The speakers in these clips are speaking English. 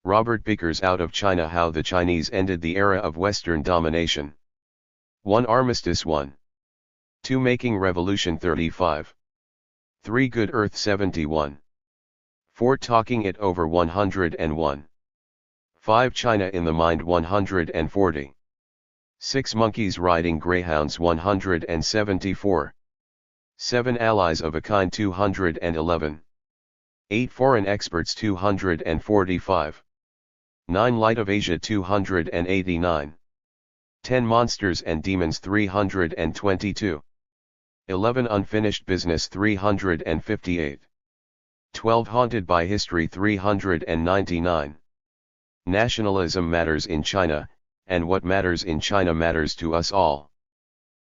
Robert Bickers Out of China: How the Chinese Ended the Era of Western Domination. 1. Armistice 1. 2. Making Revolution 35. 3. Good Earth 71. 4. Talking It Over 101. 5. China in the Mind 140. 6. Monkeys Riding Greyhounds 174. 7. Allies of a Kind 211. 8. Foreign Experts 245. 9. Light of Asia 289. 10. Monsters and Demons 322. 11. Unfinished Business 358. 12. Haunted by History 399. Nationalism Matters in China, and What Matters in China Matters to Us All.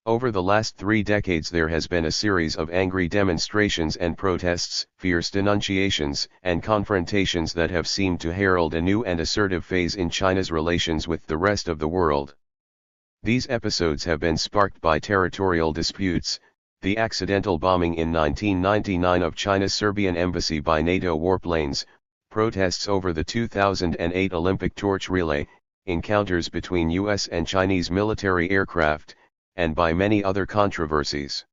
Over the last 3 decades there has been a series of angry demonstrations and protests, fierce denunciations, and confrontations that have seemed to herald a new and assertive phase in China's relations with the rest of the world. These episodes have been sparked by territorial disputes, the accidental bombing in 1999 of China's Serbian embassy by NATO warplanes, protests over the 2008 Olympic torch relay, encounters between US and Chinese military aircraft, and by many other controversies.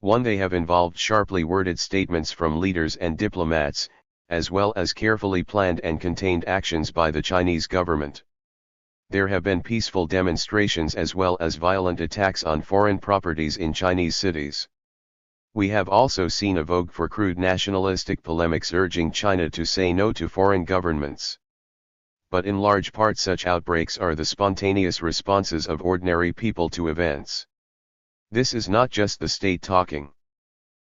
1. They have involved sharply worded statements from leaders and diplomats, as well as carefully planned and contained actions by the Chinese government. There have been peaceful demonstrations as well as violent attacks on foreign properties in Chinese cities. We have also seen a vogue for crude nationalistic polemics urging China to say no to foreign governments. But in large part such outbreaks are the spontaneous responses of ordinary people to events. This is not just the state talking.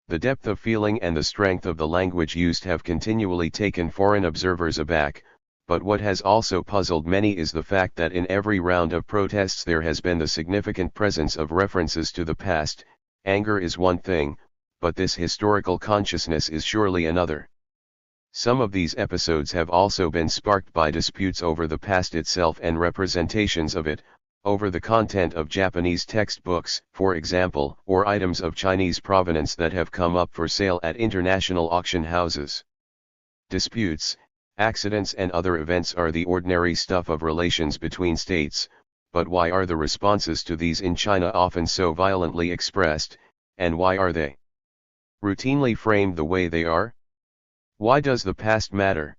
The depth of feeling and the strength of the language used have continually taken foreign observers aback, but what has also puzzled many is the fact that in every round of protests there has been the significant presence of references to the past. Anger is one thing, but this historical consciousness is surely another. Some of these episodes have also been sparked by disputes over the past itself and representations of it, over the content of Japanese textbooks, for example, or items of Chinese provenance that have come up for sale at international auction houses. Disputes, accidents and other events are the ordinary stuff of relations between states, but why are the responses to these in China often so violently expressed, and why are they routinely framed the way they are? Why does the past matter?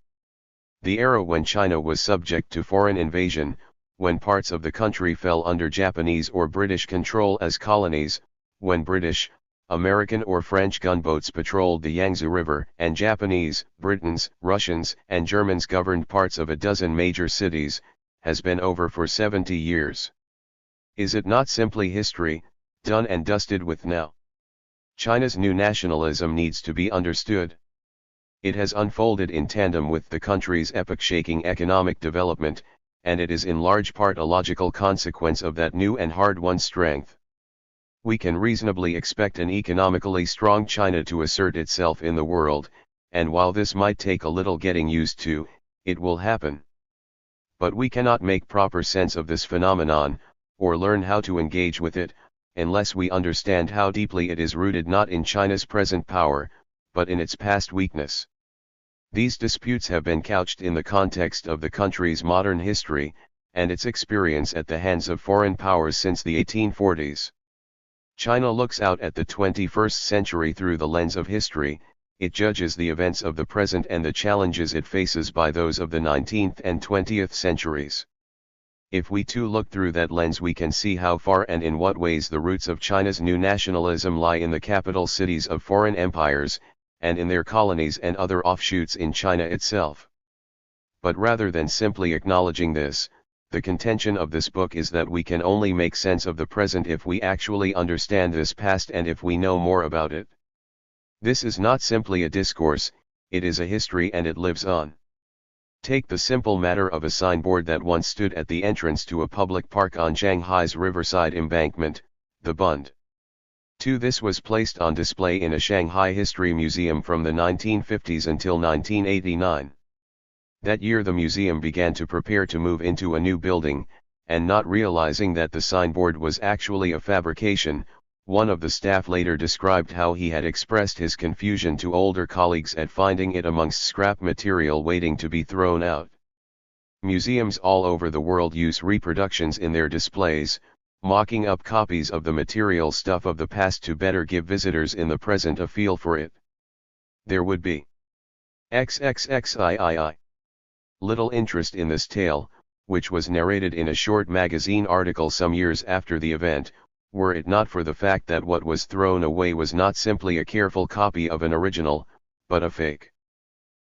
The era when China was subject to foreign invasion, when parts of the country fell under Japanese or British control as colonies, when British, American or French gunboats patrolled the Yangtze River and Japanese, Britons, Russians and Germans governed parts of a dozen major cities, has been over for 70 years. Is it not simply history, done and dusted with now? China's new nationalism needs to be understood. It has unfolded in tandem with the country's epoch-shaking economic development, and it is in large part a logical consequence of that new and hard-won strength. We can reasonably expect an economically strong China to assert itself in the world, and while this might take a little getting used to, it will happen. But we cannot make proper sense of this phenomenon, or learn how to engage with it, unless we understand how deeply it is rooted not in China's present power, but in its past weakness. These disputes have been couched in the context of the country's modern history, and its experience at the hands of foreign powers since the 1840s. China looks out at the 21st century through the lens of history. It judges the events of the present and the challenges it faces by those of the 19th and 20th centuries. If we too look through that lens, we can see how far and in what ways the roots of China's new nationalism lie in the capital cities of foreign empires, and in their colonies and other offshoots in China itself. But rather than simply acknowledging this, the contention of this book is that we can only make sense of the present if we actually understand this past and if we know more about it. This is not simply a discourse, it is a history and it lives on. Take the simple matter of a signboard that once stood at the entrance to a public park on Shanghai's riverside embankment, the Bund. 2. This was placed on display in a Shanghai history museum from the 1950s until 1989. That year the museum began to prepare to move into a new building, and not realizing that the signboard was actually a fabrication, one of the staff later described how he had expressed his confusion to older colleagues at finding it amongst scrap material waiting to be thrown out. Museums all over the world use reproductions in their displays, mocking up copies of the material stuff of the past to better give visitors in the present a feel for it. There would be XXXIII. Little interest in this tale, which was narrated in a short magazine article some years after the event, were it not for the fact that what was thrown away was not simply a careful copy of an original, but a fake.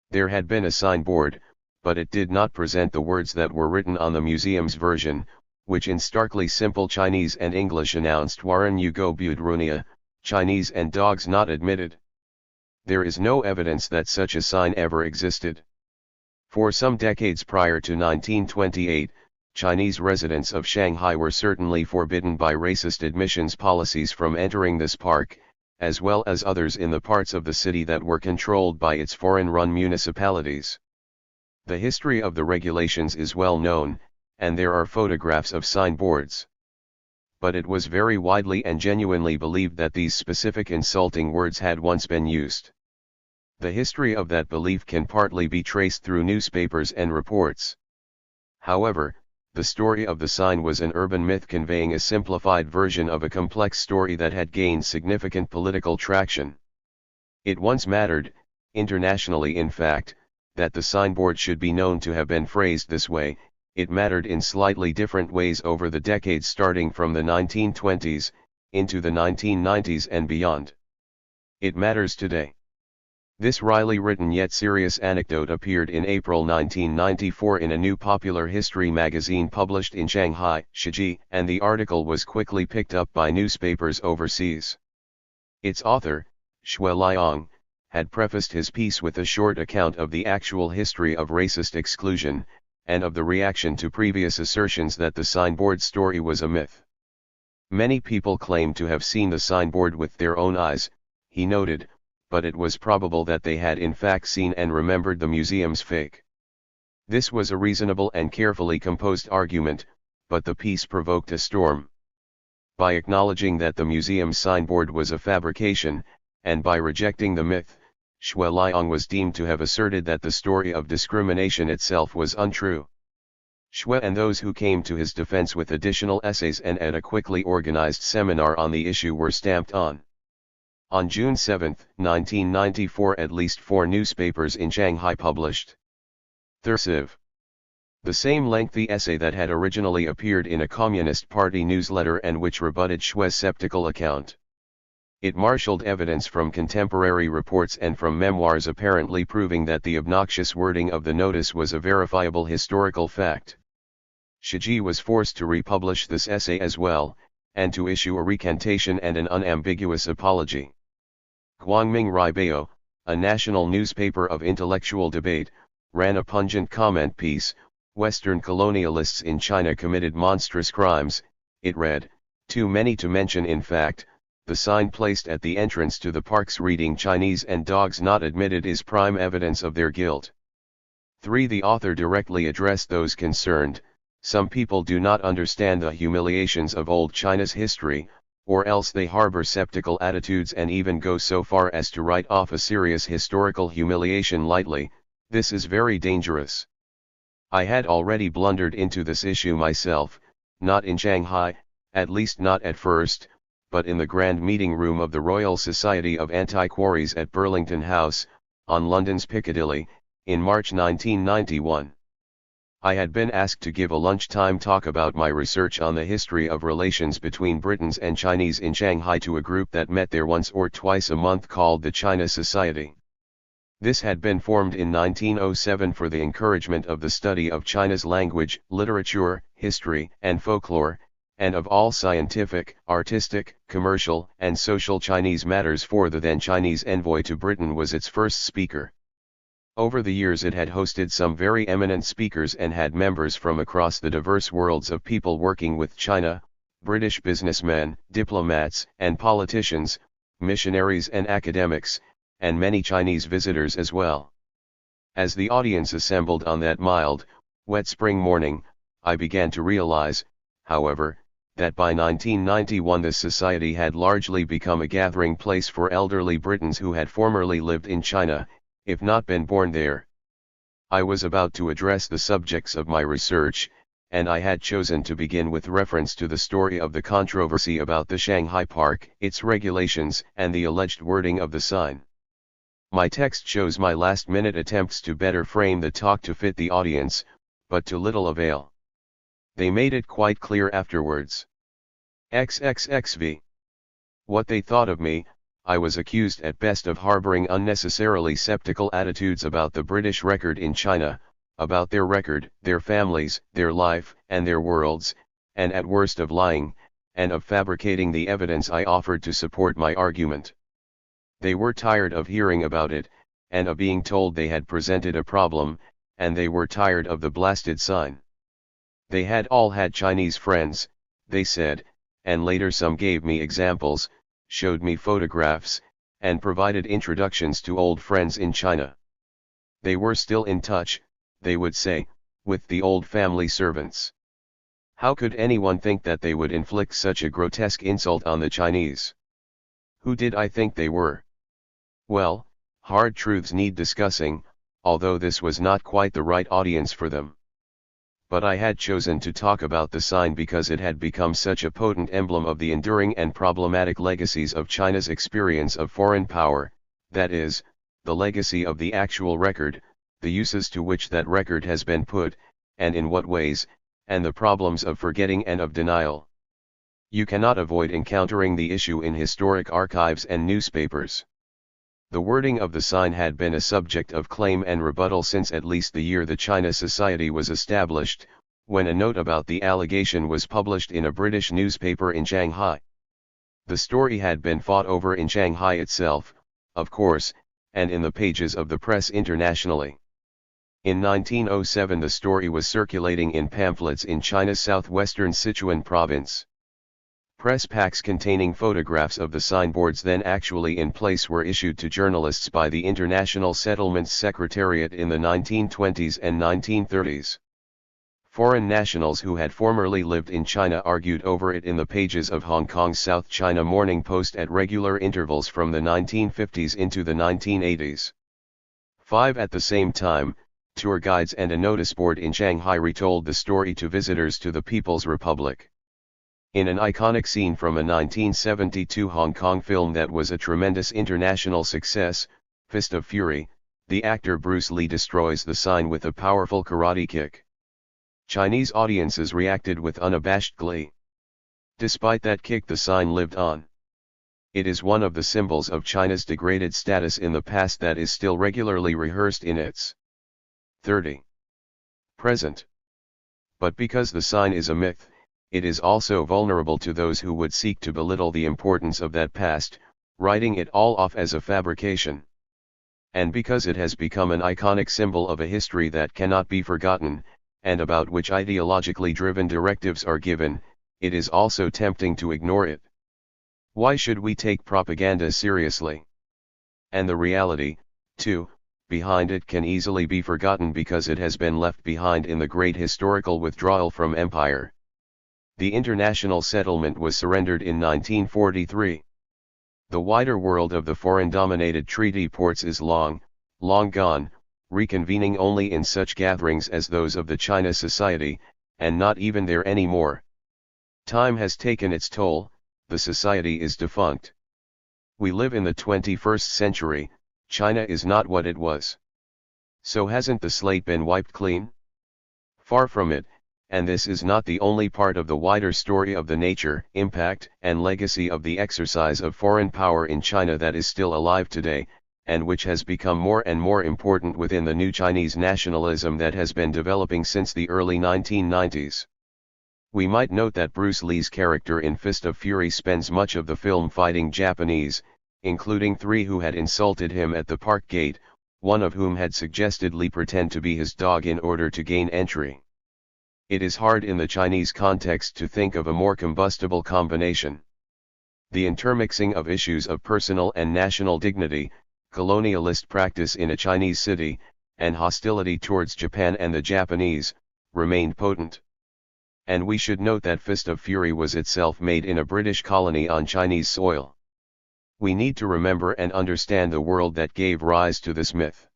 There had been a signboard, but it did not present the words that were written on the museum's version, which in starkly simple Chinese and English announced Waran Yugo Budrunia, Chinese and dogs not admitted. There is no evidence that such a sign ever existed. For some decades prior to 1928, Chinese residents of Shanghai were certainly forbidden by racist admissions policies from entering this park, as well as others in the parts of the city that were controlled by its foreign-run municipalities. The history of the regulations is well known, and there are photographs of signboards. But it was very widely and genuinely believed that these specific insulting words had once been used. The history of that belief can partly be traced through newspapers and reports. However, the story of the sign was an urban myth conveying a simplified version of a complex story that had gained significant political traction. It once mattered, internationally in fact, that the signboard should be known to have been phrased this way. It mattered in slightly different ways over the decades starting from the 1920s, into the 1990s and beyond. It matters today. This wryly written yet serious anecdote appeared in April 1994 in a new popular history magazine published in Shanghai, Shiji, and the article was quickly picked up by newspapers overseas. Its author, Xue Liang, had prefaced his piece with a short account of the actual history of racist exclusion, and of the reaction to previous assertions that the signboard story was a myth. Many people claimed to have seen the signboard with their own eyes, he noted, but it was probable that they had in fact seen and remembered the museum's fake. This was a reasonable and carefully composed argument, but the piece provoked a storm. By acknowledging that the museum's signboard was a fabrication, and by rejecting the myth, Xue Liang was deemed to have asserted that the story of discrimination itself was untrue. Xue and those who came to his defense with additional essays and at a quickly organized seminar on the issue were stamped on. On June 7, 1994, at least 4 newspapers in Shanghai published THIRD-WORLDISM, the same lengthy essay that had originally appeared in a Communist Party newsletter and which rebutted Xue's skeptical account. It marshaled evidence from contemporary reports and from memoirs apparently proving that the obnoxious wording of the notice was a verifiable historical fact. Shiji was forced to republish this essay as well, and to issue a recantation and an unambiguous apology. Guangming Raibao, a national newspaper of intellectual debate, ran a pungent comment piece, "Western colonialists in China committed monstrous crimes," it read, "too many to mention in fact. The sign placed at the entrance to the parks reading Chinese and dogs not admitted is prime evidence of their guilt." 3. The author directly addressed those concerned. Some people do not understand the humiliations of old China's history, or else they harbor skeptical attitudes and even go so far as to write off a serious historical humiliation lightly. This is very dangerous. I had already blundered into this issue myself, not in Shanghai, at least not at first, but in the grand meeting room of the Royal Society of Antiquaries at Burlington House, on London's Piccadilly, in March 1991. I had been asked to give a lunchtime talk about my research on the history of relations between Britons and Chinese in Shanghai to a group that met there once or twice a month called the China Society. This had been formed in 1907 for the encouragement of the study of China's language, literature, history, and folklore, and of all scientific, artistic, commercial, and social Chinese matters, for the then Chinese envoy to Britain was its first speaker. Over the years it had hosted some very eminent speakers and had members from across the diverse worlds of people working with China, British businessmen, diplomats and politicians, missionaries and academics, and many Chinese visitors as well. As the audience assembled on that mild, wet spring morning, I began to realize, however, that by 1991 this society had largely become a gathering place for elderly Britons who had formerly lived in China, if not been born there. I was about to address the subjects of my research, and I had chosen to begin with reference to the story of the controversy about the Shanghai Park, its regulations, and the alleged wording of the sign. My text shows my last-minute attempts to better frame the talk to fit the audience, but to little avail. They made it quite clear afterwards. XXXV. What they thought of me, I was accused at best of harboring unnecessarily skeptical attitudes about the British record in China, about their record, their families, their life, and their worlds, and at worst of lying, and of fabricating the evidence I offered to support my argument. They were tired of hearing about it, and of being told they had presented a problem, and they were tired of the blasted sign. They had all had Chinese friends, they said, and later some gave me examples, showed me photographs, and provided introductions to old friends in China. They were still in touch, they would say, with the old family servants. How could anyone think that they would inflict such a grotesque insult on the Chinese? Who did I think they were? Well, hard truths need discussing, although this was not quite the right audience for them. But I had chosen to talk about the sign because it had become such a potent emblem of the enduring and problematic legacies of China's experience of foreign power, that is, the legacy of the actual record, the uses to which that record has been put, and in what ways, and the problems of forgetting and of denial. You cannot avoid encountering the issue in historic archives and newspapers. The wording of the sign had been a subject of claim and rebuttal since at least the year the China Society was established, when a note about the allegation was published in a British newspaper in Shanghai. The story had been fought over in Shanghai itself, of course, and in the pages of the press internationally. In 1907 the story was circulating in pamphlets in China's southwestern Sichuan province. Press packs containing photographs of the signboards then actually in place were issued to journalists by the International Settlements Secretariat in the 1920s and 1930s. Foreign nationals who had formerly lived in China argued over it in the pages of Hong Kong's South China Morning Post at regular intervals from the 1950s into the 1980s. 5. At the same time, tour guides and a notice board in Shanghai retold the story to visitors to the People's Republic. In an iconic scene from a 1972 Hong Kong film that was a tremendous international success, Fist of Fury, the actor Bruce Lee destroys the sign with a powerful karate kick. Chinese audiences reacted with unabashed glee. Despite that kick, the sign lived on. It is one of the symbols of China's degraded status in the past that is still regularly rehearsed in its 30. present. But because the sign is a myth, it is also vulnerable to those who would seek to belittle the importance of that past, writing it all off as a fabrication. And because it has become an iconic symbol of a history that cannot be forgotten, and about which ideologically driven directives are given, it is also tempting to ignore it. Why should we take propaganda seriously? And the reality, too, behind it can easily be forgotten because it has been left behind in the great historical withdrawal from empire. The international settlement was surrendered in 1943. The wider world of the foreign-dominated treaty ports is long gone, reconvening only in such gatherings as those of the China Society, and not even there anymore. Time has taken its toll, the society is defunct. We live in the 21st century, China is not what it was. So hasn't the slate been wiped clean? Far from it. And this is not the only part of the wider story of the nature, impact, and legacy of the exercise of foreign power in China that is still alive today, and which has become more and more important within the new Chinese nationalism that has been developing since the early 1990s. We might note that Bruce Lee's character in Fist of Fury spends much of the film fighting Japanese, including 3 who had insulted him at the park gate, one of whom had suggested Lee pretend to be his dog in order to gain entry. It is hard in the Chinese context to think of a more combustible combination. The intermixing of issues of personal and national dignity, colonialist practice in a Chinese city, and hostility towards Japan and the Japanese, remained potent. And we should note that Fist of Fury was itself made in a British colony on Chinese soil. We need to remember and understand the world that gave rise to this myth.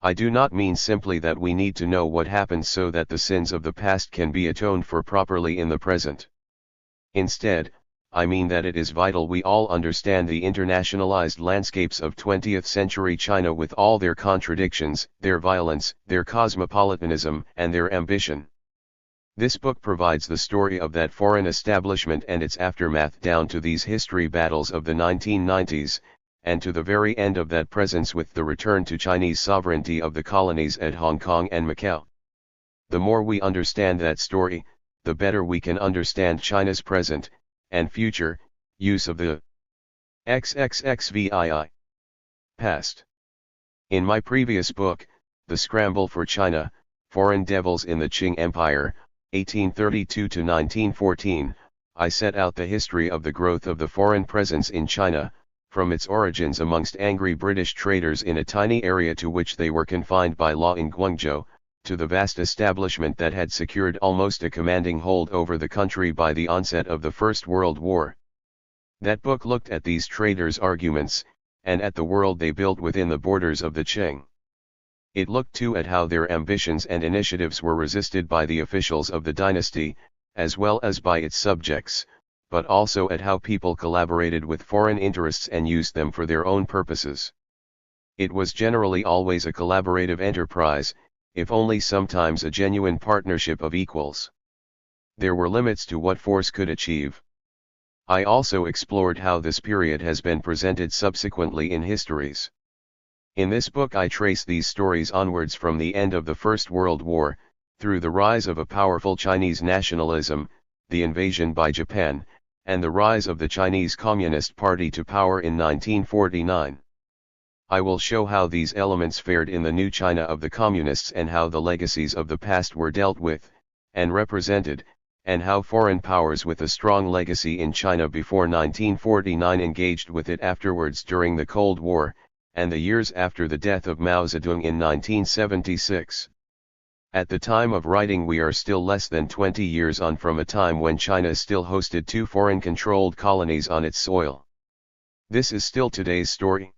I do not mean simply that we need to know what happened so that the sins of the past can be atoned for properly in the present. Instead, I mean that it is vital we all understand the internationalized landscapes of 20th century China with all their contradictions, their violence, their cosmopolitanism, and their ambition. This book provides the story of that foreign establishment and its aftermath down to these history battles of the 1990s, and to the very end of that presence with the return to Chinese sovereignty of the colonies at Hong Kong and Macau. The more we understand that story, the better we can understand China's present, and future, use of the XXXVII past. In my previous book, The Scramble for China, Foreign Devils in the Qing Empire, 1832 to 1914, I set out the history of the growth of the foreign presence in China, from its origins amongst angry British traders in a tiny area to which they were confined by law in Guangzhou, to the vast establishment that had secured almost a commanding hold over the country by the onset of the First World War. That book looked at these traders' arguments, and at the world they built within the borders of the Qing. It looked too at how their ambitions and initiatives were resisted by the officials of the dynasty, as well as by its subjects, but also at how people collaborated with foreign interests and used them for their own purposes. It was generally always a collaborative enterprise, if only sometimes a genuine partnership of equals. There were limits to what force could achieve. I also explored how this period has been presented subsequently in histories. In this book I trace these stories onwards from the end of the First World War, through the rise of a powerful Chinese nationalism, the invasion by Japan, and the rise of the Chinese Communist Party to power in 1949. I will show how these elements fared in the new China of the Communists and how the legacies of the past were dealt with, and represented, and how foreign powers with a strong legacy in China before 1949 engaged with it afterwards during the Cold War, and the years after the death of Mao Zedong in 1976. At the time of writing we are still less than 20 years on from a time when China still hosted 2 foreign-controlled colonies on its soil. This is still today's story.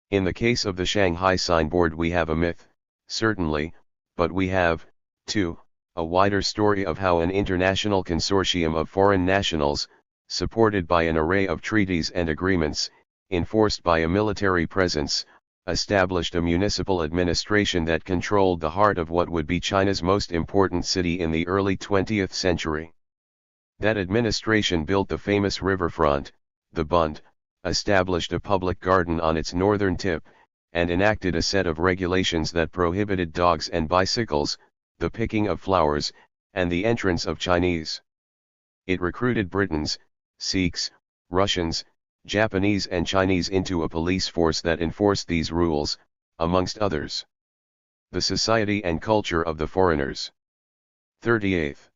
In the case of the Shanghai signboard we have a myth, certainly, but we have, too, a wider story of how an international consortium of foreign nationals, supported by an array of treaties and agreements, enforced by a military presence, established a municipal administration that controlled the heart of what would be China's most important city in the early 20th century. That administration built the famous riverfront, the Bund, established a public garden on its northern tip, and enacted a set of regulations that prohibited dogs and bicycles, the picking of flowers, and the entrance of Chinese. It recruited Britons, Sikhs, Russians, Japanese and Chinese into a police force that enforced these rules, amongst others. The society and culture of the foreigners. 38th.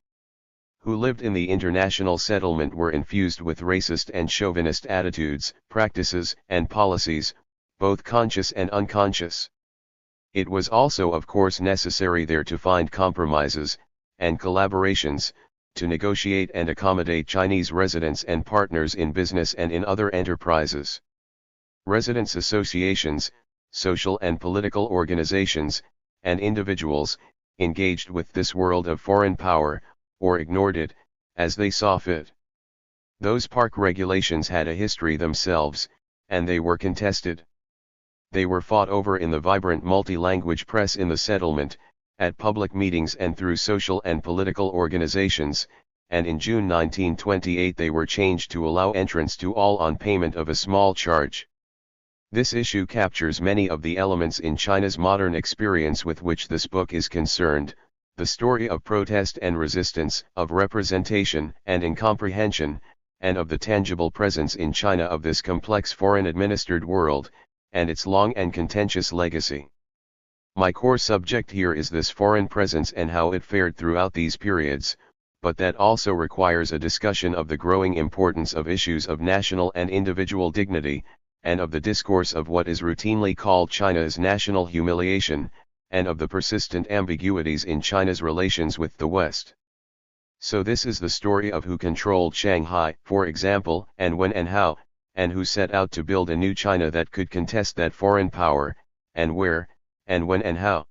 Who lived in the international settlement were infused with racist and chauvinist attitudes, practices, and policies, both conscious and unconscious. It was also of course necessary there to find compromises, and collaborations, to negotiate and accommodate Chinese residents and partners in business and in other enterprises. Residents' associations, social and political organizations, and individuals, engaged with this world of foreign power, or ignored it, as they saw fit. Those park regulations had a history themselves, and they were contested. They were fought over in the vibrant multi-language press in the settlement, at public meetings and through social and political organizations, and in June 1928 they were changed to allow entrance to all on payment of a small charge. This issue captures many of the elements in China's modern experience with which this book is concerned, the story of protest and resistance, of representation and incomprehension, and of the tangible presence in China of this complex foreign-administered world, and its long and contentious legacy. My core subject here is this foreign presence and how it fared throughout these periods, but that also requires a discussion of the growing importance of issues of national and individual dignity, and of the discourse of what is routinely called China's national humiliation, and of the persistent ambiguities in China's relations with the West. So this is the story of who controlled Shanghai, for example, and when and how, and who set out to build a new China that could contest that foreign power, and where, and when and how.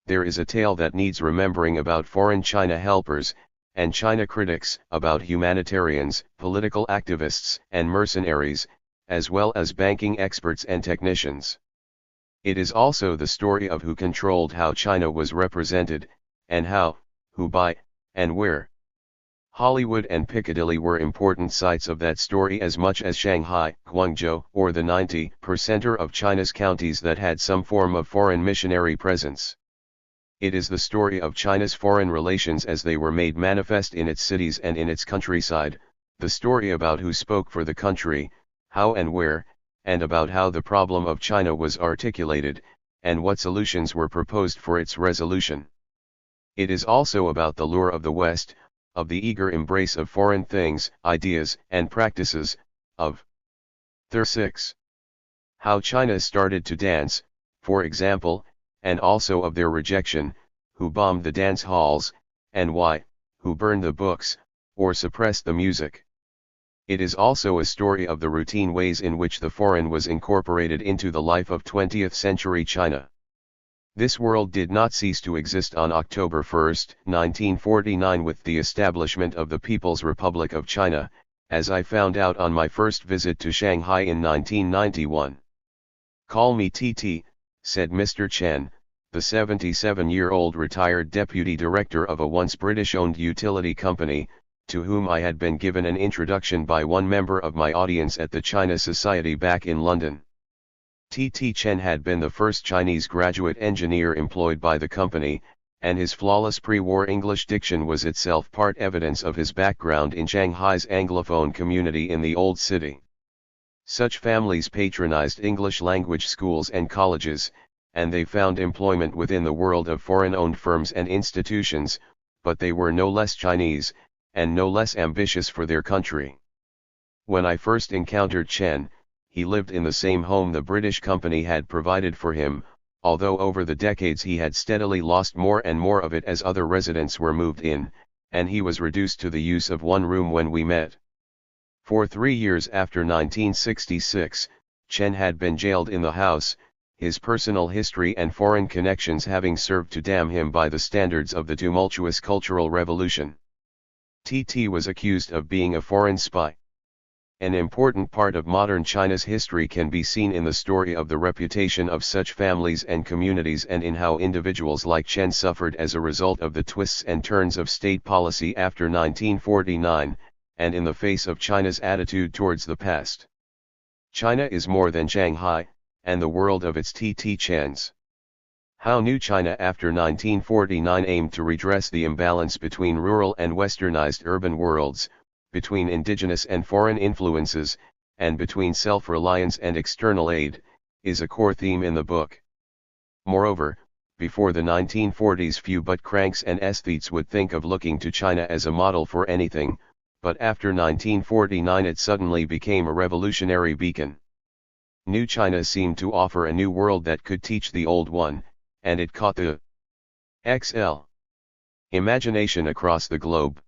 There is a tale that needs remembering about foreign China helpers, and China critics, about humanitarians, political activists, and mercenaries, as well as banking experts and technicians. It is also the story of who controlled how China was represented, and how, who by, and where. Hollywood and Piccadilly were important sites of that story as much as Shanghai, Guangzhou, or the 90% of China's counties that had some form of foreign missionary presence. It is the story of China's foreign relations as they were made manifest in its cities and in its countryside, the story about who spoke for the country, how and where, and about how the problem of China was articulated, and what solutions were proposed for its resolution. It is also about the lure of the West, of the eager embrace of foreign things, ideas, and practices, of THIRD-6. How China started to dance, for example, and also of their rejection, who bombed the dance halls, and why, who burned the books, or suppressed the music. It is also a story of the routine ways in which the foreign was incorporated into the life of 20th century China. This world did not cease to exist on October 1, 1949 with the establishment of the People's Republic of China, as I found out on my first visit to Shanghai in 1991. "Call me TT, said Mr. Chen, the 77-year-old retired deputy director of a once British-owned utility company, to whom I had been given an introduction by one member of my audience at the China Society back in London. TT Chen had been the first Chinese graduate engineer employed by the company, and his flawless pre-war English diction was itself part evidence of his background in Shanghai's Anglophone community in the Old City. Such families patronized English-language schools and colleges, and they found employment within the world of foreign-owned firms and institutions, but they were no less Chinese, and no less ambitious for their country. When I first encountered Chen, he lived in the same home the British company had provided for him, although over the decades he had steadily lost more and more of it as other residents were moved in, and he was reduced to the use of one room when we met. For 3 years after 1966, Chen had been jailed in the house, his personal history and foreign connections having served to damn him by the standards of the tumultuous Cultural Revolution. TT was accused of being a foreign spy. An important part of modern China's history can be seen in the story of the reputation of such families and communities and in how individuals like Chen suffered as a result of the twists and turns of state policy after 1949, and in the face of China's attitude towards the past. China is more than Shanghai, and the world of its TT Chens. How New China after 1949 aimed to redress the imbalance between rural and westernized urban worlds, between indigenous and foreign influences, and between self-reliance and external aid, is a core theme in the book. Moreover, before the 1940s few but cranks and aesthetes would think of looking to China as a model for anything, but after 1949 it suddenly became a revolutionary beacon. New China seemed to offer a new world that could teach the old one, and it caught the XL imagination across the globe.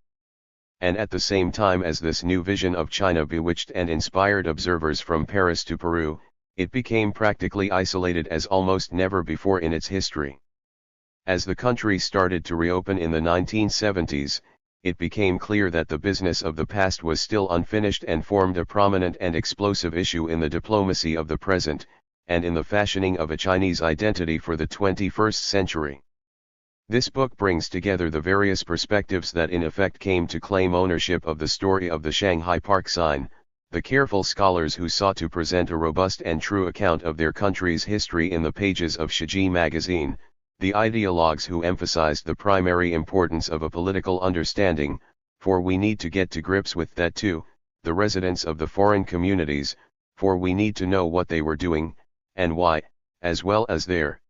And at the same time as this new vision of China bewitched and inspired observers from Paris to Peru, it became practically isolated as almost never before in its history. As the country started to reopen in the 1970s, it became clear that the business of the past was still unfinished and formed a prominent and explosive issue in the diplomacy of the present, and in the fashioning of a Chinese identity for the 21st century. This book brings together the various perspectives that in effect came to claim ownership of the story of the Shanghai Park sign, the careful scholars who sought to present a robust and true account of their country's history in the pages of Shiji magazine, the ideologues who emphasized the primary importance of a political understanding, for we need to get to grips with that too, the residents of the foreign communities, for we need to know what they were doing, and why, as well as their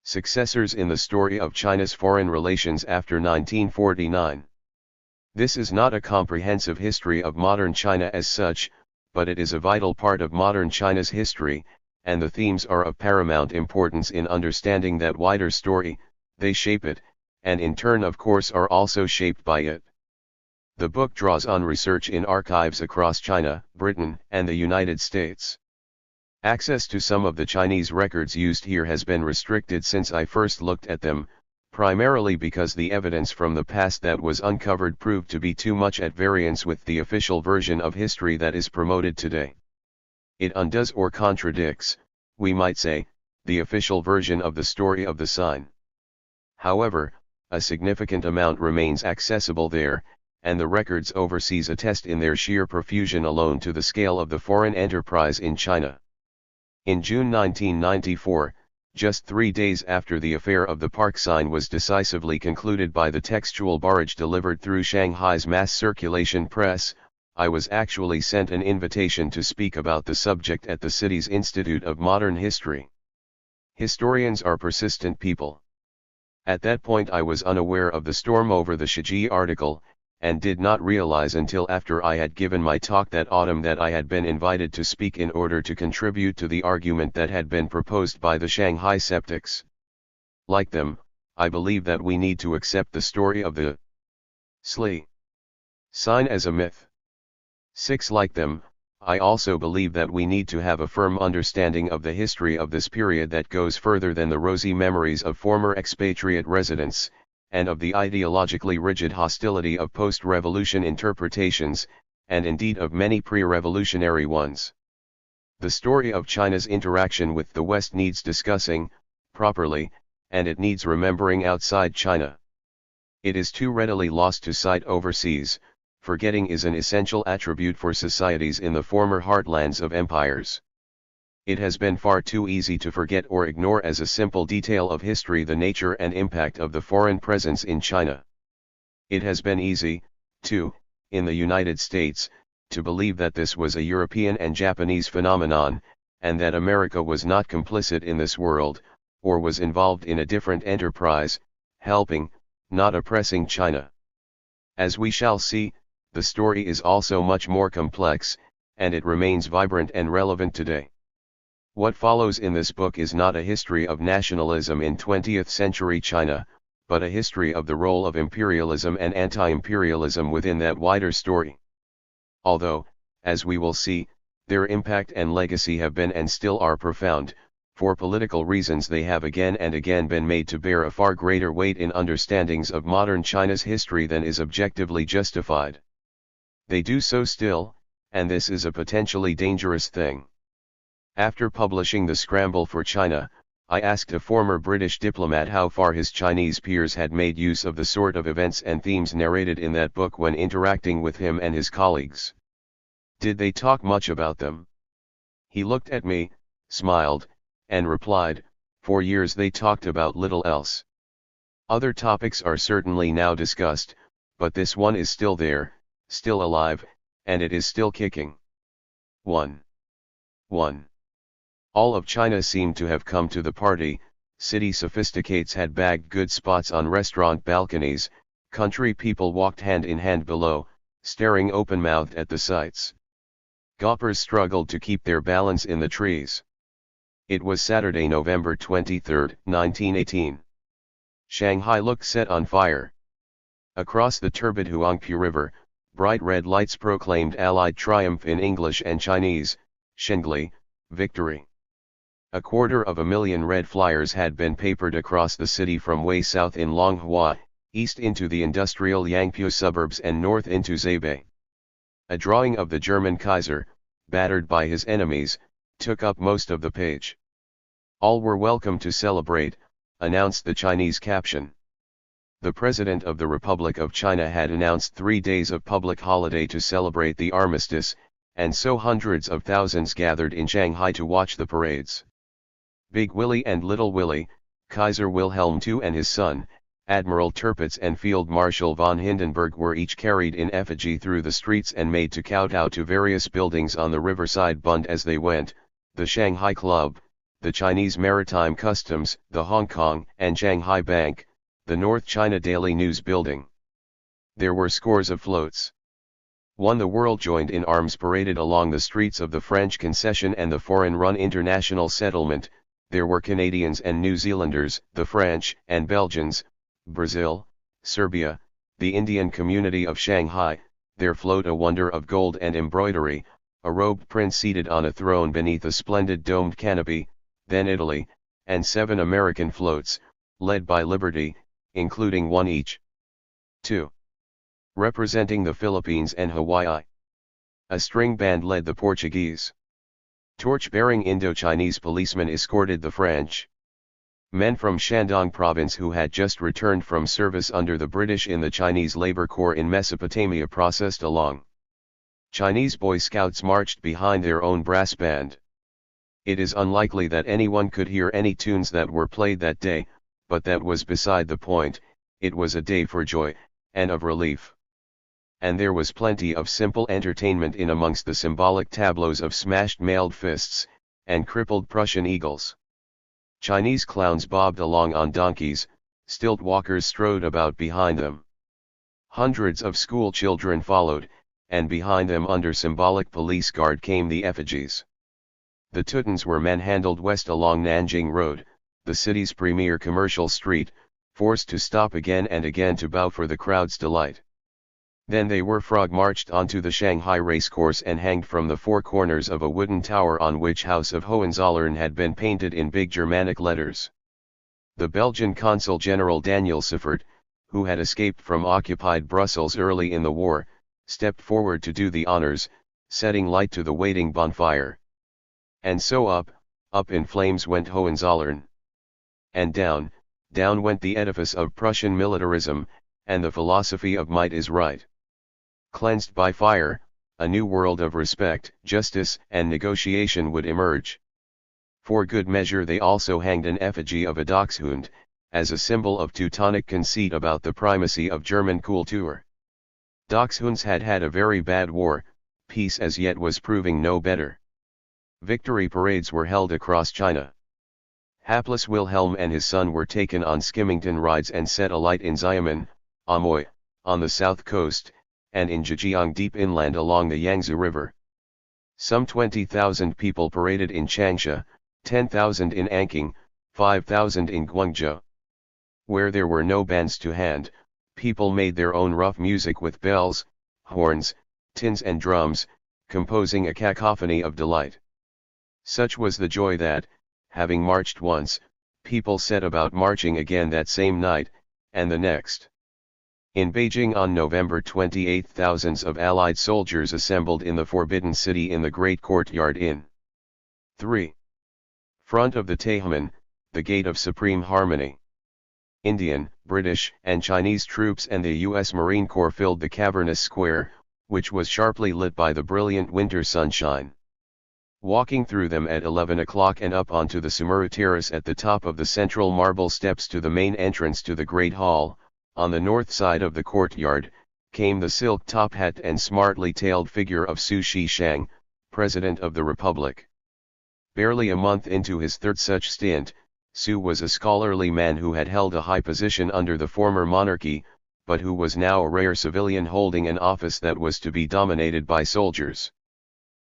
successors in the story of China's foreign relations after 1949. This is not a comprehensive history of modern China as such, but it is a vital part of modern China's history, and the themes are of paramount importance in understanding that wider story. They shape it, and in turn of course are also shaped by it. The book draws on research in archives across China, Britain, and the United States. Access to some of the Chinese records used here has been restricted since I first looked at them, primarily because the evidence from the past that was uncovered proved to be too much at variance with the official version of history that is promoted today. It undoes or contradicts, we might say, the official version of the story of the sign. However, a significant amount remains accessible there, and the records overseas attest in their sheer profusion alone to the scale of the foreign enterprise in China. In June 1994, just 3 days after the affair of the park sign was decisively concluded by the textual barrage delivered through Shanghai's mass circulation press, I was actually sent an invitation to speak about the subject at the city's Institute of Modern History. Historians are persistent people. At that point I was unaware of the storm over the Shiji article, and did not realize until after I had given my talk that autumn that I had been invited to speak in order to contribute to the argument that had been proposed by the Shanghai skeptics. Like them, I believe that we need to accept the story of the Sli sign as a myth. 6. Like them, I also believe that we need to have a firm understanding of the history of this period that goes further than the rosy memories of former expatriate residents, and of the ideologically rigid hostility of post-revolution interpretations, and indeed of many pre-revolutionary ones. The story of China's interaction with the West needs discussing, properly, and it needs remembering outside China. It is too readily lost to sight overseas. Forgetting is an essential attribute for societies in the former heartlands of empires. It has been far too easy to forget or ignore as a simple detail of history the nature and impact of the foreign presence in China. It has been easy, too, in the United States, to believe that this was a European and Japanese phenomenon, and that America was not complicit in this world, or was involved in a different enterprise, helping, not oppressing China. As we shall see, the story is also much more complex, and it remains vibrant and relevant today. What follows in this book is not a history of nationalism in 20th century China, but a history of the role of imperialism and anti-imperialism within that wider story. Although, as we will see, their impact and legacy have been and still are profound, for political reasons they have again and again been made to bear a far greater weight in understandings of modern China's history than is objectively justified. They do so still, and this is a potentially dangerous thing. After publishing The Scramble for China, I asked a former British diplomat how far his Chinese peers had made use of the sort of events and themes narrated in that book when interacting with him and his colleagues. Did they talk much about them? He looked at me, smiled, and replied, "For years they talked about little else. Other topics are certainly now discussed, but this one is still there, still alive, and it is still kicking." 1. All of China seemed to have come to the party. City sophisticates had bagged good spots on restaurant balconies, country people walked hand in hand below, staring open-mouthed at the sights. Gawpers struggled to keep their balance in the trees. It was Saturday, November 23, 1918. Shanghai looked set on fire. Across the turbid Huangpu River, bright red lights proclaimed Allied triumph in English and Chinese, Shengli, victory. 250,000 red flyers had been papered across the city from way south in Longhua, east into the industrial Yangpu suburbs and north into Zhebei. A drawing of the German Kaiser, battered by his enemies, took up most of the page. "All were welcome to celebrate," announced the Chinese caption. The President of the Republic of China had announced 3 days of public holiday to celebrate the armistice, and so hundreds of thousands gathered in Shanghai to watch the parades. Big Willie and Little Willie, Kaiser Wilhelm II and his son, Admiral Tirpitz and Field Marshal von Hindenburg were each carried in effigy through the streets and made to kowtow to various buildings on the Riverside Bund as they went: the Shanghai Club, the Chinese Maritime Customs, the Hong Kong and Shanghai Bank, the North China Daily News Building. There were scores of floats. The world joined in arms paraded along the streets of the French Concession and the foreign-run International Settlement. There were Canadians and New Zealanders, the French and Belgians, Brazil, Serbia, the Indian community of Shanghai, their float a wonder of gold and embroidery, a robed prince seated on a throne beneath a splendid domed canopy, then Italy, and 7 American floats, led by Liberty, including one each. 2. Representing the Philippines and Hawaii. A string band led the Portuguese. Torch-bearing Indo-Chinese policemen escorted the French. Men from Shandong province who had just returned from service under the British in the Chinese Labor Corps in Mesopotamia processed along. Chinese Boy Scouts marched behind their own brass band. It is unlikely that anyone could hear any tunes that were played that day, but that was beside the point. It was a day for joy, and of relief. And there was plenty of simple entertainment in amongst the symbolic tableaus of smashed mailed fists, and crippled Prussian eagles. Chinese clowns bobbed along on donkeys, stilt walkers strode about behind them. Hundreds of school children followed, and behind them under symbolic police guard came the effigies. The Teutons were manhandled west along Nanjing Road, the city's premier commercial street, forced to stop again and again to bow for the crowd's delight. Then they were frog-marched onto the Shanghai racecourse and hanged from the 4 corners of a wooden tower on which House of Hohenzollern had been painted in big Germanic letters. The Belgian Consul General Daniel Siffert, who had escaped from occupied Brussels early in the war, stepped forward to do the honors, setting light to the waiting bonfire. And so up in flames went Hohenzollern. And down went the edifice of Prussian militarism, and the philosophy of might is right. Cleansed by fire, a new world of respect, justice, and negotiation would emerge. For good measure they also hanged an effigy of a dachshund, as a symbol of Teutonic conceit about the primacy of German Kultur. Dachshunds had had a very bad war, peace as yet was proving no better. Victory parades were held across China. Hapless Wilhelm and his son were taken on skimmington rides and set alight in Xiamen, Amoy, on the south coast, and in Zhejiang deep inland along the Yangtze River. Some 20,000 people paraded in Changsha, 10,000 in Anqing, 5,000 in Guangzhou. Where there were no bands to hand, people made their own rough music with bells, horns, tins and drums, composing a cacophony of delight. Such was the joy that, having marched once, people set about marching again that same night, and the next. In Beijing on November 28, thousands of Allied soldiers assembled in the Forbidden City in the Great Courtyard in 3. Front of the Tiananmen, the Gate of Supreme Harmony. Indian, British, and Chinese troops and the U.S. Marine Corps filled the cavernous square, which was sharply lit by the brilliant winter sunshine. Walking through them at 11 o'clock and up onto the Sumuru Terrace at the top of the central marble steps to the main entrance to the Great Hall, on the north side of the courtyard, came the silk top hat and smartly tailed figure of Su Shishang, President of the Republic. Barely a month into his 3rd such stint, Su was a scholarly man who had held a high position under the former monarchy, but who was now a rare civilian holding an office that was to be dominated by soldiers.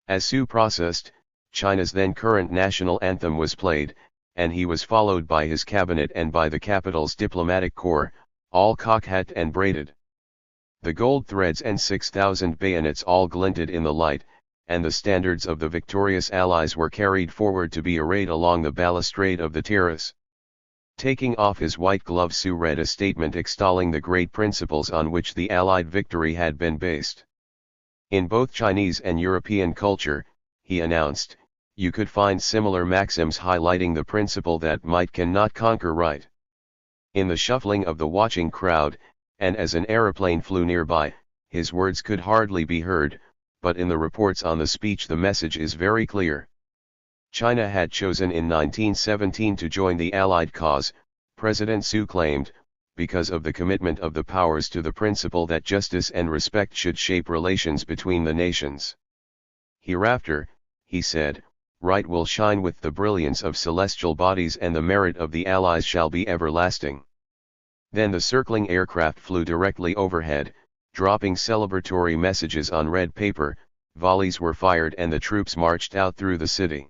As Su processed, China's then current national anthem was played, and he was followed by his cabinet and by the capital's diplomatic corps, all cocked and braided. The gold threads and 6,000 bayonets all glinted in the light, and the standards of the victorious allies were carried forward to be arrayed along the balustrade of the terrace. Taking off his white gloves, Su read a statement extolling the great principles on which the Allied victory had been based. In both Chinese and European culture, he announced, you could find similar maxims highlighting the principle that might cannot conquer right. In the shuffling of the watching crowd, and as an aeroplane flew nearby, his words could hardly be heard, but in the reports on the speech the message is very clear. China had chosen in 1917 to join the Allied cause, President Su claimed, because of the commitment of the powers to the principle that justice and respect should shape relations between the nations. Hereafter, he said, right will shine with the brilliance of celestial bodies and the merit of the Allies shall be everlasting. Then the circling aircraft flew directly overhead, dropping celebratory messages on red paper, volleys were fired and the troops marched out through the city.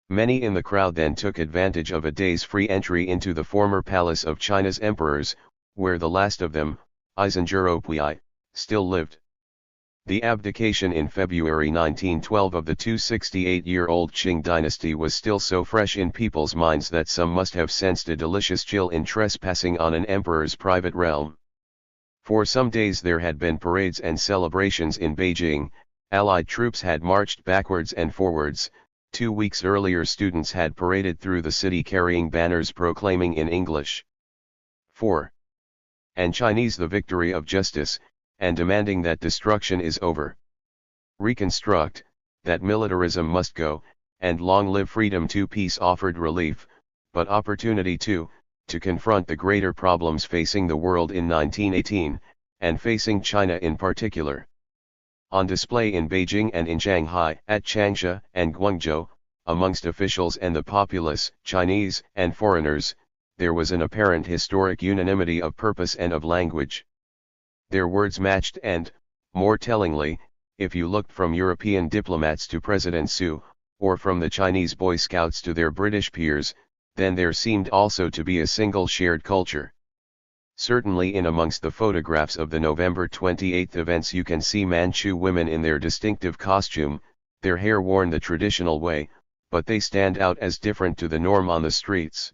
Many in the crowd then took advantage of a day's free entry into the former palace of China's emperors, where the last of them, Eisenjuropui, still lived. The abdication in February 1912 of the 268-year-old Qing dynasty was still so fresh in people's minds that some must have sensed a delicious chill in trespassing on an emperor's private realm. For some days there had been parades and celebrations in Beijing. Allied troops had marched backwards and forwards. 2 weeks earlier students had paraded through the city carrying banners proclaiming in English 4. and Chinese the victory of justice, and demanding that destruction is over. Reconstruct, that militarism must go, and long live freedom. To peace offered relief, but opportunity too, to confront the greater problems facing the world in 1918, and facing China in particular. On display in Beijing and in Shanghai, at Changsha and Guangzhou, amongst officials and the populace, Chinese and foreigners, there was an apparent historic unanimity of purpose and of language. Their words matched and, more tellingly, if you looked from European diplomats to President Xu, or from the Chinese Boy Scouts to their British peers, then there seemed also to be a single shared culture. Certainly in amongst the photographs of the November 28 events you can see Manchu women in their distinctive costume, their hair worn the traditional way, but they stand out as different to the norm on the streets.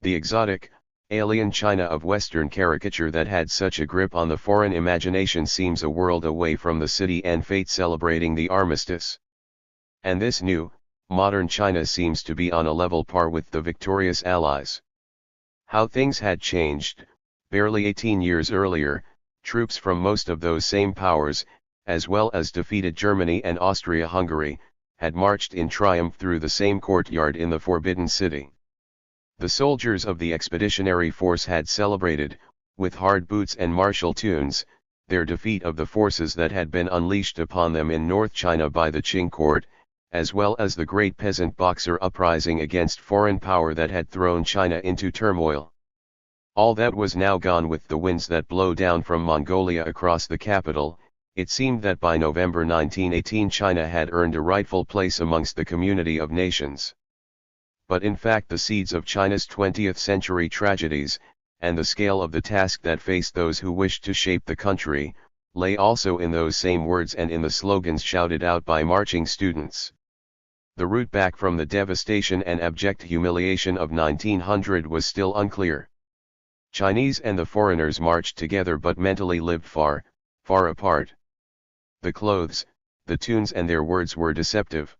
The exotic, alien China of Western caricature that had such a grip on the foreign imagination seems a world away from the city and fate celebrating the armistice. And this new, modern China seems to be on a level par with the victorious Allies. How things had changed. Barely 18 years earlier, troops from most of those same powers, as well as defeated Germany and Austria-Hungary, had marched in triumph through the same courtyard in the Forbidden City. The soldiers of the expeditionary force had celebrated, with hard boots and martial tunes, their defeat of the forces that had been unleashed upon them in North China by the Qing court, as well as the great peasant Boxer uprising against foreign power that had thrown China into turmoil. All that was now gone with the winds that blow down from Mongolia across the capital. It seemed that by November 1918 China had earned a rightful place amongst the community of nations. But in fact the seeds of China's 20th century tragedies, and the scale of the task that faced those who wished to shape the country, lay also in those same words and in the slogans shouted out by marching students. The route back from the devastation and abject humiliation of 1900 was still unclear. Chinese and the foreigners marched together but mentally lived far, far apart. The clothes, the tunes and their words were deceptive.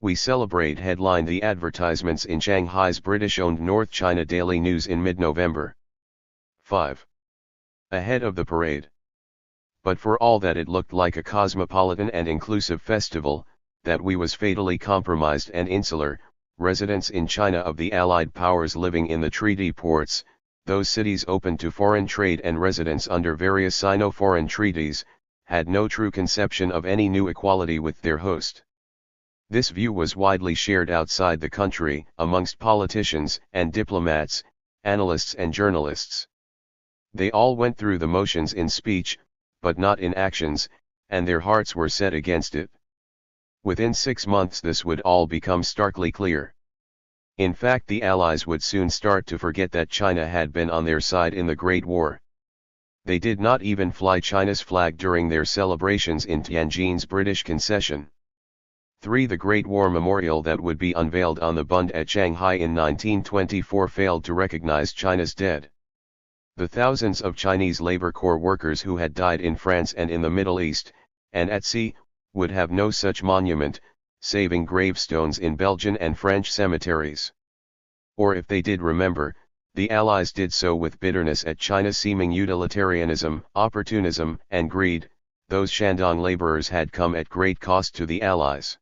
We celebrate headlined the advertisements in Shanghai's British-owned North China Daily News in mid-November. 5. Ahead of the parade. But for all that it looked like a cosmopolitan and inclusive festival, that we was fatally compromised and insular, residents in China of the Allied powers living in the treaty ports, those cities open to foreign trade and residents under various Sino-foreign treaties, had no true conception of any new equality with their host. This view was widely shared outside the country, amongst politicians and diplomats, analysts and journalists. They all went through the motions in speech, but not in actions, and their hearts were set against it. Within 6 months this would all become starkly clear. In fact, the Allies would soon start to forget that China had been on their side in the Great War. They did not even fly China's flag during their celebrations in Tianjin's British concession. 3. The Great War Memorial that would be unveiled on the Bund at Shanghai in 1924 failed to recognize China's dead. The thousands of Chinese Labor Corps workers who had died in France and in the Middle East, and at sea, would have no such monument, saving gravestones in Belgian and French cemeteries. Or if they did remember, the Allies did so with bitterness at China's seeming utilitarianism, opportunism, and greed. Those Shandong laborers had come at great cost to the Allies.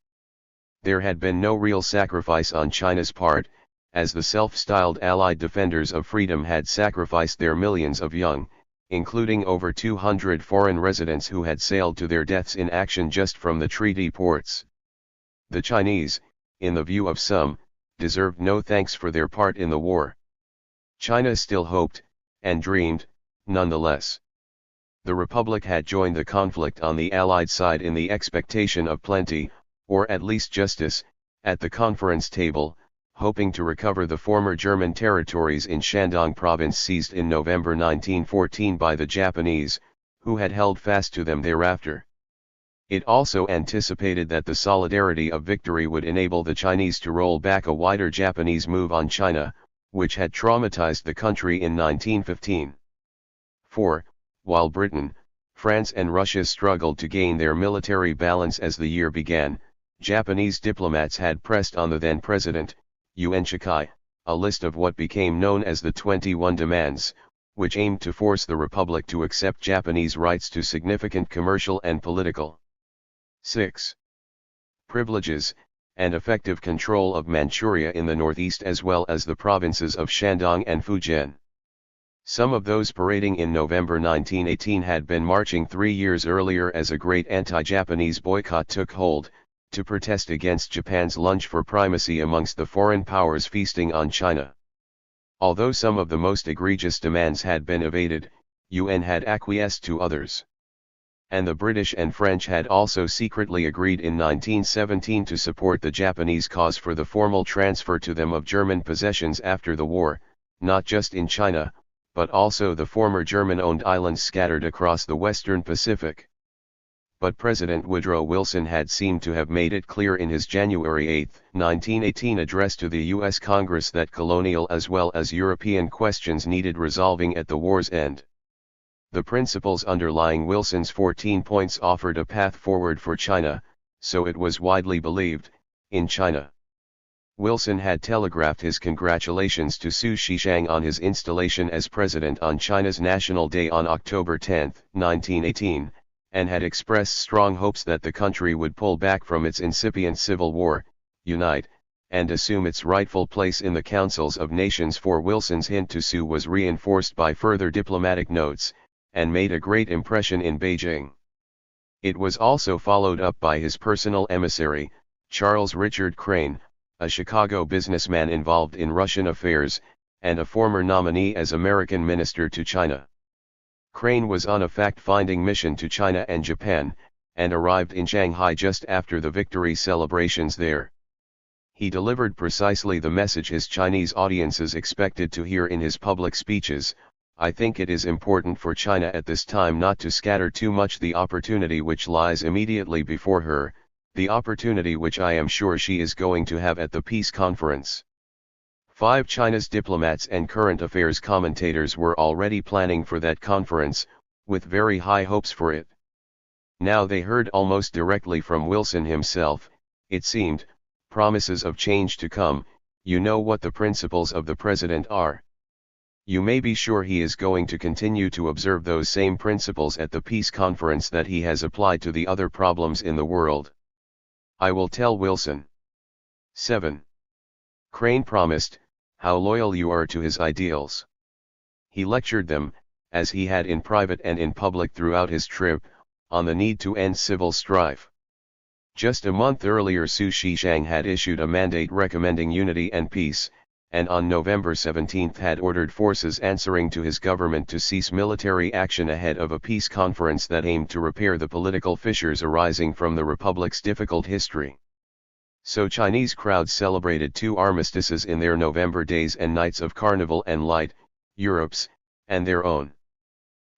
There had been no real sacrifice on China's part, as the self-styled Allied defenders of freedom had sacrificed their millions of young, including over 200 foreign residents who had sailed to their deaths in action just from the treaty ports. The Chinese, in the view of some, deserved no thanks for their part in the war. China still hoped, and dreamed, nonetheless. The Republic had joined the conflict on the Allied side in the expectation of plenty, or at least justice, at the conference table, hoping to recover the former German territories in Shandong province seized in November 1914 by the Japanese, who had held fast to them thereafter. It also anticipated that the solidarity of victory would enable the Chinese to roll back a wider Japanese move on China, which had traumatized the country in 1915. 4. While Britain, France and Russia struggled to gain their military balance as the year began, Japanese diplomats had pressed on the then President, Yuan Shikai, a list of what became known as the 21 Demands, which aimed to force the Republic to accept Japanese rights to significant commercial and political 6. privileges, and effective control of Manchuria in the northeast as well as the provinces of Shandong and Fujian. Some of those parading in November 1918 had been marching 3 years earlier as a great anti-Japanese boycott took hold, to protest against Japan's lunge for primacy amongst the foreign powers feasting on China. Although some of the most egregious demands had been evaded, UN had acquiesced to others. And the British and French had also secretly agreed in 1917 to support the Japanese cause for the formal transfer to them of German possessions after the war, not just in China, but also the former German-owned islands scattered across the western Pacific. But President Woodrow Wilson had seemed to have made it clear in his January 8, 1918 address to the U.S. Congress that colonial as well as European questions needed resolving at the war's end. The principles underlying Wilson's 14 points offered a path forward for China, so it was widely believed, in China. Wilson had telegraphed his congratulations to Su Shishang on his installation as president on China's National Day on October 10, 1918, and had expressed strong hopes that the country would pull back from its incipient civil war, unite, and assume its rightful place in the councils of nations. For Wilson's hint to Su was reinforced by further diplomatic notes, and made a great impression in Beijing. It was also followed up by his personal emissary, Charles Richard Crane, a Chicago businessman involved in Russian affairs, and a former nominee as American minister to China. Crane was on a fact-finding mission to China and Japan, and arrived in Shanghai just after the victory celebrations there. He delivered precisely the message his Chinese audiences expected to hear in his public speeches. I think it is important for China at this time not to scatter too much the opportunity which lies immediately before her, the opportunity which I am sure she is going to have at the peace conference. 5. China's diplomats and current affairs commentators were already planning for that conference, with very high hopes for it. Now they heard almost directly from Wilson himself, it seemed, promises of change to come. You know what the principles of the president are. You may be sure he is going to continue to observe those same principles at the peace conference that he has applied to the other problems in the world. I will tell Wilson. 7. Crane promised, how loyal you are to his ideals. He lectured them, as he had in private and in public throughout his trip, on the need to end civil strife. Just a month earlier Su Shishang had issued a mandate recommending unity and peace, and on November 17 had ordered forces answering to his government to cease military action ahead of a peace conference that aimed to repair the political fissures arising from the Republic's difficult history. So Chinese crowds celebrated 2 armistices in their November days and nights of carnival and light, Europe's, and their own.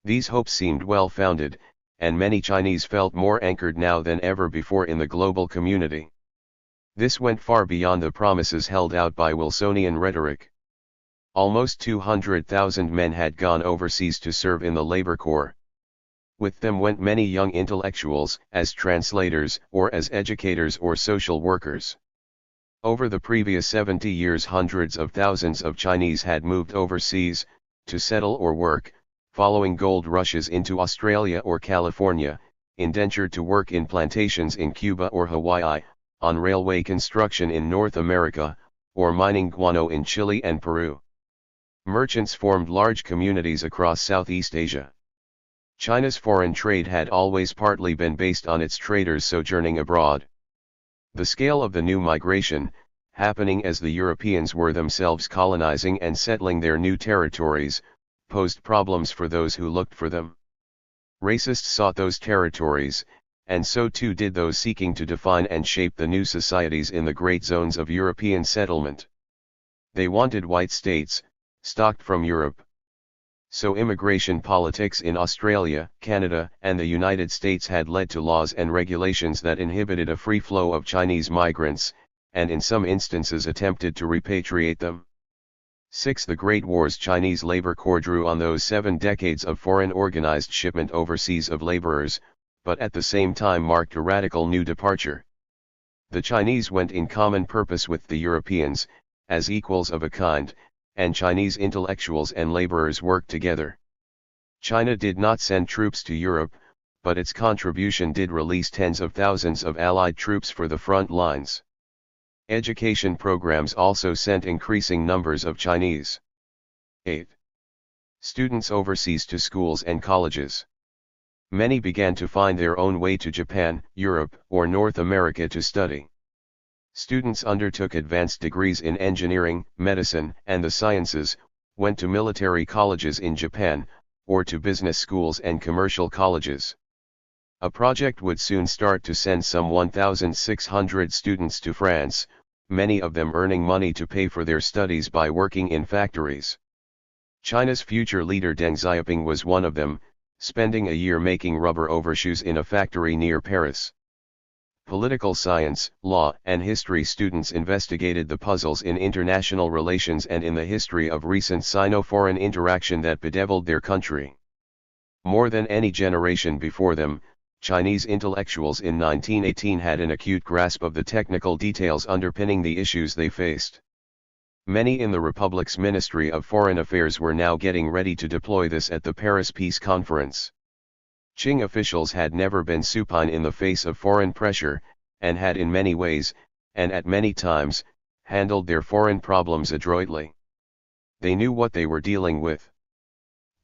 These hopes seemed well founded, and many Chinese felt more anchored now than ever before in the global community. This went far beyond the promises held out by Wilsonian rhetoric. Almost 200,000 men had gone overseas to serve in the labor corps. With them went many young intellectuals, as translators, or as educators or social workers. Over the previous 70 years hundreds of thousands of Chinese had moved overseas, to settle or work, following gold rushes into Australia or California, indentured to work in plantations in Cuba or Hawaii, on railway construction in North America, or mining guano in Chile and Peru. Merchants formed large communities across Southeast Asia. China's foreign trade had always partly been based on its traders sojourning abroad. The scale of the new migration, happening as the Europeans were themselves colonizing and settling their new territories, posed problems for those who looked for them. Racists sought those territories, and so too did those seeking to define and shape the new societies in the great zones of European settlement. They wanted white states, stocked from Europe. So immigration politics in Australia, Canada, and the United States had led to laws and regulations that inhibited a free flow of Chinese migrants, and in some instances attempted to repatriate them. 6. The Great War's Chinese Labor Corps drew on those 7 decades of foreign organized shipment overseas of laborers, but at the same time marked a radical new departure. The Chinese went in common purpose with the Europeans, as equals of a kind, and Chinese intellectuals and laborers worked together. China did not send troops to Europe, but its contribution did release tens of thousands of Allied troops for the front lines. Education programs also sent increasing numbers of Chinese. 8. Students overseas to schools and colleges. Many began to find their own way to Japan, Europe, or North America to study. Students undertook advanced degrees in engineering, medicine, and the sciences, went to military colleges in Japan, or to business schools and commercial colleges. A project would soon start to send some 1,600 students to France, many of them earning money to pay for their studies by working in factories. China's future leader Deng Xiaoping was one of them, spending a year making rubber overshoes in a factory near Paris. Political science, law, and history students investigated the puzzles in international relations and in the history of recent Sino-foreign interaction that bedeviled their country. More than any generation before them, Chinese intellectuals in 1918 had an acute grasp of the technical details underpinning the issues they faced. Many in the Republic's Ministry of Foreign Affairs were now getting ready to deploy this at the Paris Peace Conference. Qing officials had never been supine in the face of foreign pressure, and had in many ways, and at many times, handled their foreign problems adroitly. They knew what they were dealing with.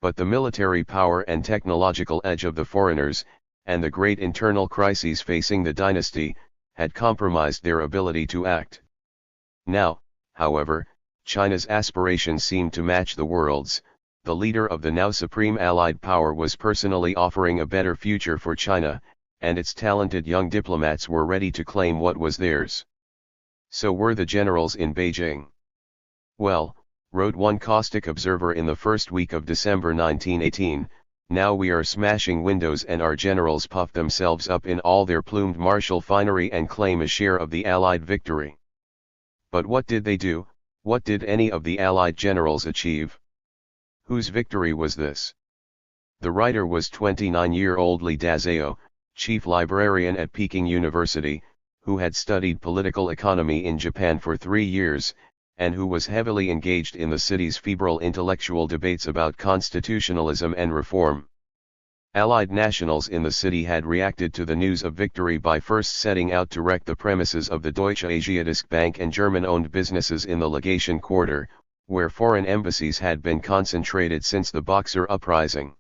But the military power and technological edge of the foreigners, and the great internal crises facing the dynasty, had compromised their ability to act. Now, however, China's aspirations seemed to match the world's. The leader of the now supreme Allied power was personally offering a better future for China, and its talented young diplomats were ready to claim what was theirs. So were the generals in Beijing. Well, wrote one caustic observer in the first week of December 1918, now we are smashing windows and our generals puff themselves up in all their plumed martial finery and claim a share of the Allied victory. But what did they do? What did any of the Allied generals achieve? Whose victory was this? The writer was 29-year-old Li Dazhao, chief librarian at Peking University, who had studied political economy in Japan for 3 years, and who was heavily engaged in the city's febrile intellectual debates about constitutionalism and reform. Allied nationals in the city had reacted to the news of victory by first setting out to wreck the premises of the Deutsche Asiatische Bank and German-owned businesses in the Legation Quarter, where foreign embassies had been concentrated since the Boxer Uprising.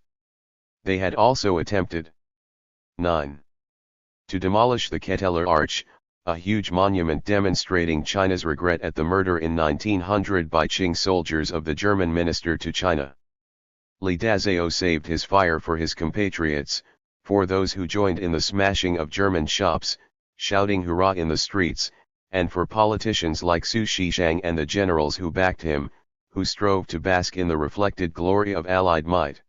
They had also attempted 9. To demolish the Ketteler Arch, a huge monument demonstrating China's regret at the murder in 1900 by Qing soldiers of the German minister to China. Li Dazhao saved his fire for his compatriots, for those who joined in the smashing of German shops, shouting hurrah in the streets, and for politicians like Su Shishang and the generals who backed him, who strove to bask in the reflected glory of Allied might.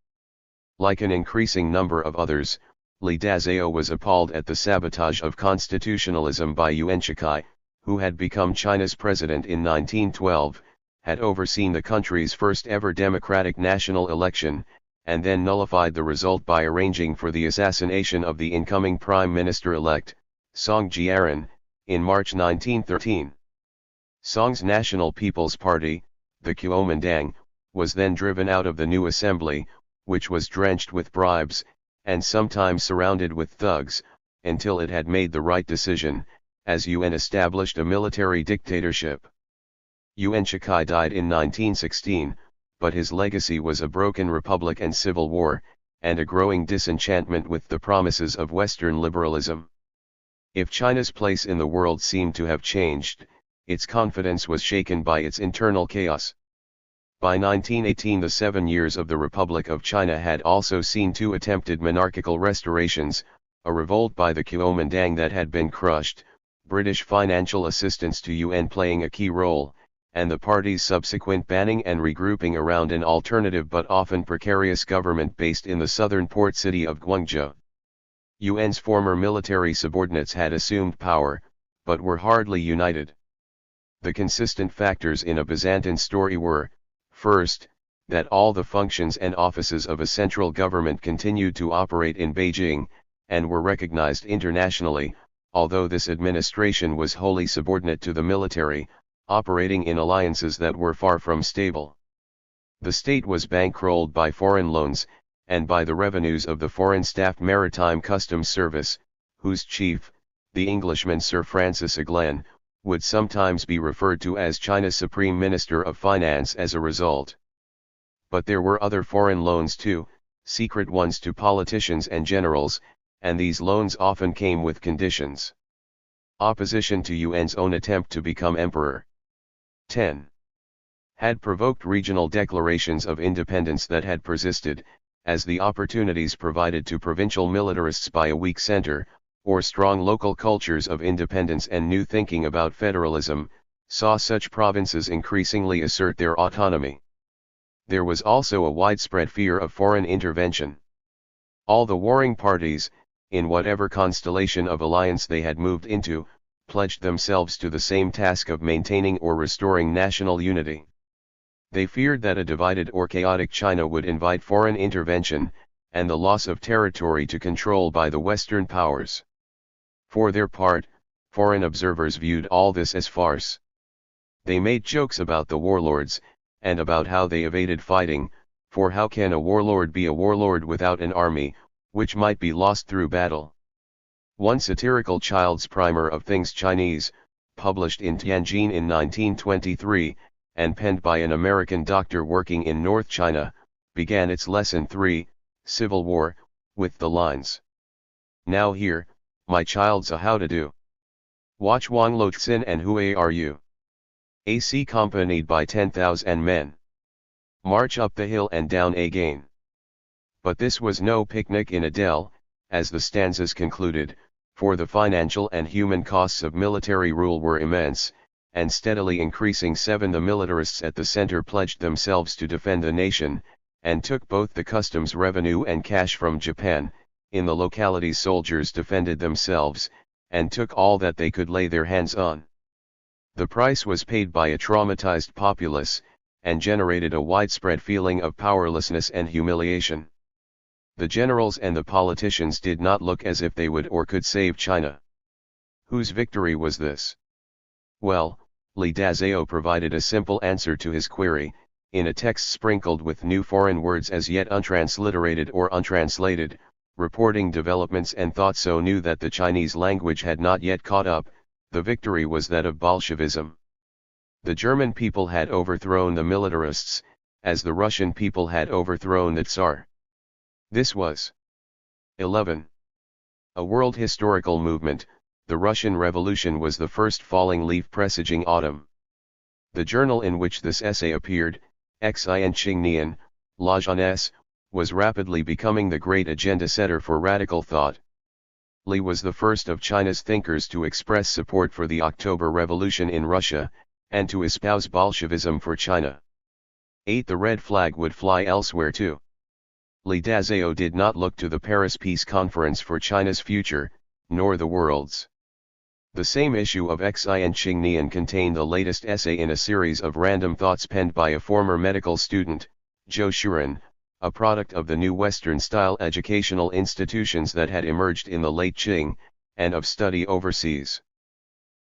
Like an increasing number of others, Li Dazhao was appalled at the sabotage of constitutionalism by Yuan Shikai, who had become China's president in 1912, had overseen the country's first ever democratic national election, and then nullified the result by arranging for the assassination of the incoming prime minister-elect, Song Jiaran, in March 1913. Song's National People's Party, the Kuomintang, was then driven out of the new assembly, which was drenched with bribes, and sometimes surrounded with thugs, until it had made the right decision, as Yuan established a military dictatorship. Yuan Shikai died in 1916, but his legacy was a broken republic and civil war, and a growing disenchantment with the promises of Western liberalism. If China's place in the world seemed to have changed, its confidence was shaken by its internal chaos. By 1918 the 7 years of the Republic of China had also seen 2 attempted monarchical restorations, a revolt by the Kuomintang that had been crushed, British financial assistance to Yuan playing a key role, and the party's subsequent banning and regrouping around an alternative but often precarious government based in the southern port city of Guangzhou. Yuan's former military subordinates had assumed power, but were hardly united. The consistent factors in a Byzantine story were, first, that all the functions and offices of a central government continued to operate in Beijing, and were recognized internationally, although this administration was wholly subordinate to the military, operating in alliances that were far from stable. The state was bankrolled by foreign loans, and by the revenues of the foreign-staffed Maritime Customs Service, whose chief, the Englishman Sir Francis Aglen, would sometimes be referred to as China's Supreme Minister of Finance as a result. But there were other foreign loans too, secret ones to politicians and generals, and these loans often came with conditions. Opposition to Yuan's own attempt to become emperor. 10. Had provoked regional declarations of independence that had persisted, as the opportunities provided to provincial militarists by a weak center, or strong local cultures of independence and new thinking about federalism, saw such provinces increasingly assert their autonomy. There was also a widespread fear of foreign intervention. All the warring parties, in whatever constellation of alliance they had moved into, pledged themselves to the same task of maintaining or restoring national unity. They feared that a divided or chaotic China would invite foreign intervention, and the loss of territory to control by the Western powers. For their part, foreign observers viewed all this as farce. They made jokes about the warlords, and about how they evaded fighting, for how can a warlord be a warlord without an army, which might be lost through battle? One satirical child's primer of things Chinese, published in Tianjin in 1923, and penned by an American doctor working in North China, began its lesson 3, Civil War, with the lines: "Now here, my child's a how to do. Watch Wang Lochsin and Hui are you. AC accompanied by 10,000 men. March up the hill and down again." But this was no picnic in a dell, as the stanzas concluded, for the financial and human costs of military rule were immense, and steadily increasing. The militarists at the center pledged themselves to defend the nation, and took both the customs revenue and cash from Japan. In the localities soldiers defended themselves, and took all that they could lay their hands on. The price was paid by a traumatized populace, and generated a widespread feeling of powerlessness and humiliation. The generals and the politicians did not look as if they would or could save China. Whose victory was this? Well, Li Dazhao provided a simple answer to his query, in a text sprinkled with new foreign words as yet untransliterated or untranslated, reporting developments and thought so new that the Chinese language had not yet caught up. The victory was that of Bolshevism. The German people had overthrown the militarists, as the Russian people had overthrown the Tsar. This was 11. A world historical movement. The Russian Revolution was the first falling leaf presaging autumn. The journal in which this essay appeared, Xin Qingnian, La Jeunesse, was rapidly becoming the great agenda setter for radical thought. Li was the first of China's thinkers to express support for the October Revolution in Russia, and to espouse Bolshevism for China. 8. The red flag would fly elsewhere too. Li Dazhao did not look to the Paris Peace Conference for China's future, nor the world's. The same issue of Xin Qingnian contained the latest essay in a series of random thoughts penned by a former medical student, Zhou Shuren, a product of the new Western-style educational institutions that had emerged in the late Qing, and of study overseas.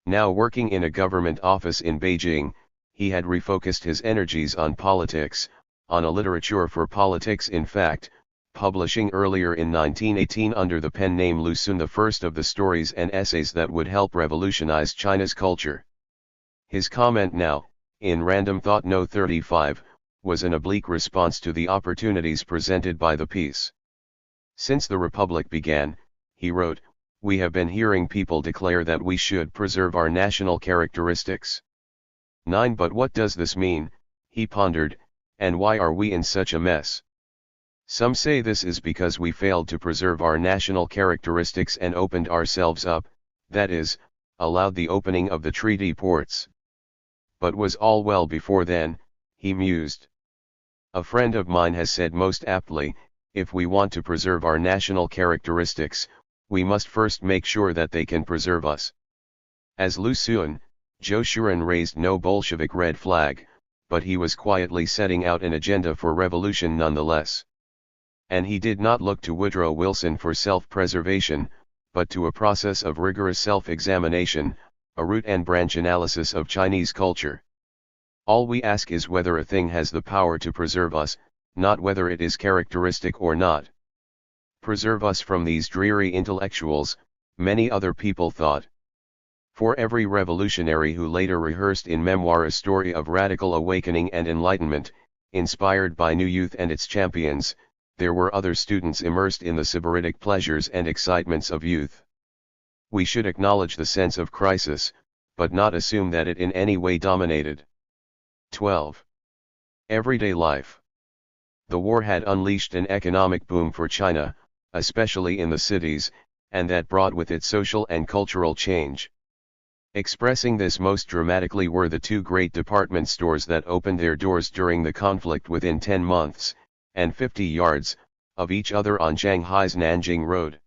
Now working in a government office in Beijing, he had refocused his energies on politics, on a literature for politics in fact, publishing earlier in 1918 under the pen name Lu Sun the first of the stories and essays that would help revolutionize China's culture. His comment now, in Random Thought No. 35, was an oblique response to the opportunities presented by the peace. Since the Republic began, he wrote, we have been hearing people declare that we should preserve our national characteristics. 9. But what does this mean, he pondered, and why are we in such a mess? Some say this is because we failed to preserve our national characteristics and opened ourselves up, that is, allowed the opening of the treaty ports. but was all well before then, he mused. A friend of mine has said most aptly, if we want to preserve our national characteristics, we must first make sure that they can preserve us. As Lu Xun, Zhou Shuren raised no Bolshevik red flag, but he was quietly setting out an agenda for revolution nonetheless. And he did not look to Woodrow Wilson for self-preservation, but to a process of rigorous self-examination, a root and branch analysis of Chinese culture. All we ask is whether a thing has the power to preserve us, not whether it is characteristic or not. Preserve us from these dreary intellectuals, many other people thought. For every revolutionary who later rehearsed in memoir a story of radical awakening and enlightenment, inspired by new youth and its champions, there were other students immersed in the sybaritic pleasures and excitements of youth. We should acknowledge the sense of crisis, but not assume that it in any way dominated. 12. Everyday life. The war had unleashed an economic boom for China, especially in the cities, and that brought with it social and cultural change. Expressing this most dramatically were the two great department stores that opened their doors during the conflict within 10 months, and 50 yards, of each other on Shanghai's Nanjing Road.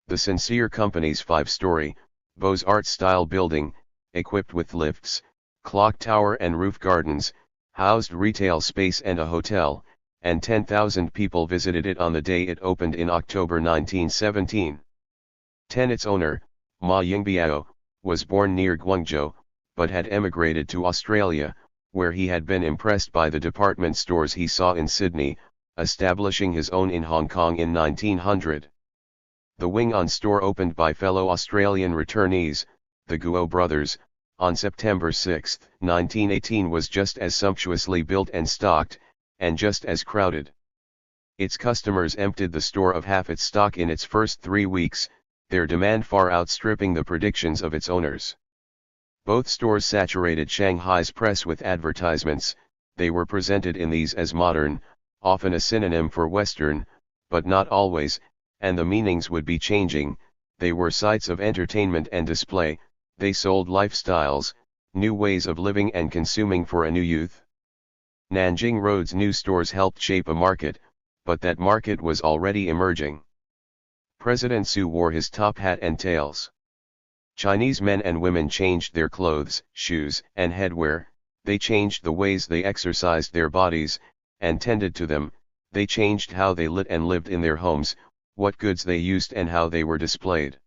The Sincere Company's 5-story, Beaux-Arts-style building, equipped with lifts, clock tower and roof gardens, housed retail space and a hotel, and 10,000 people visited it on the day it opened in October 1917. Its owner, Ma Yingbiao, was born near Guangzhou, but had emigrated to Australia, where he had been impressed by the department stores he saw in Sydney, establishing his own in Hong Kong in 1900. The Wing On store opened by fellow Australian returnees, the Guo brothers, on September 6, 1918 was just as sumptuously built and stocked, and just as crowded. Its customers emptied the store of half its stock in its first 3 weeks, their demand far outstripping the predictions of its owners. Both stores saturated Shanghai's press with advertisements. They were presented in these as modern, often a synonym for Western, but not always, and the meanings would be changing. They were sites of entertainment and display. They sold lifestyles, new ways of living and consuming for a new youth. Nanjing Road's new stores helped shape a market, but that market was already emerging. President Su wore his top hat and tails. Chinese men and women changed their clothes, shoes, and headwear. They changed the ways they exercised their bodies, and tended to them. They changed how they lit and lived in their homes, what goods they used and how they were displayed.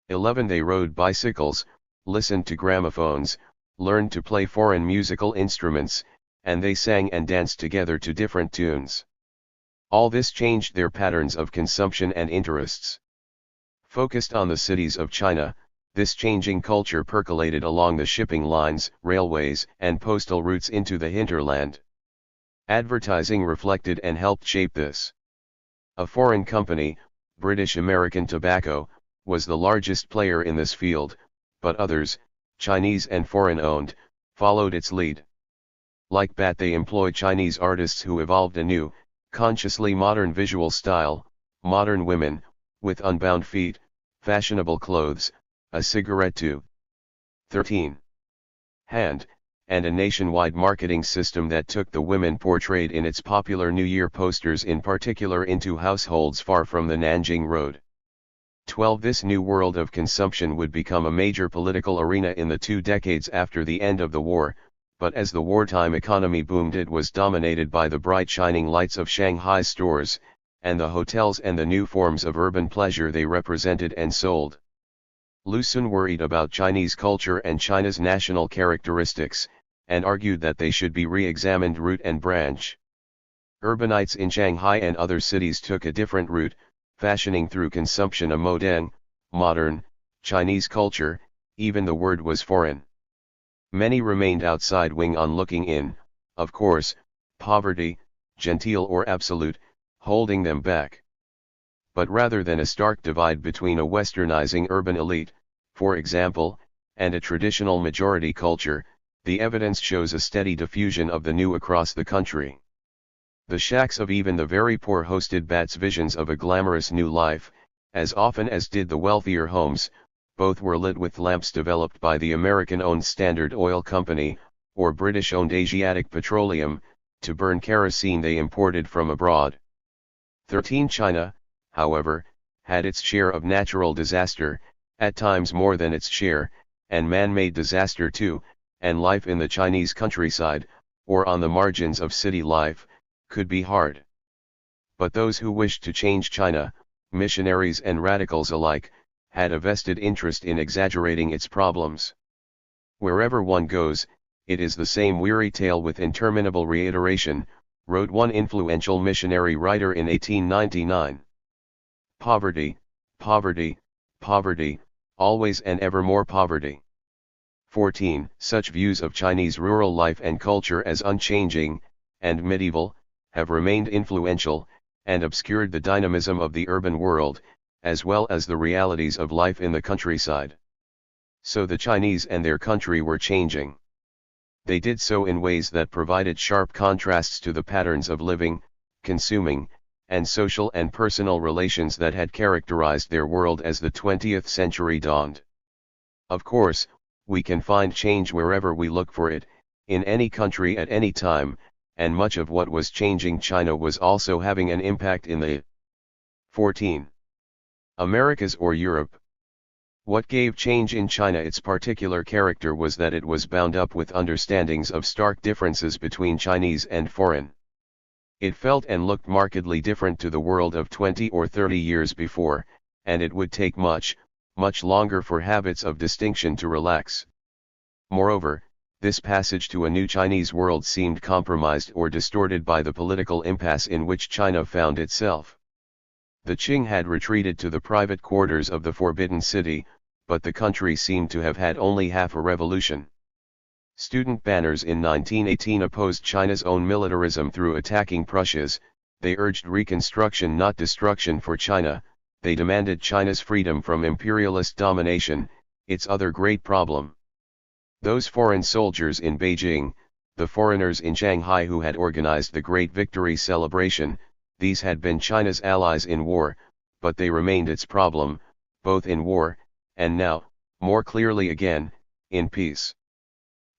11. They rode bicycles, listened to gramophones, learned to play foreign musical instruments, and they sang and danced together to different tunes. All this changed their patterns of consumption and interests. Focused on the cities of China, this changing culture percolated along the shipping lines, railways, and postal routes into the hinterland. Advertising reflected and helped shape this. A foreign company, British American Tobacco, was the largest player in this field, but others, Chinese and foreign-owned, followed its lead. Like BAT, they employed Chinese artists who evolved a new, consciously modern visual style, modern women, with unbound feet, fashionable clothes, a cigarette tube. 13. Hand, and a nationwide marketing system that took the women portrayed in its popular New Year posters in particular into households far from the Nanjing Road. 12. This new world of consumption would become a major political arena in the 2 decades after the end of the war, but as the wartime economy boomed, it was dominated by the bright shining lights of Shanghai stores, and the hotels and the new forms of urban pleasure they represented and sold. Lu Xun worried about Chinese culture and China's national characteristics, and argued that they should be re-examined root and branch. Urbanites in Shanghai and other cities took a different route, fashioning through consumption a modern, Chinese culture. Even the word was foreign. Many remained outside Wing On looking in, of course, poverty, genteel or absolute, holding them back. But rather than a stark divide between a westernizing urban elite, for example, and a traditional majority culture, the evidence shows a steady diffusion of the new across the country. The shacks of even the very poor hosted BAT's visions of a glamorous new life, as often as did the wealthier homes. Both were lit with lamps developed by the American-owned Standard Oil Company, or British-owned Asiatic Petroleum, to burn kerosene they imported from abroad. 13. China, however, had its share of natural disaster, at times more than its share, and man-made disaster too, and life in the Chinese countryside, or on the margins of city life, could be hard. But those who wished to change China, missionaries and radicals alike, had a vested interest in exaggerating its problems. Wherever one goes, it is the same weary tale with interminable reiteration, wrote one influential missionary writer in 1899. Poverty, poverty, poverty, always and ever more poverty. 14. Such views of Chinese rural life and culture as unchanging, and medieval, have remained influential, and obscured the dynamism of the urban world, as well as the realities of life in the countryside. So the Chinese and their country were changing. They did so in ways that provided sharp contrasts to the patterns of living, consuming, and social and personal relations that had characterized their world as the 20th century dawned. Of course, we can find change wherever we look for it, in any country at any time, and much of what was changing China was also having an impact in the 14. Americas or Europe. What gave change in China its particular character was that it was bound up with understandings of stark differences between Chinese and foreign. It felt and looked markedly different to the world of 20 or 30 years before, and it would take much longer for habits of distinction to relax. Moreover, this passage to a new Chinese world seemed compromised or distorted by the political impasse in which China found itself. The Qing had retreated to the private quarters of the Forbidden City, but the country seemed to have had only half a revolution. Student banners in 1918 opposed China's own militarism through attacking Prussia's. They urged reconstruction not destruction for China. They demanded China's freedom from imperialist domination, its other great problem. Those foreign soldiers in Beijing, the foreigners in Shanghai who had organized the Great Victory celebration, these had been China's allies in war, but they remained its problem, both in war, and now, more clearly again, in peace.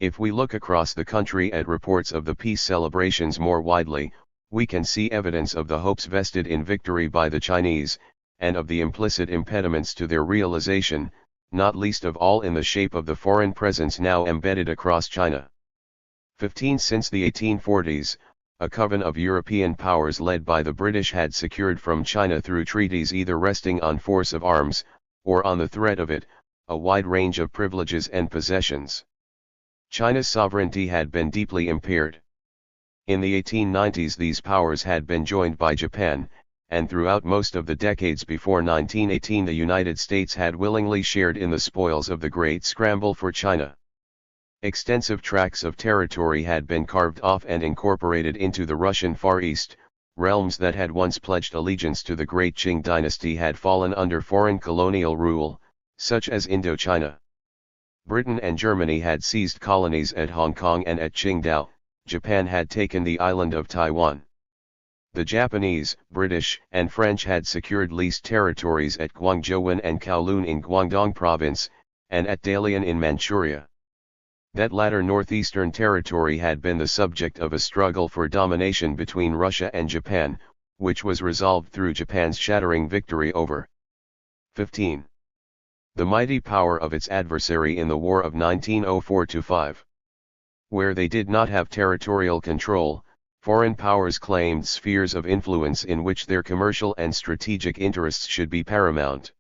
If we look across the country at reports of the peace celebrations more widely, we can see evidence of the hopes vested in victory by the Chinese, and of the implicit impediments to their realization, not least of all in the shape of the foreign presence now embedded across China. 15. Since the 1840s, a coven of European powers led by the British had secured from China through treaties either resting on force of arms, or on the threat of it, a wide range of privileges and possessions. China's sovereignty had been deeply impaired. In the 1890s these powers had been joined by Japan, and throughout most of the decades before 1918 the United States had willingly shared in the spoils of the Great Scramble for China. Extensive tracts of territory had been carved off and incorporated into the Russian Far East. Realms that had once pledged allegiance to the Great Qing dynasty had fallen under foreign colonial rule, such as Indochina. Britain and Germany had seized colonies at Hong Kong and at Qingdao. Japan had taken the island of Taiwan. The Japanese, British, and French had secured leased territories at Guangzhou and Kowloon in Guangdong province, and at Dalian in Manchuria. That latter northeastern territory had been the subject of a struggle for domination between Russia and Japan, which was resolved through Japan's shattering victory over 15. The mighty power of its adversary in the War of 1904-5. Where they did not have territorial control, foreign powers claimed spheres of influence in which their commercial and strategic interests should be paramount.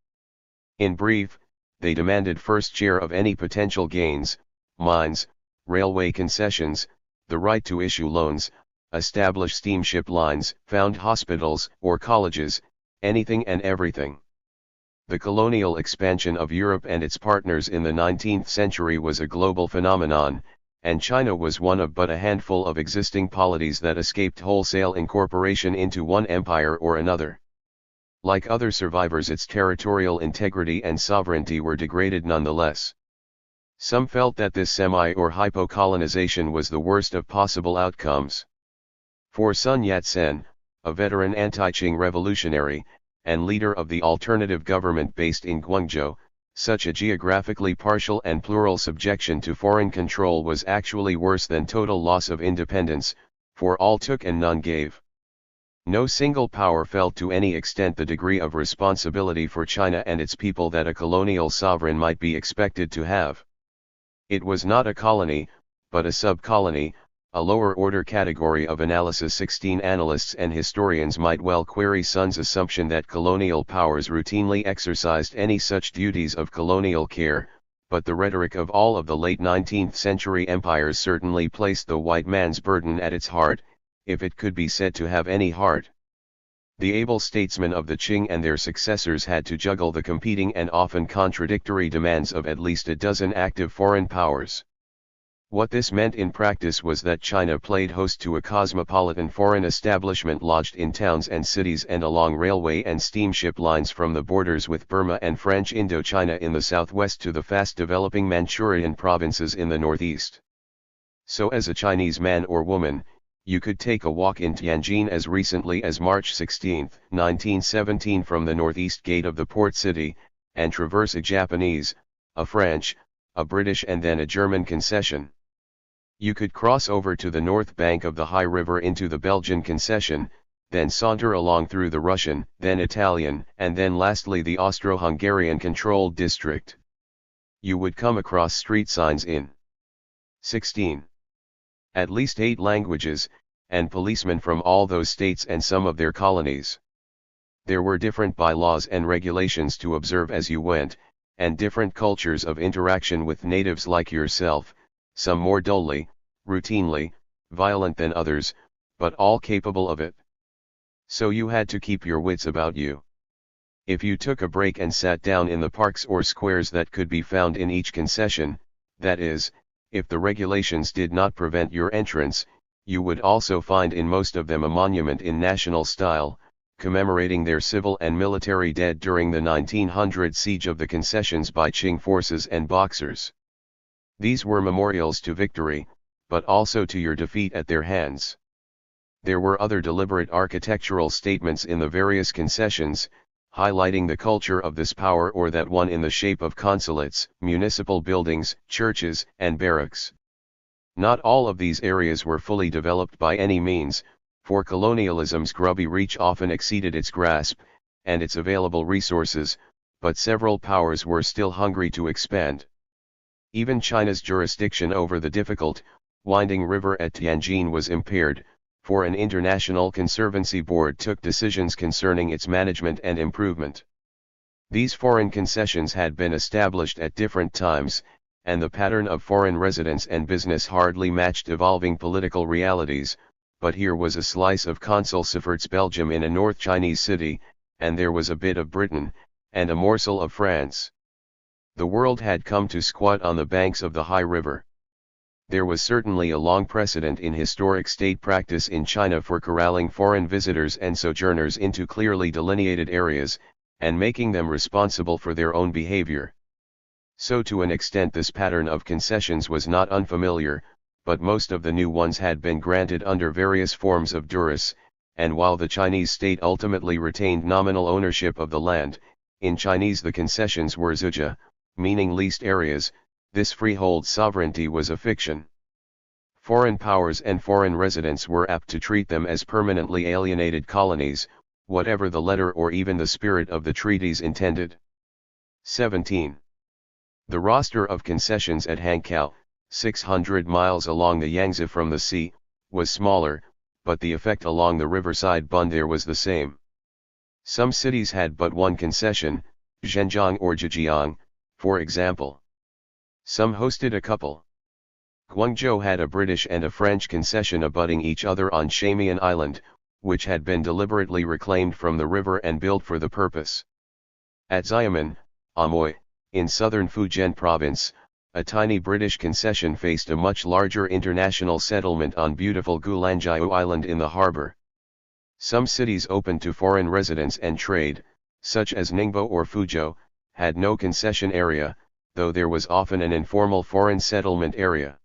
In brief, they demanded first share of any potential gains, mines, railway concessions, the right to issue loans, establish steamship lines, found hospitals or colleges, anything and everything. The colonial expansion of Europe and its partners in the 19th century was a global phenomenon, and China was one of but a handful of existing polities that escaped wholesale incorporation into one empire or another. Like other survivors, its territorial integrity and sovereignty were degraded nonetheless. Some felt that this semi- or hypo-colonization was the worst of possible outcomes. For Sun Yat-sen, a veteran anti-Qing revolutionary, and leader of the alternative government based in Guangzhou, Such a geographically partial and plural subjection to foreign control was actually worse than total loss of independence, for all took and none gave. No single power felt to any extent the degree of responsibility for China and its people that a colonial sovereign might be expected to have. It was not a colony, but a sub-colony, a lower-order category of analysis. 16 Analysts and historians might well query Sun's assumption that colonial powers routinely exercised any such duties of colonial care, but the rhetoric of all of the late 19th century empires certainly placed the white man's burden at its heart, if it could be said to have any heart. The able statesmen of the Qing and their successors had to juggle the competing and often contradictory demands of at least a dozen active foreign powers. What this meant in practice was that China played host to a cosmopolitan foreign establishment lodged in towns and cities and along railway and steamship lines from the borders with Burma and French Indochina in the southwest to the fast-developing Manchurian provinces in the northeast. So as a Chinese man or woman, you could take a walk in Tianjin as recently as March 16, 1917 from the northeast gate of the port city, and traverse a Japanese, a French, a British and then a German concession. You could cross over to the north bank of the High River into the Belgian concession, then saunter along through the Russian, then Italian, and then lastly the Austro-Hungarian controlled district. You would come across street signs in 16. At least 8 languages, and policemen from all those states and some of their colonies. There were different bylaws and regulations to observe as you went, and different cultures of interaction with natives like yourself, some more dully, routinely, violent than others, but all capable of it. So you had to keep your wits about you. If you took a break and sat down in the parks or squares that could be found in each concession, that is, if the regulations did not prevent your entrance, you would also find in most of them a monument in national style, commemorating their civil and military dead during the 1900 siege of the concessions by Qing forces and Boxers. These were memorials to victory, but also to your defeat at their hands. There were other deliberate architectural statements in the various concessions, highlighting the culture of this power or that one in the shape of consulates, municipal buildings, churches, and barracks. Not all of these areas were fully developed by any means, for colonialism's grubby reach often exceeded its grasp, and its available resources, but several powers were still hungry to expand. Even China's jurisdiction over the difficult, winding river at Tianjin was impaired, for an international conservancy board took decisions concerning its management and improvement. These foreign concessions had been established at different times, and the pattern of foreign residence and business hardly matched evolving political realities, but here was a slice of Consul Siffert's Belgium in a North Chinese city, and there was a bit of Britain, and a morsel of France. The world had come to squat on the banks of the High River. There was certainly a long precedent in historic state practice in China for corralling foreign visitors and sojourners into clearly delineated areas, and making them responsible for their own behavior. So to an extent this pattern of concessions was not unfamiliar, but most of the new ones had been granted under various forms of duress, and while the Chinese state ultimately retained nominal ownership of the land, in Chinese the concessions were zhuzhe, meaning leased areas. This freehold sovereignty was a fiction. Foreign powers and foreign residents were apt to treat them as permanently alienated colonies, whatever the letter or even the spirit of the treaties intended. 17. The roster of concessions at Hankow, 600 miles along the Yangtze from the sea, was smaller, but the effect along the riverside bund there was the same. Some cities had but one concession, Zhenjiang or Zhejiang, for example. Some hosted a couple. Guangzhou had a British and a French concession abutting each other on Shamian Island, which had been deliberately reclaimed from the river and built for the purpose. At Xiamen, Amoy, in southern Fujian province, a tiny British concession faced a much larger international settlement on beautiful Gulanjiu Island in the harbor. Some cities open to foreign residents and trade, such as Ningbo or Fuzhou, had no concession area, though there was often an informal foreign settlement area.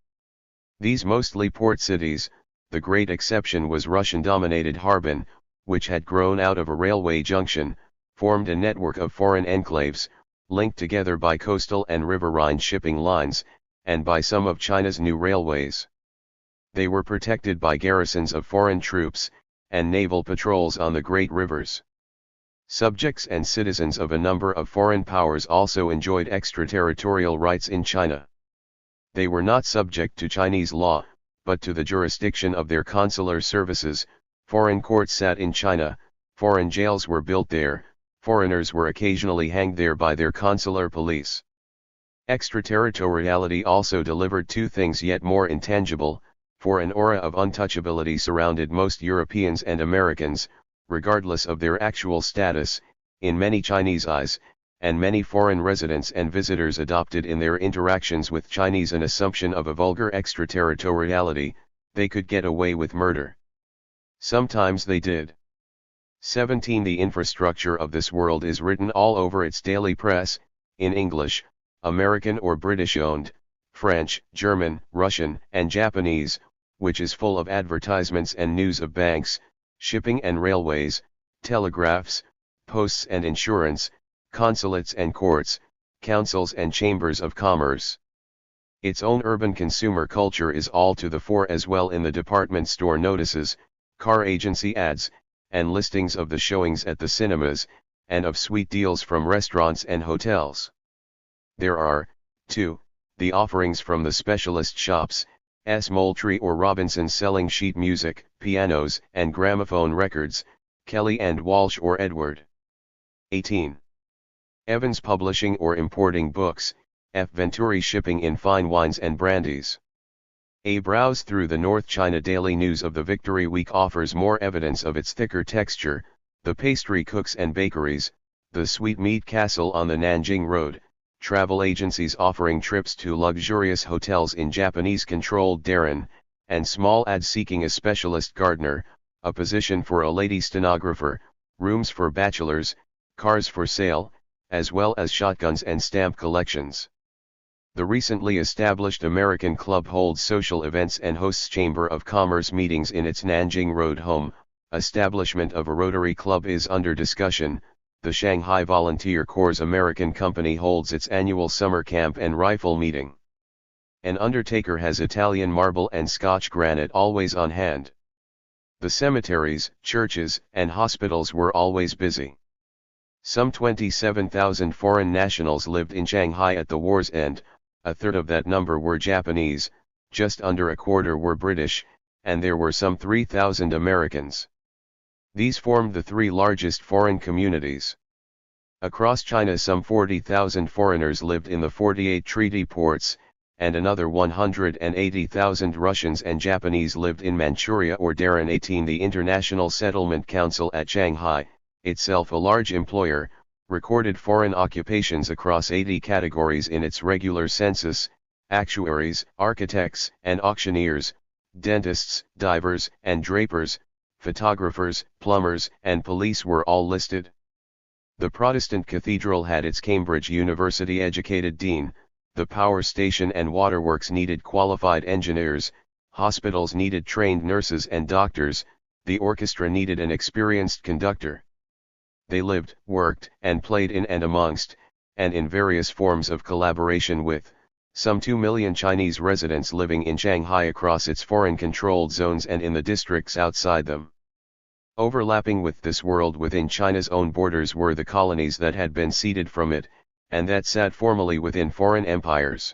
These mostly port cities, the great exception was Russian-dominated Harbin, which had grown out of a railway junction, formed a network of foreign enclaves, linked together by coastal and riverine shipping lines, and by some of China's new railways. They were protected by garrisons of foreign troops, and naval patrols on the great rivers. Subjects and citizens of a number of foreign powers also enjoyed extraterritorial rights in China. They were not subject to Chinese law, but to the jurisdiction of their consular services. Foreign courts sat in China, foreign jails were built there, foreigners were occasionally hanged there by their consular police. Extraterritoriality also delivered two things yet more intangible, for an aura of untouchability surrounded most Europeans and Americans, regardless of their actual status, in many Chinese eyes, and many foreign residents and visitors adopted in their interactions with Chinese an assumption of a vulgar extraterritoriality. They could get away with murder. Sometimes they did. 17. The infrastructure of this world is written all over its daily press, in English, American or British owned, French, German, Russian, and Japanese, which is full of advertisements and news of banks, shipping and railways, telegraphs, posts and insurance, consulates and courts, councils and chambers of commerce. Its own urban consumer culture is all to the fore as well in the department store notices, car agency ads, and listings of the showings at the cinemas, and of sweet deals from restaurants and hotels. There are, too, the offerings from the specialist shops, S. Moultrie or Robinson selling sheet music, pianos and gramophone records, Kelly and Walsh or Edward. 18. Evans publishing or importing books, F. Venturi shipping in fine wines and brandies. A browse through the North China Daily News of the Victory Week offers more evidence of its thicker texture, the pastry cooks and bakeries, the sweetmeat castle on the Nanjing Road, travel agencies offering trips to luxurious hotels in Japanese-controlled Darren, and small ads seeking a specialist gardener, a position for a lady stenographer, rooms for bachelors, cars for sale, as well as shotguns and stamp collections. The recently established American Club holds social events and hosts Chamber of Commerce meetings in its Nanjing Road home. Establishment of a Rotary Club is under discussion. The Shanghai Volunteer Corps American Company holds its annual summer camp and rifle meeting. An undertaker has Italian marble and Scotch granite always on hand. The cemeteries, churches, and hospitals were always busy. Some 27,000 foreign nationals lived in Shanghai at the war's end. A third of that number were Japanese, just under a quarter were British, and there were some 3,000 Americans. These formed the three largest foreign communities. Across China some 40,000 foreigners lived in the 48 treaty ports, and another 180,000 Russians and Japanese lived in Manchuria or Darren. 18. The International Settlement Council at Shanghai, itself a large employer, recorded foreign occupations across 80 categories in its regular census: actuaries, architects and auctioneers, dentists, divers and drapers, photographers, plumbers, and police were all listed. The Protestant cathedral had its Cambridge University-educated dean, the power station and waterworks needed qualified engineers, hospitals needed trained nurses and doctors, the orchestra needed an experienced conductor. They lived, worked, and played in and amongst, and in various forms of collaboration with, some 2 million Chinese residents living in Shanghai across its foreign-controlled zones and in the districts outside them. Overlapping with this world within China's own borders were the colonies that had been ceded from it, and that sat formally within foreign empires.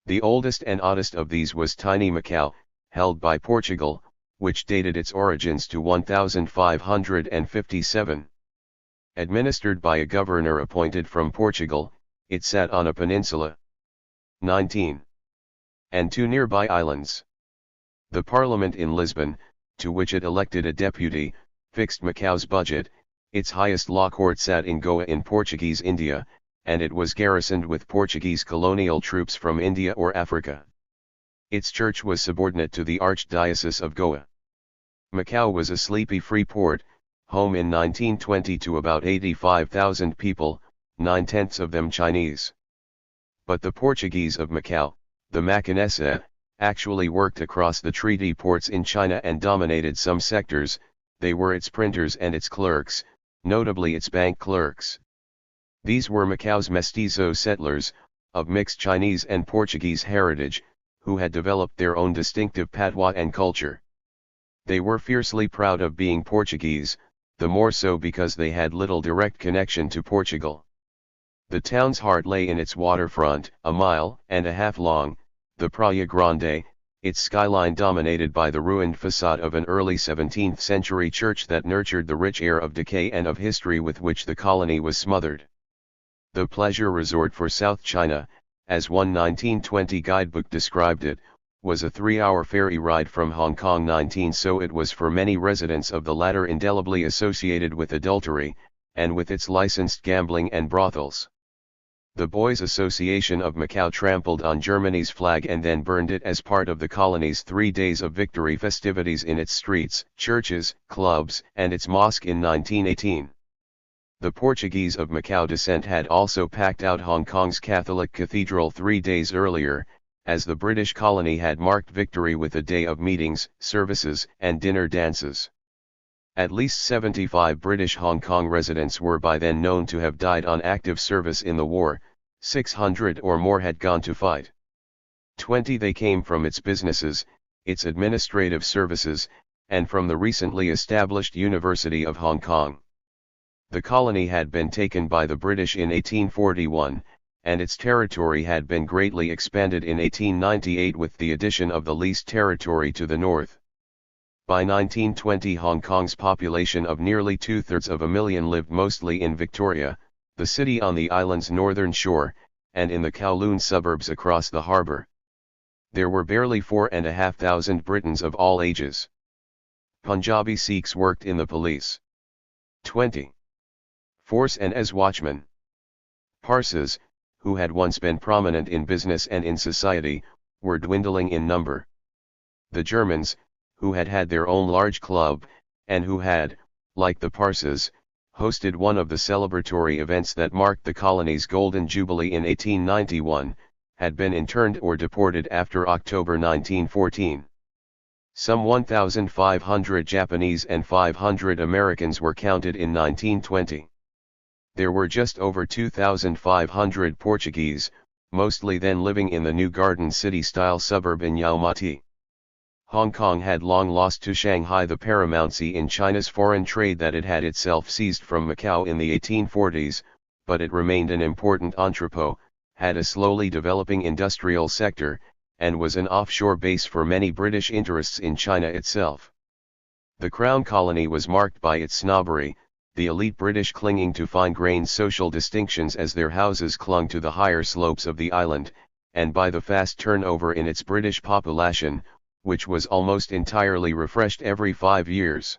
The oldest and oddest of these was tiny Macau, held by Portugal, which dated its origins to 1557. Administered by a governor appointed from Portugal, it sat on a peninsula. 19. And two nearby islands. The Parliament in Lisbon, to which it elected a deputy, fixed Macau's budget. Its highest law court sat in Goa in Portuguese India, and it was garrisoned with Portuguese colonial troops from India or Africa. Its church was subordinate to the Archdiocese of Goa. Macau was a sleepy free port, home in 1920 to about 85,000 people, 9/10 of them Chinese. But the Portuguese of Macau, the Macanese, actually worked across the treaty ports in China and dominated some sectors. They were its printers and its clerks, notably its bank clerks. These were Macau's mestizo settlers, of mixed Chinese and Portuguese heritage, who had developed their own distinctive patois and culture. They were fiercely proud of being Portuguese, the more so because they had little direct connection to Portugal. The town's heart lay in its waterfront, 1.5 miles long, the Praia Grande, its skyline dominated by the ruined facade of an early 17th century church that nurtured the rich air of decay and of history with which the colony was smothered. The pleasure resort for South China, as one 1920 guidebook described it, was a 3-hour ferry ride from Hong Kong. So it was for many residents of the latter indelibly associated with adultery, and with its licensed gambling and brothels. The Boys' Association of Macau trampled on Germany's flag and then burned it as part of the colony's 3 days of victory festivities in its streets, churches, clubs, and its mosque in 1918. The Portuguese of Macau descent had also packed out Hong Kong's Catholic Cathedral 3 days earlier, as the British colony had marked victory with a day of meetings, services, and dinner dances. At least 75 British Hong Kong residents were by then known to have died on active service in the war, 600 or more had gone to fight. 20 they came from its businesses, its administrative services, and from the recently established University of Hong Kong. The colony had been taken by the British in 1841, and its territory had been greatly expanded in 1898 with the addition of the leased territory to the north. By 1920 Hong Kong's population of nearly 2/3 lived mostly in Victoria, the city on the island's northern shore, and in the Kowloon suburbs across the harbour. There were barely 4,500 Britons of all ages. Punjabi Sikhs worked in the police. 20. Force and as watchmen. Parsis, who had once been prominent in business and in society, were dwindling in number. The Germans, who had had their own large club, and who had, like the Parsis, hosted one of the celebratory events that marked the colony's Golden Jubilee in 1891, had been interned or deported after October 1914. Some 1,500 Japanese and 500 Americans were counted in 1920. There were just over 2,500 Portuguese, mostly then living in the New Garden City-style suburb in Yau Ma Tei. Hong Kong had long lost to Shanghai the paramountcy in China's foreign trade that it had itself seized from Macau in the 1840s, but it remained an important entrepot, had a slowly developing industrial sector, and was an offshore base for many British interests in China itself. The Crown Colony was marked by its snobbery, the elite British clinging to fine-grained social distinctions as their houses clung to the higher slopes of the island, and by the fast turnover in its British population, which was almost entirely refreshed every 5 years.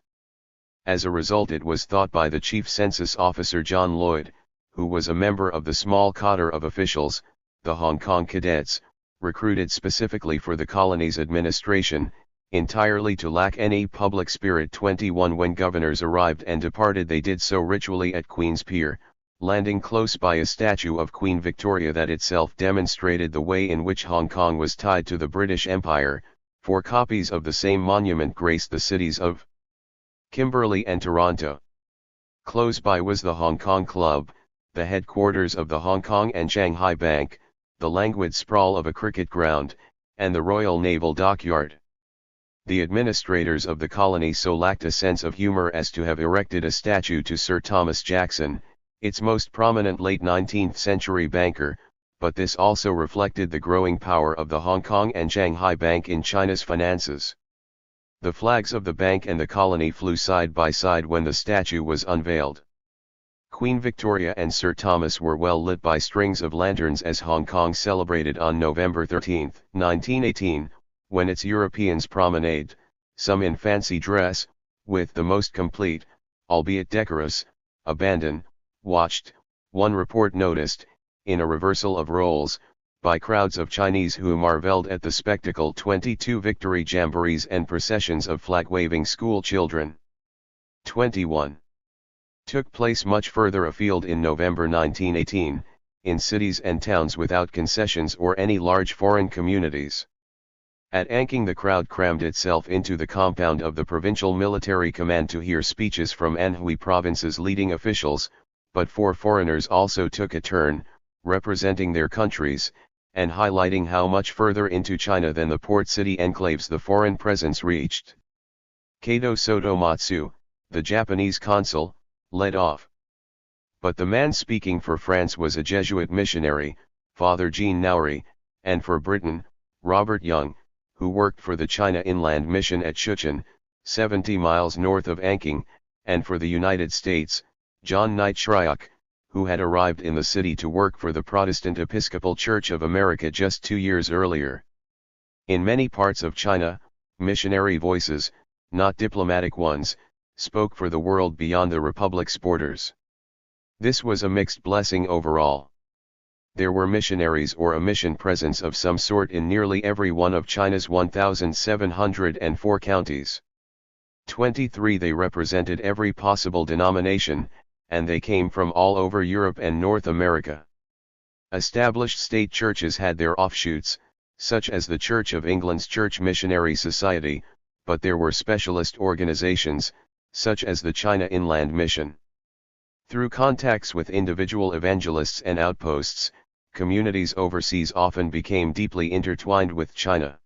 As a result, it was thought by the chief census officer John Lloyd, who was a member of the small cadre of officials, the Hong Kong Cadets, recruited specifically for the colony's administration, entirely to lack any public spirit. 21 When governors arrived and departed, they did so ritually at Queen's Pier, landing close by a statue of Queen Victoria that itself demonstrated the way in which Hong Kong was tied to the British Empire. 4 copies of the same monument graced the cities of Kimberley and Toronto. Close by was the Hong Kong Club, the headquarters of the Hong Kong and Shanghai Bank, the languid sprawl of a cricket ground, and the Royal Naval Dockyard. The administrators of the colony so lacked a sense of humor as to have erected a statue to Sir Thomas Jackson, its most prominent late 19th century banker, but this also reflected the growing power of the Hong Kong and Shanghai Bank in China's finances. The flags of the bank and the colony flew side by side when the statue was unveiled. Queen Victoria and Sir Thomas were well lit by strings of lanterns as Hong Kong celebrated on November 13, 1918, when its Europeans promenaded, some in fancy dress, with the most complete, albeit decorous, abandon, watched, one report noticed, in a reversal of roles, by crowds of Chinese who marveled at the spectacle. 22 Victory jamborees and processions of flag-waving school children. 21. Took place much further afield in November 1918, in cities and towns without concessions or any large foreign communities. At Anking the crowd crammed itself into the compound of the Provincial Military Command to hear speeches from Anhui Province's leading officials, but for foreigners also took a turn, representing their countries, and highlighting how much further into China than the port city enclaves the foreign presence reached. Kato Sotomatsu, the Japanese consul, led off. But the man speaking for France was a Jesuit missionary, Father Jean Noury, and for Britain, Robert Young, who worked for the China Inland Mission at Shuchen, 70 miles north of Anqing, and for the United States, John Knight Shryock, who had arrived in the city to work for the Protestant Episcopal Church of America just 2 years earlier. In many parts of China, missionary voices, not diplomatic ones, spoke for the world beyond the Republic's borders. This was a mixed blessing overall. There were missionaries or a mission presence of some sort in nearly every one of China's 1,704 counties. 23 they represented every possible denomination, and they came from all over Europe and North America. Established state churches had their offshoots, such as the Church of England's Church Missionary Society, but there were specialist organizations, such as the China Inland Mission. Through contacts with individual evangelists and outposts, communities overseas often became deeply intertwined with China.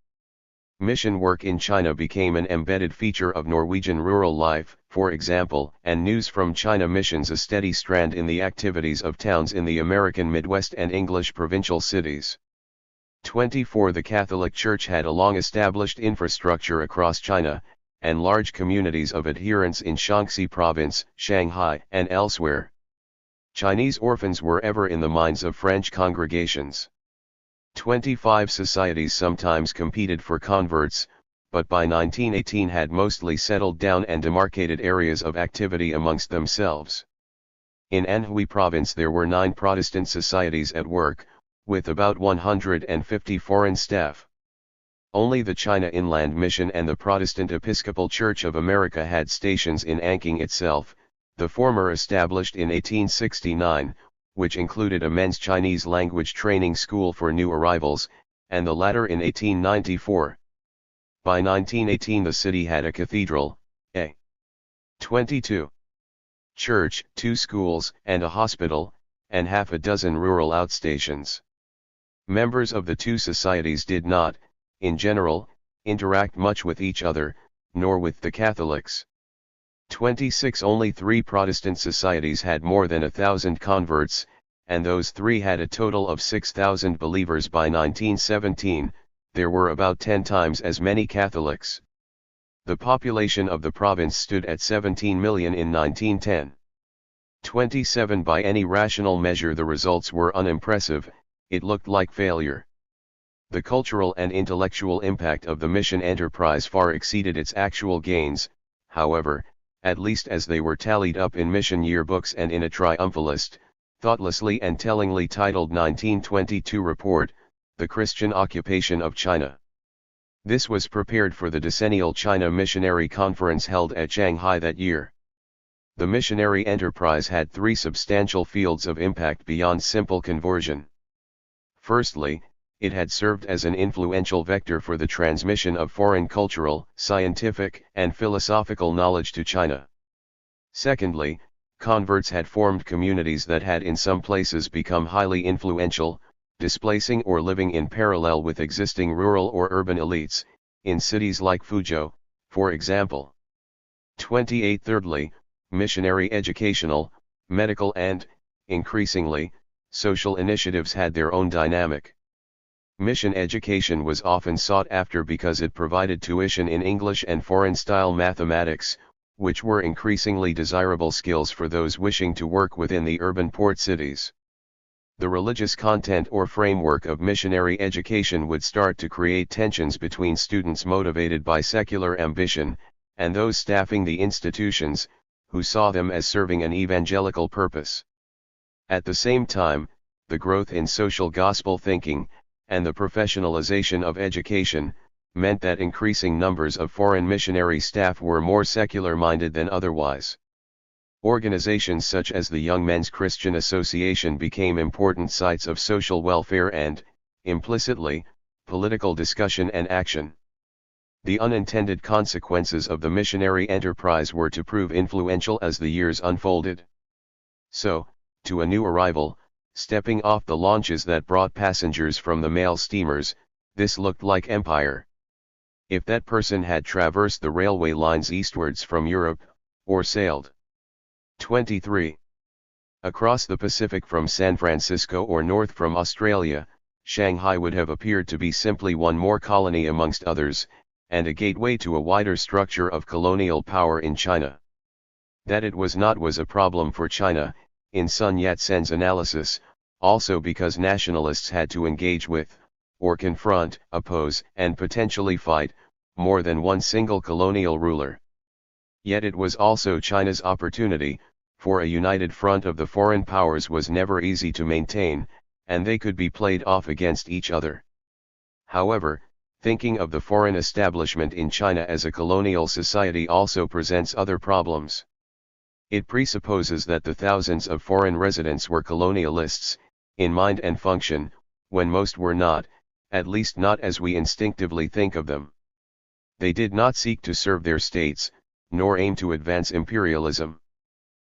Mission work in China became an embedded feature of Norwegian rural life, for example, and news from China missions a steady strand in the activities of towns in the American Midwest and English provincial cities. 24 The Catholic Church had a long-established infrastructure across China, and large communities of adherents in Shaanxi Province, Shanghai, and elsewhere. Chinese orphans were ever in the minds of French congregations. 25 Societies sometimes competed for converts, but by 1918 had mostly settled down and demarcated areas of activity amongst themselves. In Anhui Province there were 9 Protestant societies at work, with about 150 foreign staff. Only the China Inland Mission and the Protestant Episcopal Church of America had stations in Anqing itself, the former established in 1869, which included a men's Chinese language training school for new arrivals, and the latter in 1894. By 1918 the city had a cathedral, a 22 church, 2 schools, and a hospital, and half a dozen rural outstations. Members of the 2 societies did not, in general, interact much with each other, nor with the Catholics. 26 Only 3 Protestant societies had more than 1,000 converts, and those 3 had a total of 6,000 believers by 1917. There were about 10 times as many Catholics. The population of the province stood at 17 million in 1910. 27 By any rational measure the results were unimpressive, it looked like failure. The cultural and intellectual impact of the mission enterprise far exceeded its actual gains, however, at least as they were tallied up in mission yearbooks and in a triumphalist, thoughtlessly and tellingly titled 1922 report, The Christian Occupation of China. This was prepared for the decennial China Missionary Conference held at Shanghai that year. The missionary enterprise had 3 substantial fields of impact beyond simple conversion. Firstly, it had served as an influential vector for the transmission of foreign cultural, scientific, and philosophical knowledge to China. Secondly, converts had formed communities that had in some places become highly influential, displacing or living in parallel with existing rural or urban elites, in cities like Fuzhou, for example. 28 Thirdly, missionary educational, medical and, increasingly, social initiatives had their own dynamic. Mission education was often sought after because it provided tuition in English and foreign-style mathematics, which were increasingly desirable skills for those wishing to work within the urban port cities. The religious content or framework of missionary education would start to create tensions between students motivated by secular ambition, and those staffing the institutions, who saw them as serving an evangelical purpose. At the same time, the growth in social gospel thinking, and the professionalization of education, meant that increasing numbers of foreign missionary staff were more secular-minded than otherwise. Organizations such as the Young Men's Christian Association became important sites of social welfare and, implicitly, political discussion and action. The unintended consequences of the missionary enterprise were to prove influential as the years unfolded. So, to a new arrival, stepping off the launches that brought passengers from the mail steamers, this looked like empire. If that person had traversed the railway lines eastwards from Europe, or sailed 23 across the Pacific from San Francisco or north from Australia, Shanghai would have appeared to be simply one more colony amongst others, and a gateway to a wider structure of colonial power in China. That it was not was a problem for China, in Sun Yat-sen's analysis, also because nationalists had to engage with, or confront, oppose, and potentially fight, more than one single colonial ruler. Yet it was also China's opportunity, for a united front of the foreign powers was never easy to maintain, and they could be played off against each other. However, thinking of the foreign establishment in China as a colonial society also presents other problems. It presupposes that the thousands of foreign residents were colonialists, in mind and function, when most were not, at least not as we instinctively think of them. They did not seek to serve their states, nor aim to advance imperialism.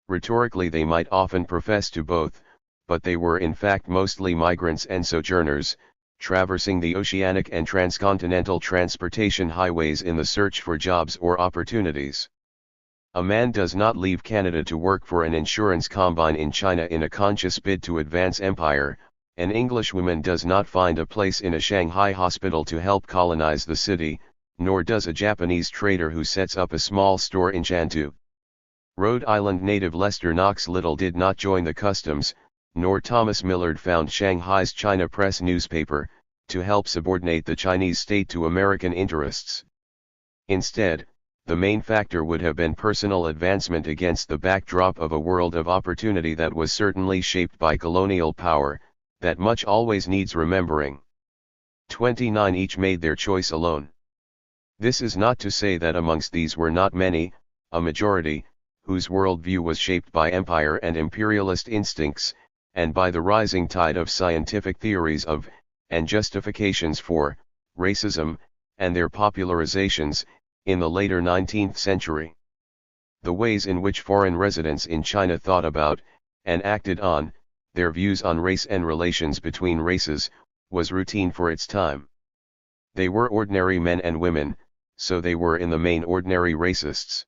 Rhetorically they might often profess to both, but they were in fact mostly migrants and sojourners, traversing the oceanic and transcontinental transportation highways in the search for jobs or opportunities. A man does not leave Canada to work for an insurance combine in China in a conscious bid to advance empire. An Englishwoman does not find a place in a Shanghai hospital to help colonize the city, nor does a Japanese trader who sets up a small store in Shantou. Rhode Island native Lester Knox Little did not join the customs, nor Thomas Millard found Shanghai's China Press newspaper, to help subordinate the Chinese state to American interests. Instead, the main factor would have been personal advancement against the backdrop of a world of opportunity that was certainly shaped by colonial power, that much always needs remembering. 29 each made their choice alone. This is not to say that amongst these were not many, a majority, whose worldview was shaped by empire and imperialist instincts, and by the rising tide of scientific theories of, and justifications for, racism, and their popularizations, in the later 19th century. The ways in which foreign residents in China thought about, and acted on, their views on race and relations between races, was routine for its time. They were ordinary men and women, so they were in the main ordinary racists.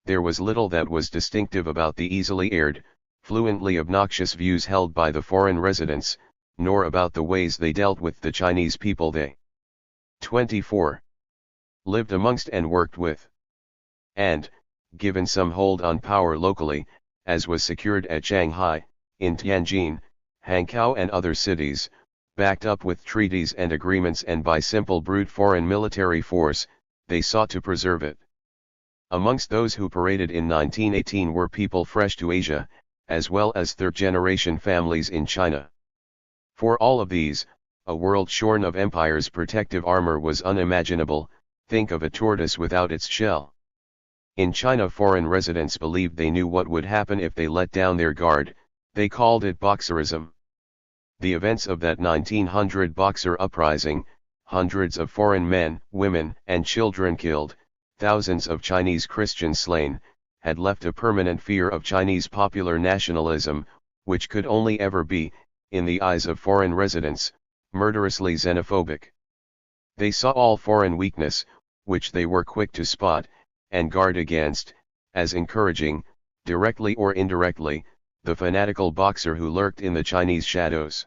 There was little that was distinctive about the easily aired, fluently obnoxious views held by the foreign residents, nor about the ways they dealt with the Chinese people they 24 lived amongst and worked with. And, given some hold on power locally, as was secured at Shanghai, in Tianjin, Hankow and other cities, backed up with treaties and agreements and by simple brute foreign military force, they sought to preserve it. Amongst those who paraded in 1918 were people fresh to Asia, as well as third-generation families in China. For all of these, a world shorn of empire's protective armor was unimaginable. Think of a tortoise without its shell. In China, foreign residents believed they knew what would happen if they let down their guard. They called it Boxerism. The events of that 1900 Boxer uprising, hundreds of foreign men, women, and children killed, thousands of Chinese Christians slain, had left a permanent fear of Chinese popular nationalism, which could only ever be, in the eyes of foreign residents, murderously xenophobic. They saw all foreign weakness, which they were quick to spot, and guard against, as encouraging, directly or indirectly, the fanatical Boxer who lurked in the Chinese shadows.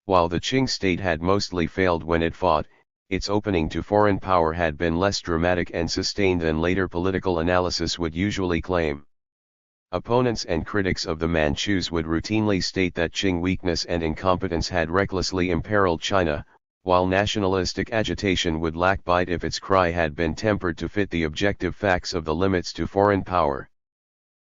While the Qing state had mostly failed when it fought, its opening to foreign power had been less dramatic and sustained than later political analysis would usually claim. Opponents and critics of the Manchus would routinely state that Qing weakness and incompetence had recklessly imperiled China, while nationalistic agitation would lack bite if its cry had been tempered to fit the objective facts of the limits to foreign power.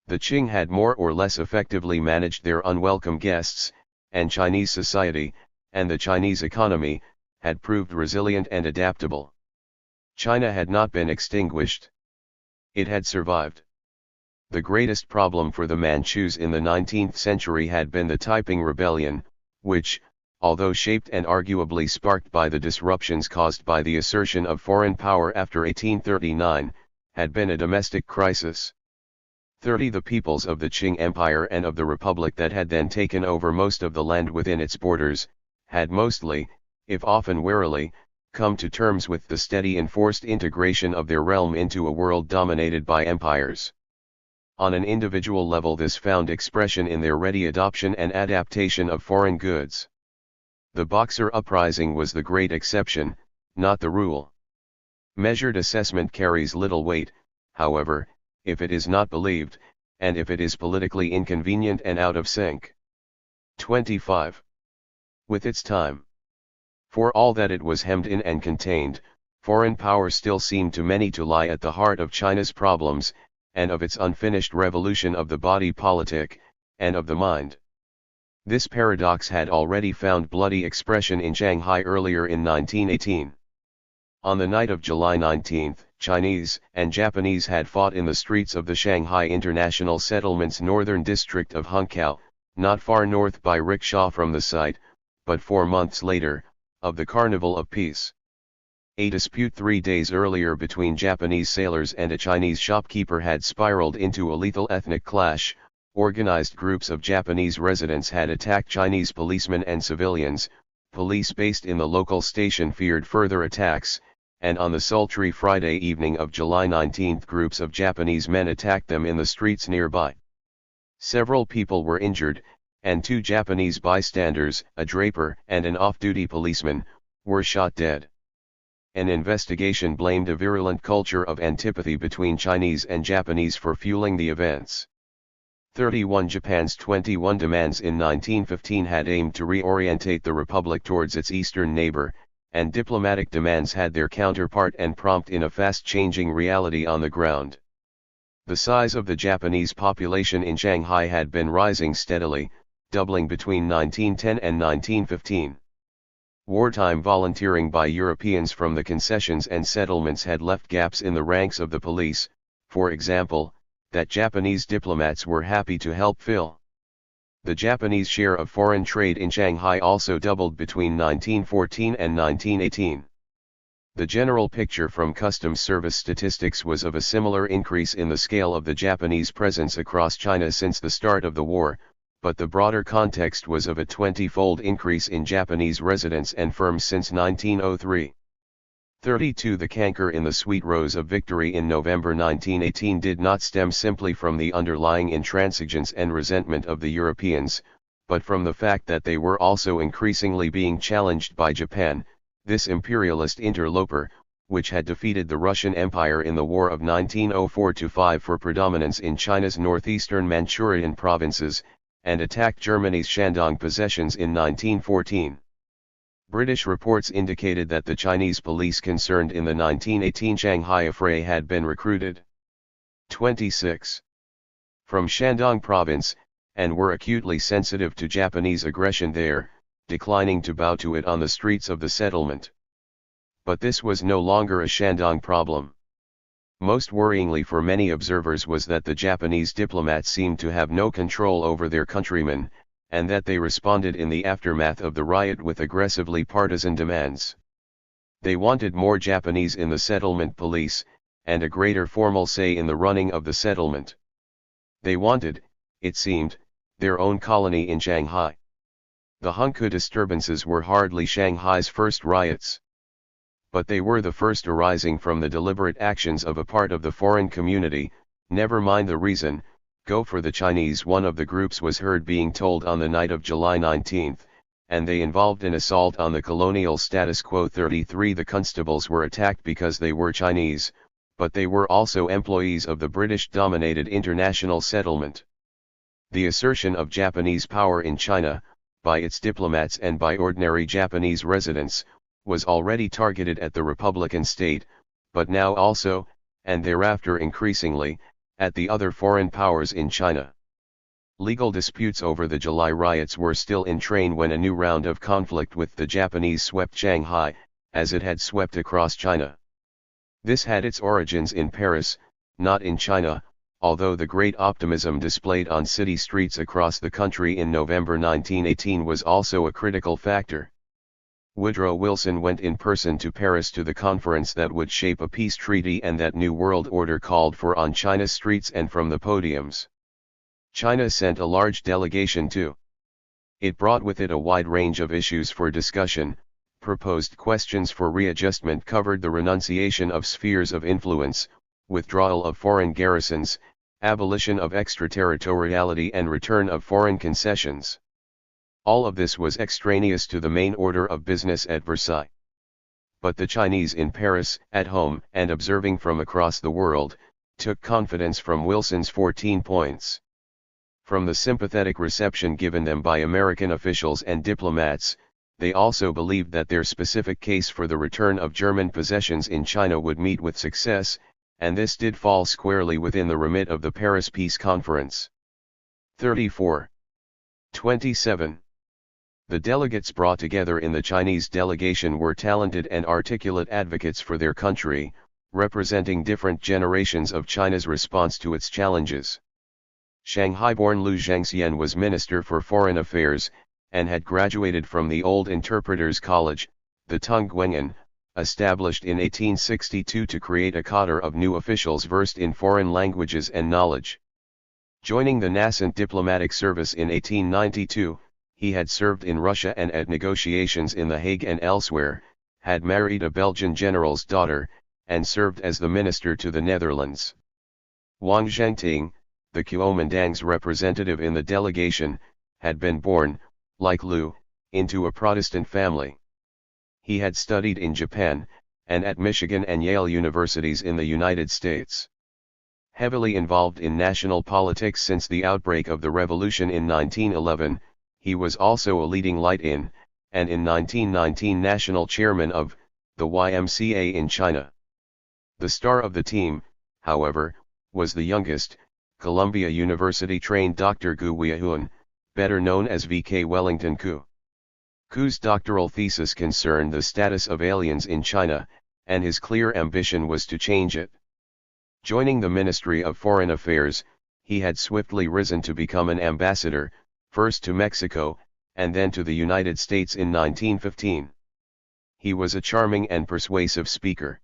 The Qing had more or less effectively managed their unwelcome guests, and Chinese society, and the Chinese economy, had proved resilient and adaptable. China had not been extinguished. It had survived. The greatest problem for the Manchus in the 19th century had been the Taiping Rebellion, which, although shaped and arguably sparked by the disruptions caused by the assertion of foreign power after 1839, had been a domestic crisis. 30. The peoples of the Qing Empire and of the Republic that had then taken over most of the land within its borders, had mostly, if often warily, come to terms with the steady enforced integration of their realm into a world dominated by empires. On an individual level this found expression in their ready adoption and adaptation of foreign goods. The Boxer Uprising was the great exception, not the rule. Measured assessment carries little weight, however, if it is not believed, and if it is politically inconvenient and out of sync. 25. With its time. For all that it was hemmed in and contained, foreign power still seemed to many to lie at the heart of China's problems, and of its unfinished revolution of the body politic, and of the mind. This paradox had already found bloody expression in Shanghai earlier in 1918. On the night of July 19, Chinese and Japanese had fought in the streets of the Shanghai International Settlement's northern district of Hunkao, not far north by rickshaw from the site, but 4 months later, of the Carnival of Peace. A dispute 3 days earlier between Japanese sailors and a Chinese shopkeeper had spiraled into a lethal ethnic clash. Organized groups of Japanese residents had attacked Chinese policemen and civilians. Police based in the local station feared further attacks, and on the sultry Friday evening of July 19 groups of Japanese men attacked them in the streets nearby. Several people were injured, and 2 Japanese bystanders, a draper and an off-duty policeman, were shot dead. An investigation blamed a virulent culture of antipathy between Chinese and Japanese for fueling the events. 31. Japan's 21 demands in 1915 had aimed to reorientate the republic towards its eastern neighbor, and diplomatic demands had their counterpart and prompt in a fast-changing reality on the ground. The size of the Japanese population in Shanghai had been rising steadily, doubling between 1910 and 1915. Wartime volunteering by Europeans from the concessions and settlements had left gaps in the ranks of the police, for example, that Japanese diplomats were happy to help fill. The Japanese share of foreign trade in Shanghai also doubled between 1914 and 1918. The general picture from Customs Service statistics was of a similar increase in the scale of the Japanese presence across China since the start of the war, but the broader context was of a 20-fold increase in Japanese residents and firms since 1903. 32. The canker in the sweet rose of victory in November 1918 did not stem simply from the underlying intransigence and resentment of the Europeans, but from the fact that they were also increasingly being challenged by Japan, this imperialist interloper, which had defeated the Russian Empire in the War of 1904-5 for predominance in China's northeastern Manchurian provinces, and attacked Germany's Shandong possessions in 1914. British reports indicated that the Chinese police concerned in the 1918 Shanghai affray had been recruited. 26. From Shandong province, and were acutely sensitive to Japanese aggression there, declining to bow to it on the streets of the settlement. But this was no longer a Shandong problem. Most worryingly for many observers was that the Japanese diplomats seemed to have no control over their countrymen, and that they responded in the aftermath of the riot with aggressively partisan demands. They wanted more Japanese in the settlement police, and a greater formal say in the running of the settlement. They wanted, it seemed, their own colony in Shanghai. The Hunkao disturbances were hardly Shanghai's first riots. But they were the first arising from the deliberate actions of a part of the foreign community. Never mind the reason, go for the Chinese, one of the groups was heard being told on the night of July 19, and they involved an assault on the colonial status quo. 33. The constables were attacked because they were Chinese, but they were also employees of the British-dominated international settlement. The assertion of Japanese power in China, by its diplomats and by ordinary Japanese residents, was already targeted at the Republican state, but now also, and thereafter increasingly, at the other foreign powers in China. Legal disputes over the July riots were still in train when a new round of conflict with the Japanese swept Shanghai, as it had swept across China. This had its origins in Paris, not in China, although the great optimism displayed on city streets across the country in November 1918 was also a critical factor. Woodrow Wilson went in person to Paris to the conference that would shape a peace treaty and that new world order called for on China's streets and from the podiums. China sent a large delegation too. It brought with it a wide range of issues for discussion. Proposed questions for readjustment covered the renunciation of spheres of influence, withdrawal of foreign garrisons, abolition of extraterritoriality and return of foreign concessions. All of this was extraneous to the main order of business at Versailles. But the Chinese in Paris, at home and observing from across the world, took confidence from Wilson's 14 points. From the sympathetic reception given them by American officials and diplomats, they also believed that their specific case for the return of German possessions in China would meet with success, and this did fall squarely within the remit of the Paris Peace Conference. 34. 27. The delegates brought together in the Chinese delegation were talented and articulate advocates for their country, representing different generations of China's response to its challenges. Shanghai-born Liu Zhangxian was Minister for Foreign Affairs, and had graduated from the Old Interpreters College, the Tongguangan, established in 1862 to create a cadre of new officials versed in foreign languages and knowledge. Joining the nascent diplomatic service in 1892, he had served in Russia and at negotiations in The Hague and elsewhere, had married a Belgian general's daughter, and served as the minister to the Netherlands. Wang Zhengting, the Kuomintang's representative in the delegation, had been born, like Liu, into a Protestant family. He had studied in Japan, and at Michigan and Yale universities in the United States. Heavily involved in national politics since the outbreak of the revolution in 1911, he was also a leading light in, and in 1919 national chairman of, the YMCA in China. The star of the team, however, was the youngest, Columbia University-trained Dr. Gu Weihun, better known as V.K. Wellington Koo. Koo's doctoral thesis concerned the status of aliens in China, and his clear ambition was to change it. Joining the Ministry of Foreign Affairs, he had swiftly risen to become an ambassador, first to Mexico, and then to the United States in 1915. He was a charming and persuasive speaker.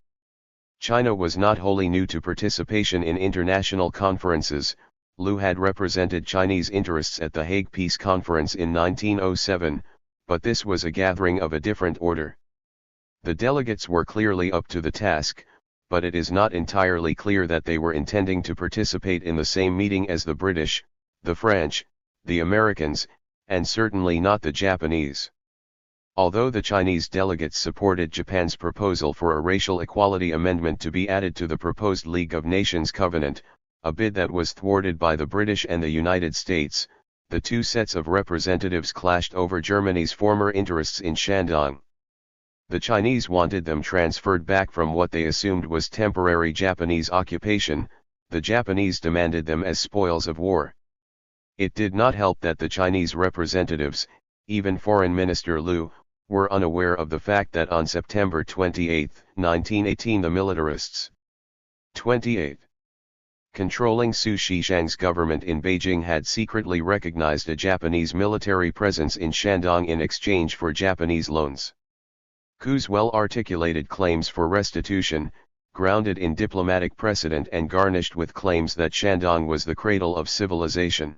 China was not wholly new to participation in international conferences. Liu had represented Chinese interests at the Hague Peace Conference in 1907, but this was a gathering of a different order. The delegates were clearly up to the task, but it is not entirely clear that they were intending to participate in the same meeting as the British, the French, the Americans, and certainly not the Japanese. Although the Chinese delegates supported Japan's proposal for a racial equality amendment to be added to the proposed League of Nations covenant, a bid that was thwarted by the British and the United States, the two sets of representatives clashed over Germany's former interests in Shandong. The Chinese wanted them transferred back from what they assumed was temporary Japanese occupation, the Japanese demanded them as spoils of war. It did not help that the Chinese representatives, even Foreign Minister Liu, were unaware of the fact that on September 28, 1918 the militarists 28. Controlling Su Shishang's government in Beijing had secretly recognized a Japanese military presence in Shandong in exchange for Japanese loans. Koo's well-articulated claims for restitution, grounded in diplomatic precedent and garnished with claims that Shandong was the cradle of civilization,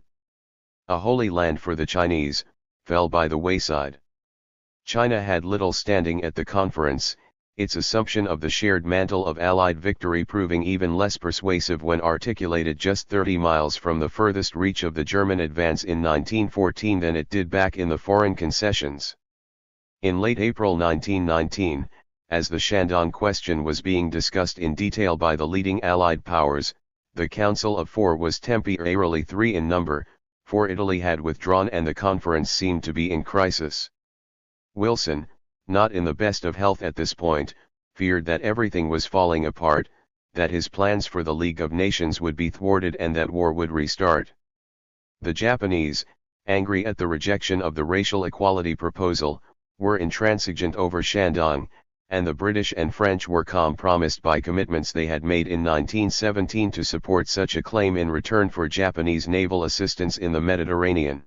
a holy land for the Chinese, fell by the wayside. China had little standing at the conference, its assumption of the shared mantle of Allied victory proving even less persuasive when articulated just 30 miles from the furthest reach of the German advance in 1914 than it did back in the foreign concessions. In late April 1919, as the Shandong question was being discussed in detail by the leading Allied powers, the Council of Four was temporarily 3 in number, for Italy had withdrawn and the conference seemed to be in crisis. Wilson, not in the best of health at this point, feared that everything was falling apart, that his plans for the League of Nations would be thwarted and that war would restart. The Japanese, angry at the rejection of the racial equality proposal, were intransigent over Shandong, and the British and French were compromised by commitments they had made in 1917 to support such a claim in return for Japanese naval assistance in the Mediterranean.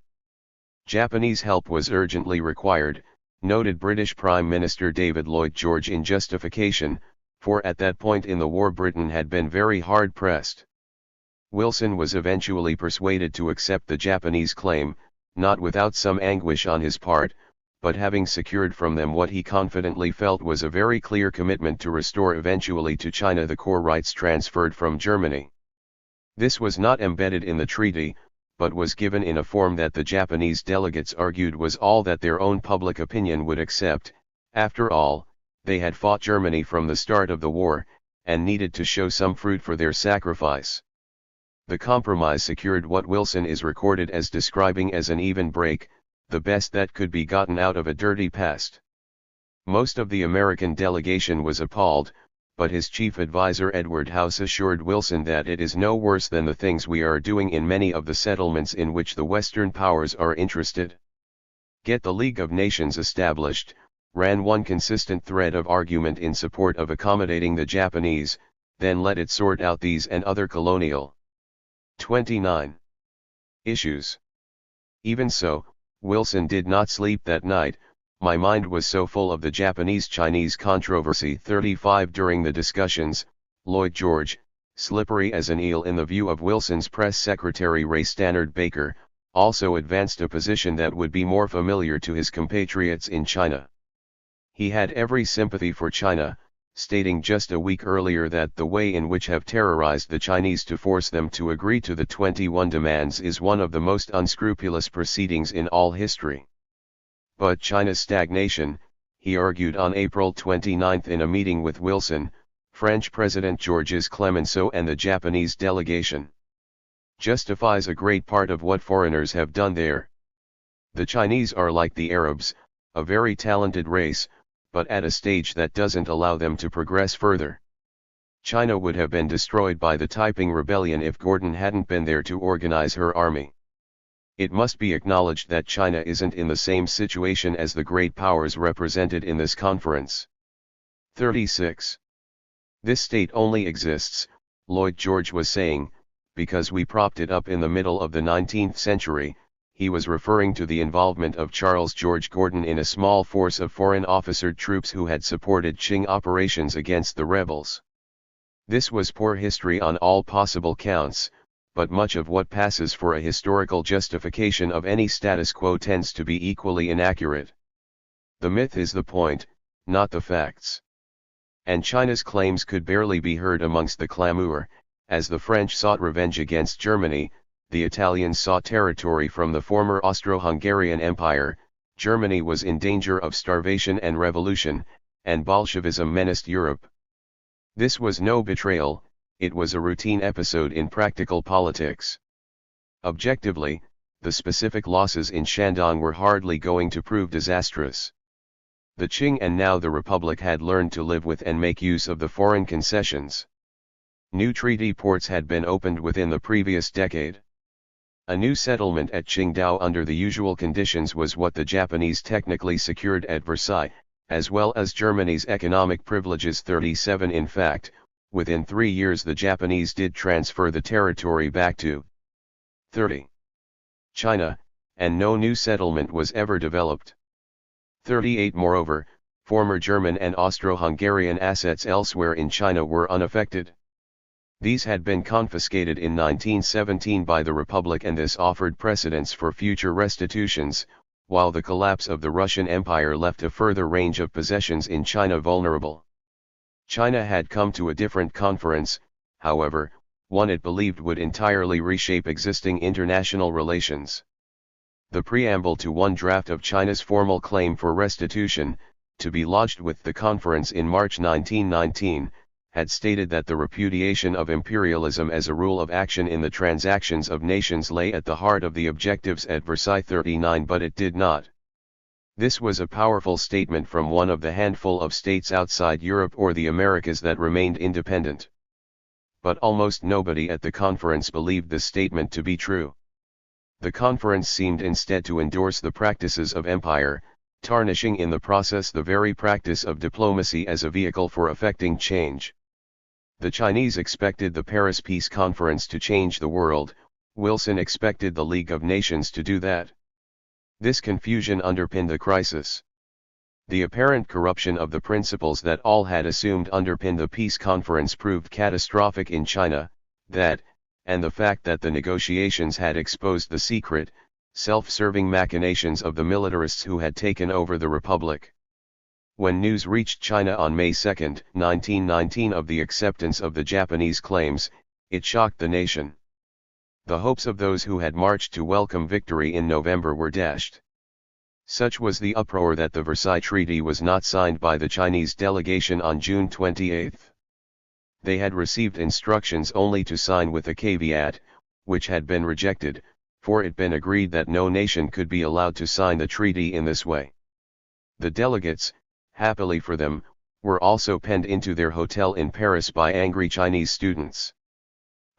Japanese help was urgently required, noted British Prime Minister David Lloyd George in justification, for at that point in the war Britain had been very hard-pressed. Wilson was eventually persuaded to accept the Japanese claim, not without some anguish on his part, but having secured from them what he confidently felt was a very clear commitment to restore eventually to China the core rights transferred from Germany. This was not embedded in the treaty, but was given in a form that the Japanese delegates argued was all that their own public opinion would accept. After all, they had fought Germany from the start of the war, and needed to show some fruit for their sacrifice. The compromise secured what Wilson is recorded as describing as an even break, the best that could be gotten out of a dirty past. Most of the American delegation was appalled, but his chief advisor Edward House assured Wilson that it is no worse than the things we are doing in many of the settlements in which the Western powers are interested. Get the League of Nations established, ran one consistent thread of argument in support of accommodating the Japanese, then let it sort out these and other colonial 29 issues. Even so, Wilson did not sleep that night. My mind was so full of the Japanese-Chinese controversy 35 during the discussions. Lloyd George, slippery as an eel in the view of Wilson's press secretary Ray Stannard Baker, also advanced a position that would be more familiar to his compatriots in China. He had every sympathy for China, stating just a week earlier that the way in which have terrorized the Chinese to force them to agree to the 21 demands is one of the most unscrupulous proceedings in all history. But China's stagnation, he argued on April 29 in a meeting with Wilson, French President Georges Clemenceau and the Japanese delegation, justifies a great part of what foreigners have done there. The Chinese are like the Arabs, a very talented race, but at a stage that doesn't allow them to progress further. China would have been destroyed by the Taiping Rebellion if Gordon hadn't been there to organize her army. It must be acknowledged that China isn't in the same situation as the great powers represented in this conference. 36. This state only exists, Lloyd George was saying, because we propped it up in the middle of the 19th century. He was referring to the involvement of Charles George Gordon in a small force of foreign officered troops who had supported Qing operations against the rebels. This was poor history on all possible counts, but much of what passes for a historical justification of any status quo tends to be equally inaccurate. The myth is the point, not the facts. And China's claims could barely be heard amongst the clamor. As the French sought revenge against Germany, the Italians sought territory from the former Austro-Hungarian Empire. Germany was in danger of starvation and revolution, and Bolshevism menaced Europe. This was no betrayal, it was a routine episode in practical politics. Objectively, the specific losses in Shandong were hardly going to prove disastrous. The Qing and now the Republic had learned to live with and make use of the foreign concessions. New treaty ports had been opened within the previous decade. A new settlement at Qingdao under the usual conditions was what the Japanese technically secured at Versailles, as well as Germany's economic privileges. 37 In fact, within 3 years the Japanese did transfer the territory back to 30. China, and no new settlement was ever developed. 38 Moreover, former German and Austro-Hungarian assets elsewhere in China were unaffected. These had been confiscated in 1917 by the Republic, and this offered precedents for future restitutions, while the collapse of the Russian Empire left a further range of possessions in China vulnerable. China had come to a different conference, however, one it believed would entirely reshape existing international relations. The preamble to one draft of China's formal claim for restitution, to be lodged with the conference in March 1919, had stated that the repudiation of imperialism as a rule of action in the transactions of nations lay at the heart of the objectives at Versailles. 39 But it did not. This was a powerful statement from one of the handful of states outside Europe or the Americas that remained independent. But almost nobody at the conference believed this statement to be true. The conference seemed instead to endorse the practices of empire, tarnishing in the process the very practice of diplomacy as a vehicle for effecting change. The Chinese expected the Paris Peace Conference to change the world. Wilson expected the League of Nations to do that. This confusion underpinned the crisis. The apparent corruption of the principles that all had assumed underpinned the peace conference proved catastrophic in China, and the fact that the negotiations had exposed the secret, self-serving machinations of the militarists who had taken over the republic. When news reached China on May 2, 1919 of the acceptance of the Japanese claims, it shocked the nation. The hopes of those who had marched to welcome victory in November were dashed. Such was the uproar that the Versailles Treaty was not signed by the Chinese delegation on June 28. They had received instructions only to sign with a caveat, which had been rejected, for it had been agreed that no nation could be allowed to sign the treaty in this way. The delegates, happily for them, were also penned into their hotel in Paris by angry Chinese students.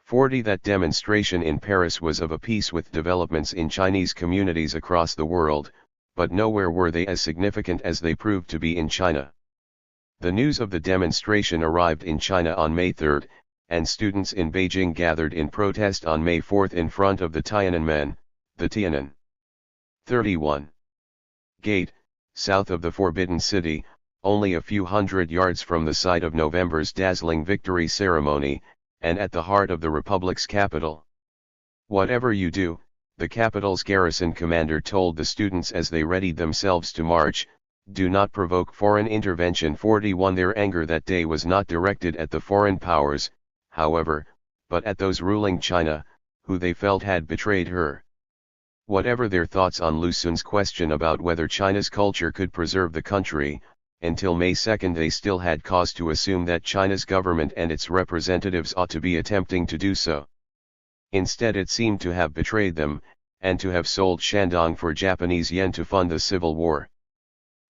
40 That demonstration in Paris was of a piece with developments in Chinese communities across the world, but nowhere were they as significant as they proved to be in China. The news of the demonstration arrived in China on May 3, and students in Beijing gathered in protest on May 4 in front of the Tiananmen, the Tiananmen 31 Gate, south of the Forbidden City, only a few hundred yards from the site of November's dazzling victory ceremony, and at the heart of the Republic's capital. Whatever you do, the capital's garrison commander told the students as they readied themselves to march, do not provoke foreign intervention. 41 Their anger that day was not directed at the foreign powers, however, but at those ruling China, who they felt had betrayed her. Whatever their thoughts on Lu Xun's question about whether China's culture could preserve the country, until May 2 they still had cause to assume that China's government and its representatives ought to be attempting to do so. Instead it seemed to have betrayed them, and to have sold Shandong for Japanese yen to fund the civil war.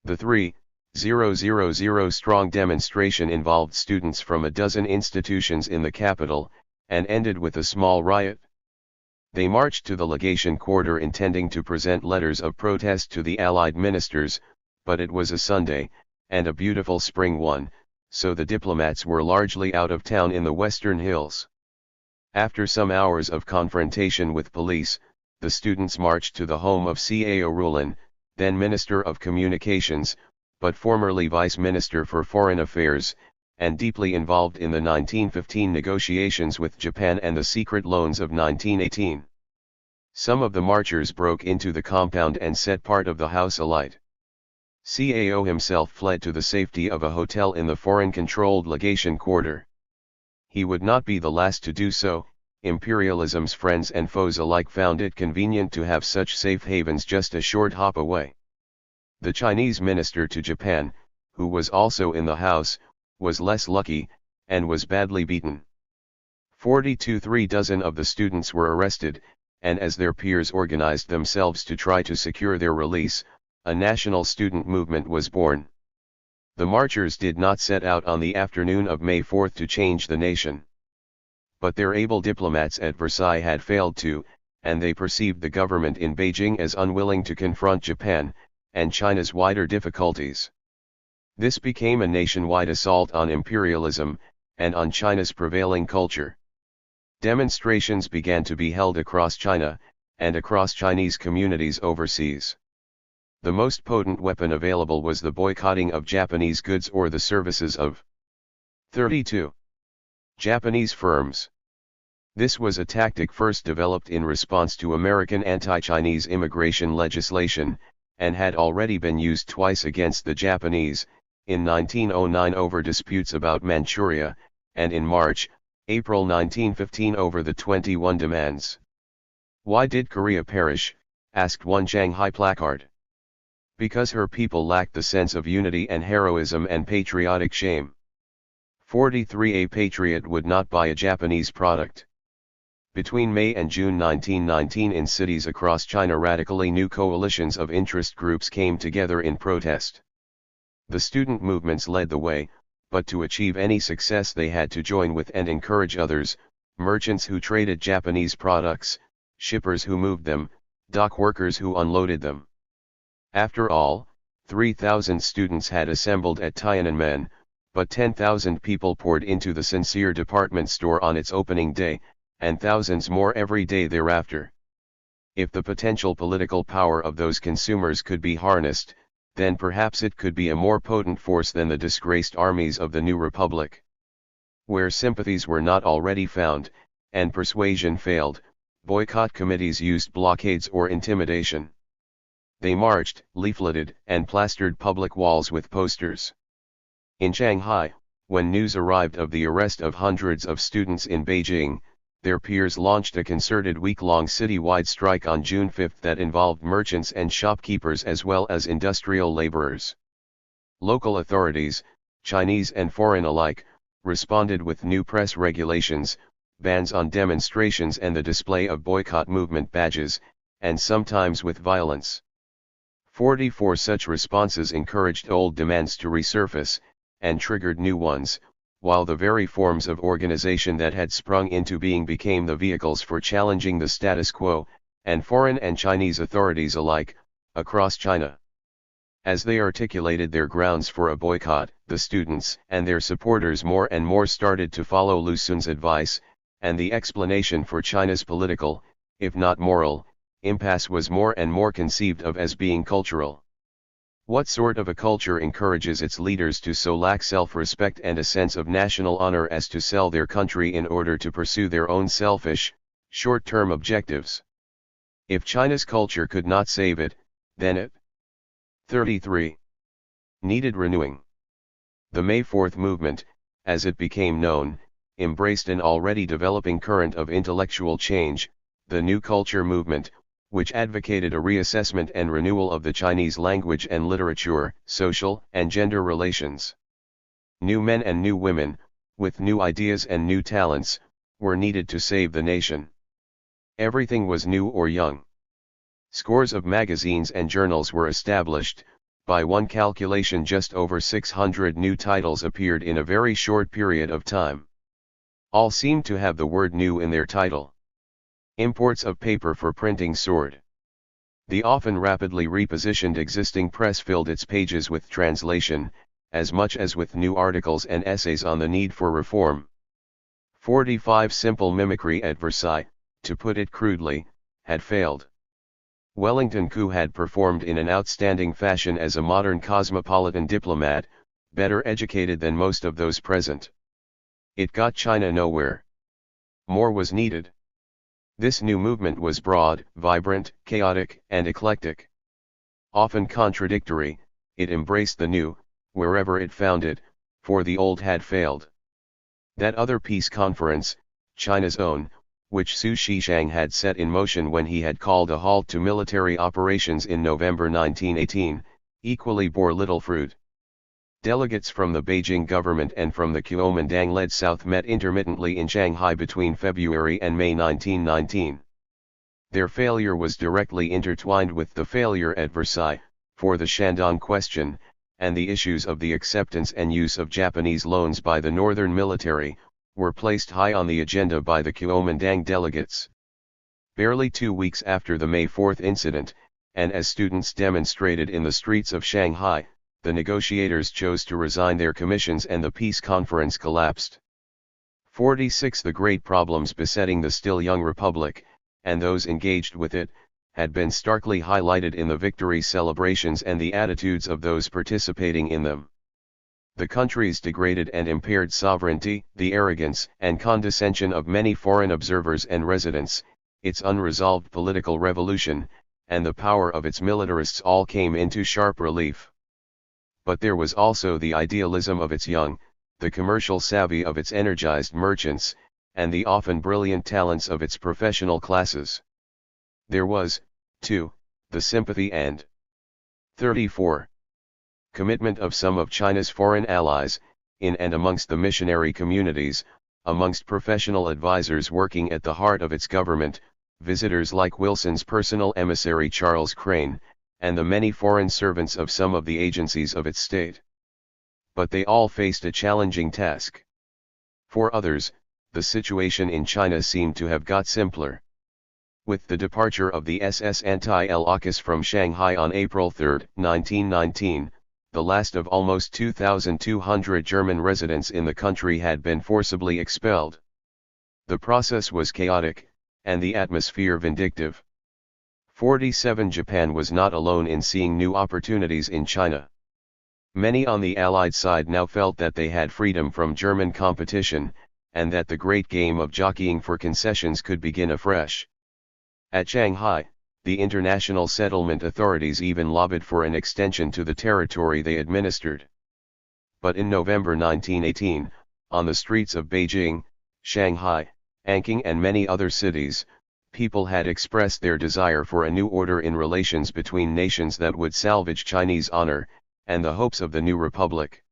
The 3,000 strong demonstration involved students from a dozen institutions in the capital, and ended with a small riot. They marched to the legation quarter intending to present letters of protest to the Allied ministers, but it was a Sunday, and a beautiful spring one, so the diplomats were largely out of town in the Western Hills. After some hours of confrontation with police, the students marched to the home of Cao Rulin, then Minister of Communications, but formerly Vice Minister for Foreign Affairs, and deeply involved in the 1915 negotiations with Japan and the secret loans of 1918. Some of the marchers broke into the compound and set part of the house alight. Cao himself fled to the safety of a hotel in the foreign-controlled legation quarter. He would not be the last to do so. Imperialism's friends and foes alike found it convenient to have such safe havens just a short hop away. The Chinese minister to Japan, who was also in the house, was less lucky, and was badly beaten. 3 dozen of the students were arrested, and as their peers organized themselves to try to secure their release, a national student movement was born. The marchers did not set out on the afternoon of May 4 to change the nation. But their able diplomats at Versailles had failed to, and they perceived the government in Beijing as unwilling to confront Japan, and China's wider difficulties. This became a nationwide assault on imperialism, and on China's prevailing culture. Demonstrations began to be held across China, and across Chinese communities overseas. The most potent weapon available was the boycotting of Japanese goods or the services of 32 Japanese firms. This was a tactic first developed in response to American anti-Chinese immigration legislation, and had already been used twice against the Japanese, in 1909 over disputes about Manchuria, and in April 1915 over the 21 demands. Why did Korea perish? Asked one Shanghai placard. Because her people lacked the sense of unity and heroism and patriotic shame. 43 A patriot would not buy a Japanese product. Between May and June 1919 in cities across China radically new coalitions of interest groups came together in protest. The student movements led the way, but to achieve any success they had to join with and encourage others, merchants who traded Japanese products, shippers who moved them, dock workers who unloaded them. After all, 3,000 students had assembled at Tiananmen, but 10,000 people poured into the Sincere department store on its opening day, and thousands more every day thereafter. If the potential political power of those consumers could be harnessed, then perhaps it could be a more potent force than the disgraced armies of the new republic. Where sympathies were not already found, and persuasion failed, boycott committees used blockades or intimidation. They marched, leafleted, and plastered public walls with posters. In Shanghai, when news arrived of the arrest of hundreds of students in Beijing, their peers launched a concerted week-long citywide strike on June 5 that involved merchants and shopkeepers as well as industrial laborers. Local authorities, Chinese and foreign alike, responded with new press regulations, bans on demonstrations and the display of boycott movement badges, and sometimes with violence. 44 such responses encouraged old demands to resurface, and triggered new ones, while the very forms of organization that had sprung into being became the vehicles for challenging the status quo, and foreign and Chinese authorities alike, across China. As they articulated their grounds for a boycott, the students and their supporters more and more started to follow Lu Xun's advice, and the explanation for China's political, if not moral, impasse was more and more conceived of as being cultural. What sort of a culture encourages its leaders to so lack self-respect and a sense of national honor as to sell their country in order to pursue their own selfish, short-term objectives? If China's culture could not save it, then it 33 needed renewing. The May 4th movement, as it became known, embraced an already developing current of intellectual change, the New Culture movement, which advocated a reassessment and renewal of the Chinese language and literature, social and gender relations. New men and new women, with new ideas and new talents, were needed to save the nation. Everything was new or young. Scores of magazines and journals were established. By one calculation, just over 600 new titles appeared in a very short period of time. All seemed to have the word new in their title. Imports of paper for printing soared. The often rapidly repositioned existing press filled its pages with translation, as much as with new articles and essays on the need for reform. 45 simple mimicry at Versailles, to put it crudely, had failed. Wellington Koo had performed in an outstanding fashion as a modern cosmopolitan diplomat, better educated than most of those present. It got China nowhere. More was needed. This new movement was broad, vibrant, chaotic, and eclectic. Often contradictory, it embraced the new, wherever it found it, for the old had failed. That other peace conference, China's own, which Su Shishang had set in motion when he had called a halt to military operations in November 1918, equally bore little fruit. Delegates from the Beijing government and from the Kuomintang-led South met intermittently in Shanghai between February and May 1919. Their failure was directly intertwined with the failure at Versailles, for the Shandong question, and the issues of the acceptance and use of Japanese loans by the northern military, were placed high on the agenda by the Kuomintang delegates. Barely 2 weeks after the May 4th incident, and as students demonstrated in the streets of Shanghai, the negotiators chose to resign their commissions and the peace conference collapsed. 46 The great problems besetting the still young republic, and those engaged with it, had been starkly highlighted in the victory celebrations and the attitudes of those participating in them. The country's degraded and impaired sovereignty, the arrogance and condescension of many foreign observers and residents, its unresolved political revolution, and the power of its militarists all came into sharp relief. But there was also the idealism of its young, the commercial savvy of its energized merchants, and the often brilliant talents of its professional classes. There was, too, the sympathy and 34 commitment of some of China's foreign allies, in and amongst the missionary communities, amongst professional advisors working at the heart of its government, visitors like Wilson's personal emissary Charles Crane, and the many foreign servants of some of the agencies of its state. But they all faced a challenging task. For others, the situation in China seemed to have got simpler. With the departure of the SS Anti-El-Akis from Shanghai on April 3, 1919, the last of almost 2,200 German residents in the country had been forcibly expelled. The process was chaotic, and the atmosphere vindictive. 47 Japan was not alone in seeing new opportunities in China. Many on the Allied side now felt that they had freedom from German competition, and that the great game of jockeying for concessions could begin afresh. At Shanghai, the international settlement authorities even lobbied for an extension to the territory they administered. But in November 1918, on the streets of Beijing, Shanghai, Anqing and many other cities, people had expressed their desire for a new order in relations between nations that would salvage Chinese honor, and the hopes of the new republic.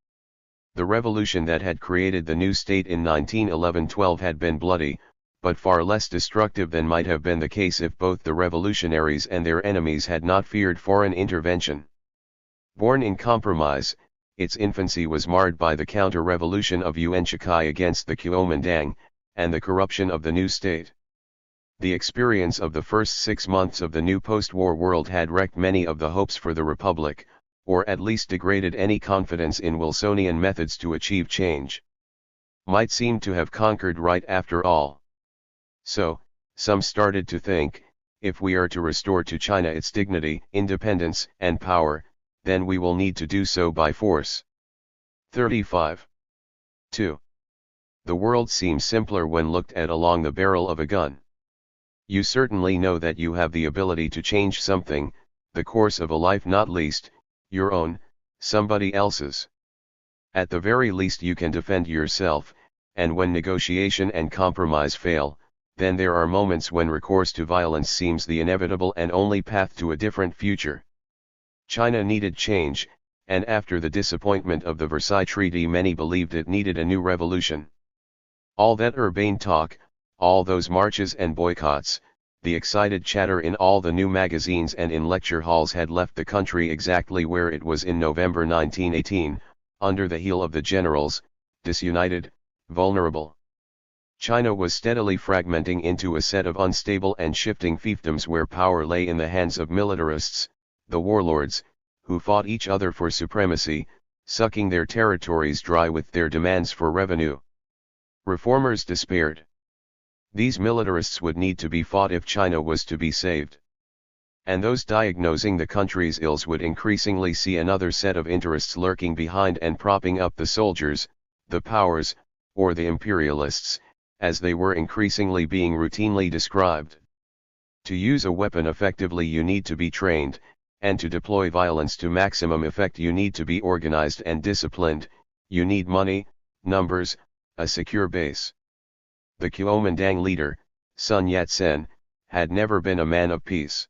The revolution that had created the new state in 1911-12 had been bloody, but far less destructive than might have been the case if both the revolutionaries and their enemies had not feared foreign intervention. Born in compromise, its infancy was marred by the counter-revolution of Yuan Shikai against the Kuomintang, and the corruption of the new state. The experience of the first 6 months of the new post-war world had wrecked many of the hopes for the republic, or at least degraded any confidence in Wilsonian methods to achieve change. Might seem to have conquered right after all. So, some started to think, if we are to restore to China its dignity, independence, and power, then we will need to do so by force. 35. 2. The world seems simpler when looked at along the barrel of a gun. You certainly know that you have the ability to change something, the course of a life not least, your own, somebody else's. At the very least you can defend yourself, and when negotiation and compromise fail, then there are moments when recourse to violence seems the inevitable and only path to a different future. China needed change, and after the disappointment of the Versailles Treaty many believed it needed a new revolution. All that urbane talk, all those marches and boycotts, the excited chatter in all the new magazines and in lecture halls had left the country exactly where it was in November 1918, under the heel of the generals, disunited, vulnerable. China was steadily fragmenting into a set of unstable and shifting fiefdoms where power lay in the hands of militarists, the warlords, who fought each other for supremacy, sucking their territories dry with their demands for revenue. Reformers despaired. These militarists would need to be fought if China was to be saved. And those diagnosing the country's ills would increasingly see another set of interests lurking behind and propping up the soldiers, the powers, or the imperialists, as they were increasingly being routinely described. To use a weapon effectively you need to be trained, and to deploy violence to maximum effect you need to be organized and disciplined, you need money, numbers, a secure base. The Kuomintang leader, Sun Yat-sen, had never been a man of peace.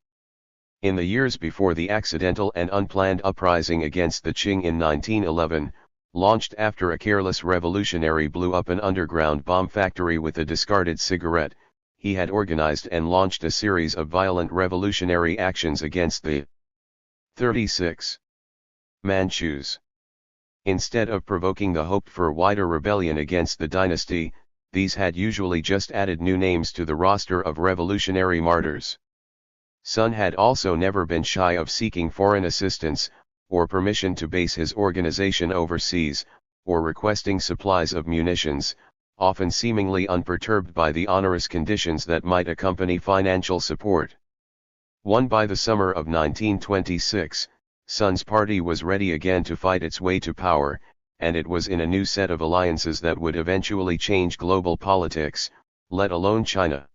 In the years before the accidental and unplanned uprising against the Qing in 1911, launched after a careless revolutionary blew up an underground bomb factory with a discarded cigarette, he had organized and launched a series of violent revolutionary actions against the 36 Manchus. Instead of provoking the hoped-for wider rebellion against the dynasty, these had usually just added new names to the roster of revolutionary martyrs. Sun had also never been shy of seeking foreign assistance, or permission to base his organization overseas, or requesting supplies of munitions, often seemingly unperturbed by the onerous conditions that might accompany financial support. Won by the summer of 1926, Sun's party was ready again to fight its way to power, and it was in a new set of alliances that would eventually change global politics, let alone China.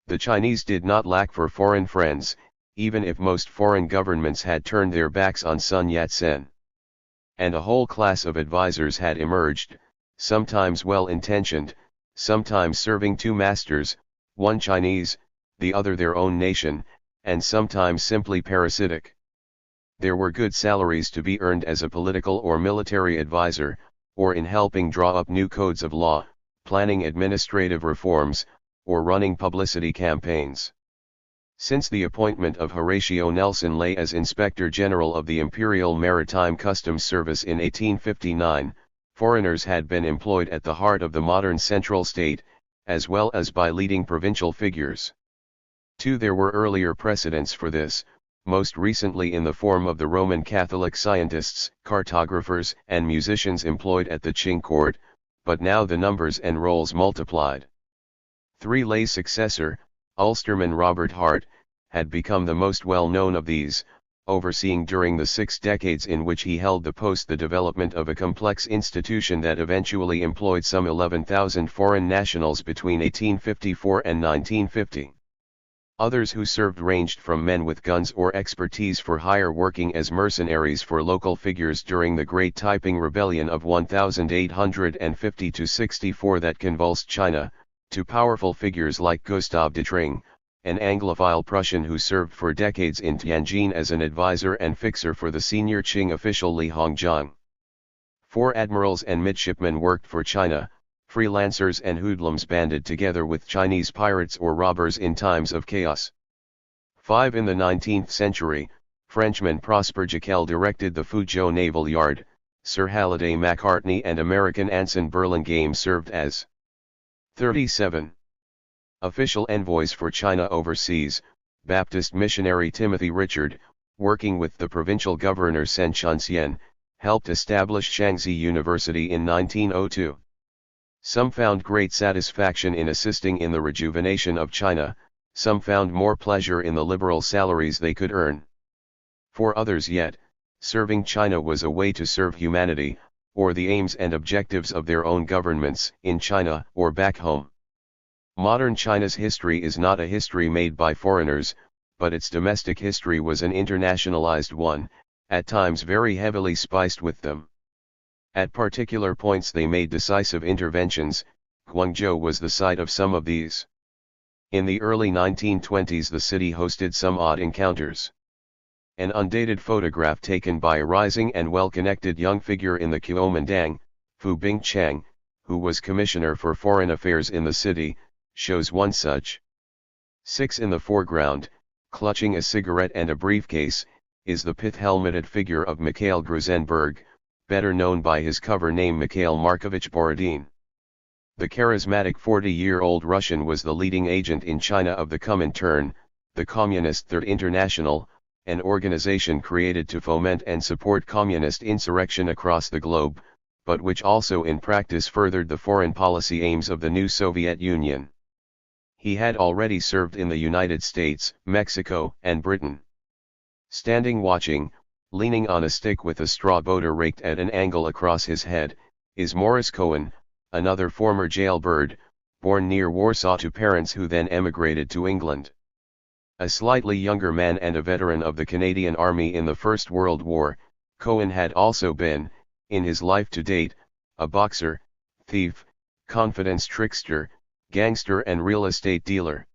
The Chinese did not lack for foreign friends, even if most foreign governments had turned their backs on Sun Yat-sen. And a whole class of advisors had emerged, sometimes well-intentioned, sometimes serving two masters, one Chinese, the other their own nation, and sometimes simply parasitic. There were good salaries to be earned as a political or military advisor, or in helping draw up new codes of law, planning administrative reforms, or running publicity campaigns. Since the appointment of Horatio Nelson Lay as Inspector General of the Imperial Maritime Customs Service in 1859, foreigners had been employed at the heart of the modern central state, as well as by leading provincial figures. There were earlier precedents for this, most recently in the form of the Roman Catholic scientists, cartographers, and musicians employed at the Qing court, but now the numbers and roles multiplied. Lay's successor, Ulsterman Robert Hart, had become the most well-known of these, overseeing during the 6 decades in which he held the post the development of a complex institution that eventually employed some 11,000 foreign nationals between 1854 and 1950. Others who served ranged from men with guns or expertise for hire working as mercenaries for local figures during the Great Taiping Rebellion of 1850-64 that convulsed China, to powerful figures like Gustav de Tring, an Anglophile Prussian who served for decades in Tianjin as an advisor and fixer for the senior Qing official Li Hongjiang. 4 admirals and midshipmen worked for China, freelancers and hoodlums banded together with Chinese pirates or robbers in times of chaos. 5 In the 19th century, Frenchman Prosper Jekyll directed the Fuzhou Naval Yard, Sir Halliday Macartney and American Anson Burlingame served as 37. Official envoys for China overseas. Baptist missionary Timothy Richard, working with the provincial governor Sen Chunxian, helped establish Shaanxi University in 1902. Some found great satisfaction in assisting in the rejuvenation of China, some found more pleasure in the liberal salaries they could earn. For others yet, serving China was a way to serve humanity, or the aims and objectives of their own governments in China or back home. Modern China's history is not a history made by foreigners, but its domestic history was an internationalized one, at times very heavily spiced with them. At particular points they made decisive interventions. Guangzhou was the site of some of these. In the early 1920s the city hosted some odd encounters. An undated photograph taken by a rising and well-connected young figure in the Kuomintang, Fu Bingchang, who was commissioner for foreign affairs in the city, shows one such. 6 In the foreground, clutching a cigarette and a briefcase, is the pith-helmeted figure of Mikhail Gruzenberg, better known by his cover name Mikhail Markovich Borodin. The charismatic 40-year-old Russian was the leading agent in China of the Comintern, the Communist Third International, an organization created to foment and support communist insurrection across the globe, but which also in practice furthered the foreign policy aims of the new Soviet Union. He had already served in the United States, Mexico, and Britain. Standing watching, leaning on a stick with a straw boater raked at an angle across his head, is Morris Cohen, another former jailbird, born near Warsaw to parents who then emigrated to England. A slightly younger man and a veteran of the Canadian Army in the First World War, Cohen had also been, in his life to date, a boxer, thief, confidence trickster, gangster and real estate dealer.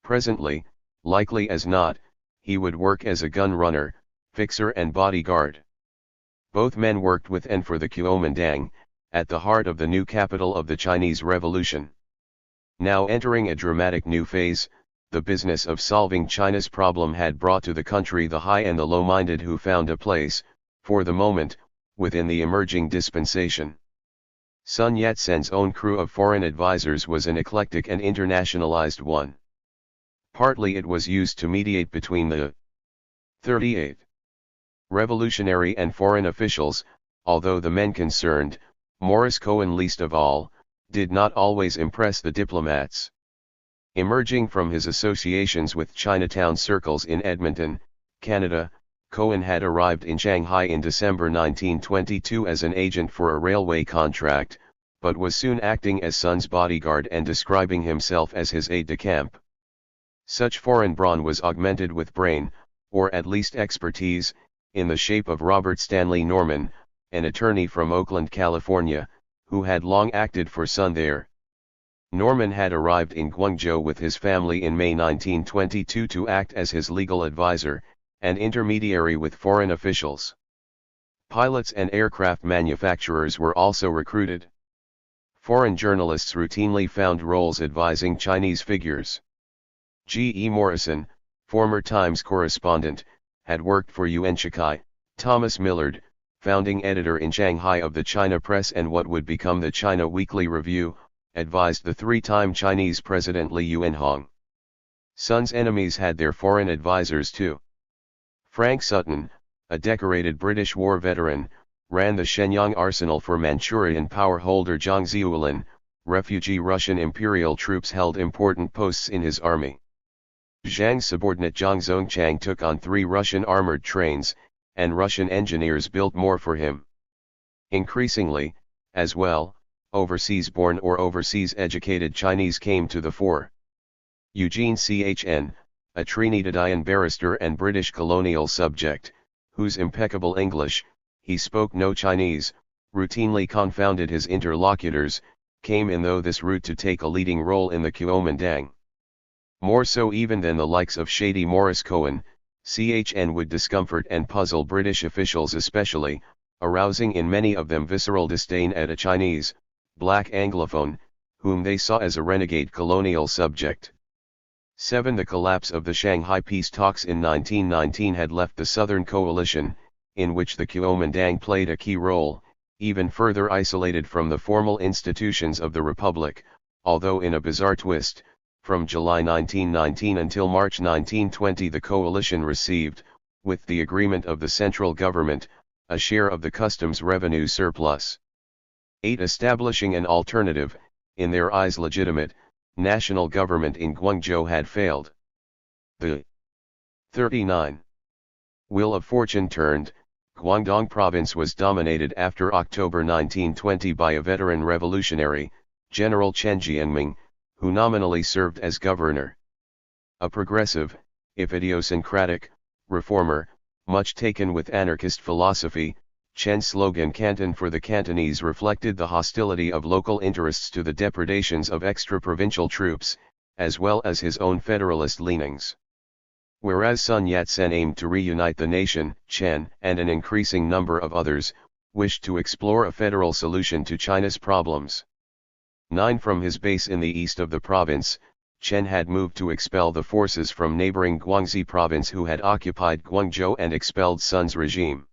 Presently, likely as not, he would work as a gun runner, fixer and bodyguard. Both men worked with and for the Kuomintang, at the heart of the new capital of the Chinese Revolution. Now entering a dramatic new phase, the business of solving China's problem had brought to the country the high and the low-minded who found a place, for the moment, within the emerging dispensation. Sun Yat-sen's own crew of foreign advisors was an eclectic and internationalized one. Partly it was used to mediate between the 38 revolutionary and foreign officials, although the men concerned, Morris Cohen least of all, did not always impress the diplomats. Emerging from his associations with Chinatown circles in Edmonton, Canada, Cohen had arrived in Shanghai in December 1922 as an agent for a railway contract, but was soon acting as Sun's bodyguard and describing himself as his aide-de-camp. Such foreign brawn was augmented with brain, or at least expertise, in the shape of Robert Stanley Norman, an attorney from Oakland, California, who had long acted for Sun there. Norman had arrived in Guangzhou with his family in May 1922 to act as his legal advisor, and intermediary with foreign officials. Pilots and aircraft manufacturers were also recruited. Foreign journalists routinely found roles advising Chinese figures. G. E. Morrison, former Times correspondent, had worked for Yuan Shikai. Thomas Millard, founding editor in Shanghai of the China Press and what would become the China Weekly Review, advised the three-time Chinese President Li Yuanhong. Sun's enemies had their foreign advisors too. Frank Sutton, a decorated British war veteran, ran the Shenyang arsenal for Manchurian power holder Zhang Ziulin. Refugee Russian imperial troops held important posts in his army. Zhang's subordinate Zhang Zongchang took on 3 Russian armored trains, and Russian engineers built more for him. Increasingly, as well, overseas-born or overseas-educated Chinese came to the fore. Eugene Chn, a Trinidadian barrister and British colonial subject, whose impeccable English, he spoke no Chinese, routinely confounded his interlocutors, came in through this route to take a leading role in the Kuomintang. More so even than the likes of shady Morris Cohen, Chn would discomfort and puzzle British officials especially, arousing in many of them visceral disdain at a Chinese, black Anglophone, whom they saw as a renegade colonial subject. 7. The collapse of the Shanghai peace talks in 1919 had left the Southern Coalition, in which the Kuomintang played a key role, even further isolated from the formal institutions of the Republic, although in a bizarre twist, from July 1919 until March 1920 the coalition received, with the agreement of the central government, a share of the customs revenue surplus. 8. Establishing an alternative, in their eyes legitimate, national government in Guangzhou had failed. The 39. Wheel of Fortune turned. Guangdong province was dominated after October 1920 by a veteran revolutionary, General Chen Jianming, who nominally served as governor. A progressive, if idiosyncratic, reformer, much taken with anarchist philosophy, Chen's slogan "Canton for the Cantonese" reflected the hostility of local interests to the depredations of extra-provincial troops, as well as his own federalist leanings. Whereas Sun Yat-sen aimed to reunite the nation, Chen, and an increasing number of others, wished to explore a federal solution to China's problems. 9. From his base in the east of the province, Chen had moved to expel the forces from neighboring Guangxi province who had occupied Guangzhou and expelled Sun's regime.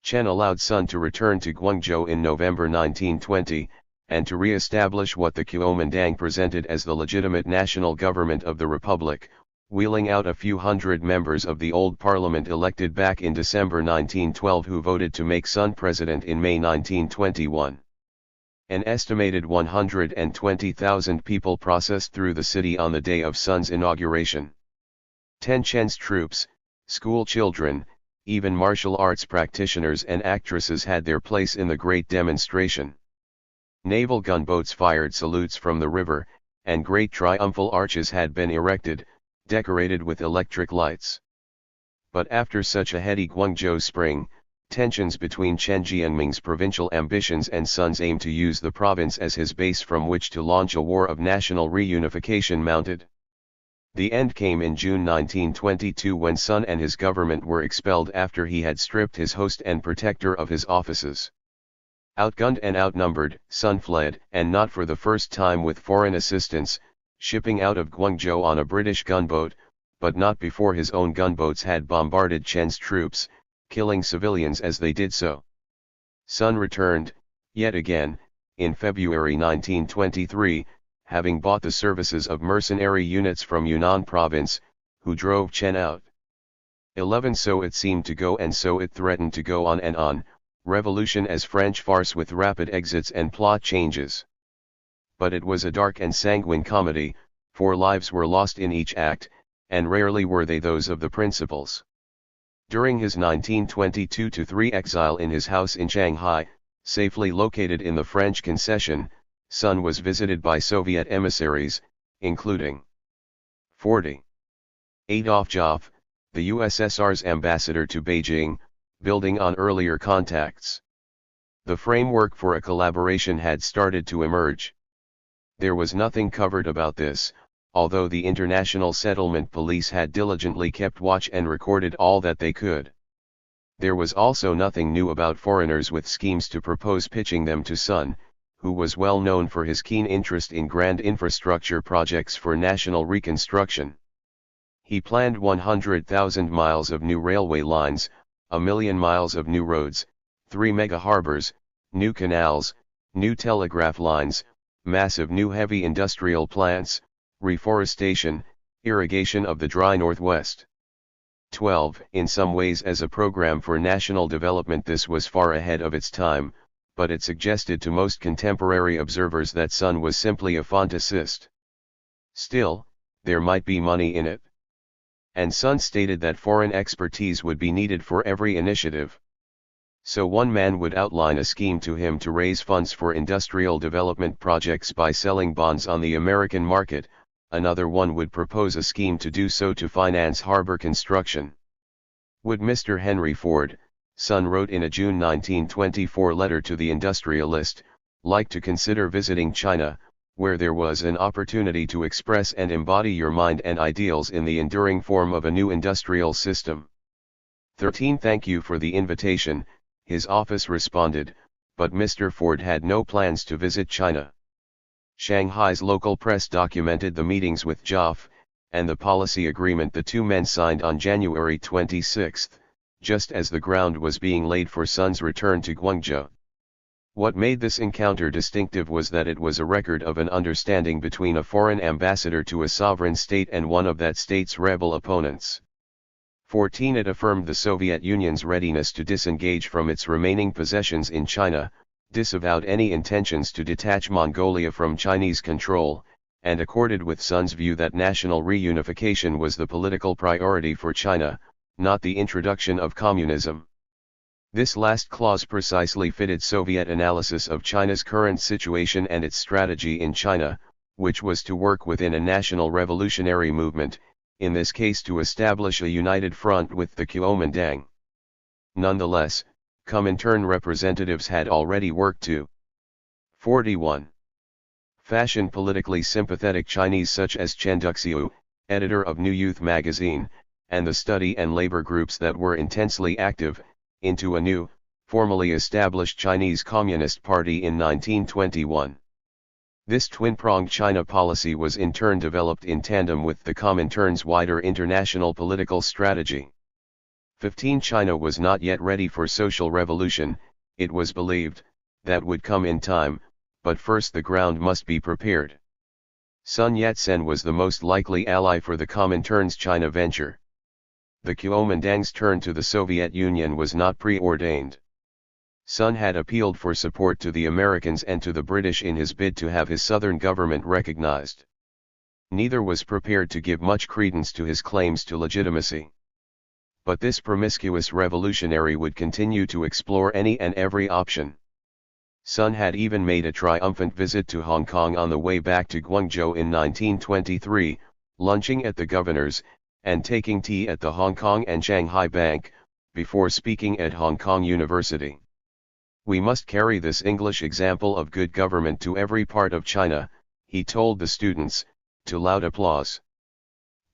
Chen allowed Sun to return to Guangzhou in November 1920, and to re-establish what the Kuomintang presented as the legitimate national government of the Republic, wheeling out a few hundred members of the old parliament elected back in December 1912 who voted to make Sun president in May 1921. An estimated 120,000 people processed through the city on the day of Sun's inauguration. 10. Chen's troops, school children, even martial arts practitioners and actresses had their place in the great demonstration. Naval gunboats fired salutes from the river, and great triumphal arches had been erected, decorated with electric lights. But after such a heady Guangzhou spring, tensions between Chen Jianming's provincial ambitions and Sun's aim to use the province as his base from which to launch a war of national reunification mounted. The end came in June 1922 when Sun and his government were expelled after he had stripped his host and protector of his offices. Outgunned and outnumbered, Sun fled, and not for the first time with foreign assistance, shipping out of Guangzhou on a British gunboat, but not before his own gunboats had bombarded Chen's troops, killing civilians as they did so. Sun returned, yet again, in February 1923, having bought the services of mercenary units from Yunnan province, who drove Chen out. 11. So it seemed to go, and so it threatened to go on and on, revolution as French farce with rapid exits and plot changes. But it was a dark and sanguine comedy, for lives were lost in each act, and rarely were they those of the principals. During his 1922-3 exile in his house in Shanghai, safely located in the French concession, Sun was visited by Soviet emissaries, including 40. Adolf Joffe, the USSR's ambassador to Beijing, building on earlier contacts. The framework for a collaboration had started to emerge. There was nothing covert about this, although the International Settlement Police had diligently kept watch and recorded all that they could. There was also nothing new about foreigners with schemes to propose pitching them to Sun, who was well known for his keen interest in grand infrastructure projects for national reconstruction. He planned 100,000 miles of new railway lines, 1,000,000 miles of new roads, 3 mega harbors, new canals, new telegraph lines, massive new heavy industrial plants, reforestation, irrigation of the dry Northwest. 12. In some ways as a program for national development this was far ahead of its time, but it suggested to most contemporary observers that Sun was simply a fantasist. Still, there might be money in it. and Sun stated that foreign expertise would be needed for every initiative. So one man would outline a scheme to him to raise funds for industrial development projects by selling bonds on the American market, another one would propose a scheme to do so to finance harbor construction. Would Mr. Henry Ford, Sun wrote in a June 1924 letter to the industrialist, like to consider visiting China, where there was an opportunity to express and embody your mind and ideals in the enduring form of a new industrial system? 13. Thank you for the invitation, his office responded, but Mr. Ford had no plans to visit China. Shanghai's local press documented the meetings with Joff, and the policy agreement the two men signed on January 26, just as the ground was being laid for Sun's return to Guangzhou. What made this encounter distinctive was that it was a record of an understanding between a foreign ambassador to a sovereign state and one of that state's rebel opponents. 14. It affirmed the Soviet Union's readiness to disengage from its remaining possessions in China, disavowed any intentions to detach Mongolia from Chinese control, and accorded with Sun's view that national reunification was the political priority for China, not the introduction of communism. This last clause precisely fitted Soviet analysis of China's current situation and its strategy in China, which was to work within a national revolutionary movement, in this case to establish a united front with the Kuomintang. Nonetheless, Comintern representatives had already worked to 41. Fashion politically sympathetic Chinese such as Chen Duxiu, editor of New Youth magazine, and the study and labor groups that were intensely active, into a new, formally established Chinese Communist Party in 1921. This twin-pronged China policy was in turn developed in tandem with the Comintern's wider international political strategy. 15. China was not yet ready for social revolution, it was believed, that would come in time, but first the ground must be prepared. Sun Yat-sen was the most likely ally for the Comintern's China venture. The Kuomintang's turn to the Soviet Union was not preordained. Sun had appealed for support to the Americans and to the British in his bid to have his southern government recognized. Neither was prepared to give much credence to his claims to legitimacy. But this promiscuous revolutionary would continue to explore any and every option. Sun had even made a triumphant visit to Hong Kong on the way back to Guangzhou in 1923, lunching at the governor's, and taking tea at the Hong Kong and Shanghai Bank, before speaking at Hong Kong University. We must carry this English example of good government to every part of China, he told the students, to loud applause.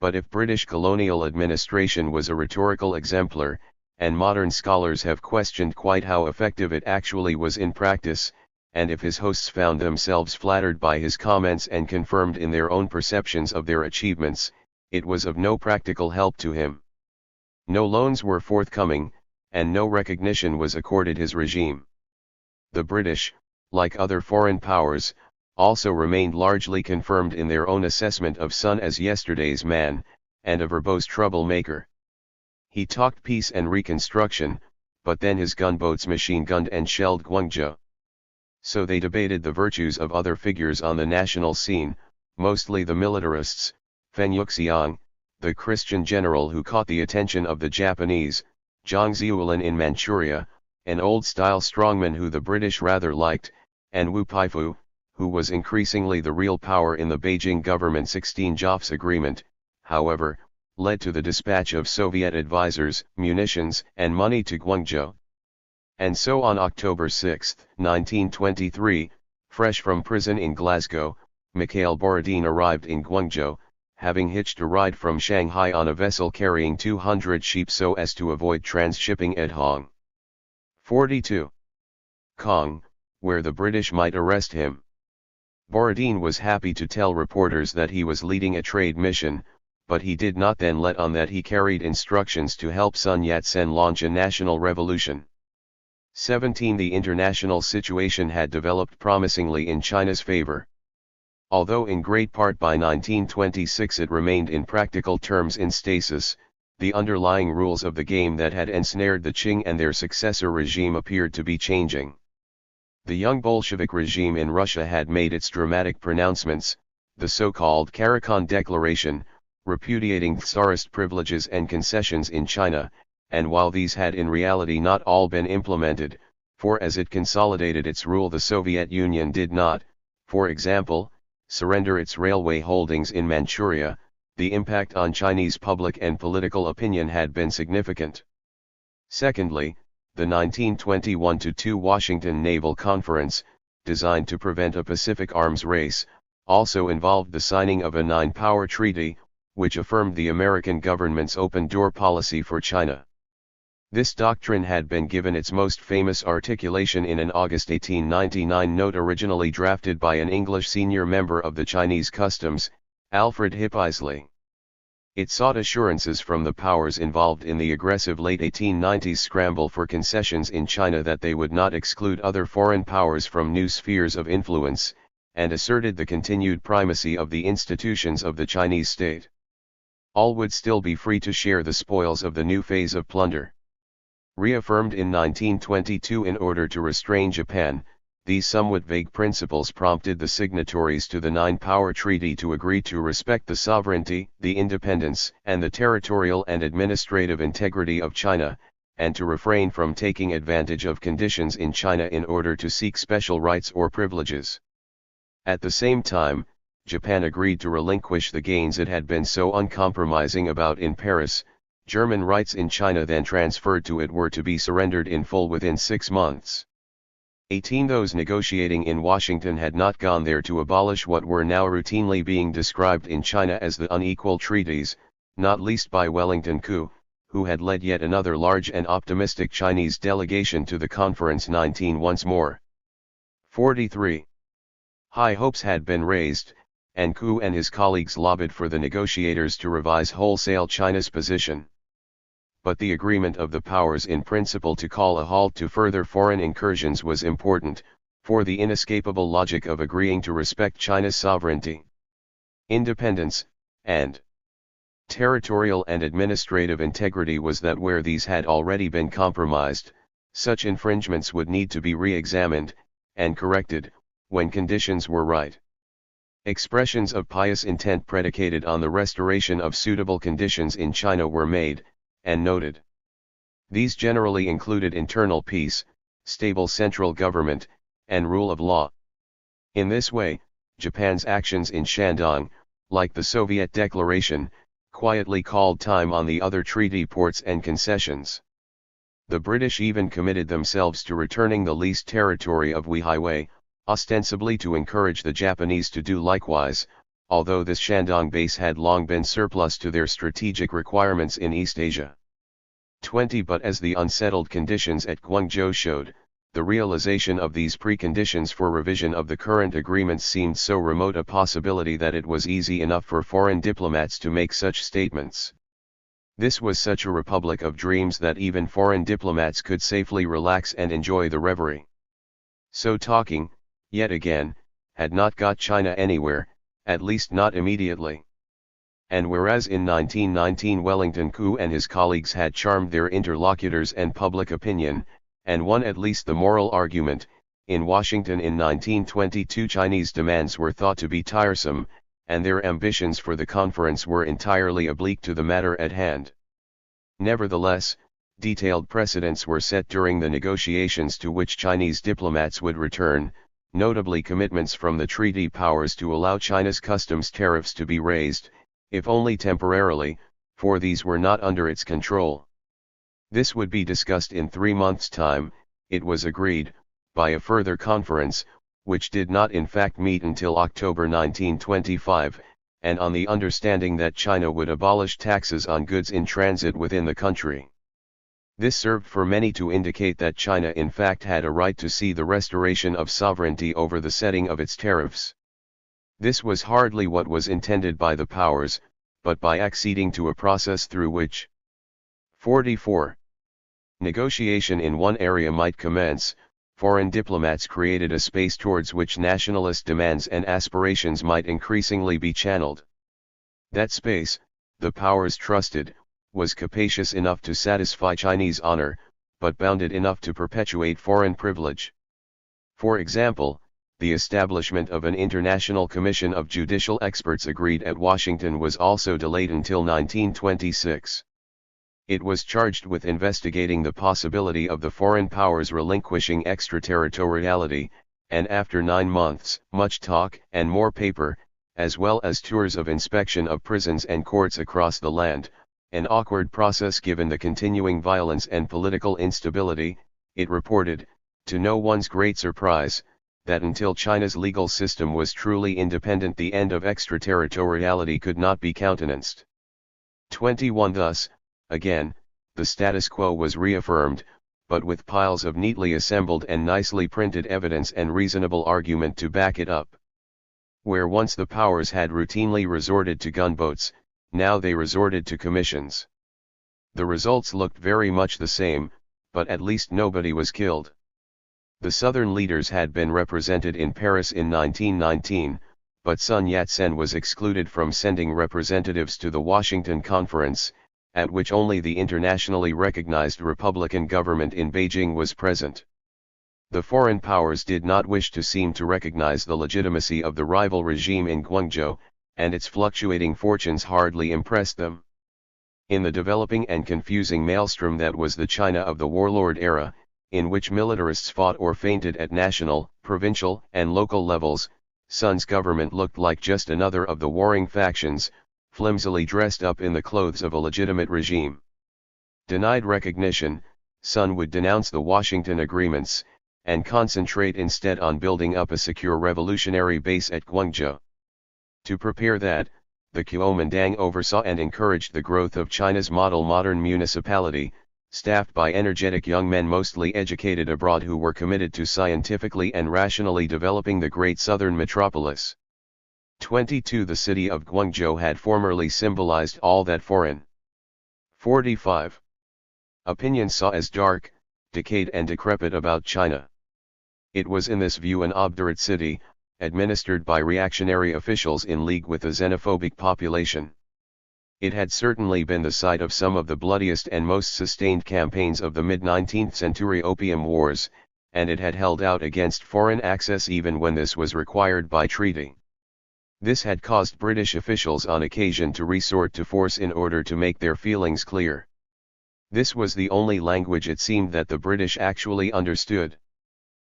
But if British colonial administration was a rhetorical exemplar, and modern scholars have questioned quite how effective it actually was in practice, and if his hosts found themselves flattered by his comments and confirmed in their own perceptions of their achievements, it was of no practical help to him. No loans were forthcoming, and no recognition was accorded his regime. The British, like other foreign powers, also remained largely confirmed in their own assessment of Sun as yesterday's man, and a verbose troublemaker. He talked peace and reconstruction, but then his gunboats machine-gunned and shelled Guangzhou. So they debated the virtues of other figures on the national scene, mostly the militarists, Feng Yuxiang, the Christian general who caught the attention of the Japanese, Zhang Ziulin in Manchuria, an old-style strongman who the British rather liked, and Wu Peifu, who was increasingly the real power in the Beijing government. 16. Joff's agreement, however, led to the dispatch of Soviet advisors, munitions, and money to Guangzhou. And so on October 6, 1923, fresh from prison in Glasgow, Mikhail Borodin arrived in Guangzhou, having hitched a ride from Shanghai on a vessel carrying 200 sheep so as to avoid transshipping at Hong 42 Kong, where the British might arrest him. Borodin was happy to tell reporters that he was leading a trade mission, but he did not then let on that he carried instructions to help Sun Yat-sen launch a national revolution. 17. The international situation had developed promisingly in China's favor. Although in great part by 1926 it remained in practical terms in stasis, the underlying rules of the game that had ensnared the Qing and their successor regime appeared to be changing. The young Bolshevik regime in Russia had made its dramatic pronouncements, the so-called Karakan Declaration, repudiating Tsarist privileges and concessions in China, and while these had in reality not all been implemented, for as it consolidated its rule the Soviet Union did not, for example, surrender its railway holdings in Manchuria, the impact on Chinese public and political opinion had been significant. Secondly, the 1921-2 Washington Naval Conference, designed to prevent a Pacific arms race, also involved the signing of a nine-power treaty, which affirmed the American government's open-door policy for China. This doctrine had been given its most famous articulation in an August 1899 note originally drafted by an English senior member of the Chinese customs, Alfred Hipp Isley. It sought assurances from the powers involved in the aggressive late 1890s scramble for concessions in China that they would not exclude other foreign powers from new spheres of influence, and asserted the continued primacy of the institutions of the Chinese state. All would still be free to share the spoils of the new phase of plunder. Reaffirmed in 1922 in order to restrain Japan, these somewhat vague principles prompted the signatories to the Nine-Power Treaty to agree to respect the sovereignty, the independence, and the territorial and administrative integrity of China, and to refrain from taking advantage of conditions in China in order to seek special rights or privileges. At the same time, Japan agreed to relinquish the gains it had been so uncompromising about in Paris. German rights in China then transferred to it were to be surrendered in full within 6 months. 18. Those negotiating in Washington had not gone there to abolish what were now routinely being described in China as the unequal treaties, not least by Wellington Koo, who had led yet another large and optimistic Chinese delegation to the conference. 19. Once more. 43. High hopes had been raised, and Koo and his colleagues lobbied for the negotiators to revise wholesale China's position. But the agreement of the powers in principle to call a halt to further foreign incursions was important, for the inescapable logic of agreeing to respect China's sovereignty, independence, and territorial and administrative integrity was that where these had already been compromised, such infringements would need to be re-examined, and corrected, when conditions were right. Expressions of pious intent predicated on the restoration of suitable conditions in China were made, and noted. These generally included internal peace, stable central government, and rule of law. In this way, Japan's actions in Shandong, like the Soviet declaration, quietly called time on the other treaty ports and concessions. The British even committed themselves to returning the leased territory of Weihaiwei, ostensibly to encourage the Japanese to do likewise, although this Shandong base had long been surplus to their strategic requirements in East Asia. 20. But as the unsettled conditions at Guangzhou showed, the realization of these preconditions for revision of the current agreements seemed so remote a possibility that it was easy enough for foreign diplomats to make such statements. This was such a republic of dreams that even foreign diplomats could safely relax and enjoy the reverie. So talking, yet again, had not got China anywhere, at least not immediately. And whereas in 1919 Wellington Koo and his colleagues had charmed their interlocutors and public opinion, and won at least the moral argument, in Washington in 1922 Chinese demands were thought to be tiresome, and their ambitions for the conference were entirely oblique to the matter at hand. Nevertheless, detailed precedents were set during the negotiations to which Chinese diplomats would return, notably commitments from the treaty powers to allow China's customs tariffs to be raised, if only temporarily, for these were not under its control. This would be discussed in 3 months' time, it was agreed, by a further conference, which did not in fact meet until October 1925, and on the understanding that China would abolish taxes on goods in transit within the country. This served for many to indicate that China in fact had a right to see the restoration of sovereignty over the setting of its tariffs. This was hardly what was intended by the powers, but by acceding to a process through which 44. Negotiation in one area might commence, foreign diplomats created a space towards which nationalist demands and aspirations might increasingly be channeled. That space, the powers trusted, was capacious enough to satisfy Chinese honor, but bounded enough to perpetuate foreign privilege. For example, the establishment of an international commission of judicial experts agreed at Washington was also delayed until 1926. It was charged with investigating the possibility of the foreign powers relinquishing extraterritoriality, and after 9 months, much talk and more paper, as well as tours of inspection of prisons and courts across the land, an awkward process given the continuing violence and political instability, it reported, to no one's great surprise, that until China's legal system was truly independent the end of extraterritoriality could not be countenanced. 21 Thus, again, the status quo was reaffirmed, but with piles of neatly assembled and nicely printed evidence and reasonable argument to back it up. Where once the powers had routinely resorted to gunboats, now they resorted to commissions. The results looked very much the same, but at least nobody was killed. The Southern leaders had been represented in Paris in 1919, but Sun Yat-sen was excluded from sending representatives to the Washington Conference, at which only the internationally recognized Republican government in Beijing was present. The foreign powers did not wish to seem to recognize the legitimacy of the rival regime in Guangzhou, and its fluctuating fortunes hardly impressed them. In the developing and confusing maelstrom that was the China of the warlord era, in which militarists fought or fainted at national, provincial, and local levels, Sun's government looked like just another of the warring factions, flimsily dressed up in the clothes of a legitimate regime. Denied recognition, Sun would denounce the Washington agreements, and concentrate instead on building up a secure revolutionary base at Guangzhou. To prepare that, the Kuomintang oversaw and encouraged the growth of China's model modern municipality, staffed by energetic young men mostly educated abroad who were committed to scientifically and rationally developing the great southern metropolis. 22 The city of Guangzhou had formerly symbolized all that foreign. 45. Opinion saw as dark, decayed and decrepit about China. It was in this view an obdurate city, administered by reactionary officials in league with a xenophobic population. It had certainly been the site of some of the bloodiest and most sustained campaigns of the mid-19th century opium wars, and it had held out against foreign access even when this was required by treaty. This had caused British officials on occasion to resort to force in order to make their feelings clear. This was the only language it seemed that the British actually understood.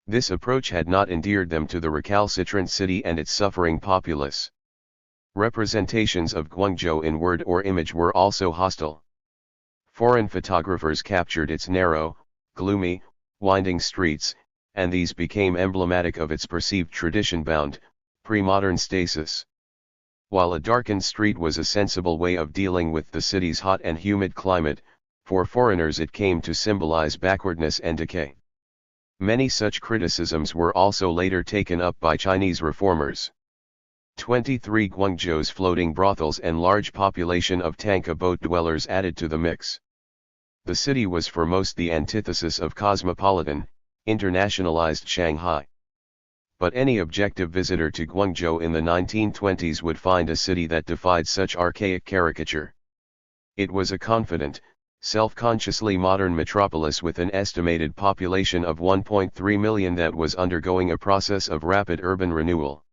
This approach had not endeared them to the recalcitrant city and its suffering populace. Representations of Guangzhou in word or image were also hostile. Foreign photographers captured its narrow, gloomy, winding streets, and these became emblematic of its perceived tradition-bound, pre-modern stasis. While a darkened street was a sensible way of dealing with the city's hot and humid climate, for foreigners it came to symbolize backwardness and decay. Many such criticisms were also later taken up by Chinese reformers. 23 Guangzhou's floating brothels and large population of tanka boat dwellers added to the mix. The city was for most the antithesis of cosmopolitan, internationalized Shanghai. But any objective visitor to Guangzhou in the 1920s would find a city that defied such archaic caricature. It was a confident, self-consciously modern metropolis with an estimated population of 1.3 million that was undergoing a process of rapid urban renewal.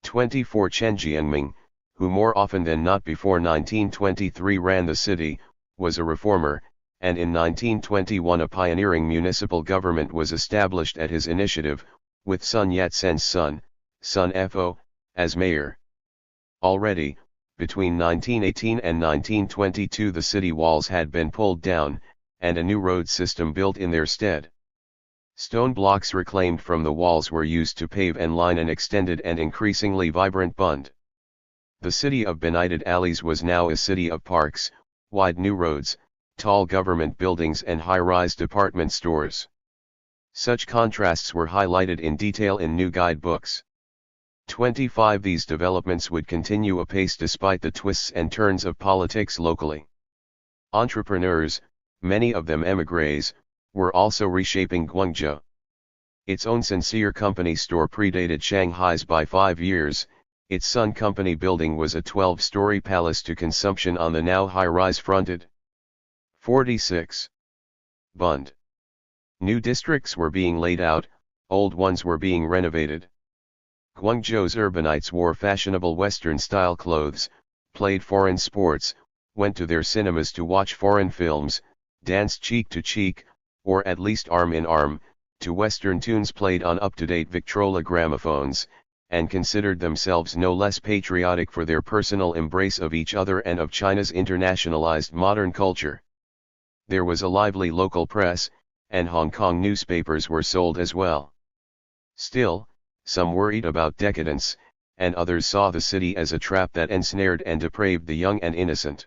24 Chen Jianming, who more often than not before 1923 ran the city, was a reformer, and in 1921 a pioneering municipal government was established at his initiative, with Sun Yat-sen's son, Sun Fo, as mayor. Already, between 1918 and 1922 the city walls had been pulled down, and a new road system built in their stead. Stone blocks reclaimed from the walls were used to pave and line an extended and increasingly vibrant Bund. The city of benighted alleys was now a city of parks, wide new roads, tall government buildings and high-rise department stores. Such contrasts were highlighted in detail in new guidebooks. 25 These developments would continue apace despite the twists and turns of politics locally. Entrepreneurs, many of them émigrés, were also reshaping Guangzhou. Its own Sincere Company store predated Shanghai's by 5 years, its Sun Company building was a 12-story palace to consumption on the now high-rise fronted. 46. Bund. New districts were being laid out, old ones were being renovated. Guangzhou's urbanites wore fashionable Western-style clothes, played foreign sports, went to their cinemas to watch foreign films, danced cheek to cheek, or at least arm in arm, to Western tunes played on up-to-date Victrola gramophones, and considered themselves no less patriotic for their personal embrace of each other and of China's internationalized modern culture. There was a lively local press, and Hong Kong newspapers were sold as well. Still, some worried about decadence, and others saw the city as a trap that ensnared and depraved the young and innocent.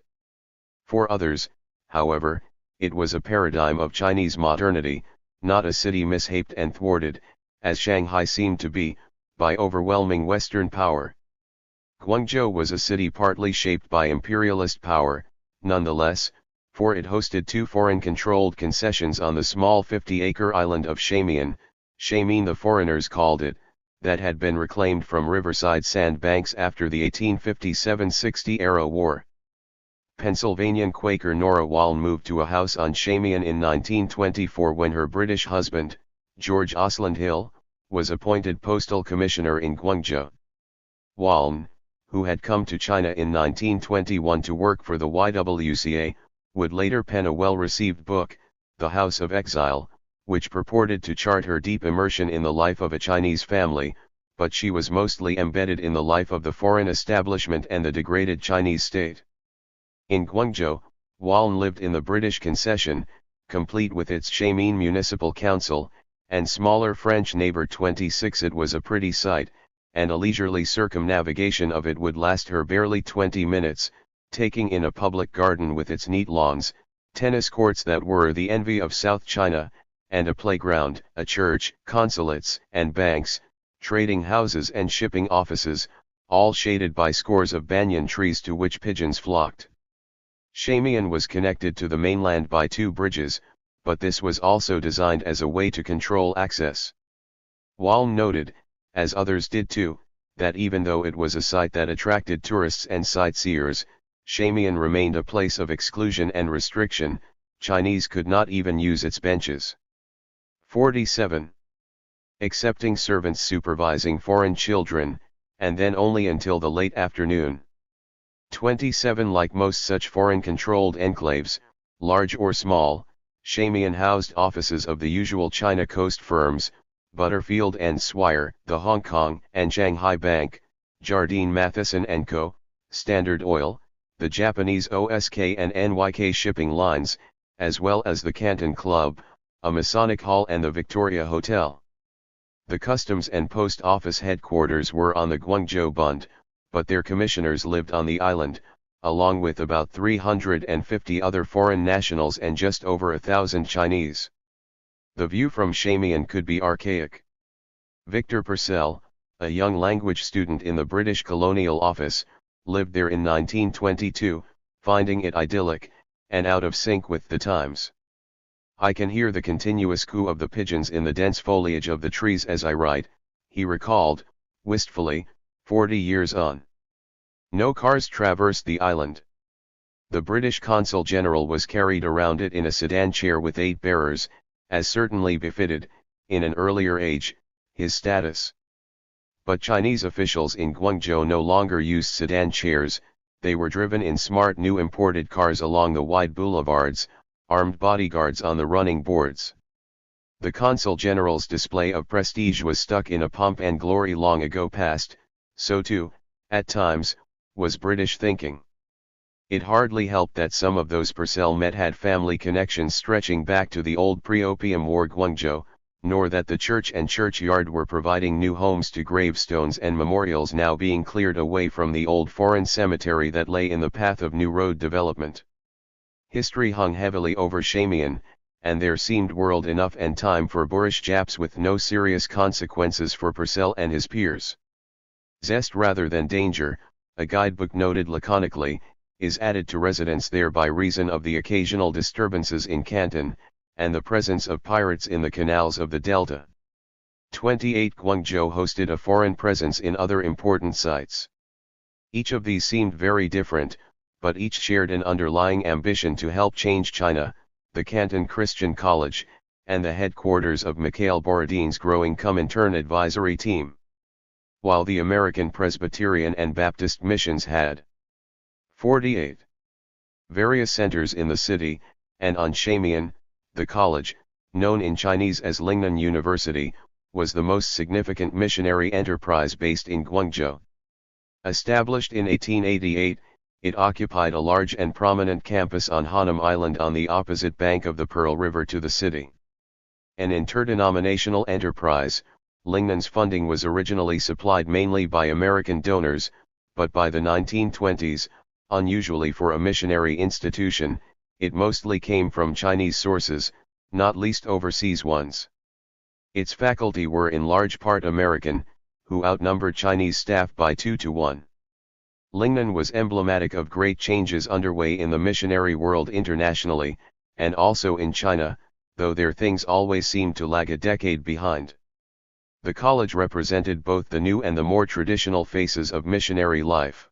For others, however, it was a paradigm of Chinese modernity, not a city mishaped and thwarted, as Shanghai seemed to be, by overwhelming Western power. Guangzhou was a city partly shaped by imperialist power, nonetheless, for it hosted two foreign-controlled concessions on the small 50-acre island of Shamian, Shamin the foreigners called it, that had been reclaimed from riverside sandbanks after the 1857-60 era war. Pennsylvanian Quaker Nora Waln moved to a house on Shamian in 1924 when her British husband, George Osland Hill, was appointed postal commissioner in Guangzhou. Waln, who had come to China in 1921 to work for the YWCA, would later pen a well-received book, The House of Exile, which purported to chart her deep immersion in the life of a Chinese family, but she was mostly embedded in the life of the foreign establishment and the degraded Chinese state. In Guangzhou, Waln lived in the British concession, complete with its Shamin Municipal Council, and smaller French neighbor 26. It was a pretty sight, and a leisurely circumnavigation of it would last her barely 20 minutes, taking in a public garden with its neat lawns, tennis courts that were the envy of South China, and a playground, a church, consulates and banks, trading houses and shipping offices, all shaded by scores of banyan trees to which pigeons flocked. Shamian was connected to the mainland by two bridges, but this was also designed as a way to control access. Waln noted, as others did too, that even though it was a site that attracted tourists and sightseers, Shamian remained a place of exclusion and restriction. Chinese could not even use its benches. 47. Excepting servants supervising foreign children, and then only until the late afternoon. 27. Like most such foreign-controlled enclaves, large or small, Shamian housed offices of the usual China coast firms, Butterfield and Swire, the Hong Kong and Shanghai Bank, Jardine Matheson & Co., Standard Oil, the Japanese OSK and NYK shipping lines, as well as the Canton Club, a Masonic Hall and the Victoria Hotel. The Customs and Post Office headquarters were on the Guangzhou Bund, but their commissioners lived on the island, along with about 350 other foreign nationals and just over 1,000 Chinese. The view from Shamian could be archaic. Victor Purcell, a young language student in the British Colonial Office, lived there in 1922, finding it idyllic, and out of sync with the times. I can hear the continuous coo of the pigeons in the dense foliage of the trees as I write, he recalled, wistfully, 40 years on. No cars traversed the island. The British Consul General was carried around it in a sedan chair with 8 bearers, as certainly befitted, in an earlier age, his status. But Chinese officials in Guangzhou no longer used sedan chairs, they were driven in smart new imported cars along the wide boulevards, armed bodyguards on the running boards. The Consul General's display of prestige was stuck in a pomp and glory long ago past, so too, at times, was British thinking. It hardly helped that some of those Purcell met had family connections stretching back to the old pre-Opium War Guangzhou, nor that the church and churchyard were providing new homes to gravestones and memorials now being cleared away from the old foreign cemetery that lay in the path of new road development. History hung heavily over Shamian, and there seemed world enough and time for boorish Japs with no serious consequences for Purcell and his peers. Zest rather than danger, a guidebook noted laconically, is added to residents there by reason of the occasional disturbances in Canton, and the presence of pirates in the canals of the Delta. 28. Guangzhou hosted a foreign presence in other important sites. Each of these seemed very different, but each shared an underlying ambition to help change China, the Canton Christian College, and the headquarters of Mikhail Borodin's growing Comintern advisory team. while the American Presbyterian and Baptist missions had 48. Various centers in the city, and on Shamian, the college, known in Chinese as Lingnan University, was the most significant missionary enterprise based in Guangzhou. Established in 1888, it occupied a large and prominent campus on Hannam Island on the opposite bank of the Pearl River to the city. An interdenominational enterprise, Lingnan's funding was originally supplied mainly by American donors, but by the 1920s, unusually for a missionary institution, it mostly came from Chinese sources, not least overseas ones. Its faculty were in large part American, who outnumbered Chinese staff by 2 to 1. Lingnan was emblematic of great changes underway in the missionary world internationally, and also in China, though their things always seemed to lag a decade behind. The college represented both the new and the more traditional faces of missionary life.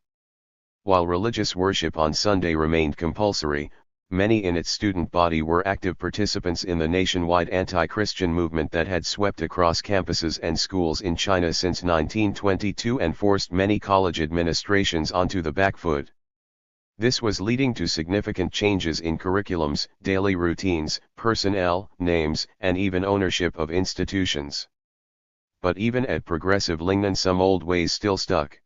While religious worship on Sunday remained compulsory, many in its student body were active participants in the nationwide anti-Christian movement that had swept across campuses and schools in China since 1922 and forced many college administrations onto the back foot. This was leading to significant changes in curriculums, daily routines, personnel, names, and even ownership of institutions. But even at progressive Lingnan some old ways still stuck.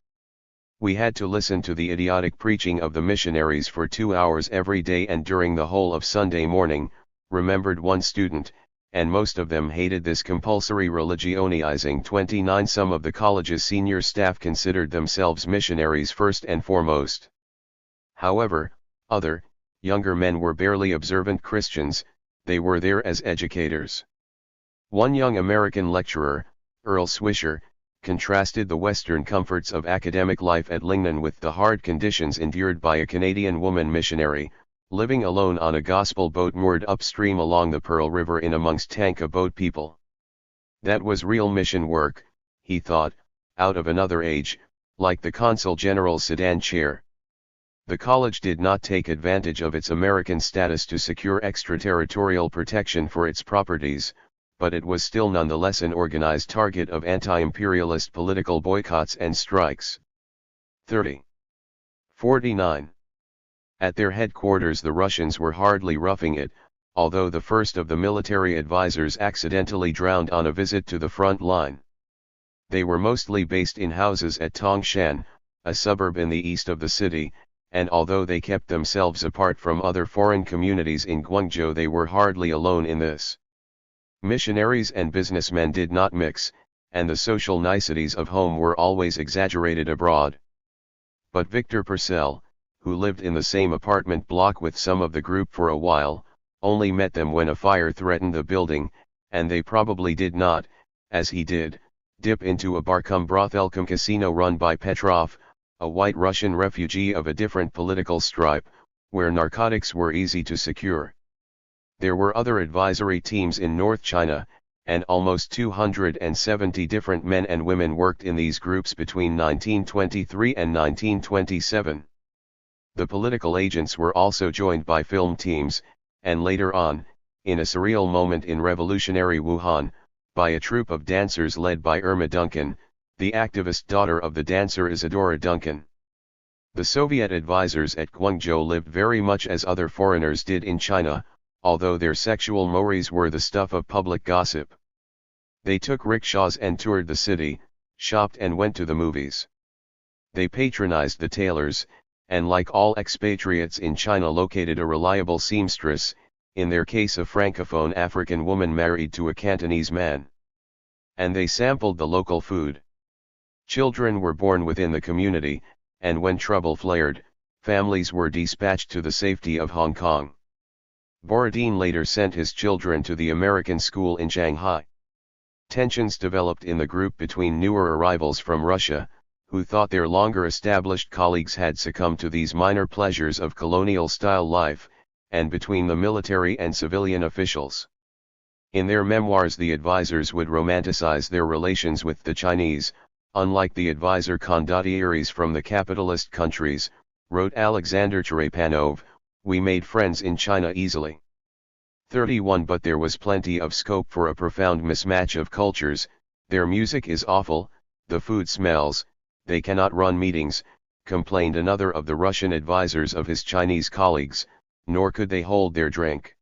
We had to listen to the idiotic preaching of the missionaries for 2 hours every day and during the whole of Sunday morning, remembered one student, and most of them hated this compulsory religionizing. 29 Some of the college's senior staff considered themselves missionaries first and foremost. However, other, younger men were barely observant Christians, they were there as educators. One young American lecturer, Earl Swisher, contrasted the Western comforts of academic life at Lingnan with the hard conditions endured by a Canadian woman missionary, living alone on a gospel boat moored upstream along the Pearl River in amongst tanka boat people. That was real mission work, he thought, out of another age, like the Consul General's sedan chair. The college did not take advantage of its American status to secure extraterritorial protection for its properties, but it was still nonetheless an organized target of anti-imperialist political boycotts and strikes. 30. 49. At their headquarters the Russians were hardly roughing it, although the first of the military advisors accidentally drowned on a visit to the front line. They were mostly based in houses at Tongshan, a suburb in the east of the city, and although they kept themselves apart from other foreign communities in Guangzhou they were hardly alone in this. Missionaries and businessmen did not mix, and the social niceties of home were always exaggerated abroad. But Victor Purcell, who lived in the same apartment block with some of the group for a while, only met them when a fire threatened the building, and they probably did not, as he did, dip into a bar-cum-brothel-cum casino run by Petrov, a white Russian refugee of a different political stripe, where narcotics were easy to secure. There were other advisory teams in North China, and almost 270 different men and women worked in these groups between 1923 and 1927. The political agents were also joined by film teams, and later on, in a surreal moment in revolutionary Wuhan, by a troupe of dancers led by Irma Duncan, the activist daughter of the dancer Isadora Duncan. The Soviet advisors at Guangzhou lived very much as other foreigners did in China, although their sexual mores were the stuff of public gossip. They took rickshaws and toured the city, shopped and went to the movies. They patronized the tailors, and like all expatriates in China located a reliable seamstress, in their case a francophone African woman married to a Cantonese man. And they sampled the local food. Children were born within the community, and when trouble flared, families were dispatched to the safety of Hong Kong. Borodin later sent his children to the American school in Shanghai. Tensions developed in the group between newer arrivals from Russia, who thought their longer-established colleagues had succumbed to these minor pleasures of colonial-style life, and between the military and civilian officials. In their memoirs the advisors would romanticize their relations with the Chinese, unlike the advisor condottieri from the capitalist countries, wrote Alexander Cherepanov, we made friends in China easily. 31 But there was plenty of scope for a profound mismatch of cultures, their music is awful, the food smells, they cannot run meetings, complained another of the Russian advisors of his Chinese colleagues, nor could they hold their drink.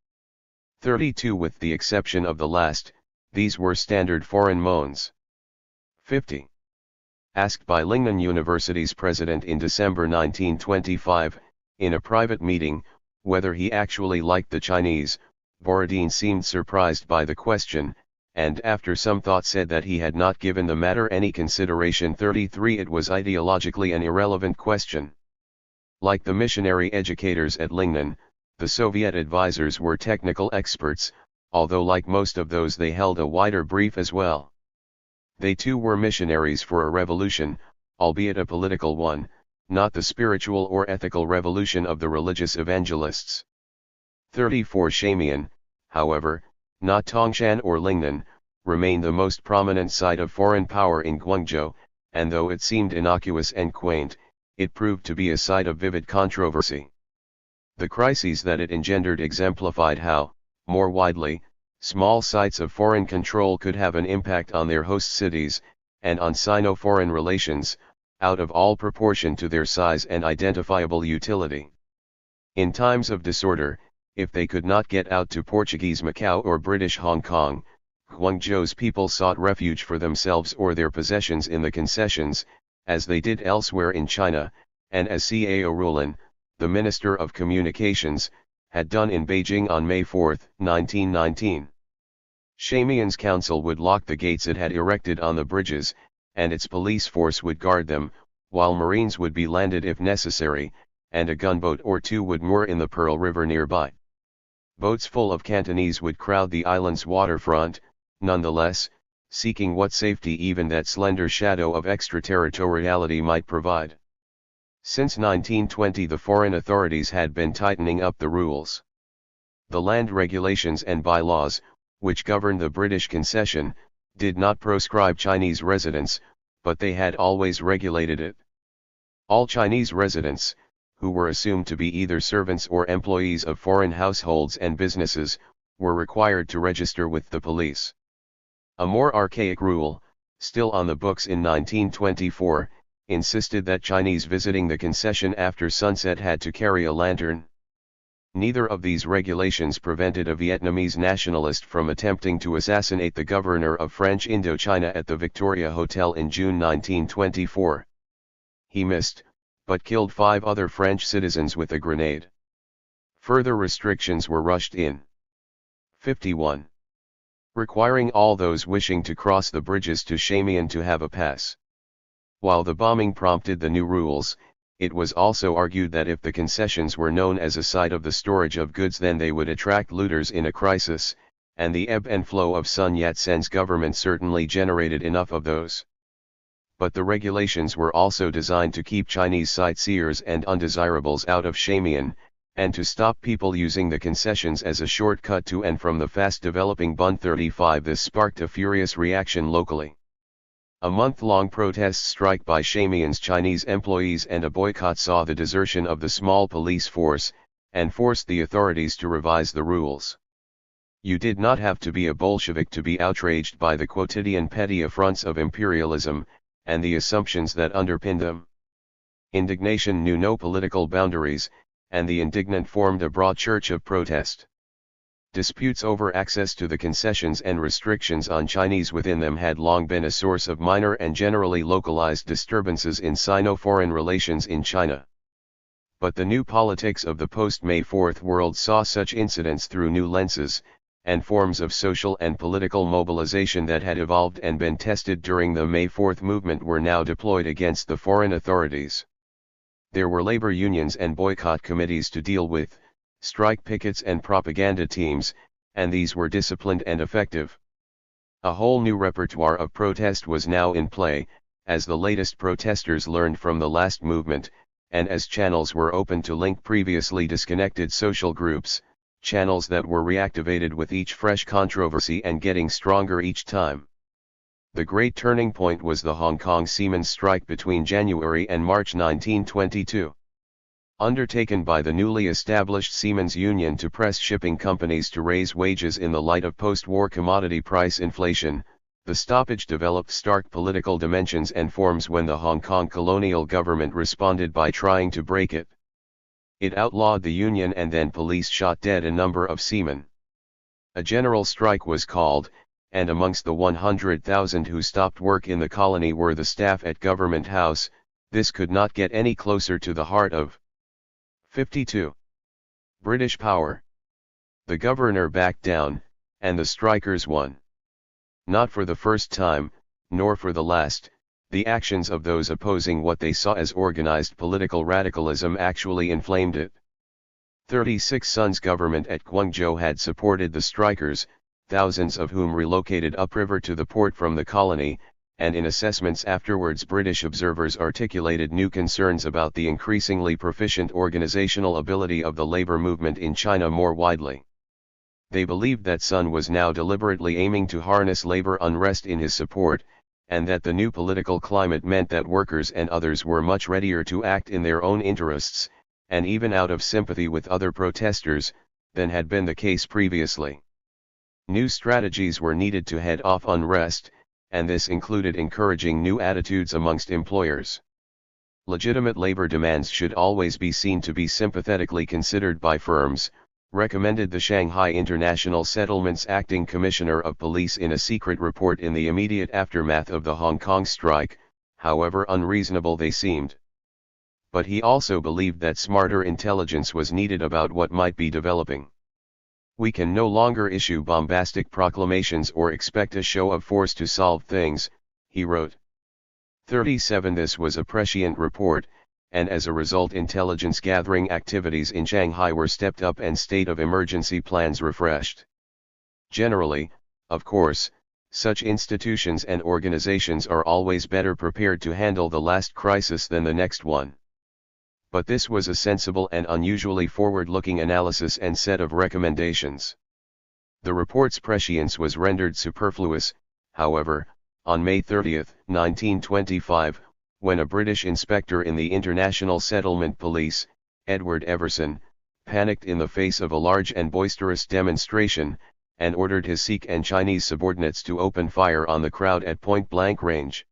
32 With the exception of the last, these were standard foreign moans. 50. Asked by Lingnan University's president in December 1925, in a private meeting, whether he actually liked the Chinese, Borodin seemed surprised by the question, and after some thought said that he had not given the matter any consideration. 33 It was ideologically an irrelevant question. Like the missionary educators at Lingnan, the Soviet advisors were technical experts, although like most of those they held a wider brief as well. They too were missionaries for a revolution, albeit a political one, not the spiritual or ethical revolution of the religious evangelists. 34 Shamian, however, not Tongshan or Lingnan, remained the most prominent site of foreign power in Guangzhou, and though it seemed innocuous and quaint, it proved to be a site of vivid controversy. The crises that it engendered exemplified how, more widely, small sites of foreign control could have an impact on their host cities, and on Sino-foreign relations, out of all proportion to their size and identifiable utility. In times of disorder, if they could not get out to Portuguese Macau or British Hong Kong, Guangzhou's people sought refuge for themselves or their possessions in the concessions, as they did elsewhere in China, and as Cao Rulin, the Minister of Communications, had done in Beijing on May 4, 1919. Shamian's council would lock the gates it had erected on the bridges, and its police force would guard them, while Marines would be landed if necessary, and a gunboat or two would moor in the Pearl River nearby. Boats full of Cantonese would crowd the island's waterfront, nonetheless, seeking what safety even that slender shadow of extraterritoriality might provide. Since 1920 the foreign authorities had been tightening up the rules. The land regulations and bylaws, which governed the British concession, did not proscribe Chinese residents, but they had always regulated it. All Chinese residents, who were assumed to be either servants or employees of foreign households and businesses, were required to register with the police. A more archaic rule, still on the books in 1924, insisted that Chinese visiting the concession after sunset had to carry a lantern. Neither of these regulations prevented a Vietnamese nationalist from attempting to assassinate the governor of French Indochina at the Victoria Hotel in June 1924. He missed, but killed 5 other French citizens with a grenade. Further restrictions were rushed in. 51. Requiring all those wishing to cross the bridges to Shamian to have a pass. While the bombing prompted the new rules, it was also argued that if the concessions were known as a site of the storage of goods then they would attract looters in a crisis, and the ebb and flow of Sun Yat-sen's government certainly generated enough of those. But the regulations were also designed to keep Chinese sightseers and undesirables out of Shamian, and to stop people using the concessions as a shortcut to and from the fast-developing Bund 35. This sparked a furious reaction locally. A month-long protest strike by Shamian's Chinese employees and a boycott saw the desertion of the small police force, and forced the authorities to revise the rules. You did not have to be a Bolshevik to be outraged by the quotidian petty affronts of imperialism, and the assumptions that underpinned them. Indignation knew no political boundaries, and the indignant formed a broad church of protest. Disputes over access to the concessions and restrictions on Chinese within them had long been a source of minor and generally localized disturbances in Sino-foreign relations in China. But the new politics of the post-May 4 world saw such incidents through new lenses, and forms of social and political mobilization that had evolved and been tested during the May 4 movement were now deployed against the foreign authorities. There were labor unions and boycott committees to deal with, strike pickets and propaganda teams, and these were disciplined and effective. A whole new repertoire of protest was now in play, as the latest protesters learned from the last movement, and as channels were opened to link previously disconnected social groups, channels that were reactivated with each fresh controversy and getting stronger each time. The great turning point was the Hong Kong seamen's strike between January and March 1922. Undertaken by the newly established Seamen's Union to press shipping companies to raise wages in the light of post-war commodity price inflation, The stoppage developed stark political dimensions and forms when the Hong Kong colonial government responded by trying to break it. It outlawed the union and then police shot dead a number of seamen. A general strike was called, and amongst the 100,000 who stopped work in the colony were the staff at Government House. This could not get any closer to the heart of 52. British power. The governor backed down, and the strikers won. Not for the first time, nor for the last, the actions of those opposing what they saw as organized political radicalism actually inflamed it. 36 Sun's government at Guangzhou had supported the strikers, thousands of whom relocated upriver to the port from the colony, and in assessments afterwards British observers articulated new concerns about the increasingly proficient organizational ability of the labor movement in China more widely. They believed that Sun was now deliberately aiming to harness labor unrest in his support, and that the new political climate meant that workers and others were much readier to act in their own interests, and even out of sympathy with other protesters, than had been the case previously. New strategies were needed to head off unrest, and this included encouraging new attitudes amongst employers. Legitimate labor demands should always be seen to be sympathetically considered by firms, recommended the Shanghai International Settlement's acting commissioner of police in a secret report in the immediate aftermath of the Hong Kong strike, however unreasonable they seemed. But he also believed that smarter intelligence was needed about what might be developing. We can no longer issue bombastic proclamations or expect a show of force to solve things, he wrote. 37 This was a prescient report, and as a result intelligence gathering activities in Shanghai were stepped up and state of emergency plans refreshed. Generally, of course, such institutions and organizations are always better prepared to handle the last crisis than the next one. But this was a sensible and unusually forward-looking analysis and set of recommendations. The report's prescience was rendered superfluous, however, on May 30, 1925, when a British inspector in the International Settlement Police, Edward Everson, panicked in the face of a large and boisterous demonstration, and ordered his Sikh and Chinese subordinates to open fire on the crowd at point-blank range.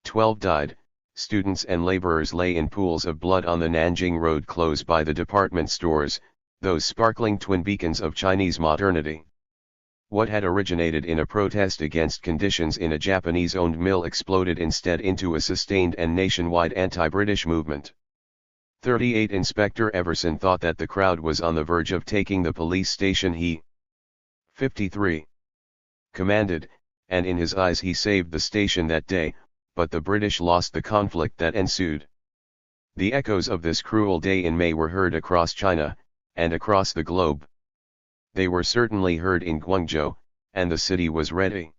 12 died. Students and laborers lay in pools of blood on the Nanjing Road close by the department stores, those sparkling twin beacons of Chinese modernity. What had originated in a protest against conditions in a Japanese-owned mill exploded instead into a sustained and nationwide anti-British movement. 38 Inspector Everson thought that the crowd was on the verge of taking the police station he 53 commanded, and in his eyes he saved the station that day, but the British lost the conflict that ensued. The echoes of this cruel day in May were heard across China, and across the globe. They were certainly heard in Guangzhou, and the city was ready.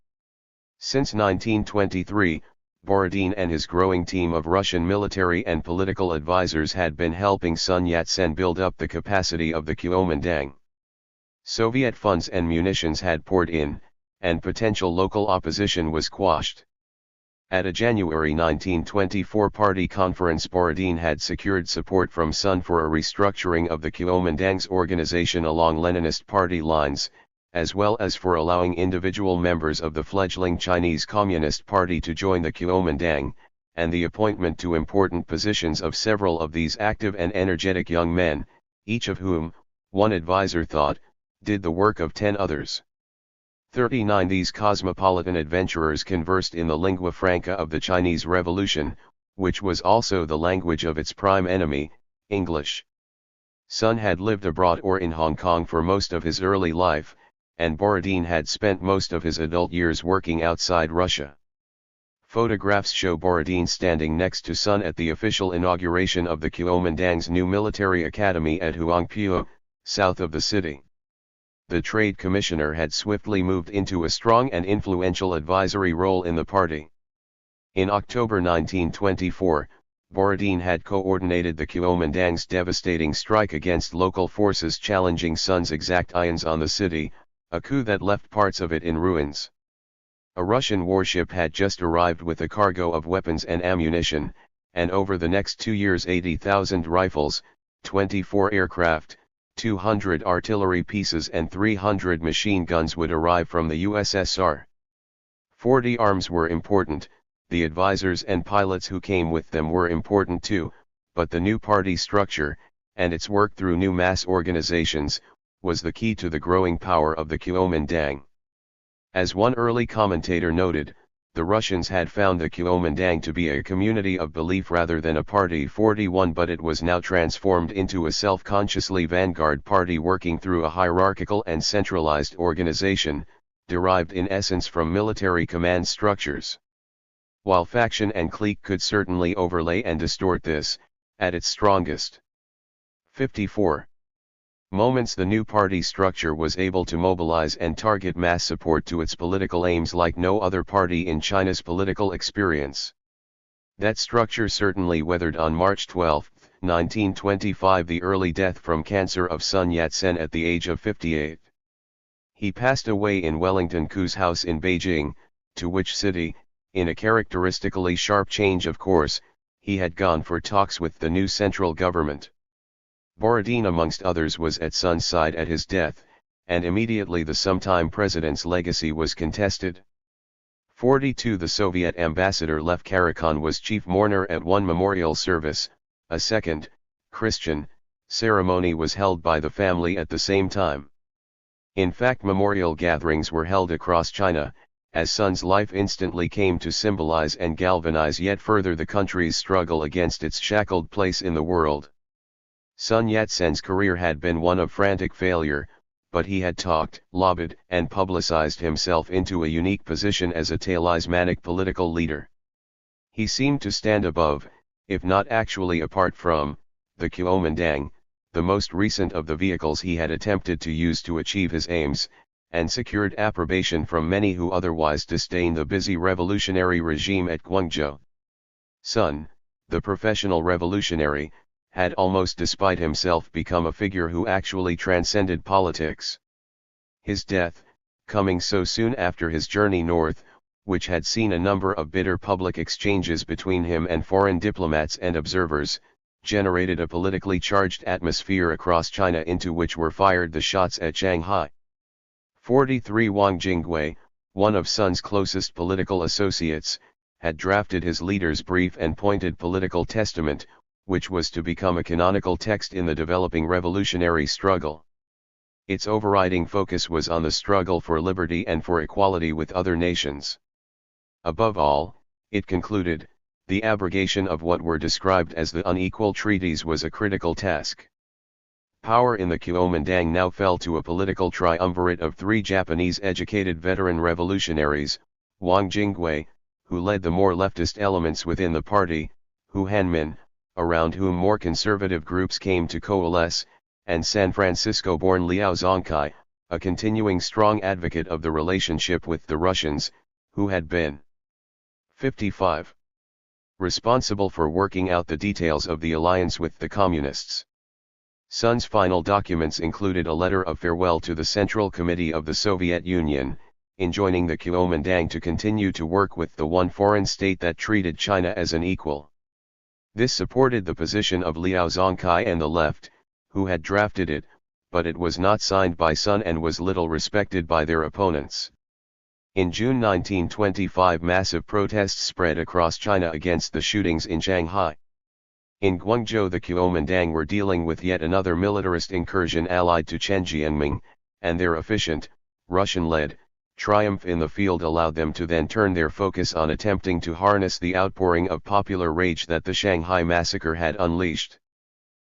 Since 1923, Borodin and his growing team of Russian military and political advisors had been helping Sun Yat-sen build up the capacity of the Kuomintang. Soviet funds and munitions had poured in, and potential local opposition was quashed. At a January 1924 party conference, Borodin had secured support from Sun for a restructuring of the Kuomintang's organization along Leninist party lines, as well as for allowing individual members of the fledgling Chinese Communist Party to join the Kuomintang, and the appointment to important positions of several of these active and energetic young men, each of whom, one advisor thought, did the work of 10 others. 39 These cosmopolitan adventurers conversed in the lingua franca of the Chinese Revolution, which was also the language of its prime enemy, English. Sun had lived abroad or in Hong Kong for most of his early life, and Borodin had spent most of his adult years working outside Russia. Photographs show Borodin standing next to Sun at the official inauguration of the Kuomintang's new military academy at Huangpu, south of the city. The trade commissioner had swiftly moved into a strong and influential advisory role in the party. In October 1924, Borodin had coordinated the Kuomintang's devastating strike against local forces challenging Sun's exactions on the city, a coup that left parts of it in ruins. A Russian warship had just arrived with a cargo of weapons and ammunition, and over the next 2 years 80,000 rifles, 24 aircraft, 200 artillery pieces and 300 machine guns would arrive from the USSR. 40 arms were important, the advisors and pilots who came with them were important too, but the new party structure, and its work through new mass organizations, was the key to the growing power of the Kuomintang. As one early commentator noted, the Russians had found the Kuomintang to be a community of belief rather than a party 41, but it was now transformed into a self-consciously vanguard party working through a hierarchical and centralized organization, derived in essence from military command structures. While faction and clique could certainly overlay and distort this, at its strongest. 54. Moments the new party structure was able to mobilize and target mass support to its political aims like no other party in China's political experience. That structure certainly weathered on March 12, 1925, the early death from cancer of Sun Yat-sen at the age of 58. He passed away in Wellington Koo's house in Beijing, to which city, in a characteristically sharp change of course, he had gone for talks with the new central government. Borodin amongst others was at Sun's side at his death, and immediately the sometime president's legacy was contested. 42. The Soviet ambassador Lev Karakhan was chief mourner at one memorial service. A second, Christian, ceremony was held by the family at the same time. In fact, memorial gatherings were held across China, as Sun's life instantly came to symbolize and galvanize yet further the country's struggle against its shackled place in the world. Sun Yat-sen's career had been one of frantic failure, but he had talked, lobbied, and publicized himself into a unique position as a talismanic political leader. He seemed to stand above, if not actually apart from, the Kuomintang, the most recent of the vehicles he had attempted to use to achieve his aims, and secured approbation from many who otherwise disdained the busy revolutionary regime at Guangzhou. Sun, the professional revolutionary, had almost despite himself become a figure who actually transcended politics. His death, coming so soon after his journey north, which had seen a number of bitter public exchanges between him and foreign diplomats and observers, generated a politically charged atmosphere across China into which were fired the shots at Shanghai. 43. Wang Jingwei, one of Sun's closest political associates, had drafted his leader's brief and pointed political testament, which was to become a canonical text in the developing revolutionary struggle. Its overriding focus was on the struggle for liberty and for equality with other nations. Above all, it concluded, the abrogation of what were described as the unequal treaties was a critical task. Power in the Kuomintang now fell to a political triumvirate of three Japanese-educated veteran revolutionaries, Wang Jingwei, who led the more leftist elements within the party, Hu Hanmin, around whom more conservative groups came to coalesce, and San Francisco-born Liao Zongkai, a continuing strong advocate of the relationship with the Russians, who had been 55. Responsible for working out the details of the alliance with the Communists. Sun's final documents included a letter of farewell to the Central Committee of the Soviet Union, enjoining the Kuomintang to continue to work with the one foreign state that treated China as an equal. This supported the position of Liao Zongkai and the left, who had drafted it, but it was not signed by Sun and was little respected by their opponents. In June 1925, massive protests spread across China against the shootings in Shanghai. In Guangzhou, the Kuomintang were dealing with yet another militarist incursion allied to Chen Jianming, and their efficient, Russian-led, triumph in the field allowed them to then turn their focus on attempting to harness the outpouring of popular rage that the Shanghai massacre had unleashed.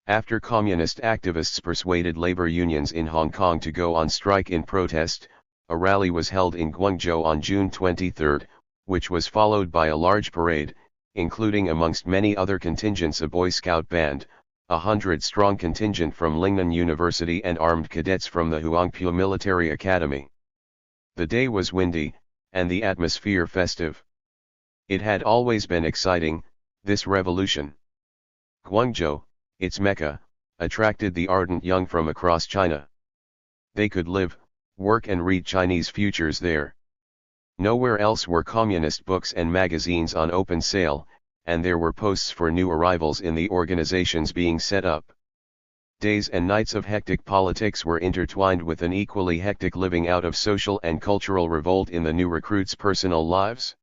After communist activists persuaded labor unions in Hong Kong to go on strike in protest, a rally was held in Guangzhou on June 23, which was followed by a large parade, including amongst many other contingents a Boy Scout band, a 100-strong contingent from Lingnan University and armed cadets from the Huangpu Military Academy. The day was windy, and the atmosphere festive. It had always been exciting, this revolution. Guangzhou, its Mecca, attracted the ardent young from across China. They could live, work and read Chinese futures there. Nowhere else were communist books and magazines on open sale, and there were posts for new arrivals in the organizations being set up. Days and nights of hectic politics were intertwined with an equally hectic living out of social and cultural revolt in the new recruits' personal lives.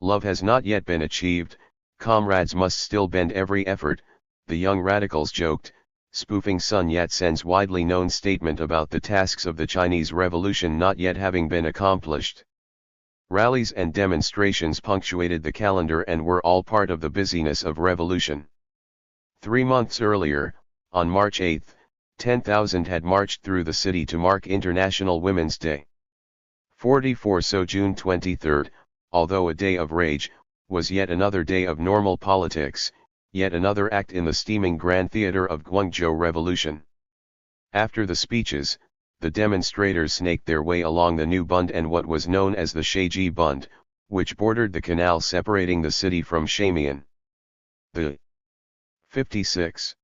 Love has not yet been achieved, comrades must still bend every effort, the young radicals joked, spoofing Sun Yat-sen's widely known statement about the tasks of the Chinese Revolution not yet having been accomplished. Rallies and demonstrations punctuated the calendar and were all part of the busyness of revolution. 3 months earlier, on March 8, 10,000 had marched through the city to mark International Women's Day. 44 So June 23, although a day of rage, was yet another day of normal politics, yet another act in the steaming Grand Theater of Guangzhou Revolution. After the speeches, the demonstrators snaked their way along the New Bund and what was known as the Shaiji Bund, which bordered the canal separating the city from Shamian. The 56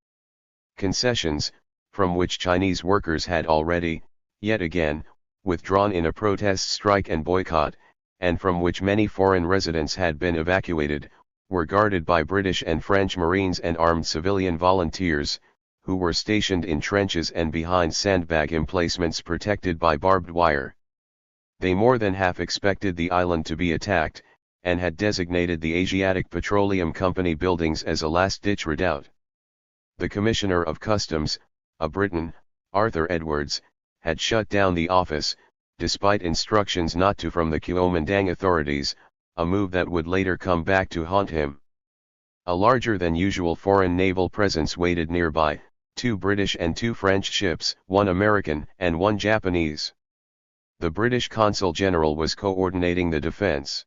concessions, from which Chinese workers had already, yet again, withdrawn in a protest strike and boycott, and from which many foreign residents had been evacuated, were guarded by British and French Marines and armed civilian volunteers, who were stationed in trenches and behind sandbag emplacements protected by barbed wire. They more than half expected the island to be attacked, and had designated the Asiatic Petroleum Company buildings as a last-ditch redoubt. The Commissioner of Customs, a Briton, Arthur Edwards, had shut down the office, despite instructions not to from the Kuomintang authorities, a move that would later come back to haunt him. A larger than usual foreign naval presence waited nearby, 2 British and 2 French ships, 1 American and 1 Japanese. The British Consul General was coordinating the defense.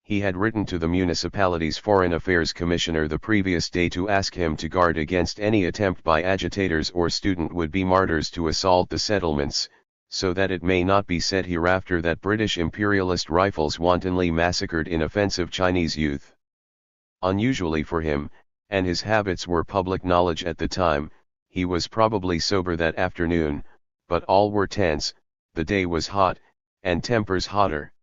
He had written to the municipality's Foreign Affairs Commissioner the previous day to ask him to guard against any attempt by agitators or student would-be martyrs to assault the settlements, so that it may not be said hereafter that British imperialist rifles wantonly massacred inoffensive Chinese youth. Unusually for him, and his habits were public knowledge at the time, he was probably sober that afternoon, but all were tense, the day was hot, and tempers hotter.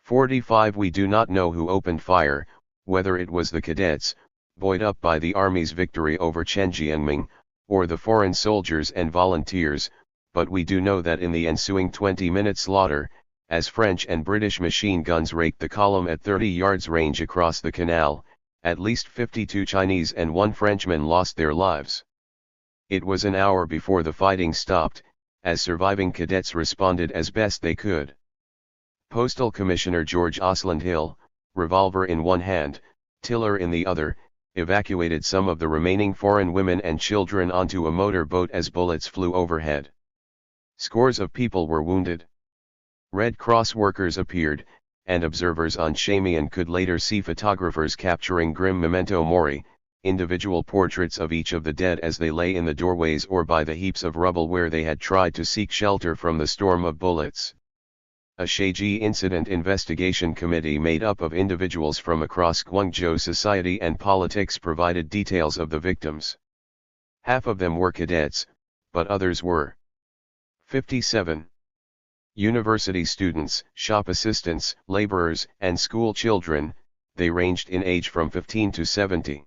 45 We do not know who opened fire, whether it was the cadets, buoyed up by the Army's victory over Chen-Jianming, or the foreign soldiers and volunteers, but we do know that in the ensuing 20-minute slaughter, as French and British machine guns raked the column at 30 yards range across the canal, at least 52 Chinese and 1 Frenchman lost their lives. It was an hour before the fighting stopped, as surviving cadets responded as best they could. Postal Commissioner George Osland Hill, revolver in one hand, tiller in the other, evacuated some of the remaining foreign women and children onto a motor boat as bullets flew overhead. Scores of people were wounded. Red Cross workers appeared, and observers on Shamian could later see photographers capturing grim memento mori, individual portraits of each of the dead as they lay in the doorways or by the heaps of rubble where they had tried to seek shelter from the storm of bullets. A Shaiji Incident Investigation Committee made up of individuals from across Guangzhou society and politics provided details of the victims. Half of them were cadets, but others were 57. University students, shop assistants, laborers, and school children, they ranged in age from 15 to 70.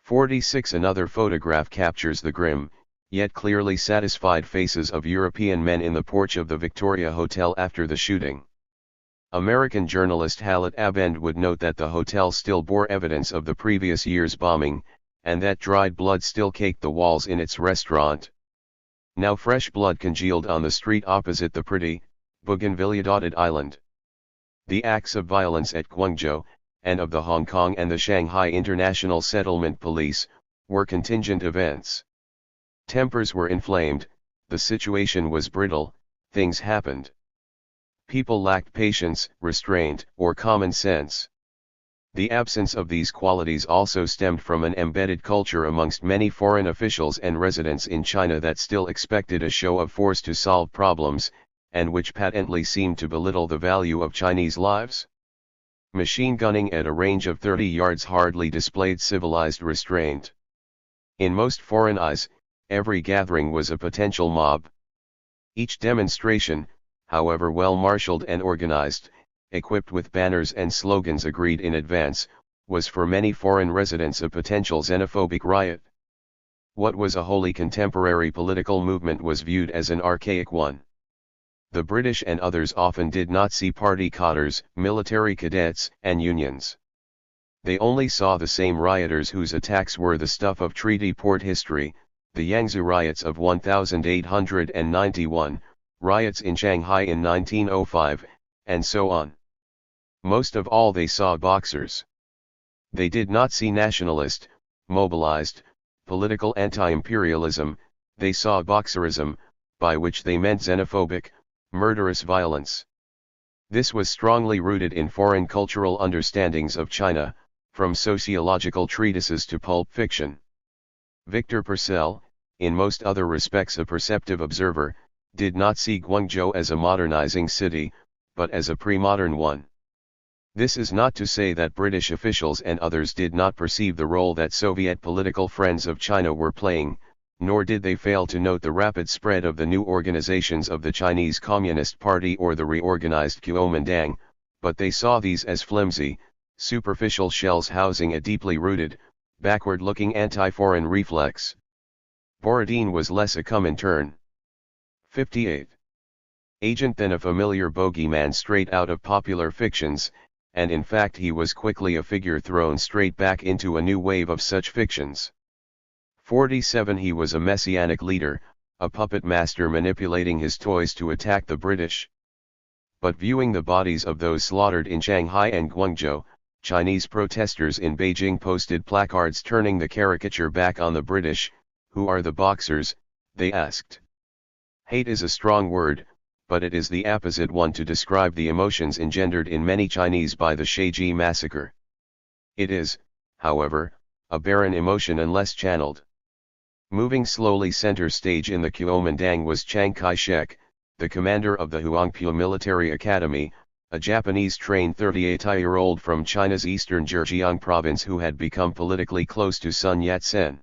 46 Another photograph captures the grim, yet clearly satisfied faces of European men in the porch of the Victoria Hotel after the shooting. American journalist Halit Abend would note that the hotel still bore evidence of the previous year's bombing, and that dried blood still caked the walls in its restaurant. Now fresh blood congealed on the street opposite the pretty, bougainvillea-dotted island. The acts of violence at Guangzhou, and of the Hong Kong and the Shanghai International Settlement Police, were contingent events. Tempers were inflamed, the situation was brittle, things happened. People lacked patience, restraint, or common sense. The absence of these qualities also stemmed from an embedded culture amongst many foreign officials and residents in China that still expected a show of force to solve problems, and which patently seemed to belittle the value of Chinese lives. Machine gunning at a range of 30 yards hardly displayed civilized restraint. In most foreign eyes, every gathering was a potential mob. Each demonstration, however well marshaled and organized, equipped with banners and slogans agreed in advance, was for many foreign residents a potential xenophobic riot. What was a wholly contemporary political movement was viewed as an archaic one. The British and others often did not see party cotters, military cadets, and unions. They only saw the same rioters whose attacks were the stuff of treaty port history, the Yangtze riots of 1891, riots in Shanghai in 1905, and so on. Most of all they saw boxers. They did not see nationalist, mobilized, political anti-imperialism, they saw boxerism, by which they meant xenophobic, murderous violence. This was strongly rooted in foreign cultural understandings of China, from sociological treatises to pulp fiction. Victor Purcell, in most other respects a perceptive observer, did not see Guangzhou as a modernizing city, but as a pre-modern one. This is not to say that British officials and others did not perceive the role that Soviet political friends of China were playing, nor did they fail to note the rapid spread of the new organizations of the Chinese Communist Party or the reorganized Kuomintang, but they saw these as flimsy, superficial shells housing a deeply rooted, backward-looking anti-foreign reflex. Borodin was less a Comintern. 58. Agent than a familiar bogeyman straight out of popular fictions, and in fact he was quickly a figure thrown straight back into a new wave of such fictions. 47. He was a messianic leader, a puppet master manipulating his toys to attack the British. But viewing the bodies of those slaughtered in Shanghai and Guangzhou, Chinese protesters in Beijing posted placards turning the caricature back on the British. Who are the boxers? They asked. Hate is a strong word, but it is the apposite one to describe the emotions engendered in many Chinese by the Shaiji massacre. It is, however, a barren emotion unless channeled. Moving slowly center stage in the Kuomintang was Chiang Kai-shek, the commander of the Huangpu Military Academy, a Japanese-trained 38-year-old from China's eastern Zhejiang province who had become politically close to Sun Yat-sen.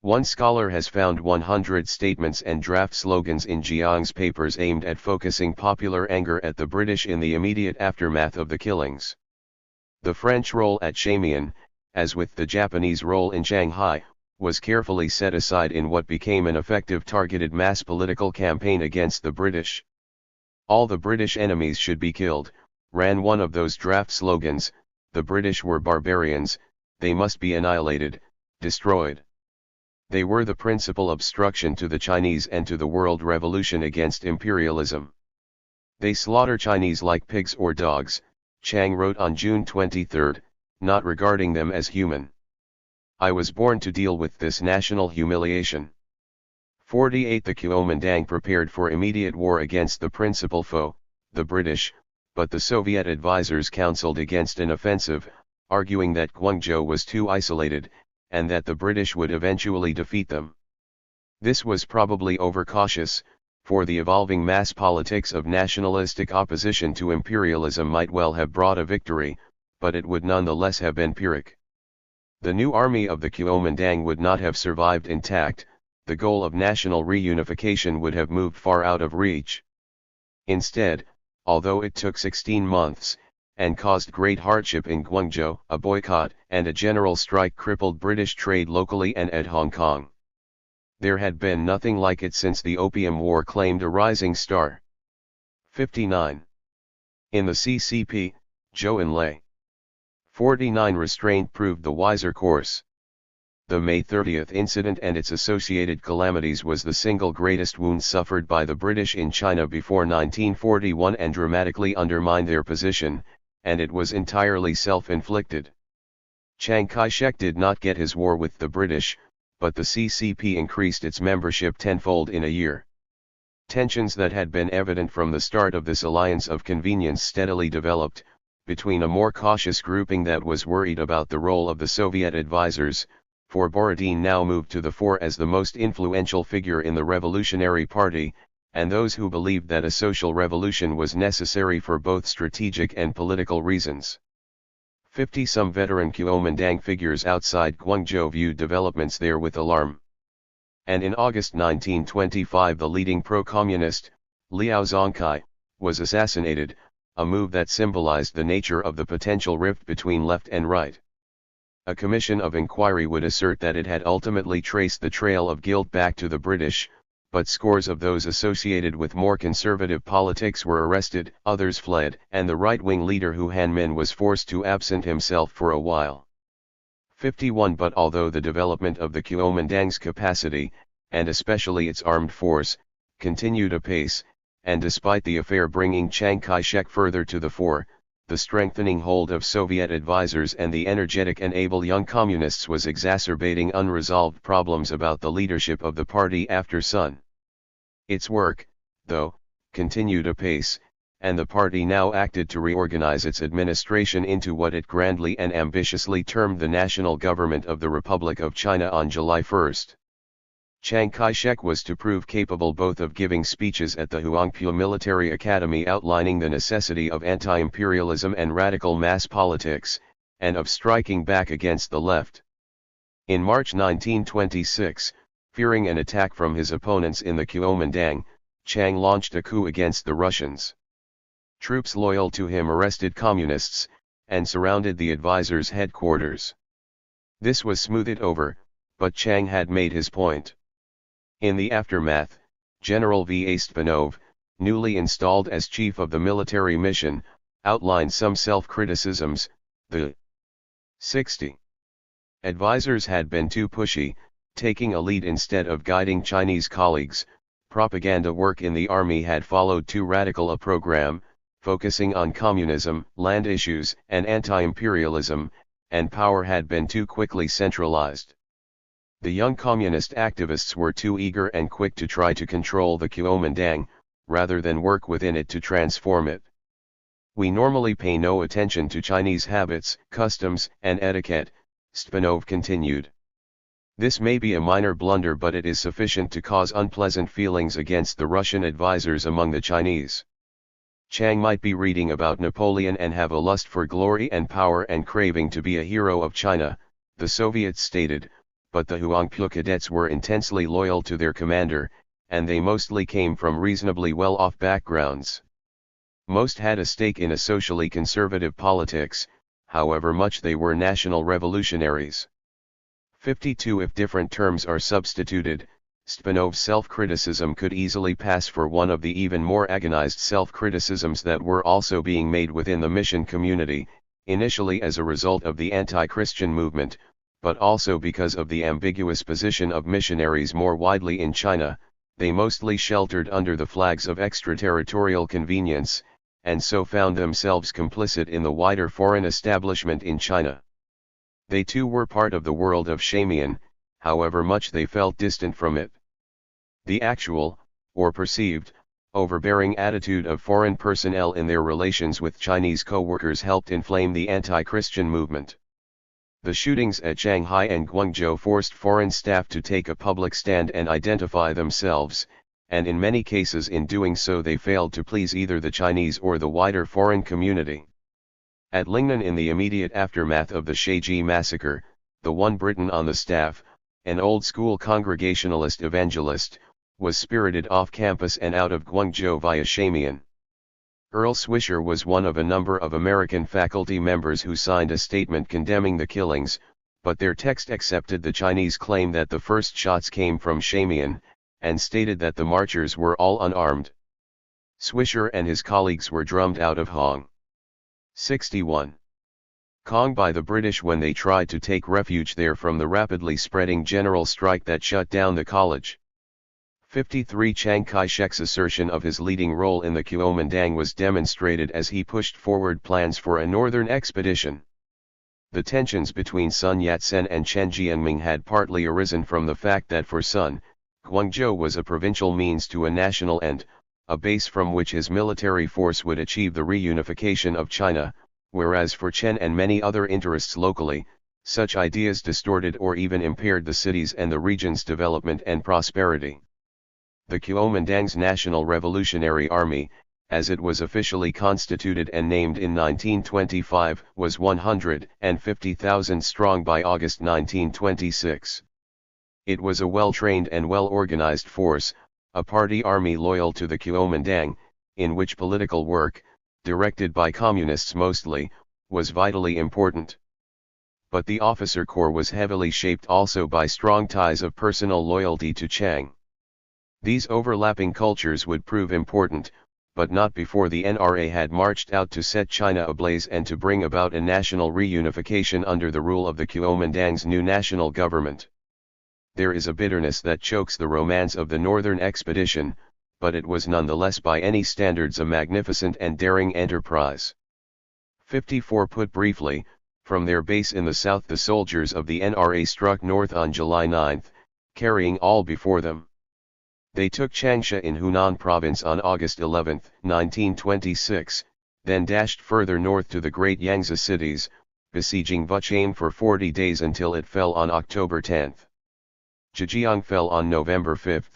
One scholar has found 100 statements and draft slogans in Jiang's papers aimed at focusing popular anger at the British in the immediate aftermath of the killings. The French role at Shamian, as with the Japanese role in Shanghai, was carefully set aside in what became an effective targeted mass political campaign against the British. All the British enemies should be killed, ran one of those draft slogans. The British were barbarians, they must be annihilated, destroyed. They were the principal obstruction to the Chinese and to the world revolution against imperialism. They slaughter Chinese like pigs or dogs, Chiang wrote on June 23, not regarding them as human. I was born to deal with this national humiliation. 48. The Kuomintang prepared for immediate war against the principal foe, the British, but the Soviet advisors counseled against an offensive, arguing that Guangzhou was too isolated, and that the British would eventually defeat them. This was probably overcautious, for the evolving mass politics of nationalistic opposition to imperialism might well have brought a victory, but it would nonetheless have been Pyrrhic. The new army of the Kuomintang would not have survived intact, the goal of national reunification would have moved far out of reach. Instead, although it took 16 months, and caused great hardship in Guangzhou, a boycott and a general strike crippled British trade locally and at Hong Kong. There had been nothing like it since the Opium War claimed a rising star. 59. In the CCP, Zhou Enlai. 49. Restraint proved the wiser course. The May 30 incident and its associated calamities was the single greatest wound suffered by the British in China before 1941 and dramatically undermined their position, and it was entirely self-inflicted. Chiang Kai-shek did not get his war with the British, but the CCP increased its membership tenfold in a year. Tensions that had been evident from the start of this alliance of convenience steadily developed, between a more cautious grouping that was worried about the role of the Soviet advisors, for Borodin now moved to the fore as the most influential figure in the Revolutionary Party, and those who believed that a social revolution was necessary for both strategic and political reasons. 50. Some veteran Kuomintang figures outside Guangzhou viewed developments there with alarm. And in August 1925 the leading pro-communist, Liao Zongkai, was assassinated, a move that symbolized the nature of the potential rift between left and right. A commission of inquiry would assert that it had ultimately traced the trail of guilt back to the British, but scores of those associated with more conservative politics were arrested, others fled, and the right-wing leader Hu Hanmin was forced to absent himself for a while. 51 But although the development of the Kuomintang's capacity, and especially its armed force, continued apace, and despite the affair bringing Chiang Kai-shek further to the fore, the strengthening hold of Soviet advisors and the energetic and able young communists was exacerbating unresolved problems about the leadership of the party after Sun. Its work, though, continued apace, and the party now acted to reorganize its administration into what it grandly and ambitiously termed the National Government of the Republic of China on July 1. Chiang Kai-shek was to prove capable both of giving speeches at the Huangpu Military Academy outlining the necessity of anti-imperialism and radical mass politics, and of striking back against the left. In March 1926, fearing an attack from his opponents in the Kuomintang, Chiang launched a coup against the Russians. Troops loyal to him arrested communists, and surrounded the advisors' headquarters. This was smoothed over, but Chiang had made his point. In the aftermath, General V. A. Stpanov, newly installed as chief of the military mission, outlined some self-criticisms. The 60 advisors had been too pushy, taking a lead instead of guiding Chinese colleagues. Propaganda work in the army had followed too radical a program, focusing on communism, land issues, and anti-imperialism, and power had been too quickly centralized. The young communist activists were too eager and quick to try to control the Kuomintang, rather than work within it to transform it. We normally pay no attention to Chinese habits, customs, and etiquette, Stpanov continued. This may be a minor blunder, but it is sufficient to cause unpleasant feelings against the Russian advisors among the Chinese. Chiang might be reading about Napoleon and have a lust for glory and power and craving to be a hero of China, the Soviets stated, but the Huangpu cadets were intensely loyal to their commander, and they mostly came from reasonably well-off backgrounds. Most had a stake in a socially conservative politics, however much they were national revolutionaries. 52 If different terms are substituted, Stpanov's self-criticism could easily pass for one of the even more agonized self-criticisms that were also being made within the mission community, initially as a result of the anti-Christian movement, but also because of the ambiguous position of missionaries more widely in China. They mostly sheltered under the flags of extraterritorial convenience, and so found themselves complicit in the wider foreign establishment in China. They too were part of the world of Shamian, however much they felt distant from it. The actual, or perceived, overbearing attitude of foreign personnel in their relations with Chinese co-workers helped inflame the anti-Christian movement. The shootings at Shanghai and Guangzhou forced foreign staff to take a public stand and identify themselves, and in many cases in doing so they failed to please either the Chinese or the wider foreign community. At Lingnan, in the immediate aftermath of the Sheji massacre, the one Briton on the staff, an old-school Congregationalist evangelist, was spirited off campus and out of Guangzhou via Shamian. Earl Swisher was one of a number of American faculty members who signed a statement condemning the killings, but their text accepted the Chinese claim that the first shots came from Shamian, and stated that the marchers were all unarmed. Swisher and his colleagues were drummed out of Hong 61 Kong by the British when they tried to take refuge there from the rapidly spreading general strike that shut down the college. 53 Chiang Kai-shek's assertion of his leading role in the Kuomintang was demonstrated as he pushed forward plans for a northern expedition. The tensions between Sun Yat-sen and Chen Jianming had partly arisen from the fact that for Sun, Guangzhou was a provincial means to a national end, a base from which his military force would achieve the reunification of China, whereas for Chen and many other interests locally, such ideas distorted or even impaired the city's and the region's development and prosperity. The Kuomintang's National Revolutionary Army, as it was officially constituted and named in 1925, was 150,000 strong by August 1926. It was a well-trained and well-organized force, a party army loyal to the Kuomintang, in which political work, directed by communists mostly, was vitally important. but the officer corps was heavily shaped also by strong ties of personal loyalty to Chiang. These overlapping cultures would prove important, but not before the NRA had marched out to set China ablaze and to bring about a national reunification under the rule of the Kuomintang's new national government. There is a bitterness that chokes the romance of the northern expedition, but it was nonetheless by any standards a magnificent and daring enterprise. 54 Put briefly, from their base in the south the soldiers of the NRA struck north on July 9, carrying all before them. They took Changsha in Hunan province on August 11, 1926, then dashed further north to the great Yangtze cities, besieging Wuchang for 40 days until it fell on October 10. Zhejiang fell on November 5,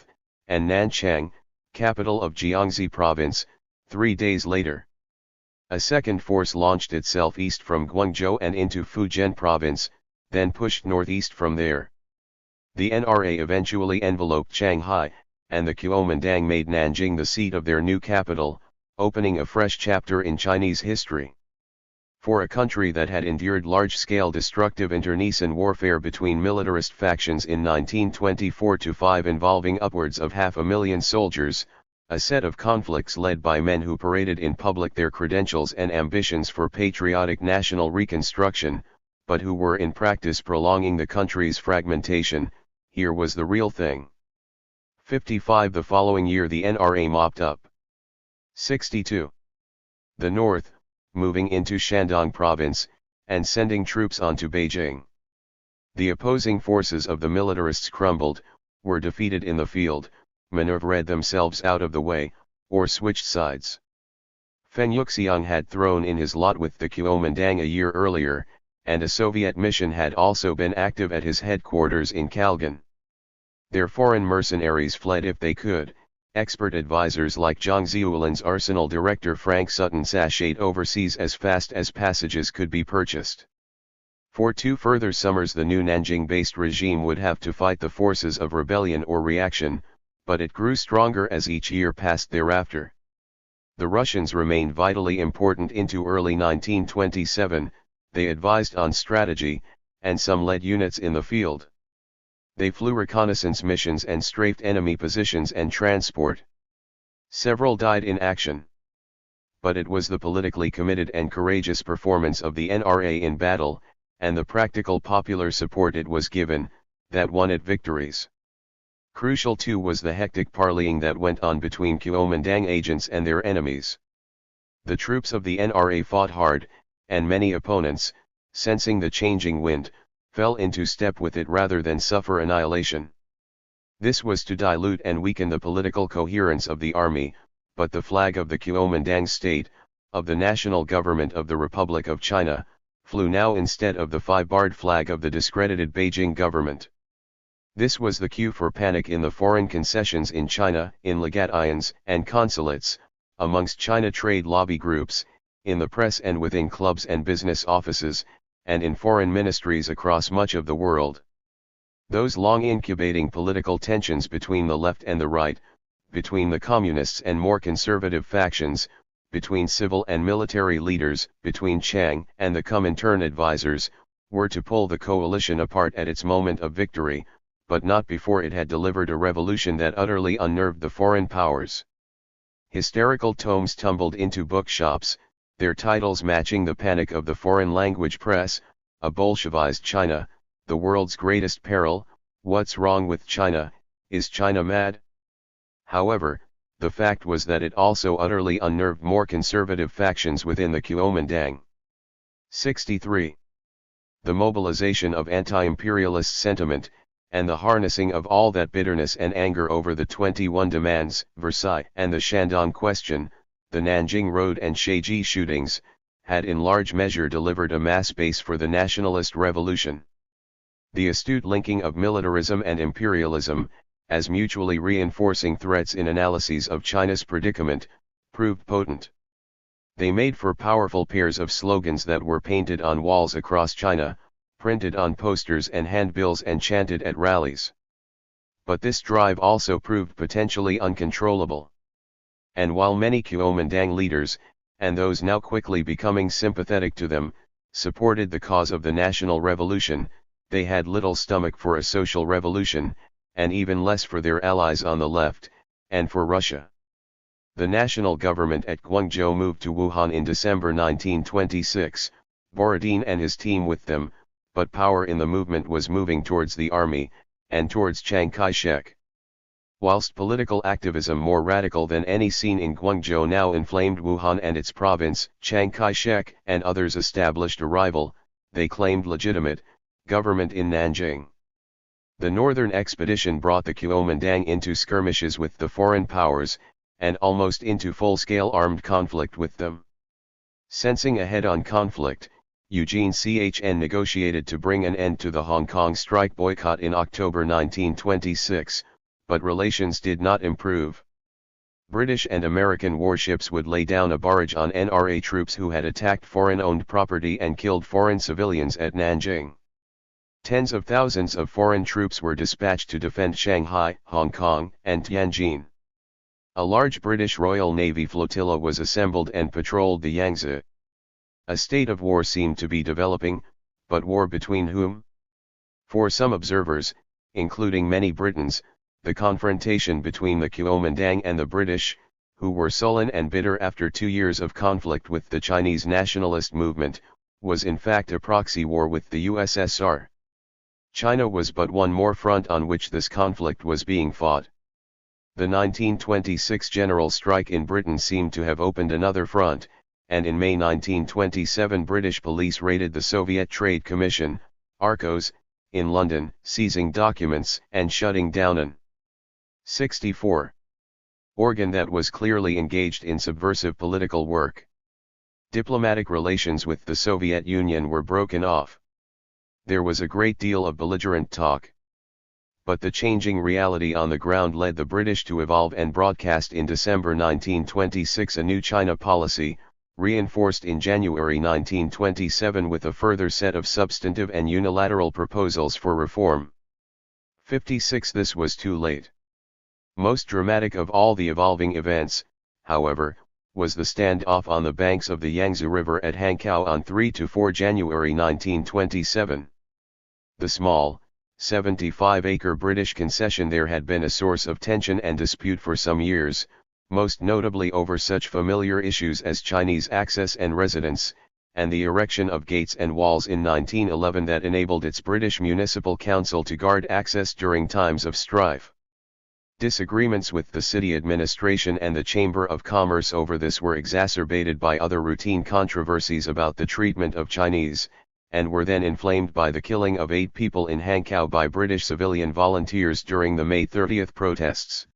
and Nanchang, capital of Jiangxi province, 3 days later. A second force launched itself east from Guangzhou and into Fujian province, then pushed northeast from there. The NRA eventually enveloped Shanghai, and the Kuomintang made Nanjing the seat of their new capital, opening a fresh chapter in Chinese history. For a country that had endured large-scale destructive internecine warfare between militarist factions in 1924-5 involving upwards of 500,000 soldiers, a set of conflicts led by men who paraded in public their credentials and ambitions for patriotic national reconstruction, but who were in practice prolonging the country's fragmentation, here was the real thing. 55 The following year the NRA mopped up. 62. The North, moving into Shandong province, and sending troops on to Beijing. The opposing forces of the militarists crumbled, were defeated in the field, maneuvered themselves out of the way, or switched sides. Feng Yuxiang had thrown in his lot with the Kuomintang a year earlier, and a Soviet mission had also been active at his headquarters in Kalgan. Their foreign mercenaries fled if they could. Expert advisors like Zhang Ziulin's arsenal director Frank Sutton sashayed overseas as fast as passages could be purchased. For 2 further summers the new Nanjing-based regime would have to fight the forces of rebellion or reaction, but it grew stronger as each year passed thereafter. The Russians remained vitally important into early 1927, they advised on strategy, and some led units in the field. They flew reconnaissance missions and strafed enemy positions and transport. Several died in action. But it was the politically committed and courageous performance of the NRA in battle, and the practical popular support it was given, that won it victories. Crucial too was the hectic parleying that went on between Kuomintang agents and their enemies. The troops of the NRA fought hard, and many opponents, sensing the changing wind, fell into step with it rather than suffer annihilation. This was to dilute and weaken the political coherence of the army, but the flag of the Kuomintang state, of the national government of the Republic of China, flew now instead of the 5-barred flag of the discredited Beijing government. This was the cue for panic in the foreign concessions in China, in legations and consulates, amongst China trade lobby groups, in the press and within clubs and business offices, and in foreign ministries across much of the world. Those long incubating political tensions between the left and the right, between the communists and more conservative factions, between civil and military leaders, between Chiang and the Comintern advisors, were to pull the coalition apart at its moment of victory, but not before it had delivered a revolution that utterly unnerved the foreign powers. Hysterical tomes tumbled into bookshops, their titles matching the panic of the foreign language press: A Bolshevized China, The World's Greatest Peril, What's Wrong with China, Is China Mad? However, the fact was that it also utterly unnerved more conservative factions within the Kuomintang. 63. The mobilization of anti-imperialist sentiment, and the harnessing of all that bitterness and anger over the 21 demands, Versailles and the Shandong question, the Nanjing Road and Shaiji shootings, had in large measure delivered a mass base for the nationalist revolution. The astute linking of militarism and imperialism, as mutually reinforcing threats in analyses of China's predicament, proved potent. They made for powerful pairs of slogans that were painted on walls across China, printed on posters and handbills and chanted at rallies. But this drive also proved potentially uncontrollable. And while many Kuomintang leaders, and those now quickly becoming sympathetic to them, supported the cause of the national revolution, they had little stomach for a social revolution, and even less for their allies on the left, and for Russia. The national government at Guangzhou moved to Wuhan in December 1926, Borodin and his team with them, but power in the movement was moving towards the army, and towards Chiang Kai-shek. Whilst political activism more radical than any seen in Guangzhou now inflamed Wuhan and its province, Chiang Kai-shek and others established a rival, they claimed legitimate, government in Nanjing. The northern expedition brought the Kuomintang into skirmishes with the foreign powers, and almost into full-scale armed conflict with them. Sensing a head-on conflict, Eugene Chn negotiated to bring an end to the Hong Kong strike boycott in October 1926, but relations did not improve. British and American warships would lay down a barrage on NRA troops who had attacked foreign-owned property and killed foreign civilians at Nanjing. Tens of thousands of foreign troops were dispatched to defend Shanghai, Hong Kong, and Tianjin. A large British Royal Navy flotilla was assembled and patrolled the Yangtze. A state of war seemed to be developing, but war between whom? For some observers, including many Britons, the confrontation between the Kuomintang and the British, who were sullen and bitter after 2 years of conflict with the Chinese nationalist movement, was in fact a proxy war with the USSR. China was but one more front on which this conflict was being fought. The 1926 general strike in Britain seemed to have opened another front, and in May 1927 British police raided the Soviet Trade Commission, Arcos, in London, seizing documents and shutting down an 64 organ that was clearly engaged in subversive political work. Diplomatic relations with the Soviet Union were broken off. There was a great deal of belligerent talk. But the changing reality on the ground led the British to evolve and broadcast in December 1926 a new China policy, reinforced in January 1927 with a further set of substantive and unilateral proposals for reform. 56 This was too late. Most dramatic of all the evolving events, however, was the standoff on the banks of the Yangtze River at Hankow on 3 to 4 January 1927. The small, 75-acre British concession there had been a source of tension and dispute for some years, most notably over such familiar issues as Chinese access and residence, and the erection of gates and walls in 1911 that enabled its British Municipal Council to guard access during times of strife. Disagreements with the city administration and the Chamber of Commerce over this were exacerbated by other routine controversies about the treatment of Chinese, and were then inflamed by the killing of 8 people in Hankow by British civilian volunteers during the May 30 protests.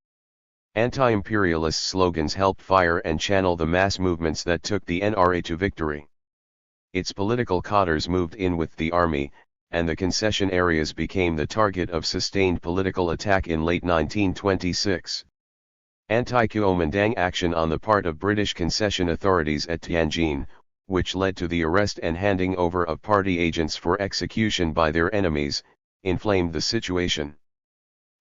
Anti-imperialist slogans helped fire and channel the mass movements that took the NRA to victory. Its political cadres moved in with the army, and the concession areas became the target of sustained political attack in late 1926. Anti-Kuomintang action on the part of British concession authorities at Tianjin, which led to the arrest and handing over of party agents for execution by their enemies, inflamed the situation.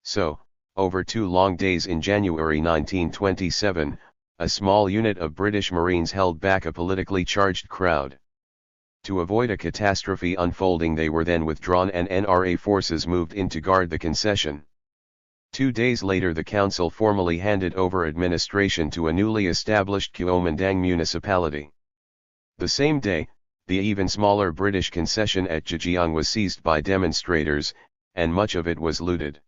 So, over 2 long days in January 1927, a small unit of British Marines held back a politically charged crowd. To avoid a catastrophe unfolding, they were then withdrawn and NRA forces moved in to guard the concession. 2 days later the council formally handed over administration to a newly established Kuomintang municipality. The same day, the even smaller British concession at Zhejiang was seized by demonstrators, and much of it was looted.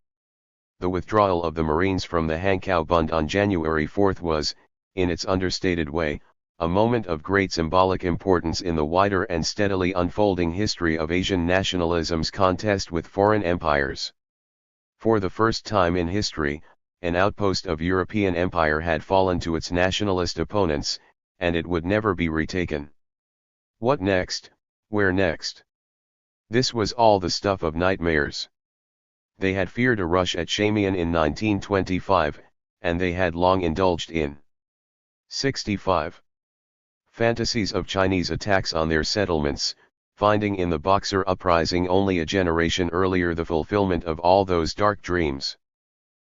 The withdrawal of the Marines from the Hankow Bund on January 4 was, in its understated way, a moment of great symbolic importance in the wider and steadily unfolding history of Asian nationalism's contest with foreign empires. For the first time in history, an outpost of European empire had fallen to its nationalist opponents, and it would never be retaken. What next? Where next? This was all the stuff of nightmares. They had feared a rush at Shamian in 1925, and they had long indulged in 65 fantasies of Chinese attacks on their settlements, finding in the Boxer uprising only a generation earlier the fulfillment of all those dark dreams.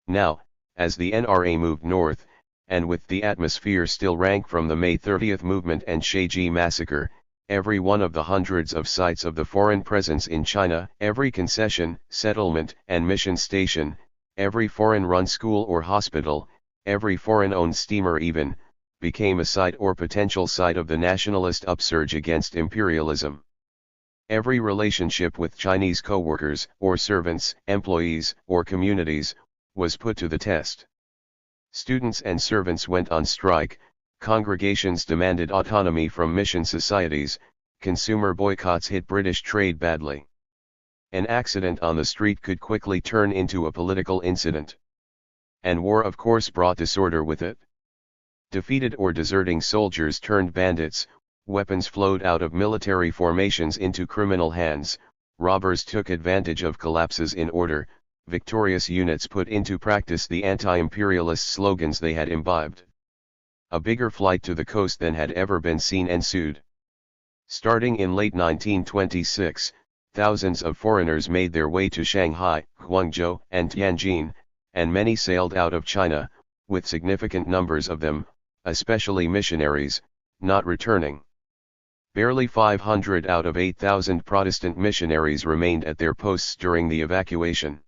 Now, as the NRA moved north, and with the atmosphere still rank from the May 30 movement and Shaiji massacre, every one of the hundreds of sites of the foreign presence in China, every concession, settlement, and mission station, every foreign-run school or hospital, every foreign-owned steamer even, became a site or potential site of the nationalist upsurge against imperialism. Every relationship with Chinese co-workers, or servants, employees, or communities, was put to the test. Students and servants went on strike, congregations demanded autonomy from mission societies, consumer boycotts hit British trade badly. An accident on the street could quickly turn into a political incident. And war of course brought disorder with it. Defeated or deserting soldiers turned bandits, weapons flowed out of military formations into criminal hands, robbers took advantage of collapses in order, victorious units put into practice the anti-imperialist slogans they had imbibed. A bigger flight to the coast than had ever been seen ensued. Starting in late 1926, thousands of foreigners made their way to Shanghai, Guangzhou, and Tianjin, and many sailed out of China, with significant numbers of them, especially missionaries, not returning. Barely 500 out of 8,000 Protestant missionaries remained at their posts during the evacuation.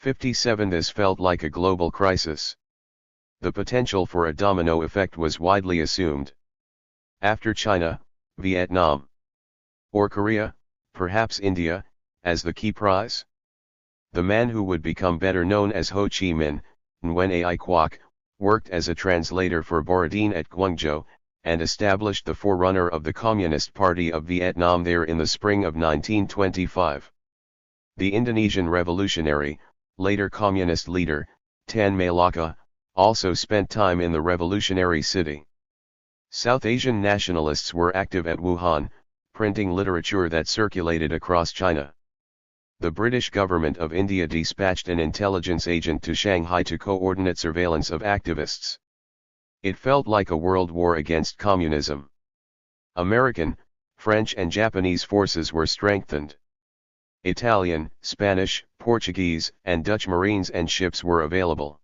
57. This felt like a global crisis. The potential for a domino effect was widely assumed. After China, Vietnam, or Korea, perhaps India, as the key prize. The man who would become better known as Ho Chi Minh, Nguyen Ai Quoc, worked as a translator for Borodin at Guangzhou, and established the forerunner of the Communist Party of Vietnam there in the spring of 1925. The Indonesian revolutionary, later communist leader, Tan Malaka, also spent time in the revolutionary city. South Asian nationalists were active at Wuhan, printing literature that circulated across China. The British government of India dispatched an intelligence agent to Shanghai to coordinate surveillance of activists. It felt like a world war against communism. American, French and Japanese forces were strengthened. Italian, Spanish, Portuguese, and Dutch marines and ships were available.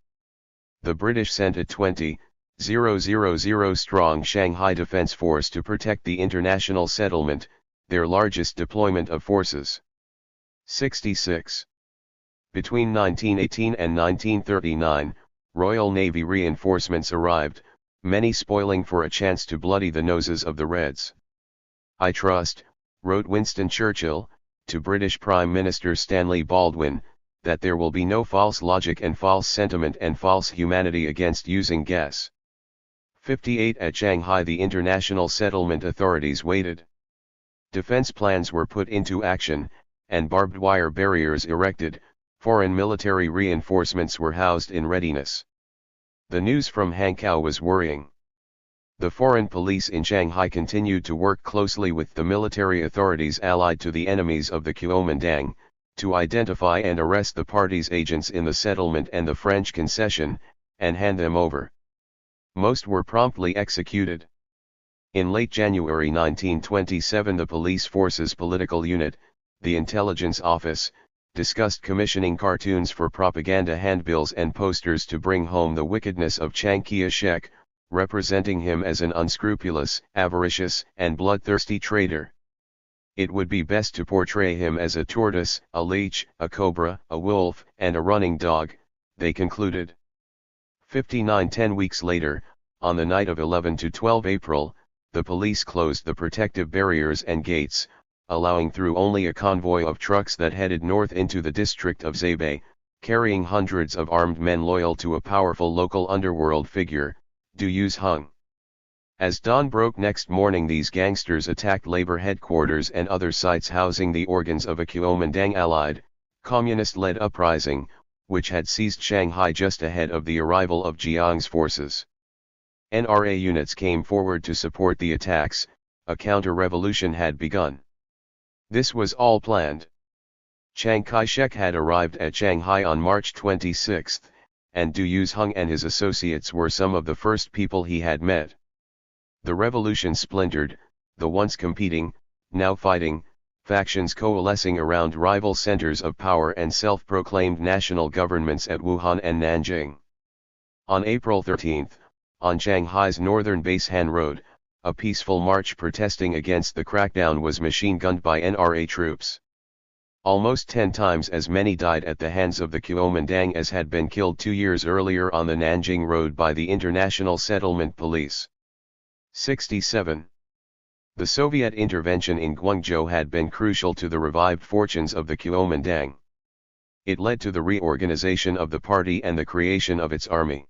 The British sent a 20,000-strong Shanghai Defense Force to protect the international settlement, their largest deployment of forces. 66. Between 1918 and 1939, Royal Navy reinforcements arrived, many spoiling for a chance to bloody the noses of the Reds. "I trust," wrote Winston Churchill, to British Prime Minister Stanley Baldwin, "that there will be no false logic and false sentiment and false humanity against using gas." 58. At Shanghai the international settlement authorities waited. Defense plans were put into action, and barbed wire barriers erected, foreign military reinforcements were housed in readiness. The news from Hankow was worrying. The foreign police in Shanghai continued to work closely with the military authorities allied to the enemies of the Kuomintang, to identify and arrest the party's agents in the settlement and the French concession, and hand them over. Most were promptly executed. In late January 1927 the police force's political unit, the Intelligence Office, discussed commissioning cartoons for propaganda handbills and posters to bring home the wickedness of Chiang Kai-shek, representing him as an unscrupulous, avaricious, and bloodthirsty traitor. It would be best to portray him as a tortoise, a leech, a cobra, a wolf, and a running dog, they concluded. 59. 10 weeks later, on the night of 11 to 12 April, the police closed the protective barriers and gates, allowing through only a convoy of trucks that headed north into the district of Zebei, carrying hundreds of armed men loyal to a powerful local underworld figure, Du Yuz Hung. As dawn broke next morning these gangsters attacked labor headquarters and other sites housing the organs of a Kuomintang allied, communist-led uprising, which had seized Shanghai just ahead of the arrival of Jiang's forces. NRA units came forward to support the attacks, a counter-revolution had begun. This was all planned. Chiang Kai-shek had arrived at Shanghai on March 26, and Du Yuz Hung and his associates were some of the first people he had met. The revolution splintered, the once competing, now fighting, factions coalescing around rival centers of power and self-proclaimed national governments at Wuhan and Nanjing. On April 13, on Shanghai's northern base Han Road, a peaceful march protesting against the crackdown was machine-gunned by NRA troops. Almost 10 times as many died at the hands of the Kuomintang as had been killed 2 years earlier on the Nanjing Road by the International Settlement Police. 67. The Soviet intervention in Guangzhou had been crucial to the revived fortunes of the Kuomintang. It led to the reorganization of the party and the creation of its army.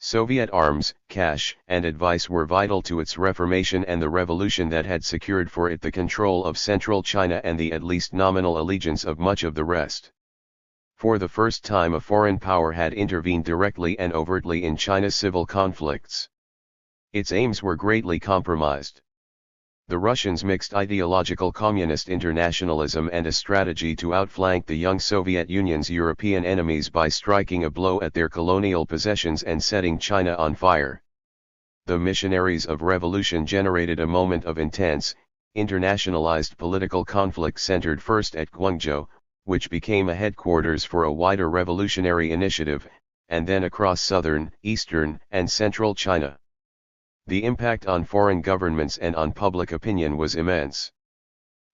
Soviet arms, cash, and advice were vital to its reformation and the revolution that had secured for it the control of central China and the at least nominal allegiance of much of the rest. For the first time a foreign power had intervened directly and overtly in China's civil conflicts. Its aims were greatly compromised. The Russians mixed ideological communist internationalism and a strategy to outflank the young Soviet Union's European enemies by striking a blow at their colonial possessions and setting China on fire. The missionaries of revolution generated a moment of intense, internationalized political conflict centered first at Guangzhou, which became a headquarters for a wider revolutionary initiative, and then across southern, eastern, and central China. The impact on foreign governments and on public opinion was immense.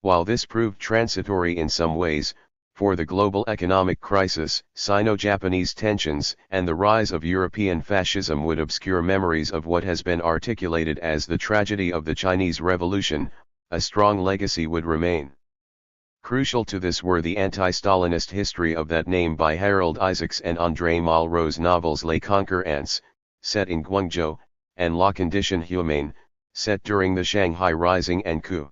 While this proved transitory in some ways, for the global economic crisis, Sino-Japanese tensions, and the rise of European fascism would obscure memories of what has been articulated as the tragedy of the Chinese Revolution, a strong legacy would remain. Crucial to this were the anti-Stalinist history of that name by Harold Isaacs and André Malraux's novels Les Conquérants, set in Guangzhou, and La Condition Humaine, set during the Shanghai Rising and coup.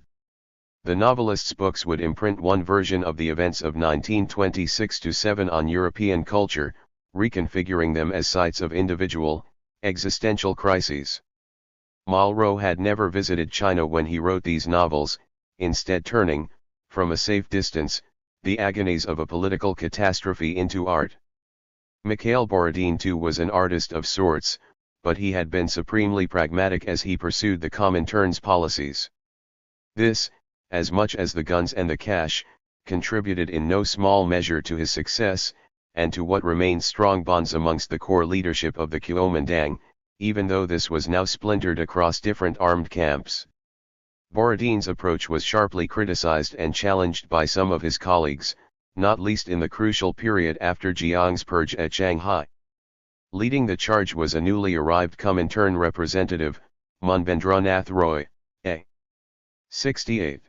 The novelist's books would imprint one version of the events of 1926-7 on European culture, reconfiguring them as sites of individual, existential crises. Malraux had never visited China when he wrote these novels, instead turning, from a safe distance, the agonies of a political catastrophe into art. Mikhail Borodin too was an artist of sorts, but he had been supremely pragmatic as he pursued the Comintern's policies. This, as much as the guns and the cash, contributed in no small measure to his success, and to what remained strong bonds amongst the core leadership of the Kuomintang, even though this was now splintered across different armed camps. Borodin's approach was sharply criticized and challenged by some of his colleagues, not least in the crucial period after Jiang's purge at Shanghai. Leading the charge was a newly arrived Comintern representative, Manbendranath Roy, a 68.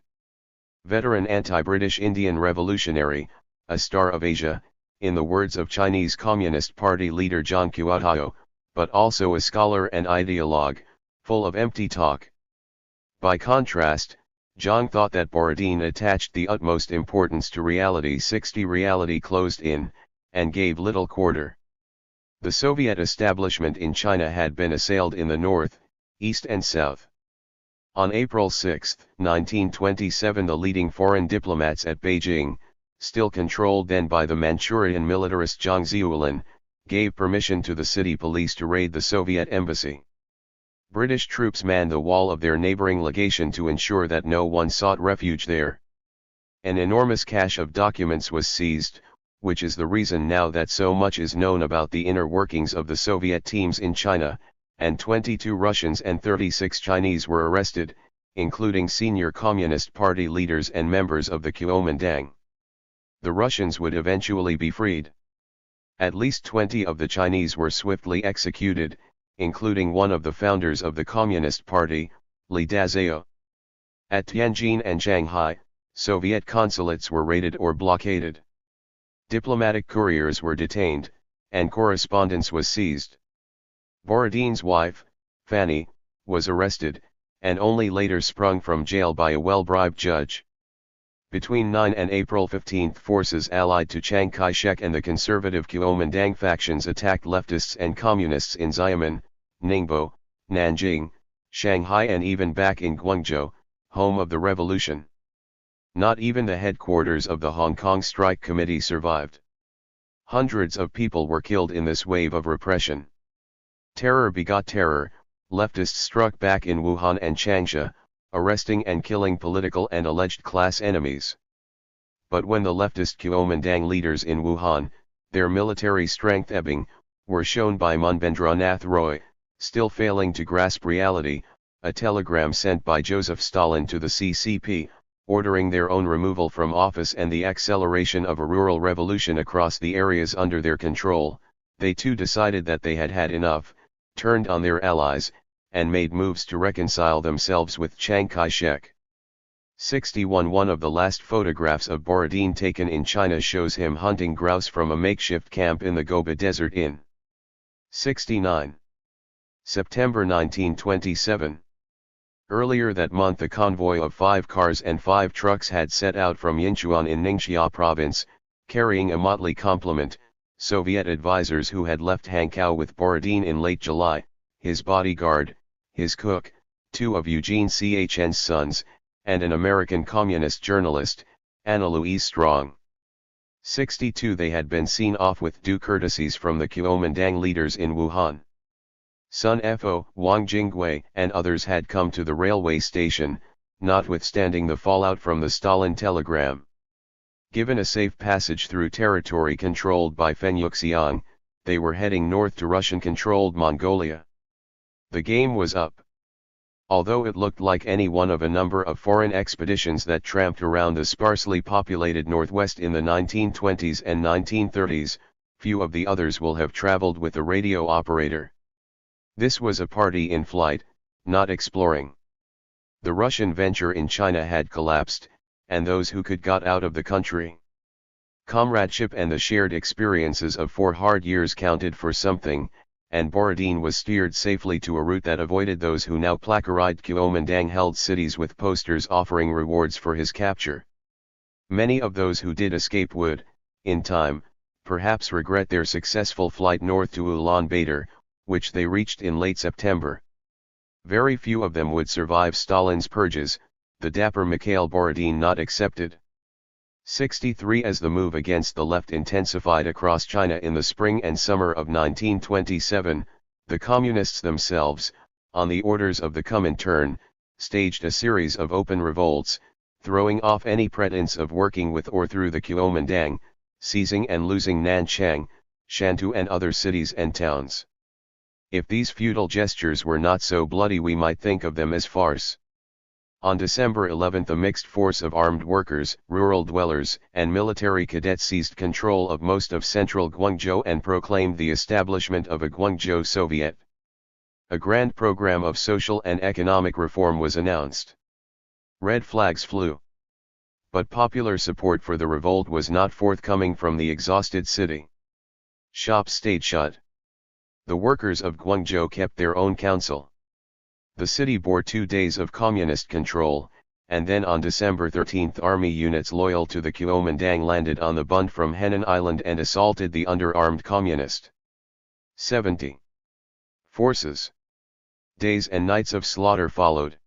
Veteran anti-British Indian revolutionary, a star of Asia, in the words of Chinese Communist Party leader Zhang Qiuhao, but also a scholar and ideologue, full of empty talk. By contrast, Zhang thought that Borodin attached the utmost importance to reality 60 reality closed in, and gave little quarter. The Soviet establishment in China had been assailed in the north, east and south. On April 6, 1927 the leading foreign diplomats at Beijing, still controlled then by the Manchurian militarist Zhang Ziulin, gave permission to the city police to raid the Soviet embassy. British troops manned the wall of their neighboring legation to ensure that no one sought refuge there. An enormous cache of documents was seized, which is the reason now that so much is known about the inner workings of the Soviet teams in China, and 22 Russians and 36 Chinese were arrested, including senior Communist Party leaders and members of the Kuomintang. The Russians would eventually be freed. At least 20 of the Chinese were swiftly executed, including one of the founders of the Communist Party, Li Dazhao. At Tianjin and Shanghai, Soviet consulates were raided or blockaded. Diplomatic couriers were detained, and correspondence was seized. Borodin's wife, Fanny, was arrested, and only later sprung from jail by a well-bribed judge. Between 9 and April 15 forces allied to Chiang Kai-shek and the conservative Kuomintang factions attacked leftists and communists in Xiamen, Ningbo, Nanjing, Shanghai and even back in Guangzhou, home of the revolution. Not even the headquarters of the Hong Kong Strike Committee survived. Hundreds of people were killed in this wave of repression. Terror begot terror, leftists struck back in Wuhan and Changsha, arresting and killing political and alleged class enemies. But when the leftist Kuomintang leaders in Wuhan, their military strength ebbing, were shown by Manbendranath Roy, still failing to grasp reality, a telegram sent by Joseph Stalin to the CCP, ordering their own removal from office and the acceleration of a rural revolution across the areas under their control, they too decided that they had had enough, turned on their allies, and made moves to reconcile themselves with Chiang Kai-shek. 61 One of the last photographs of Borodin taken in China shows him hunting grouse from a makeshift camp in the Gobi Desert in 69. September 1927. Earlier that month a convoy of 5 cars and 5 trucks had set out from Yinchuan in Ningxia province, carrying a motley complement, Soviet advisors who had left Hankow with Borodin in late July, his bodyguard, his cook, 2 of Eugene Chn's sons, and an American communist journalist, Anna Louise Strong. 62 They had been seen off with due courtesies from the Kuomintang leaders in Wuhan. Sun Fo, Wang Jingwei, and others had come to the railway station, notwithstanding the fallout from the Stalin telegram. Given a safe passage through territory controlled by Fenyuxiang, they were heading north to Russian-controlled Mongolia. The game was up. Although it looked like any one of a number of foreign expeditions that tramped around the sparsely populated Northwest in the 1920s and 1930s, few of the others will have traveled with a radio operator. This was a party in flight, not exploring. The Russian venture in China had collapsed, and those who could got out of the country. Comradeship and the shared experiences of 4 hard years counted for something, and Borodin was steered safely to a route that avoided those who now placaride Kuomintang-held cities with posters offering rewards for his capture. Many of those who did escape would, in time, perhaps regret their successful flight north to Ulaanbaatar, which they reached in late September. Very few of them would survive Stalin's purges, the dapper Mikhail Borodin not excepted. 63 As the move against the left intensified across China in the spring and summer of 1927, the communists themselves, on the orders of the Comintern, staged a series of open revolts, throwing off any pretense of working with or through the Kuomintang, seizing and losing Nanchang, Shantou and other cities and towns. If these futile gestures were not so bloody we might think of them as farce. On December 11 a mixed force of armed workers, rural dwellers, and military cadets seized control of most of central Guangzhou and proclaimed the establishment of a Guangzhou Soviet. A grand program of social and economic reform was announced. Red flags flew. But popular support for the revolt was not forthcoming from the exhausted city. Shops stayed shut. The workers of Guangzhou kept their own council. The city bore 2 days of communist control, and then on December 13 army units loyal to the Kuomintang landed on the Bund from Henan Island and assaulted the underarmed communist 70 forces. Days and nights of slaughter followed.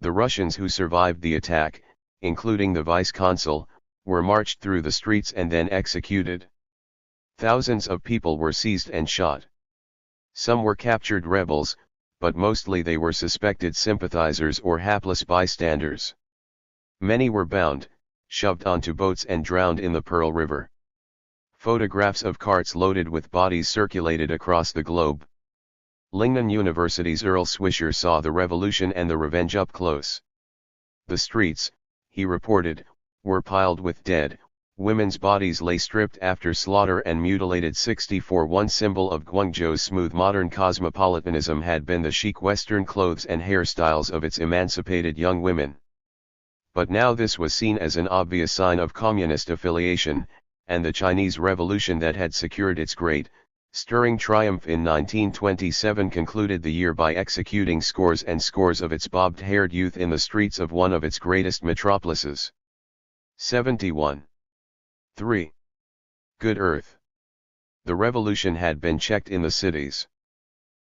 The Russians who survived the attack, including the vice-consul, were marched through the streets and then executed. Thousands of people were seized and shot. Some were captured rebels, but mostly they were suspected sympathizers or hapless bystanders. Many were bound, shoved onto boats and drowned in the Pearl River. Photographs of carts loaded with bodies circulated across the globe. Lingnan University's Earl Swisher saw the revolution and the revenge up close. The streets, he reported, were piled with dead. Women's bodies lay stripped after slaughter and mutilated. 64 One symbol of Guangzhou's smooth modern cosmopolitanism had been the chic Western clothes and hairstyles of its emancipated young women. But now this was seen as an obvious sign of communist affiliation, and the Chinese Revolution that had secured its great, stirring triumph in 1927 concluded the year by executing scores and scores of its bobbed-haired youth in the streets of one of its greatest metropolises. 71. 3. Good Earth. The revolution had been checked in the cities.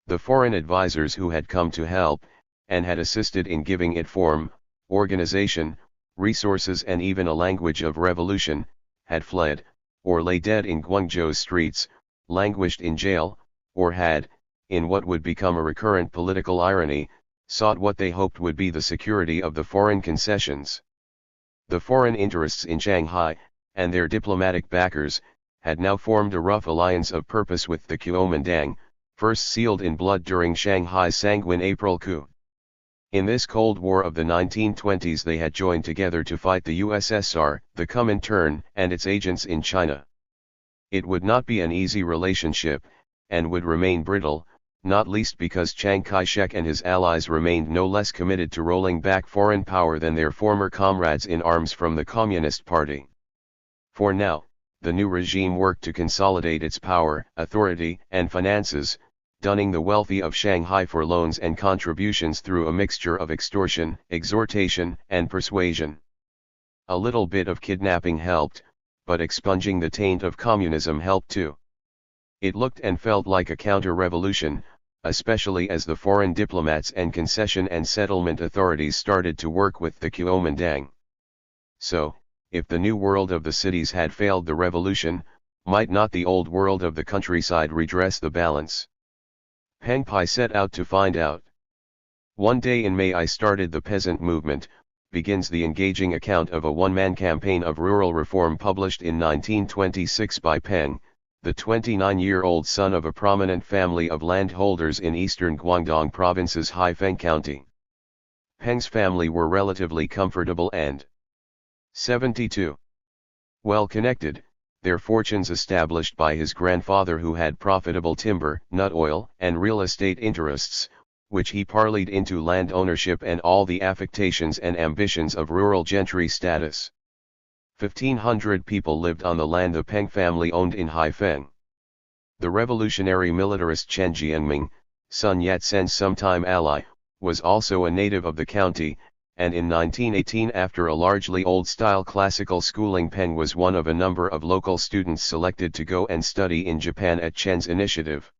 The foreign advisors who had come to help, and had assisted in giving it form, organization, resources and even a language of revolution, had fled, or lay dead in Guangzhou's streets, languished in jail, or had, in what would become a recurrent political irony, sought what they hoped would be the security of the foreign concessions. The foreign interests in Shanghai, and their diplomatic backers, had now formed a rough alliance of purpose with the Kuomintang, first sealed in blood during Shanghai's sanguine April coup. In this Cold War of the 1920s they had joined together to fight the USSR, the Comintern, and its agents in China. It would not be an easy relationship, and would remain brittle, not least because Chiang Kai-shek and his allies remained no less committed to rolling back foreign power than their former comrades in arms from the Communist Party. For now, the new regime worked to consolidate its power, authority, and finances, dunning the wealthy of Shanghai for loans and contributions through a mixture of extortion, exhortation, and persuasion. A little bit of kidnapping helped, but expunging the taint of communism helped too. It looked and felt like a counter-revolution, especially as the foreign diplomats and concession and settlement authorities started to work with the Kuomintang. So, if the new world of the cities had failed the revolution, might not the old world of the countryside redress the balance? Peng Pai set out to find out. One day in May I started the peasant movement, begins the engaging account of a one-man campaign of rural reform published in 1926 by Peng, the 29-year-old son of a prominent family of landholders in eastern Guangdong Province's Haifeng County. Peng's family were relatively comfortable and 72. Well connected, their fortunes established by his grandfather who had profitable timber, nut oil, and real estate interests, which he parlayed into land ownership and all the affectations and ambitions of rural gentry status. 1,500 people lived on the land the Peng family owned in Haifeng. The revolutionary militarist Chen Jianming, Sun Yat-sen's sometime ally, was also a native of the county, and in 1918 after a largely old-style classical schooling Peng was one of a number of local students selected to go and study in Japan at Chen's initiative.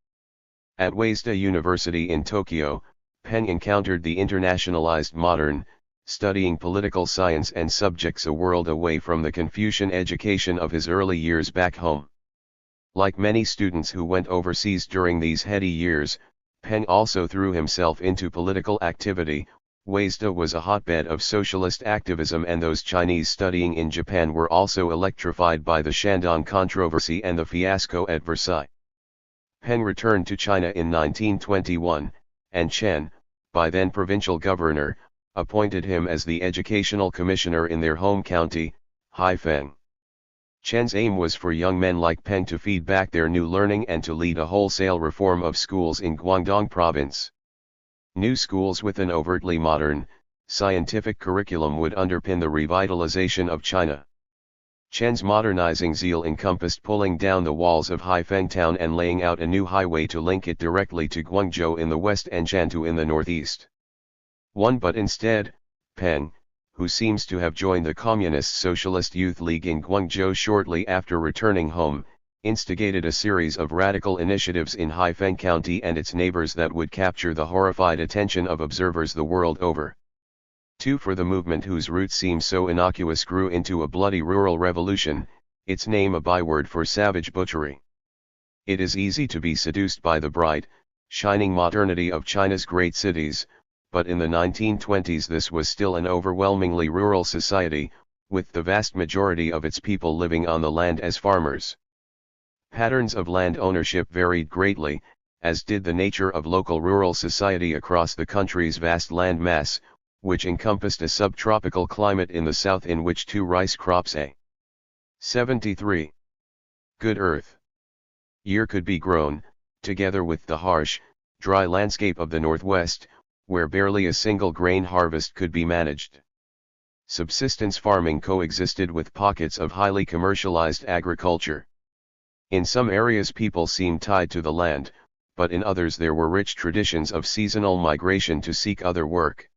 At Waseda University in Tokyo, Peng encountered the internationalized modern, studying political science and subjects a world away from the Confucian education of his early years back home. Like many students who went overseas during these heady years, Peng also threw himself into political activity. Waseda was a hotbed of socialist activism and those Chinese studying in Japan were also electrified by the Shandong controversy and the fiasco at Versailles. Peng returned to China in 1921, and Chen, by then provincial governor, appointed him as the educational commissioner in their home county, Haifeng. Chen's aim was for young men like Peng to feed back their new learning and to lead a wholesale reform of schools in Guangdong province. New schools with an overtly modern, scientific curriculum would underpin the revitalization of China. Chen's modernizing zeal encompassed pulling down the walls of Haifeng town and laying out a new highway to link it directly to Guangzhou in the west and Shantou in the northeast. But instead, Peng, who seems to have joined the Communist Socialist Youth League in Guangzhou shortly after returning home, instigated a series of radical initiatives in Haifeng County and its neighbors that would capture the horrified attention of observers the world over. For the movement whose roots seem so innocuous grew into a bloody rural revolution, its name a byword for savage butchery. It is easy to be seduced by the bright, shining modernity of China's great cities, but in the 1920s this was still an overwhelmingly rural society, with the vast majority of its people living on the land as farmers. Patterns of land ownership varied greatly, as did the nature of local rural society across the country's vast land mass, which encompassed a subtropical climate in the south in which 2 rice crops a 73 good earth year could be grown, together with the harsh, dry landscape of the northwest, where barely a single grain harvest could be managed. Subsistence farming coexisted with pockets of highly commercialized agriculture. In some areas people seemed tied to the land, but in others there were rich traditions of seasonal migration to seek other work.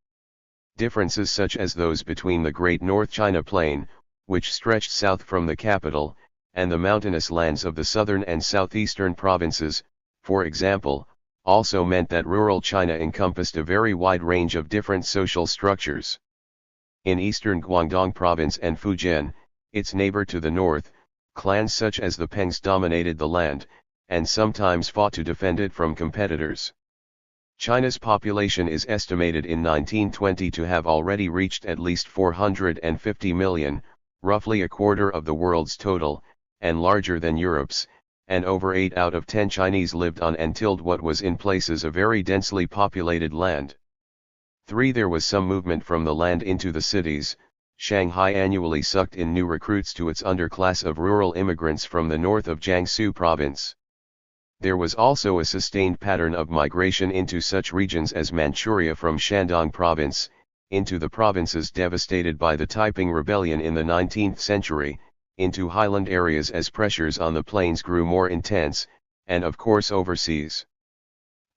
Differences such as those between the Great North China Plain, which stretched south from the capital, and the mountainous lands of the southern and southeastern provinces, for example, also meant that rural China encompassed a very wide range of different social structures. In eastern Guangdong province and Fujian, its neighbor to the north, clans such as the Pengs dominated the land, and sometimes fought to defend it from competitors. China's population is estimated in 1920 to have already reached at least 450 million, roughly a quarter of the world's total, and larger than Europe's, and over 8 out of 10 Chinese lived on and tilled what was in places a very densely populated land. 3. There was some movement from the land into the cities. Shanghai annually sucked in new recruits to its underclass of rural immigrants from the north of Jiangsu province. There was also a sustained pattern of migration into such regions as Manchuria from Shandong province, into the provinces devastated by the Taiping Rebellion in the 19th century, into highland areas as pressures on the plains grew more intense, and of course overseas.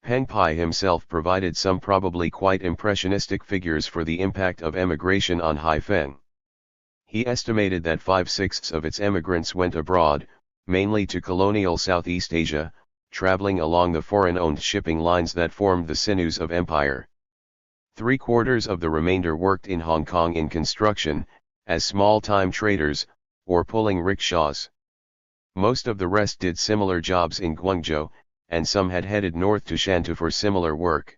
Peng Pai himself provided some probably quite impressionistic figures for the impact of emigration on Haifeng. He estimated that 5/6 of its emigrants went abroad, mainly to colonial Southeast Asia, traveling along the foreign-owned shipping lines that formed the sinews of empire. 3/4 of the remainder worked in Hong Kong in construction, as small-time traders, or pulling rickshaws. Most of the rest did similar jobs in Guangzhou, and some had headed north to Shantou for similar work.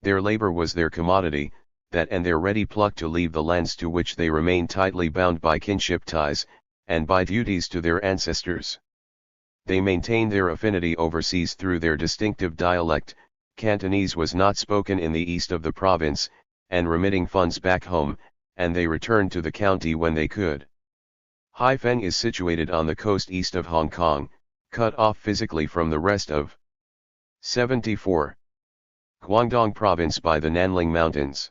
Their labor was their commodity, that and their ready pluck to leave the lands to which they remained tightly bound by kinship ties, and by duties to their ancestors. They maintained their affinity overseas through their distinctive dialect. Cantonese was not spoken in the east of the province, and remitting funds back home, and they returned to the county when they could. Haifeng is situated on the coast east of Hong Kong, cut off physically from the rest of 74. Guangdong province by the Nanling Mountains.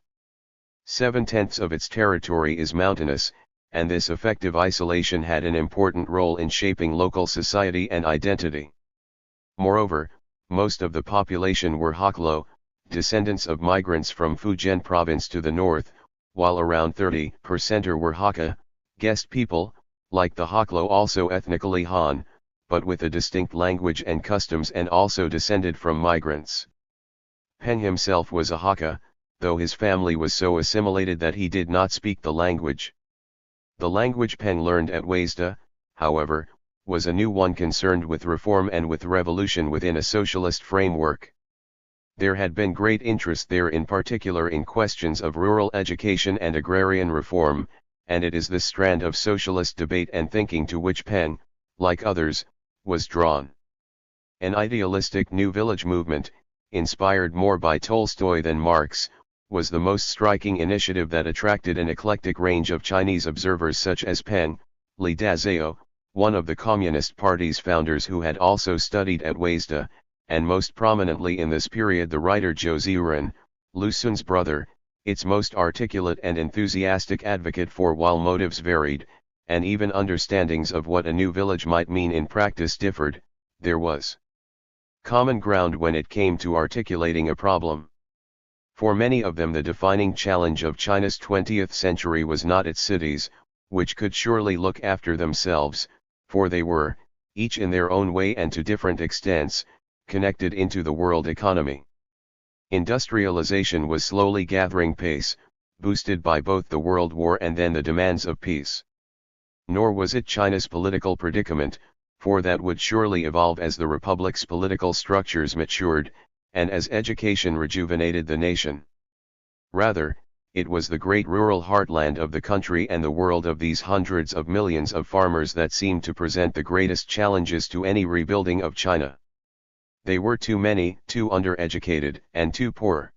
7/10 of its territory is mountainous, and this effective isolation had an important role in shaping local society and identity. Moreover, most of the population were Haklo, descendants of migrants from Fujian province to the north, while around 30% were Hakka, guest people, like the Haklo also ethnically Han, but with a distinct language and customs and also descended from migrants. Peng himself was a Hakka, though his family was so assimilated that he did not speak the language. The language Peng learned at Huaizda, however, was a new one concerned with reform and with revolution within a socialist framework. There had been great interest there in particular in questions of rural education and agrarian reform, and it is this strand of socialist debate and thinking to which Peng, like others, was drawn. An idealistic New Village movement, inspired more by Tolstoy than Marx, was the most striking initiative that attracted an eclectic range of Chinese observers such as Peng, Li Dazhao, one of the Communist Party's founders who had also studied at Huaizda, and most prominently in this period the writer Zhou Ziren, Lu Xun's brother, its most articulate and enthusiastic advocate for while motives varied, and even understandings of what a new village might mean in practice differed, there was common ground when it came to articulating a problem. For many of them the defining challenge of China's 20th century was not its cities, which could surely look after themselves, for they were, each in their own way and to different extents, connected into the world economy. Industrialization was slowly gathering pace, boosted by both the World War and then the demands of peace. Nor was it China's political predicament, for that would surely evolve as the republic's political structures matured, and as education rejuvenated the nation. Rather, it was the great rural heartland of the country and the world of these hundreds of millions of farmers that seemed to present the greatest challenges to any rebuilding of China. They were too many, too undereducated, and too poor.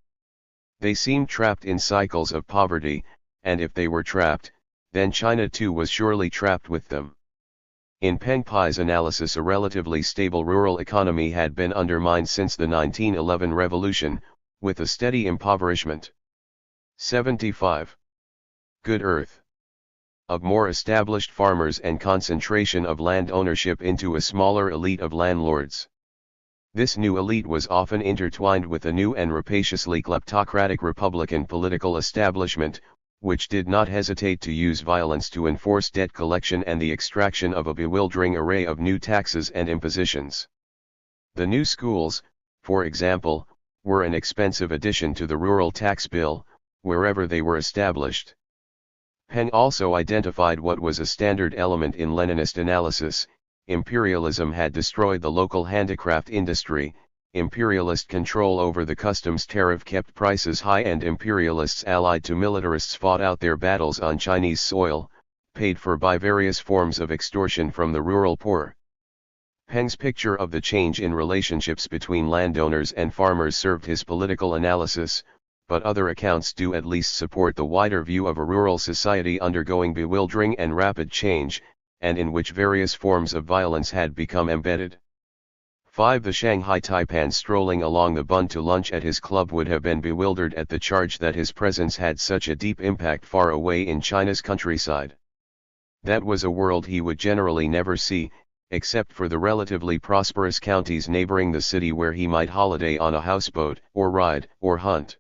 They seemed trapped in cycles of poverty, and if they were trapped, then China too was surely trapped with them. In Peng Pai's analysis, a relatively stable rural economy had been undermined since the 1911 revolution, with a steady impoverishment. 75. Good earth. Of more established farmers and concentration of land ownership into a smaller elite of landlords. This new elite was often intertwined with a new and rapaciously kleptocratic republican political establishment, which did not hesitate to use violence to enforce debt collection and the extraction of a bewildering array of new taxes and impositions. The new schools, for example, were an expensive addition to the rural tax bill, wherever they were established. Peng also identified what was a standard element in Leninist analysis: imperialism had destroyed the local handicraft industry, imperialist control over the customs tariff kept prices high, and imperialists allied to militarists fought out their battles on Chinese soil, paid for by various forms of extortion from the rural poor. Peng's picture of the change in relationships between landowners and farmers served his political analysis, but other accounts do at least support the wider view of a rural society undergoing bewildering and rapid change, and in which various forms of violence had become embedded. 5. The Shanghai Taipan strolling along the Bund to lunch at his club would have been bewildered at the charge that his presence had such a deep impact far away in China's countryside. That was a world he would generally never see, except for the relatively prosperous counties neighboring the city where he might holiday on a houseboat, or ride, or hunt.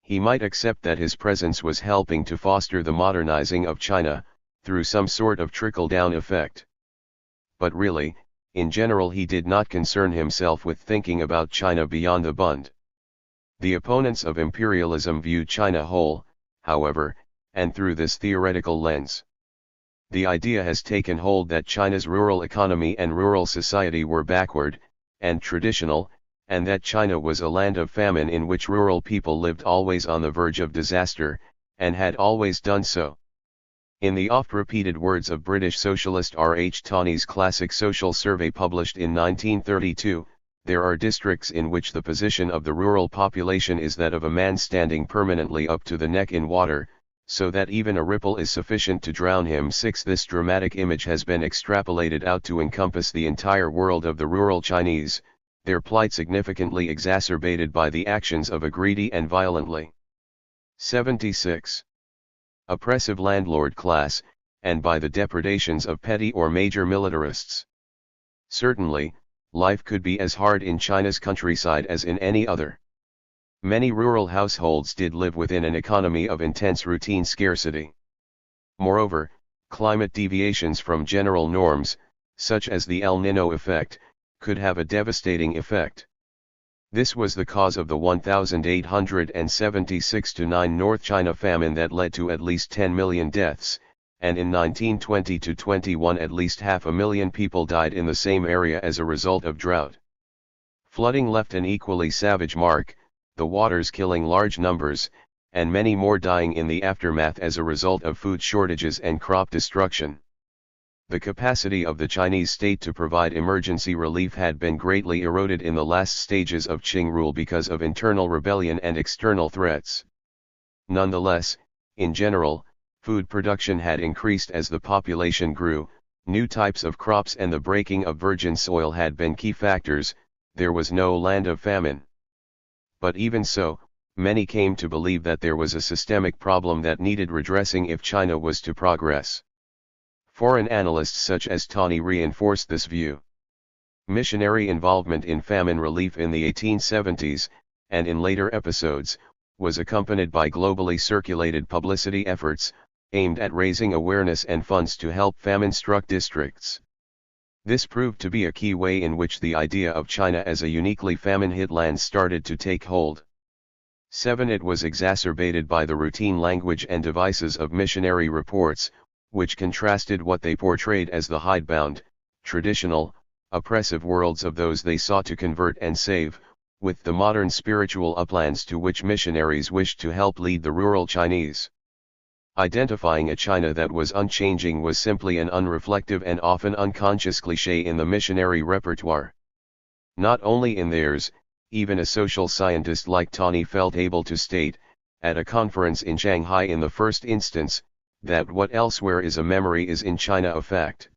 He might accept that his presence was helping to foster the modernizing of China, through some sort of trickle-down effect. But really, in general he did not concern himself with thinking about China beyond the Bund. The opponents of imperialism viewed China whole, however, and through this theoretical lens. The idea has taken hold that China's rural economy and rural society were backward, and traditional, and that China was a land of famine in which rural people lived always on the verge of disaster, and had always done so. In the oft-repeated words of British socialist R. H. Tawney's classic social survey published in 1932, there are districts in which the position of the rural population is that of a man standing permanently up to the neck in water, so that even a ripple is sufficient to drown him. 6. This dramatic image has been extrapolated out to encompass the entire world of the rural Chinese, their plight significantly exacerbated by the actions of a greedy and violently 76. Oppressive landlord class, and by the depredations of petty or major militarists. Certainly, life could be as hard in China's countryside as in any other. Many rural households did live within an economy of intense routine scarcity. Moreover, climate deviations from general norms, such as the El Niño effect, could have a devastating effect. This was the cause of the 1876-9 North China famine that led to at least 10 million deaths, and in 1920-21 at least 500,000 people died in the same area as a result of drought. Flooding left an equally savage mark, the waters killing large numbers, and many more dying in the aftermath as a result of food shortages and crop destruction. The capacity of the Chinese state to provide emergency relief had been greatly eroded in the last stages of Qing rule because of internal rebellion and external threats. Nonetheless, in general, food production had increased as the population grew, new types of crops and the breaking of virgin soil had been key factors. There was no land of famine. But even so, many came to believe that there was a systemic problem that needed redressing if China was to progress. Foreign analysts such as Tawney reinforced this view. Missionary involvement in famine relief in the 1870s, and in later episodes, was accompanied by globally circulated publicity efforts, aimed at raising awareness and funds to help famine-struck districts. This proved to be a key way in which the idea of China as a uniquely famine-hit land started to take hold. 7. It was exacerbated by the routine language and devices of missionary reports, which contrasted what they portrayed as the hidebound, traditional, oppressive worlds of those they sought to convert and save, with the modern spiritual uplands to which missionaries wished to help lead the rural Chinese. Identifying a China that was unchanging was simply an unreflective and often unconscious cliché in the missionary repertoire. Not only in theirs, even a social scientist like Tawney felt able to state, at a conference in Shanghai in the first instance, that what elsewhere is a memory is in China a fact.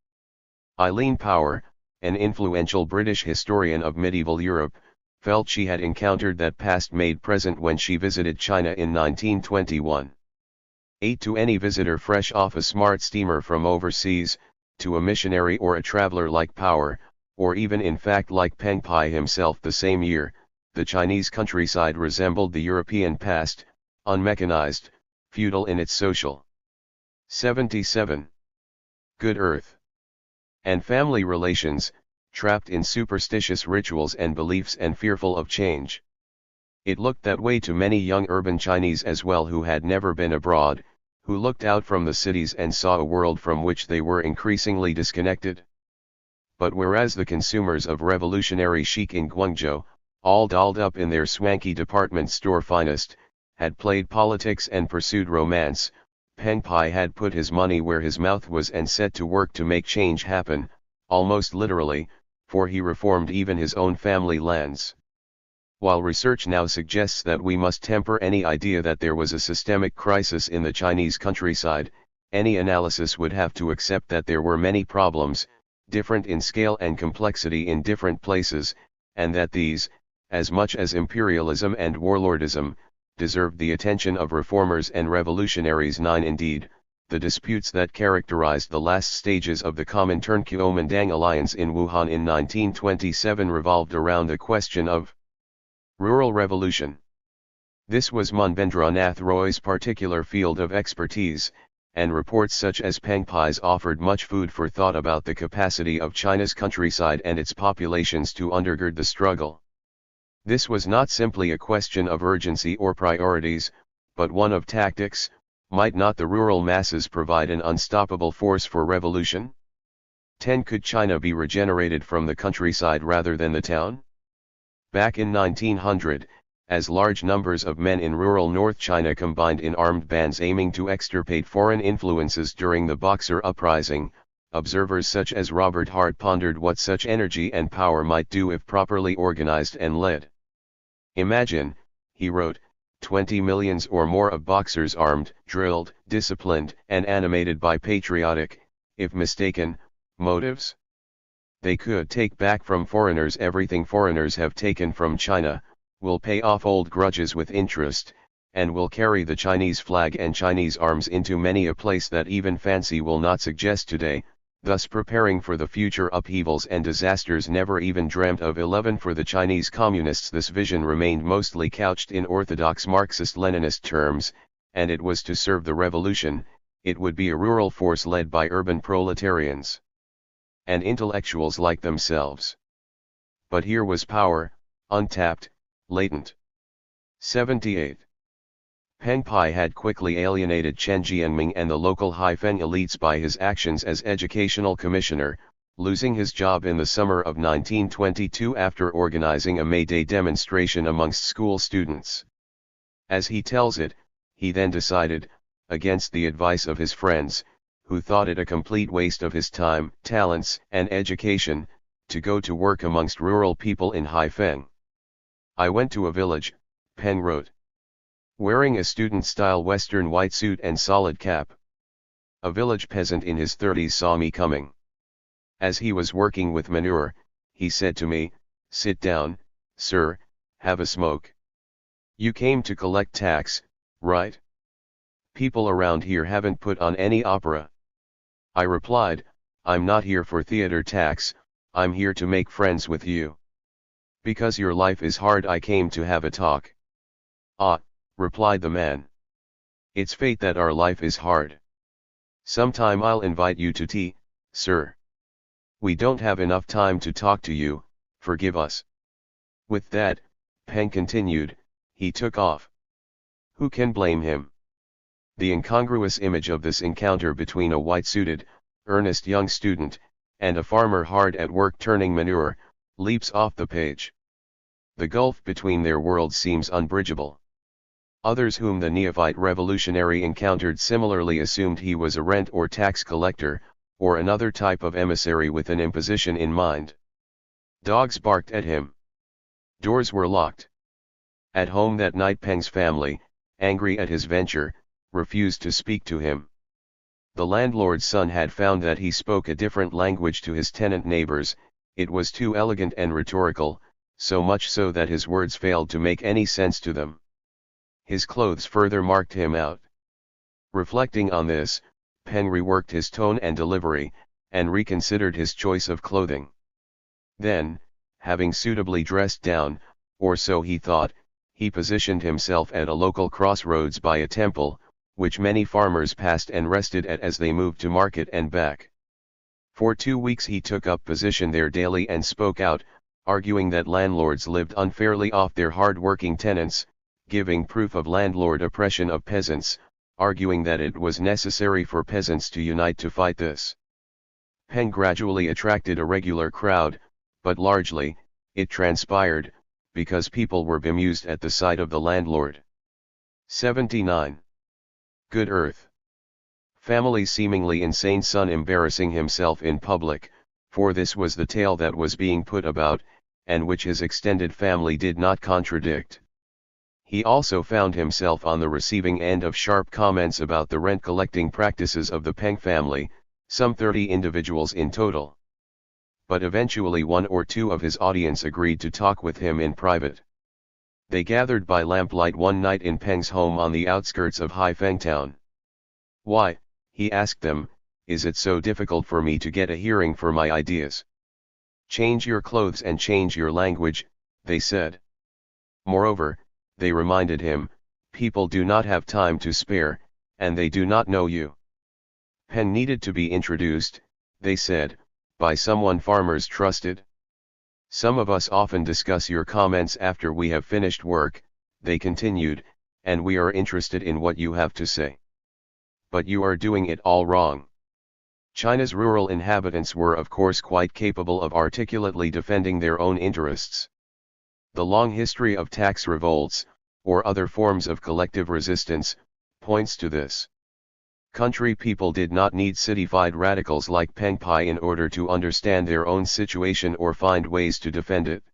Eileen Power, an influential British historian of medieval Europe, felt she had encountered that past made present when she visited China in 1921. 8. To any visitor fresh off a smart steamer from overseas, to a missionary or a traveler like Power, or even in fact like Peng Pai himself the same year, the Chinese countryside resembled the European past, unmechanized, feudal in its social 77. Good earth and family relations, trapped in superstitious rituals and beliefs and fearful of change. It looked that way to many young urban Chinese as well who had never been abroad, who looked out from the cities and saw a world from which they were increasingly disconnected. But whereas the consumers of revolutionary chic in Guangzhou, all dolled up in their swanky department store finest, had played politics and pursued romance, Peng Pai had put his money where his mouth was and set to work to make change happen, almost literally, for he reformed even his own family lands. While research now suggests that we must temper any idea that there was a systemic crisis in the Chinese countryside, any analysis would have to accept that there were many problems, different in scale and complexity in different places, and that these, as much as imperialism and warlordism, deserved the attention of reformers and revolutionaries. 9. Indeed, the disputes that characterized the last stages of the Comintern Kuomintang alliance in Wuhan in 1927 revolved around the question of rural revolution. This was Munbendranath Roy's particular field of expertise, and reports such as Peng Pai's offered much food for thought about the capacity of China's countryside and its populations to undergird the struggle. This was not simply a question of urgency or priorities, but one of tactics. Might not the rural masses provide an unstoppable force for revolution? 10. Could China be regenerated from the countryside rather than the town? Back in 1900, as large numbers of men in rural North China combined in armed bands aiming to extirpate foreign influences during the Boxer Uprising, observers such as Robert Hart pondered what such energy and power might do if properly organized and led. Imagine, he wrote, 20 millions or more of Boxers armed, drilled, disciplined, and animated by patriotic, if mistaken, motives. They could take back from foreigners everything foreigners have taken from China, will pay off old grudges with interest, and will carry the Chinese flag and Chinese arms into many a place that even fancy will not suggest today, thus preparing for the future upheavals and disasters never even dreamt of. 11. For the Chinese communists this vision remained mostly couched in orthodox Marxist-Leninist terms, and it was to serve the revolution. It would be a rural force led by urban proletarians and intellectuals like themselves. But here was power, untapped, latent. 78. Peng Pai had quickly alienated Chen Jianming and the local Haifeng elites by his actions as educational commissioner, losing his job in the summer of 1922 after organizing a May Day demonstration amongst school students. As he tells it, he then decided, against the advice of his friends, who thought it a complete waste of his time, talents, and education, to go to work amongst rural people in Haifeng. I went to a village, Peng wrote, wearing a student-style Western white suit and solid cap. A village peasant in his 30s saw me coming. As he was working with manure, he said to me, "Sit down, sir, have a smoke. You came to collect tax, right? People around here haven't put on any opera." I replied, "I'm not here for theater tax, I'm here to make friends with you. Because your life is hard I came to have a talk." "Ah," replied the man. "It's fate that our life is hard. Sometime I'll invite you to tea, sir. We don't have enough time to talk to you, forgive us." With that, Peng continued, he took off. Who can blame him? The incongruous image of this encounter between a white-suited, earnest young student, and a farmer hard at work turning manure, leaps off the page. The gulf between their worlds seems unbridgeable. Others whom the neophyte revolutionary encountered similarly assumed he was a rent or tax collector, or another type of emissary with an imposition in mind. Dogs barked at him. Doors were locked. At home that night Peng's family, angry at his venture, refused to speak to him. The landlord's son had found that he spoke a different language to his tenant neighbors, it was too elegant and rhetorical, so much so that his words failed to make any sense to them. His clothes further marked him out. Reflecting on this, Peng reworked his tone and delivery, and reconsidered his choice of clothing. Then, having suitably dressed down, or so he thought, he positioned himself at a local crossroads by a temple, which many farmers passed and rested at as they moved to market and back. For 2 weeks he took up position there daily and spoke out, arguing that landlords lived unfairly off their hard-working tenants, giving proof of landlord oppression of peasants, arguing that it was necessary for peasants to unite to fight this. Peng gradually attracted a regular crowd, but largely, it transpired, because people were bemused at the sight of the landlord. 79. Good Earth. Family's seemingly insane son embarrassing himself in public, for this was the tale that was being put about, and which his extended family did not contradict. He also found himself on the receiving end of sharp comments about the rent-collecting practices of the Peng family, some 30 individuals in total. But eventually one or two of his audience agreed to talk with him in private. They gathered by lamplight one night in Peng's home on the outskirts of Haifeng town. "Why," he asked them, "is it so difficult for me to get a hearing for my ideas?" "Change your clothes and change your language," they said. Moreover, they reminded him, "people do not have time to spare, and they do not know you." Peng needed to be introduced, they said, by someone farmers trusted. "Some of us often discuss your comments after we have finished work," they continued, "and we are interested in what you have to say. But you are doing it all wrong." China's rural inhabitants were of course quite capable of articulately defending their own interests. The long history of tax revolts, or other forms of collective resistance, points to this. Country people did not need cityfied radicals like Peng Pai in order to understand their own situation or find ways to defend it.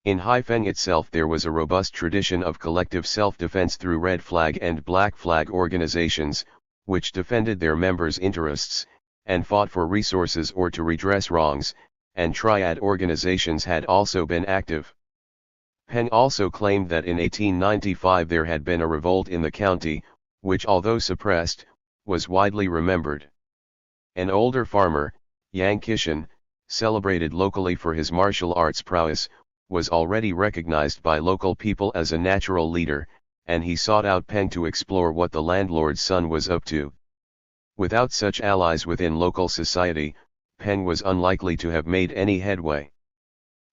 In Haifeng itself there was a robust tradition of collective self-defense through red flag and black flag organizations, which defended their members' interests, and fought for resources or to redress wrongs, and triad organizations had also been active. Peng also claimed that in 1895 there had been a revolt in the county, which although suppressed, was widely remembered. An older farmer, Yang Kishan, celebrated locally for his martial arts prowess, was already recognized by local people as a natural leader, and he sought out Peng to explore what the landlord's son was up to. Without such allies within local society, Peng was unlikely to have made any headway.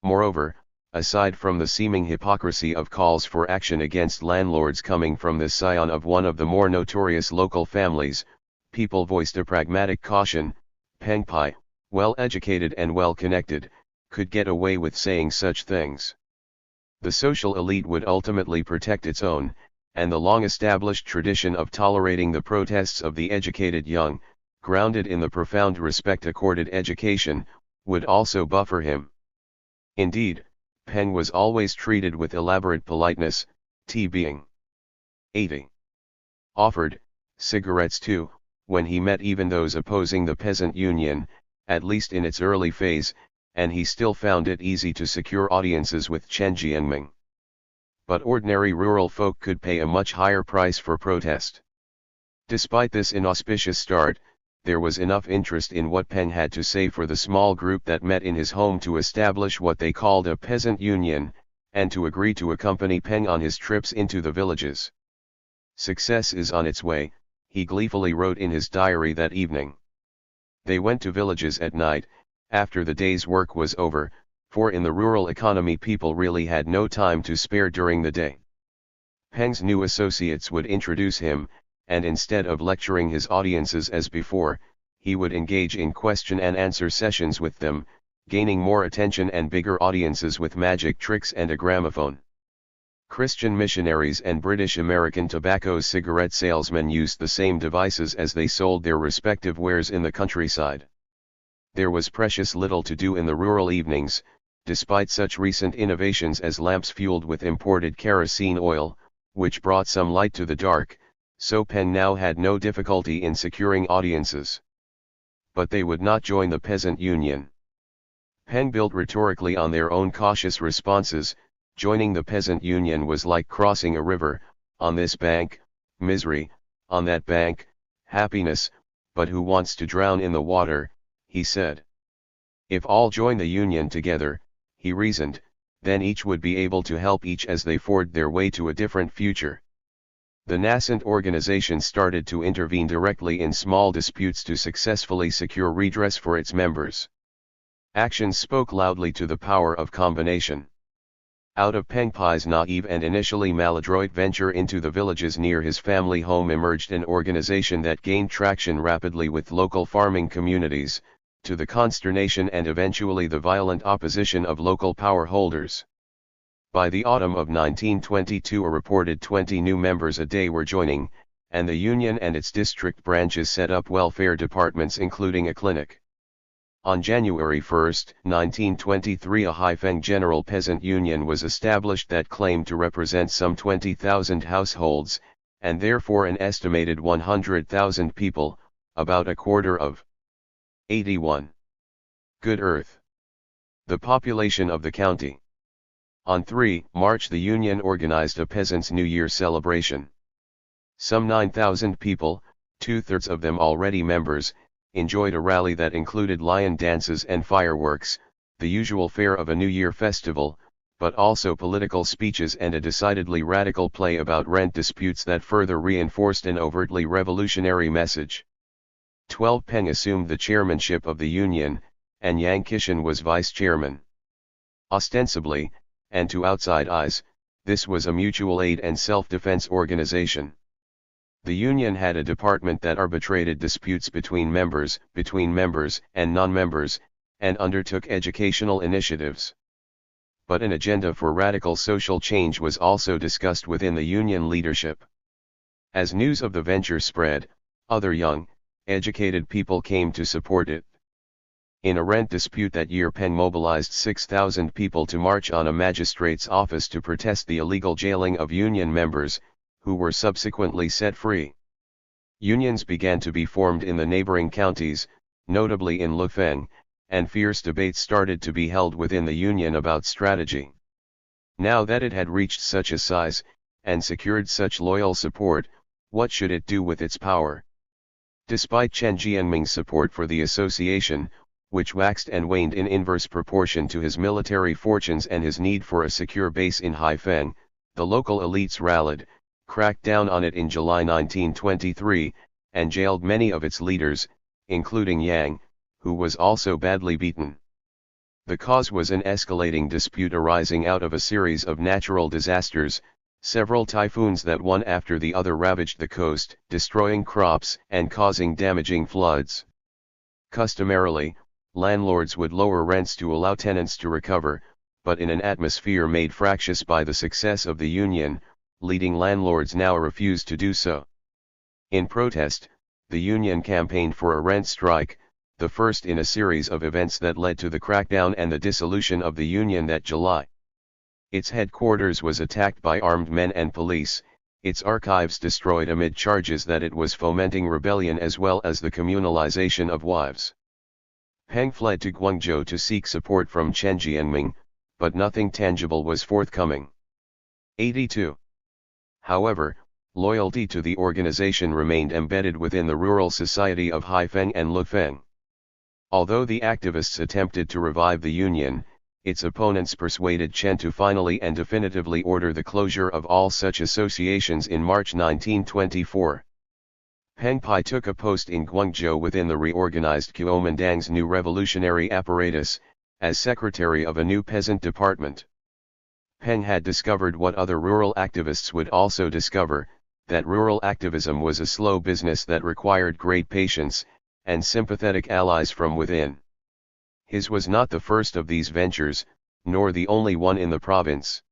Moreover, aside from the seeming hypocrisy of calls for action against landlords coming from the scion of one of the more notorious local families, people voiced a pragmatic caution. Peng Pai, well educated and well connected, could get away with saying such things. The social elite would ultimately protect its own, and the long-established tradition of tolerating the protests of the educated young, grounded in the profound respect accorded education, would also buffer him. Indeed, Peng was always treated with elaborate politeness, tea being 80. Offered cigarettes too, when he met even those opposing the peasant union, at least in its early phase, and he still found it easy to secure audiences with Chen Jianming. But ordinary rural folk could pay a much higher price for protest. Despite this inauspicious start, there was enough interest in what Peng had to say for the small group that met in his home to establish what they called a peasant union, and to agree to accompany Peng on his trips into the villages. "Success is on its way," he gleefully wrote in his diary that evening. They went to villages at night, after the day's work was over, for in the rural economy people really had no time to spare during the day. Peng's new associates would introduce him, and instead of lecturing his audiences as before, he would engage in question and answer sessions with them, gaining more attention and bigger audiences with magic tricks and a gramophone. Christian missionaries and British American tobacco cigarette salesmen used the same devices as they sold their respective wares in the countryside. There was precious little to do in the rural evenings, despite such recent innovations as lamps fueled with imported kerosene oil, which brought some light to the dark, so Peng now had no difficulty in securing audiences. But they would not join the peasant union. Peng built rhetorically on their own cautious responses. Joining the peasant union was like crossing a river, on this bank, misery, on that bank, happiness, but who wants to drown in the water, he said. If all join the union together, he reasoned, then each would be able to help each as they ford their way to a different future. The nascent organization started to intervene directly in small disputes to successfully secure redress for its members. Actions spoke loudly to the power of combination. Out of Peng Pai's naive and initially maladroit venture into the villages near his family home emerged an organization that gained traction rapidly with local farming communities, to the consternation and eventually the violent opposition of local power holders. By the autumn of 1922 a reported 20 new members a day were joining, and the union and its district branches set up welfare departments including a clinic. On January 1, 1923, a Haifeng General Peasant Union was established that claimed to represent some 20,000 households, and therefore an estimated 100,000 people, about a quarter of 81. Good Earth. The population of the county. On 3 March the Union organized a Peasants' New Year celebration. Some 9,000 people, 2/3 of them already members, enjoyed a rally that included lion dances and fireworks, the usual fare of a New Year festival, but also political speeches and a decidedly radical play about rent disputes that further reinforced an overtly revolutionary message. 12 Peng assumed the chairmanship of the union, and Yang Qishan was vice-chairman. Ostensibly, and to outside eyes, this was a mutual aid and self-defense organization. The union had a department that arbitrated disputes between members and non-members, and undertook educational initiatives. But an agenda for radical social change was also discussed within the union leadership. As news of the venture spread, other young, educated people came to support it. In a rent dispute that year, Peng mobilized 6,000 people to march on a magistrate's office to protest the illegal jailing of union members, who were subsequently set free. Unions began to be formed in the neighboring counties, notably in Lufeng, and fierce debates started to be held within the union about strategy. Now that it had reached such a size, and secured such loyal support, what should it do with its power? Despite Chen Jianming's support for the association, which waxed and waned in inverse proportion to his military fortunes and his need for a secure base in Haifeng, the local elites rallied, cracked down on it in July 1923, and jailed many of its leaders, including Yang, who was also badly beaten. The cause was an escalating dispute arising out of a series of natural disasters, several typhoons that one after the other ravaged the coast, destroying crops and causing damaging floods. Customarily, landlords would lower rents to allow tenants to recover, but in an atmosphere made fractious by the success of the union, leading landlords now refused to do so. In protest, the union campaigned for a rent strike, the first in a series of events that led to the crackdown and the dissolution of the union that July. Its headquarters was attacked by armed men and police, its archives destroyed amid charges that it was fomenting rebellion as well as the communalization of wives. Peng fled to Guangzhou to seek support from Chen Jianming, but nothing tangible was forthcoming. 82. However, loyalty to the organization remained embedded within the rural society of Haifeng and Lufeng. Although the activists attempted to revive the union, its opponents persuaded Chen to finally and definitively order the closure of all such associations in March 1924. Peng Pai took a post in Guangzhou within the reorganized Kuomintang's new revolutionary apparatus, as secretary of a new peasant department. Peng had discovered what other rural activists would also discover, that rural activism was a slow business that required great patience, and sympathetic allies from within. His was not the first of these ventures, nor the only one in the province.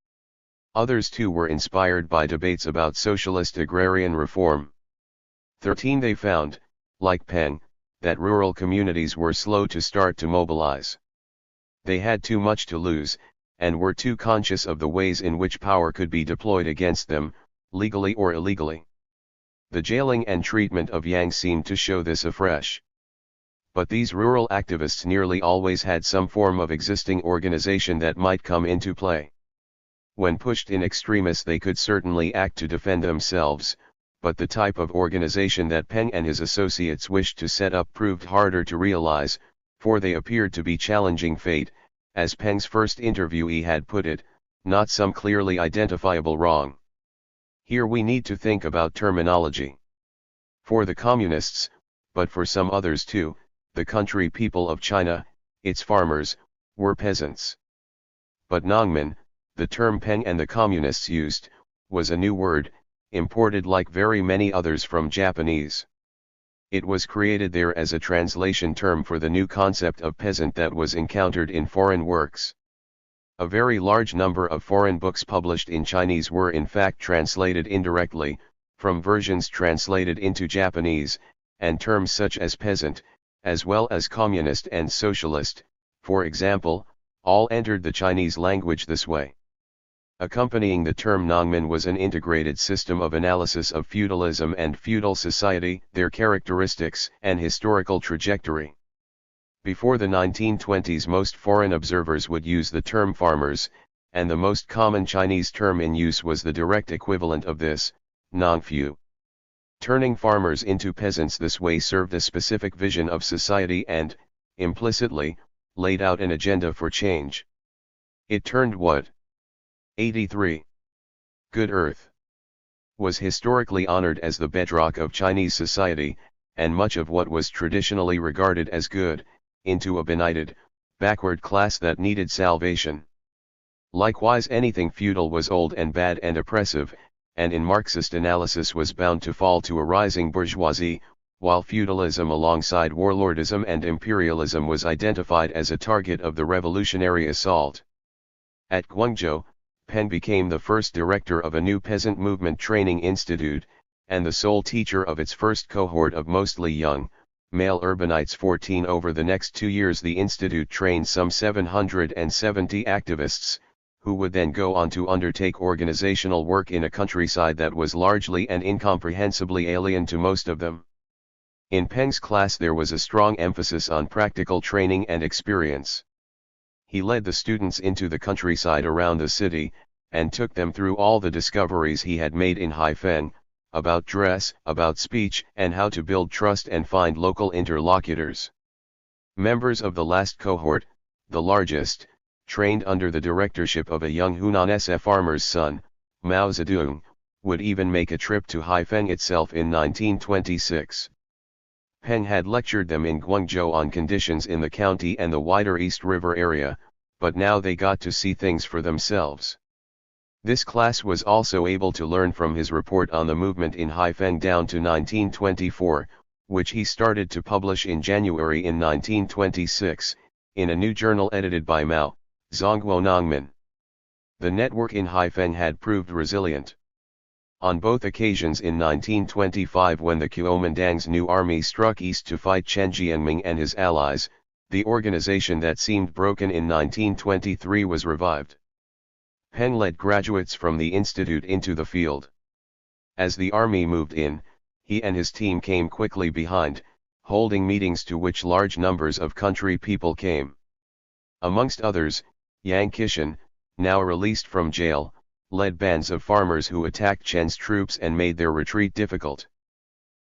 Others too were inspired by debates about socialist agrarian reform. 13. They found, like Peng, that rural communities were slow to start to mobilize. They had too much to lose, and were too conscious of the ways in which power could be deployed against them, legally or illegally. The jailing and treatment of Yang seemed to show this afresh. But these rural activists nearly always had some form of existing organization that might come into play. When pushed in extremis, they could certainly act to defend themselves, but the type of organization that Peng and his associates wished to set up proved harder to realize, for they appeared to be challenging fate, as Peng's first interviewee had put it, not some clearly identifiable wrong. Here we need to think about terminology. For the communists, but for some others too, the country people of China, its farmers, were peasants. But Nongman, the term Peng and the communists used, was a new word, imported like very many others from Japanese. It was created there as a translation term for the new concept of peasant that was encountered in foreign works. A very large number of foreign books published in Chinese were in fact translated indirectly, from versions translated into Japanese, and terms such as peasant, as well as communist and socialist, for example, all entered the Chinese language this way. Accompanying the term Nongmin was an integrated system of analysis of feudalism and feudal society, their characteristics and historical trajectory. Before the 1920s, most foreign observers would use the term farmers, and the most common Chinese term in use was the direct equivalent of this, Nongfu. Turning farmers into peasants this way served a specific vision of society and, implicitly, laid out an agenda for change. It turned what? 83. Good earth was historically honored as the bedrock of Chinese society, and much of what was traditionally regarded as good, into a benighted, backward class that needed salvation. Likewise, anything feudal was old and bad and oppressive, and in Marxist analysis was bound to fall to a rising bourgeoisie, while feudalism alongside warlordism and imperialism was identified as a target of the revolutionary assault. At Guangzhou, Peng became the first director of a new peasant movement training institute, and the sole teacher of its first cohort of mostly young, male urbanites. 14 Over the next 2 years the institute trained some 770 activists, who would then go on to undertake organizational work in a countryside that was largely and incomprehensibly alien to most of them. In Peng's class there was a strong emphasis on practical training and experience. He led the students into the countryside around the city, and took them through all the discoveries he had made in Haifeng, about dress, about speech, and how to build trust and find local interlocutors. Members of the last cohort, the largest, trained under the directorship of a young Hunan farmer's son, Mao Zedong, would even make a trip to Haifeng itself in 1926. Peng had lectured them in Guangzhou on conditions in the county and the wider East River area, but now they got to see things for themselves. This class was also able to learn from his report on the movement in Haifeng down to 1924, which he started to publish in January in 1926, in a new journal edited by Mao, Zhongguo Nongmin. The network in Haifeng had proved resilient. On both occasions in 1925 when the Kuomintang's new army struck east to fight Chen Jianming and his allies, the organization that seemed broken in 1923 was revived. Peng led graduates from the institute into the field. As the army moved in, he and his team came quickly behind, holding meetings to which large numbers of country people came. Amongst others, Yang Qishan, now released from jail, led bands of farmers who attacked Chen's troops and made their retreat difficult.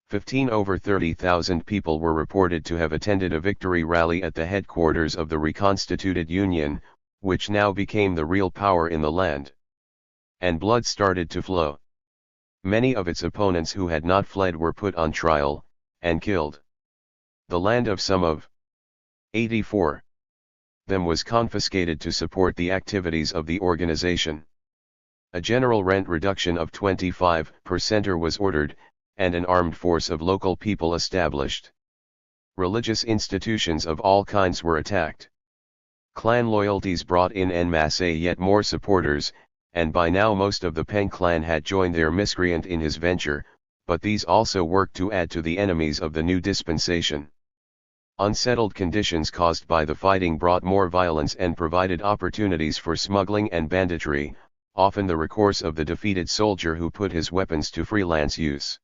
15 Over 30,000 people were reported to have attended a victory rally at the headquarters of the reconstituted Union, which now became the real power in the land. And blood started to flow. Many of its opponents who had not fled were put on trial, and killed. The land of some of 84 them was confiscated to support the activities of the organization. A general rent reduction of 25% was ordered, and an armed force of local people established. Religious institutions of all kinds were attacked. Clan loyalties brought in en masse yet more supporters, and by now most of the Peng clan had joined their miscreant in his venture, but these also worked to add to the enemies of the new dispensation. Unsettled conditions caused by the fighting brought more violence and provided opportunities for smuggling and banditry, often the recourse of the defeated soldier who put his weapons to freelance use.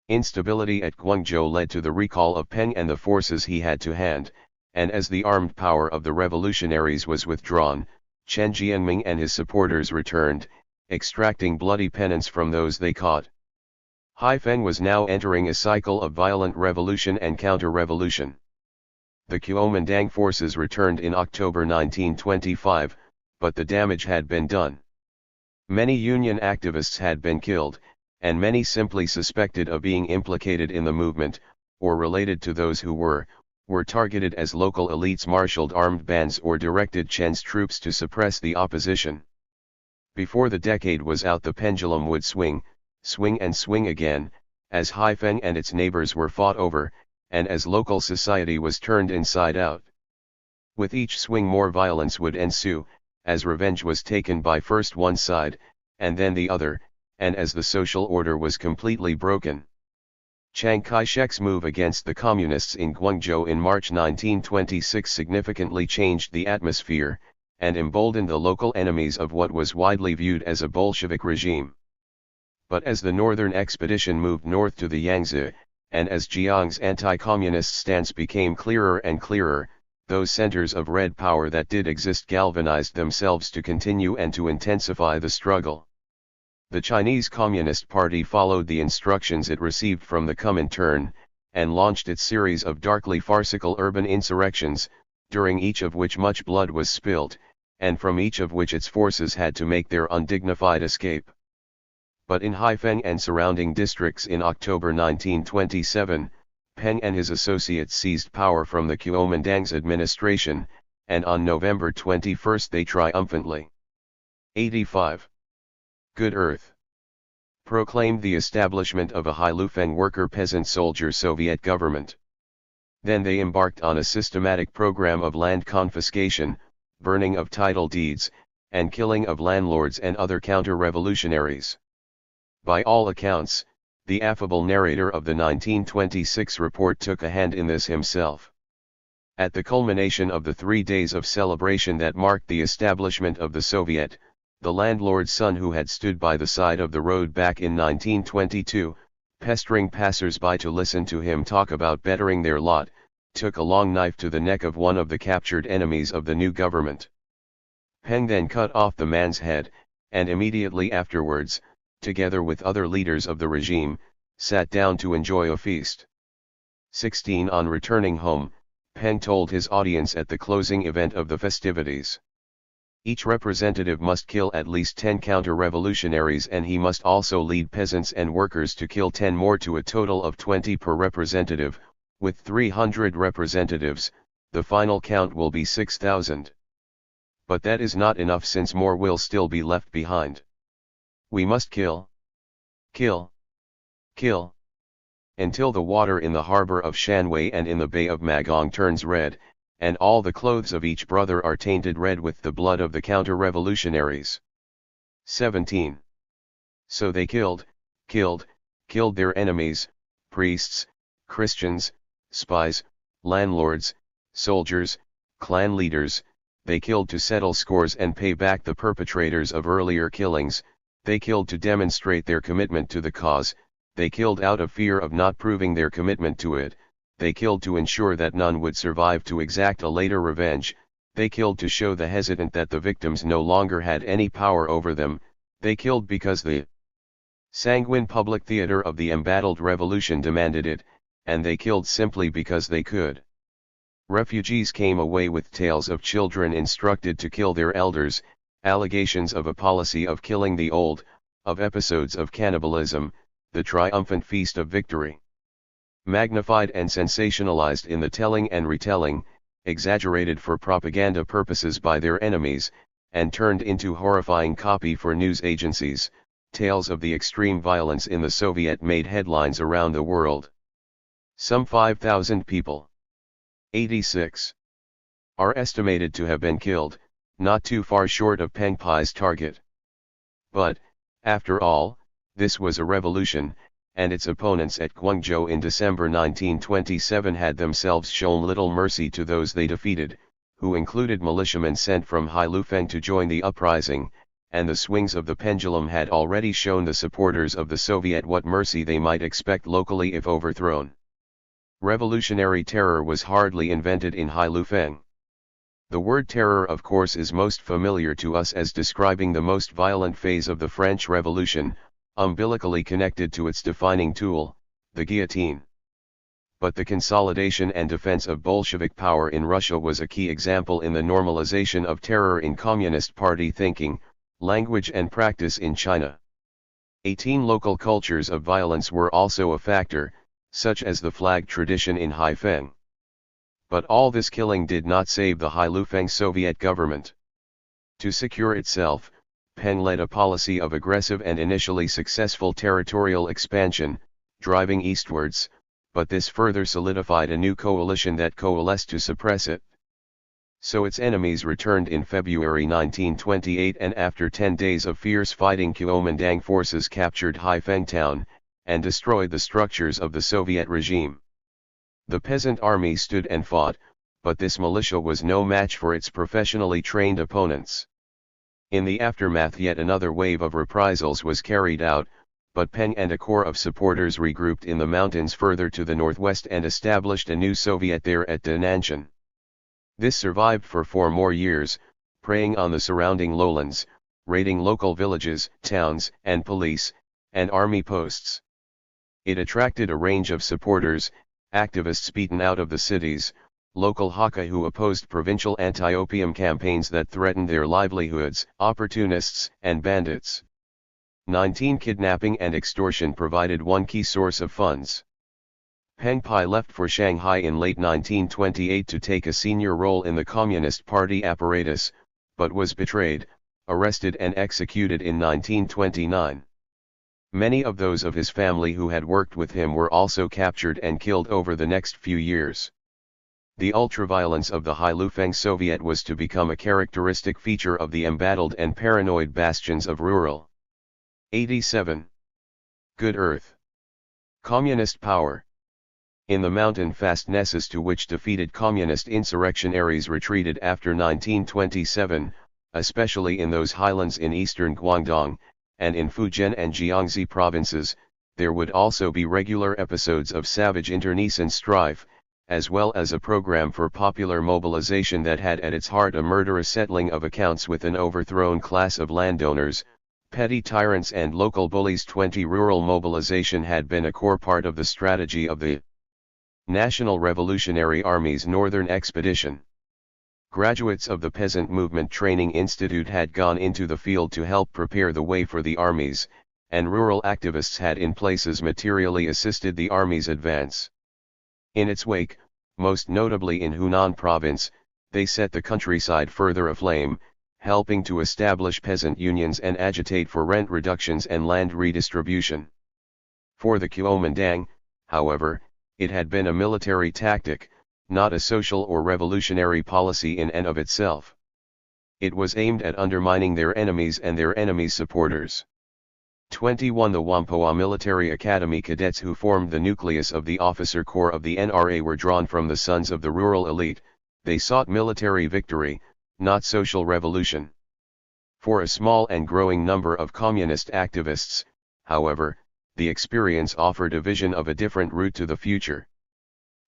Instability at Guangzhou led to the recall of Peng and the forces he had to hand, and as the armed power of the revolutionaries was withdrawn, Chen Jianming and his supporters returned, extracting bloody penance from those they caught. Haifeng was now entering a cycle of violent revolution and counter-revolution. The Kuomintang forces returned in October 1925, but the damage had been done. Many Union activists had been killed, and many simply suspected of being implicated in the movement, or related to those who were targeted as local elites marshaled armed bands or directed Chen's troops to suppress the opposition. Before the decade was out the pendulum would swing and swing again, as Haifeng and its neighbors were fought over, and as local society was turned inside out. With each swing more violence would ensue, as revenge was taken by first one side, and then the other, and as the social order was completely broken. Chiang Kai-shek's move against the Communists in Guangzhou in March 1926 significantly changed the atmosphere, and emboldened the local enemies of what was widely viewed as a Bolshevik regime. But as the northern expedition moved north to the Yangtze, and as Jiang's anti-communist stance became clearer and clearer, those centers of red power that did exist galvanized themselves to continue and to intensify the struggle. The Chinese Communist Party followed the instructions it received from the Comintern, and launched its series of darkly farcical urban insurrections, during each of which much blood was spilled, and from each of which its forces had to make their undignified escape. But in Haifeng and surrounding districts in October 1927, Peng and his associates seized power from the Kuomintang's administration, and on November 21 they triumphantly 85. Good Earth. Proclaimed the establishment of a Hailufeng worker-peasant-soldier Soviet government. Then they embarked on a systematic program of land confiscation, burning of title deeds, and killing of landlords and other counter-revolutionaries. By all accounts, the affable narrator of the 1926 report took a hand in this himself. At the culmination of the 3 days of celebration that marked the establishment of the Soviet, the landlord's son, who had stood by the side of the road back in 1922, pestering passers-by to listen to him talk about bettering their lot, took a long knife to the neck of one of the captured enemies of the new government. Peng then cut off the man's head, and immediately afterwards, together with other leaders of the regime, sat down to enjoy a feast. 16 On returning home, Peng told his audience at the closing event of the festivities. Each representative must kill at least 10 counter-revolutionaries, and he must also lead peasants and workers to kill 10 more, to a total of 20 per representative. With 300 representatives, the final count will be 6,000. But that is not enough, since more will still be left behind. We must kill, kill, kill, until the water in the harbor of Shanwei and in the Bay of Magong turns red, and all the clothes of each brother are tainted red with the blood of the counter-revolutionaries. 17. So they killed their enemies, priests, Christians, spies, landlords, soldiers, clan leaders. They killed to settle scores and pay back the perpetrators of earlier killings. They killed to demonstrate their commitment to the cause. They killed out of fear of not proving their commitment to it. They killed to ensure that none would survive to exact a later revenge. They killed to show the hesitant that the victims no longer had any power over them. They killed because the sanguine public theater of the embattled revolution demanded it, and they killed simply because they could. Refugees came away with tales of children instructed to kill their elders, allegations of a policy of killing the old, of episodes of cannibalism, the triumphant feast of victory. Magnified and sensationalized in the telling and retelling, exaggerated for propaganda purposes by their enemies, and turned into horrifying copy for news agencies, tales of the extreme violence in the Soviet made headlines around the world. Some 5,000 people, 86, are estimated to have been killed, not too far short of Peng Pai's target. But, after all, this was a revolution, and its opponents at Guangzhou in December 1927 had themselves shown little mercy to those they defeated, who included militiamen sent from Hailufeng to join the uprising, and the swings of the pendulum had already shown the supporters of the Soviet what mercy they might expect locally if overthrown. Revolutionary terror was hardly invented in Hailufeng. The word terror, of course, is most familiar to us as describing the most violent phase of the French Revolution, umbilically connected to its defining tool, the guillotine. But the consolidation and defense of Bolshevik power in Russia was a key example in the normalization of terror in Communist Party thinking, language and practice in China. 18 local cultures of violence were also a factor, such as the flag tradition in Haifeng. But all this killing did not save the Hailufeng Soviet government. To secure itself, Peng led a policy of aggressive and initially successful territorial expansion, driving eastwards, but this further solidified a new coalition that coalesced to suppress it. So its enemies returned in February 1928, and after 10 days of fierce fighting Kuomintang forces captured Haifeng town, and destroyed the structures of the Soviet regime. The peasant army stood and fought, but this militia was no match for its professionally trained opponents. In the aftermath, yet another wave of reprisals was carried out, but Peng and a corps of supporters regrouped in the mountains further to the northwest and established a new Soviet there at Domination. This survived for 4 more years, preying on the surrounding lowlands, raiding local villages, towns, and police, and army posts. It attracted a range of supporters, activists beaten out of the cities, local Hakka who opposed provincial anti-opium campaigns that threatened their livelihoods, opportunists, and bandits. 19. Kidnapping and extortion provided one key source of funds. Peng Pai left for Shanghai in late 1928 to take a senior role in the Communist Party apparatus, but was betrayed, arrested and executed in 1929. Many of those of his family who had worked with him were also captured and killed over the next few years. The ultraviolence of the Hailufeng Soviet was to become a characteristic feature of the embattled and paranoid bastions of rural. 87. Good Earth. Communist power. In the mountain fastnesses to which defeated communist insurrectionaries retreated after 1927, especially in those highlands in eastern Guangdong, and in Fujian and Jiangxi provinces, there would also be regular episodes of savage internecine strife, as well as a program for popular mobilization that had at its heart a murderous settling of accounts with an overthrown class of landowners, petty tyrants and local bullies. 20. Rural mobilization had been a core part of the strategy of the National Revolutionary Army's Northern Expedition. Graduates of the Peasant Movement Training Institute had gone into the field to help prepare the way for the armies, and rural activists had in places materially assisted the army's advance. In its wake, most notably in Hunan province, they set the countryside further aflame, helping to establish peasant unions and agitate for rent reductions and land redistribution. For the Kuomintang, however, it had been a military tactic, not a social or revolutionary policy in and of itself. It was aimed at undermining their enemies and their enemies' supporters. 21. The Whampoa Military Academy cadets who formed the nucleus of the officer corps of the NRA were drawn from the sons of the rural elite. They sought military victory, not social revolution. For a small and growing number of communist activists, however, the experience offered a vision of a different route to the future.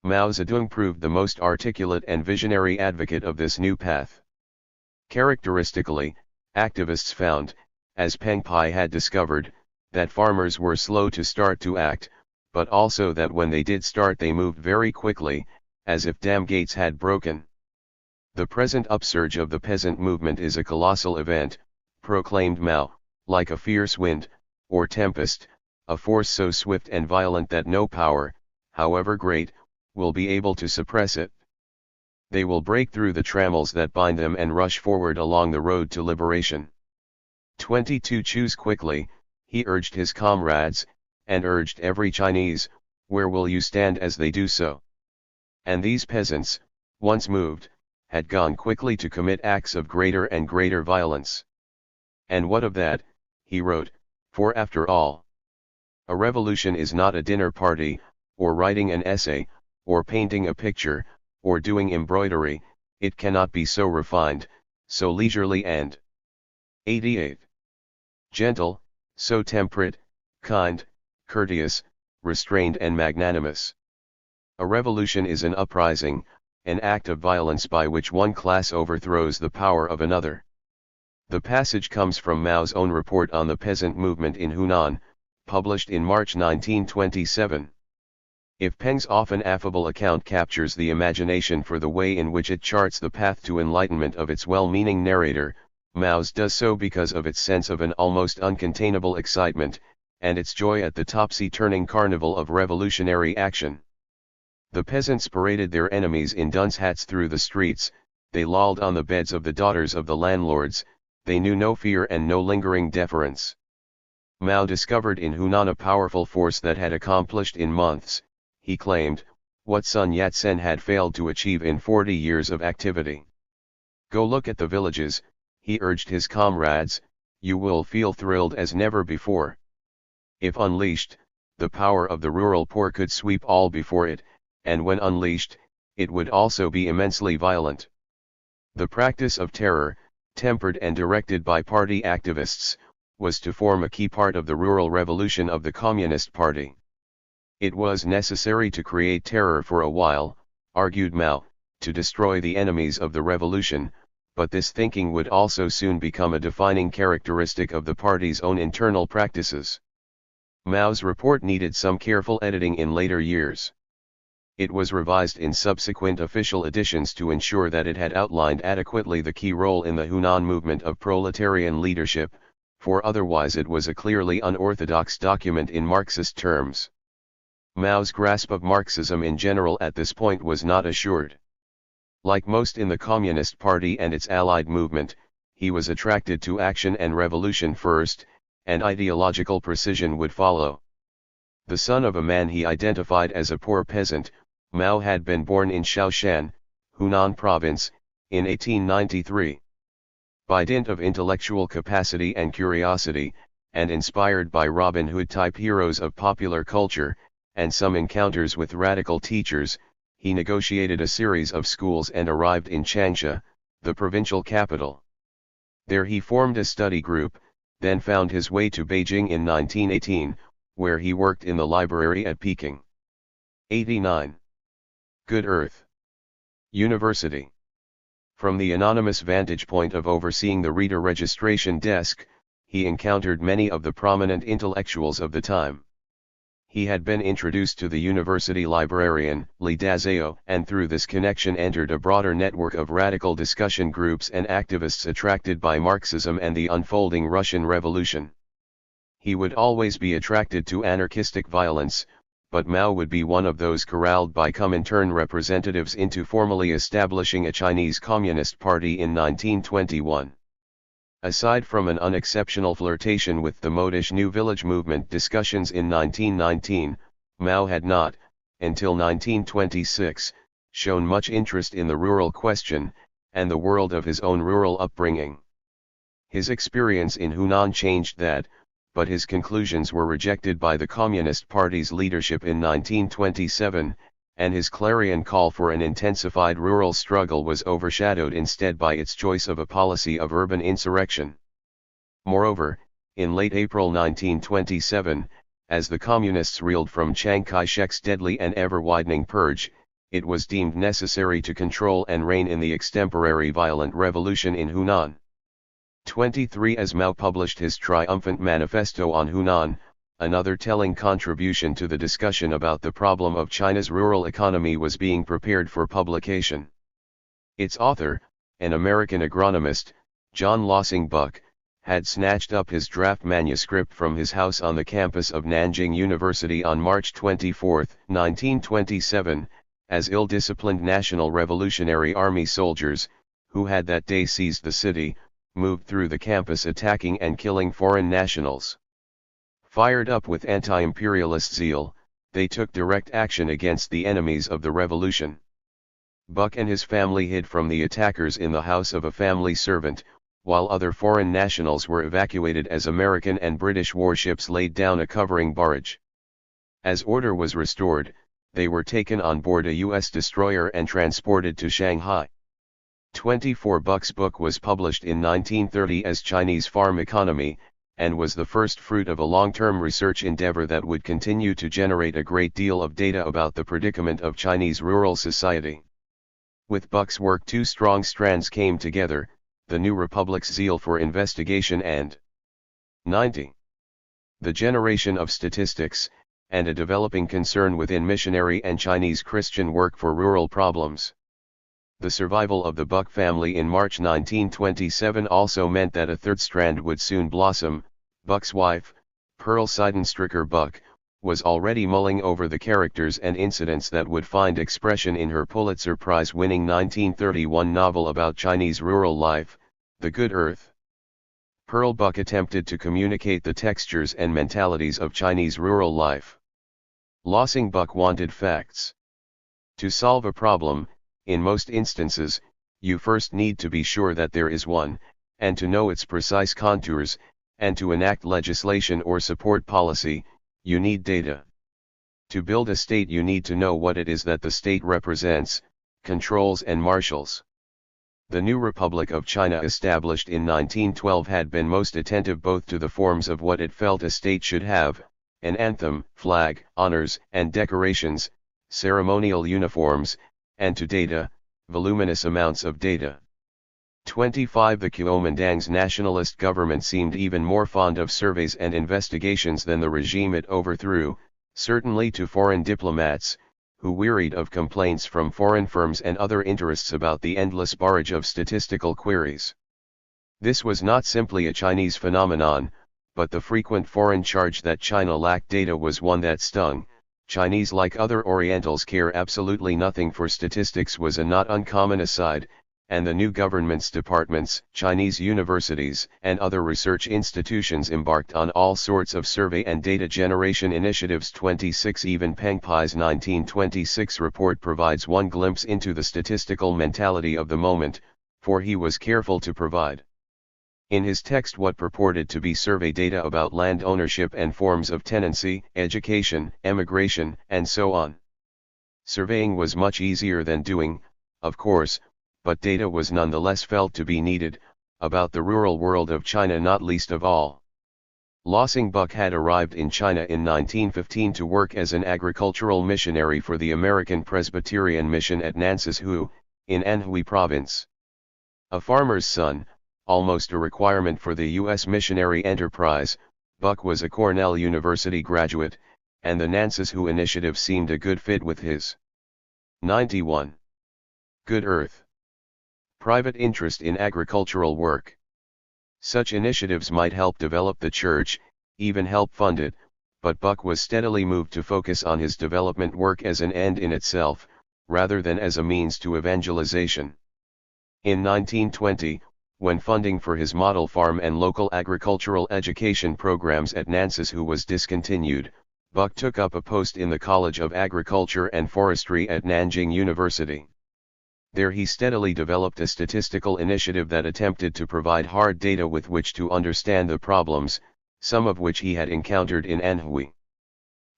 Mao Zedong proved the most articulate and visionary advocate of this new path. Characteristically, activists found, as Peng Pai had discovered, that farmers were slow to start to act, but also that when they did start they moved very quickly, as if dam gates had broken. The present upsurge of the peasant movement is a colossal event, proclaimed Mao, like a fierce wind, or tempest, a force so swift and violent that no power, however great, will be able to suppress it. They will break through the trammels that bind them and rush forward along the road to liberation. 22. Choose quickly, he urged his comrades, and urged every Chinese, where will you stand as they do so? And these peasants, once moved, had gone quickly to commit acts of greater and greater violence. And what of that, he wrote, for after all, a revolution is not a dinner party, or writing an essay, or painting a picture, or doing embroidery. It cannot be so refined, so leisurely and 88. Gentle, so temperate, kind, courteous, restrained and magnanimous. A revolution is an uprising, an act of violence by which one class overthrows the power of another. The passage comes from Mao's own report on the peasant movement in Hunan, published in March 1927. If Peng's often affable account captures the imagination for the way in which it charts the path to enlightenment of its well-meaning narrator, Mao's does so because of its sense of an almost uncontainable excitement, and its joy at the topsy-turning carnival of revolutionary action. The peasants paraded their enemies in dunce hats through the streets, they lolled on the beds of the daughters of the landlords, they knew no fear and no lingering deference. Mao discovered in Hunan a powerful force that had accomplished in months, he claimed, what Sun Yat-sen had failed to achieve in 40 years of activity. Go look at the villages, he urged his comrades, you will feel thrilled as never before. If unleashed, the power of the rural poor could sweep all before it, and when unleashed, it would also be immensely violent. The practice of terror, tempered and directed by party activists, was to form a key part of the rural revolution of the Communist Party. It was necessary to create terror for a while, argued Mao, to destroy the enemies of the revolution, but this thinking would also soon become a defining characteristic of the party's own internal practices. Mao's report needed some careful editing in later years. It was revised in subsequent official editions to ensure that it had outlined adequately the key role in the Hunan movement of proletarian leadership, for otherwise it was a clearly unorthodox document in Marxist terms. Mao's grasp of Marxism in general at this point was not assured. Like most in the Communist Party and its allied movement, he was attracted to action and revolution first, and ideological precision would follow. The son of a man he identified as a poor peasant, Mao had been born in Shaoshan, Hunan Province, in 1893. By dint of intellectual capacity and curiosity, and inspired by Robin Hood-type heroes of popular culture, and some encounters with radical teachers, he negotiated a series of schools and arrived in Changsha, the provincial capital. There he formed a study group, then found his way to Beijing in 1918, where he worked in the library at Peking. 89. Good Earth University. From the anonymous vantage point of overseeing the reader registration desk, he encountered many of the prominent intellectuals of the time. He had been introduced to the university librarian, Li Dazhao, and through this connection entered a broader network of radical discussion groups and activists attracted by Marxism and the unfolding Russian Revolution. He would always be attracted to anarchistic violence, but Mao would be one of those corralled by Comintern representatives into formally establishing a Chinese Communist Party in 1921. Aside from an unexceptional flirtation with the modish New Village movement discussions in 1919, Mao had not, until 1926, shown much interest in the rural question, and the world of his own rural upbringing. His experience in Hunan changed that, but his conclusions were rejected by the Communist Party's leadership in 1927, and his clarion call for an intensified rural struggle was overshadowed instead by its choice of a policy of urban insurrection. Moreover, in late April 1927, as the Communists reeled from Chiang Kai-shek's deadly and ever-widening purge, it was deemed necessary to control and rein in the extemporary violent revolution in Hunan. 23 As Mao published his triumphant manifesto on Hunan, another telling contribution to the discussion about the problem of China's rural economy was being prepared for publication. Its author, an American agronomist, John Lossing Buck, had snatched up his draft manuscript from his house on the campus of Nanjing University on March 24, 1927, as ill-disciplined National Revolutionary Army soldiers, who had that day seized the city, moved through the campus attacking and killing foreign nationals. Fired up with anti-imperialist zeal, they took direct action against the enemies of the revolution. Buck and his family hid from the attackers in the house of a family servant, while other foreign nationals were evacuated as American and British warships laid down a covering barrage. As order was restored, they were taken on board a U.S. destroyer and transported to Shanghai. 24 Buck's book was published in 1930 as Chinese Farm Economy, and was the first fruit of a long-term research endeavor that would continue to generate a great deal of data about the predicament of Chinese rural society. With Buck's work, two strong strands came together: the New Republic's zeal for investigation and 90. The generation of statistics, and a developing concern within missionary and Chinese Christian work for rural problems. The survival of the Buck family in March 1927 also meant that a third strand would soon blossom. Buck's wife, Pearl Seidenstricker Buck, was already mulling over the characters and incidents that would find expression in her Pulitzer Prize-winning 1931 novel about Chinese rural life, The Good Earth. Pearl Buck attempted to communicate the textures and mentalities of Chinese rural life. Lossing Buck wanted facts. To solve a problem, in most instances, you first need to be sure that there is one, and to know its precise contours, and to enact legislation or support policy, you need data. To build a state you need to know what it is that the state represents, controls and marshals. The new Republic of China established in 1912 had been most attentive both to the forms of what it felt a state should have, an anthem, flag, honors and decorations, ceremonial uniforms, and to data, voluminous amounts of data. 25 The Kuomintang's nationalist government seemed even more fond of surveys and investigations than the regime it overthrew, certainly to foreign diplomats, who wearied of complaints from foreign firms and other interests about the endless barrage of statistical queries. This was not simply a Chinese phenomenon, but the frequent foreign charge that China lacked data was one that stung. Chinese, like other Orientals, care absolutely nothing for statistics was a not uncommon aside, and the new government's departments, Chinese universities, and other research institutions embarked on all sorts of survey and data generation initiatives. 26 Even Peng Pai's 1926 report provides one glimpse into the statistical mentality of the moment, for he was careful to provide in his text what purported to be survey data about land ownership and forms of tenancy, education, emigration, and so on. Surveying was much easier than doing, of course, but data was nonetheless felt to be needed, about the rural world of China not least of all. Lossing Buck had arrived in China in 1915 to work as an agricultural missionary for the American Presbyterian Mission at Nansizhou, in Anhui Province. A farmer's son, almost a requirement for the U.S. missionary enterprise, Buck was a Cornell University graduate, and the Nansizhou initiative seemed a good fit with his. 91. Good Earth. Private interest in agricultural work. Such initiatives might help develop the church, even help fund it, but Buck was steadily moved to focus on his development work as an end in itself, rather than as a means to evangelization. In 1920, when funding for his model farm and local agricultural education programs at Nansizhou was discontinued, Buck took up a post in the College of Agriculture and Forestry at Nanjing University. There he steadily developed a statistical initiative that attempted to provide hard data with which to understand the problems, some of which he had encountered in Anhui.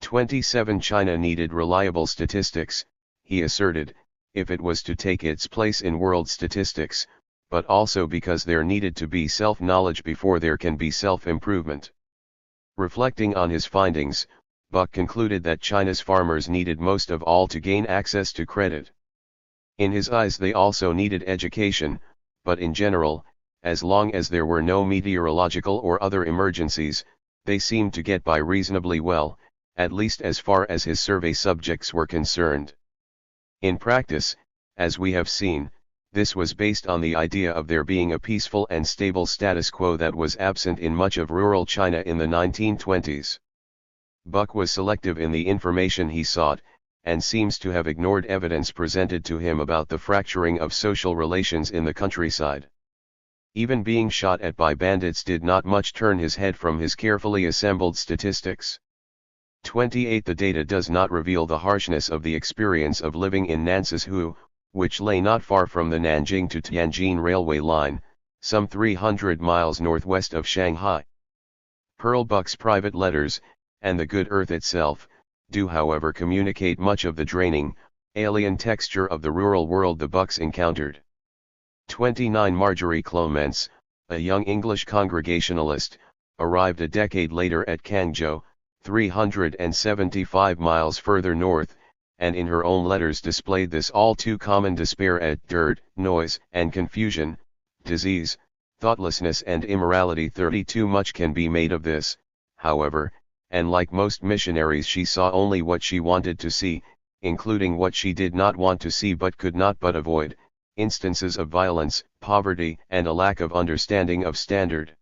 27 China needed reliable statistics, he asserted, if it was to take its place in world statistics, but also because there needed to be self-knowledge before there can be self-improvement. Reflecting on his findings, Buck concluded that China's farmers needed most of all to gain access to credit. In his eyes they also needed education, but in general, as long as there were no meteorological or other emergencies, they seemed to get by reasonably well, at least as far as his survey subjects were concerned. In practice, as we have seen, this was based on the idea of there being a peaceful and stable status quo that was absent in much of rural China in the 1920s. Buck was selective in the information he sought, and seems to have ignored evidence presented to him about the fracturing of social relations in the countryside. Even being shot at by bandits did not much turn his head from his carefully assembled statistics. 28 The data does not reveal the harshness of the experience of living in Nansizhou, which lay not far from the Nanjing to Tianjin railway line, some 300 miles northwest of Shanghai. Pearl Buck's private letters, and the Good Earth itself, do however communicate much of the draining, alien texture of the rural world the Bucks encountered. 29 Marjorie Clements, a young English Congregationalist, arrived a decade later at Kangzhou, 375 miles further north, and in her own letters displayed this all too common despair at dirt, noise and confusion, disease, thoughtlessness and immorality. 32 Much can be made of this, however, and like most missionaries she saw only what she wanted to see, including what she did not want to see but could not but avoid, instances of violence, poverty and a lack of understanding of standard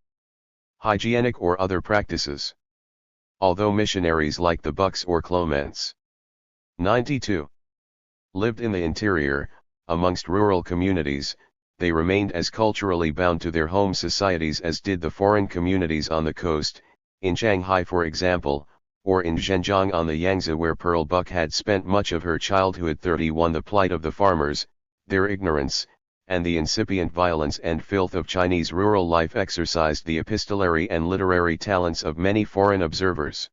hygienic or other practices. Although missionaries like the Bucks or Clements 92 lived in the interior, amongst rural communities, they remained as culturally bound to their home societies as did the foreign communities on the coast, in Shanghai for example, or in Zhenjiang on the Yangtze where Pearl Buck had spent much of her childhood. 31 The plight of the farmers, their ignorance, and the incipient violence and filth of Chinese rural life exercised the epistolary and literary talents of many foreign observers.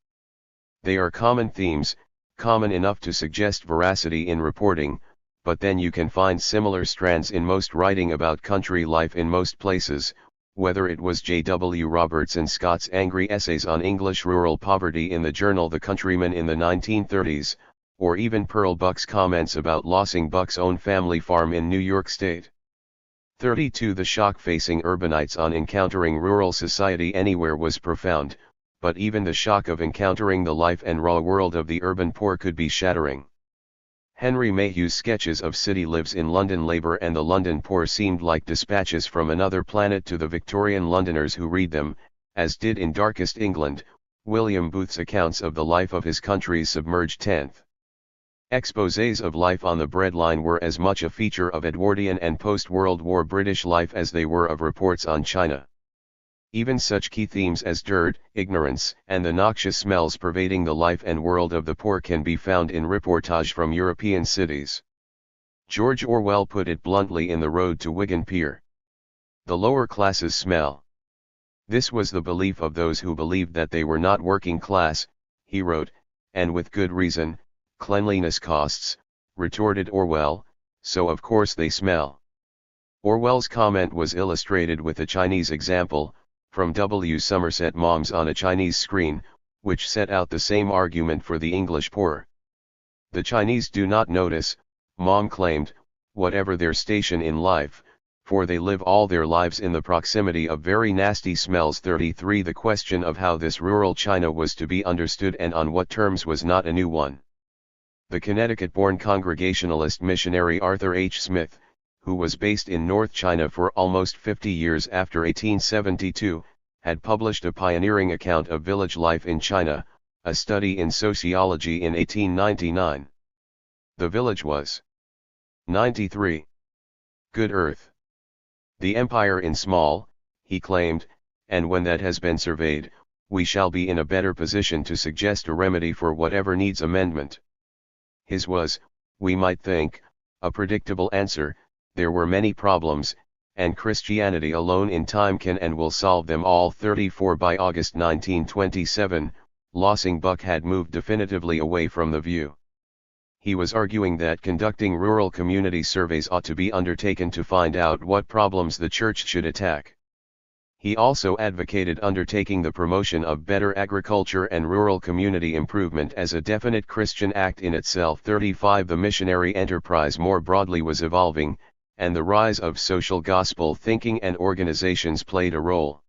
They are common themes, common enough to suggest veracity in reporting, but then you can find similar strands in most writing about country life in most places, whether it was J.W. Roberts and Scott's angry essays on English rural poverty in the journal The Countryman in the 1930s, or even Pearl Buck's comments about losing Buck's own family farm in New York State. 32. The shock facing urbanites on encountering rural society anywhere was profound, but even the shock of encountering the life and raw world of the urban poor could be shattering. Henry Mayhew's sketches of city lives in London labour and the London poor seemed like dispatches from another planet to the Victorian Londoners who read them, as did in Darkest England, William Booth's accounts of the life of his country's submerged 10th. Exposés of life on the breadline were as much a feature of Edwardian and post-World War British life as they were of reports on China. Even such key themes as dirt, ignorance, and the noxious smells pervading the life and world of the poor can be found in reportage from European cities. George Orwell put it bluntly in The Road to Wigan Pier. The lower classes smell. This was the belief of those who believed that they were not working class, he wrote, and with good reason. Cleanliness costs, retorted Orwell, so of course they smell. Orwell's comment was illustrated with a Chinese example, from W. Somerset Maugham on a Chinese screen, which set out the same argument for the English poor. The Chinese do not notice, Maugham claimed, whatever their station in life, for they live all their lives in the proximity of very nasty smells. 33. The question of how this rural China was to be understood and on what terms was not a new one. The Connecticut-born Congregationalist missionary Arthur H. Smith, who was based in North China for almost 50 years after 1872, had published a pioneering account of village life in China, a study in sociology in 1899. The village was 93. Good earth. The empire in small, he claimed, and when that has been surveyed, we shall be in a better position to suggest a remedy for whatever needs amendment. His was, we might think, a predictable answer. There were many problems, and Christianity alone in time can and will solve them all. 34. By August 1927, Lossing Buck had moved definitively away from the view. He was arguing that conducting rural community surveys ought to be undertaken to find out what problems the church should attack. He also advocated undertaking the promotion of better agriculture and rural community improvement as a definite Christian act in itself. 35. The missionary enterprise more broadly was evolving, and the rise of social gospel thinking and organizations played a role.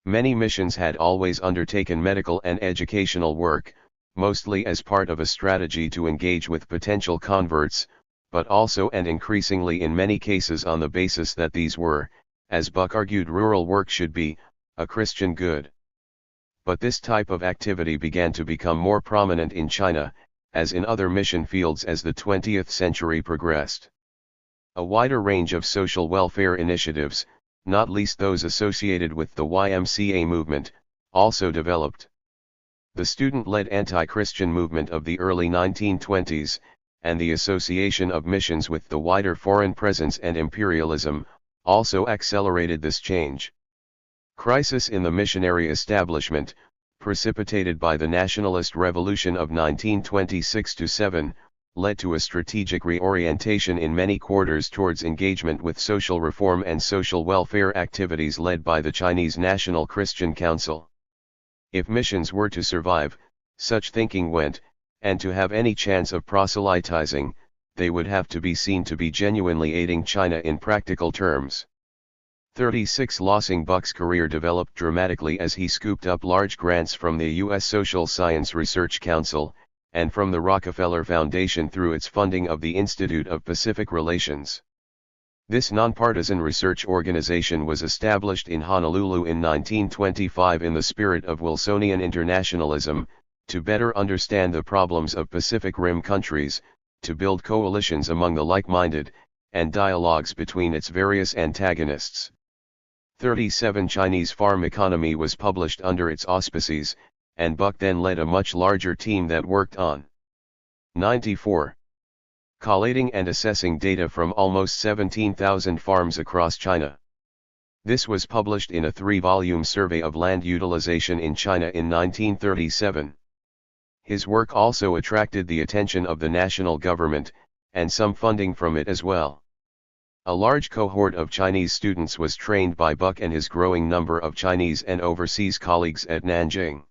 Many missions had always undertaken medical and educational work, mostly as part of a strategy to engage with potential converts, but also and increasingly in many cases on the basis that these were, as Buck argued rural work should be, a Christian good. But this type of activity began to become more prominent in China, as in other mission fields as the 20th century progressed. A wider range of social welfare initiatives, not least those associated with the YMCA movement, also developed. The student-led anti-Christian movement of the early 1920s, and the association of missions with the wider foreign presence and imperialism, also accelerated this change. Crisis in the missionary establishment, precipitated by the nationalist revolution of 1926-7, led to a strategic reorientation in many quarters towards engagement with social reform and social welfare activities led by the Chinese National Christian Council. If missions were to survive, such thinking went, and to have any chance of proselytizing, they would have to be seen to be genuinely aiding China in practical terms. 36. Lossing Buck's career developed dramatically as he scooped up large grants from the U.S. Social Science Research Council, and from the Rockefeller Foundation through its funding of the Institute of Pacific Relations. This nonpartisan research organization was established in Honolulu in 1925 in the spirit of Wilsonian internationalism, to better understand the problems of Pacific Rim countries, to build coalitions among the like-minded, and dialogues between its various antagonists. 37. Chinese Farm Economy was published under its auspices, and Buck then led a much larger team that worked on 94. Collating and assessing data from almost 17,000 farms across China. This was published in a 3-volume survey of land utilization in China in 1937. His work also attracted the attention of the national government, and some funding from it as well. A large cohort of Chinese students was trained by Buck and his growing number of Chinese and overseas colleagues at Nanjing.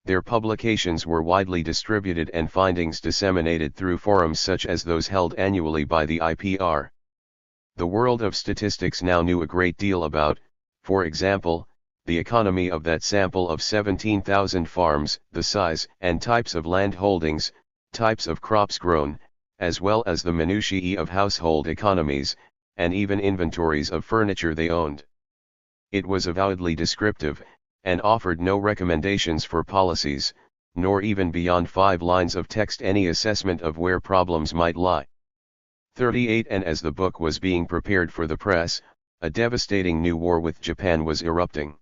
Their publications were widely distributed and findings disseminated through forums such as those held annually by the IPR. The world of statistics now knew a great deal about, for example, the economy of that sample of 17,000 farms, the size and types of land holdings, types of crops grown, as well as the minutiae of household economies, and even inventories of furniture they owned. It was avowedly descriptive, and offered no recommendations for policies, nor even beyond 5 lines of text any assessment of where problems might lie. 38 And as the book was being prepared for the press, a devastating new war with Japan was erupting.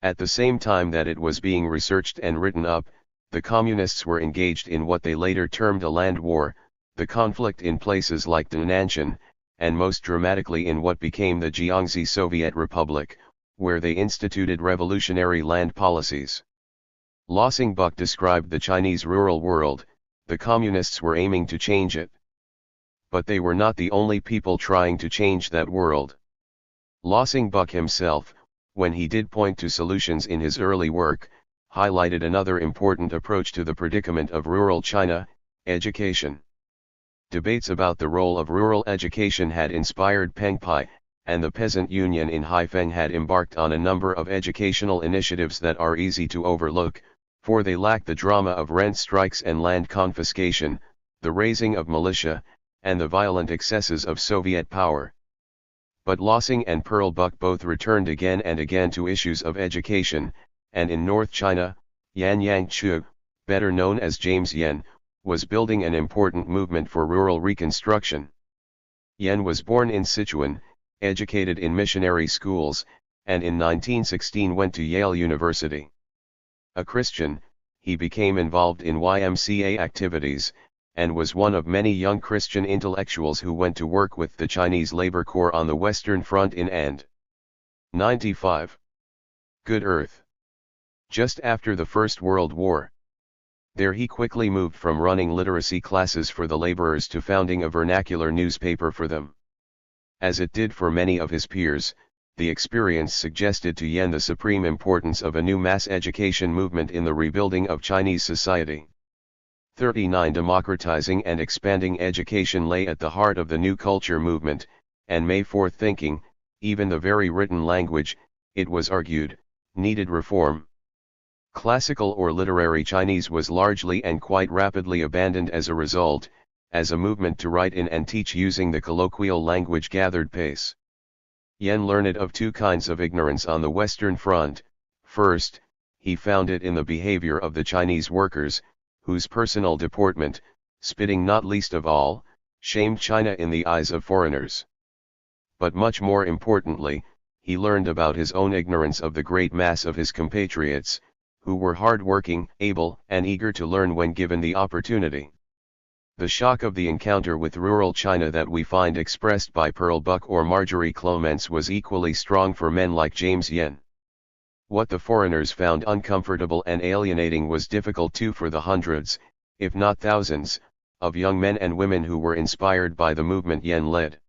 At the same time that it was being researched and written up, the communists were engaged in what they later termed a land war, the conflict in places like Domination, and most dramatically in what became the Jiangxi Soviet Republic, where they instituted revolutionary land policies. Lossing Buck described the Chinese rural world. The communists were aiming to change it. But they were not the only people trying to change that world. Lossing Buck himself, when he did point to solutions in his early work, highlighted another important approach to the predicament of rural China: education. Debates about the role of rural education had inspired Peng Pai, and the Peasant Union in Haifeng had embarked on a number of educational initiatives that are easy to overlook, for they lack the drama of rent strikes and land confiscation, the raising of militia, and the violent excesses of Soviet power. But Lossing and Pearl Buck both returned again and again to issues of education, and in North China, Yan Yangchu, better known as James Yen, was building an important movement for rural reconstruction. Yen was born in Sichuan, educated in missionary schools, and in 1916 went to Yale University. A Christian, he became involved in YMCA activities, and was one of many young Christian intellectuals who went to work with the Chinese Labor Corps on the Western Front in and 95. Good Earth. Just after the First World War. There he quickly moved from running literacy classes for the laborers to founding a vernacular newspaper for them. As it did for many of his peers, the experience suggested to Yen the supreme importance of a new mass education movement in the rebuilding of Chinese society. 39 Democratizing and expanding education lay at the heart of the new culture movement, and May forth thinking, even the very written language, it was argued, needed reform. Classical or literary Chinese was largely and quite rapidly abandoned as a result, as a movement to write in and teach using the colloquial language gathered pace. Yen learned of 2 kinds of ignorance on the Western Front. First, he found it in the behavior of the Chinese workers, whose personal deportment, spitting not least of all, shamed China in the eyes of foreigners. But much more importantly, he learned about his own ignorance of the great mass of his compatriots, who were hard-working, able, and eager to learn when given the opportunity. The shock of the encounter with rural China that we find expressed by Pearl Buck or Marjorie Clements was equally strong for men like James Yen. What the foreigners found uncomfortable and alienating was difficult too for the hundreds, if not thousands, of young men and women who were inspired by the movement Yen led.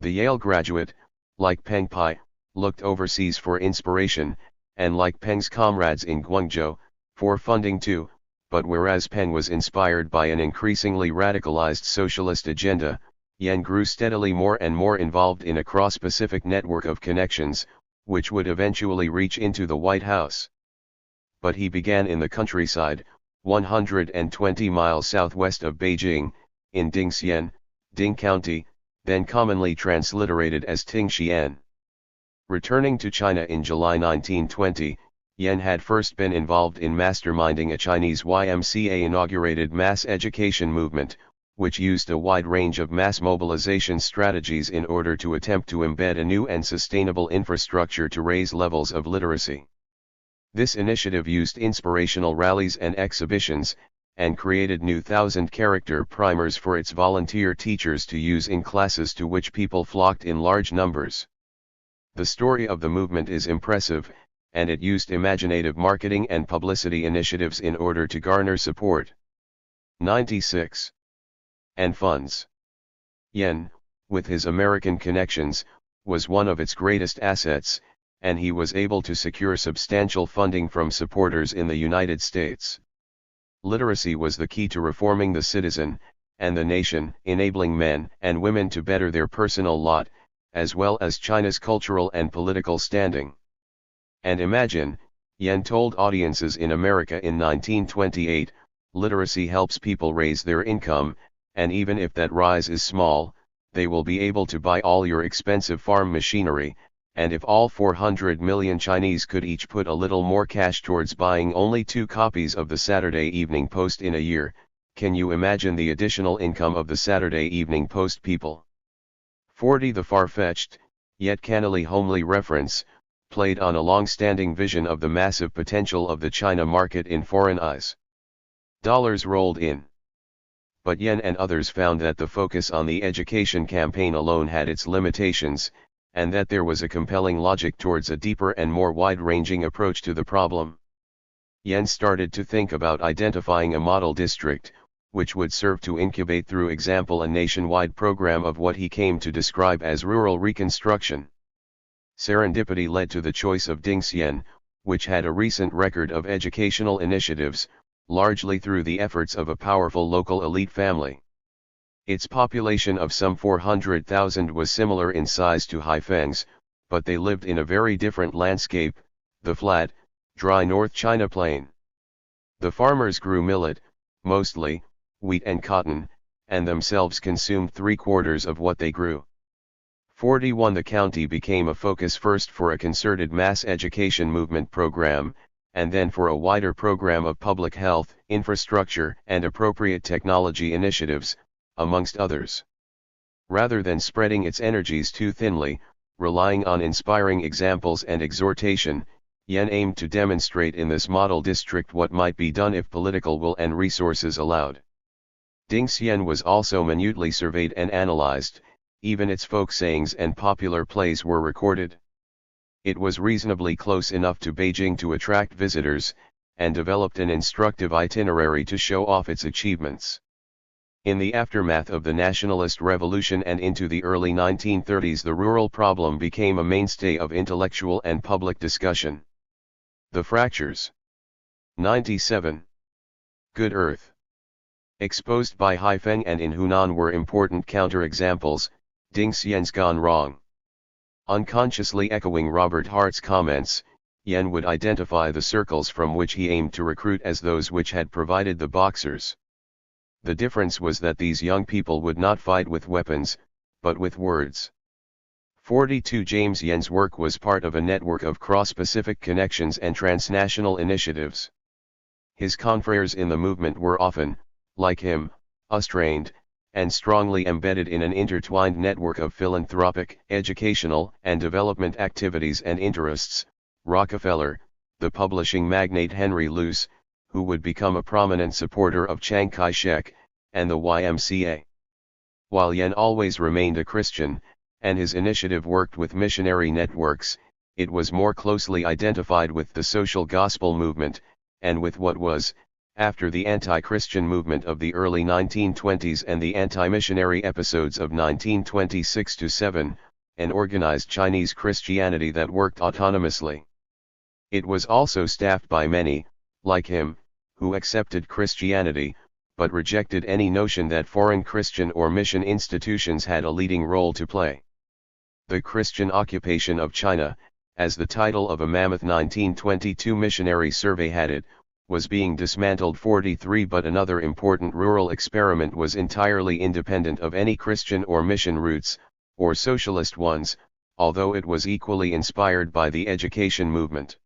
The Yale graduate, like Peng Pai, looked overseas for inspiration, and like Peng's comrades in Guangzhou, for funding too. But whereas Peng was inspired by an increasingly radicalized socialist agenda, Yen grew steadily more and more involved in a cross-Pacific network of connections, which would eventually reach into the White House. But he began in the countryside, 120 miles southwest of Beijing, in Dingxian, Ding County, then commonly transliterated as Tingxian. Returning to China in July 1920, Yen had first been involved in masterminding a Chinese YMCA-inaugurated mass education movement, which used a wide range of mass mobilization strategies in order to attempt to embed a new and sustainable infrastructure to raise levels of literacy. This initiative used inspirational rallies and exhibitions, and created new 1,000-character primers for its volunteer teachers to use in classes to which people flocked in large numbers. The story of the movement is impressive, and it used imaginative marketing and publicity initiatives in order to garner support. 96. And funds. Yen, with his American connections, was one of its greatest assets, and he was able to secure substantial funding from supporters in the United States. Literacy was the key to reforming the citizen and the nation, enabling men and women to better their personal lot, as well as China's cultural and political standing. And imagine, Yen told audiences in America in 1928, literacy helps people raise their income, and even if that rise is small, they will be able to buy all your expensive farm machinery, and if all 400 million Chinese could each put a little more cash towards buying only 2 copies of the Saturday Evening Post in a year, can you imagine the additional income of the Saturday Evening Post people? 40. The far-fetched, yet cannily homely reference, played on a long-standing vision of the massive potential of the China market in foreign eyes. Dollars rolled in. But Yen and others found that the focus on the education campaign alone had its limitations, and that there was a compelling logic towards a deeper and more wide-ranging approach to the problem. Yen started to think about identifying a model district, which would serve to incubate through example a nationwide program of what he came to describe as rural reconstruction. Serendipity led to the choice of Dingxian, which had a recent record of educational initiatives, largely through the efforts of a powerful local elite family. Its population of some 400,000 was similar in size to Haifeng's, but they lived in a very different landscape, the flat, dry North China plain. The farmers grew millet, mostly, wheat and cotton, and themselves consumed 3/4 of what they grew. 41. The county became a focus first for a concerted mass education movement program, and then for a wider program of public health, infrastructure, and appropriate technology initiatives, amongst others. Rather than spreading its energies too thinly, relying on inspiring examples and exhortation, Yen aimed to demonstrate in this model district what might be done if political will and resources allowed. Dingxian was also minutely surveyed and analyzed, even its folk sayings and popular plays were recorded. It was reasonably close enough to Beijing to attract visitors, and developed an instructive itinerary to show off its achievements. In the aftermath of the nationalist revolution and into the early 1930s, the rural problem became a mainstay of intellectual and public discussion. The fractures. 97. Good Earth. Exposed by Haifeng and in Hunan were important counterexamples. Dingxian's gone wrong. Unconsciously echoing Robert Hart's comments, Yen would identify the circles from which he aimed to recruit as those which had provided the boxers. The difference was that these young people would not fight with weapons, but with words. 42. James Yen's work was part of a network of cross-Pacific connections and transnational initiatives. His confreres in the movement were often, like him, unstrained, and strongly embedded in an intertwined network of philanthropic, educational, and development activities and interests. Rockefeller, the publishing magnate Henry Luce, who would become a prominent supporter of Chiang Kai-shek, and the YMCA. While Yen always remained a Christian, and his initiative worked with missionary networks, it was more closely identified with the social gospel movement, and with what was, after the anti-Christian movement of the early 1920s and the anti-missionary episodes of 1926-7, an organized Chinese Christianity that worked autonomously. It was also staffed by many, like him, who accepted Christianity, but rejected any notion that foreign Christian or mission institutions had a leading role to play. The Christian Occupation of China, as the title of a mammoth 1922 missionary survey had it, was being dismantled. 43. But another important rural experiment was entirely independent of any Christian or mission roots, or socialist ones, although it was equally inspired by the education movement.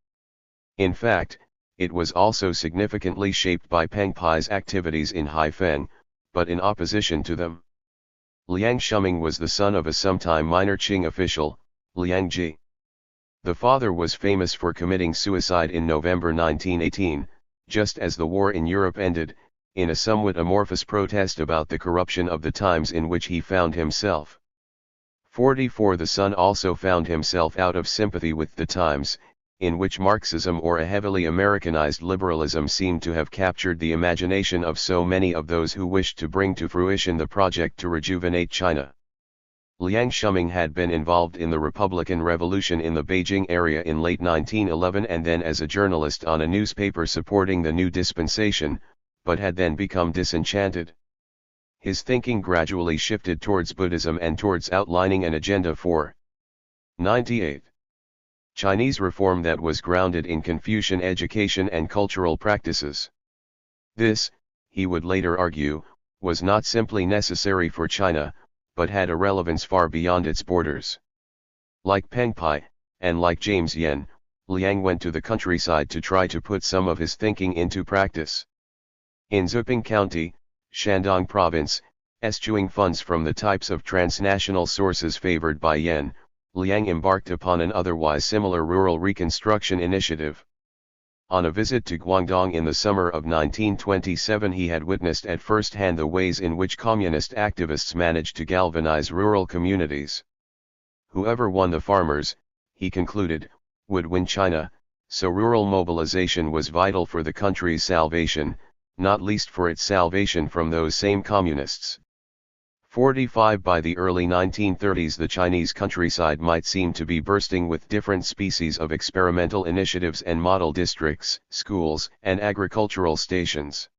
In fact, it was also significantly shaped by Peng Pai's activities in Haifeng, but in opposition to them. Liang Shuming was the son of a sometime minor Qing official, Liang Ji. The father was famous for committing suicide in November 1918, just as the war in Europe ended, in a somewhat amorphous protest about the corruption of the times in which he found himself. 44. The son also found himself out of sympathy with the times. in which Marxism or a heavily Americanized liberalism seemed to have captured the imagination of so many of those who wished to bring to fruition the project to rejuvenate China. Liang Shuming had been involved in the Republican Revolution in the Beijing area in late 1911 and then as a journalist on a newspaper supporting the new dispensation, but had then become disenchanted. His thinking gradually shifted towards Buddhism and towards outlining an agenda for 98. Chinese reform that was grounded in Confucian education and cultural practices. This, he would later argue, was not simply necessary for China, but had a relevance far beyond its borders. Like Peng Pai, and like James Yen, Liang went to the countryside to try to put some of his thinking into practice. In Zuping County, Shandong Province, eschewing funds from the types of transnational sources favored by Yen, Liang embarked upon an otherwise similar rural reconstruction initiative. On a visit to Guangdong in the summer of 1927, he had witnessed at first hand the ways in which communist activists managed to galvanize rural communities. Whoever won the farmers, he concluded, would win China, so rural mobilization was vital for the country's salvation, not least for its salvation from those same communists. 45 By the early 1930s, the Chinese countryside might seem to be bursting with different species of experimental initiatives and model districts, schools, and agricultural stations.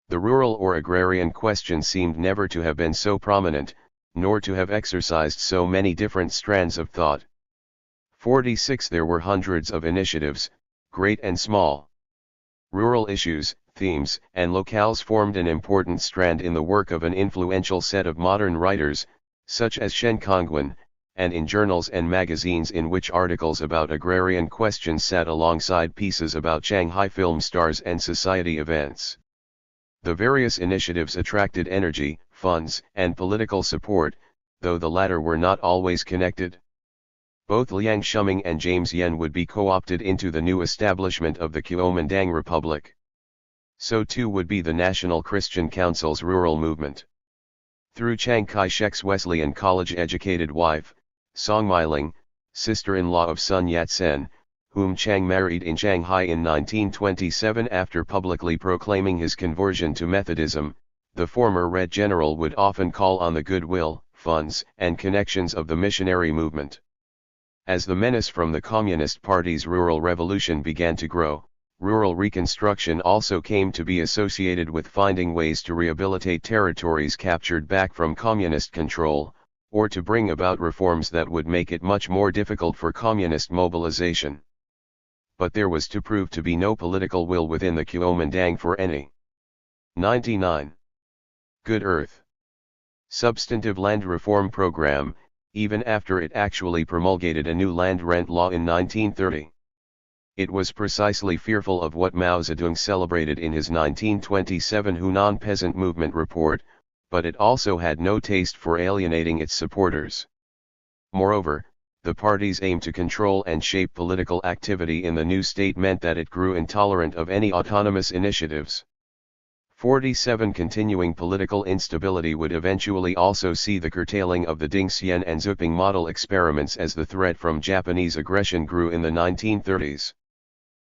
The rural or agrarian question seemed never to have been so prominent, nor to have exercised so many different strands of thought. 46 There were hundreds of initiatives, great and small. Rural issues, themes, and locales formed an important strand in the work of an influential set of modern writers, such as Shen Kongguan, and in journals and magazines in which articles about agrarian questions sat alongside pieces about Shanghai film stars and society events. The various initiatives attracted energy, funds, and political support, though the latter were not always connected. Both Liang Shuming and James Yen would be co-opted into the new establishment of the Kuomintang Republic. So too would be the National Christian Council's rural movement. Through Chiang Kai-shek's Wesleyan college-educated wife, Song Meiling, sister-in-law of Sun Yat-sen, whom Chiang married in Shanghai in 1927 after publicly proclaiming his conversion to Methodism, the former Red General would often call on the goodwill, funds, and connections of the missionary movement. As the menace from the Communist Party's rural revolution began to grow, rural reconstruction also came to be associated with finding ways to rehabilitate territories captured back from communist control, or to bring about reforms that would make it much more difficult for communist mobilization. But there was to prove to be no political will within the Kuomintang for any. 99. Good Earth. Substantive land reform program, even after it actually promulgated a new land rent law in 1930. It was precisely fearful of what Mao Zedong celebrated in his 1927 Hunan Peasant Movement report, but it also had no taste for alienating its supporters. Moreover, the party's aim to control and shape political activity in the new state meant that it grew intolerant of any autonomous initiatives. 47 Continuing political instability would eventually also see the curtailing of the Dingxian and Zuping model experiments as the threat from Japanese aggression grew in the 1930s.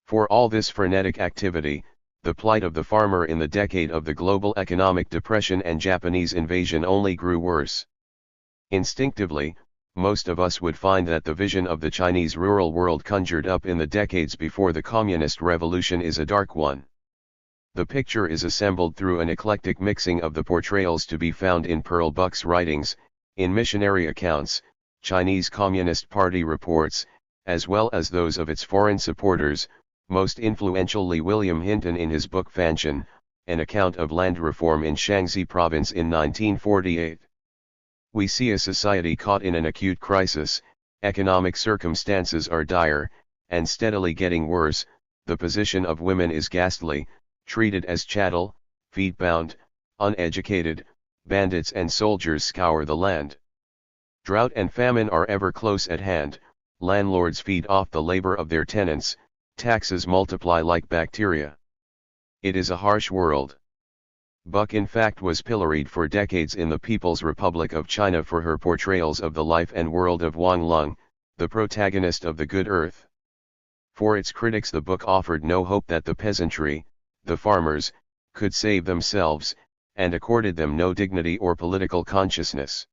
For all this frenetic activity, the plight of the farmer in the decade of the global economic depression and Japanese invasion only grew worse. Instinctively, most of us would find that the vision of the Chinese rural world conjured up in the decades before the Communist Revolution is a dark one. The picture is assembled through an eclectic mixing of the portrayals to be found in Pearl Buck's writings, in missionary accounts, Chinese Communist Party reports, as well as those of its foreign supporters, most influentially William Hinton in his book Fanshan, an account of land reform in Shaanxi province in 1948. We see a society caught in an acute crisis, economic circumstances are dire, and steadily getting worse, the position of women is ghastly, treated as chattel, feet-bound, uneducated, bandits and soldiers scour the land. Drought and famine are ever close at hand, landlords feed off the labor of their tenants, taxes multiply like bacteria. It is a harsh world. Buck in fact was pilloried for decades in the People's Republic of China for her portrayals of the life and world of Wang Lung, the protagonist of The Good Earth. For its critics the book offered no hope that the peasantry, the farmers, could save themselves, and accorded them no dignity or political consciousness.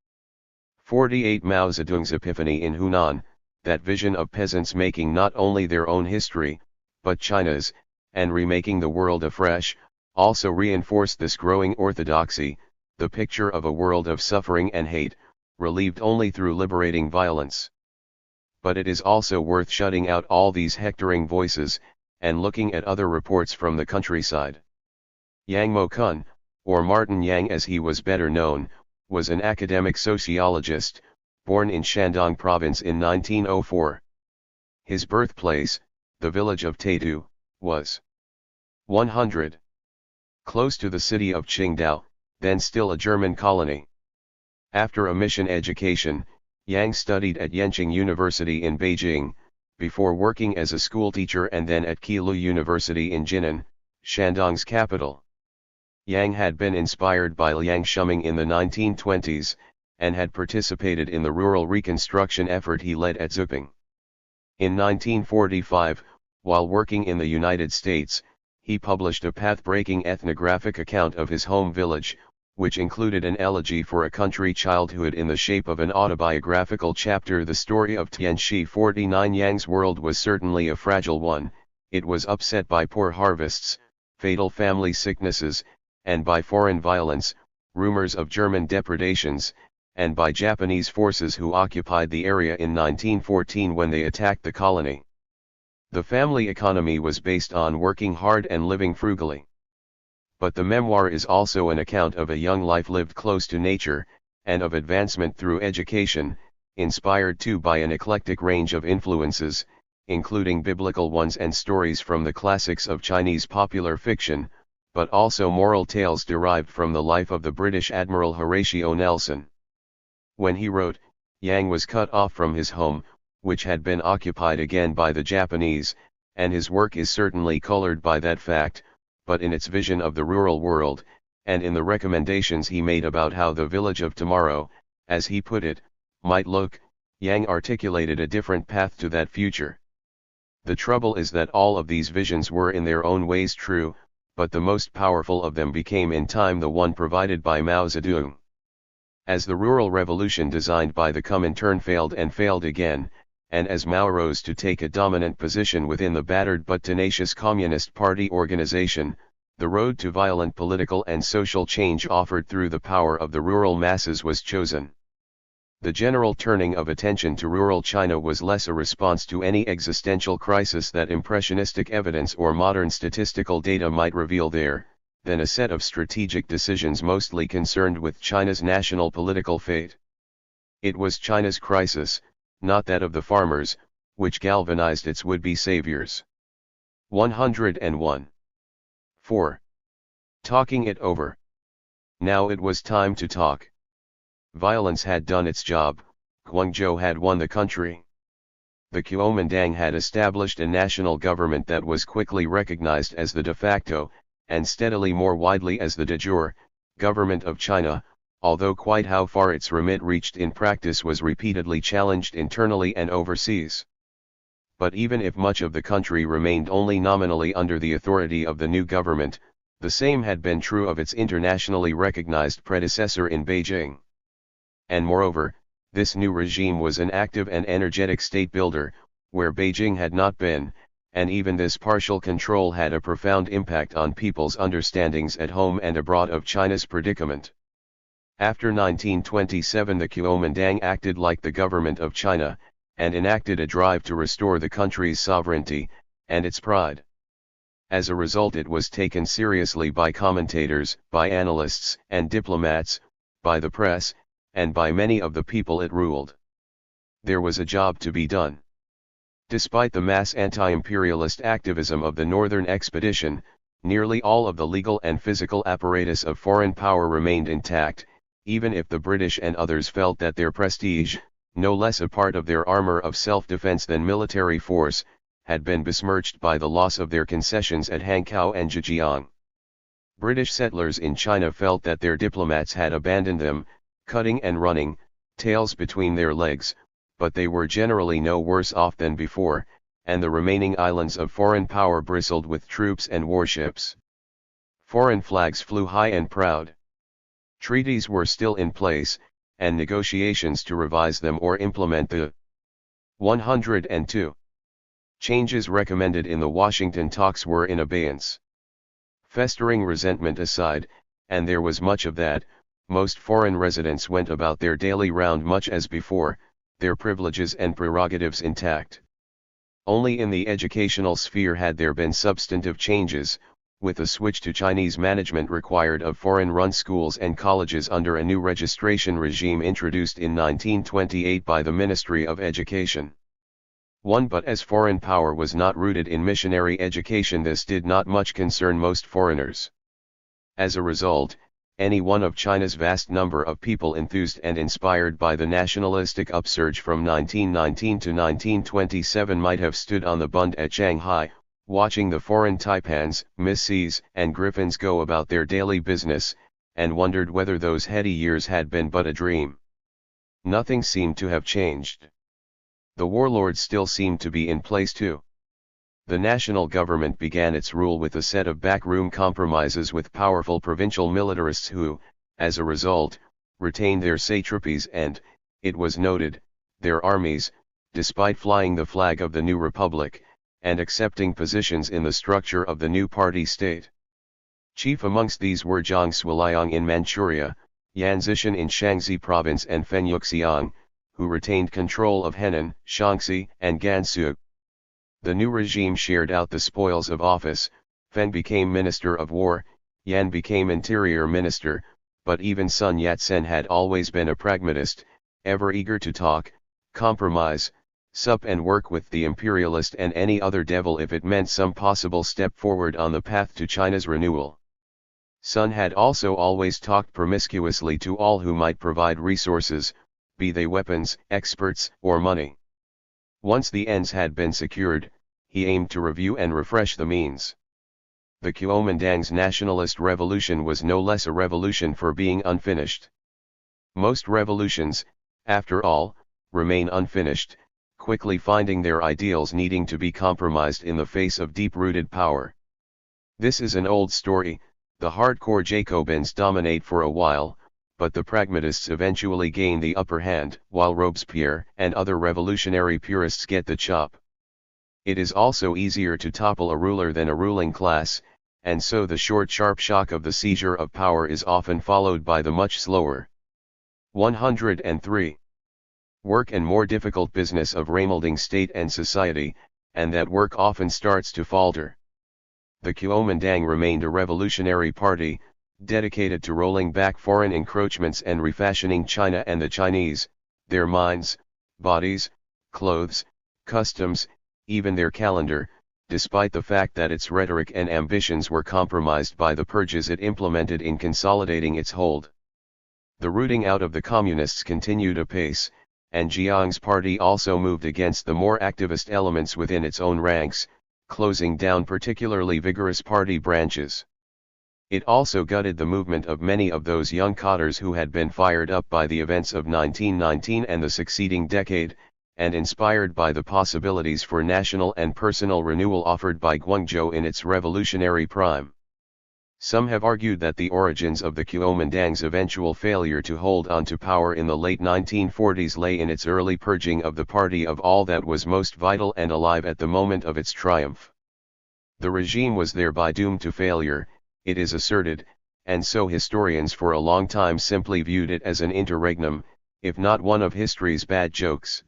48 Mao Zedong's epiphany in Hunan, that vision of peasants making not only their own history, but China's, and remaking the world afresh, also reinforced this growing orthodoxy, the picture of a world of suffering and hate, relieved only through liberating violence. But it is also worth shutting out all these hectoring voices, and looking at other reports from the countryside. Yang Mo-kun, or Martin Yang as he was better known, was an academic sociologist, born in Shandong province in 1904. His birthplace, the village of Taitu, was 100. Close to the city of Qingdao, then still a German colony. After a mission education, Yang studied at Yenching University in Beijing, before working as a schoolteacher and then at Qilu University in Jinan, Shandong's capital. Yang had been inspired by Liang Shuming in the 1920s, and had participated in the rural reconstruction effort he led at Zuping. In 1945, while working in the United States, he published a path-breaking ethnographic account of his home village, which included an elegy for a country childhood in the shape of an autobiographical chapter. The story of Tianshi 49. Yang's world was certainly a fragile one. It was upset by poor harvests, fatal family sicknesses, and by foreign violence, rumors of German depredations, and by Japanese forces who occupied the area in 1914 when they attacked the colony. The family economy was based on working hard and living frugally. But the memoir is also an account of a young life lived close to nature, and of advancement through education, inspired too by an eclectic range of influences, including biblical ones and stories from the classics of Chinese popular fiction, but also moral tales derived from the life of the British Admiral Horatio Nelson. When he wrote, Yang was cut off from his home, which had been occupied again by the Japanese, and his work is certainly colored by that fact, but in its vision of the rural world, and in the recommendations he made about how the village of tomorrow, as he put it, might look, Yang articulated a different path to that future. The trouble is that all of these visions were in their own ways true, but the most powerful of them became in time the one provided by Mao Zedong. As the rural revolution designed by the Comintern failed and failed again, and as Mao rose to take a dominant position within the battered but tenacious Communist Party organization, the road to violent political and social change offered through the power of the rural masses was chosen. The general turning of attention to rural China was less a response to any existential crisis that impressionistic evidence or modern statistical data might reveal there, than a set of strategic decisions mostly concerned with China's national political fate. It was China's crisis, not that of the farmers, which galvanized its would-be saviors. 101. 4. Talking it over. Now it was time to talk. Violence had done its job, Guangzhou had won the country. The Kuomintang had established a national government that was quickly recognized as the de facto, and steadily more widely as the de jure, government of China, although quite how far its remit reached in practice was repeatedly challenged internally and overseas. But even if much of the country remained only nominally under the authority of the new government, the same had been true of its internationally recognized predecessor in Beijing. And moreover, this new regime was an active and energetic state builder, where Beijing had not been, and even this partial control had a profound impact on people's understandings at home and abroad of China's predicament. After 1927 the Kuomintang acted like the government of China, and enacted a drive to restore the country's sovereignty, and its pride. As a result it was taken seriously by commentators, by analysts and diplomats, by the press, and by many of the people it ruled. There was a job to be done. Despite the mass anti-imperialist activism of the Northern Expedition, nearly all of the legal and physical apparatus of foreign power remained intact, even if the British and others felt that their prestige, no less a part of their armor of self-defense than military force, had been besmirched by the loss of their concessions at Hankow and Zhejiang. British settlers in China felt that their diplomats had abandoned them, cutting and running, tails between their legs, but they were generally no worse off than before, and the remaining islands of foreign power bristled with troops and warships. Foreign flags flew high and proud. Treaties were still in place, and negotiations to revise them or implement the 102 changes recommended in the Washington talks were in abeyance. Festering resentment aside, and there was much of that, most foreign residents went about their daily round much as before, their privileges and prerogatives intact. Only in the educational sphere had there been substantive changes, with a switch to Chinese management required of foreign-run schools and colleges under a new registration regime introduced in 1928 by the Ministry of Education. But as foreign power was not rooted in missionary education, this did not much concern most foreigners. As a result, any one of China's vast number of people enthused and inspired by the nationalistic upsurge from 1919 to 1927 might have stood on the Bund at Shanghai, watching the foreign taipans, missis, and griffins go about their daily business, and wondered whether those heady years had been but a dream. Nothing seemed to have changed. The warlords still seemed to be in place too. The national government began its rule with a set of backroom compromises with powerful provincial militarists who, as a result, retained their satrapies and, it was noted, their armies, despite flying the flag of the new republic, and accepting positions in the structure of the new party state. Chief amongst these were Zhang Suiliang in Manchuria, Yan Zishan in Shaanxi province and Fen Yuxiang, who retained control of Henan, Shaanxi, and Gansu. The new regime shared out the spoils of office. Fen became Minister of War, Yan became Interior Minister, but even Sun Yat-sen had always been a pragmatist, ever eager to talk, compromise, sup and work with the imperialist and any other devil if it meant some possible step forward on the path to China's renewal. Sun had also always talked promiscuously to all who might provide resources, be they weapons, experts, or money. Once the ends had been secured, he aimed to review and refresh the means. The Kuomintang's nationalist revolution was no less a revolution for being unfinished. Most revolutions, after all, remain unfinished, quickly finding their ideals needing to be compromised in the face of deep-rooted power. This is an old story. The hardcore Jacobins dominate for a while, but the pragmatists eventually gain the upper hand, while Robespierre and other revolutionary purists get the chop. It is also easier to topple a ruler than a ruling class, and so the short sharp shock of the seizure of power is often followed by the much slower 103 work and more difficult business of remolding state and society, and that work often starts to falter. The Kuomintang remained a revolutionary party, dedicated to rolling back foreign encroachments and refashioning China and the Chinese, their minds, bodies, clothes, customs, even their calendar, despite the fact that its rhetoric and ambitions were compromised by the purges it implemented in consolidating its hold. The rooting out of the communists continued apace, and Jiang's party also moved against the more activist elements within its own ranks, closing down particularly vigorous party branches. It also gutted the movement of many of those young cadres who had been fired up by the events of 1919 and the succeeding decade, and inspired by the possibilities for national and personal renewal offered by Guangzhou in its revolutionary prime. Some have argued that the origins of the Kuomintang's eventual failure to hold on to power in the late 1940s lay in its early purging of the party of all that was most vital and alive at the moment of its triumph. The regime was thereby doomed to failure, it is asserted, and so historians for a long time simply viewed it as an interregnum, if not one of history's bad jokes.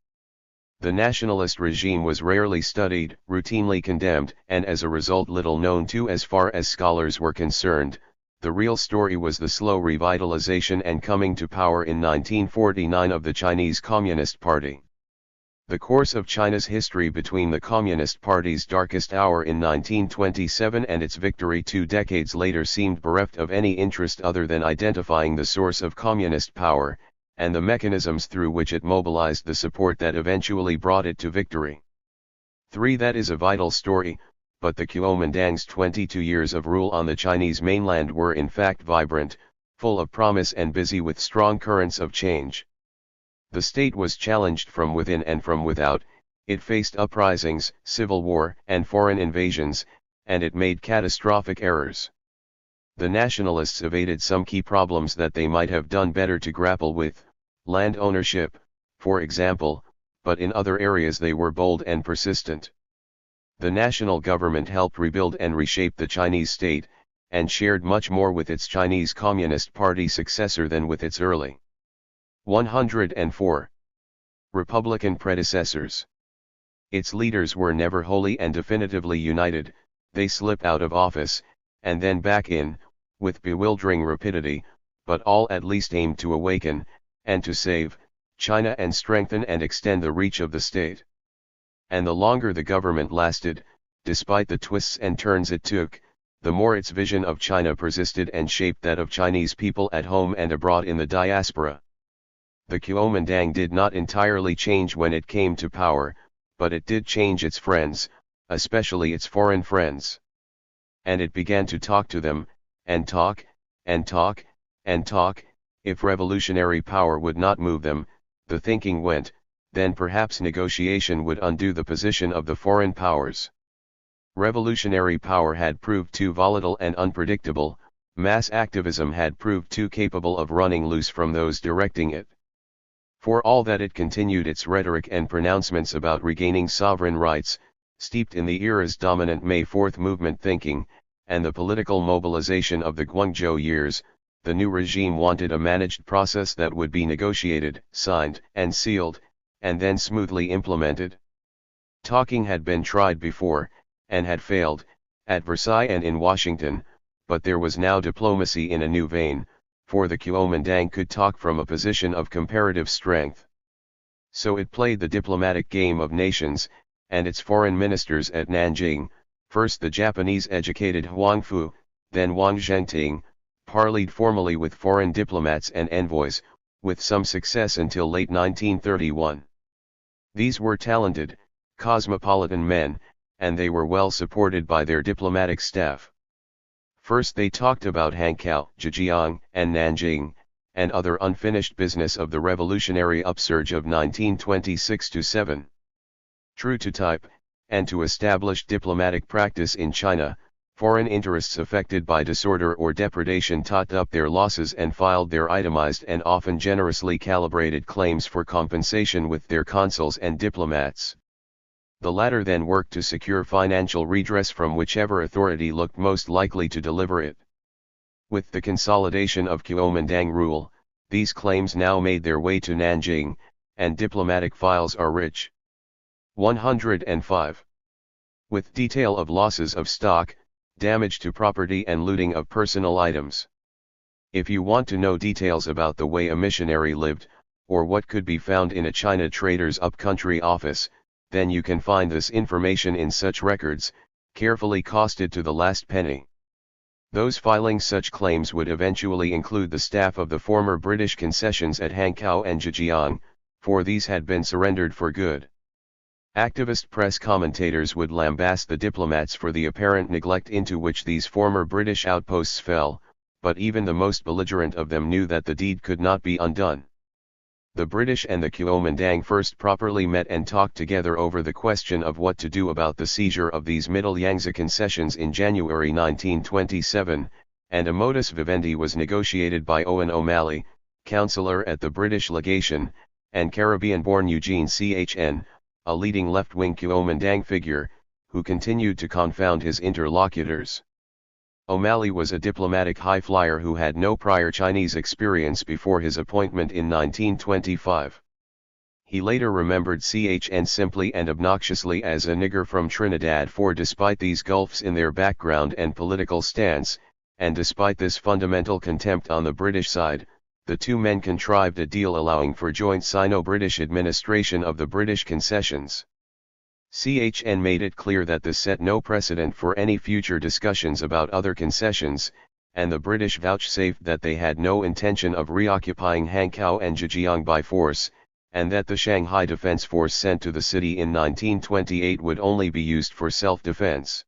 The nationalist regime was rarely studied, routinely condemned, and as a result little known too as far as scholars were concerned. The real story was the slow revitalization and coming to power in 1949 of the Chinese Communist Party. The course of China's history between the Communist Party's darkest hour in 1927 and its victory 2 decades later seemed bereft of any interest other than identifying the source of communist power, and the mechanisms through which it mobilized the support that eventually brought it to victory. 3. That is a vital story, but the Kuomintang's 22 years of rule on the Chinese mainland were in fact vibrant, full of promise and busy with strong currents of change. The state was challenged from within and from without, It faced uprisings, civil war, and foreign invasions, and it made catastrophic errors. The nationalists evaded some key problems that they might have done better to grapple with, land ownership, for example, but in other areas they were bold and persistent. The national government helped rebuild and reshape the Chinese state, and shared much more with its Chinese Communist Party successor than with its early 104 Republican predecessors. Its leaders were never wholly and definitively united, they slipped out of office, and then back in, with bewildering rapidity, but all at least aimed to awaken, and to save, China and strengthen and extend the reach of the state. And the longer the government lasted, despite the twists and turns it took, the more its vision of China persisted and shaped that of Chinese people at home and abroad in the diaspora. The Kuomintang did not entirely change when it came to power, but it did change its friends, especially its foreign friends. And it began to talk to them, and talk, and talk, and talk. If revolutionary power would not move them, the thinking went, then perhaps negotiation would undo the position of the foreign powers. Revolutionary power had proved too volatile and unpredictable, mass activism had proved too capable of running loose from those directing it. For all that it continued its rhetoric and pronouncements about regaining sovereign rights, steeped in the era's dominant May 4 movement thinking, and the political mobilization of the Guangzhou years, the new regime wanted a managed process that would be negotiated, signed, and sealed, and then smoothly implemented. Talking had been tried before, and had failed, at Versailles and in Washington, but there was now diplomacy in a new vein, for the Kuomintang could talk from a position of comparative strength. So it played the diplomatic game of nations, and its foreign ministers at Nanjing, first the Japanese-educated Huang Fu, then Wang Zhengting, parleyed formally with foreign diplomats and envoys, with some success until late 1931. These were talented, cosmopolitan men, and they were well supported by their diplomatic staff. First they talked about Hankow, Zhejiang, and Nanjing, and other unfinished business of the revolutionary upsurge of 1926-7. True to type, and to established diplomatic practice in China, foreign interests affected by disorder or depredation totted up their losses and filed their itemized and often generously calibrated claims for compensation with their consuls and diplomats. The latter then worked to secure financial redress from whichever authority looked most likely to deliver it. With the consolidation of Kuomintang rule, these claims now made their way to Nanjing, and diplomatic files are rich. 105. With detail of losses of stock, damage to property and looting of personal items. If you want to know details about the way a missionary lived, or what could be found in a China trader's upcountry office, then you can find this information in such records, carefully costed to the last penny. Those filing such claims would eventually include the staff of the former British concessions at Hankow and Zhejiang, for these had been surrendered for good. Activist press commentators would lambaste the diplomats for the apparent neglect into which these former British outposts fell, but even the most belligerent of them knew that the deed could not be undone. The British and the Kuomintang first properly met and talked together over the question of what to do about the seizure of these Middle Yangtze concessions in January 1927, and a modus vivendi was negotiated by Owen O'Malley, councillor at the British legation, and Caribbean-born Eugene Chn, a leading left-wing Kuomintang figure, who continued to confound his interlocutors. O'Malley was a diplomatic high-flyer who had no prior Chinese experience before his appointment in 1925. He later remembered Chn simply and obnoxiously as a nigger from Trinidad, for despite these gulfs in their background and political stance, and despite this fundamental contempt on the British side, the two men contrived a deal allowing for joint Sino-British administration of the British concessions. Chn made it clear that this set no precedent for any future discussions about other concessions, and the British vouchsafed that they had no intention of reoccupying Hankow and Zhejiang by force, and that the Shanghai Defense Force sent to the city in 1928 would only be used for self-defense.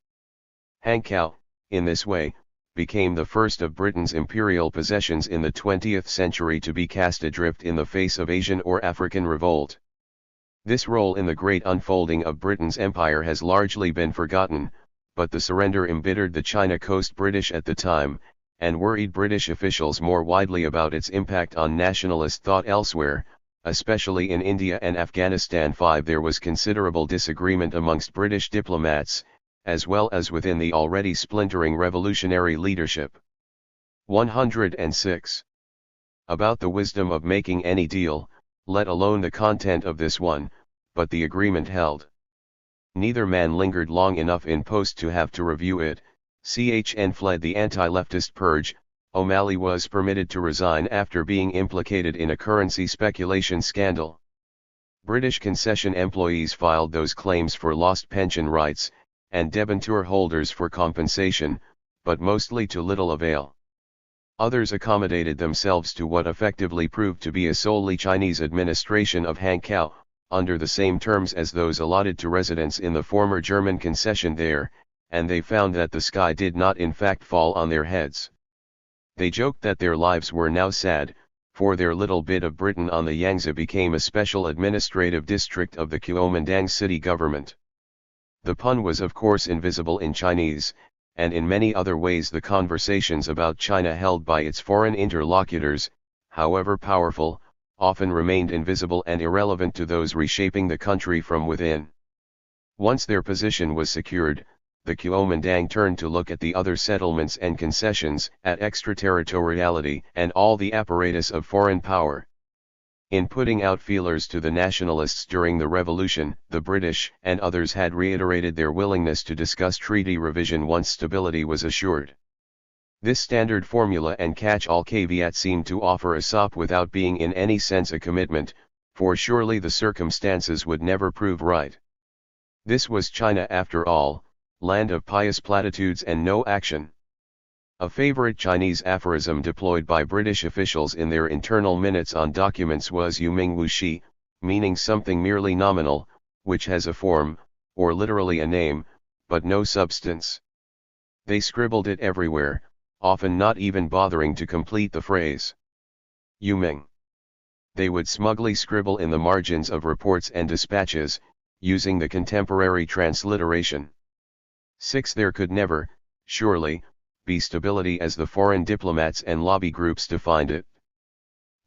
Hankow, in this way, became the first of Britain's imperial possessions in the 20th century to be cast adrift in the face of Asian or African revolt. This role in the great unfolding of Britain's empire has largely been forgotten, but the surrender embittered the China Coast British at the time, and worried British officials more widely about its impact on nationalist thought elsewhere, especially in India and Afghanistan. 5. There was considerable disagreement amongst British diplomats, as well as within the already splintering revolutionary leadership. 106. About the wisdom of making any deal, let alone the content of this one, but the agreement held. Neither man lingered long enough in post to have to review it. CHN fled the anti-leftist purge. O'Malley was permitted to resign after being implicated in a currency speculation scandal. British concession employees filed those claims for lost pension rights, and debenture holders for compensation, but mostly to little avail. Others accommodated themselves to what effectively proved to be a solely Chinese administration of Hankow, under the same terms as those allotted to residents in the former German concession there, and they found that the sky did not in fact fall on their heads. They joked that their lives were now sad, for their little bit of Britain on the Yangtze became a special administrative district of the Kuomintang city government. The pun was of course invisible in Chinese, and in many other ways the conversations about China held by its foreign interlocutors, however powerful, often remained invisible and irrelevant to those reshaping the country from within. Once their position was secured, the Kuomintang turned to look at the other settlements and concessions, at extraterritoriality and all the apparatus of foreign power. In putting out feelers to the nationalists during the revolution, the British and others had reiterated their willingness to discuss treaty revision once stability was assured. This standard formula and catch-all caveat seemed to offer a sop without being in any sense a commitment, for surely the circumstances would never prove right. This was China after all, land of pious platitudes and no action. A favorite Chinese aphorism deployed by British officials in their internal minutes on documents was Yu Ming Wu Shi, meaning something merely nominal, which has a form, or literally a name, but no substance. They scribbled it everywhere, often not even bothering to complete the phrase. Yu Ming. They would smugly scribble in the margins of reports and dispatches, using the contemporary transliteration. 6. There could never, surely, be stability as the foreign diplomats and lobby groups defined it.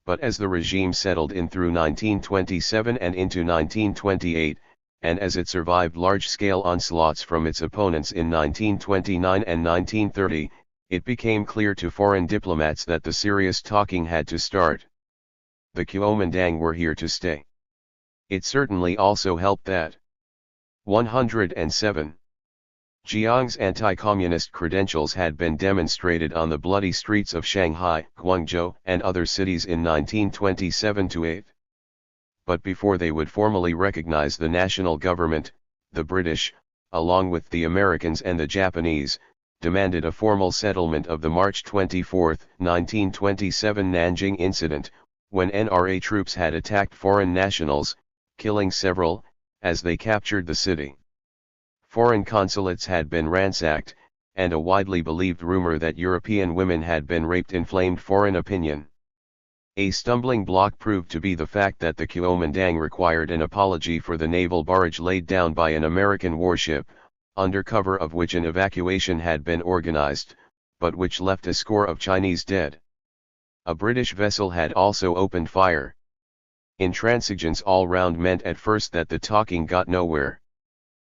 But as the regime settled in through 1927 and into 1928, and as it survived large-scale onslaughts from its opponents in 1929 and 1930, it became clear to foreign diplomats that the serious talking had to start. The Kuomintang were here to stay. It certainly also helped that. 107. Jiang's anti-communist credentials had been demonstrated on the bloody streets of Shanghai, Guangzhou, and other cities in 1927-8. But before they would formally recognize the national government, the British, along with the Americans and the Japanese, demanded a formal settlement of the March 24, 1927 Nanjing incident, when NRA troops had attacked foreign nationals, killing several, as they captured the city. Foreign consulates had been ransacked, and a widely believed rumor that European women had been raped inflamed foreign opinion. A stumbling block proved to be the fact that the Kuomintang required an apology for the naval barrage laid down by an American warship, under cover of which an evacuation had been organized, but which left a score of Chinese dead. A British vessel had also opened fire. Intransigence all round meant at first that the talking got nowhere.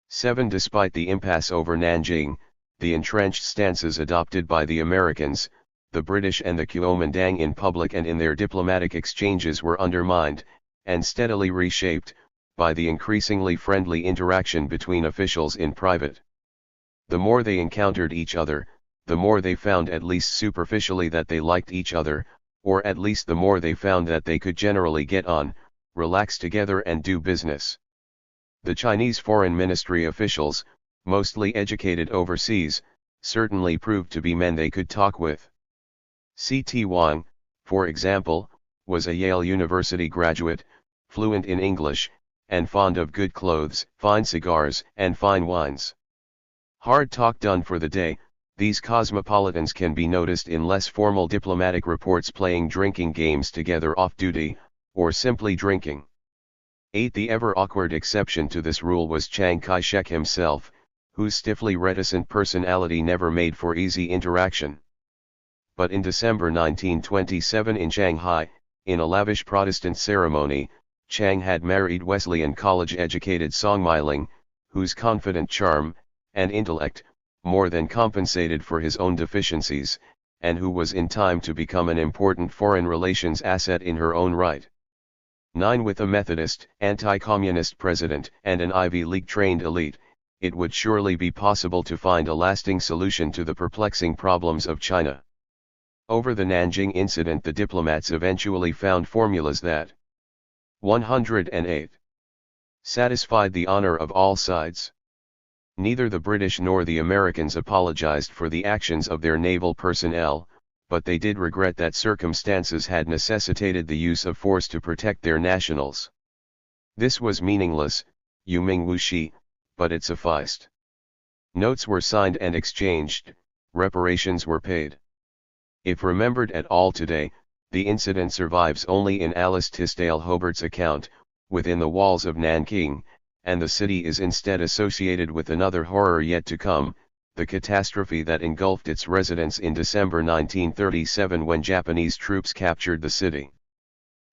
7. Despite the impasse over Nanjing, the entrenched stances adopted by the Americans, the British and the Kuomintang in public and in their diplomatic exchanges were undermined, and steadily reshaped, by the increasingly friendly interaction between officials in private. The more they encountered each other, the more they found at least superficially that they liked each other, or at least the more they found that they could generally get on, relax together and do business. The Chinese Foreign Ministry officials, mostly educated overseas, certainly proved to be men they could talk with. C.T. Wang, for example, was a Yale University graduate, fluent in English, and fond of good clothes, fine cigars, and fine wines. Hard talk done for the day, these cosmopolitans can be noticed in less formal diplomatic reports playing drinking games together off duty, or simply drinking. 8. The ever-awkward exception to this rule was Chiang Kai-shek himself, whose stiffly reticent personality never made for easy interaction. But in December 1927 in Shanghai, in a lavish Protestant ceremony, Chiang had married Wesleyan college-educated Song Meiling, whose confident charm and intellect more than compensated for his own deficiencies, and who was in time to become an important foreign relations asset in her own right. 9. With a Methodist, anti-communist president and an Ivy League-trained elite, it would surely be possible to find a lasting solution to the perplexing problems of China. Over the Nanjing incident, the diplomats eventually found formulas that 108. Satisfied the honor of all sides. Neither the British nor the Americans apologized for the actions of their naval personnel, but they did regret that circumstances had necessitated the use of force to protect their nationals. This was meaningless, Yu Ming Wuxi, but it sufficed. Notes were signed and exchanged, reparations were paid. If remembered at all today, the incident survives only in Alice Tisdale Hobart's account, within the walls of Nanking, and the city is instead associated with another horror yet to come, the catastrophe that engulfed its residents in December 1937 when Japanese troops captured the city.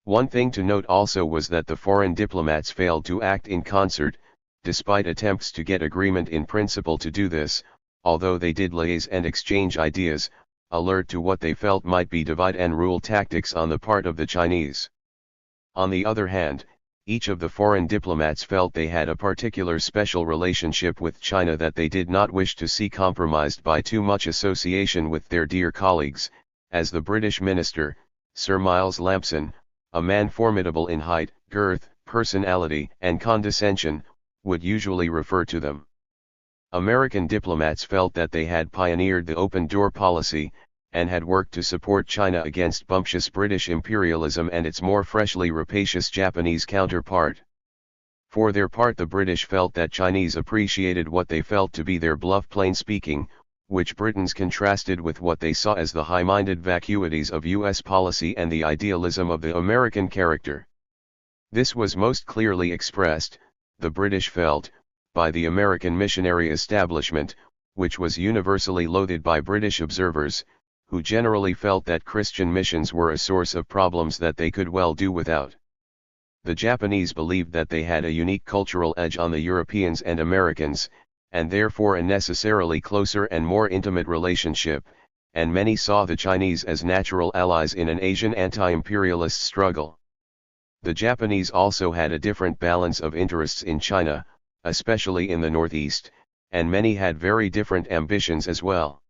One thing to note also was that the foreign diplomats failed to act in concert, despite attempts to get agreement in principle to do this, although they did liaise and exchange ideas, alert to what they felt might be divide and rule tactics on the part of the Chinese. On the other hand, each of the foreign diplomats felt they had a particular special relationship with China that they did not wish to see compromised by too much association with their dear colleagues, as the British minister, Sir Miles Lampson, a man formidable in height, girth, personality, and condescension, would usually refer to them. American diplomats felt that they had pioneered the open-door policy, and had worked to support China against bumptious British imperialism and its more freshly rapacious Japanese counterpart. For their part, the British felt that Chinese appreciated what they felt to be their bluff plain speaking, which Britons contrasted with what they saw as the high-minded vacuities of U.S. policy and the idealism of the American character. This was most clearly expressed, the British felt, by the American missionary establishment, which was universally loathed by British observers, who generally felt that Christian missions were a source of problems that they could well do without. The Japanese believed that they had a unique cultural edge on the Europeans and Americans, and therefore a necessarily closer and more intimate relationship, and many saw the Chinese as natural allies in an Asian anti-imperialist struggle. The Japanese also had a different balance of interests in China, especially in the Northeast, and many had very different ambitions as well.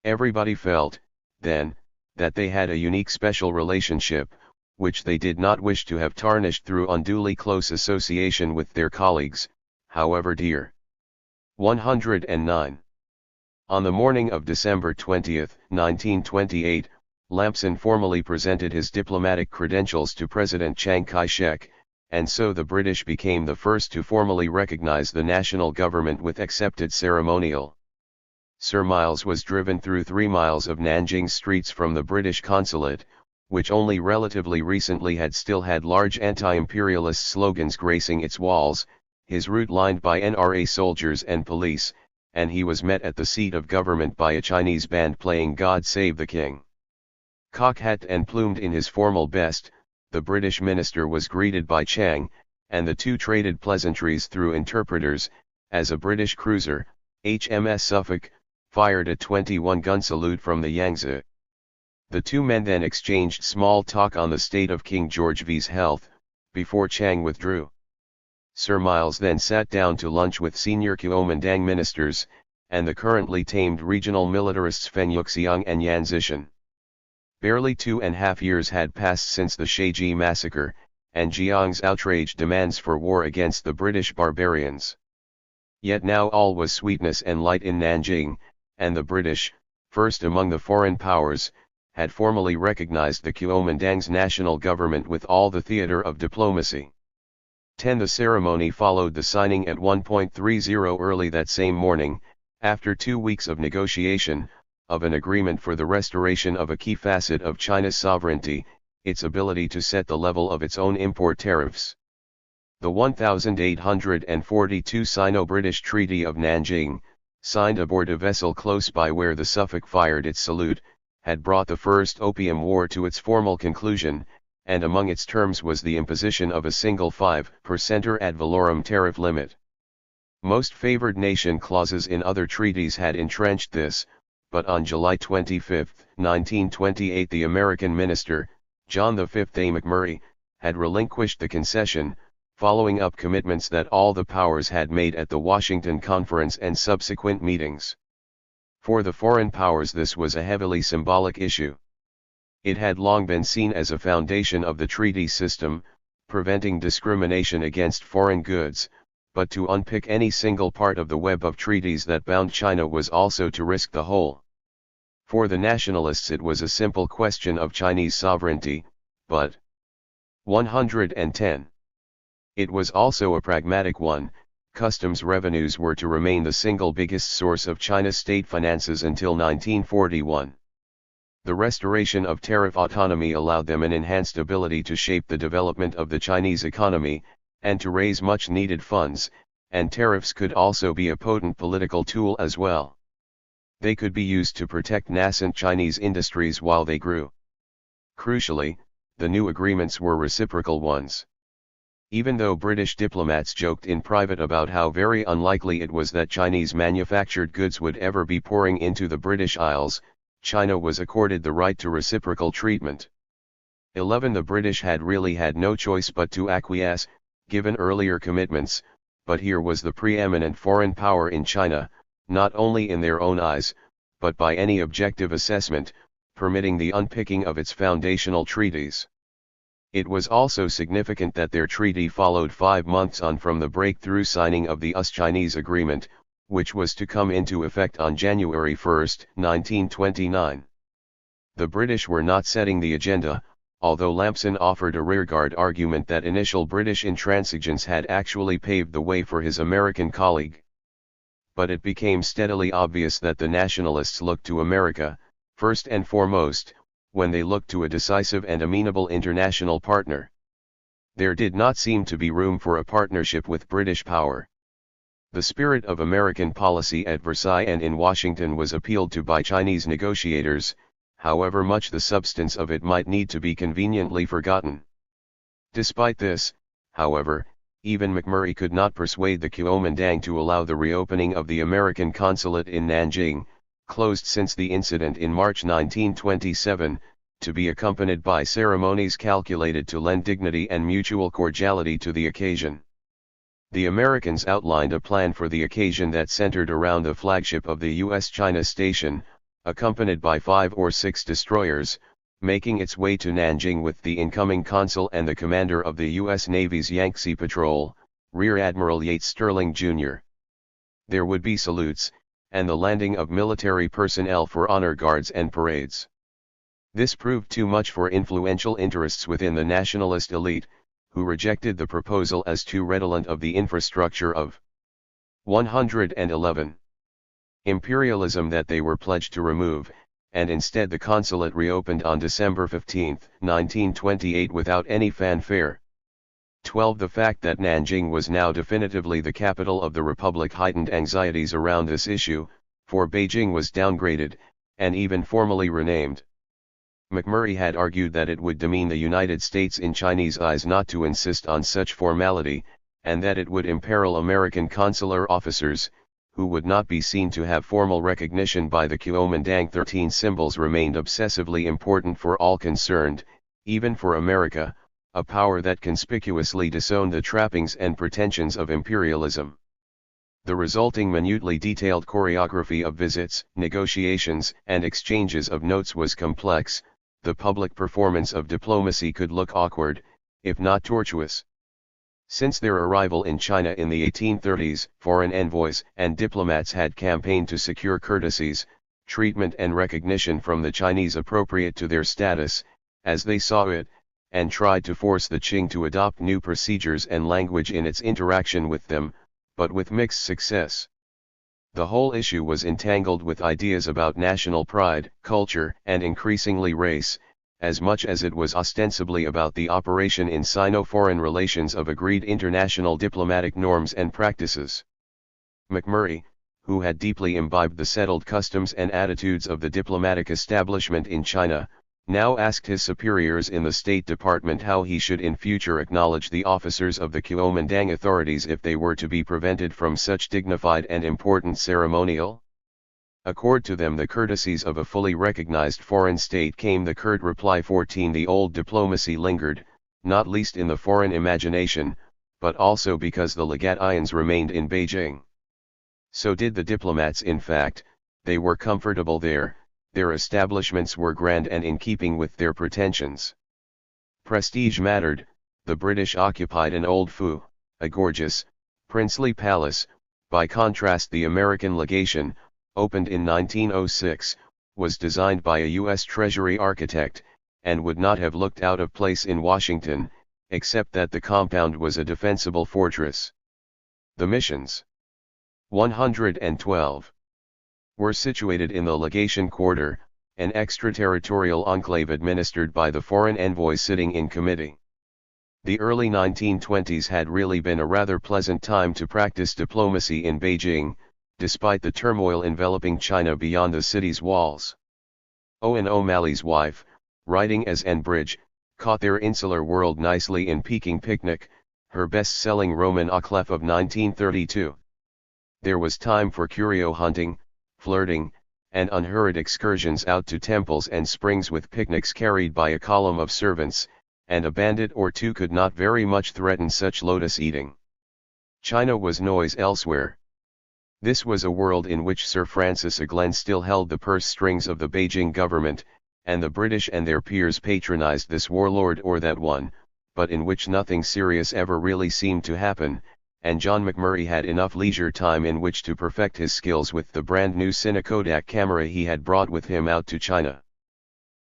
Everybody felt, then, that they had a unique special relationship, which they did not wish to have tarnished through unduly close association with their colleagues, however dear. 109. On the morning of December 20, 1928, Lampson formally presented his diplomatic credentials to President Chiang Kai-shek, and so the British became the first to formally recognize the national government with accepted ceremonial. Sir Miles was driven through 3 miles of Nanjing streets from the British consulate, which only relatively recently had still had large anti-imperialist slogans gracing its walls, his route lined by NRA soldiers and police, and he was met at the seat of government by a Chinese band playing God Save the King. Cocked and plumed in his formal best, the British minister was greeted by Chiang, and the two traded pleasantries through interpreters, as a British cruiser, HMS Suffolk, fired a 21-gun salute from the Yangtze. The two men then exchanged small talk on the state of King George V's health, before Chiang withdrew. Sir Miles then sat down to lunch with senior Kuomintang ministers, and the currently tamed regional militarists Fen Yuxiang and Yan Zishan. Barely 2.5 years had passed since the Shaiji massacre, and Jiang's outraged demands for war against the British barbarians. Yet now all was sweetness and light in Nanjing, and the British, first among the foreign powers, had formally recognized the Kuomintang's national government with all the theater of diplomacy. 10. The ceremony followed the signing at 1:30 early that same morning, after 2 weeks of negotiation, of an agreement for the restoration of a key facet of China's sovereignty, its ability to set the level of its own import tariffs. The 1842 Sino-British Treaty of Nanjing, signed aboard a vessel close by where the Suffolk fired its salute, had brought the First Opium War to its formal conclusion, and among its terms was the imposition of a single 5% ad valorem tariff limit. Most favored nation clauses in other treaties had entrenched this, but on July 25, 1928 the American minister, John V. A. McMurray, had relinquished the concession, following up commitments that all the powers had made at the Washington Conference and subsequent meetings. For the foreign powers this was a heavily symbolic issue. It had long been seen as a foundation of the treaty system, preventing discrimination against foreign goods, but to unpick any single part of the web of treaties that bound China was also to risk the whole. For the nationalists it was a simple question of Chinese sovereignty, but 110. It was also a pragmatic one. Customs revenues were to remain the single biggest source of China's state finances until 1941. The restoration of tariff autonomy allowed them an enhanced ability to shape the development of the Chinese economy, and to raise much needed funds, and tariffs could also be a potent political tool as well. They could be used to protect nascent Chinese industries while they grew. Crucially, the new agreements were reciprocal ones. Even though British diplomats joked in private about how very unlikely it was that Chinese manufactured goods would ever be pouring into the British Isles, China was accorded the right to reciprocal treatment. 11. The British had really had no choice but to acquiesce, given earlier commitments, but here was the preeminent foreign power in China, not only in their own eyes, but by any objective assessment, permitting the unpicking of its foundational treaties. It was also significant that their treaty followed 5 months on from the breakthrough signing of the US-Chinese Agreement, which was to come into effect on January 1, 1929. The British were not setting the agenda, although Lampson offered a rearguard argument that initial British intransigence had actually paved the way for his American colleague. But it became steadily obvious that the nationalists looked to America, first and foremost, when they looked to a decisive and amenable international partner. There did not seem to be room for a partnership with British power. The spirit of American policy at Versailles and in Washington was appealed to by Chinese negotiators, however much the substance of it might need to be conveniently forgotten. Despite this, however, even McMurray could not persuade the Kuomintang to allow the reopening of the American consulate in Nanjing, closed since the incident in March 1927, to be accompanied by ceremonies calculated to lend dignity and mutual cordiality to the occasion. The Americans outlined a plan for the occasion that centered around the flagship of the U.S.-China station, accompanied by 5 or 6 destroyers, making its way to Nanjing with the incoming consul and the commander of the U.S. Navy's Yangtze Patrol, Rear Admiral Yates Sterling, Jr. There would be salutes, and the landing of military personnel for honor guards and parades. This proved too much for influential interests within the nationalist elite, who rejected the proposal as too redolent of the infrastructure of 111. Imperialism that they were pledged to remove, and instead the consulate reopened on December 15, 1928 without any fanfare. 12. The fact that Nanjing was now definitively the capital of the Republic heightened anxieties around this issue, for Beijing was downgraded, and even formally renamed. McMurray had argued that it would demean the United States in Chinese eyes not to insist on such formality, and that it would imperil American consular officers, who would not be seen to have formal recognition by the Kuomintang. 13 Symbols remained obsessively important for all concerned, even for America, a power that conspicuously disowned the trappings and pretensions of imperialism. The resulting minutely detailed choreography of visits, negotiations, and exchanges of notes was complex. The public performance of diplomacy could look awkward, if not tortuous. Since their arrival in China in the 1830s, foreign envoys and diplomats had campaigned to secure courtesies, treatment and recognition from the Chinese appropriate to their status, as they saw it, and tried to force the Qing to adopt new procedures and language in its interaction with them, but with mixed success. The whole issue was entangled with ideas about national pride, culture, and increasingly race, as much as it was ostensibly about the operation in Sino-foreign relations of agreed international diplomatic norms and practices. McMurray, who had deeply imbibed the settled customs and attitudes of the diplomatic establishment in China, now asked his superiors in the State Department how he should in future acknowledge the officers of the Kuomintang authorities if they were to be prevented from such dignified and important ceremonial. Accord to them the courtesies of a fully recognized foreign state, came the curt reply. 14 The old diplomacy lingered, not least in the foreign imagination, but also because the legatians remained in Beijing. So did the diplomats. In fact, they were comfortable there, their establishments were grand and in keeping with their pretensions. Prestige mattered. The British occupied an old feu, a gorgeous, princely palace. By contrast, the American legation, opened in 1906, was designed by a U.S. Treasury architect, and would not have looked out of place in Washington, except that the compound was a defensible fortress. The missions, 112, were situated in the legation quarter, an extraterritorial enclave administered by the foreign envoy sitting in committee. The early 1920s had really been a rather pleasant time to practice diplomacy in Beijing, despite the turmoil enveloping China beyond the city's walls. Owen O'Malley's wife, writing as Anne Bridge, caught their insular world nicely in Peking Picnic, her best-selling roman à clef of 1932. There was time for curio hunting, flirting, and unhurried excursions out to temples and springs with picnics carried by a column of servants, and a bandit or two could not very much threaten such lotus eating. China was noise elsewhere. This was a world in which Sir Francis Glenn still held the purse strings of the Beijing government, and the British and their peers patronized this warlord or that one, but in which nothing serious ever really seemed to happen, and John McMurray had enough leisure time in which to perfect his skills with the brand new Cinekodak camera he had brought with him out to China.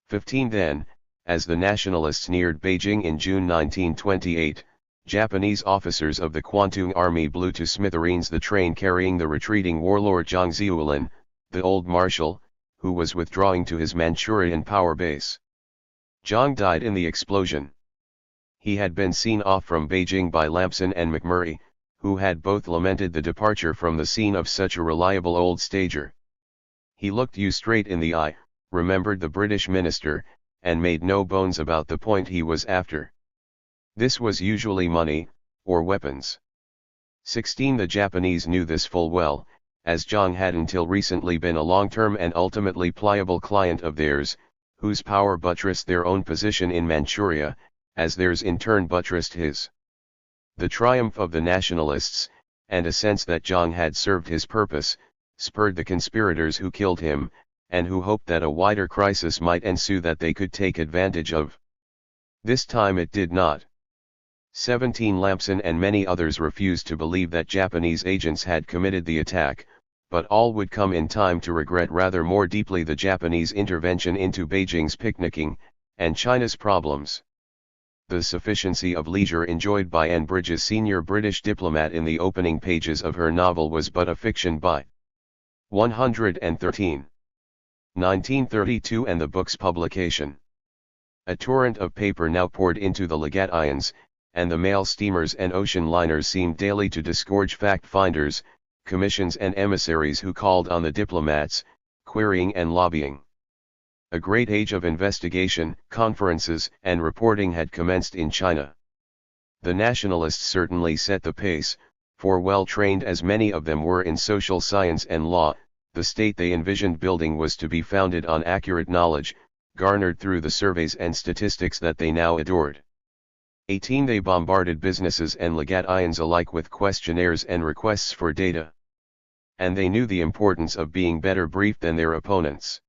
15 Then, as the nationalists neared Beijing in June 1928, Japanese officers of the Kwantung Army blew to smithereens the train carrying the retreating warlord Zhang Zuolin, the old marshal, who was withdrawing to his Manchurian power base. Zhang died in the explosion. He had been seen off from Beijing by Lampson and McMurray, who had both lamented the departure from the scene of such a reliable old stager. He looked you straight in the eye, remembered the British minister, and made no bones about the point he was after. This was usually money, or weapons. 16 The Japanese knew this full well, as Zhang had until recently been a long-term and ultimately pliable client of theirs, whose power buttressed their own position in Manchuria, as theirs in turn buttressed his. The triumph of the nationalists, and a sense that Zhang had served his purpose, spurred the conspirators who killed him, and who hoped that a wider crisis might ensue that they could take advantage of. This time it did not. 17 Lampson and many others refused to believe that Japanese agents had committed the attack, but all would come in time to regret rather more deeply the Japanese intervention into Beijing's picnicking, and China's problems. The sufficiency of leisure enjoyed by Anne Bridge's senior British diplomat in the opening pages of her novel was but a fiction by 113. 1932 and the book's publication. A torrent of paper now poured into the legatians, and the mail steamers and ocean liners seemed daily to disgorge fact-finders, commissions and emissaries who called on the diplomats, querying and lobbying. A great age of investigation, conferences, and reporting had commenced in China. The nationalists certainly set the pace, for well-trained as many of them were in social science and law, the state they envisioned building was to be founded on accurate knowledge, garnered through the surveys and statistics that they now adored. 18 They bombarded businesses and legatians alike with questionnaires and requests for data. And they knew the importance of being better briefed than their opponents.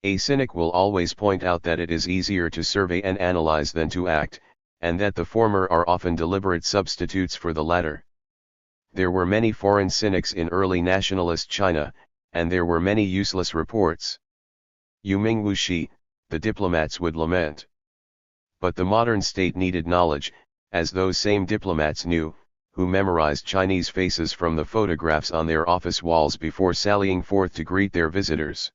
A cynic will always point out that it is easier to survey and analyze than to act, and that the former are often deliberate substitutes for the latter. There were many foreign cynics in early nationalist China, and there were many useless reports. Yu Ming Wu Shi, the diplomats would lament. But the modern state needed knowledge, as those same diplomats knew, who memorized Chinese faces from the photographs on their office walls before sallying forth to greet their visitors.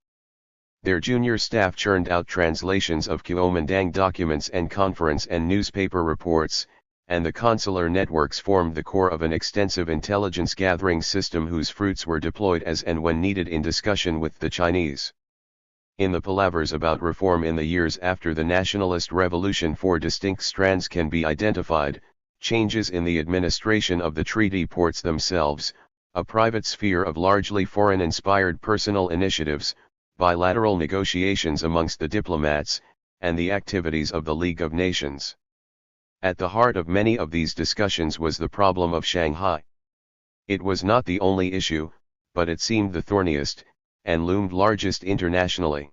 Their junior staff churned out translations of Kuomintang documents and conference and newspaper reports, and the consular networks formed the core of an extensive intelligence-gathering system whose fruits were deployed as and when needed in discussion with the Chinese. In the palavers about reform in the years after the nationalist revolution, four distinct strands can be identified: changes in the administration of the treaty ports themselves, a private sphere of largely foreign-inspired personal initiatives, bilateral negotiations amongst the diplomats, and the activities of the League of Nations. At the heart of many of these discussions was the problem of Shanghai. It was not the only issue, but it seemed the thorniest, and loomed largest internationally.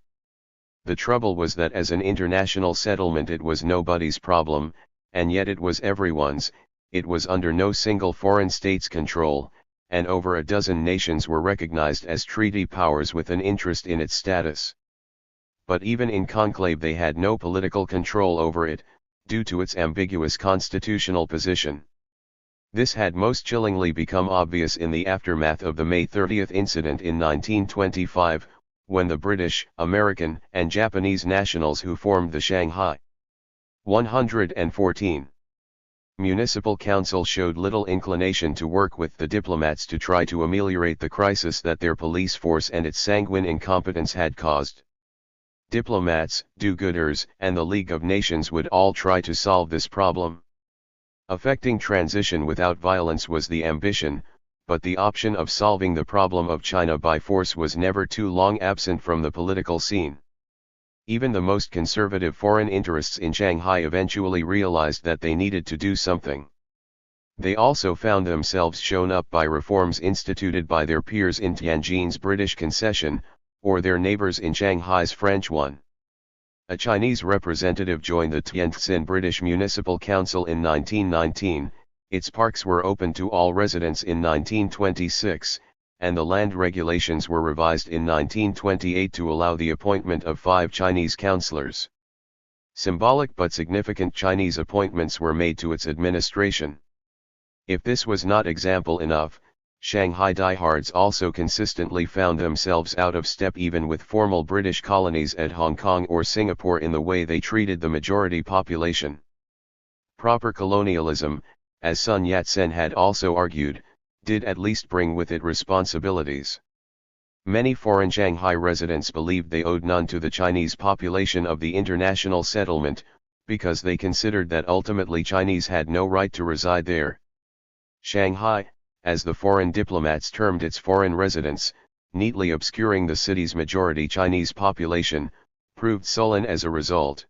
The trouble was that as an international settlement it was nobody's problem, and yet it was everyone's. It was under no single foreign state's control, and over a dozen nations were recognized as treaty powers with an interest in its status. But even in conclave they had no political control over it, due to its ambiguous constitutional position. This had most chillingly become obvious in the aftermath of the May 30 incident in 1925, when the British, American, and Japanese nationals who formed the Shanghai 114 Municipal Council showed little inclination to work with the diplomats to try to ameliorate the crisis that their police force and its sanguine incompetence had caused. Diplomats, do-gooders, and the League of Nations would all try to solve this problem. Effecting transition without violence was the ambition, but the option of solving the problem of China by force was never too long absent from the political scene. Even the most conservative foreign interests in Shanghai eventually realized that they needed to do something. They also found themselves shown up by reforms instituted by their peers in Tianjin's British concession, or their neighbors in Shanghai's French one. A Chinese representative joined the Tianjin British Municipal Council in 1919, its parks were opened to all residents in 1926, and the land regulations were revised in 1928 to allow the appointment of 5 Chinese councillors. Symbolic but significant Chinese appointments were made to its administration. If this was not example enough, Shanghai diehards also consistently found themselves out of step even with formal British colonies at Hong Kong or Singapore in the way they treated the majority population. Proper colonialism, as Sun Yat-sen had also argued, did at least bring with it responsibilities. Many foreign Shanghai residents believed they owed none to the Chinese population of the international settlement, because they considered that ultimately Chinese had no right to reside there. Shanghai, as the foreign diplomats termed its foreign residents, neatly obscuring the city's majority Chinese population, proved sullen as a result.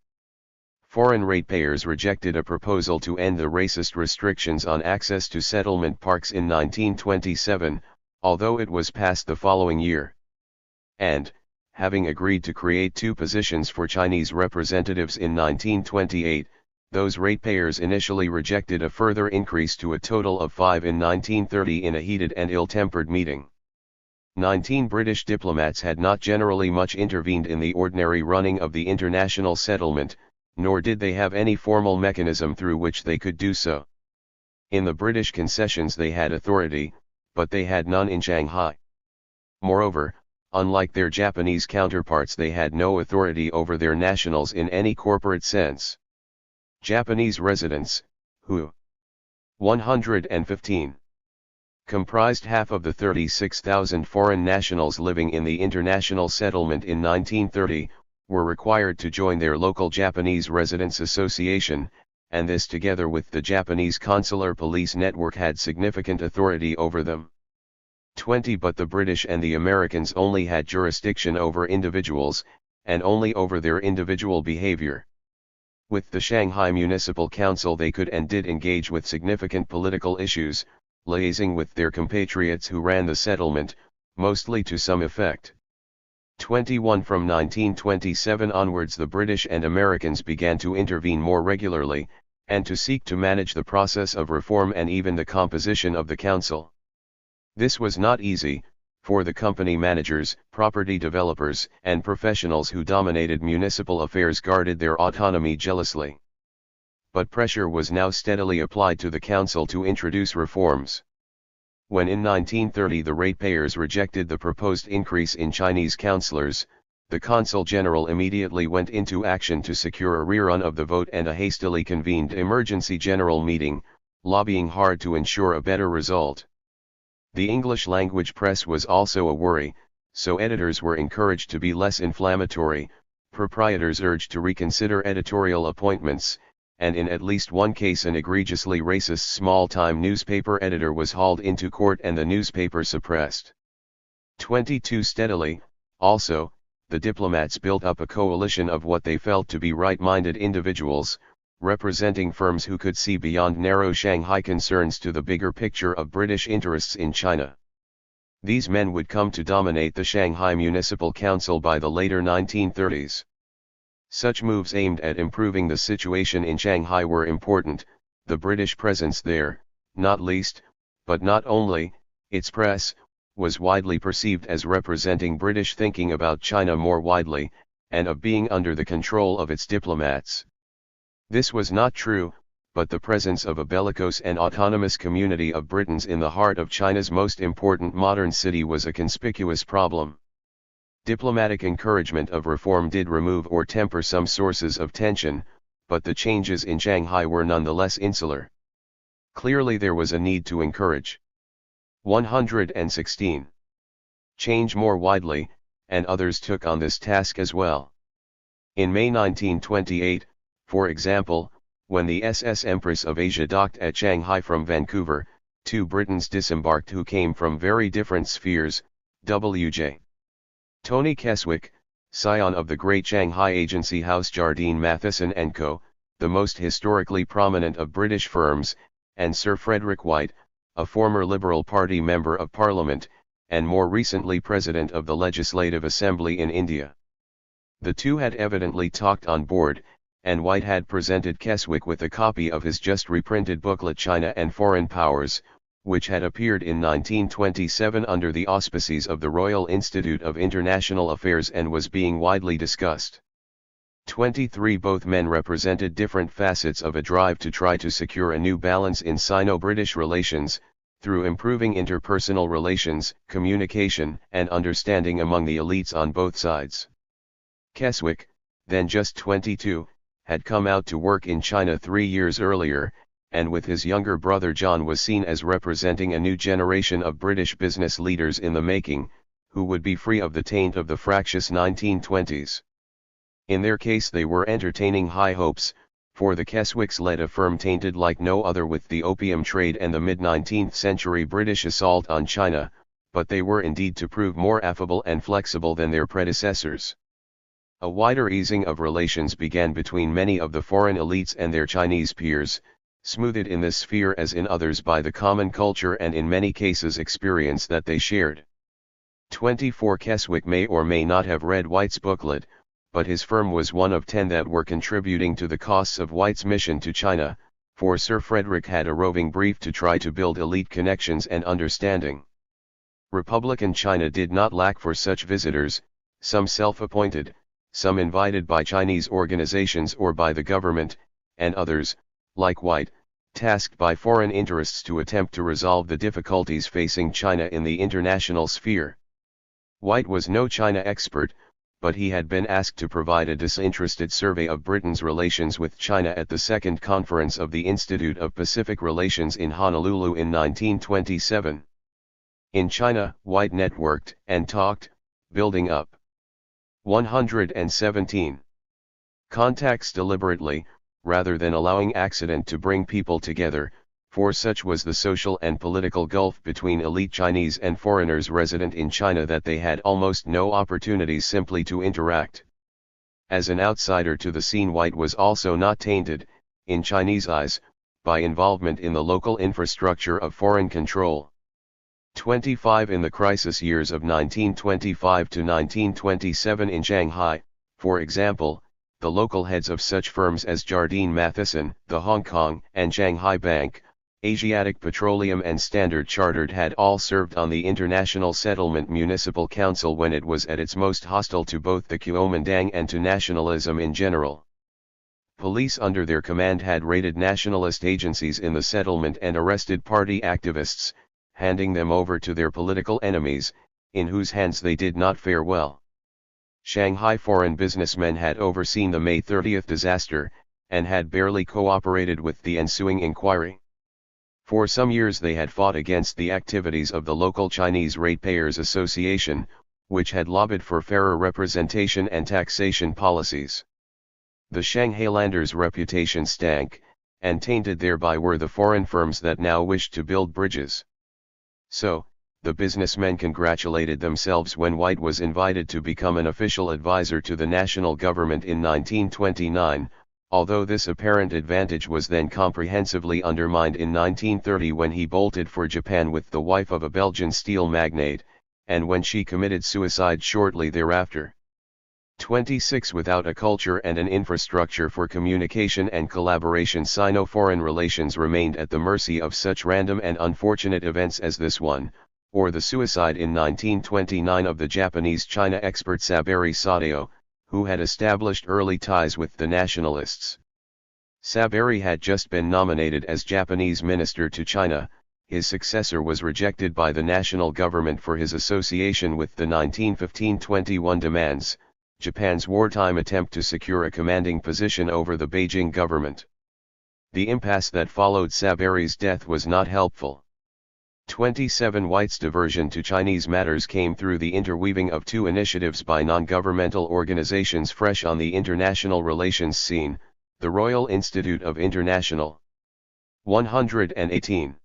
Foreign ratepayers rejected a proposal to end the racist restrictions on access to settlement parks in 1927, although it was passed the following year. And, having agreed to create 2 positions for Chinese representatives in 1928, those ratepayers initially rejected a further increase to a total of 5 in 1930 in a heated and ill-tempered meeting. 19 British diplomats had not generally much intervened in the ordinary running of the international settlement, nor did they have any formal mechanism through which they could do so. In the British concessions they had authority, but they had none in Shanghai. Moreover, unlike their Japanese counterparts, they had no authority over their nationals in any corporate sense. Japanese residents, who 115 comprised half of the 36,000 foreign nationals living in the international settlement in 1930, were required to join their local Japanese Residents Association, and this together with the Japanese consular police network had significant authority over them. 20 But the British and the Americans only had jurisdiction over individuals, and only over their individual behavior. With the Shanghai Municipal Council they could and did engage with significant political issues, liaising with their compatriots who ran the settlement, mostly to some effect. 21 From 1927 onwards the British and Americans began to intervene more regularly, and to seek to manage the process of reform and even the composition of the council. This was not easy, for the company managers, property developers, and professionals who dominated municipal affairs guarded their autonomy jealously. But pressure was now steadily applied to the council to introduce reforms. When in 1930 the ratepayers rejected the proposed increase in Chinese councillors, the Consul General immediately went into action to secure a rerun of the vote and a hastily convened emergency general meeting, lobbying hard to ensure a better result. The English-language press was also a worry, so editors were encouraged to be less inflammatory, proprietors urged to reconsider editorial appointments, and in at least one case an egregiously racist small-time newspaper editor was hauled into court and the newspaper suppressed. 22 Steadily, also, the diplomats built up a coalition of what they felt to be right-minded individuals, representing firms who could see beyond narrow Shanghai concerns to the bigger picture of British interests in China. These men would come to dominate the Shanghai Municipal Council by the later 1930s. Such moves aimed at improving the situation in Shanghai were important, the British presence there, not least, but not only, its press, was widely perceived as representing British thinking about China more widely, and of being under the control of its diplomats. This was not true, but the presence of a bellicose and autonomous community of Britons in the heart of China's most important modern city was a conspicuous problem. Diplomatic encouragement of reform did remove or temper some sources of tension, but the changes in Shanghai were nonetheless insular. Clearly there was a need to encourage 116. Change more widely, and others took on this task as well. In May 1928, for example, when the SS Empress of Asia docked at Shanghai from Vancouver, 2 Britons disembarked who came from very different spheres, W.J. Tony Keswick, scion of the great Shanghai agency house Jardine Matheson & Co., the most historically prominent of British firms, and Sir Frederick White, a former Liberal Party Member of Parliament, and more recently President of the Legislative Assembly in India. The two had evidently talked on board, and White had presented Keswick with a copy of his just reprinted booklet China and Foreign Powers, which had appeared in 1927 under the auspices of the Royal Institute of International Affairs and was being widely discussed. 23 Both men represented different facets of a drive to try to secure a new balance in Sino-British relations, through improving interpersonal relations, communication, and understanding among the elites on both sides. Keswick, then just 22, had come out to work in China 3 years earlier, and with his younger brother John was seen as representing a new generation of British business leaders in the making, who would be free of the taint of the fractious 1920s. In their case they were entertaining high hopes, for the Keswicks led a firm tainted like no other with the opium trade and the mid-19th century British assault on China, but they were indeed to prove more affable and flexible than their predecessors. A wider easing of relations began between many of the foreign elites and their Chinese peers, smoothed in this sphere as in others by the common culture and in many cases experience that they shared. 24 Keswick may or may not have read White's booklet, but his firm was one of 10 that were contributing to the costs of White's mission to China, for Sir Frederick had a roving brief to try to build elite connections and understanding. Republican China did not lack for such visitors, some self-appointed, some invited by Chinese organizations or by the government, and others, like White, tasked by foreign interests to attempt to resolve the difficulties facing China in the international sphere. White was no China expert, but he had been asked to provide a disinterested survey of Britain's relations with China at the Second Conference of the Institute of Pacific Relations in Honolulu in 1927. In China, White networked and talked, building up. 117. Contacts deliberately, rather than allowing accident to bring people together, for such was the social and political gulf between elite Chinese and foreigners resident in China that they had almost no opportunities simply to interact. As an outsider to the scene, White was also not tainted, in Chinese eyes, by involvement in the local infrastructure of foreign control. 25 In the crisis years of 1925 to 1927 in Shanghai, for example, the local heads of such firms as Jardine Matheson, the Hong Kong and Shanghai Bank, Asiatic Petroleum and Standard Chartered had all served on the International Settlement Municipal Council when it was at its most hostile to both the Kuomintang and to nationalism in general. Police under their command had raided nationalist agencies in the settlement and arrested party activists, handing them over to their political enemies, in whose hands they did not fare well. Shanghai foreign businessmen had overseen the May 30th disaster, and had barely cooperated with the ensuing inquiry. For some years they had fought against the activities of the local Chinese Ratepayers Association, which had lobbied for fairer representation and taxation policies. The Shanghailanders' reputation stank, and tainted thereby were the foreign firms that now wished to build bridges. So, the businessmen congratulated themselves when White was invited to become an official advisor to the national government in 1929, although this apparent advantage was then comprehensively undermined in 1930 when he bolted for Japan with the wife of a Belgian steel magnate, and when she committed suicide shortly thereafter. 26 Without a culture and an infrastructure for communication and collaboration, Sino-foreign relations remained at the mercy of such random and unfortunate events as this one, or the suicide in 1929 of the Japanese China expert Saberi Sadao, who had established early ties with the nationalists. Saberi had just been nominated as Japanese minister to China. His successor was rejected by the national government for his association with the 1915-21 demands, Japan's wartime attempt to secure a commanding position over the Beijing government. The impasse that followed Saberi's death was not helpful. 27 White's diversion to Chinese matters came through the interweaving of two initiatives by non-governmental organizations fresh on the international relations scene, the Royal Institute of International 118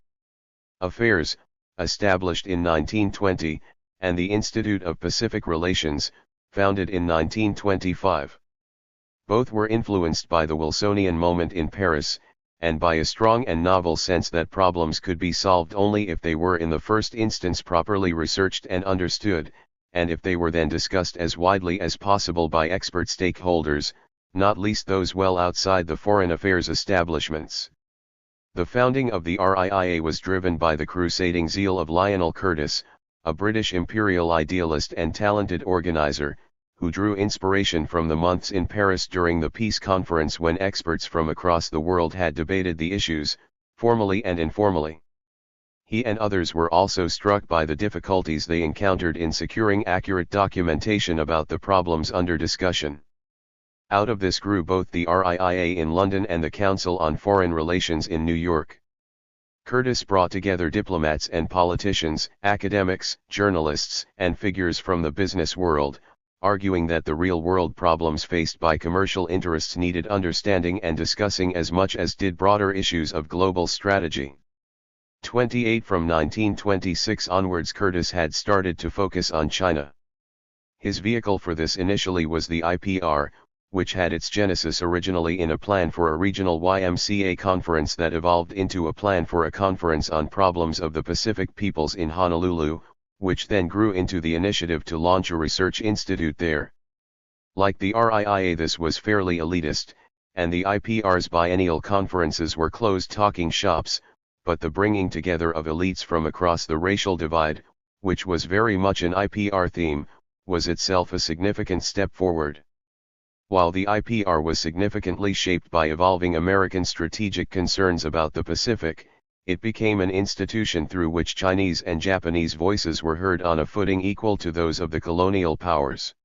Affairs, established in 1920, and the Institute of Pacific Relations, founded in 1925. Both were influenced by the Wilsonian moment in Paris, and by a strong and novel sense that problems could be solved only if they were in the first instance properly researched and understood, and if they were then discussed as widely as possible by expert stakeholders, not least those well outside the foreign affairs establishments. The founding of the RIIA was driven by the crusading zeal of Lionel Curtis, a British imperial idealist and talented organizer, who drew inspiration from the months in Paris during the peace conference when experts from across the world had debated the issues, formally and informally. He and others were also struck by the difficulties they encountered in securing accurate documentation about the problems under discussion. Out of this grew both the RIIA in London and the Council on Foreign Relations in New York. Curtis brought together diplomats and politicians, academics, journalists, and figures from the business world, arguing that the real-world problems faced by commercial interests needed understanding and discussing as much as did broader issues of global strategy. 28 From 1926 onwards, Curtis had started to focus on China. His vehicle for this initially was the IPR, which had its genesis originally in a plan for a regional YMCA conference that evolved into a plan for a conference on problems of the Pacific peoples in Honolulu, which then grew into the initiative to launch a research institute there. Like the RIIA, this was fairly elitist, and the IPR's biennial conferences were closed talking shops, but the bringing together of elites from across the racial divide, which was very much an IPR theme, was itself a significant step forward. While the IPR was significantly shaped by evolving American strategic concerns about the Pacific, it became an institution through which Chinese and Japanese voices were heard on a footing equal to those of the colonial powers.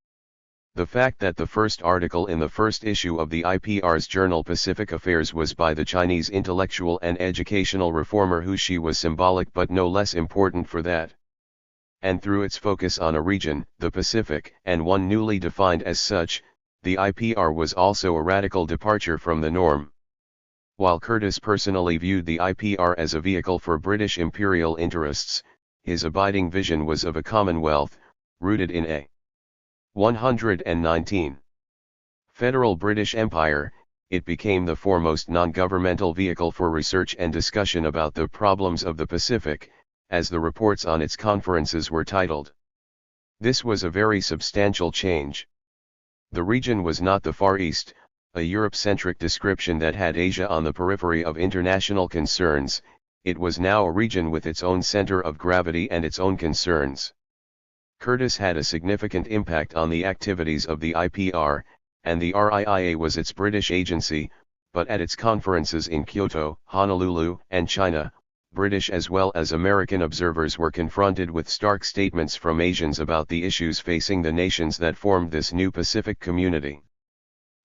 The fact that the first article in the first issue of the IPR's journal Pacific Affairs was by the Chinese intellectual and educational reformer Hu Shi was symbolic but no less important for that. And through its focus on a region, the Pacific, and one newly defined as such, the IPR was also a radical departure from the norm. While Curtis personally viewed the IPR as a vehicle for British imperial interests, his abiding vision was of a commonwealth, rooted in a 119 Federal British Empire. It became the foremost non-governmental vehicle for research and discussion about the problems of the Pacific, as the reports on its conferences were titled. This was a very substantial change. The region was not the Far East, a Europe-centric description that had Asia on the periphery of international concerns. It was now a region with its own center of gravity and its own concerns. Curtis had a significant impact on the activities of the IPR, and the RIIA was its British agency, but at its conferences in Kyoto, Honolulu, and China, British as well as American observers were confronted with stark statements from Asians about the issues facing the nations that formed this new Pacific community.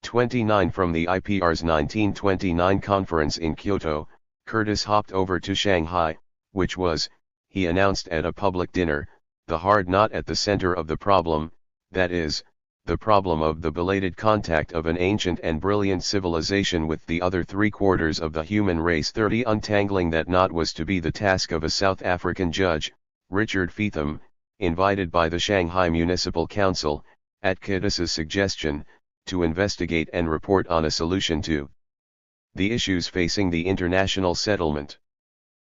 29 From the IPR's 1929 conference in Kyoto, Curtis hopped over to Shanghai, which was, he announced at a public dinner, the hard knot at the center of the problem, that is, the problem of the belated contact of an ancient and brilliant civilization with the other three-quarters of the human race. 30 Untangling that knot was to be the task of a South African judge, Richard Feetham, invited by the Shanghai Municipal Council, at Curtis's suggestion, to investigate and report on a solution to the issues facing the international settlement.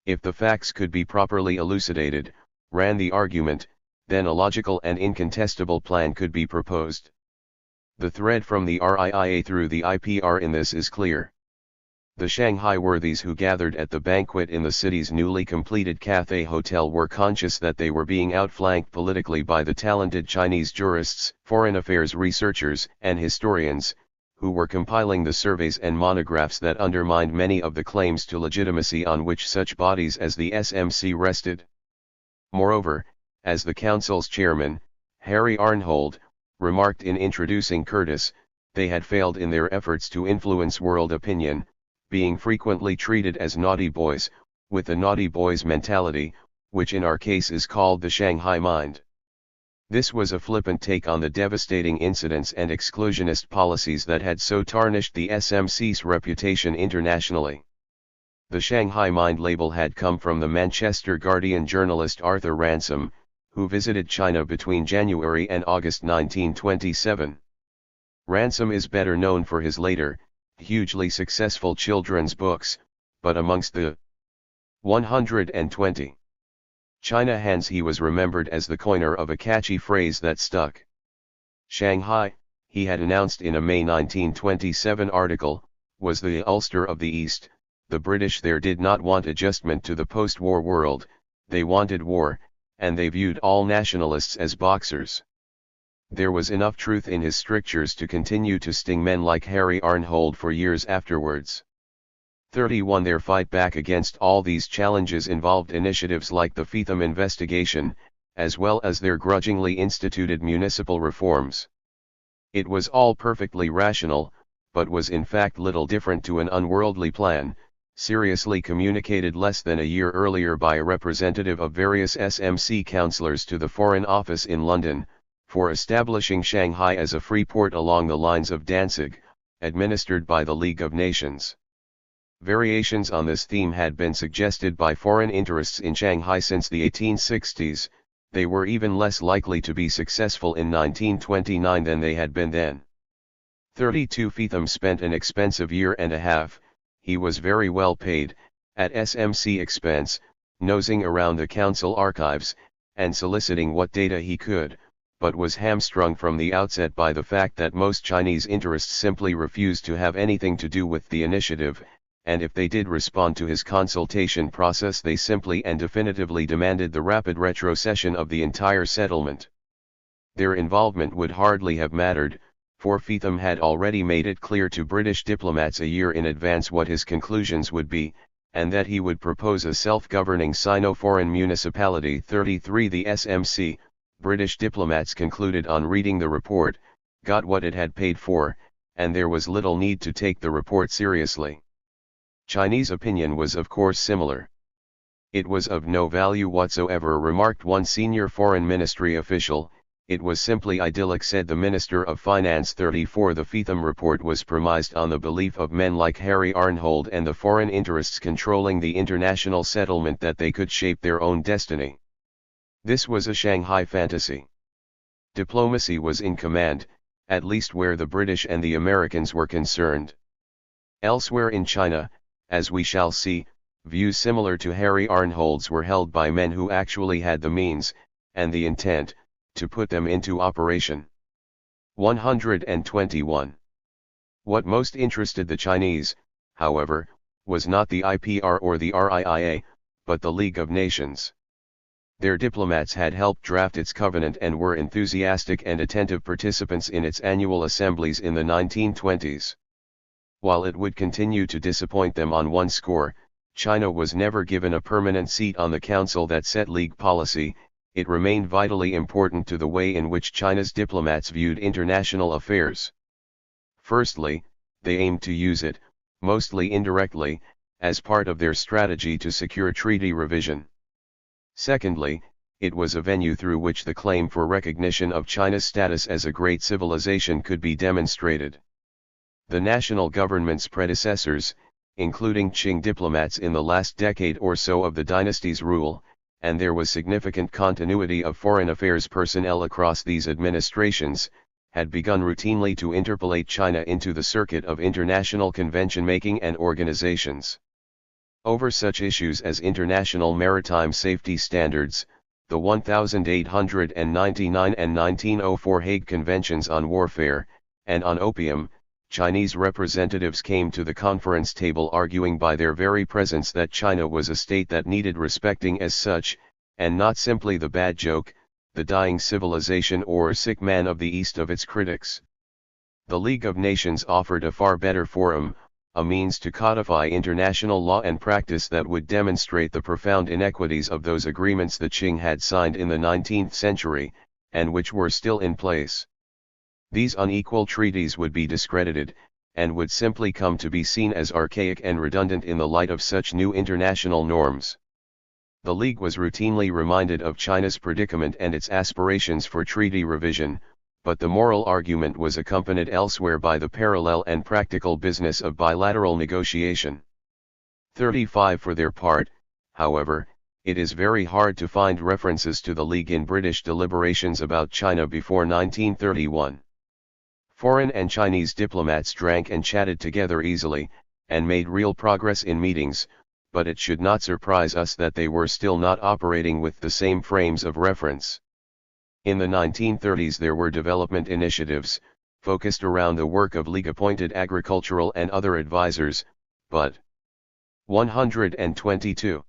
If the facts could be properly elucidated, ran the argument, then a logical and incontestable plan could be proposed. The thread from the RIIA through the IPR in this is clear. The Shanghai worthies who gathered at the banquet in the city's newly completed Cathay Hotel were conscious that they were being outflanked politically by the talented Chinese jurists, foreign affairs researchers, and historians, who were compiling the surveys and monographs that undermined many of the claims to legitimacy on which such bodies as the SMC rested. Moreover, as the council's chairman, Harry Arnhold, remarked in introducing Curtis, they had failed in their efforts to influence world opinion, being frequently treated as naughty boys, with the naughty boys mentality, which in our case is called the Shanghai mind. This was a flippant take on the devastating incidents and exclusionist policies that had so tarnished the SMC's reputation internationally. The Shanghai mind label had come from the Manchester Guardian journalist Arthur Ransome, who visited China between January and August 1927. Ransome is better known for his later, hugely successful children's books, but amongst the 120 China hands he was remembered as the coiner of a catchy phrase that stuck. Shanghai, he had announced in a May 1927 article, was the Ulster of the East. The British there did not want adjustment to the post-war world, they wanted war, and they viewed all nationalists as boxers. There was enough truth in his strictures to continue to sting men like Harry Arnhold for years afterwards. 31 Their fight back against all these challenges involved initiatives like the Feetham investigation, as well as their grudgingly instituted municipal reforms. It was all perfectly rational, but was in fact little different to an unworldly plan, seriously communicated less than a year earlier by a representative of various SMC councillors to the Foreign Office in London, for establishing Shanghai as a free port along the lines of Danzig, administered by the League of Nations. Variations on this theme had been suggested by foreign interests in Shanghai since the 1860s, they were even less likely to be successful in 1929 than they had been then. 32 Feetham spent an expensive year and a half, he was very well paid, at SMC expense, nosing around the council archives, and soliciting what data he could, but was hamstrung from the outset by the fact that most Chinese interests simply refused to have anything to do with the initiative, and if they did respond to his consultation process they simply and definitively demanded the rapid retrocession of the entire settlement. Their involvement would hardly have mattered, for Feetham had already made it clear to British diplomats a year in advance what his conclusions would be, and that he would propose a self-governing Sino-foreign municipality. 33 The SMC, British diplomats concluded on reading the report, got what it had paid for, and there was little need to take the report seriously. Chinese opinion was of course similar. It was of no value whatsoever, remarked one senior foreign ministry official. It was simply idyllic, said the Minister of Finance. 34 The Feetham report was premised on the belief of men like Harry Arnhold and the foreign interests controlling the international settlement that they could shape their own destiny. This was a Shanghai fantasy. Diplomacy was in command, at least where the British and the Americans were concerned. Elsewhere in China, as we shall see, views similar to Harry Arnhold's were held by men who actually had the means, and the intent, to put them into operation. 121. What most interested the Chinese, however, was not the IPR or the RIIA, but the League of Nations. Their diplomats had helped draft its covenant and were enthusiastic and attentive participants in its annual assemblies in the 1920s. While it would continue to disappoint them on one score, China was never given a permanent seat on the council that set League policy. It remained vitally important to the way in which China's diplomats viewed international affairs. Firstly, they aimed to use it, mostly indirectly, as part of their strategy to secure treaty revision. Secondly, it was a venue through which the claim for recognition of China's status as a great civilization could be demonstrated. The national government's predecessors, including Qing diplomats in the last decade or so of the dynasty's rule, and there was significant continuity of foreign affairs personnel across these administrations, had begun routinely to interpolate China into the circuit of international convention-making and organizations. Over such issues as international maritime safety standards, the 1899 and 1904 Hague Conventions on Warfare, and on opium, Chinese representatives came to the conference table arguing by their very presence that China was a state that needed respecting as such, and not simply the bad joke, the dying civilization or sick man of the East of its critics. The League of Nations offered a far better forum, a means to codify international law and practice that would demonstrate the profound inequities of those agreements the Qing had signed in the 19th century, and which were still in place. These unequal treaties would be discredited, and would simply come to be seen as archaic and redundant in the light of such new international norms. The League was routinely reminded of China's predicament and its aspirations for treaty revision, but the moral argument was accompanied elsewhere by the parallel and practical business of bilateral negotiation. 35 For their part, however, it is very hard to find references to the League in British deliberations about China before 1931. Foreign and Chinese diplomats drank and chatted together easily, and made real progress in meetings, but it should not surprise us that they were still not operating with the same frames of reference. In the 1930s there were development initiatives, focused around the work of League-appointed agricultural and other advisors, but 122.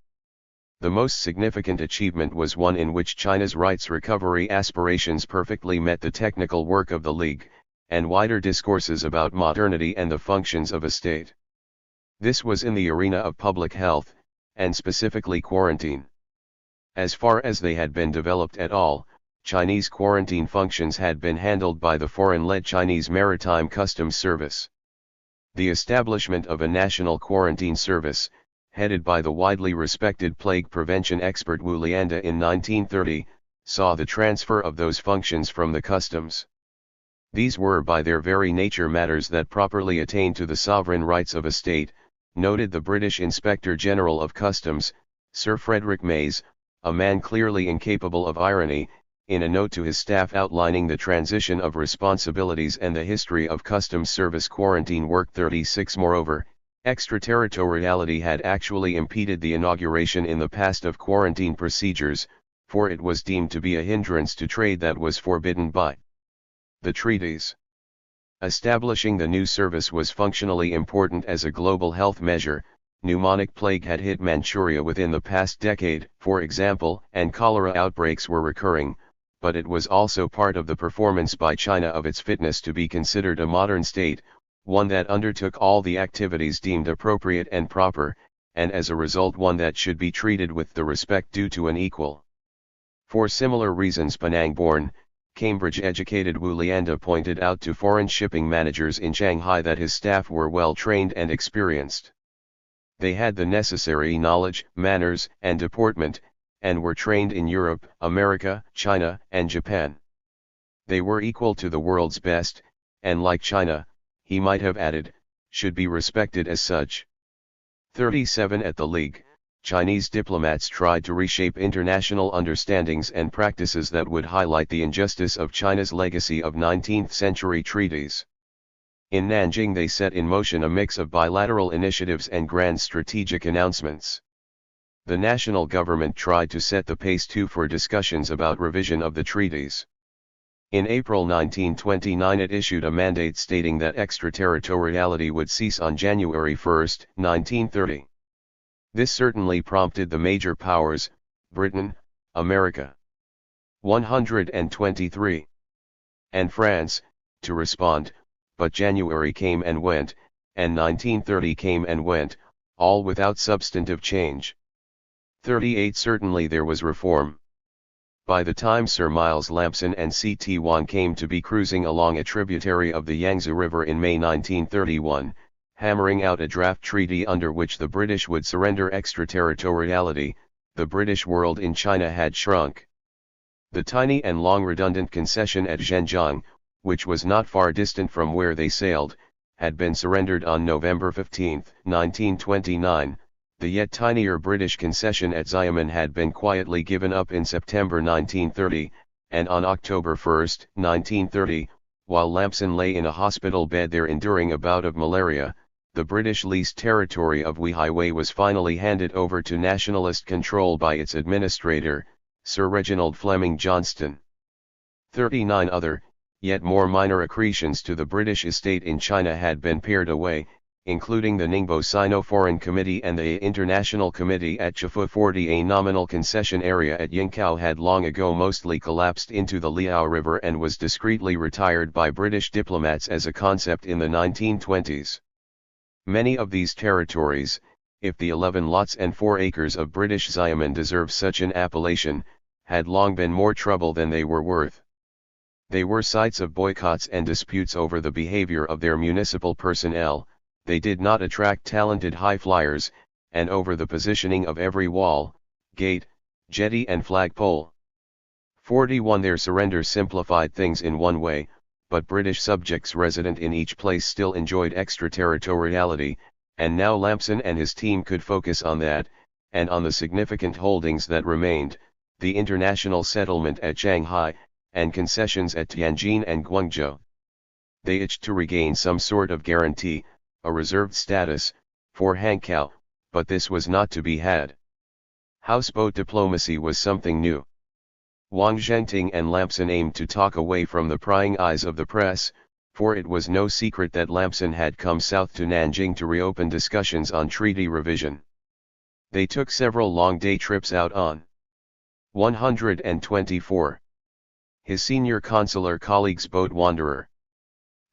The most significant achievement was one in which China's rights recovery aspirations perfectly met the technical work of the League, and wider discourses about modernity and the functions of a state. This was in the arena of public health, and specifically quarantine. As far as they had been developed at all, Chinese quarantine functions had been handled by the foreign-led Chinese Maritime Customs Service. The establishment of a national quarantine service, headed by the widely respected plague prevention expert Wu Lianda in 1930, saw the transfer of those functions from the customs. These were by their very nature matters that properly attain to the sovereign rights of a state, noted the British Inspector General of Customs, Sir Frederick Mays, a man clearly incapable of irony, in a note to his staff outlining the transition of responsibilities and the history of Customs Service quarantine work. 36 Moreover, extraterritoriality had actually impeded the inauguration in the past of quarantine procedures, for it was deemed to be a hindrance to trade that was forbidden by the treaties. Establishing the new service was functionally important as a global health measure. Pneumonic plague had hit Manchuria within the past decade, for example, and cholera outbreaks were recurring, but it was also part of the performance by China of its fitness to be considered a modern state, one that undertook all the activities deemed appropriate and proper, and as a result one that should be treated with the respect due to an equal. For similar reasons Penang-born, Cambridge-educated Wu Lianda pointed out to foreign shipping managers in Shanghai that his staff were well trained and experienced. They had the necessary knowledge, manners, and deportment, and were trained in Europe, America, China, and Japan. They were equal to the world's best, and like China, he might have added, should be respected as such. 37 At the League, Chinese diplomats tried to reshape international understandings and practices that would highlight the injustice of China's legacy of 19th-century treaties. In Nanjing they set in motion a mix of bilateral initiatives and grand strategic announcements. The national government tried to set the pace too for discussions about revision of the treaties. In April 1929 it issued a mandate stating that extraterritoriality would cease on January 1, 1930. This certainly prompted the major powers, Britain, America, 123, and France, to respond, but January came and went, and 1930 came and went, all without substantive change. 38 Certainly there was reform. By the time Sir Miles Lampson and C.T. Wang came to be cruising along a tributary of the Yangtze River in May 1931, hammering out a draft treaty under which the British would surrender extraterritoriality, the British world in China had shrunk. The tiny and long redundant concession at Zhenjiang, which was not far distant from where they sailed, had been surrendered on November 15, 1929. The yet tinier British concession at Xiamen had been quietly given up in September 1930, and on October 1, 1930, while Lampson lay in a hospital bed there enduring a bout of malaria, the British leased territory of Weihaiwei was finally handed over to nationalist control by its administrator, Sir Reginald Fleming Johnston. 39 other, yet more minor accretions to the British estate in China had been pared away, including the Ningbo Sino-Foreign Committee and the International Committee at Chifu. 40 A nominal concession area at Yingkou had long ago mostly collapsed into the Liao River and was discreetly retired by British diplomats as a concept in the 1920s. Many of these territories, if the 11 lots and 4 acres of British Xiamen deserve such an appellation, had long been more trouble than they were worth. They were sites of boycotts and disputes over the behavior of their municipal personnel. They did not attract talented high flyers, and over the positioning of every wall, gate, jetty and flagpole. 41 Their surrender simplified things in one way, but British subjects resident in each place still enjoyed extraterritoriality, and now Lampson and his team could focus on that, and on the significant holdings that remained, the international settlement at Shanghai, and concessions at Tianjin and Guangzhou. They itched to regain some sort of guarantee, a reserved status, for Hankow, but this was not to be had. Houseboat diplomacy was something new. Wang Zhengting and Lampson aimed to talk away from the prying eyes of the press, for it was no secret that Lampson had come south to Nanjing to reopen discussions on treaty revision. They took several long day trips out on 124. His senior consular colleague's boat Wanderer.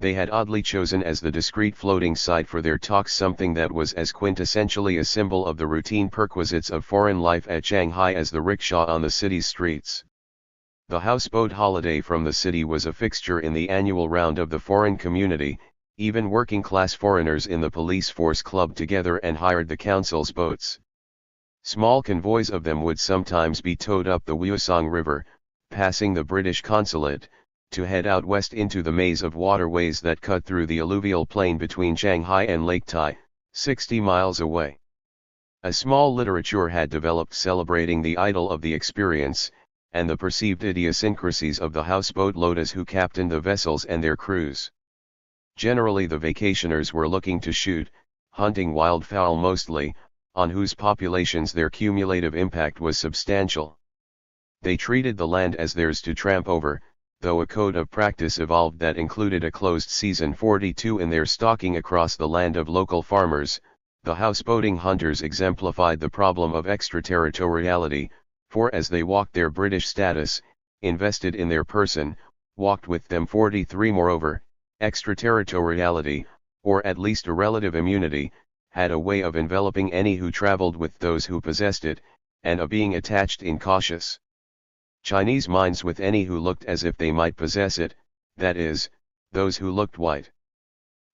They had oddly chosen as the discreet floating site for their talks something that was as quintessentially a symbol of the routine perquisites of foreign life at Shanghai as the rickshaw on the city's streets. The houseboat holiday from the city was a fixture in the annual round of the foreign community. Even working-class foreigners in the police force clubbed together and hired the council's boats. Small convoys of them would sometimes be towed up the Wuisang River, passing the British consulate, to head out west into the maze of waterways that cut through the alluvial plain between Shanghai and Lake Tai, 60 miles away. A small literature had developed celebrating the idyll of the experience, and the perceived idiosyncrasies of the houseboat loaders who captained the vessels and their crews. Generally the vacationers were looking to shoot, hunting wildfowl mostly, on whose populations their cumulative impact was substantial. They treated the land as theirs to tramp over, though a code of practice evolved that included a closed season 42 in their stalking across the land of local farmers. The houseboating hunters exemplified the problem of extraterritoriality, for as they walked their British status, invested in their person, walked with them 43 moreover, extraterritoriality, or at least a relative immunity, had a way of enveloping any who traveled with those who possessed it, and of being attached in cautious Chinese minds with any who looked as if they might possess it, that is, those who looked white.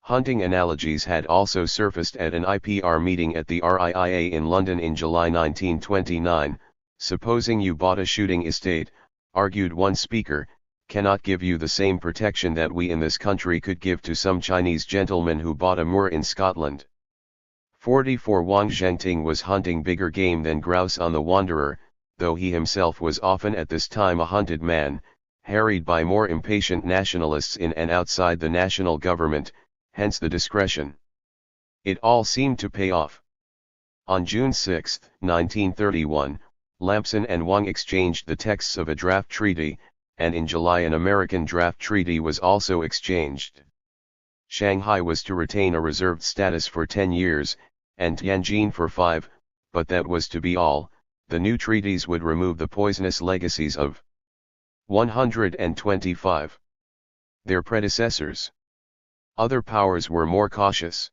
Hunting analogies had also surfaced at an IPR meeting at the RIIA in London in July 1929. Supposing you bought a shooting estate, argued one speaker, cannot give you the same protection that we in this country could give to some Chinese gentleman who bought a moor in Scotland. 44 Wang Zhengting was hunting bigger game than grouse on the Wanderer, though he himself was often at this time a hunted man, harried by more impatient nationalists in and outside the national government, hence the discretion. It all seemed to pay off. On June 6, 1931, Lampson and Wang exchanged the texts of a draft treaty, and in July an American draft treaty was also exchanged. Shanghai was to retain a reserved status for 10 years, and Tianjin for 5, but that was to be all. The new treaties would remove the poisonous legacies of 125. Their predecessors. Other powers were more cautious.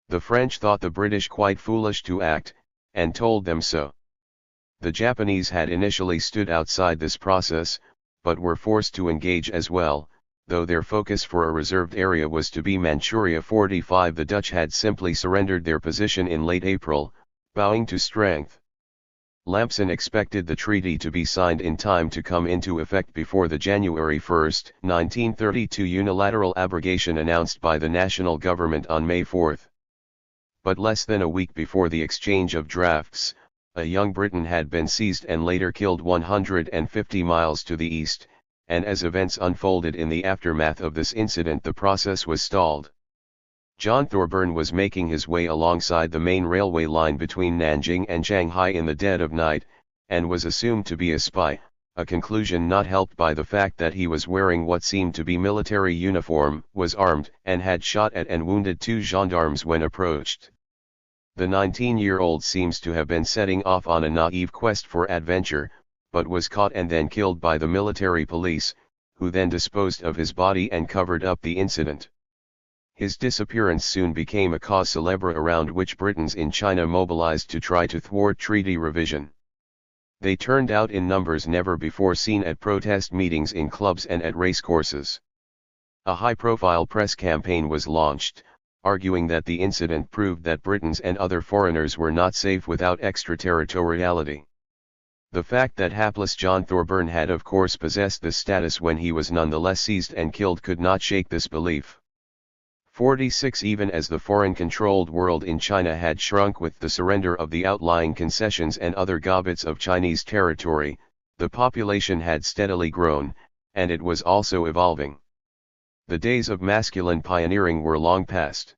The French thought the British quite foolish to act, and told them so. The Japanese had initially stood outside this process, but were forced to engage as well, though their focus for a reserved area was to be Manchuria. 45 The Dutch had simply surrendered their position in late April, bowing to strength. Lampson expected the treaty to be signed in time to come into effect before the January 1, 1932 unilateral abrogation announced by the national government on May 4. But less than a week before the exchange of drafts, a young Briton had been seized and later killed 150 miles to the east, and as events unfolded in the aftermath of this incident, the process was stalled. John Thorburn was making his way alongside the main railway line between Nanjing and Shanghai in the dead of night, and was assumed to be a spy, a conclusion not helped by the fact that he was wearing what seemed to be military uniform, was armed, and had shot at and wounded 2 gendarmes when approached. The 19-year-old seems to have been setting off on a naive quest for adventure, but was caught and then killed by the military police, who then disposed of his body and covered up the incident. His disappearance soon became a cause célèbre around which Britons in China mobilized to try to thwart treaty revision. They turned out in numbers never before seen at protest meetings in clubs and at racecourses. A high-profile press campaign was launched, arguing that the incident proved that Britons and other foreigners were not safe without extraterritoriality. The fact that hapless John Thorburn had of course possessed this status when he was nonetheless seized and killed could not shake this belief. 46 Even as the foreign-controlled world in China had shrunk with the surrender of the outlying concessions and other gobbets of Chinese territory, the population had steadily grown, and it was also evolving. The days of masculine pioneering were long past.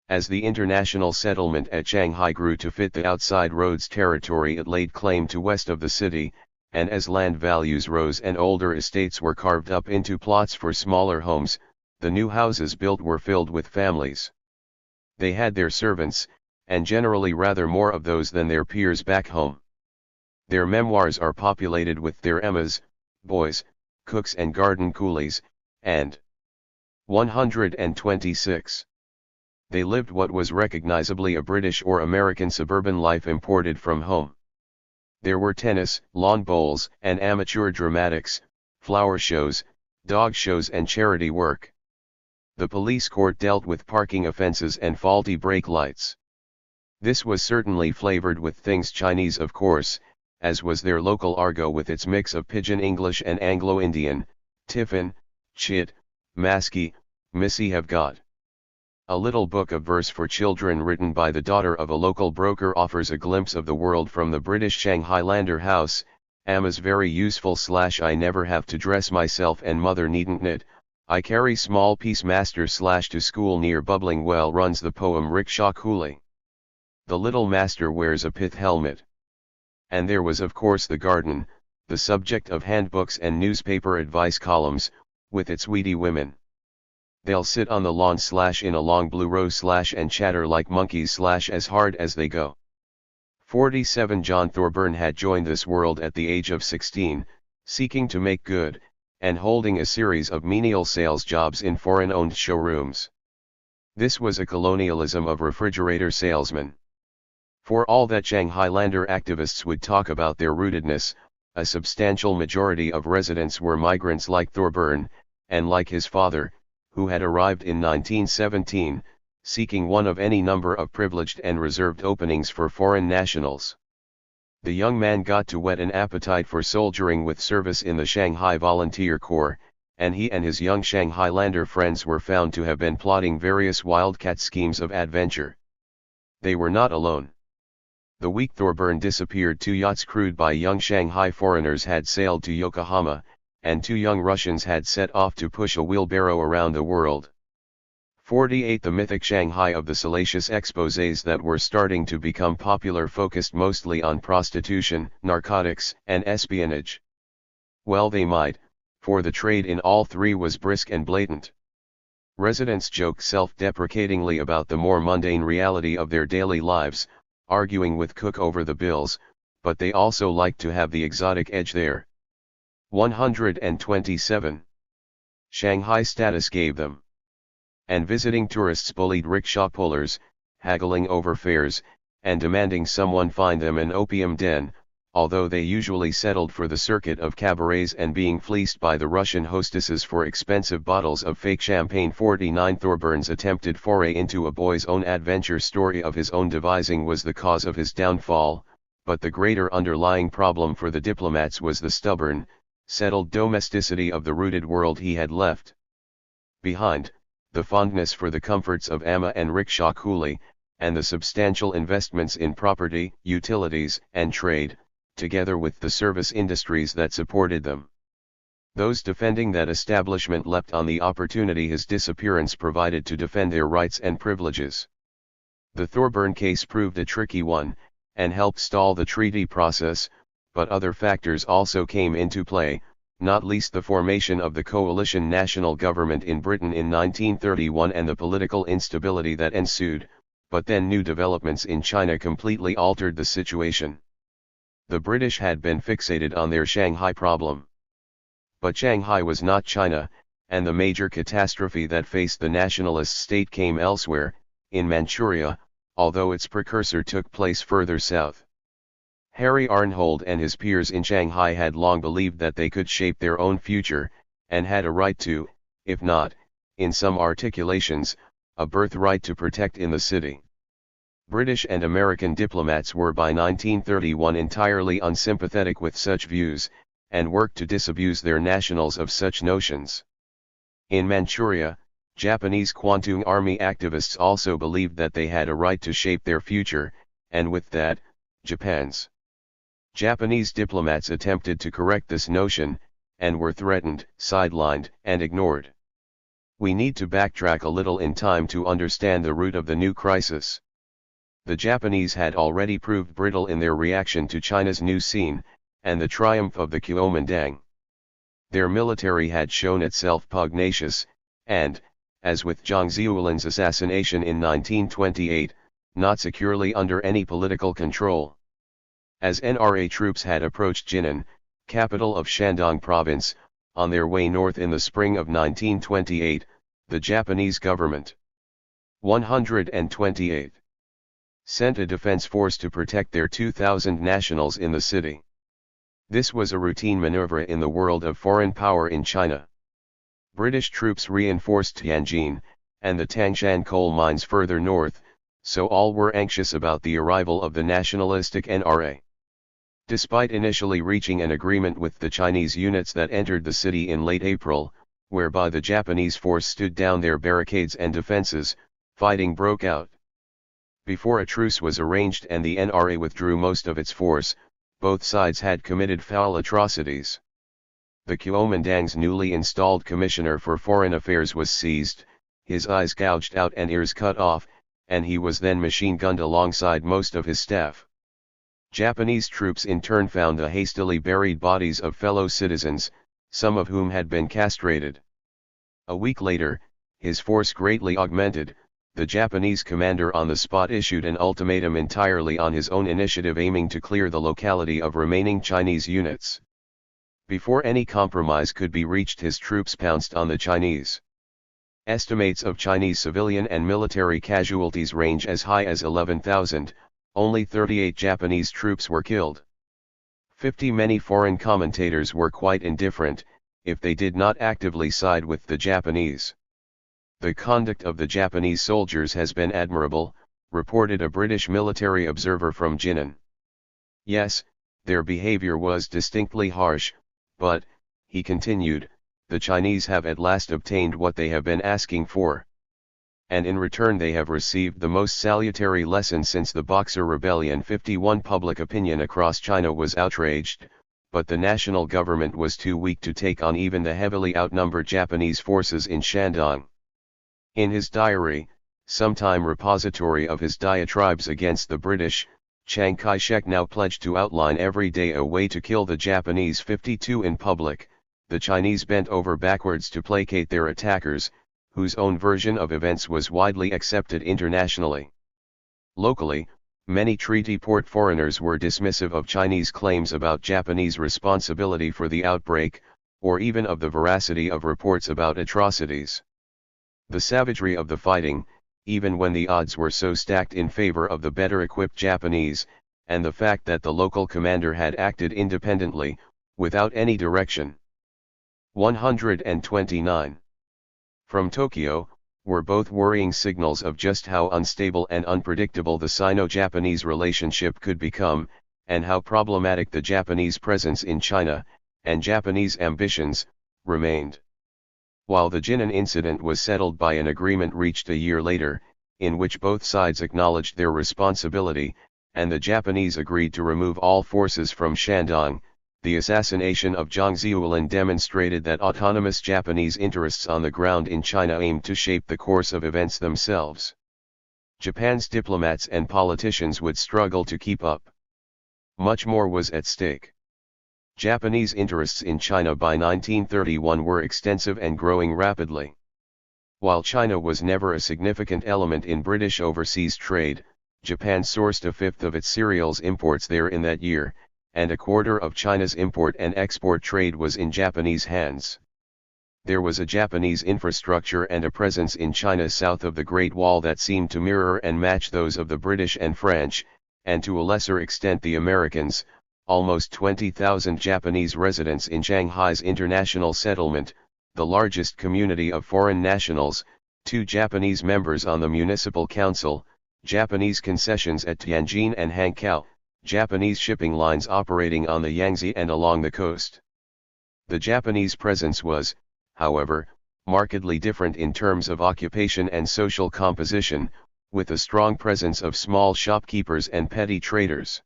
As the international settlement at Shanghai grew to fit the outside roads territory it laid claim to west of the city, and as land values rose and older estates were carved up into plots for smaller homes, the new houses built were filled with families. They had their servants, and generally rather more of those than their peers back home. Their memoirs are populated with their emmas, boys, cooks and garden coolies, and 126. They lived what was recognizably a British or American suburban life imported from home. There were tennis, lawn bowls, and amateur dramatics, flower shows, dog shows and charity work. The police court dealt with parking offenses and faulty brake lights. This was certainly flavored with things Chinese of course, as was their local argot with its mix of pidgin English and Anglo-Indian, tiffin, chit, masky, missy have got. A little book of verse for children written by the daughter of a local broker offers a glimpse of the world from the British Shanghai Lander house. Is very useful / I never have to dress myself and mother needn't knit. I carry small piece master / to school near bubbling well runs the poem Rickshaw Coolie. The little master wears a pith helmet. And there was of course the garden, the subject of handbooks and newspaper advice columns, with its weedy women. They'll sit on the lawn / in a long blue row / and chatter like monkeys / as hard as they go. 47 John Thorburn had joined this world at the age of 16, seeking to make good, and holding a series of menial sales jobs in foreign-owned showrooms. This was a colonialism of refrigerator salesmen. For all that Shanghai Lander activists would talk about their rootedness, a substantial majority of residents were migrants like Thorburn, and like his father, who had arrived in 1917, seeking one of any number of privileged and reserved openings for foreign nationals. The young man got to whet an appetite for soldiering with service in the Shanghai Volunteer Corps, and he and his young Shanghai Lander friends were found to have been plotting various wildcat schemes of adventure. They were not alone. The week Thorburn disappeared, 2 yachts crewed by young Shanghai foreigners had sailed to Yokohama, and 2 young Russians had set off to push a wheelbarrow around the world. 48 The mythic Shanghai of the salacious exposés that were starting to become popular focused mostly on prostitution, narcotics, and espionage. Well they might, for the trade in all three was brisk and blatant. Residents joked self-deprecatingly about the more mundane reality of their daily lives, arguing with Cook over the bills, but they also liked to have the exotic edge there. 127. Shanghai status gave them. And visiting tourists bullied rickshaw pullers, haggling over fares, and demanding someone find them an opium den, although they usually settled for the circuit of cabarets and being fleeced by the Russian hostesses for expensive bottles of fake champagne. 49 Thorburns' attempted foray into a boy's own adventure story of his own devising was the cause of his downfall, but the greater underlying problem for the diplomats was the stubborn, settled domesticity of the rooted world he had left behind, the fondness for the comforts of amma and rickshaw coolie, and the substantial investments in property, utilities, and trade, together with the service industries that supported them. Those defending that establishment leapt on the opportunity his disappearance provided to defend their rights and privileges. The Thorburn case proved a tricky one, and helped stall the treaty process, but other factors also came into play, not least the formation of the coalition national government in Britain in 1931 and the political instability that ensued, but then new developments in China completely altered the situation. The British had been fixated on their Shanghai problem. But Shanghai was not China, and the major catastrophe that faced the nationalist state came elsewhere, in Manchuria, although its precursor took place further south. Harry Arnhold and his peers in Shanghai had long believed that they could shape their own future, and had a right to, if not, in some articulations, a birthright to protect in the city. British and American diplomats were by 1931 entirely unsympathetic with such views, and worked to disabuse their nationals of such notions. In Manchuria, Japanese Kwantung Army activists also believed that they had a right to shape their future, and with that, Japan's. Japanese diplomats attempted to correct this notion, and were threatened, sidelined, and ignored. We need to backtrack a little in time to understand the root of the new crisis. The Japanese had already proved brittle in their reaction to China's new scene, and the triumph of the Kuomintang. Their military had shown itself pugnacious, and, as with Zhang Ziaulin's assassination in 1928, not securely under any political control. As NRA troops had approached Jinan, capital of Shandong province, on their way north in the spring of 1928, the Japanese government 128 sent a defense force to protect their 2,000 nationals in the city. This was a routine maneuver in the world of foreign power in China. British troops reinforced Tianjin, and the Tangshan coal mines further north, so all were anxious about the arrival of the nationalistic NRA. Despite initially reaching an agreement with the Chinese units that entered the city in late April, whereby the Japanese force stood down their barricades and defenses, fighting broke out. Before a truce was arranged and the NRA withdrew most of its force, both sides had committed foul atrocities. The Kuomintang's newly installed Commissioner for Foreign Affairs was seized, his eyes gouged out and ears cut off, and he was then machine-gunned alongside most of his staff. Japanese troops in turn found the hastily buried bodies of fellow citizens, some of whom had been castrated. A week later, his force greatly augmented, the Japanese commander on the spot issued an ultimatum entirely on his own initiative aiming to clear the locality of remaining Chinese units. Before any compromise could be reached, his troops pounced on the Chinese. Estimates of Chinese civilian and military casualties range as high as 11,000, only 38 Japanese troops were killed. Many foreign commentators were quite indifferent, if they did not actively side with the Japanese. The conduct of the Japanese soldiers has been admirable, reported a British military observer from Jinan. Yes, their behavior was distinctly harsh, but, he continued, the Chinese have at last obtained what they have been asking for. And in return they have received the most salutary lesson since the Boxer Rebellion. 51 Public opinion across China was outraged, but the national government was too weak to take on even the heavily outnumbered Japanese forces in Shandong. In his diary, sometime repository of his diatribes against the British, Chiang Kai-shek now pledged to outline every day a way to kill the Japanese. 52 In public, the Chinese bent over backwards to placate their attackers, whose own version of events was widely accepted internationally. Locally, many treaty port foreigners were dismissive of Chinese claims about Japanese responsibility for the outbreak, or even of the veracity of reports about atrocities. The savagery of the fighting, even when the odds were so stacked in favor of the better equipped Japanese, and the fact that the local commander had acted independently, without any direction. 129. From Tokyo, were both worrying signals of just how unstable and unpredictable the Sino-Japanese relationship could become, and how problematic the Japanese presence in China, and Japanese ambitions, remained. While the Jinan incident was settled by an agreement reached a year later, in which both sides acknowledged their responsibility, and the Japanese agreed to remove all forces from Shandong, the assassination of Zhang Zuolin demonstrated that autonomous Japanese interests on the ground in China aimed to shape the course of events themselves. Japan's diplomats and politicians would struggle to keep up. Much more was at stake. Japanese interests in China by 1931 were extensive and growing rapidly. While China was never a significant element in British overseas trade, Japan sourced a fifth of its cereals imports there in that year, and a quarter of China's import and export trade was in Japanese hands. There was a Japanese infrastructure and a presence in China south of the Great Wall that seemed to mirror and match those of the British and French, and to a lesser extent the Americans. Almost 20,000 Japanese residents in Shanghai's international settlement, the largest community of foreign nationals, 2 Japanese members on the municipal council, Japanese concessions at Tianjin and Hankow, Japanese shipping lines operating on the Yangtze and along the coast. The Japanese presence was, however, markedly different in terms of occupation and social composition, with a strong presence of small shopkeepers and petty traders.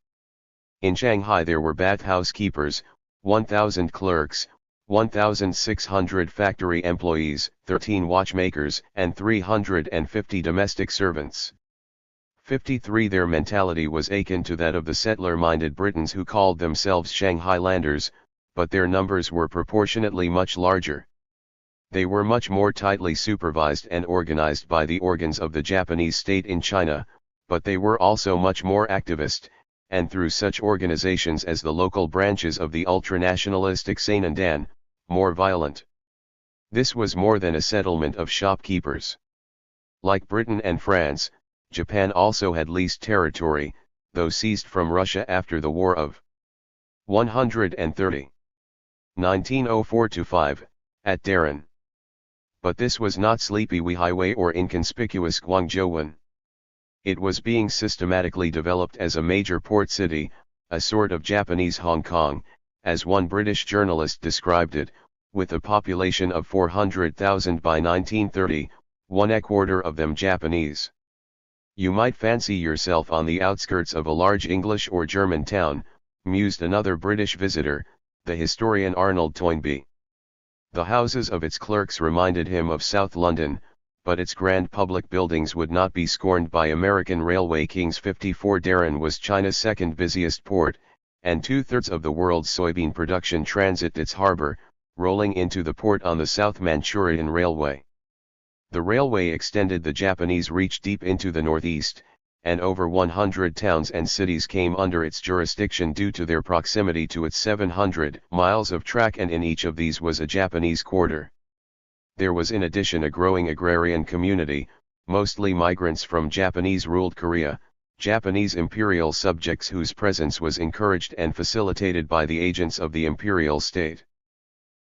In Shanghai there were bathhouse keepers, 1,000 clerks, 1,600 factory employees, 13 watchmakers, and 350 domestic servants. 53 Their mentality was akin to that of the settler-minded Britons who called themselves Shanghailanders, but their numbers were proportionately much larger. They were much more tightly supervised and organized by the organs of the Japanese state in China, but they were also much more activist, and through such organizations as the local branches of the ultranationalistic Sainandan, more violent. This was more than a settlement of shopkeepers. Like Britain and France, Japan also had leased territory, though seized from Russia after the War of 130. 1904-5, at Darren. But this was not Sleepy Wee Highway or inconspicuous Guangzhouwan. It was being systematically developed as a major port city, a sort of Japanese Hong Kong, as one British journalist described it, with a population of 400,000 by 1930, 1/4 of them Japanese. You might fancy yourself on the outskirts of a large English or German town, mused another British visitor, the historian Arnold Toynbee. The houses of its clerks reminded him of South London, but its grand public buildings would not be scorned by American railway kings. 54 Darren was China's second busiest port, and 2/3 of the world's soybean production transit its harbor, rolling into the port on the South Manchurian Railway. The railway extended the Japanese reach deep into the northeast, and over 100 towns and cities came under its jurisdiction due to their proximity to its 700 miles of track, and in each of these was a Japanese quarter. There was in addition a growing agrarian community, mostly migrants from Japanese-ruled Korea, Japanese imperial subjects whose presence was encouraged and facilitated by the agents of the imperial state.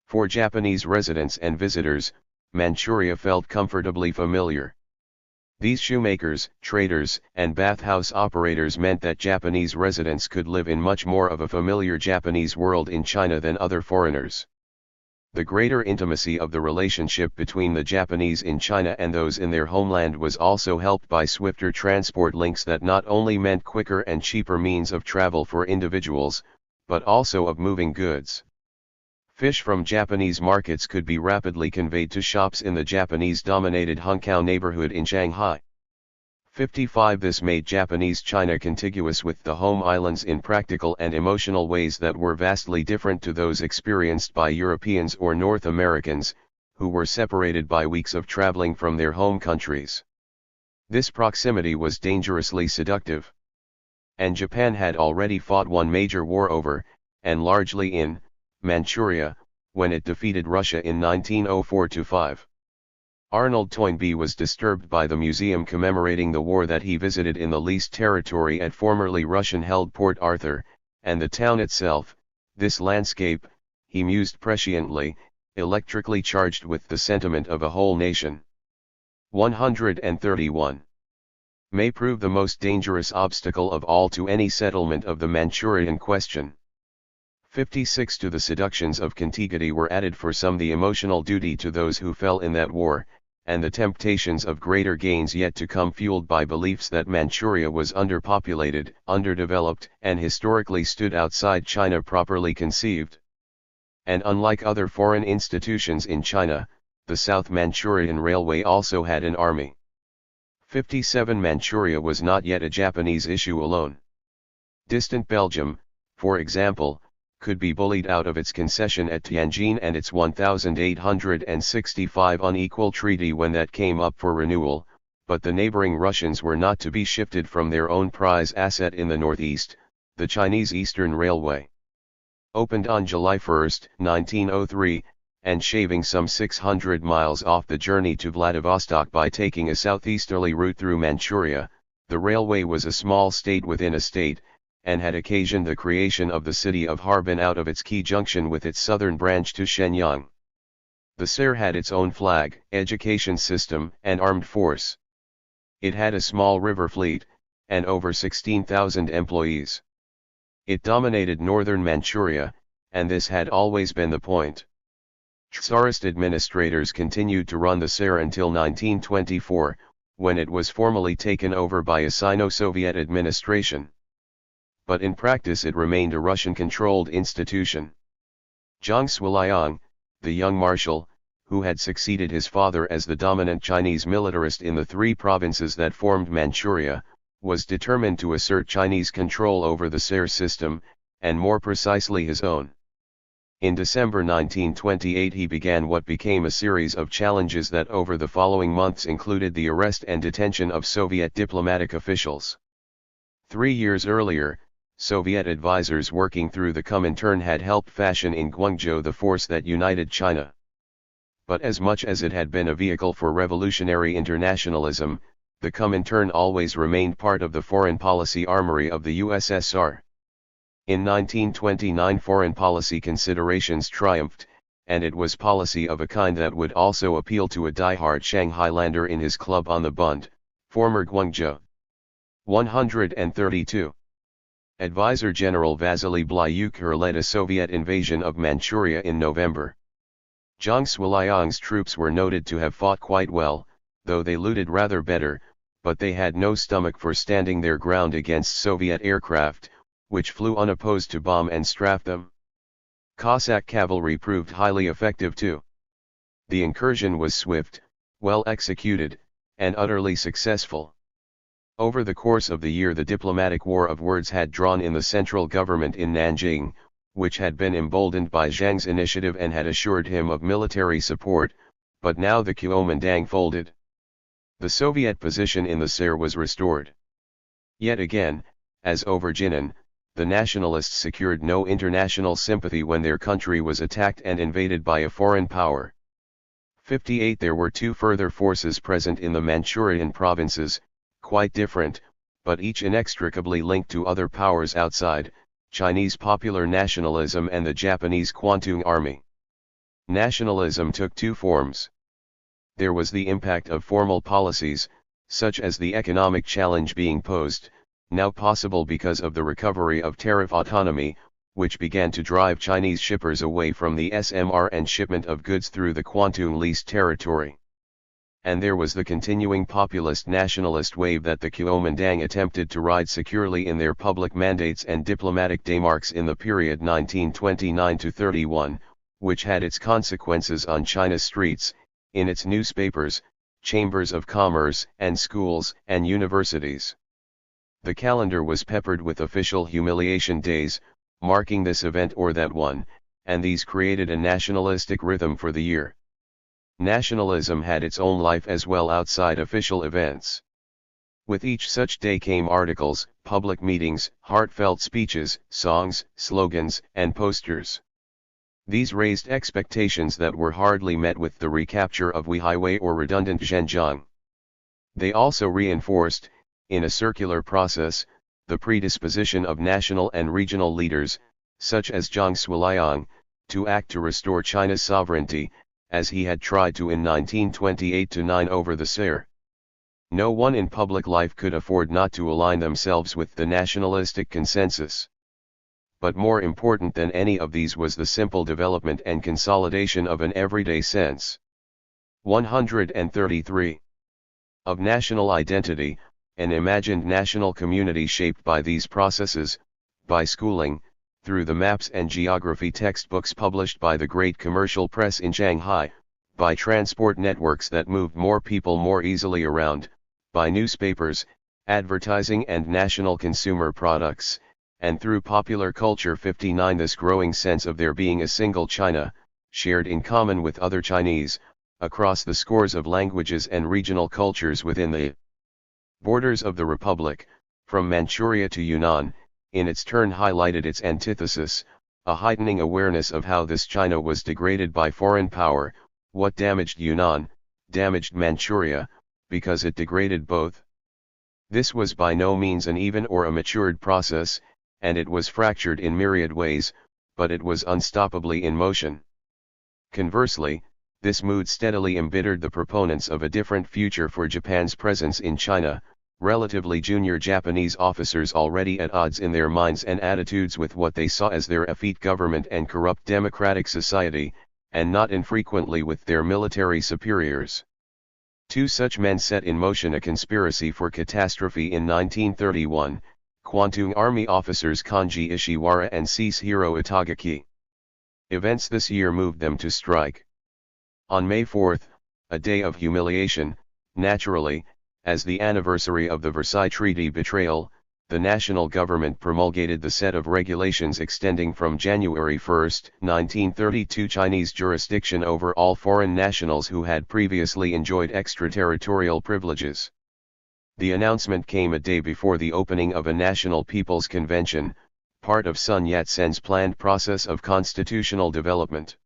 For Japanese residents and visitors, Manchuria felt comfortably familiar. These shoemakers, traders, and bathhouse operators meant that Japanese residents could live in much more of a familiar Japanese world in China than other foreigners. The greater intimacy of the relationship between the Japanese in China and those in their homeland was also helped by swifter transport links that not only meant quicker and cheaper means of travel for individuals, but also of moving goods. Fish from Japanese markets could be rapidly conveyed to shops in the Japanese-dominated Hankow neighborhood in Shanghai. 55 This made Japanese China contiguous with the home islands in practical and emotional ways that were vastly different to those experienced by Europeans or North Americans, who were separated by weeks of traveling from their home countries. This proximity was dangerously seductive. And Japan had already fought one major war over, and largely in, Manchuria, when it defeated Russia in 1904-5. Arnold Toynbee was disturbed by the museum commemorating the war that he visited in the leased territory at formerly Russian-held Port Arthur, and the town itself, this landscape, he mused presciently, electrically charged with the sentiment of a whole nation. 131. May prove the most dangerous obstacle of all to any settlement of the Manchurian question. 56. To the seductions of contiguity were added for some the emotional duty to those who fell in that war, and the temptations of greater gains yet to come fueled by beliefs that Manchuria was underpopulated, underdeveloped, and historically stood outside China properly conceived. And unlike other foreign institutions in China, the South Manchurian Railway also had an army. 57. Manchuria was not yet a Japanese issue alone. Distant Belgium, for example, could be bullied out of its concession at Tianjin and its 1865 unequal treaty when that came up for renewal, but the neighboring Russians were not to be shifted from their own prize asset in the northeast, the Chinese Eastern Railway. Opened on July 1, 1903, and shaving some 600 miles off the journey to Vladivostok by taking a southeasterly route through Manchuria, the railway was a small state within a state, and had occasioned the creation of the city of Harbin out of its key junction with its southern branch to Shenyang. The SAR had its own flag, education system, and armed force. It had a small river fleet, and over 16,000 employees. It dominated northern Manchuria, and this had always been the point. Tsarist administrators continued to run the SAR until 1924, when it was formally taken over by a Sino-Soviet administration. But in practice it remained a Russian-controlled institution. Zhang Zuoliang, the young marshal, who had succeeded his father as the dominant Chinese militarist in the three provinces that formed Manchuria, was determined to assert Chinese control over the SAR system, and more precisely his own. In December 1928 he began what became a series of challenges that over the following months included the arrest and detention of Soviet diplomatic officials. 3 years earlier, Soviet advisors working through the Comintern had helped fashion in Guangzhou the force that united China. But as much as it had been a vehicle for revolutionary internationalism, the Comintern always remained part of the foreign policy armory of the USSR. In 1929 foreign policy considerations triumphed, and it was policy of a kind that would also appeal to a die-hard Shanghailander in his club on the Bund, former Guangzhou. 132. Advisor General Vasily Blyukher led a Soviet invasion of Manchuria in November. Zhang Zuoliang's troops were noted to have fought quite well, though they looted rather better, but they had no stomach for standing their ground against Soviet aircraft, which flew unopposed to bomb and strafe them. Cossack cavalry proved highly effective too. The incursion was swift, well executed, and utterly successful. Over the course of the year the diplomatic war of words had drawn in the central government in Nanjing, which had been emboldened by Zhang's initiative and had assured him of military support, but now the Kuomintang folded. The Soviet position in the SAR was restored. Yet again, as over Jinan, the nationalists secured no international sympathy when their country was attacked and invaded by a foreign power. 58. There were two further forces present in the Manchurian provinces, quite different, but each inextricably linked to other powers outside, Chinese popular nationalism and the Japanese Kwantung Army. Nationalism took two forms. There was the impact of formal policies, such as the economic challenge being posed, now possible because of the recovery of tariff autonomy, which began to drive Chinese shippers away from the SMR and shipment of goods through the Kwantung leased territory. And there was the continuing populist nationalist wave that the Kuomintang attempted to ride securely in their public mandates and diplomatic démarques in the period 1929–31, which had its consequences on China's streets, in its newspapers, chambers of commerce, and schools and universities. The calendar was peppered with official humiliation days, marking this event or that one, and these created a nationalistic rhythm for the year. Nationalism had its own life as well outside official events. With each such day came articles, public meetings, heartfelt speeches, songs, slogans, and posters. These raised expectations that were hardly met with the recapture of Weihai or redundant Zhenjiang. They also reinforced, in a circular process, the predisposition of national and regional leaders, such as Zhang Shuiliang, to act to restore China's sovereignty, as he had tried to in 1928-9 over the Saar. No one in public life could afford not to align themselves with the nationalistic consensus. But more important than any of these was the simple development and consolidation of an everyday sense. 133. Of national identity, an imagined national community shaped by these processes, by schooling, through the maps and geography textbooks published by the great commercial press in Shanghai, by transport networks that moved more people more easily around, by newspapers, advertising and national consumer products, and through popular culture. 59. This growing sense of there being a single China, shared in common with other Chinese, across the scores of languages and regional cultures within the borders of the Republic, from Manchuria to Yunnan, in its turn highlighted its antithesis, a heightening awareness of how this China was degraded by foreign power. What damaged Yunnan, damaged Manchuria, because it degraded both. This was by no means an even or a matured process, and it was fractured in myriad ways, but it was unstoppably in motion. Conversely, this mood steadily embittered the proponents of a different future for Japan's presence in China, relatively junior Japanese officers already at odds in their minds and attitudes with what they saw as their effete government and corrupt democratic society, and not infrequently with their military superiors. Two such men set in motion a conspiracy for catastrophe in 1931, Kwantung Army officers Kanji Ishiwara and Cease-Hiro Itagaki. Events this year moved them to strike. On May 4, a day of humiliation, naturally, as the anniversary of the Versailles Treaty betrayal, the national government promulgated the set of regulations extending from January 1, 1932 Chinese jurisdiction over all foreign nationals who had previously enjoyed extraterritorial privileges. The announcement came a day before the opening of a National People's Convention, part of Sun Yat-sen's planned process of constitutional development.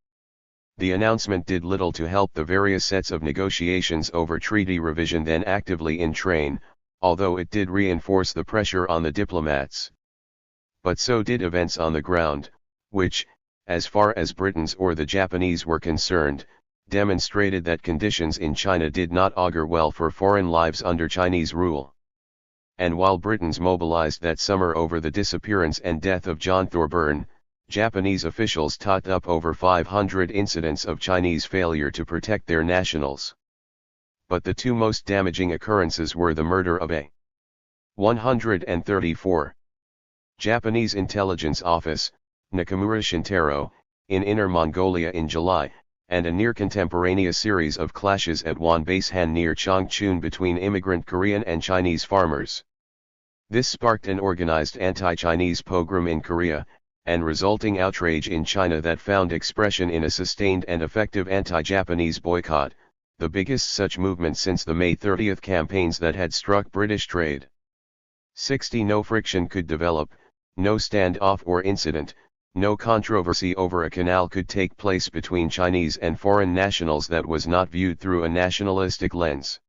The announcement did little to help the various sets of negotiations over treaty revision then actively in train, although it did reinforce the pressure on the diplomats. But so did events on the ground, which, as far as Britons or the Japanese were concerned, demonstrated that conditions in China did not augur well for foreign lives under Chinese rule. And while Britons mobilized that summer over the disappearance and death of John Thorburn, Japanese officials tot up over 500 incidents of Chinese failure to protect their nationals. But the two most damaging occurrences were the murder of a 134 Japanese intelligence office, Nakamura Shintaro, in Inner Mongolia in July, and a near-contemporaneous series of clashes at Wanbasehan near Changchun between immigrant Korean and Chinese farmers. This sparked an organized anti-Chinese pogrom in Korea, and resulting outrage in China that found expression in a sustained and effective anti-Japanese boycott, the biggest such movement since the May 30 campaigns that had struck British trade. 60 No friction could develop, no standoff or incident, no controversy over a canal could take place between Chinese and foreign nationals that was not viewed through a nationalistic lens.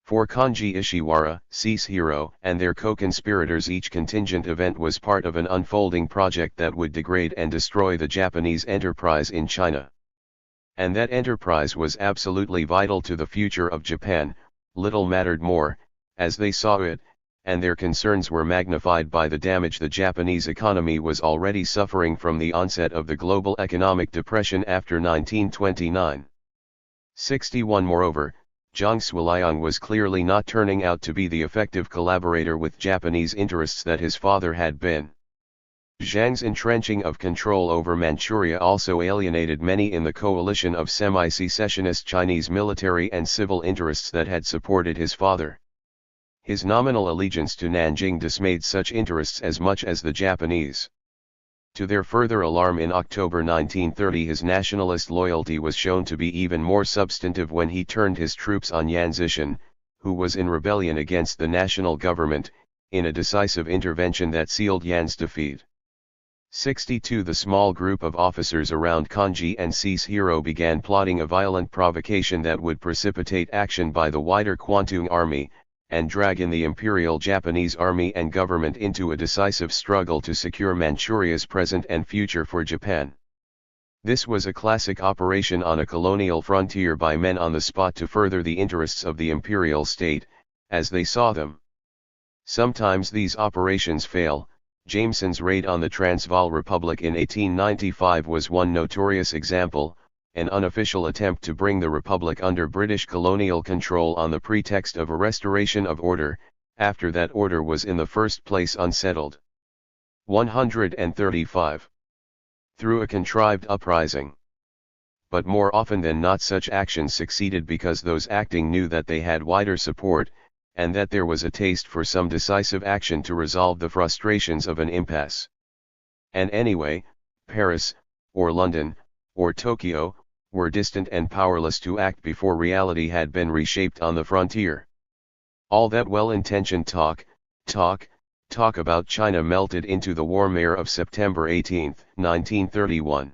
For Kanji Ishiwara, Cease-Hiro, and their co-conspirators, each contingent event was part of an unfolding project that would degrade and destroy the Japanese enterprise in China. And that enterprise was absolutely vital to the future of Japan. Little mattered more, as they saw it, and their concerns were magnified by the damage the Japanese economy was already suffering from the onset of the global economic depression after 1929. 61 Moreover, Zhang Shuiliang was clearly not turning out to be the effective collaborator with Japanese interests that his father had been. Zhang's entrenching of control over Manchuria also alienated many in the coalition of semi-secessionist Chinese military and civil interests that had supported his father. His nominal allegiance to Nanjing dismayed such interests as much as the Japanese. To their further alarm, in October 1930 his nationalist loyalty was shown to be even more substantive when he turned his troops on Yan Zishan, who was in rebellion against the national government, in a decisive intervention that sealed Yan's defeat. 62 The small group of officers around Kanji and Cease-Hiro began plotting a violent provocation that would precipitate action by the wider Kwantung Army, and drag in the Imperial Japanese Army and government into a decisive struggle to secure Manchuria's present and future for Japan. This was a classic operation on a colonial frontier by men on the spot to further the interests of the imperial state, as they saw them. Sometimes these operations fail. Jameson's raid on the Transvaal Republic in 1895 was one notorious example, an unofficial attempt to bring the Republic under British colonial control on the pretext of a restoration of order, after that order was in the first place unsettled. 135. Through a contrived uprising. But more often than not such actions succeeded because those acting knew that they had wider support, and that there was a taste for some decisive action to resolve the frustrations of an impasse. And anyway, Paris, or London, or Tokyo, were distant and powerless to act before reality had been reshaped on the frontier. All that well-intentioned talk about China melted into the warm air of September 18, 1931.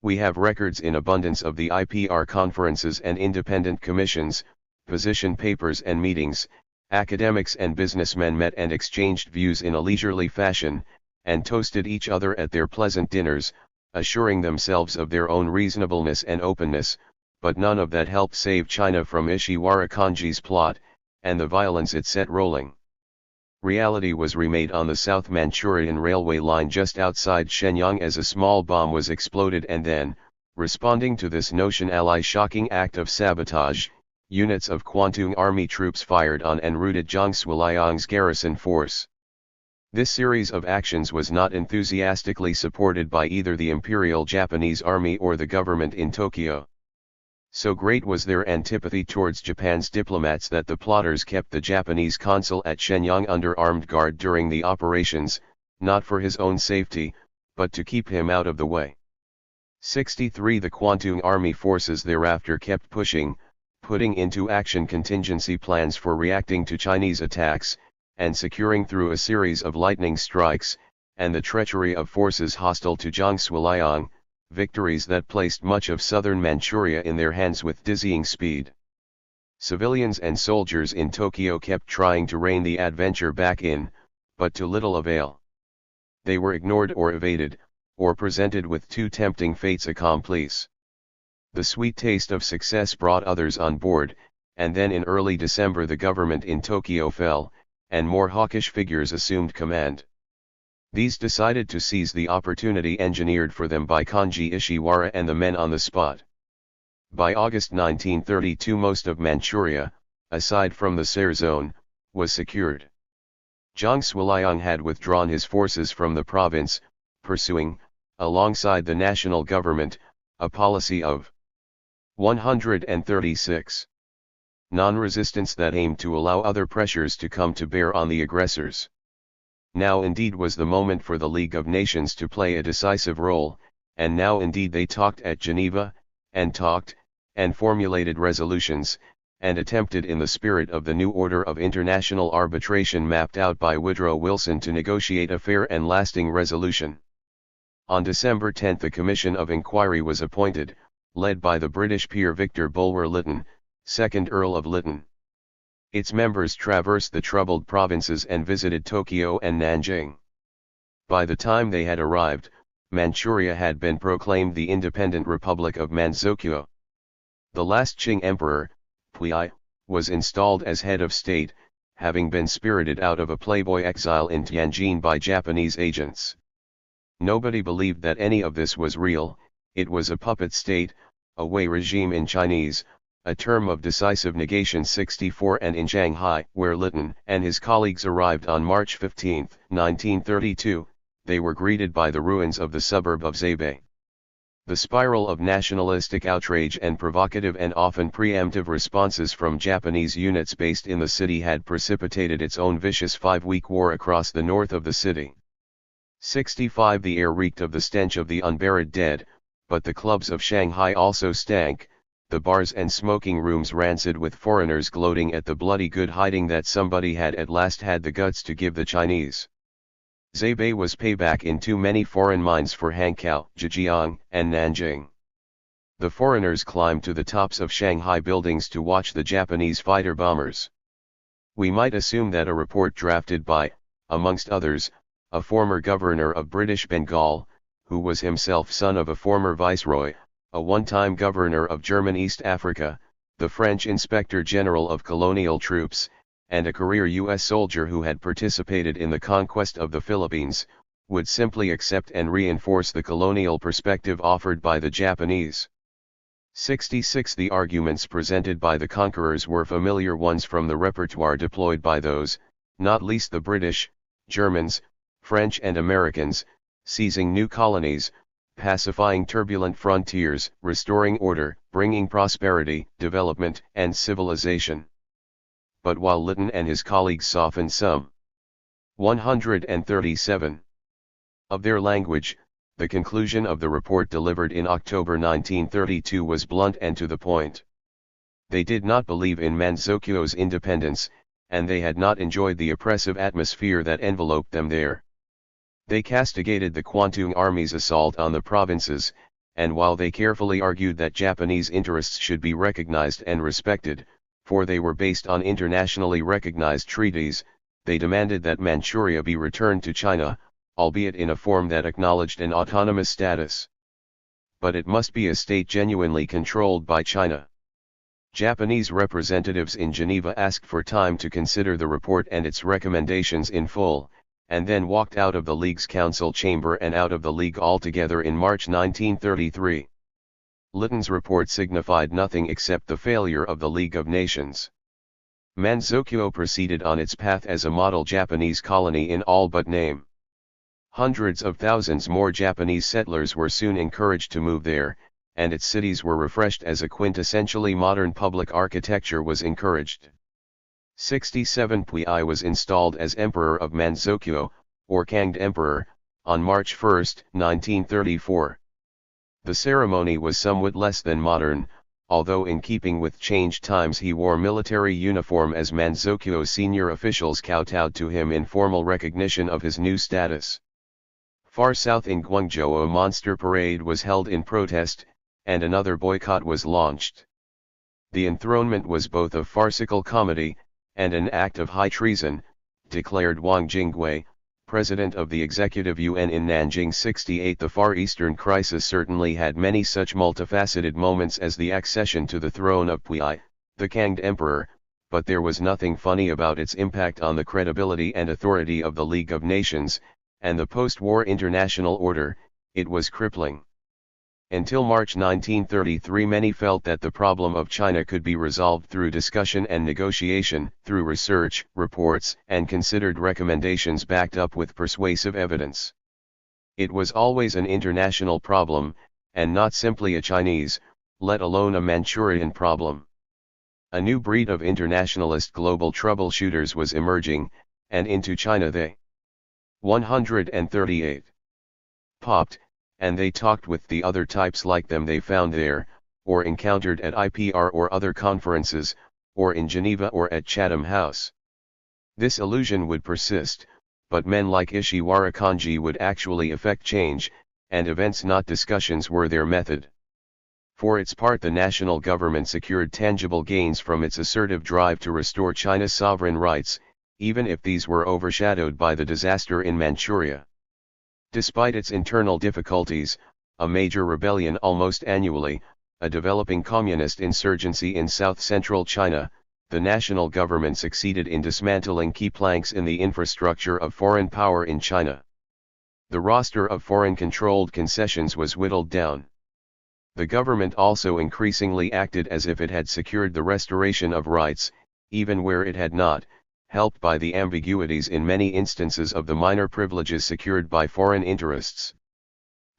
We have records in abundance of the IPR conferences and independent commissions, position papers and meetings. Academics and businessmen met and exchanged views in a leisurely fashion, and toasted each other at their pleasant dinners, assuring themselves of their own reasonableness and openness, but none of that helped save China from Ishiwara Kanji's plot, and the violence it set rolling. Reality was remade on the South Manchurian railway line just outside Shenyang as a small bomb was exploded, and then, responding to this notion shocking act of sabotage, units of Kwantung Army troops fired on and routed Zhongshuliang's garrison force. This series of actions was not enthusiastically supported by either the Imperial Japanese Army or the government in Tokyo. So great was their antipathy towards Japan's diplomats that the plotters kept the Japanese consul at Shenyang under armed guard during the operations, not for his own safety, but to keep him out of the way. 63 The Kwantung Army forces thereafter kept putting into action contingency plans for reacting to Chinese attacks, and securing through a series of lightning strikes, and the treachery of forces hostile to Zhongshuliang, victories that placed much of southern Manchuria in their hands with dizzying speed. Civilians and soldiers in Tokyo kept trying to rein the adventure back in, but to little avail. They were ignored or evaded, or presented with too tempting fates accomplis. The sweet taste of success brought others on board, and then in early December the government in Tokyo fell, and more hawkish figures assumed command. These decided to seize the opportunity engineered for them by Kanji Ishiwara and the men on the spot. By August 1932 most of Manchuria, aside from the Saar zone, was secured. Zhongshuliang had withdrawn his forces from the province, pursuing, alongside the national government, a policy of 136. Non-resistance that aimed to allow other pressures to come to bear on the aggressors. Now indeed was the moment for the League of Nations to play a decisive role, and now indeed they talked at Geneva, and formulated resolutions, and attempted in the spirit of the new order of international arbitration mapped out by Woodrow Wilson to negotiate a fair and lasting resolution. On December 10 a commission of inquiry was appointed, led by the British peer Victor Bulwer-Lytton, 2nd Earl of Lytton. Its members traversed the troubled provinces and visited Tokyo and Nanjing. By the time they had arrived, Manchuria had been proclaimed the independent Republic of Manchukuo. The last Qing emperor, Puyi, was installed as head of state, having been spirited out of a playboy exile in Tianjin by Japanese agents. Nobody believed that any of this was real. It was a puppet state, a Wei regime in Chinese, a term of decisive negation. 64 And in Shanghai, where Lytton and his colleagues arrived on March 15, 1932, they were greeted by the ruins of the suburb of Zebei. The spiral of nationalistic outrage and provocative and often preemptive responses from Japanese units based in the city had precipitated its own vicious 5-week war across the north of the city. 65 The air reeked of the stench of the unburied dead, but the clubs of Shanghai also stank, the bars and smoking rooms rancid with foreigners gloating at the bloody good hiding that somebody had at last had the guts to give the Chinese. Zhebei was payback in too many foreign mines for Hankow, Zhejiang, and Nanjing. The foreigners climbed to the tops of Shanghai buildings to watch the Japanese fighter bombers. We might assume that a report drafted by, amongst others, a former governor of British Bengal, who was himself son of a former viceroy, a one-time governor of German East Africa, the French Inspector General of Colonial Troops, and a career U.S. soldier who had participated in the conquest of the Philippines, would simply accept and reinforce the colonial perspective offered by the Japanese. 66 The arguments presented by the conquerors were familiar ones from the repertoire deployed by those, not least the British, Germans, French and Americans, seizing new colonies, pacifying turbulent frontiers, restoring order, bringing prosperity, development, and civilization. But while Lytton and his colleagues softened some 137 of their language, the conclusion of the report delivered in October 1932 was blunt and to the point. They did not believe in Manzukyo's independence, and they had not enjoyed the oppressive atmosphere that enveloped them there. They castigated the Kwantung Army's assault on the provinces, and while they carefully argued that Japanese interests should be recognized and respected, for they were based on internationally recognized treaties, they demanded that Manchuria be returned to China, albeit in a form that acknowledged an autonomous status. But it must be a state genuinely controlled by China. Japanese representatives in Geneva asked for time to consider the report and its recommendations in full, and then walked out of the League's council chamber and out of the League altogether in March 1933. Lytton's report signified nothing except the failure of the League of Nations. Manzukyo proceeded on its path as a model Japanese colony in all but name. Hundreds of thousands more Japanese settlers were soon encouraged to move there, and its cities were refreshed as a quintessentially modern public architecture was encouraged. 67 Puyi was installed as Emperor of Manzukyo, or Kanged Emperor, on March 1, 1934. The ceremony was somewhat less than modern, although in keeping with changed times he wore military uniform as Manzukyo's senior officials kowtowed to him in formal recognition of his new status. Far south in Guangzhou a monster parade was held in protest, and another boycott was launched. The enthronement was both a farcical comedy, and an act of high treason, declared Wang Jingwei, President of the Executive Yuan in Nanjing 68. The Far Eastern crisis certainly had many such multifaceted moments as the accession to the throne of Puyi, the Kanged Emperor, but there was nothing funny about its impact on the credibility and authority of the League of Nations, and the post-war international order. It was crippling. Until March 1933 many felt that the problem of China could be resolved through discussion and negotiation, through research, reports, and considered recommendations backed up with persuasive evidence. It was always an international problem, and not simply a Chinese, let alone a Manchurian problem. A new breed of internationalist global troubleshooters was emerging, and into China they 138 popped, and they talked with the other types like them they found there, or encountered at IPR or other conferences, or in Geneva or at Chatham House. This illusion would persist, but men like Ishiwara Kanji would actually effect change, and events not discussions were their method. For its part the national government secured tangible gains from its assertive drive to restore China's sovereign rights, even if these were overshadowed by the disaster in Manchuria. Despite its internal difficulties, a major rebellion almost annually, a developing communist insurgency in south-central China, the national government succeeded in dismantling key planks in the infrastructure of foreign power in China. The roster of foreign-controlled concessions was whittled down. The government also increasingly acted as if it had secured the restoration of rights, even where it had not, helped by the ambiguities in many instances of the minor privileges secured by foreign interests.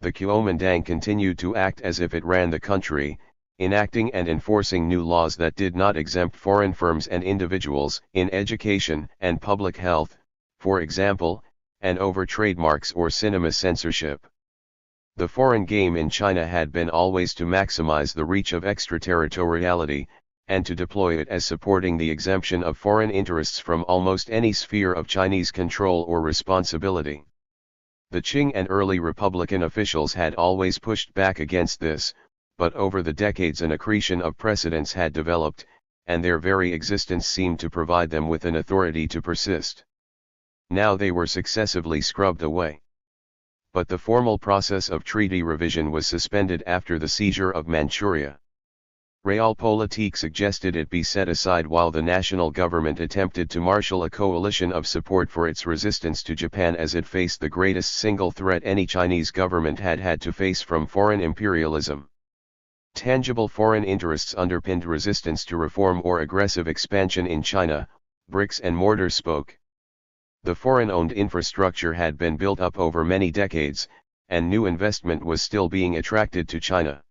The Kuomintang continued to act as if it ran the country, enacting and enforcing new laws that did not exempt foreign firms and individuals in education and public health, for example, and over trademarks or cinema censorship. The foreign game in China had been always to maximize the reach of extraterritoriality, and to deploy it as supporting the exemption of foreign interests from almost any sphere of Chinese control or responsibility. The Qing and early Republican officials had always pushed back against this, but over the decades an accretion of precedents had developed, and their very existence seemed to provide them with an authority to persist. Now they were successively scrubbed away. But the formal process of treaty revision was suspended after the seizure of Manchuria. Realpolitik suggested it be set aside while the national government attempted to marshal a coalition of support for its resistance to Japan as it faced the greatest single threat any Chinese government had had to face from foreign imperialism. Tangible foreign interests underpinned resistance to reform or aggressive expansion in China, bricks and mortar spoke. The foreign-owned infrastructure had been built up over many decades, and new investment was still being attracted to China.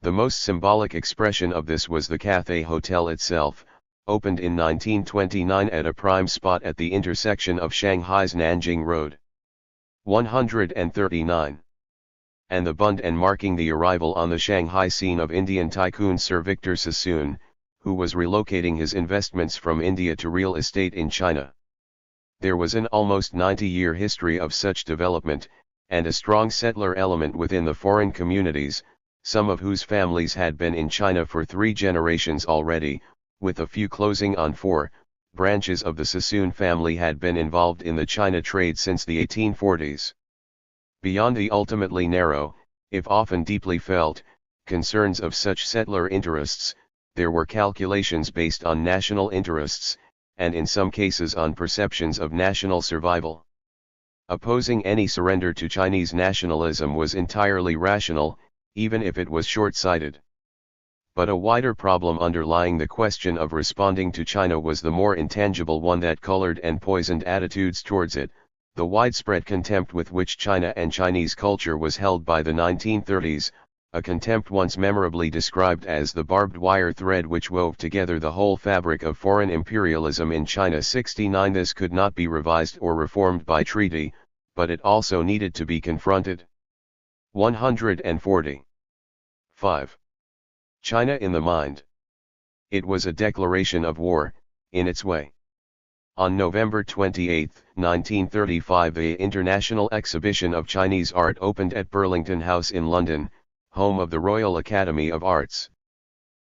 The most symbolic expression of this was the Cathay Hotel itself, opened in 1929 at a prime spot at the intersection of Shanghai's Nanjing Road 139. And the Bund, and marking the arrival on the Shanghai scene of Indian tycoon Sir Victor Sassoon, who was relocating his investments from India to real estate in China. There was an almost 90-year history of such development, and a strong settler element within the foreign communities, some of whose families had been in China for 3 generations already, with a few closing on 4. Branches of the Sassoon family had been involved in the China trade since the 1840s. Beyond the ultimately narrow, if often deeply felt, concerns of such settler interests, there were calculations based on national interests, and in some cases on perceptions of national survival. Opposing any surrender to Chinese nationalism was entirely rational, even if it was short-sighted. But a wider problem underlying the question of responding to China was the more intangible one that colored and poisoned attitudes towards it, the widespread contempt with which China and Chinese culture was held by the 1930s, a contempt once memorably described as the barbed wire thread which wove together the whole fabric of foreign imperialism in China. 69 This could not be revised or reformed by treaty, but it also needed to be confronted. 140. 5. China in the mind. It was a declaration of war, in its way. On November 28, 1935, the International Exhibition of Chinese Art opened at Burlington House in London, home of the Royal Academy of Arts.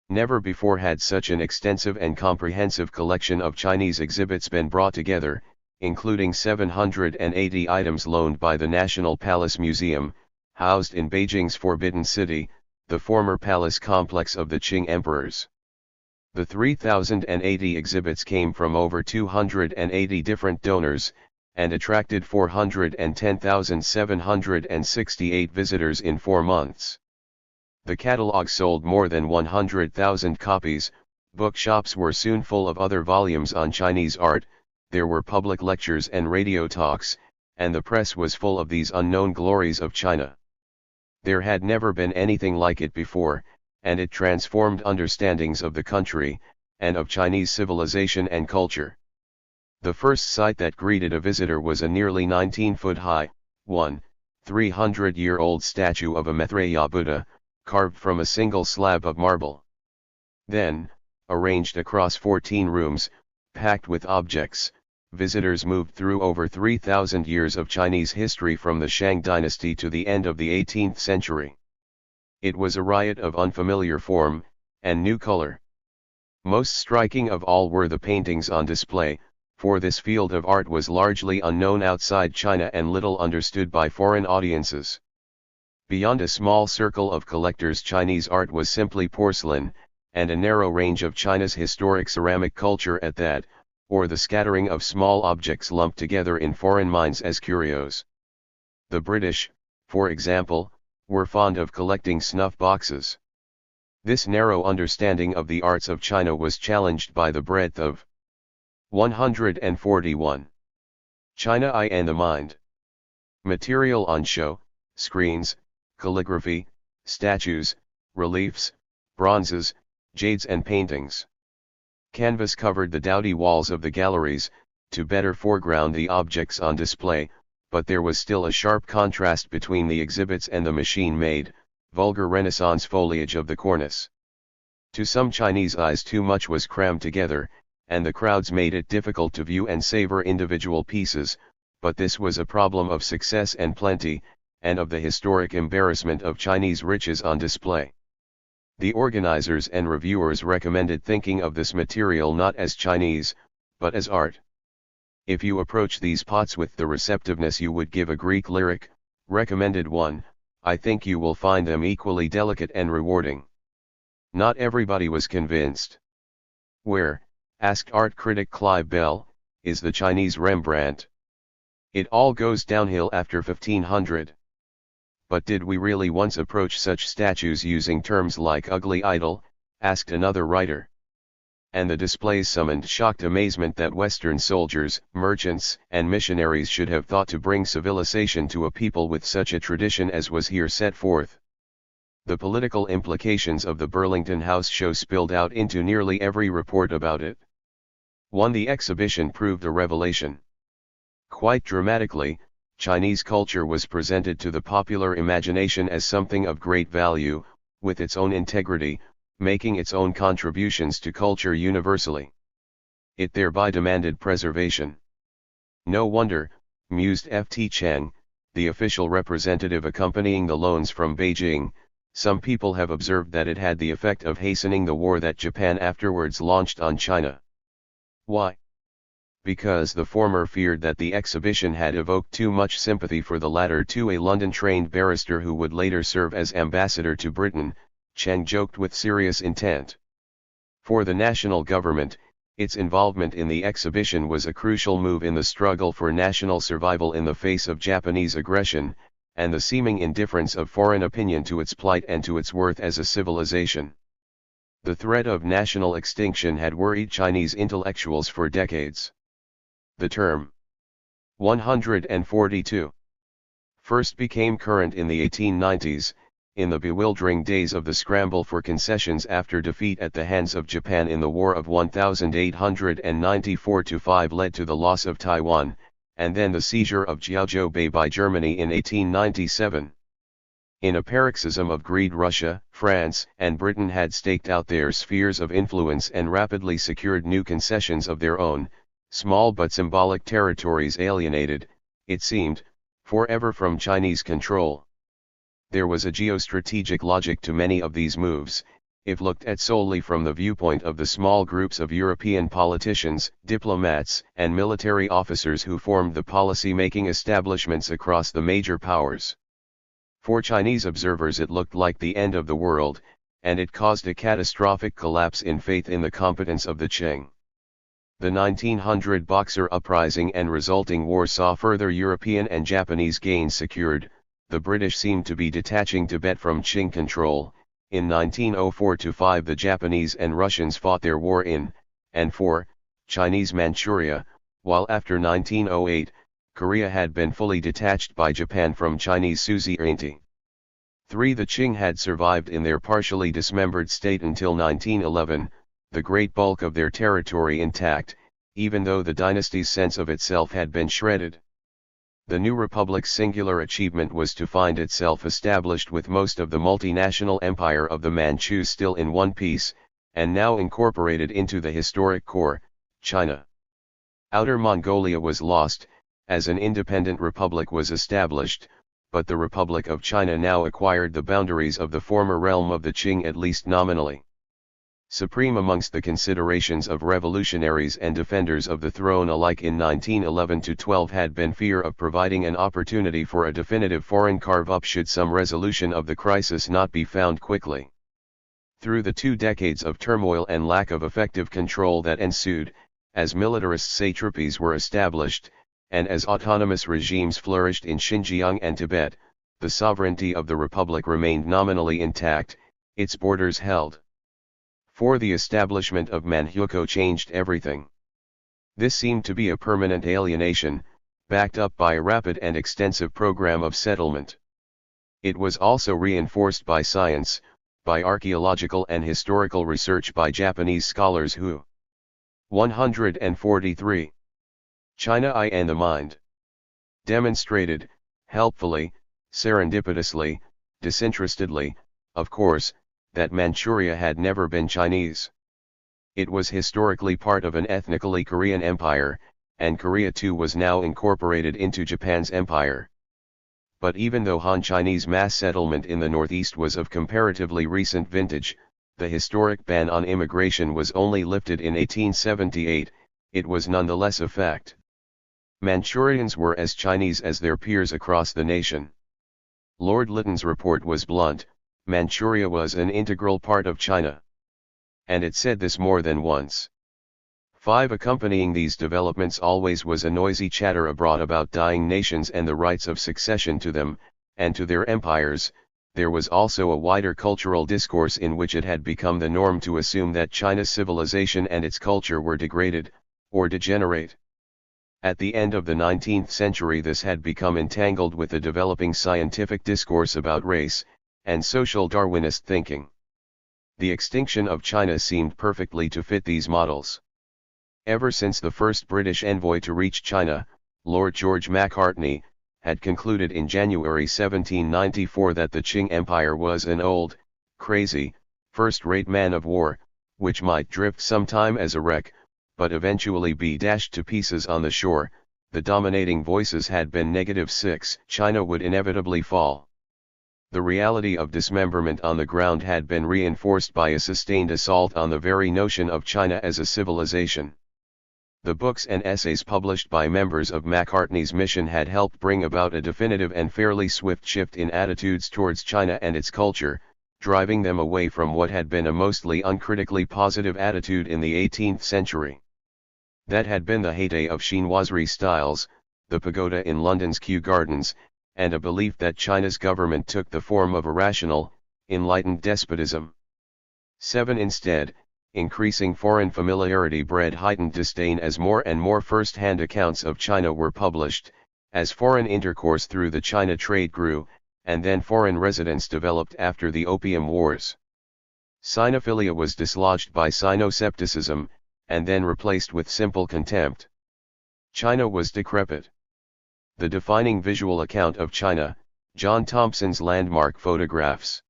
Never before had such an extensive and comprehensive collection of Chinese exhibits been brought together, including 780 items loaned by the National Palace Museum, housed in Beijing's Forbidden City, the former palace complex of the Qing emperors. The 3,080 exhibits came from over 280 different donors, and attracted 410,768 visitors in 4 months. The catalog sold more than 100,000 copies, bookshops were soon full of other volumes on Chinese art, there were public lectures and radio talks, and the press was full of these unknown glories of China. There had never been anything like it before, and it transformed understandings of the country, and of Chinese civilization and culture. The first sight that greeted a visitor was a nearly 19-foot high, 300-year-old statue of a Maitreya Buddha, carved from a single slab of marble. Then, arranged across 14 rooms, packed with objects, visitors moved through over 3,000 years of Chinese history from the Shang dynasty to the end of the 18th century. It was a riot of unfamiliar form, and new color. Most striking of all were the paintings on display, for this field of art was largely unknown outside China and little understood by foreign audiences. Beyond a small circle of collectors, Chinese art was simply porcelain, and a narrow range of China's historic ceramic culture at that, or the scattering of small objects lumped together in foreign minds as curios. The British, for example, were fond of collecting snuff boxes. This narrow understanding of the arts of China was challenged by the breadth of 141. China Eye and the Mind. Material on show, screens, calligraphy, statues, reliefs, bronzes, jades and paintings. Canvas covered the dowdy walls of the galleries, to better foreground the objects on display, but there was still a sharp contrast between the exhibits and the machine-made, vulgar Renaissance foliage of the cornice. To some Chinese eyes too much was crammed together, and the crowds made it difficult to view and savor individual pieces, but this was a problem of success and plenty, and of the historic embarrassment of Chinese riches on display. The organizers and reviewers recommended thinking of this material not as Chinese, but as art. If you approach these pots with the receptiveness you would give a Greek lyric, recommended one, I think you will find them equally delicate and rewarding. Not everybody was convinced. Where, asked art critic Clive Bell, is the Chinese Rembrandt? It all goes downhill after 1500. But did we really once approach such statues using terms like ugly idol, asked another writer. And the displays summoned shocked amazement that Western soldiers, merchants, and missionaries should have thought to bring civilization to a people with such a tradition as was here set forth. The political implications of the Burlington House show spilled out into nearly every report about it. 1. The exhibition proved a revelation. Quite dramatically, Chinese culture was presented to the popular imagination as something of great value, with its own integrity, making its own contributions to culture universally. It thereby demanded preservation. No wonder, mused F.T. Chang, the official representative accompanying the loans from Beijing, some people have observed that it had the effect of hastening the war that Japan afterwards launched on China. Why? Because the former feared that the exhibition had evoked too much sympathy for the latter. To a London-trained barrister who would later serve as ambassador to Britain, Chang joked with serious intent. For the national government, its involvement in the exhibition was a crucial move in the struggle for national survival in the face of Japanese aggression, and the seeming indifference of foreign opinion to its plight and to its worth as a civilization. The threat of national extinction had worried Chinese intellectuals for decades. The term 142 first became current in the 1890s, in the bewildering days of the scramble for concessions after defeat at the hands of Japan in the War of 1894-5 led to the loss of Taiwan, and then the seizure of Jiaozhou Bay by Germany in 1897. In a paroxysm of greed, Russia, France, and Britain had staked out their spheres of influence and rapidly secured new concessions of their own, small but symbolic territories alienated, it seemed, forever from Chinese control. There was a geostrategic logic to many of these moves, if looked at solely from the viewpoint of the small groups of European politicians, diplomats, and military officers who formed the policy-making establishments across the major powers. For Chinese observers it looked like the end of the world, and it caused a catastrophic collapse in faith in the competence of the Qing. The 1900 Boxer Uprising and resulting war saw further European and Japanese gains secured. The British seemed to be detaching Tibet from Qing control. In 1904-5 the Japanese and Russians fought their war in, and for, Chinese Manchuria, while after 1908, Korea had been fully detached by Japan from Chinese suzerainty. 3. The Qing had survived in their partially dismembered state until 1911, the great bulk of their territory intact, even though the dynasty's sense of itself had been shredded. The new republic's singular achievement was to find itself established with most of the multinational empire of the Manchus still in one piece, and now incorporated into the historic core, China. Outer Mongolia was lost, as an independent republic was established, but the Republic of China now acquired the boundaries of the former realm of the Qing at least nominally. Supreme amongst the considerations of revolutionaries and defenders of the throne alike in 1911-12 had been fear of providing an opportunity for a definitive foreign carve-up should some resolution of the crisis not be found quickly. Through the 2 decades of turmoil and lack of effective control that ensued, as militarist satrapies were established, and as autonomous regimes flourished in Xinjiang and Tibet, the sovereignty of the Republic remained nominally intact, its borders held. For the establishment of Manchukuo changed everything. This seemed to be a permanent alienation, backed up by a rapid and extensive program of settlement. It was also reinforced by science, by archaeological and historical research by Japanese scholars who 143. China I and the Mind demonstrated, helpfully, serendipitously, disinterestedly, of course, that Manchuria had never been Chinese. It was historically part of an ethnically Korean empire, and Korea too was now incorporated into Japan's empire. But even though Han Chinese mass settlement in the northeast was of comparatively recent vintage, the historic ban on immigration was only lifted in 1878, it was nonetheless a fact. Manchurians were as Chinese as their peers across the nation. Lord Lytton's report was blunt: Manchuria was an integral part of China. And it said this more than once. 5. Accompanying these developments always was a noisy chatter abroad about dying nations and the rights of succession to them, and to their empires. There was also a wider cultural discourse in which it had become the norm to assume that China's civilization and its culture were degraded, or degenerate. At the end of the 19th century this had become entangled with the developing scientific discourse about race, and social Darwinist thinking. The extinction of China seemed perfectly to fit these models. Ever since the first British envoy to reach China, Lord George Macartney, had concluded in January 1794 that the Qing Empire was an old, crazy, first-rate man of war, which might drift sometime as a wreck, but eventually be dashed to pieces on the shore. The dominating voices had been -6. China would inevitably fall. The reality of dismemberment on the ground had been reinforced by a sustained assault on the very notion of China as a civilization. The books and essays published by members of Macartney's mission had helped bring about a definitive and fairly swift shift in attitudes towards China and its culture, driving them away from what had been a mostly uncritically positive attitude in the 18th century. That had been the heyday of chinoiserie styles, the pagoda in London's Kew Gardens, and a belief that China's government took the form of a rational, enlightened despotism. 7. Instead, increasing foreign familiarity bred heightened disdain as more and more first-hand accounts of China were published, as foreign intercourse through the China trade grew, and then foreign residents developed after the Opium Wars. Sinophilia was dislodged by sinoscepticism, and then replaced with simple contempt. China was decrepit. The defining visual account of China, John Thompson's landmark photographs.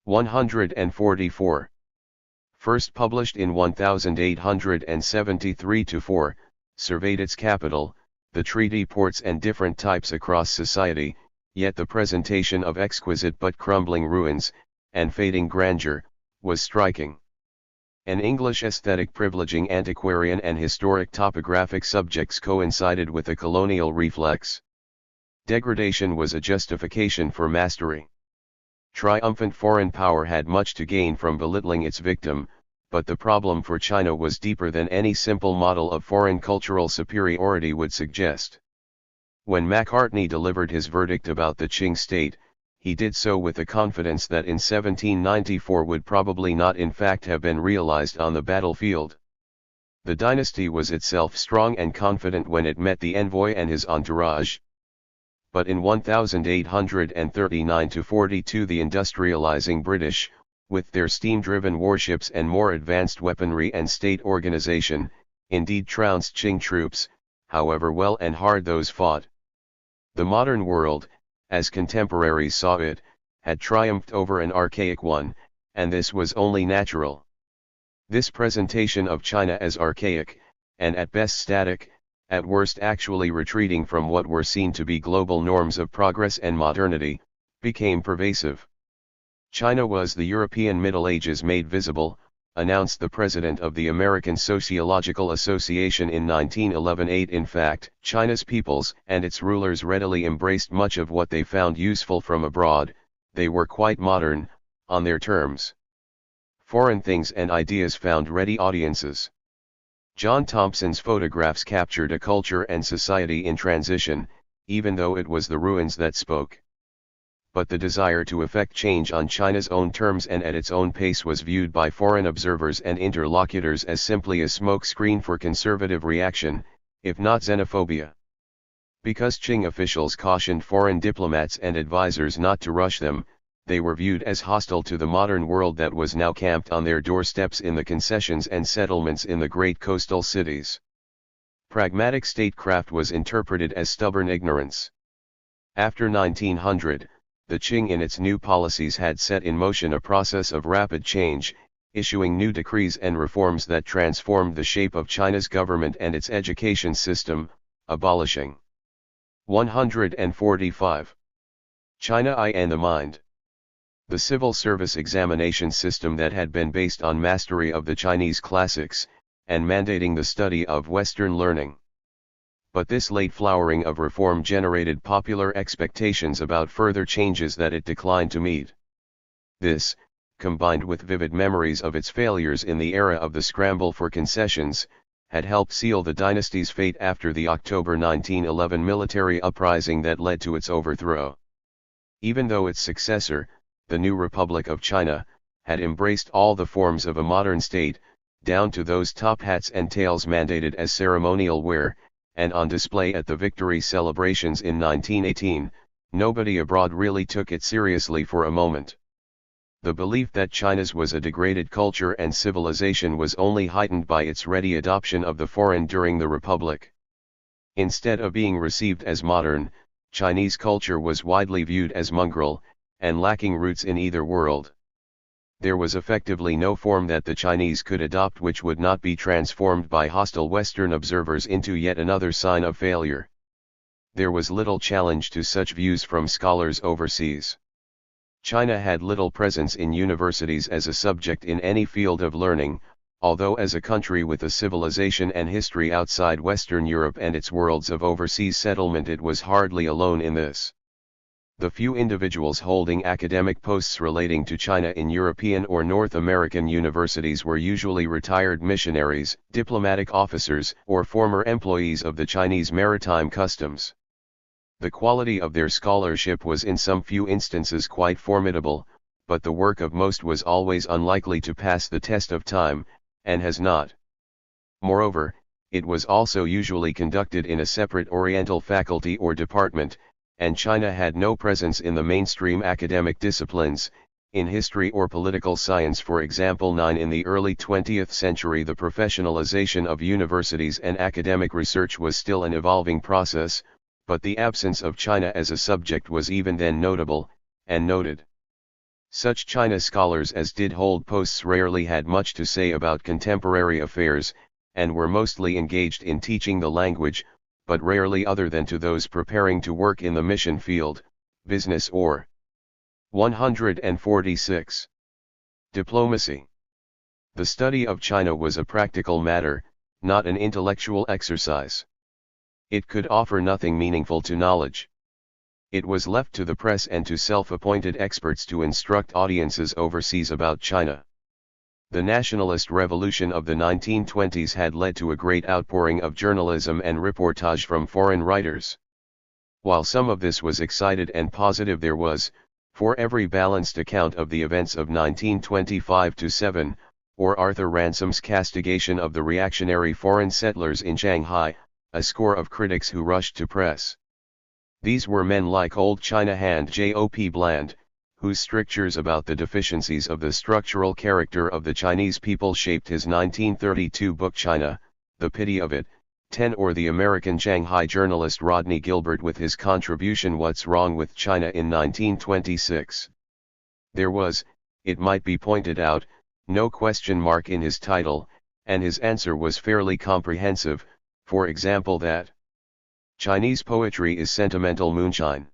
144. First published in 1873-4, surveyed its capital, the treaty ports and different types across society, yet the presentation of exquisite but crumbling ruins, and fading grandeur, was striking. An English aesthetic privileging antiquarian and historic topographic subjects coincided with a colonial reflex. Degradation was a justification for mastery. Triumphant foreign power had much to gain from belittling its victim, but the problem for China was deeper than any simple model of foreign cultural superiority would suggest. When Macartney delivered his verdict about the Qing state, he did so with a confidence that in 1794 would probably not in fact have been realized on the battlefield. The dynasty was itself strong and confident when it met the envoy and his entourage. But in 1839-42 the industrializing British, with their steam-driven warships and more advanced weaponry and state organization, indeed trounced Qing troops, however well and hard those fought. The modern world, as contemporaries saw it, had triumphed over an archaic one, and this was only natural. This presentation of China as archaic, and at best static, at worst actually retreating from what were seen to be global norms of progress and modernity, became pervasive. China was the European Middle Ages made visible, announced the president of the American Sociological Association in 1911. In fact, China's peoples and its rulers readily embraced much of what they found useful from abroad. They were quite modern, on their terms. Foreign things and ideas found ready audiences. John Thompson's photographs captured a culture and society in transition, even though it was the ruins that spoke. But the desire to effect change on China's own terms and at its own pace was viewed by foreign observers and interlocutors as simply a smokescreen for conservative reaction, if not xenophobia. Because Qing officials cautioned foreign diplomats and advisors not to rush them, they were viewed as hostile to the modern world that was now camped on their doorsteps in the concessions and settlements in the great coastal cities. Pragmatic statecraft was interpreted as stubborn ignorance. After 1900, the Qing in its new policies had set in motion a process of rapid change, issuing new decrees and reforms that transformed the shape of China's government and its education system, abolishing 145. China I and the Mind. The civil service examination system that had been based on mastery of the Chinese classics, and mandating the study of Western learning. But this late flowering of reform generated popular expectations about further changes that it declined to meet. This, combined with vivid memories of its failures in the era of the scramble for concessions, had helped seal the dynasty's fate after the October 1911 military uprising that led to its overthrow. Even though its successor, the new Republic of China, had embraced all the forms of a modern state, down to those top hats and tails mandated as ceremonial wear, and on display at the victory celebrations in 1918, nobody abroad really took it seriously for a moment. The belief that China's was a degraded culture and civilization was only heightened by its ready adoption of the foreign during the Republic. Instead of being received as modern, Chinese culture was widely viewed as mongrel, and lacking roots in either world. There was effectively no form that the Chinese could adopt which would not be transformed by hostile Western observers into yet another sign of failure. There was little challenge to such views from scholars overseas. China had little presence in universities as a subject in any field of learning, although as a country with a civilization and history outside Western Europe and its worlds of overseas settlement it was hardly alone in this. The few individuals holding academic posts relating to China in European or North American universities were usually retired missionaries, diplomatic officers, or former employees of the Chinese maritime customs. The quality of their scholarship was in some few instances quite formidable, but the work of most was always unlikely to pass the test of time, and has not. Moreover, it was also usually conducted in a separate Oriental faculty or department, and China had no presence in the mainstream academic disciplines, in history or political science for example. In the early 20th century the professionalization of universities and academic research was still an evolving process, but the absence of China as a subject was even then notable, and noted. Such China scholars as did hold posts rarely had much to say about contemporary affairs, and were mostly engaged in teaching the language, but rarely other than to those preparing to work in the mission field, business or 146. Diplomacy. The study of China was a practical matter, not an intellectual exercise. It could offer nothing meaningful to knowledge. It was left to the press and to self-appointed experts to instruct audiences overseas about China. The nationalist revolution of the 1920s had led to a great outpouring of journalism and reportage from foreign writers. While some of this was excited and positive, there was, for every balanced account of the events of 1925-7, or Arthur Ransom's castigation of the reactionary foreign settlers in Shanghai, a score of critics who rushed to press. These were men like Old China Hand J.O.P. Bland, whose strictures about the deficiencies of the structural character of the Chinese people shaped his 1932 book China, The Pity of It, 10, or the American Shanghai journalist Rodney Gilbert with his contribution What's Wrong with China in 1926. There was, it might be pointed out, no question mark in his title, and his answer was fairly comprehensive, for example that Chinese poetry is sentimental moonshine.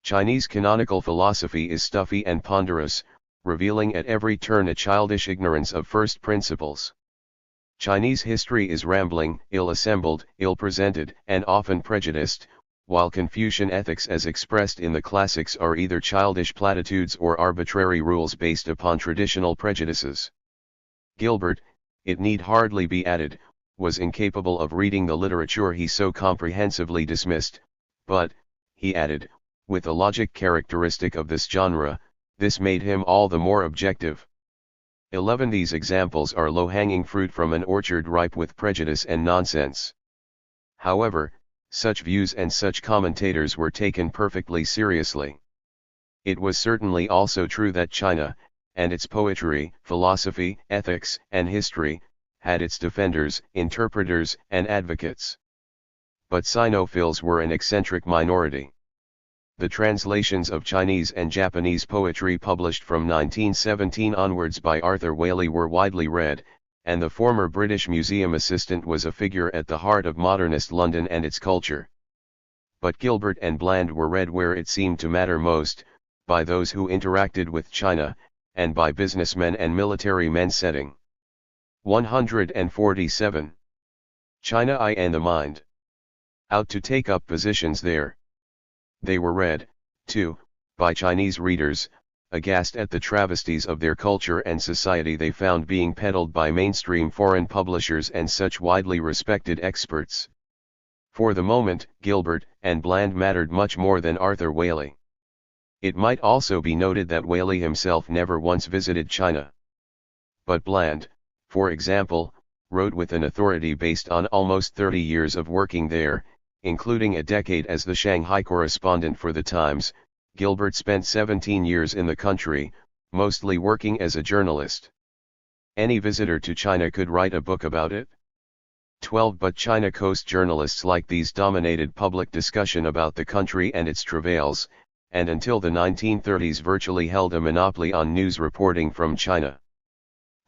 Chinese canonical philosophy is stuffy and ponderous, revealing at every turn a childish ignorance of first principles. Chinese history is rambling, ill-assembled, ill-presented, and often prejudiced, while Confucian ethics as expressed in the classics are either childish platitudes or arbitrary rules based upon traditional prejudices. Gilbert, it need hardly be added, was incapable of reading the literature he so comprehensively dismissed, but, he added, with a logic characteristic of this genre, this made him all the more objective. 11. These examples are low-hanging fruit from an orchard ripe with prejudice and nonsense. However, such views and such commentators were taken perfectly seriously. It was certainly also true that China, and its poetry, philosophy, ethics, and history, had its defenders, interpreters, and advocates. But Sinophils were an eccentric minority. The translations of Chinese and Japanese poetry published from 1917 onwards by Arthur Waley were widely read, and the former British Museum assistant was a figure at the heart of modernist London and its culture. But Gilbert and Bland were read where it seemed to matter most, by those who interacted with China, and by businessmen and military men. Setting 147. China I and the Mind. Out to take up positions there. They were read, too, by Chinese readers, aghast at the travesties of their culture and society they found being peddled by mainstream foreign publishers and such widely respected experts. For the moment, Gilbert and Bland mattered much more than Arthur Waley. It might also be noted that Waley himself never once visited China. But Bland, for example, wrote with an authority based on almost 30 years of working there, including a decade as the Shanghai correspondent for the Times. Gilbert spent 17 years in the country, mostly working as a journalist. Any visitor to China could write a book about it. 12 But China Coast journalists like these dominated public discussion about the country and its travails, and until the 1930s virtually held a monopoly on news reporting from China.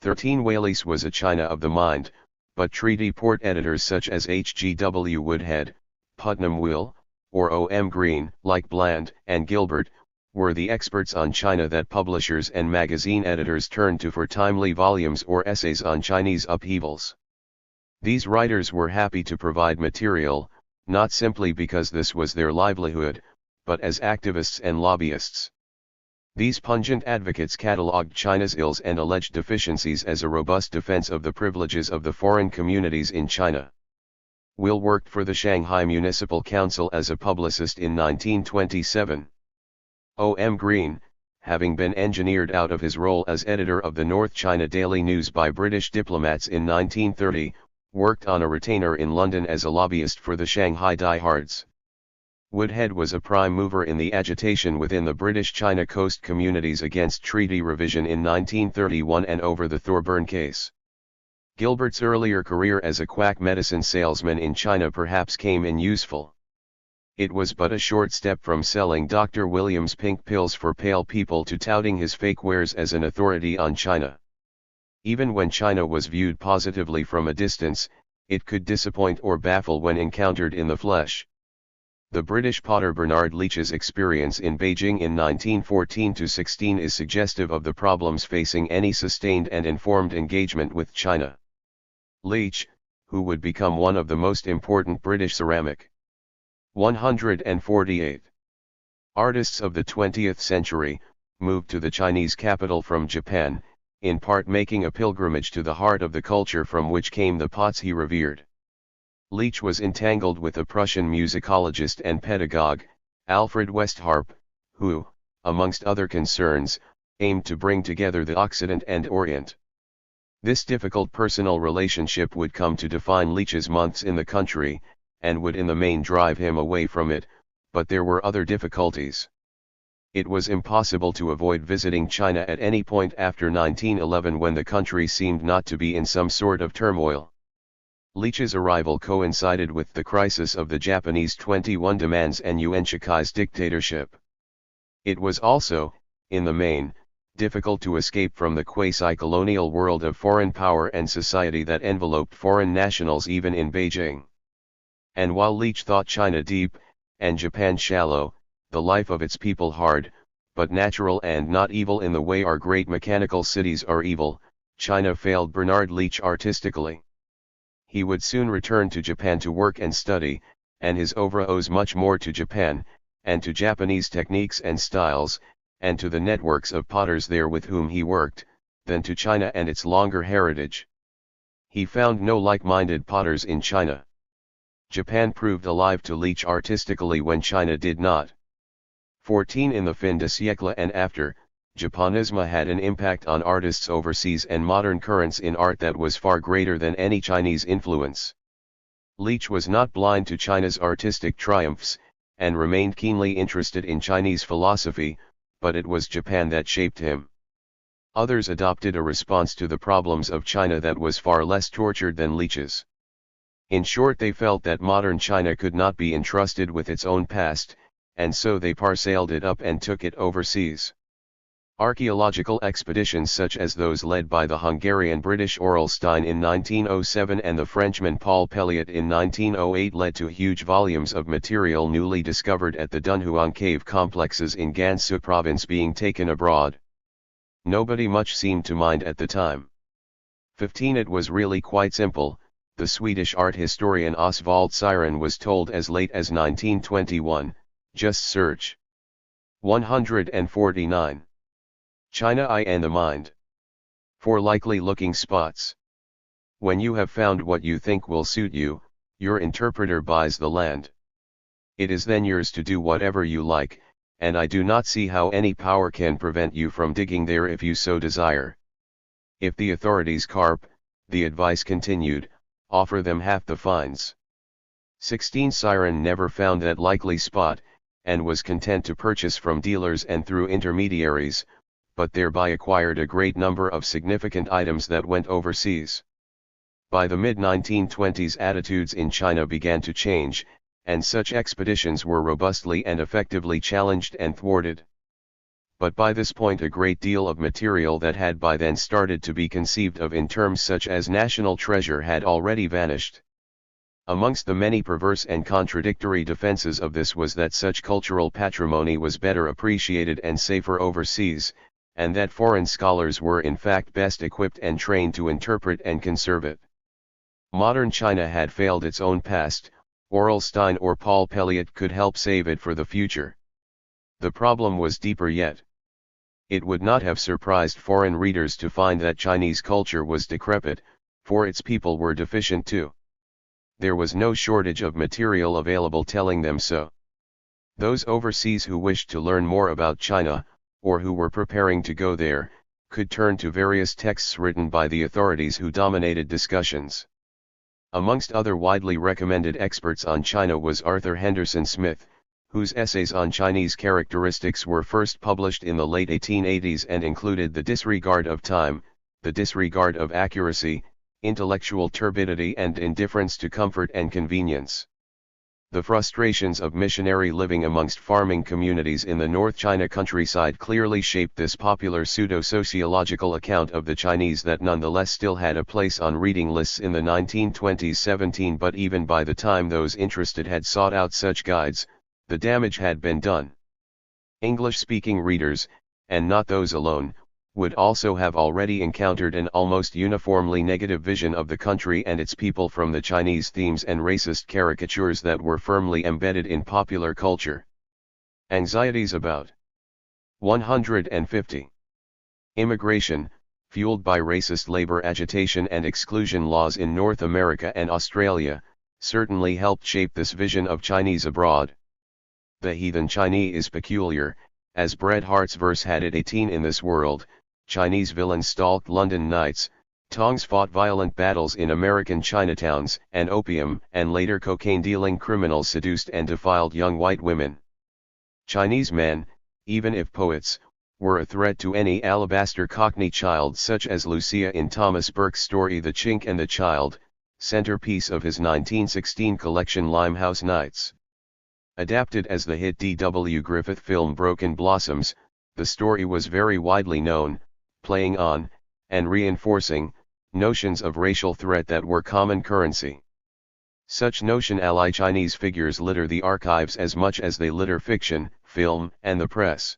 13 Waley's was a China of the mind, but treaty port editors such as H.G.W. Woodhead, Putnam Will, or O.M. Green, like Bland and Gilbert, were the experts on China that publishers and magazine editors turned to for timely volumes or essays on Chinese upheavals. These writers were happy to provide material, not simply because this was their livelihood, but as activists and lobbyists. These pungent advocates catalogued China's ills and alleged deficiencies as a robust defense of the privileges of the foreign communities in China. Will worked for the Shanghai Municipal Council as a publicist in 1927. O.M. Green, having been engineered out of his role as editor of the North China Daily News by British diplomats in 1930, worked on a retainer in London as a lobbyist for the Shanghai diehards. Woodhead was a prime mover in the agitation within the British China coast communities against treaty revision in 1931 and over the Thorburn case. Gilbert's earlier career as a quack medicine salesman in China perhaps came in useful. It was but a short step from selling Dr. Williams' pink pills for pale people to touting his fake wares as an authority on China. Even when China was viewed positively from a distance, it could disappoint or baffle when encountered in the flesh. The British potter Bernard Leach's experience in Beijing in 1914-16 is suggestive of the problems facing any sustained and informed engagement with China. Leach, who would become one of the most important British ceramic. 148. Artists of the 20th century, moved to the Chinese capital from Japan, in part making a pilgrimage to the heart of the culture from which came the pots he revered. Leach was entangled with a Prussian musicologist and pedagogue, Alfred Westharp, who, amongst other concerns, aimed to bring together the Occident and Orient. This difficult personal relationship would come to define Leach's months in the country, and would in the main drive him away from it, but there were other difficulties. It was impossible to avoid visiting China at any point after 1911 when the country seemed not to be in some sort of turmoil. Leach's arrival coincided with the crisis of the Japanese 21 demands and Yuan Shikai's dictatorship. It was also, in the main, difficult to escape from the quasi-colonial world of foreign power and society that enveloped foreign nationals even in Beijing. And while Leach thought China deep, and Japan shallow, the life of its people hard, but natural and not evil in the way our great mechanical cities are evil, China failed Bernard Leach artistically. He would soon return to Japan to work and study, and his oeuvre owes much more to Japan, and to Japanese techniques and styles, and to the networks of potters there with whom he worked, than to China and its longer heritage. He found no like-minded potters in China. Japan proved alive to Leach artistically when China did not. 14 In the fin de siècle and after, Japonisme had an impact on artists overseas and modern currents in art that was far greater than any Chinese influence. Leach was not blind to China's artistic triumphs, and remained keenly interested in Chinese philosophy, but it was Japan that shaped him. Others adopted a response to the problems of China that was far less tortured than Leach's. In short, they felt that modern China could not be entrusted with its own past, and so they parceled it up and took it overseas. Archaeological expeditions such as those led by the Hungarian British Orelstein in 1907 and the Frenchman Paul Pelliot in 1908 led to huge volumes of material newly discovered at the Dunhuang cave complexes in Gansu province being taken abroad. Nobody much seemed to mind at the time. 15. It was really quite simple, the Swedish art historian Osvald Siren was told as late as 1921, just search. 149. China Eye and the Mind. 4 likely looking spots. When you have found what you think will suit you, your interpreter buys the land. It is then yours to do whatever you like, and I do not see how any power can prevent you from digging there if you so desire. If the authorities carp, the advice continued, offer them half the fines. 16. Siren never found that likely spot, and was content to purchase from dealers and through intermediaries, but thereby acquired a great number of significant items that went overseas. By the mid-1920s attitudes in China began to change, and such expeditions were robustly and effectively challenged and thwarted. But by this point a great deal of material that had by then started to be conceived of in terms such as national treasure had already vanished. Amongst the many perverse and contradictory defenses of this was that such cultural patrimony was better appreciated and safer overseas, and that foreign scholars were in fact best equipped and trained to interpret and conserve it. Modern China had failed its own past, Orelstein or Paul Pelliot could help save it for the future. The problem was deeper yet. It would not have surprised foreign readers to find that Chinese culture was decrepit, for its people were deficient too. There was no shortage of material available telling them so. Those overseas who wished to learn more about China, or who were preparing to go there, could turn to various texts written by the authorities who dominated discussions. Amongst other widely recommended experts on China was Arthur Henderson Smith, whose essays on Chinese characteristics were first published in the late 1880s and included the disregard of time, the disregard of accuracy, intellectual turbidity and indifference to comfort and convenience. The frustrations of missionary living amongst farming communities in the North China countryside clearly shaped this popular pseudo-sociological account of the Chinese that nonetheless still had a place on reading lists in the 1920s. But even by the time those interested had sought out such guides, the damage had been done. English-speaking readers, and not those alone, would also have already encountered an almost uniformly negative vision of the country and its people from the Chinese themes and racist caricatures that were firmly embedded in popular culture. Anxieties about 150. Immigration, fueled by racist labor agitation and exclusion laws in North America and Australia, certainly helped shape this vision of Chinese abroad. The heathen Chinese is peculiar, as Bret Harte's verse had it. 18 In this world, Chinese villains stalked London nights, Tongs fought violent battles in American Chinatowns, and opium and later cocaine-dealing criminals seduced and defiled young white women. Chinese men, even if poets, were a threat to any alabaster Cockney child such as Lucia in Thomas Burke's story The Chink and the Child, centerpiece of his 1916 collection Limehouse Nights. Adapted as the hit D.W. Griffith film Broken Blossoms, the story was very widely known, playing on, and reinforcing, notions of racial threat that were common currency. Such notion-ally Chinese figures litter the archives as much as they litter fiction, film, and the press.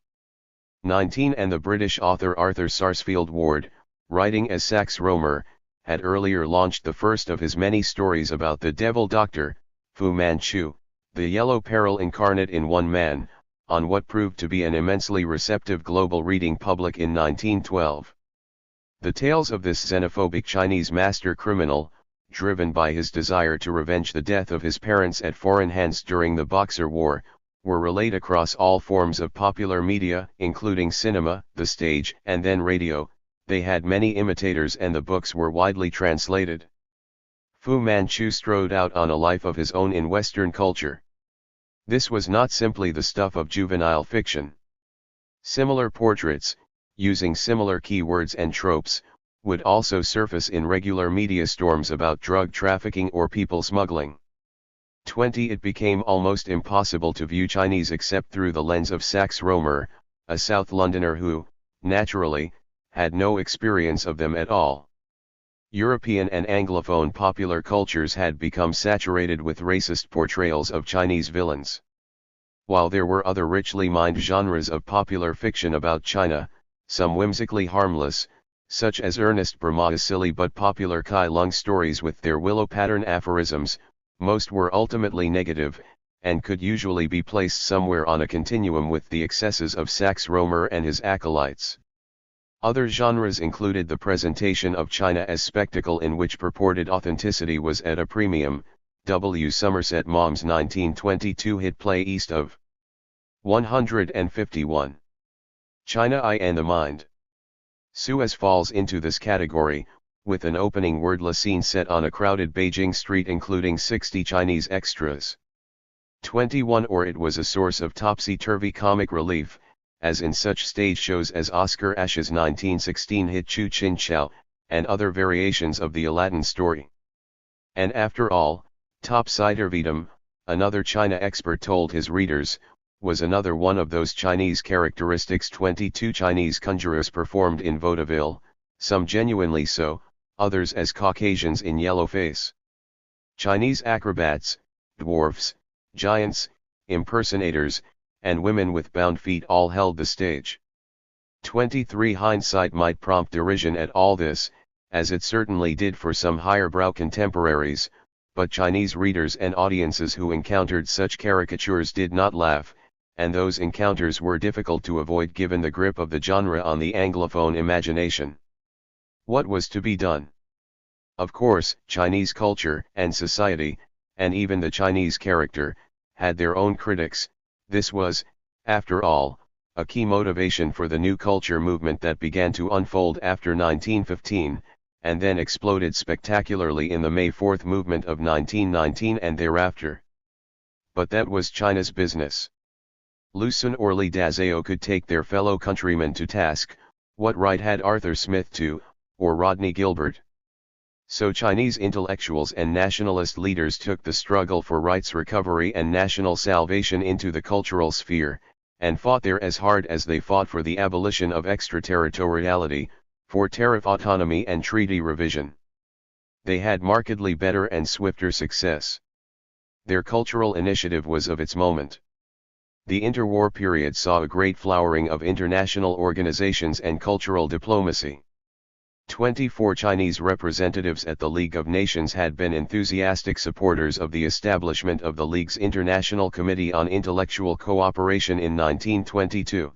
19 And the British author Arthur Sarsfield Ward, writing as Sax Rohmer, had earlier launched the first of his many stories about the Devil Doctor, Fu Manchu, the Yellow Peril incarnate in one man, on what proved to be an immensely receptive global reading public in 1912. The tales of this xenophobic Chinese master criminal, driven by his desire to revenge the death of his parents at foreign hands during the Boxer War, were relayed across all forms of popular media, including cinema, the stage, and then radio. They had many imitators and the books were widely translated. Fu Manchu strode out on a life of his own in Western culture. This was not simply the stuff of juvenile fiction. Similar portraits, using similar keywords and tropes, would also surface in regular media storms about drug trafficking or people smuggling. 20. It became almost impossible to view Chinese except through the lens of Sax Rohmer, a South Londoner who, naturally, had no experience of them at all. European and Anglophone popular cultures had become saturated with racist portrayals of Chinese villains. While there were other richly mined genres of popular fiction about China, some whimsically harmless, such as Ernest Bramah's silly but popular Kai Lung stories with their willow pattern aphorisms, most were ultimately negative, and could usually be placed somewhere on a continuum with the excesses of Sax Rohmer and his acolytes. Other genres included the presentation of China as spectacle in which purported authenticity was at a premium, W. Somerset Maugham's 1922 hit play East of 151. China I and the Mind. Suez falls into this category, with an opening wordless scene set on a crowded Beijing street including 60 Chinese extras. 21. Or it was a source of topsy-turvy comic relief, as in such stage shows as Oscar Ashe's 1916 hit Chu Chin Chow, and other variations of the Aladdin story. And after all, topsy-turvydom, another China expert told his readers, was another one of those Chinese characteristics 22 Chinese conjurers performed in vaudeville, some genuinely so, others as Caucasians in yellowface. Chinese acrobats, dwarfs, giants, impersonators, and women with bound feet all held the stage. 23. Hindsight might prompt derision at all this, as it certainly did for some higher-brow contemporaries, but Chinese readers and audiences who encountered such caricatures did not laugh, and those encounters were difficult to avoid given the grip of the genre on the Anglophone imagination. What was to be done? Of course, Chinese culture and society, and even the Chinese character, had their own critics. This was, after all, a key motivation for the new culture movement that began to unfold after 1915, and then exploded spectacularly in the May 4th movement of 1919 and thereafter. But that was China's business. Lucien or Li Dazao could take their fellow countrymen to task, what right had Arthur Smith to, or Rodney Gilbert? So Chinese intellectuals and nationalist leaders took the struggle for rights recovery and national salvation into the cultural sphere, and fought there as hard as they fought for the abolition of extraterritoriality, for tariff autonomy and treaty revision. They had markedly better and swifter success. Their cultural initiative was of its moment. The interwar period saw a great flowering of international organizations and cultural diplomacy. 24 Chinese representatives at the League of Nations had been enthusiastic supporters of the establishment of the League's International Committee on Intellectual Cooperation in 1922.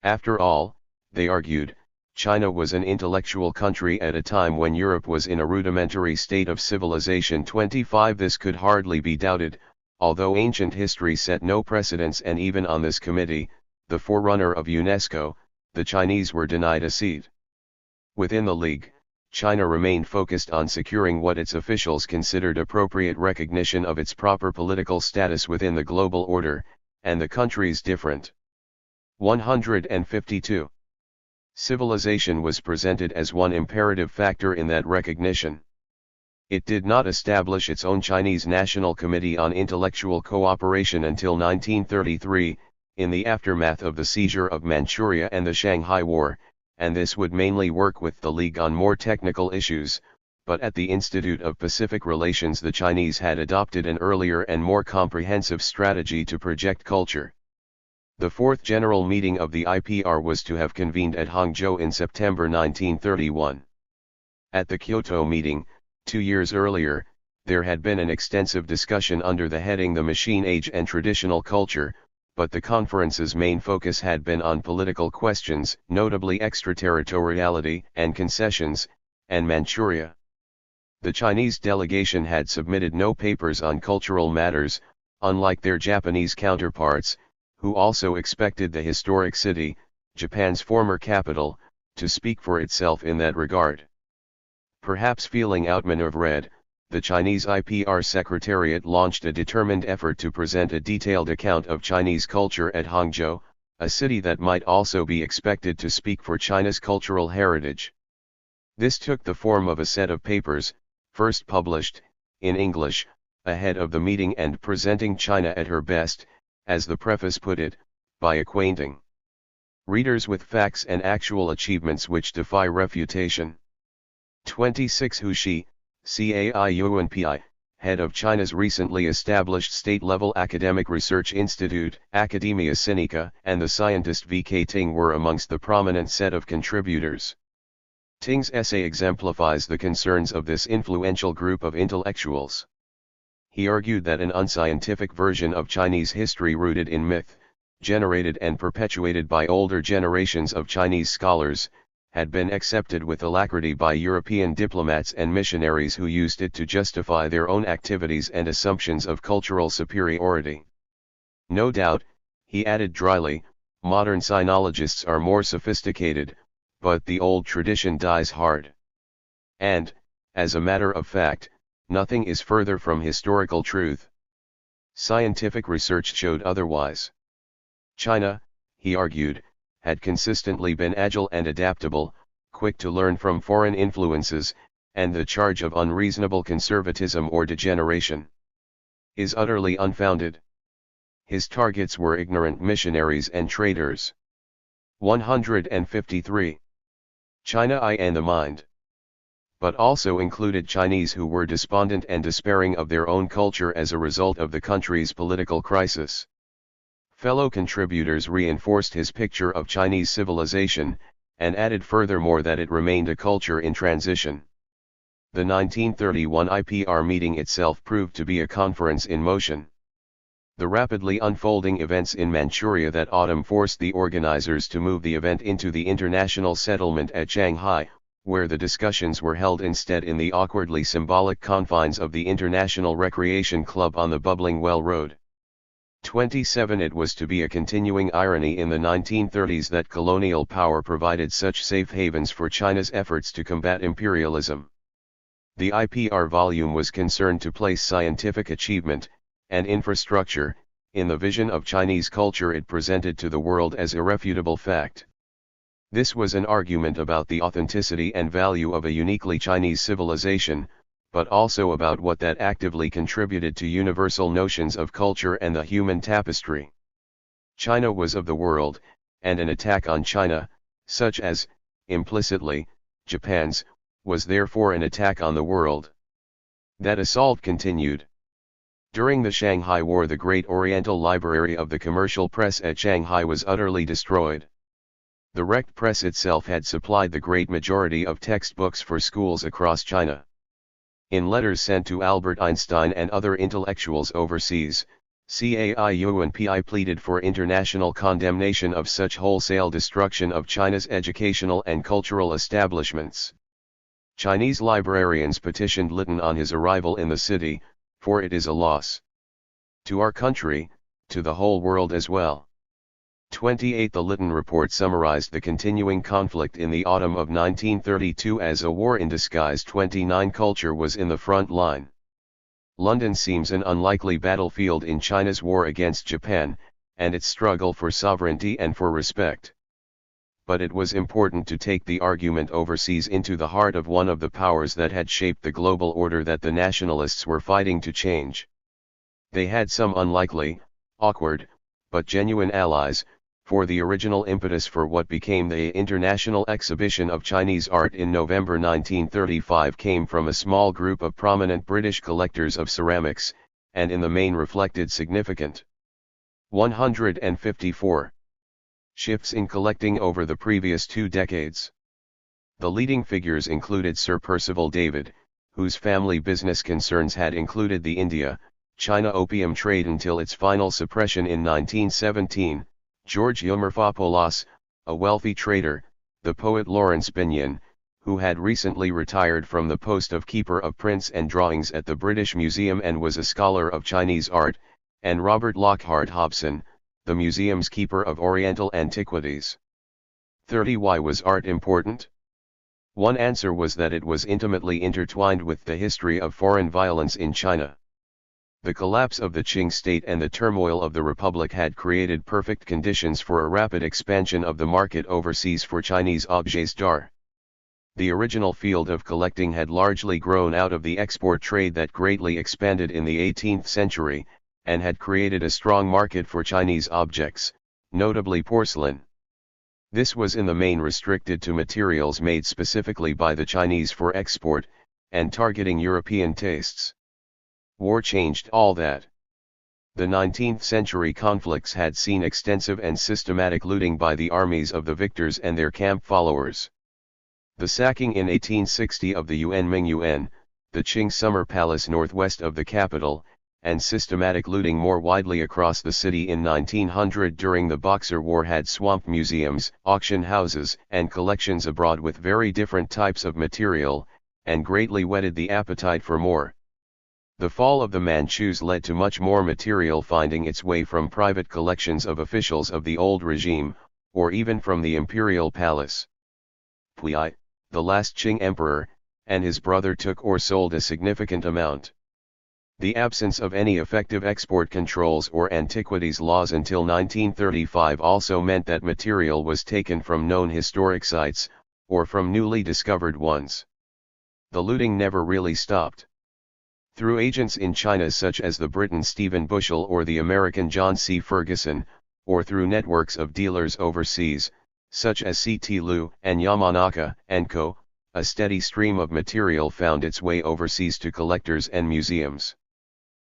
After all, they argued, China was an intellectual country at a time when Europe was in a rudimentary state of civilization. 25 This could hardly be doubted, although ancient history set no precedents, and even on this committee, the forerunner of UNESCO, the Chinese were denied a seat. Within the League, China remained focused on securing what its officials considered appropriate recognition of its proper political status within the global order, and the country's different. 152. Civilization was presented as one imperative factor in that recognition. It did not establish its own Chinese National Committee on Intellectual Cooperation until 1933, in the aftermath of the seizure of Manchuria and the Shanghai War, and this would mainly work with the League on more technical issues, but at the Institute of Pacific Relations the Chinese had adopted an earlier and more comprehensive strategy to project culture. The fourth general meeting of the IPR was to have convened at Hangzhou in September 1931. At the Kyoto meeting, 2 years earlier, there had been an extensive discussion under the heading The Machine Age and Traditional Culture, but the conference's main focus had been on political questions, notably extraterritoriality and concessions, and Manchuria. The Chinese delegation had submitted no papers on cultural matters, unlike their Japanese counterparts, who also expected the historic city, Japan's former capital, to speak for itself in that regard. Perhaps feeling outmaneuvered, the Chinese IPR Secretariat launched a determined effort to present a detailed account of Chinese culture at Hangzhou, a city that might also be expected to speak for China's cultural heritage. This took the form of a set of papers, first published, in English, ahead of the meeting and presenting China at her best, as the preface put it, by acquainting readers with facts and actual achievements which defy refutation. 26 Hu Shi, CAIUNPI, head of China's recently established state-level academic research institute, Academia Sinica, and the scientist V.K. Ting were amongst the prominent set of contributors. Ting's essay exemplifies the concerns of this influential group of intellectuals. He argued that an unscientific version of Chinese history rooted in myth, generated and perpetuated by older generations of Chinese scholars, had been accepted with alacrity by European diplomats and missionaries who used it to justify their own activities and assumptions of cultural superiority. No doubt, he added dryly, modern sinologists are more sophisticated, but the old tradition dies hard. And, as a matter of fact, nothing is further from historical truth. Scientific research showed otherwise. China, he argued, had consistently been agile and adaptable, quick to learn from foreign influences, and the charge of unreasonable conservatism or degeneration is utterly unfounded. His targets were ignorant missionaries and traders. 153. China I and the mind. But also included Chinese who were despondent and despairing of their own culture as a result of the country's political crisis. Fellow contributors reinforced his picture of Chinese civilization, and added furthermore that it remained a culture in transition. The 1931 IPR meeting itself proved to be a conference in motion. The rapidly unfolding events in Manchuria that autumn forced the organizers to move the event into the international settlement at Shanghai, where the discussions were held instead in the awkwardly symbolic confines of the International Recreation Club on the Bubbling Well Road. 27 It was to be a continuing irony in the 1930s that colonial power provided such safe havens for China's efforts to combat imperialism. The IPR volume was concerned to place scientific achievement, and infrastructure, in the vision of Chinese culture it presented to the world as irrefutable fact. This was an argument about the authenticity and value of a uniquely Chinese civilization, but also about what that actively contributed to universal notions of culture and the human tapestry. China was of the world, and an attack on China, such as, implicitly, Japan's, was therefore an attack on the world. That assault continued. During the Shanghai War, the great Oriental Library of the commercial press at Shanghai was utterly destroyed. The wrecked press itself had supplied the great majority of textbooks for schools across China. In letters sent to Albert Einstein and other intellectuals overseas, CAIUNPI pleaded for international condemnation of such wholesale destruction of China's educational and cultural establishments. Chinese librarians petitioned Lytton on his arrival in the city, for it is a loss to our country, to the whole world as well. 28 The Lytton report summarized the continuing conflict in the autumn of 1932 as a war in disguise. 29 Culture was in the front line. London seems an unlikely battlefield in China's war against Japan, and its struggle for sovereignty and for respect. But it was important to take the argument overseas into the heart of one of the powers that had shaped the global order that the nationalists were fighting to change. They had some unlikely, awkward, but genuine allies, for the original impetus for what became the International Exhibition of Chinese Art in November 1935 came from a small group of prominent British collectors of ceramics, and in the main reflected significant 154 shifts in collecting over the previous 2 decades. The leading figures included Sir Percival David, whose family business concerns had included the India-China opium trade until its final suppression in 1917, George Eumorphopoulos, a wealthy trader, the poet Lawrence Binyon, who had recently retired from the post of Keeper of Prints and Drawings at the British Museum and was a scholar of Chinese art, and Robert Lockhart Hobson, the museum's keeper of Oriental antiquities. 30 Why was art important? One answer was that it was intimately intertwined with the history of foreign violence in China. The collapse of the Qing state and the turmoil of the Republic had created perfect conditions for a rapid expansion of the market overseas for Chinese objets d'art. The original field of collecting had largely grown out of the export trade that greatly expanded in the 18th century, and had created a strong market for Chinese objects, notably porcelain. This was in the main restricted to materials made specifically by the Chinese for export, and targeting European tastes. War changed all that. The 19th century conflicts had seen extensive and systematic looting by the armies of the victors and their camp followers. The sacking in 1860 of the Yuan Yuan, the Qing Summer Palace northwest of the capital, and systematic looting more widely across the city in 1900 during the Boxer War had swamped museums, auction houses, and collections abroad with very different types of material, and greatly whetted the appetite for more. The fall of the Manchus led to much more material finding its way from private collections of officials of the old regime, or even from the imperial palace. Puyi, the last Qing emperor, and his brother took or sold a significant amount. The absence of any effective export controls or antiquities laws until 1935 also meant that material was taken from known historic sites, or from newly discovered ones. The looting never really stopped. Through agents in China such as the Briton Stephen Bushell or the American John C. Ferguson, or through networks of dealers overseas, such as C.T. Liu and Yamanaka & Co., a steady stream of material found its way overseas to collectors and museums.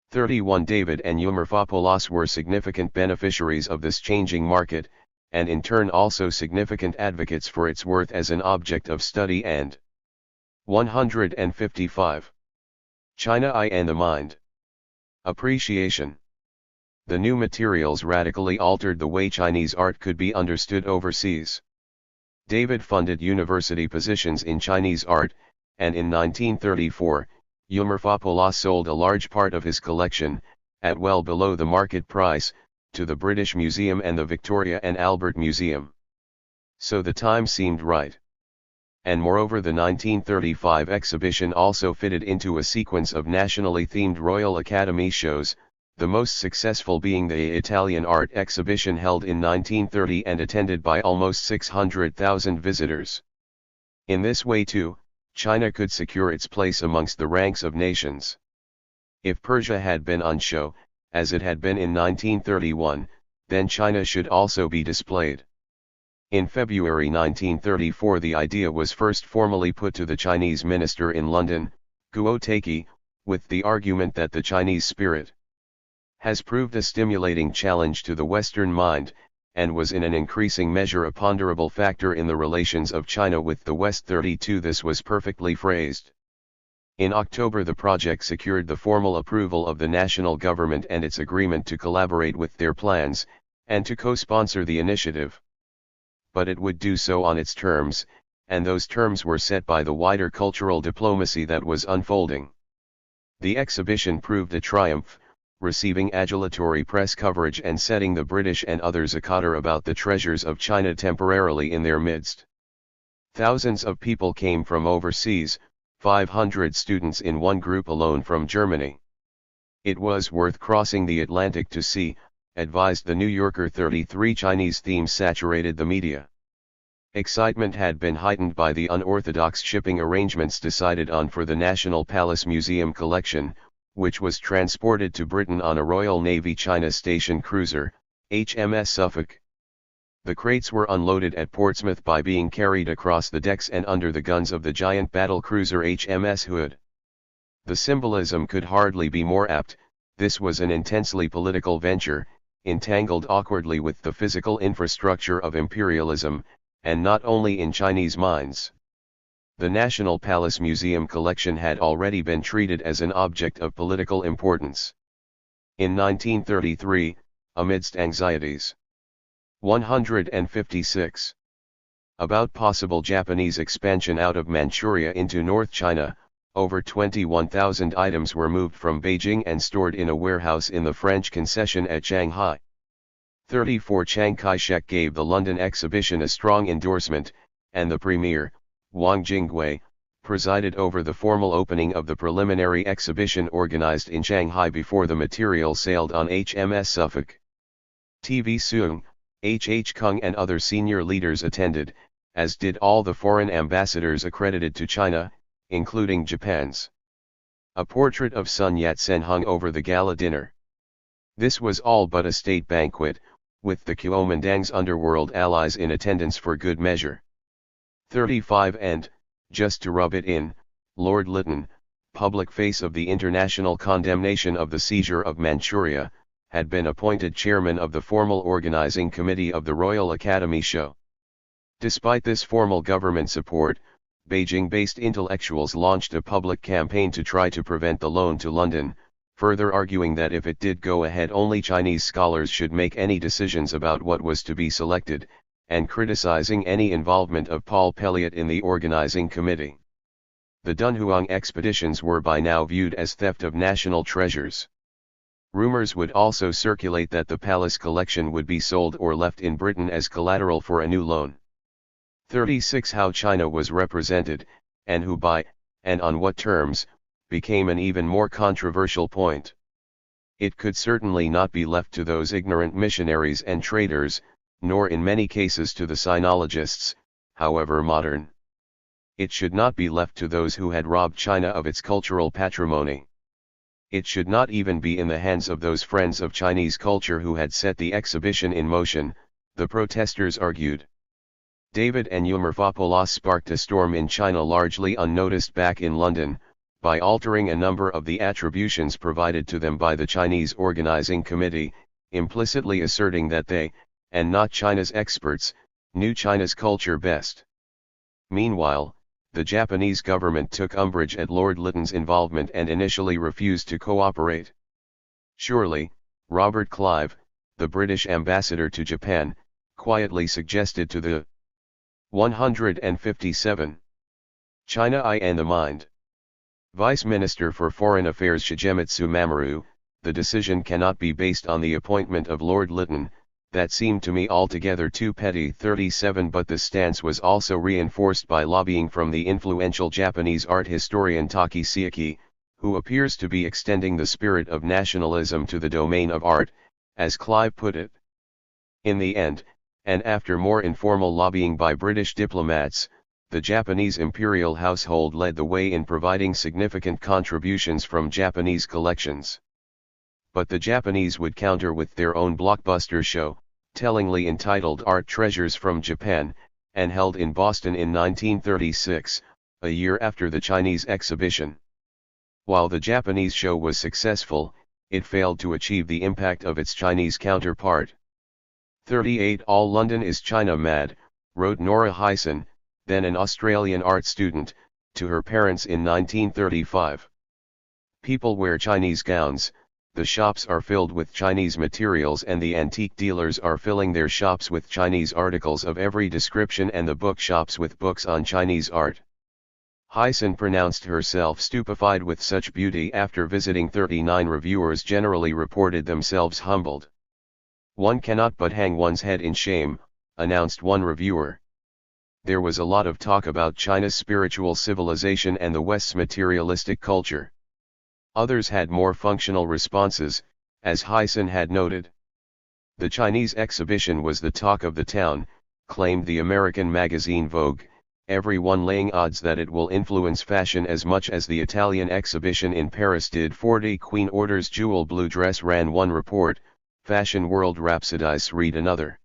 31 David and Eumorphopoulos were significant beneficiaries of this changing market, and in turn also significant advocates for its worth as an object of study and 155. China I and the Mind. Appreciation. The new materials radically altered the way Chinese art could be understood overseas. David funded university positions in Chinese art, and in 1934, Eumorphopoulos sold a large part of his collection, at well below the market price, to the British Museum and the Victoria and Albert Museum. So the time seemed right. And moreover, the 1935 exhibition also fitted into a sequence of nationally themed Royal Academy shows, the most successful being the Italian art exhibition held in 1930 and attended by almost 600,000 visitors. In this way too, China could secure its place amongst the ranks of nations. If Persia had been on show, as it had been in 1931, then China should also be displayed. In February 1934 the idea was first formally put to the Chinese minister in London, Guo Taiki, with the argument that the Chinese spirit has proved a stimulating challenge to the Western mind, and was in an increasing measure a ponderable factor in the relations of China with the West. 32 This was perfectly phrased. In October the project secured the formal approval of the national government and its agreement to collaborate with their plans, and to co-sponsor the initiative. But it would do so on its terms, and those terms were set by the wider cultural diplomacy that was unfolding. The exhibition proved a triumph, receiving adulatory press coverage and setting the British and others acatter about the treasures of China temporarily in their midst. Thousands of people came from overseas, 500 students in one group alone from Germany. It was worth crossing the Atlantic to see, advised the New Yorker. 33 Chinese themes saturated the media. Excitement had been heightened by the unorthodox shipping arrangements decided on for the National Palace Museum collection, which was transported to Britain on a Royal Navy China Station cruiser, HMS Suffolk. The crates were unloaded at Portsmouth by being carried across the decks and under the guns of the giant battle cruiser HMS Hood. The symbolism could hardly be more apt. This was an intensely political venture, entangled awkwardly with the physical infrastructure of imperialism, and not only in Chinese minds. The National Palace Museum collection had already been treated as an object of political importance. In 1933, amidst anxieties 156 about possible Japanese expansion out of Manchuria into North China, over 21,000 items were moved from Beijing and stored in a warehouse in the French concession at Shanghai. 34 Chiang Kai-shek gave the London exhibition a strong endorsement, and the premier, Wang Jingwei, presided over the formal opening of the preliminary exhibition organized in Shanghai before the material sailed on HMS Suffolk. TV Seung, H. Kung and other senior leaders attended, as did all the foreign ambassadors accredited to China, including Japan's. A portrait of Sun Yat-sen hung over the gala dinner. This was all but a state banquet, with the Kuomintang's underworld allies in attendance for good measure. 35 And, just to rub it in, Lord Lytton, public face of the international condemnation of the seizure of Manchuria, had been appointed chairman of the formal organizing committee of the Royal Academy show. Despite this formal government support, Beijing-based intellectuals launched a public campaign to try to prevent the loan to London, further arguing that if it did go ahead only Chinese scholars should make any decisions about what was to be selected, and criticizing any involvement of Paul Pelliot in the organizing committee. The Dunhuang expeditions were by now viewed as theft of national treasures. Rumors would also circulate that the palace collection would be sold or left in Britain as collateral for a new loan. 36 How China was represented, and who by, and on what terms, became an even more controversial point. It could certainly not be left to those ignorant missionaries and traders, nor in many cases to the sinologists, however modern. It should not be left to those who had robbed China of its cultural patrimony. It should not even be in the hands of those friends of Chinese culture who had set the exhibition in motion, the protesters argued. David and Yumurfopoulos sparked a storm in China largely unnoticed back in London, by altering a number of the attributions provided to them by the Chinese Organizing Committee, implicitly asserting that they, and not China's experts, knew China's culture best. Meanwhile, the Japanese government took umbrage at Lord Lytton's involvement and initially refused to cooperate. Surely, Robert Clive, the British ambassador to Japan, quietly suggested to the 157. China I and the Mind. Vice Minister for Foreign Affairs Shigemitsu Mamoru, the decision cannot be based on the appointment of Lord Lytton, that seemed to me altogether too petty. 37 But this stance was also reinforced by lobbying from the influential Japanese art historian Taki Seiki, who appears to be extending the spirit of nationalism to the domain of art, as Clive put it. In the end, and after more informal lobbying by British diplomats, the Japanese imperial household led the way in providing significant contributions from Japanese collections. But the Japanese would counter with their own blockbuster show, tellingly entitled Art Treasures from Japan, and held in Boston in 1936, a year after the Chinese exhibition. While the Japanese show was successful, it failed to achieve the impact of its Chinese counterpart. 38 All London is China mad, wrote Nora Hyson, then an Australian art student, to her parents in 1935. People wear Chinese gowns, the shops are filled with Chinese materials and the antique dealers are filling their shops with Chinese articles of every description and the bookshops with books on Chinese art. Hyson pronounced herself stupefied with such beauty after visiting 39 reviewers generally reported themselves humbled. One cannot but hang one's head in shame, announced one reviewer. There was a lot of talk about China's spiritual civilization and the West's materialistic culture. Others had more functional responses, as Hyson had noted. The Chinese exhibition was the talk of the town, claimed the American magazine Vogue, everyone laying odds that it will influence fashion as much as the Italian exhibition in Paris did. 40 Queen orders jewel blue dress, ran one report, Fashion World rhapsodize read another.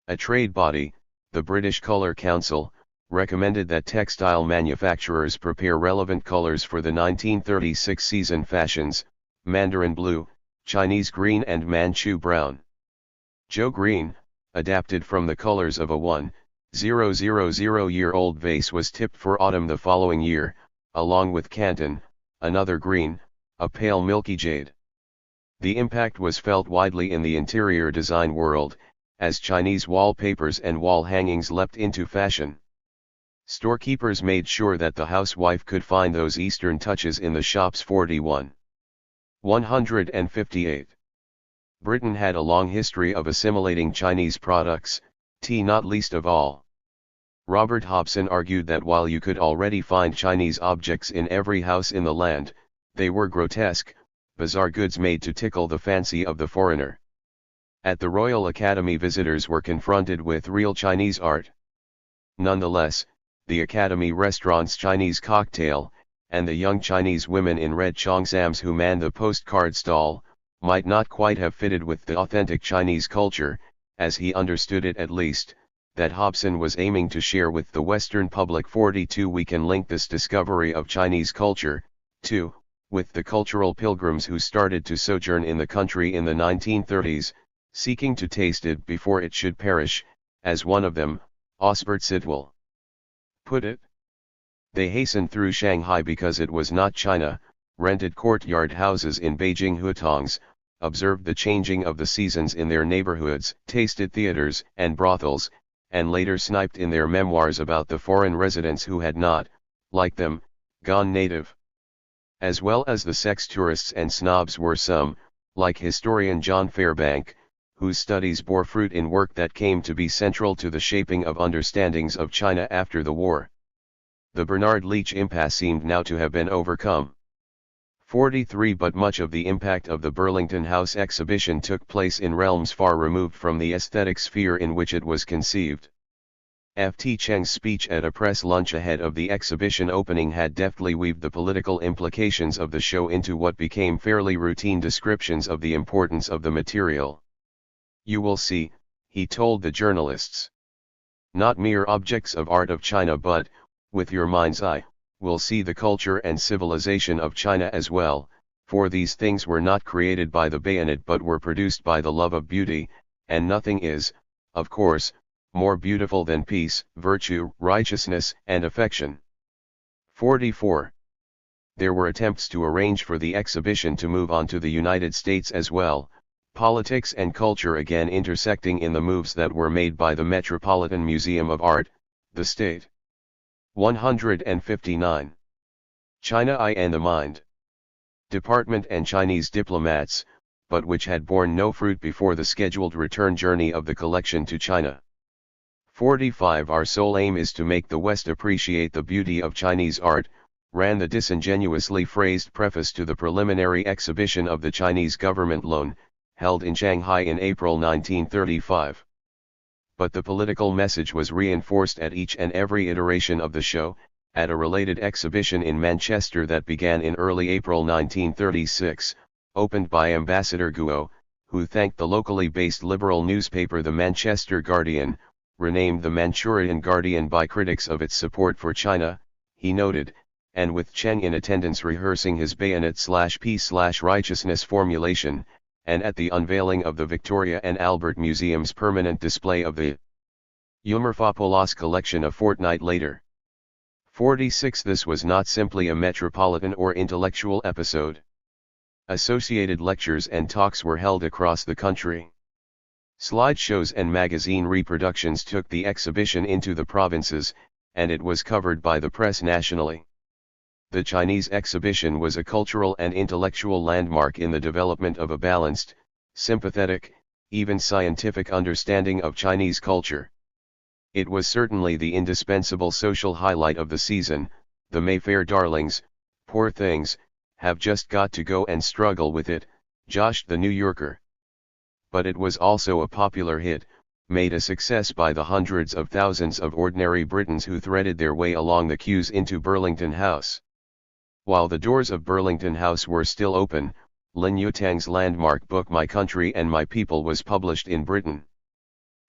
A trade body, the British Colour Council, recommended that textile manufacturers prepare relevant colors for the 1936 season fashions, Mandarin blue, Chinese green and Manchu brown. Joe Green, adapted from the colors of a 1,000-year-old vase, was tipped for autumn the following year, along with Canton, another green, a pale milky jade. The impact was felt widely in the interior design world, as Chinese wallpapers and wall hangings leapt into fashion. Storekeepers made sure that the housewife could find those Eastern touches in the shops. 41. 158. Britain had a long history of assimilating Chinese products, tea not least of all. Robert Hobson argued that while you could already find Chinese objects in every house in the land, they were grotesque, bizarre goods made to tickle the fancy of the foreigner. At the Royal Academy, visitors were confronted with real Chinese art. Nonetheless, the Academy Restaurant's Chinese cocktail, and the young Chinese women in red cheongsams who manned the postcard stall, might not quite have fitted with the authentic Chinese culture, as he understood it at least, that Hobson was aiming to share with the Western public. 42 We can link this discovery of Chinese culture, too, with the cultural pilgrims who started to sojourn in the country in the 1930s, seeking to taste it before it should perish, as one of them, Osbert Sitwell, put it. They hastened through Shanghai because it was not China, rented courtyard houses in Beijing hutongs, observed the changing of the seasons in their neighborhoods, tasted theaters and brothels, and later sniped in their memoirs about the foreign residents who had not, like them, gone native. As well as the sex tourists and snobs were some, like historian John Fairbank, whose studies bore fruit in work that came to be central to the shaping of understandings of China after the war. The Bernard Leach impasse seemed now to have been overcome. 43 But much of the impact of the Burlington House exhibition took place in realms far removed from the aesthetic sphere in which it was conceived. F.T. Cheng's speech at a press lunch ahead of the exhibition opening had deftly weaved the political implications of the show into what became fairly routine descriptions of the importance of the material. You will see, he told the journalists, not mere objects of art of China but, with your mind's eye, will see the culture and civilization of China as well, for these things were not created by the bayonet but were produced by the love of beauty, and nothing is, of course, more beautiful than peace, virtue, righteousness, and affection. 44. There were attempts to arrange for the exhibition to move on to the United States as well, politics and culture again intersecting in the moves that were made by the Metropolitan Museum of Art, the state. 159. China I and the Mind. Department and Chinese diplomats, but which had borne no fruit before the scheduled return journey of the collection to China. 45 Our sole aim is to make the West appreciate the beauty of Chinese art, ran the disingenuously phrased preface to the preliminary exhibition of the Chinese government loan, held in Shanghai in April 1935. But the political message was reinforced at each and every iteration of the show, at a related exhibition in Manchester that began in early April 1936, opened by Ambassador Guo, who thanked the locally based liberal newspaper The Manchester Guardian, renamed the Manchurian Guardian by critics of its support for China, he noted, and with Cheng in attendance rehearsing his bayonet/peace/righteousness formulation, and at the unveiling of the Victoria and Albert Museum's permanent display of the Eumorphopolis collection a fortnight later. 46 This was not simply a metropolitan or intellectual episode. Associated lectures and talks were held across the country. Slideshows and magazine reproductions took the exhibition into the provinces, and it was covered by the press nationally. The Chinese exhibition was a cultural and intellectual landmark in the development of a balanced, sympathetic, even scientific understanding of Chinese culture. It was certainly the indispensable social highlight of the season. The Mayfair darlings, poor things, have just got to go and struggle with it, joshed the New Yorker. But it was also a popular hit, made a success by the hundreds of thousands of ordinary Britons who threaded their way along the queues into Burlington House. While the doors of Burlington House were still open, Lin Yutang's landmark book My Country and My People was published in Britain.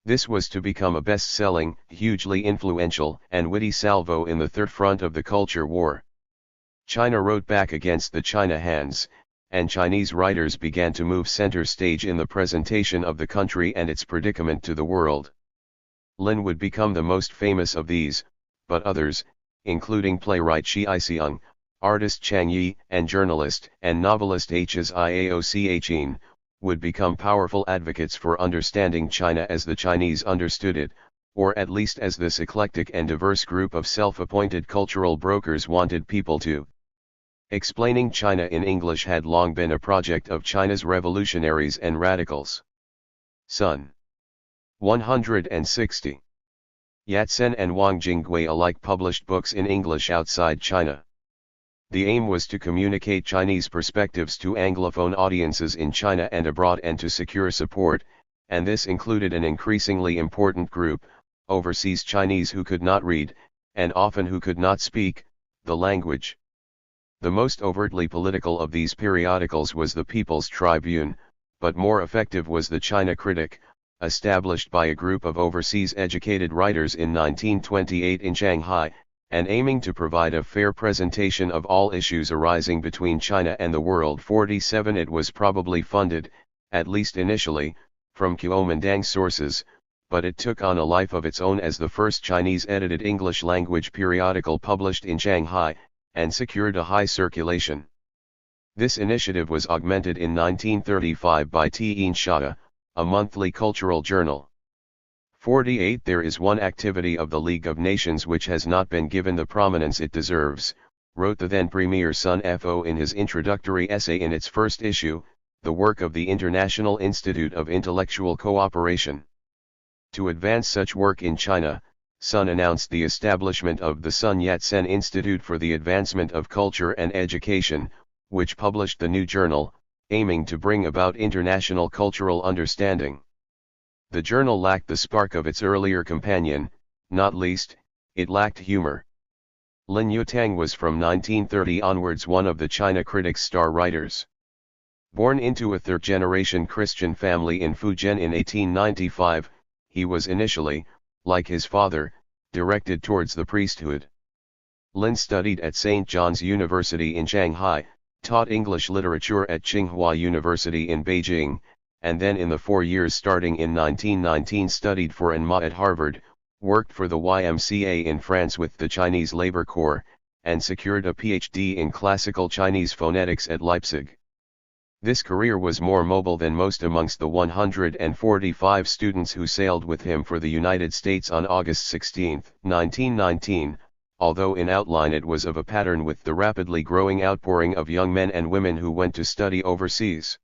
This was to become a best-selling, hugely influential, and witty salvo in the third front of the culture war. China wrote back against the China hands, and Chinese writers began to move center stage in the presentation of the country and its predicament to the world. Lin would become the most famous of these, but others, including playwright Shi Isiang, artist Chang Yi, and journalist and novelist Hsiao Chin, would become powerful advocates for understanding China as the Chinese understood it, or at least as this eclectic and diverse group of self-appointed cultural brokers wanted people to. Explaining China in English had long been a project of China's revolutionaries and radicals. Sun. 160. Yat-sen and Wang Jingui alike published books in English outside China. The aim was to communicate Chinese perspectives to Anglophone audiences in China and abroad and to secure support, and this included an increasingly important group, overseas Chinese who could not read, and often who could not speak, the language. The most overtly political of these periodicals was the People's Tribune, but more effective was the China Critic, established by a group of overseas educated writers in 1928 in Shanghai, and aiming to provide a fair presentation of all issues arising between China and the world. 47 It was probably funded, at least initially, from Kuomintang sources, but it took on a life of its own as the first Chinese-edited English-language periodical published in Shanghai, and secured a high circulation. This initiative was augmented in 1935 by Tianxia, a monthly cultural journal. 48 There is one activity of the League of Nations which has not been given the prominence it deserves, wrote the then Premier Sun Fo in his introductory essay in its first issue, the work of the International Institute of Intellectual Cooperation. To advance such work in China, Sun announced the establishment of the Sun Yat-sen Institute for the Advancement of Culture and Education, which published the new journal, aiming to bring about international cultural understanding. The journal lacked the spark of its earlier companion, not least, it lacked humor. Lin Yutang was from 1930 onwards one of the China Critic's star writers. Born into a third-generation Christian family in Fujian in 1895, he was initially, like his father, directed towards the priesthood. Lin studied at St. John's University in Shanghai, taught English literature at Tsinghua University in Beijing, and then in the 4 years starting in 1919 studied for NMA at Harvard, worked for the YMCA in France with the Chinese Labor Corps, and secured a PhD in classical Chinese phonetics at Leipzig. This career was more mobile than most amongst the 145 students who sailed with him for the United States on August 16, 1919, although in outline it was of a pattern with the rapidly growing outpouring of young men and women who went to study overseas.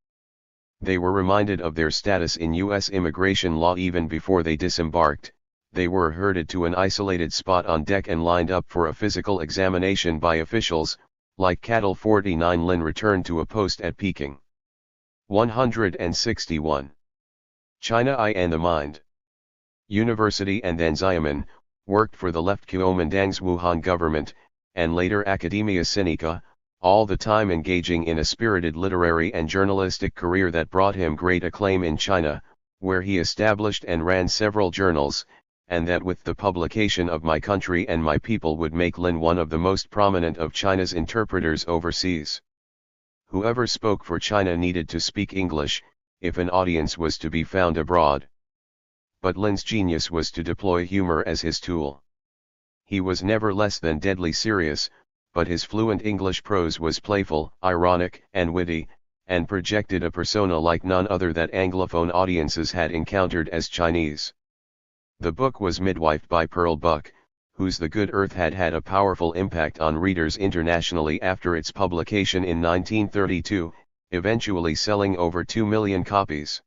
They were reminded of their status in U.S. immigration law even before they disembarked. They were herded to an isolated spot on deck and lined up for a physical examination by officials, like cattle. 49 Lin returned to a post at Peking. 161. China I and the Mind. University and then Xiamen, worked for the left Kuomintang's Wuhan government, and later Academia Sinica, all the time engaging in a spirited literary and journalistic career that brought him great acclaim in China, where he established and ran several journals, and that with the publication of My Country and My People would make Lin one of the most prominent of China's interpreters overseas. Whoever spoke for China needed to speak English, if an audience was to be found abroad. But Lin's genius was to deploy humor as his tool. He was never less than deadly serious, but his fluent English prose was playful, ironic, and witty, and projected a persona like none other that Anglophone audiences had encountered as Chinese. The book was midwifed by Pearl Buck, whose The Good Earth had had a powerful impact on readers internationally after its publication in 1932, eventually selling over 2 million copies.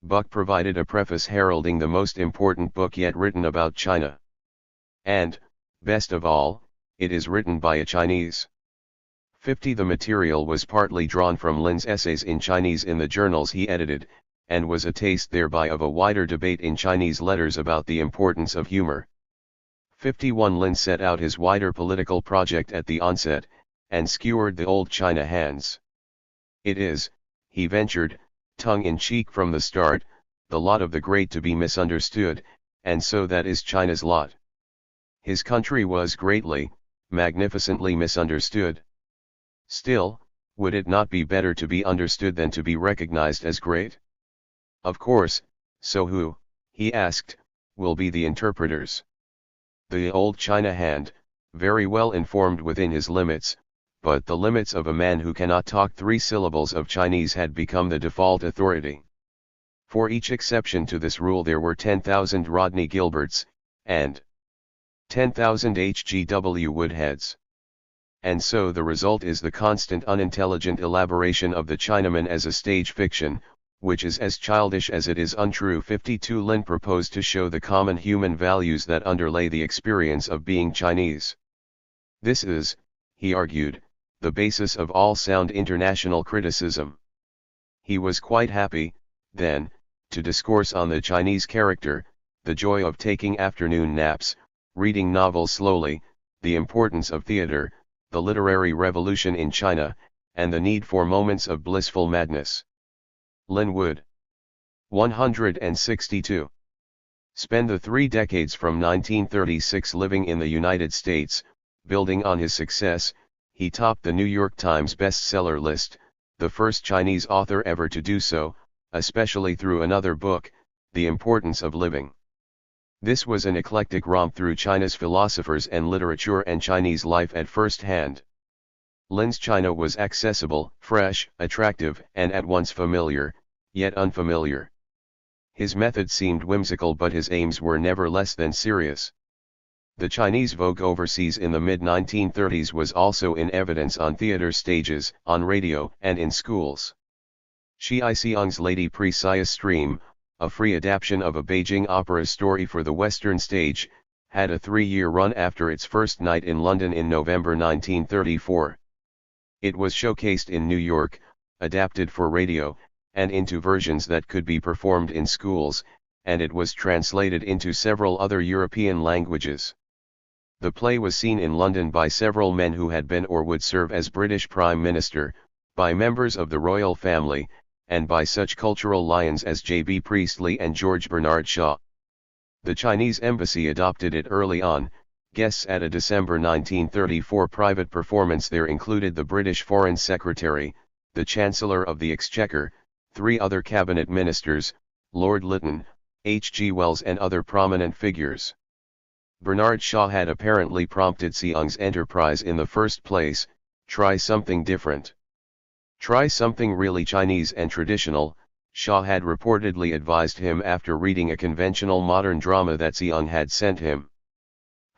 Buck provided a preface heralding the most important book yet written about China. And, best of all, it is written by a Chinese. 50 The material was partly drawn from Lin's essays in Chinese in the journals he edited, and was a taste thereby of a wider debate in Chinese letters about the importance of humor. 51 Lin set out his wider political project at the onset, and skewered the old China hands. It is, he ventured, tongue-in-cheek from the start, the lot of the great to be misunderstood, and so that is China's lot. His country was greatly, magnificently misunderstood. Still, would it not be better to be understood than to be recognized as great? Of course, so who, he asked, will be the interpreters? The old China hand, very well informed within his limits, but the limits of a man who cannot talk 3 syllables of Chinese had become the default authority. For each exception to this rule there were 10,000 Rodney Gilberts, and 10,000 H.G.W. Woodheads. And so the result is the constant unintelligent elaboration of the Chinaman as a stage fiction, which is as childish as it is untrue. 52 Lin proposed to show the common human values that underlay the experience of being Chinese. This is, he argued, the basis of all sound international criticism. He was quite happy, then, to discourse on the Chinese character, the joy of taking afternoon naps, reading novels slowly, the importance of theater, the literary revolution in China, and the need for moments of blissful madness. Lin Wood. 162. Spent the 3 decades from 1936 living in the United States. Building on his success, he topped the New York Times bestseller list, the first Chinese author ever to do so, especially through another book, The Importance of Living. This was an eclectic romp through China's philosophers and literature and Chinese life at first hand. Lin's China was accessible, fresh, attractive, and at once familiar, yet unfamiliar. His methods seemed whimsical, but his aims were never less than serious. The Chinese vogue overseas in the mid-1930s was also in evidence on theater stages, on radio, and in schools. Shi Xiang's Lady Precise Stream, a free adaptation of a Beijing opera story for the Western stage, had a 3-year run after its first night in London in November 1934. It was showcased in New York, adapted for radio, and into versions that could be performed in schools, and it was translated into several other European languages. The play was seen in London by several men who had been or would serve as British Prime Minister, by members of the royal family, and by such cultural lions as J.B. Priestley and George Bernard Shaw. The Chinese embassy adopted it early on. Guests at a December 1934 private performance there included the British Foreign Secretary, the Chancellor of the Exchequer, 3 other cabinet ministers, Lord Lytton, H.G. Wells and other prominent figures. Bernard Shaw had apparently prompted Xiang's enterprise in the first place: try something different. Try something really Chinese and traditional, Shaw had reportedly advised him after reading a conventional modern drama that Xiang had sent him.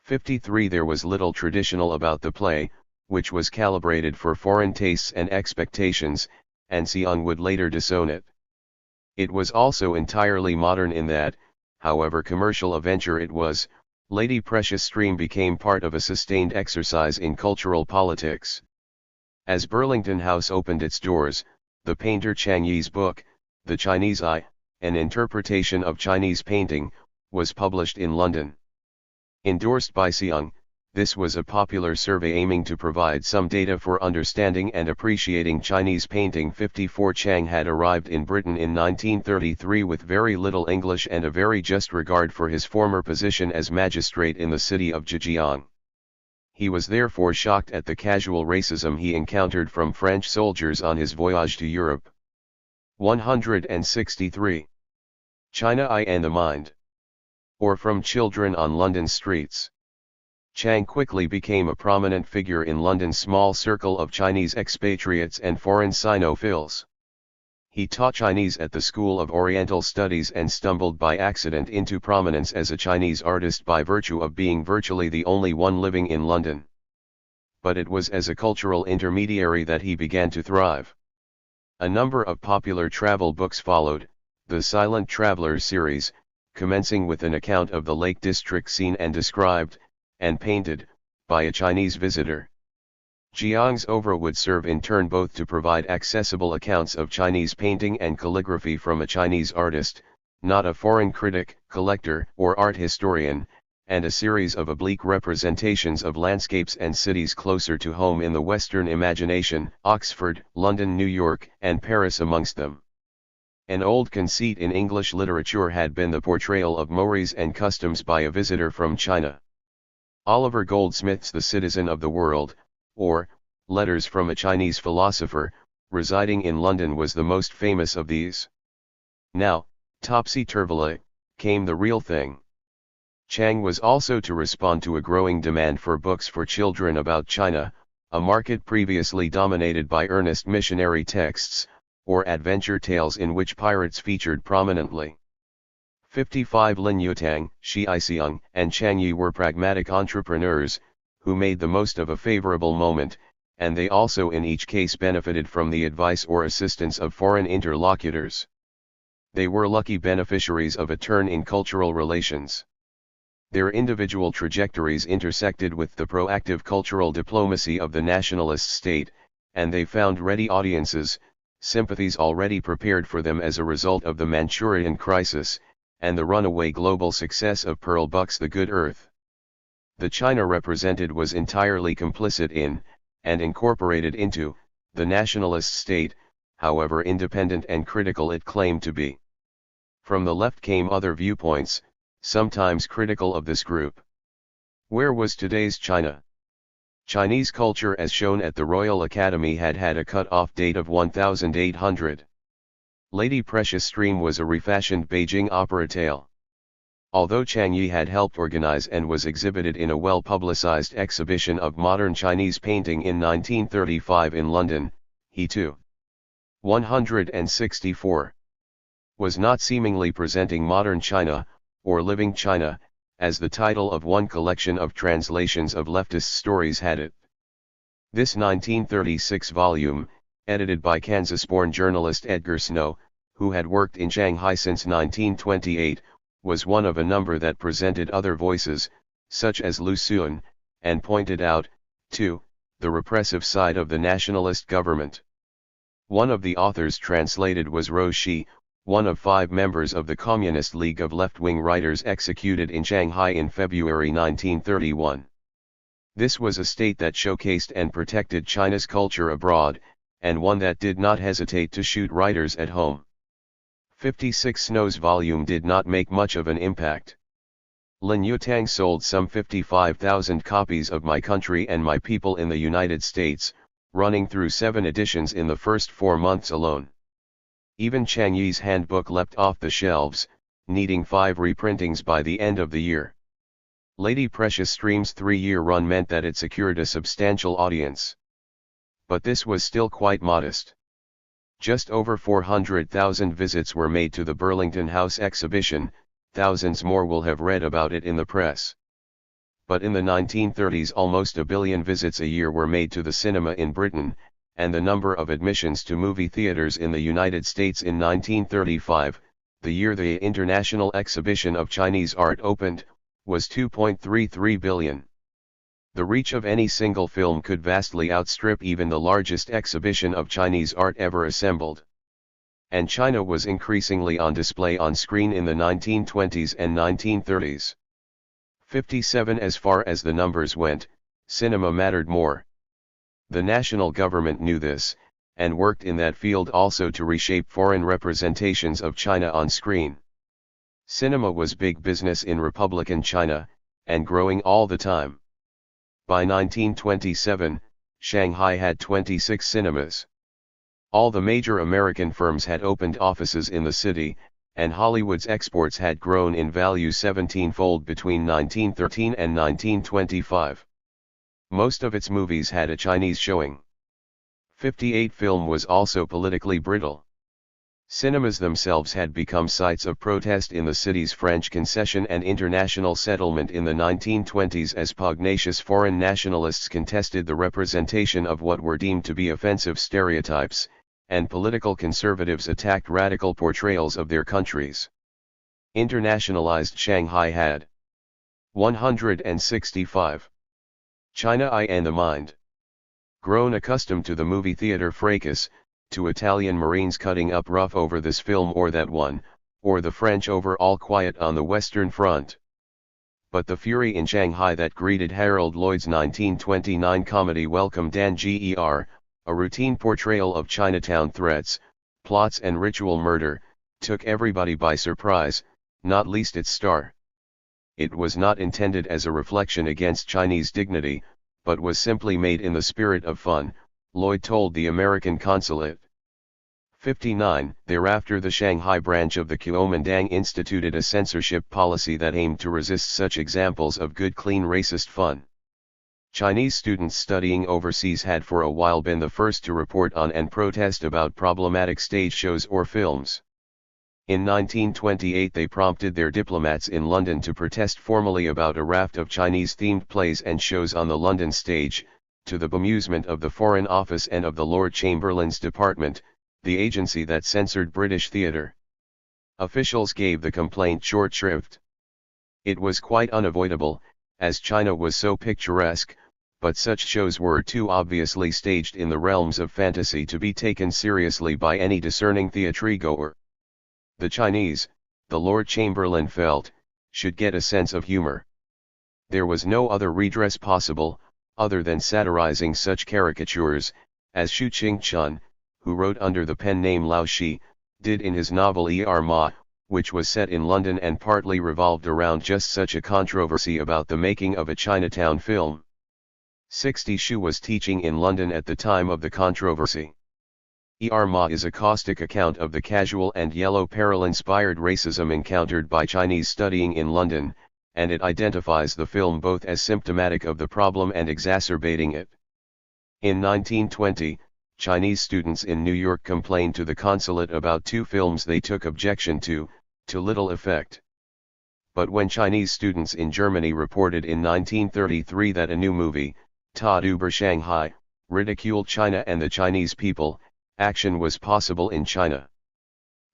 53 There was little traditional about the play, which was calibrated for foreign tastes and expectations, and Xiang would later disown it. It was also entirely modern in that, however commercial a venture it was, Lady Precious Stream became part of a sustained exercise in cultural politics. As Burlington House opened its doors, the painter Chang Yi's book, The Chinese Eye, an interpretation of Chinese painting, was published in London. Endorsed by Xiang, this was a popular survey aiming to provide some data for understanding and appreciating Chinese painting. 54 Chang had arrived in Britain in 1933 with very little English and a very just regard for his former position as magistrate in the city of Zhejiang. He was therefore shocked at the casual racism he encountered from French soldiers on his voyage to Europe. 163. China Eye and the Mind. Or From Children on London Streets. Chang quickly became a prominent figure in London's small circle of Chinese expatriates and foreign Sinophiles. He taught Chinese at the School of Oriental Studies and stumbled by accident into prominence as a Chinese artist by virtue of being virtually the only one living in London. But it was as a cultural intermediary that he began to thrive. A number of popular travel books followed, the Silent Traveler series, commencing with an account of the Lake District seen and described, and painted, by a Chinese visitor. Jiang's oeuvre would serve in turn both to provide accessible accounts of Chinese painting and calligraphy from a Chinese artist, not a foreign critic, collector, or art historian, and a series of oblique representations of landscapes and cities closer to home in the Western imagination, Oxford, London, New York, and Paris amongst them. An old conceit in English literature had been the portrayal of mores and customs by a visitor from China. Oliver Goldsmith's The Citizen of the World, or, Letters from a Chinese Philosopher, residing in London was the most famous of these. Now, topsy-turvily, came the real thing. Chang was also to respond to a growing demand for books for children about China, a market previously dominated by earnest missionary texts, or adventure tales in which pirates featured prominently. 55 Lin Yutang, Shi Xiang, and Chang Yi were pragmatic entrepreneurs, who made the most of a favorable moment, and they also in each case benefited from the advice or assistance of foreign interlocutors. They were lucky beneficiaries of a turn in cultural relations. Their individual trajectories intersected with the proactive cultural diplomacy of the nationalist state, and they found ready audiences, sympathies already prepared for them as a result of the Manchurian crisis, and the runaway global success of Pearl Buck's The Good Earth. The China represented was entirely complicit in, and incorporated into, the nationalist state, however independent and critical it claimed to be. From the left came other viewpoints, sometimes critical of this group. Where was today's China? Chinese culture as shown at the Royal Academy had a cut-off date of 1800. Lady Precious Dream was a refashioned Beijing opera tale. Although Chang Yi had helped organize and was exhibited in a well-publicized exhibition of modern Chinese painting in 1935 in London, he too, 164, was not seemingly presenting modern China, or living China, as the title of one collection of translations of leftist stories had it. This 1936 volume, edited by Kansas-born journalist Edgar Snow, who had worked in Shanghai since 1928, was one of a number that presented other voices, such as Lu Xun, and pointed out, too, the repressive side of the nationalist government. One of the authors translated was Rou Shi, one of 5 members of the Communist League of left-wing writers executed in Shanghai in February 1931. This was a state that showcased and protected China's culture abroad, and one that did not hesitate to shoot writers at home. 56 Snow's volume did not make much of an impact. Lin Yutang sold some 55,000 copies of My Country and My People in the United States, running through 7 editions in the first 4 months alone. Even Chang Yi's handbook leapt off the shelves, needing 5 reprintings by the end of the year. Lady Precious Dream's 3-year run meant that it secured a substantial audience. But this was still quite modest. Just over 400,000 visits were made to the Burlington House exhibition, thousands more will have read about it in the press. But in the 1930s almost a billion visits a year were made to the cinema in Britain, and the number of admissions to movie theaters in the United States in 1935, the year the International Exhibition of Chinese Art opened, was 2.33 billion. The reach of any single film could vastly outstrip even the largest exhibition of Chinese art ever assembled. And China was increasingly on display on screen in the 1920s and 1930s. 57 As far as the numbers went, cinema mattered more. The national government knew this, and worked in that field also to reshape foreign representations of China on screen. Cinema was big business in Republican China, and growing all the time. By 1927, Shanghai had 26 cinemas. All the major American firms had opened offices in the city, and Hollywood's exports had grown in value 17-fold between 1913 and 1925. Most of its movies had a Chinese showing. 58 Film was also politically brittle. Cinemas themselves had become sites of protest in the city's French concession and international settlement in the 1920s as pugnacious foreign nationalists contested the representation of what were deemed to be offensive stereotypes, and political conservatives attacked radical portrayals of their countries. Internationalized Shanghai had 165. China I and the Mind. Grown accustomed to the movie theater fracas, to Italian Marines cutting up rough over this film or that one, or the French over All Quiet on the Western Front. But the fury in Shanghai that greeted Harold Lloyd's 1929 comedy Welcome Dan Ger, a routine portrayal of Chinatown threats, plots and ritual murder, took everybody by surprise, not least its star. It was not intended as a reflection against Chinese dignity, but was simply made in the spirit of fun, Lloyd told the American consulate. 59. Thereafter the Shanghai branch of the Kuomintang instituted a censorship policy that aimed to resist such examples of good clean racist fun. Chinese students studying overseas had for a while been the first to report on and protest about problematic stage shows or films. In 1928 they prompted their diplomats in London to protest formally about a raft of Chinese-themed plays and shows on the London stage, to the bemusement of the Foreign Office and of the Lord Chamberlain's Department, the agency that censored British theatre. Officials gave the complaint short shrift. It was quite unavoidable, as China was so picturesque, but such shows were too obviously staged in the realms of fantasy to be taken seriously by any discerning theatregoer. The Chinese, the Lord Chamberlain felt, should get a sense of humor. There was no other redress possible, other than satirizing such caricatures, as Xu Qingchun, who wrote under the pen name Lao Shi, did in his novel Ma, which was set in London and partly revolved around just such a controversy about the making of a Chinatown film. 60 Xu was teaching in London at the time of the controversy. Ma is a caustic account of the casual and yellow peril-inspired racism encountered by Chinese studying in London, and it identifies the film both as symptomatic of the problem and exacerbating it. In 1920, Chinese students in New York complained to the consulate about two films they took objection to little effect. But when Chinese students in Germany reported in 1933 that a new movie, Ta über Shanghai, ridiculed China and the Chinese people, action was possible in China.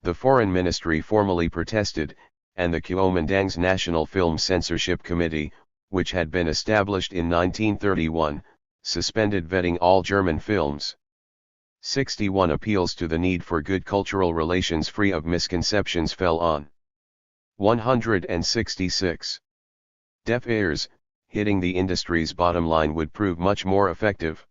The Foreign Ministry formally protested, and the Kuomintang's National Film Censorship Committee, which had been established in 1931, suspended vetting all German films. 61 Appeals to the need for good cultural relations free of misconceptions fell on 166. Deaf ears, hitting the industry's bottom line would prove much more effective.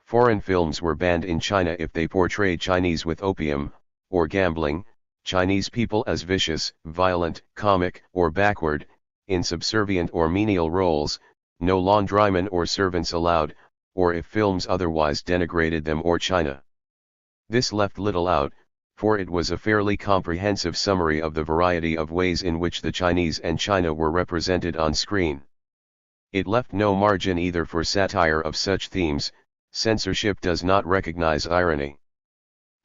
Foreign films were banned in China if they portrayed Chinese with opium, or gambling, Chinese people as vicious, violent, comic, or backward, in subservient or menial roles, no laundrymen or servants allowed, or if films otherwise denigrated them or China. This left little out, for it was a fairly comprehensive summary of the variety of ways in which the Chinese and China were represented on screen. It left no margin either for satire of such themes. Censorship does not recognize irony.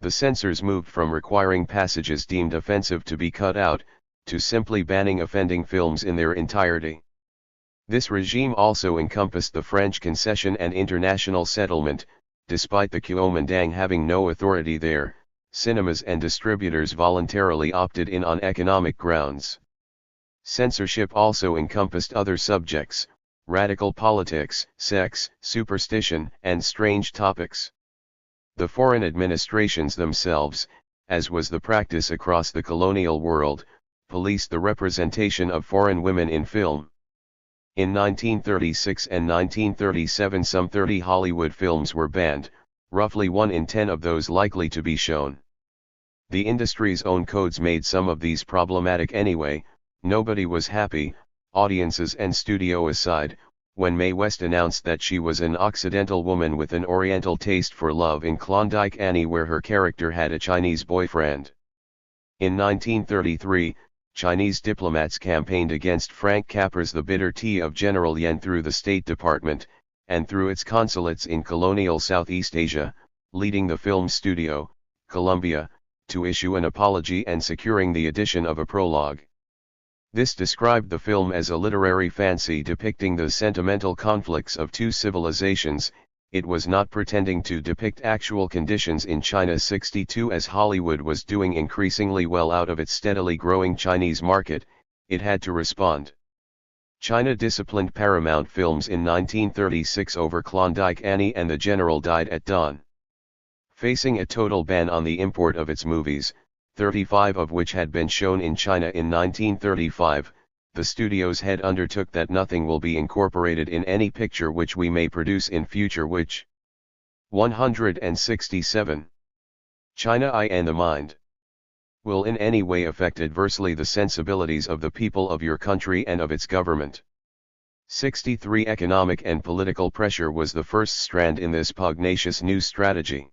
The censors moved from requiring passages deemed offensive to be cut out, to simply banning offending films in their entirety. This regime also encompassed the French concession and international settlement. Despite the Kuomintang having no authority there, cinemas and distributors voluntarily opted in on economic grounds. Censorship also encompassed other subjects, radical politics, sex, superstition, and strange topics. The foreign administrations themselves, as was the practice across the colonial world, policed the representation of foreign women in film. In 1936 and 1937 some 30 Hollywood films were banned, roughly 1 in 10 of those likely to be shown. The industry's own codes made some of these problematic anyway. Nobody was happy, audiences and studio aside, when Mae West announced that she was an Occidental woman with an Oriental taste for love in Klondike Annie, where her character had a Chinese boyfriend. In 1933, Chinese diplomats campaigned against Frank Capra's The Bitter Tea of General Yen through the State Department, and through its consulates in colonial Southeast Asia, leading the film studio, Columbia, to issue an apology and securing the addition of a prologue. This described the film as a literary fancy depicting the sentimental conflicts of two civilizations. It was not pretending to depict actual conditions in China. 62 As Hollywood was doing increasingly well out of its steadily growing Chinese market, it had to respond. China disciplined Paramount Films in 1936 over Klondike Annie and The General Died at Dawn. Facing a total ban on the import of its movies, 35 of which had been shown in China in 1935, the studio's head undertook that nothing will be incorporated in any picture which we may produce in future. Which 167. China I and the mind will in any way affect adversely the sensibilities of the people of your country and of its government. 63 Economic and political pressure was the first strand in this pugnacious new strategy.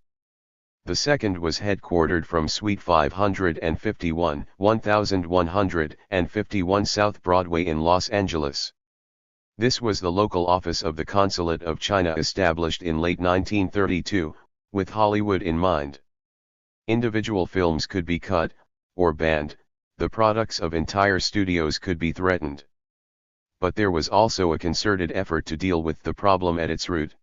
The second was headquartered from Suite 551, 1151 South Broadway in Los Angeles. This was the local office of the Consulate of China, established in late 1932, with Hollywood in mind. Individual films could be cut, or banned, the products of entire studios could be threatened. But there was also a concerted effort to deal with the problem at its root.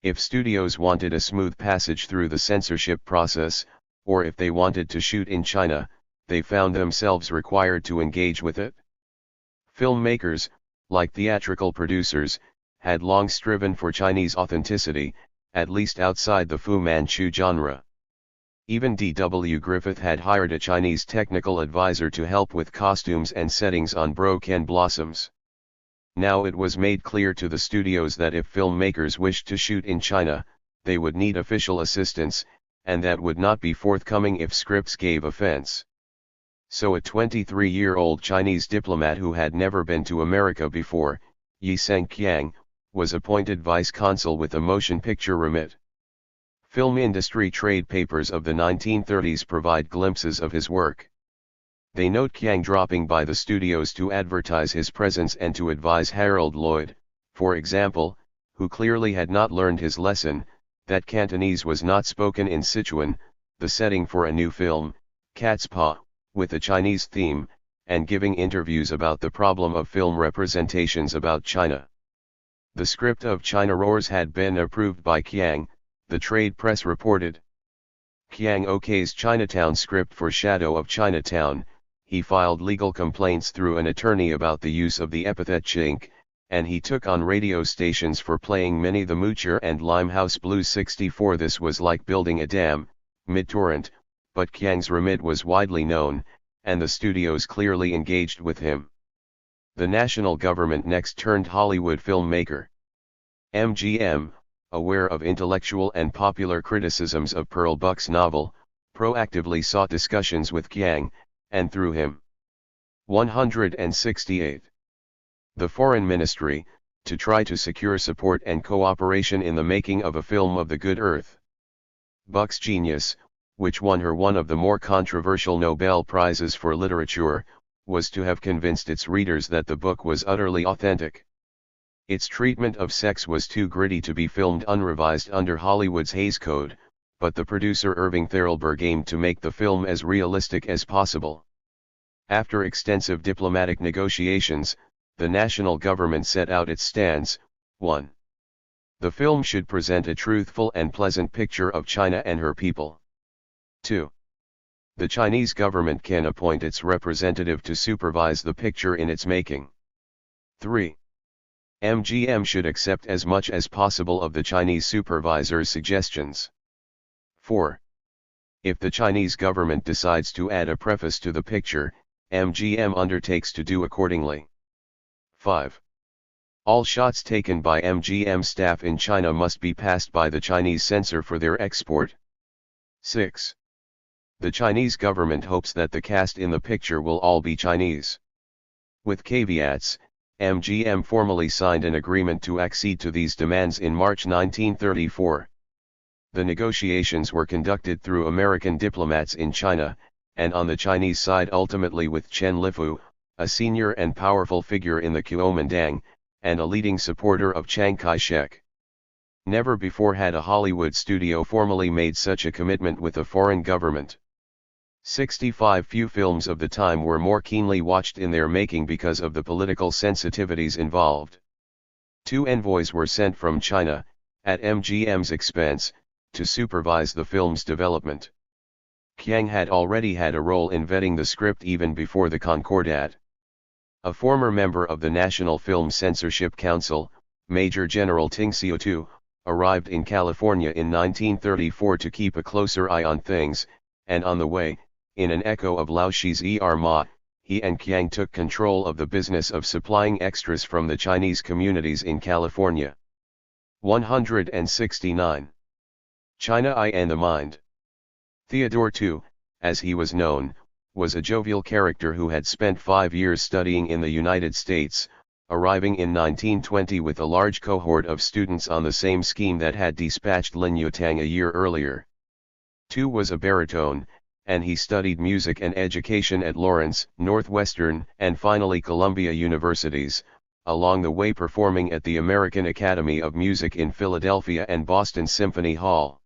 If studios wanted a smooth passage through the censorship process, or if they wanted to shoot in China, they found themselves required to engage with it. Filmmakers, like theatrical producers, had long striven for Chinese authenticity, at least outside the Fu Manchu genre. Even D.W. Griffith had hired a Chinese technical advisor to help with costumes and settings on Broken Blossoms. Now it was made clear to the studios that if filmmakers wished to shoot in China, they would need official assistance, and that would not be forthcoming if scripts gave offense. So a 23-year-old Chinese diplomat who had never been to America before, Yi Sengqiang, was appointed vice consul with a motion picture remit. Film industry trade papers of the 1930s provide glimpses of his work. They note Qiang dropping by the studios to advertise his presence and to advise Harold Lloyd, for example, who clearly had not learned his lesson, that Cantonese was not spoken in Sichuan, the setting for a new film, Cat's Paw, with a Chinese theme, and giving interviews about the problem of film representations about China. The script of China Roars had been approved by Qiang, the trade press reported. Qiang okays Chinatown script for Shadow of Chinatown. He filed legal complaints through an attorney about the use of the epithet chink, and he took on radio stations for playing Minnie the Moocher and Limehouse Blues 64. This was like building a dam, mid-torrent, but Qiang's remit was widely known, and the studios clearly engaged with him. The national government next turned Hollywood filmmaker. MGM, aware of intellectual and popular criticisms of Pearl Buck's novel, proactively sought discussions with Qiang, and through him. 168. The Foreign Ministry, to try to secure support and cooperation in the making of a film of the Good Earth. Buck's genius, which won her one of the more controversial Nobel Prizes for Literature, was to have convinced its readers that the book was utterly authentic. Its treatment of sex was too gritty to be filmed unrevised under Hollywood's Hays Code, but the producer Irving Thalberg aimed to make the film as realistic as possible. After extensive diplomatic negotiations, the national government set out its stance. 1. The film should present a truthful and pleasant picture of China and her people. 2. The Chinese government can appoint its representative to supervise the picture in its making. 3. MGM should accept as much as possible of the Chinese supervisor's suggestions. 4. If the Chinese government decides to add a preface to the picture, MGM undertakes to do accordingly. 5. All shots taken by MGM staff in China must be passed by the Chinese censor for their export. 6. The Chinese government hopes that the cast in the picture will all be Chinese. With caveats, MGM formally signed an agreement to accede to these demands in March 1934. The negotiations were conducted through American diplomats in China, and on the Chinese side ultimately with Chen Lifu, a senior and powerful figure in the Kuomintang, and a leading supporter of Chiang Kai-shek. Never before had a Hollywood studio formally made such a commitment with a foreign government. 65 few films of the time were more keenly watched in their making because of the political sensitivities involved. 2 envoys were sent from China, at MGM's expense, to supervise the film's development. Qiang had already had a role in vetting the script even before the Concordat. A former member of the National Film Censorship Council, Major General Ting Xiutu, arrived in California in 1934 to keep a closer eye on things, and on the way, in an echo of Lao Shi's Ma, he and Qiang took control of the business of supplying extras from the Chinese communities in California. 169. China I and the Mind. Theodore II, as he was known, was a jovial character who had spent 5 years studying in the United States, arriving in 1920 with a large cohort of students on the same scheme that had dispatched Lin Yutang a year earlier. II was a baritone, and he studied music and education at Lawrence, Northwestern, and finally Columbia Universities, along the way performing at the American Academy of Music in Philadelphia and Boston Symphony Hall.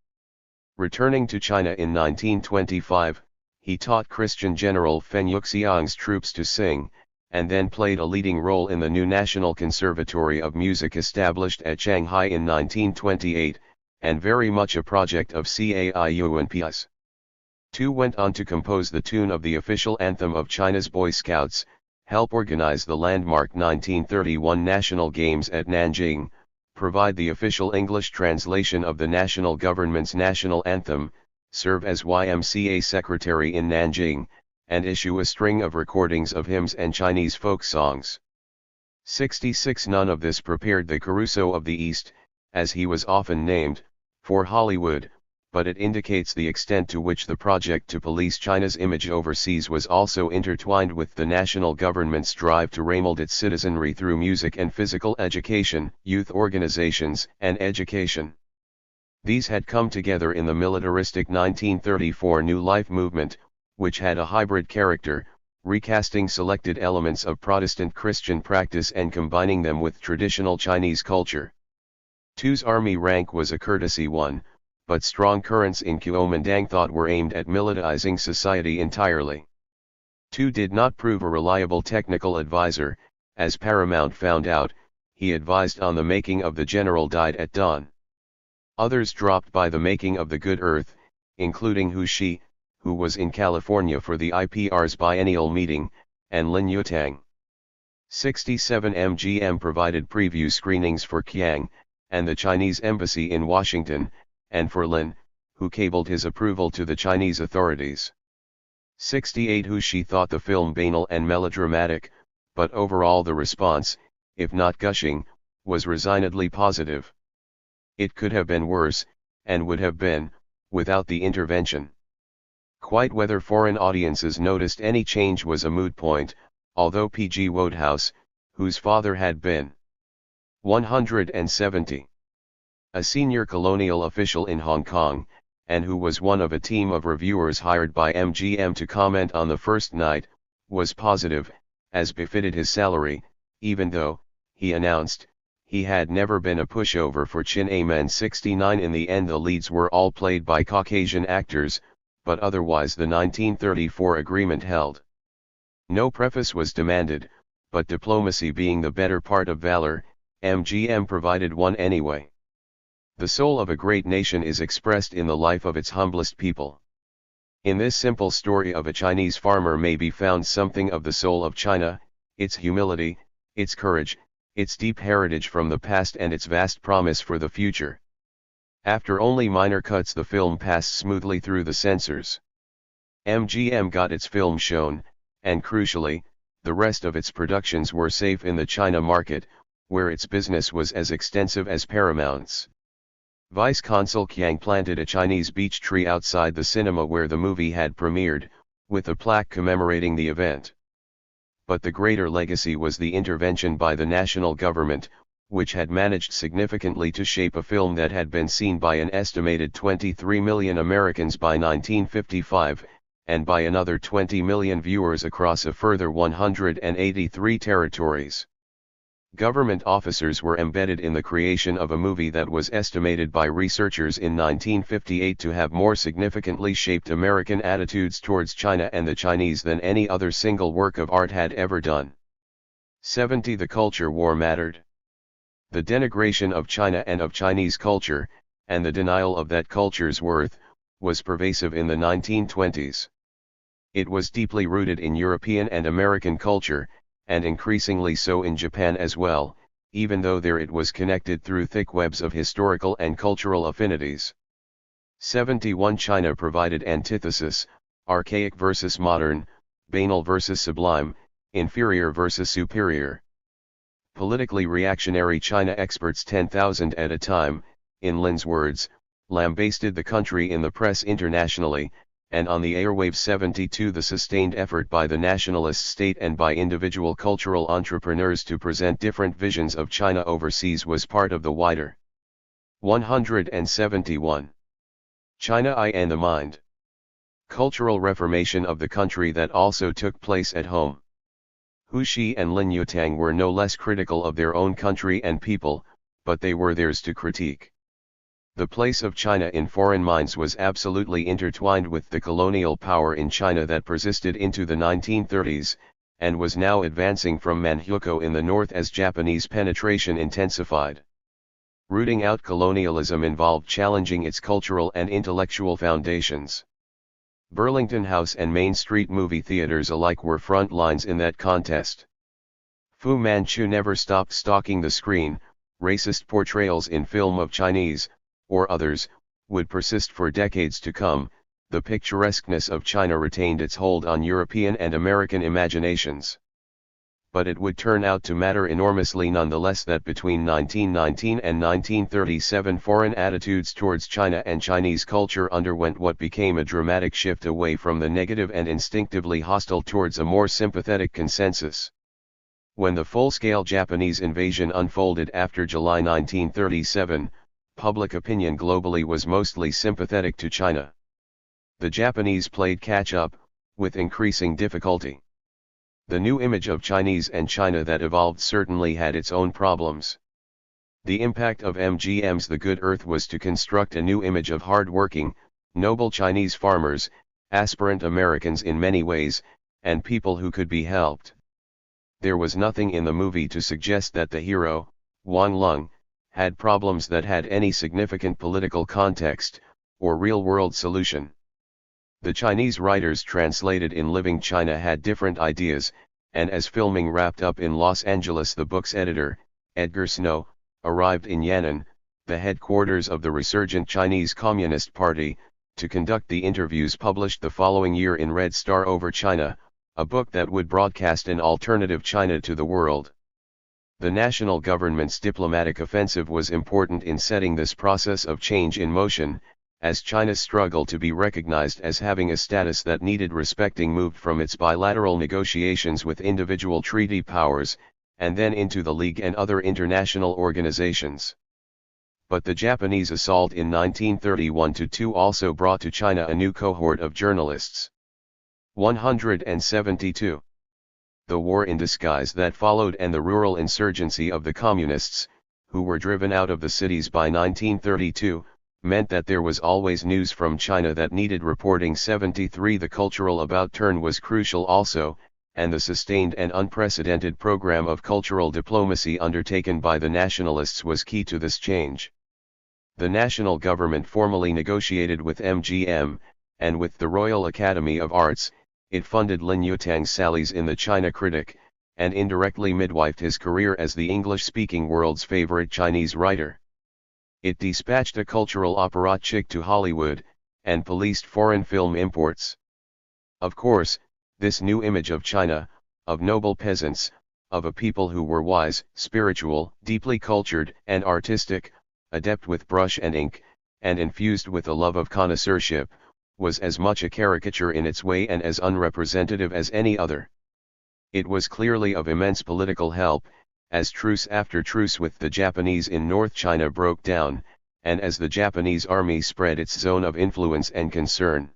Returning to China in 1925, he taught Christian General Feng Yuxiang's troops to sing, and then played a leading role in the new National Conservatory of Music established at Shanghai in 1928, and very much a project of Cai Yuanpi's. II went on to compose the tune of the official anthem of China's Boy Scouts, help organize the landmark 1931 National Games at Nanjing, provide the official English translation of the national government's national anthem, serve as YMCA secretary in Nanjing, and issue a string of recordings of hymns and Chinese folk songs. 66 None of this prepared the Caruso of the East, as he was often named, for Hollywood, but it indicates the extent to which the project to police China's image overseas was also intertwined with the national government's drive to remold its citizenry through music and physical education, youth organizations, and education. These had come together in the militaristic 1934 New Life movement, which had a hybrid character, recasting selected elements of Protestant Christian practice and combining them with traditional Chinese culture. Tu's army rank was a courtesy one, but strong currents in Kuomintang thought were aimed at militarizing society entirely. Tu did not prove a reliable technical advisor, as Paramount found out. He advised on the making of The General Died at Dawn. Others dropped by the making of The Good Earth, including Hu Shi, who was in California for the IPR's biennial meeting, and Lin Yutang. 67 MGM provided preview screenings for Qiang, and the Chinese embassy in Washington, and for Lin, who cabled his approval to the Chinese authorities. 68 Hu Shi thought the film banal and melodramatic, but overall the response, if not gushing, was resignedly positive. It could have been worse, and would have been, without the intervention. Quite whether foreign audiences noticed any change was a moot point, although P.G. Wodehouse, whose father had been 170, a senior colonial official in Hong Kong, and who was one of a team of reviewers hired by MGM to comment on the first night, was positive, as befitted his salary, even though, he announced, he had never been a pushover for Chin Amen. 69 In the end the leads were all played by Caucasian actors, but otherwise the 1934 agreement held. No preface was demanded, but diplomacy being the better part of valor, MGM provided one anyway. The soul of a great nation is expressed in the life of its humblest people. In this simple story of a Chinese farmer may be found something of the soul of China, its humility, its courage, its deep heritage from the past and its vast promise for the future. After only minor cuts the film passed smoothly through the censors. MGM got its film shown, and crucially, the rest of its productions were safe in the China market, where its business was as extensive as Paramount's. Vice Consul Qiang planted a Chinese beech tree outside the cinema where the movie had premiered, with a plaque commemorating the event. But the greater legacy was the intervention by the national government, which had managed significantly to shape a film that had been seen by an estimated 23 million Americans by 1955, and by another 20 million viewers across a further 183 territories. Government officers were embedded in the creation of a movie that was estimated by researchers in 1958 to have more significantly shaped American attitudes towards China and the Chinese than any other single work of art had ever done. 70 The culture war mattered. The denigration of China and of Chinese culture, and the denial of that culture's worth, was pervasive in the 1920s. It was deeply rooted in European and American culture, and increasingly so in Japan as well, even though there it was connected through thick webs of historical and cultural affinities. 71 China provided antithesis, archaic versus modern, banal versus sublime, inferior versus superior. Politically reactionary China experts 10,000 at a time, in Lin's words, lambasted the country in the press internationally, and on the airwaves. 72 The sustained effort by the nationalist state and by individual cultural entrepreneurs to present different visions of China overseas was part of the wider 171 China I and the Mind cultural reformation of the country that also took place at home. Hu Shi and Lin Yutang were no less critical of their own country and people, but they were theirs to critique. The place of China in foreign minds was absolutely intertwined with the colonial power in China that persisted into the 1930s, and was now advancing from Manchukuo in the north as Japanese penetration intensified. Rooting out colonialism involved challenging its cultural and intellectual foundations. Burlington House and Main Street movie theaters alike were front lines in that contest. Fu Manchu never stopped stalking the screen. Racist portrayals in film of Chinese, or others, would persist for decades to come, the picturesqueness of China retained its hold on European and American imaginations. But it would turn out to matter enormously nonetheless that between 1919 and 1937 foreign attitudes towards China and Chinese culture underwent what became a dramatic shift away from the negative and instinctively hostile towards a more sympathetic consensus. When the full-scale Japanese invasion unfolded after July 1937, public opinion globally was mostly sympathetic to China. The Japanese played catch-up, with increasing difficulty. The new image of Chinese and China that evolved certainly had its own problems. The impact of MGM's The Good Earth was to construct a new image of hard-working, noble Chinese farmers, aspirant Americans in many ways, and people who could be helped. There was nothing in the movie to suggest that the hero, Wang Lung, had problems that had any significant political context, or real-world solution. The Chinese writers translated in Living China had different ideas, and as filming wrapped up in Los Angeles, the book's editor, Edgar Snow, arrived in Yan'an, the headquarters of the resurgent Chinese Communist Party, to conduct the interviews published the following year in Red Star Over China, a book that would broadcast an alternative China to the world. The national government's diplomatic offensive was important in setting this process of change in motion, as China's struggle to be recognized as having a status that needed respecting moved from its bilateral negotiations with individual treaty powers, and then into the League and other international organizations. But the Japanese assault in 1931-2 also brought to China a new cohort of journalists. 172. The war in disguise that followed and the rural insurgency of the communists, who were driven out of the cities by 1932, meant that there was always news from China that needed reporting. 73. The cultural about-turn was crucial also, and the sustained and unprecedented program of cultural diplomacy undertaken by the nationalists was key to this change. The national government formally negotiated with MGM, and with the Royal Academy of Arts, it funded Lin Yutang's sallies in the China Critic, and indirectly midwifed his career as the English-speaking world's favorite Chinese writer. It dispatched a cultural apparatchik to Hollywood, and policed foreign film imports. Of course, this new image of China, of noble peasants, of a people who were wise, spiritual, deeply cultured and artistic, adept with brush and ink, and infused with a love of connoisseurship, was as much a caricature in its way and as unrepresentative as any other. It was clearly of immense political help, as truce after truce with the Japanese in North China broke down, and as the Japanese army spread its zone of influence and concern.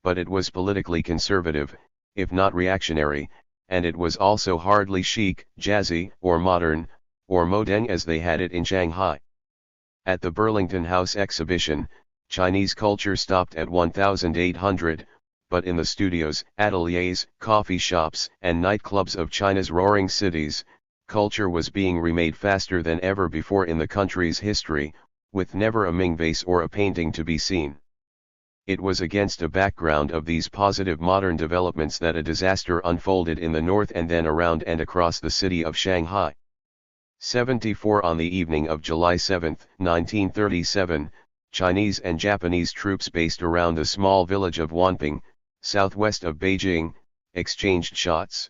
But it was politically conservative, if not reactionary, and it was also hardly chic, jazzy, or modern, or modern as they had it in Shanghai. At the Burlington House exhibition, Chinese culture stopped at 1,800, but in the studios, ateliers, coffee shops, and nightclubs of China's roaring cities, culture was being remade faster than ever before in the country's history, with never a Ming vase or a painting to be seen. It was against a background of these positive modern developments that a disaster unfolded in the north and then around and across the city of Shanghai. 74. On the evening of July 7, 1937, Chinese and Japanese troops based around the small village of Wanping, southwest of Beijing, exchanged shots.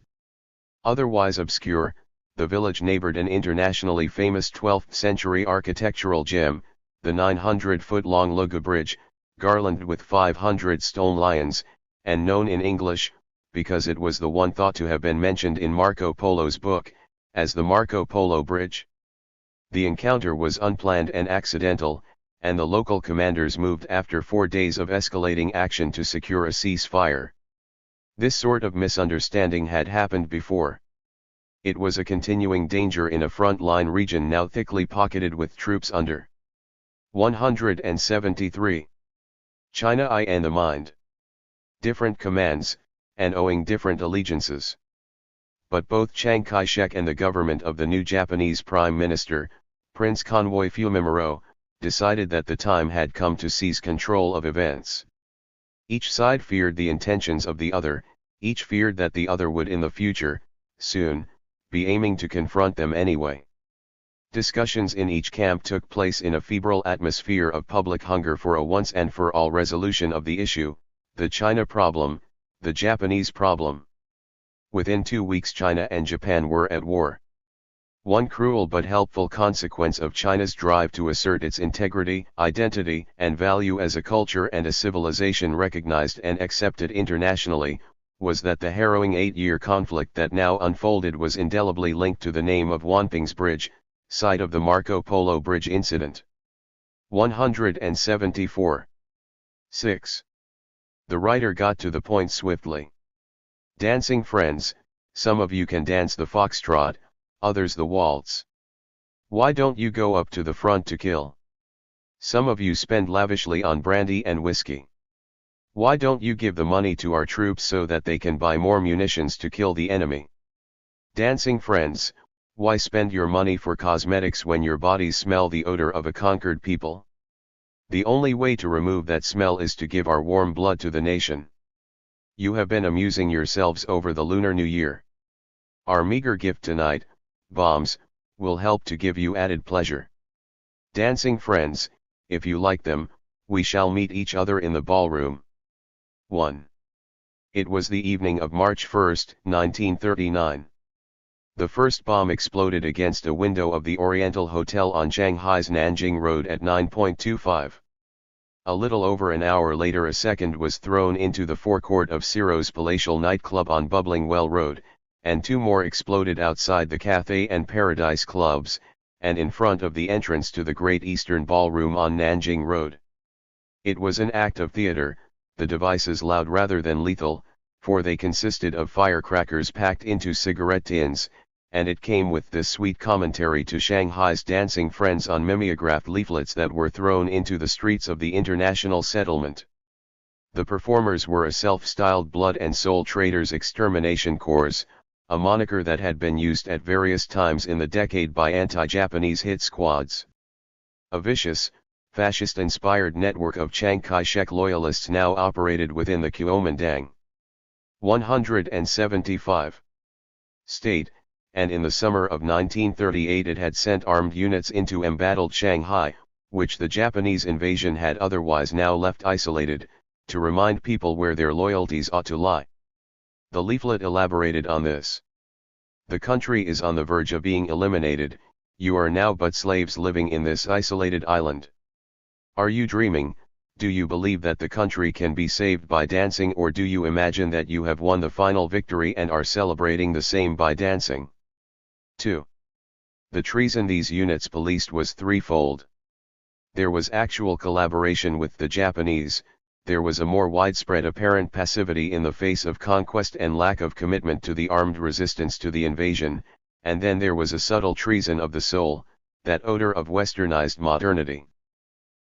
Otherwise obscure, the village neighbored an internationally famous 12th-century architectural gem, the 900-foot-long Lugu Bridge, garlanded with 500 stone lions, and known in English, because it was the one thought to have been mentioned in Marco Polo's book, as the Marco Polo Bridge. The encounter was unplanned and accidental, and the local commanders moved after 4 days of escalating action to secure a ceasefire. This sort of misunderstanding had happened before. It was a continuing danger in a front-line region now thickly pocketed with troops under. 173. China I and the mind. Different commands, and owing different allegiances. But both Chiang Kai-shek and the government of the new Japanese Prime Minister, Prince Convoy Fumimaro, decided that the time had come to seize control of events. Each side feared the intentions of the other, each feared that the other would in the future, soon, be aiming to confront them anyway. Discussions in each camp took place in a febrile atmosphere of public hunger for a once-and-for-all resolution of the issue, the China problem, the Japanese problem. Within 2 weeks China and Japan were at war. One cruel but helpful consequence of China's drive to assert its integrity, identity, and value as a culture and a civilization recognized and accepted internationally, was that the harrowing 8-year conflict that now unfolded was indelibly linked to the name of Wanping's Bridge, site of the Marco Polo Bridge incident. 174. 6. The writer got to the point swiftly. Dancing friends, some of you can dance the foxtrot, others the waltz. Why don't you go up to the front to kill? Some of you spend lavishly on brandy and whiskey. Why don't you give the money to our troops so that they can buy more munitions to kill the enemy? Dancing friends, why spend your money for cosmetics when your bodies smell the odor of a conquered people? The only way to remove that smell is to give our warm blood to the nation. You have been amusing yourselves over the Lunar New Year. Our meager gift tonight, bombs, will help to give you added pleasure. Dancing friends, if you like them, we shall meet each other in the ballroom. 1. It was the evening of March 1, 1939. The first bomb exploded against a window of the Oriental Hotel on Shanghai's Nanjing Road at 9:25. A little over an hour later a second was thrown into the forecourt of Ciro's palatial nightclub on Bubbling Well Road, and 2 more exploded outside the Cathay and Paradise clubs, and in front of the entrance to the Great Eastern Ballroom on Nanjing Road. It was an act of theater, the devices loud rather than lethal, for they consisted of firecrackers packed into cigarette tins, and it came with this sweet commentary to Shanghai's dancing friends on mimeographed leaflets that were thrown into the streets of the international settlement. The performers were a self-styled Blood and Soul Traders Extermination Corps, a moniker that had been used at various times in the decade by anti-Japanese hit squads. A vicious, fascist-inspired network of Chiang Kai-shek loyalists now operated within the Kuomintang. 175. State, and in the summer of 1938 it had sent armed units into embattled Shanghai, which the Japanese invasion had otherwise now left isolated, to remind people where their loyalties ought to lie. The leaflet elaborated on this. The country is on the verge of being eliminated, you are now but slaves living in this isolated island. Are you dreaming? Do you believe that the country can be saved by dancing, or do you imagine that you have won the final victory and are celebrating the same by dancing? 2. The treason these units policed was threefold. There was actual collaboration with the Japanese, there was a more widespread apparent passivity in the face of conquest and lack of commitment to the armed resistance to the invasion, and then there was a subtle treason of the soul, that odor of westernized modernity.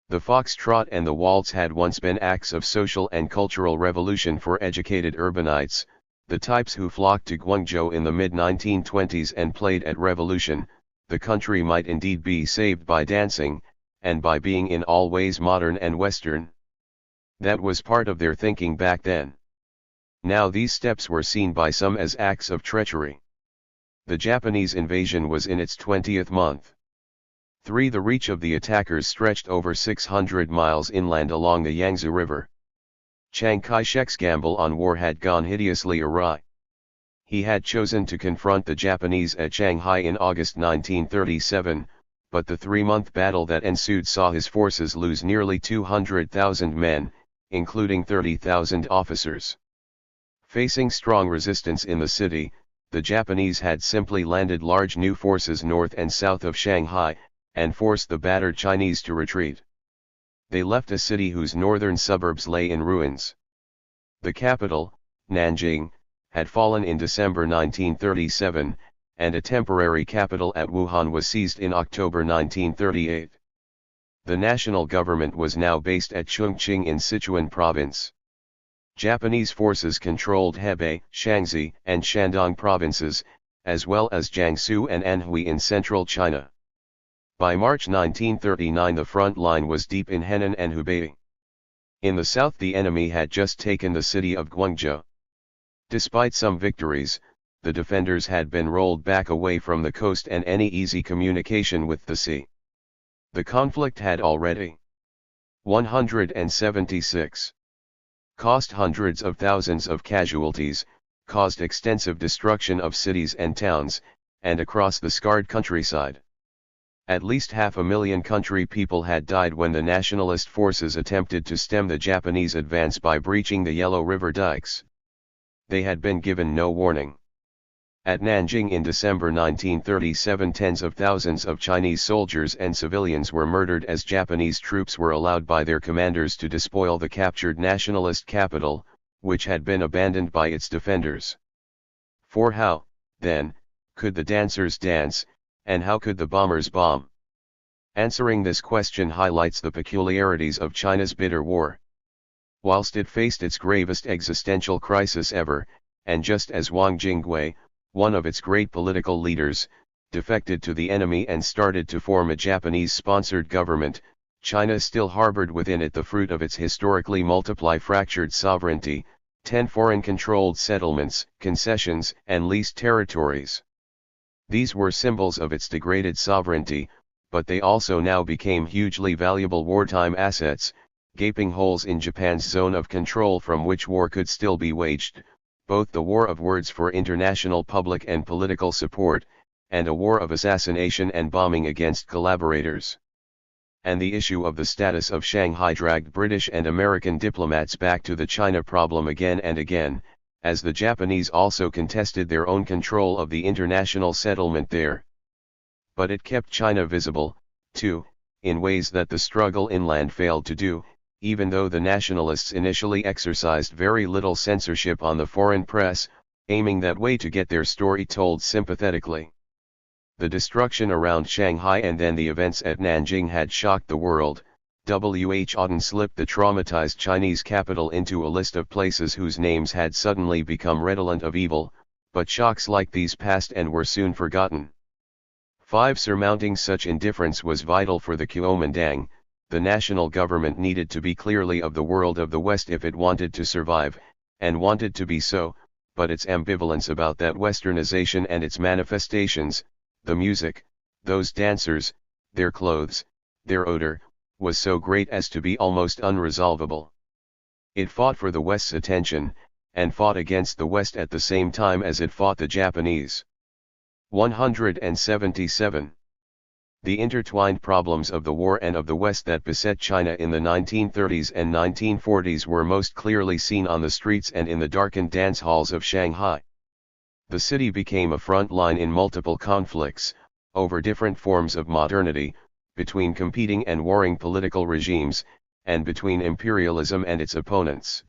The foxtrot and the waltz had once been acts of social and cultural revolution for educated urbanites, the types who flocked to Guangzhou in the mid-1920s and played at revolution. The country might indeed be saved by dancing, and by being in all ways modern and Western. That was part of their thinking back then. Now these steps were seen by some as acts of treachery. The Japanese invasion was in its 20th month. 3. The reach of the attackers stretched over 600 miles inland along the Yangtze River. Chiang Kai-shek's gamble on war had gone hideously awry. He had chosen to confront the Japanese at Shanghai in August 1937, but the 3-month battle that ensued saw his forces lose nearly 200,000 men, including 30,000 officers. Facing strong resistance in the city, the Japanese had simply landed large new forces north and south of Shanghai, and forced the battered Chinese to retreat. They left a city whose northern suburbs lay in ruins. The capital, Nanjing, had fallen in December 1937, and a temporary capital at Wuhan was seized in October 1938. The national government was now based at Chongqing in Sichuan province. Japanese forces controlled Hebei, Shaanxi, and Shandong provinces, as well as Jiangsu and Anhui in central China. By March 1939 the front line was deep in Henan and Hubei. In the south the enemy had just taken the city of Guangzhou. Despite some victories, the defenders had been rolled back away from the coast and any easy communication with the sea. The conflict had already 176. Cost hundreds of thousands of casualties, caused extensive destruction of cities and towns, and across the scarred countryside. At least 500,000 country people had died when the nationalist forces attempted to stem the Japanese advance by breaching the Yellow River dikes. They had been given no warning. At Nanjing in December 1937, tens of thousands of Chinese soldiers and civilians were murdered as Japanese troops were allowed by their commanders to despoil the captured nationalist capital, which had been abandoned by its defenders. For how, then, could the dancers dance, and how could the bombers bomb? Answering this question highlights the peculiarities of China's bitter war. Whilst it faced its gravest existential crisis ever, and just as Wang Jingwei, one of its great political leaders, defected to the enemy and started to form a Japanese-sponsored government, China still harbored within it the fruit of its historically fractured sovereignty, 10 foreign-controlled settlements, concessions, and leased territories. These were symbols of its degraded sovereignty, but they also now became hugely valuable wartime assets, gaping holes in Japan's zone of control from which war could still be waged, both the war of words for international public and political support, and a war of assassination and bombing against collaborators. And the issue of the status of Shanghai dragged British and American diplomats back to the China problem again and again, as the Japanese also contested their own control of the international settlement there. But it kept China visible, too, in ways that the struggle inland failed to do, even though the nationalists initially exercised very little censorship on the foreign press, aiming that way to get their story told sympathetically. The destruction around Shanghai and then the events at Nanjing had shocked the world. W.H. Auden slipped the traumatized Chinese capital into a list of places whose names had suddenly become redolent of evil, but shocks like these passed and were soon forgotten. 5. Surmounting such indifference was vital for the Kuomintang. The national government needed to be clearly of the world of the West if it wanted to survive, and wanted to be so, but its ambivalence about that westernization and its manifestations, the music, those dancers, their clothes, their odor, was so great as to be almost unresolvable. It fought for the West's attention, and fought against the West at the same time as it fought the Japanese. 177. The intertwined problems of the war and of the West that beset China in the 1930s and 1940s were most clearly seen on the streets and in the darkened dance halls of Shanghai. The city became a front line in multiple conflicts, over different forms of modernity, between competing and warring political regimes, and between imperialism and its opponents.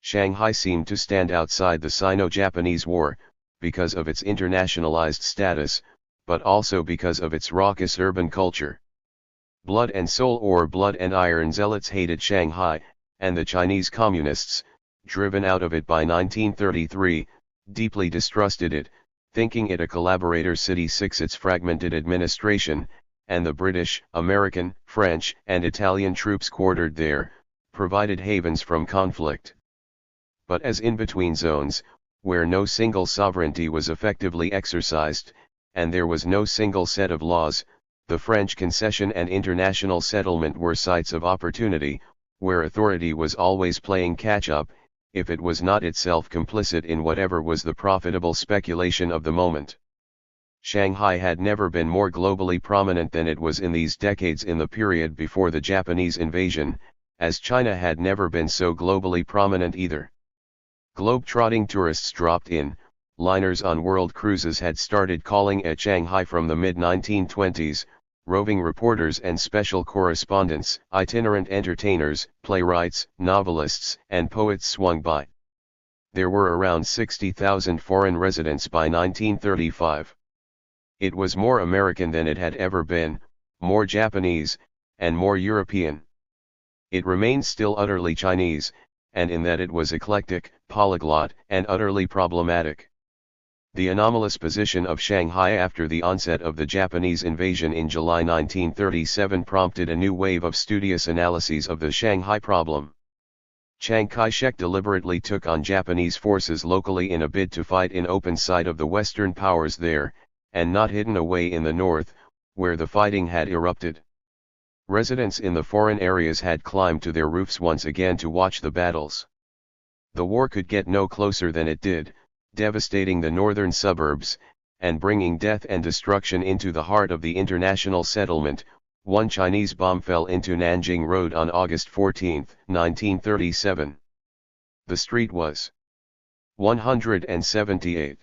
Shanghai seemed to stand outside the Sino-Japanese War, because of its internationalized status, but also because of its raucous urban culture. Blood and soul or blood and iron zealots hated Shanghai, and the Chinese communists, driven out of it by 1933, deeply distrusted it, thinking it a collaborator city. 6. Its fragmented administration, and the British, American, French, and Italian troops quartered there, provided havens from conflict. But as in-between zones, where no single sovereignty was effectively exercised, and there was no single set of laws, the French concession and international settlement were sites of opportunity, where authority was always playing catch-up, if it was not itself complicit in whatever was the profitable speculation of the moment. Shanghai had never been more globally prominent than it was in these decades in the period before the Japanese invasion, as China had never been so globally prominent either. Globe-trotting tourists dropped in, liners on world cruises had started calling at Shanghai from the mid-1920s, roving reporters and special correspondents, itinerant entertainers, playwrights, novelists, and poets swung by. There were around 60,000 foreign residents by 1935. It was more American than it had ever been, more Japanese, and more European. It remained still utterly Chinese, and in that it was eclectic, polyglot, and utterly problematic. The anomalous position of Shanghai after the onset of the Japanese invasion in July 1937 prompted a new wave of studious analyses of the Shanghai problem. Chiang Kai-shek deliberately took on Japanese forces locally in a bid to fight in open sight of the Western powers there, and not hidden away in the north, where the fighting had erupted. Residents in the foreign areas had climbed to their roofs once again to watch the battles. The war could get no closer than it did, devastating the northern suburbs, and bringing death and destruction into the heart of the international settlement. One Chinese bomb fell into Nanjing Road on August 14, 1937. The street was 178.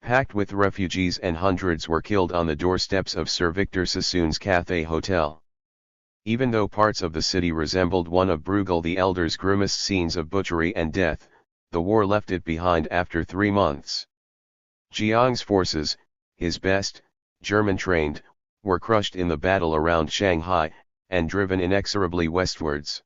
Packed with refugees, and hundreds were killed on the doorsteps of Sir Victor Sassoon's Cathay Hotel. Even though parts of the city resembled one of Bruegel the Elder's grimmest scenes of butchery and death, the war left it behind after 3 months. Jiang's forces, his best, German-trained, were crushed in the battle around Shanghai, and driven inexorably westwards.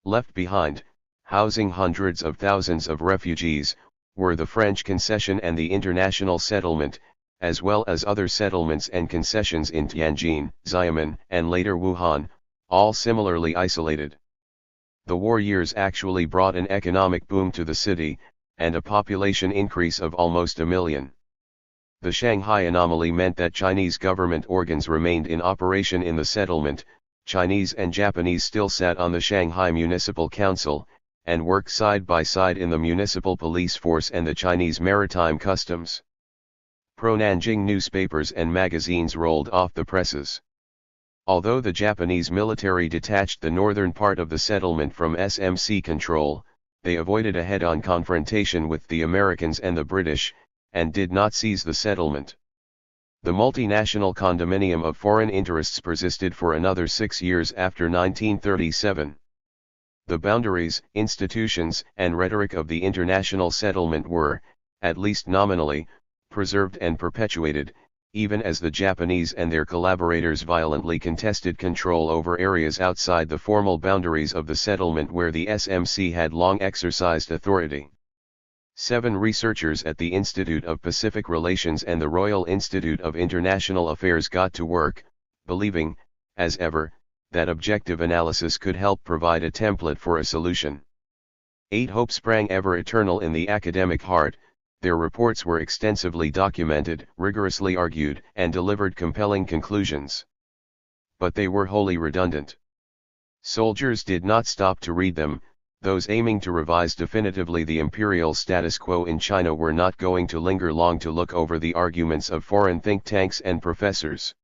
Left behind, housing hundreds of thousands of refugees, were the French concession and the international settlement, as well as other settlements and concessions in Tianjin, Xiamen, and later Wuhan, all similarly isolated. The war years actually brought an economic boom to the city, and a population increase of almost 1 million. The Shanghai anomaly meant that Chinese government organs remained in operation in the settlement. Chinese and Japanese still sat on the Shanghai Municipal Council, and worked side by side in the municipal police force and the Chinese Maritime Customs. Pro-Nanjing newspapers and magazines rolled off the presses. Although the Japanese military detached the northern part of the settlement from SMC control, they avoided a head-on confrontation with the Americans and the British, and did not seize the settlement. The multinational condominium of foreign interests persisted for another 6 years after 1937. The boundaries, institutions, and rhetoric of the international settlement were, at least nominally, preserved and perpetuated, even as the Japanese and their collaborators violently contested control over areas outside the formal boundaries of the settlement where the SMC had long exercised authority. 7 researchers at the Institute of Pacific Relations and the Royal Institute of International Affairs got to work, believing, as ever, that objective analysis could help provide a template for a solution. 8 hope sprang ever eternal in the academic heart. Their reports were extensively documented, rigorously argued, and delivered compelling conclusions. But they were wholly redundant. Soldiers did not stop to read them. Those aiming to revise definitively the imperial status quo in China were not going to linger long to look over the arguments of foreign think tanks and professors.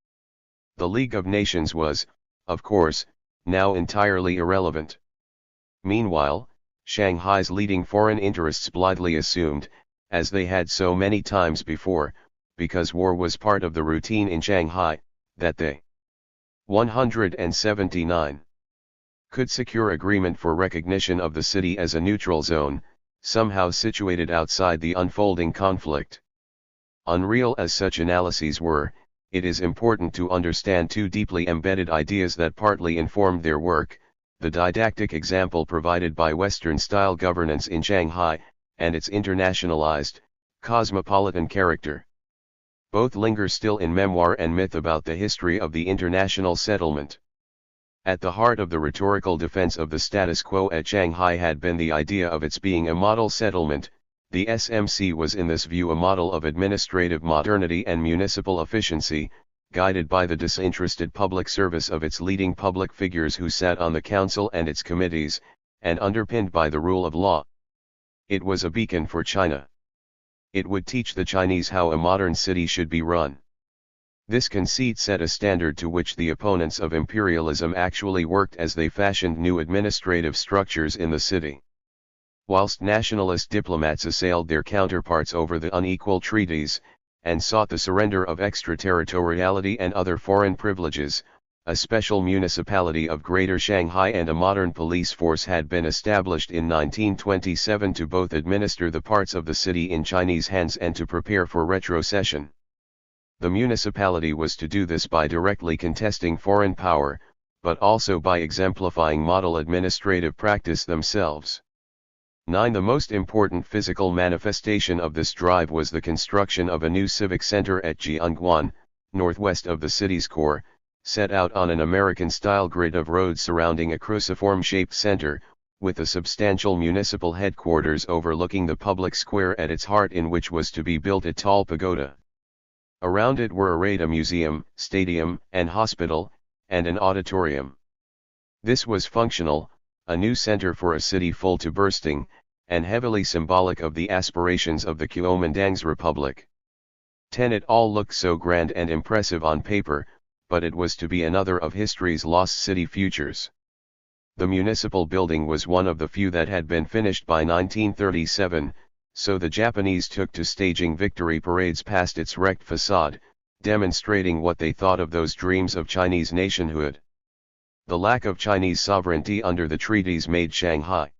The League of Nations was, of course, now entirely irrelevant. Meanwhile, Shanghai's leading foreign interests blithely assumed, as they had so many times before, because war was part of the routine in Shanghai, that they 179 could secure agreement for recognition of the city as a neutral zone, somehow situated outside the unfolding conflict. Unreal as such analyses were, it is important to understand 2 deeply embedded ideas that partly informed their work: the didactic example provided by Western-style governance in Shanghai, and its internationalized, cosmopolitan character. Both linger still in memoir and myth about the history of the international settlement. At the heart of the rhetorical defense of the status quo at Shanghai had been the idea of its being a model settlement. The SMC was in this view a model of administrative modernity and municipal efficiency, guided by the disinterested public service of its leading public figures who sat on the council and its committees, and underpinned by the rule of law. It was a beacon for China. It would teach the Chinese how a modern city should be run. This conceit set a standard to which the opponents of imperialism actually worked as they fashioned new administrative structures in the city. Whilst nationalist diplomats assailed their counterparts over the unequal treaties, and sought the surrender of extraterritoriality and other foreign privileges, a special municipality of Greater Shanghai and a modern police force had been established in 1927 to both administer the parts of the city in Chinese hands and to prepare for retrocession. The municipality was to do this by directly contesting foreign power, but also by exemplifying model administrative practice themselves. 9. The most important physical manifestation of this drive was the construction of a new civic center at Jiangguan, northwest of the city's core, set out on an American-style grid of roads surrounding a cruciform-shaped center, with a substantial municipal headquarters overlooking the public square at its heart, in which was to be built a tall pagoda. Around it were arrayed a museum, stadium, and hospital, and an auditorium. This was functional, a new center for a city full to bursting, and heavily symbolic of the aspirations of the Kuomintang's Republic. It all looked so grand and impressive on paper, but it was to be another of history's lost city futures. The municipal building was one of the few that had been finished by 1937, so the Japanese took to staging victory parades past its wrecked facade, demonstrating what they thought of those dreams of Chinese nationhood. The lack of Chinese sovereignty under the treaties made Shanghai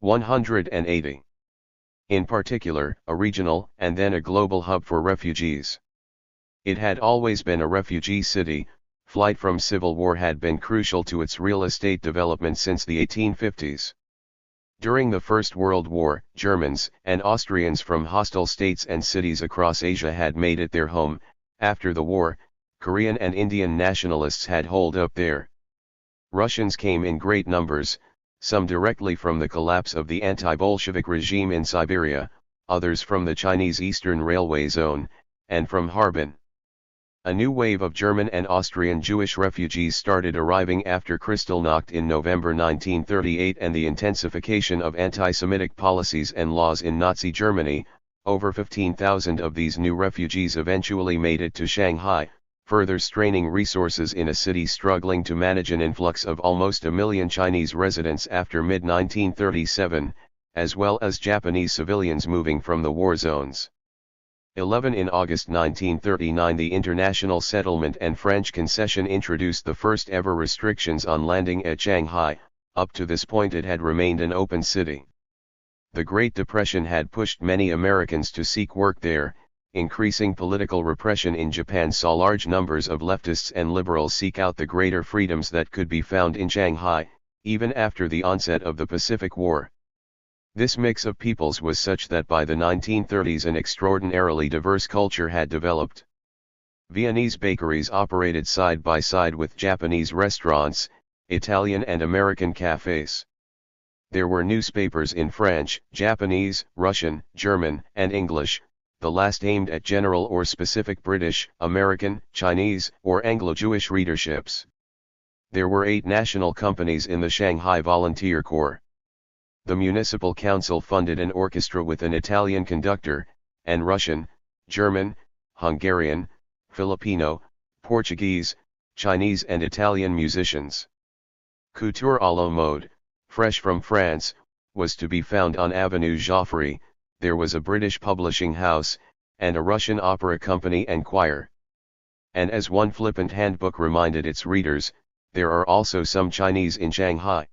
180. In particular, a regional and then a global hub for refugees. It had always been a refugee city. Flight from civil war had been crucial to its real estate development since the 1850s. During the First World War, Germans and Austrians from hostile states and cities across Asia had made it their home. After the war, Korean and Indian nationalists had holed up there. Russians came in great numbers, some directly from the collapse of the anti-Bolshevik regime in Siberia, others from the Chinese Eastern Railway Zone, and from Harbin. A new wave of German and Austrian Jewish refugees started arriving after Kristallnacht in November 1938 and the intensification of anti-Semitic policies and laws in Nazi Germany. Over 15,000 of these new refugees eventually made it to Shanghai, further straining resources in a city struggling to manage an influx of almost 1 million Chinese residents after mid-1937, as well as Japanese civilians moving from the war zones. 11 In August 1939, the International Settlement and French Concession introduced the first ever restrictions on landing at Shanghai. Up to this point it had remained an open city. The Great Depression had pushed many Americans to seek work there. Increasing political repression in Japan saw large numbers of leftists and liberals seek out the greater freedoms that could be found in Shanghai, even after the onset of the Pacific War. This mix of peoples was such that by the 1930s an extraordinarily diverse culture had developed. Viennese bakeries operated side by side with Japanese restaurants, Italian and American cafes. There were newspapers in French, Japanese, Russian, German, and English, the last aimed at general or specific British, American, Chinese, or Anglo-Jewish readerships. There were 8 national companies in the Shanghai Volunteer Corps. The municipal council funded an orchestra with an Italian conductor, and Russian, German, Hungarian, Filipino, Portuguese, Chinese and Italian musicians. Couture à la mode, fresh from France, was to be found on Avenue Joffre. There was a British publishing house, and a Russian opera company and choir. And as one flippant handbook reminded its readers, there are also some Chinese in Shanghai.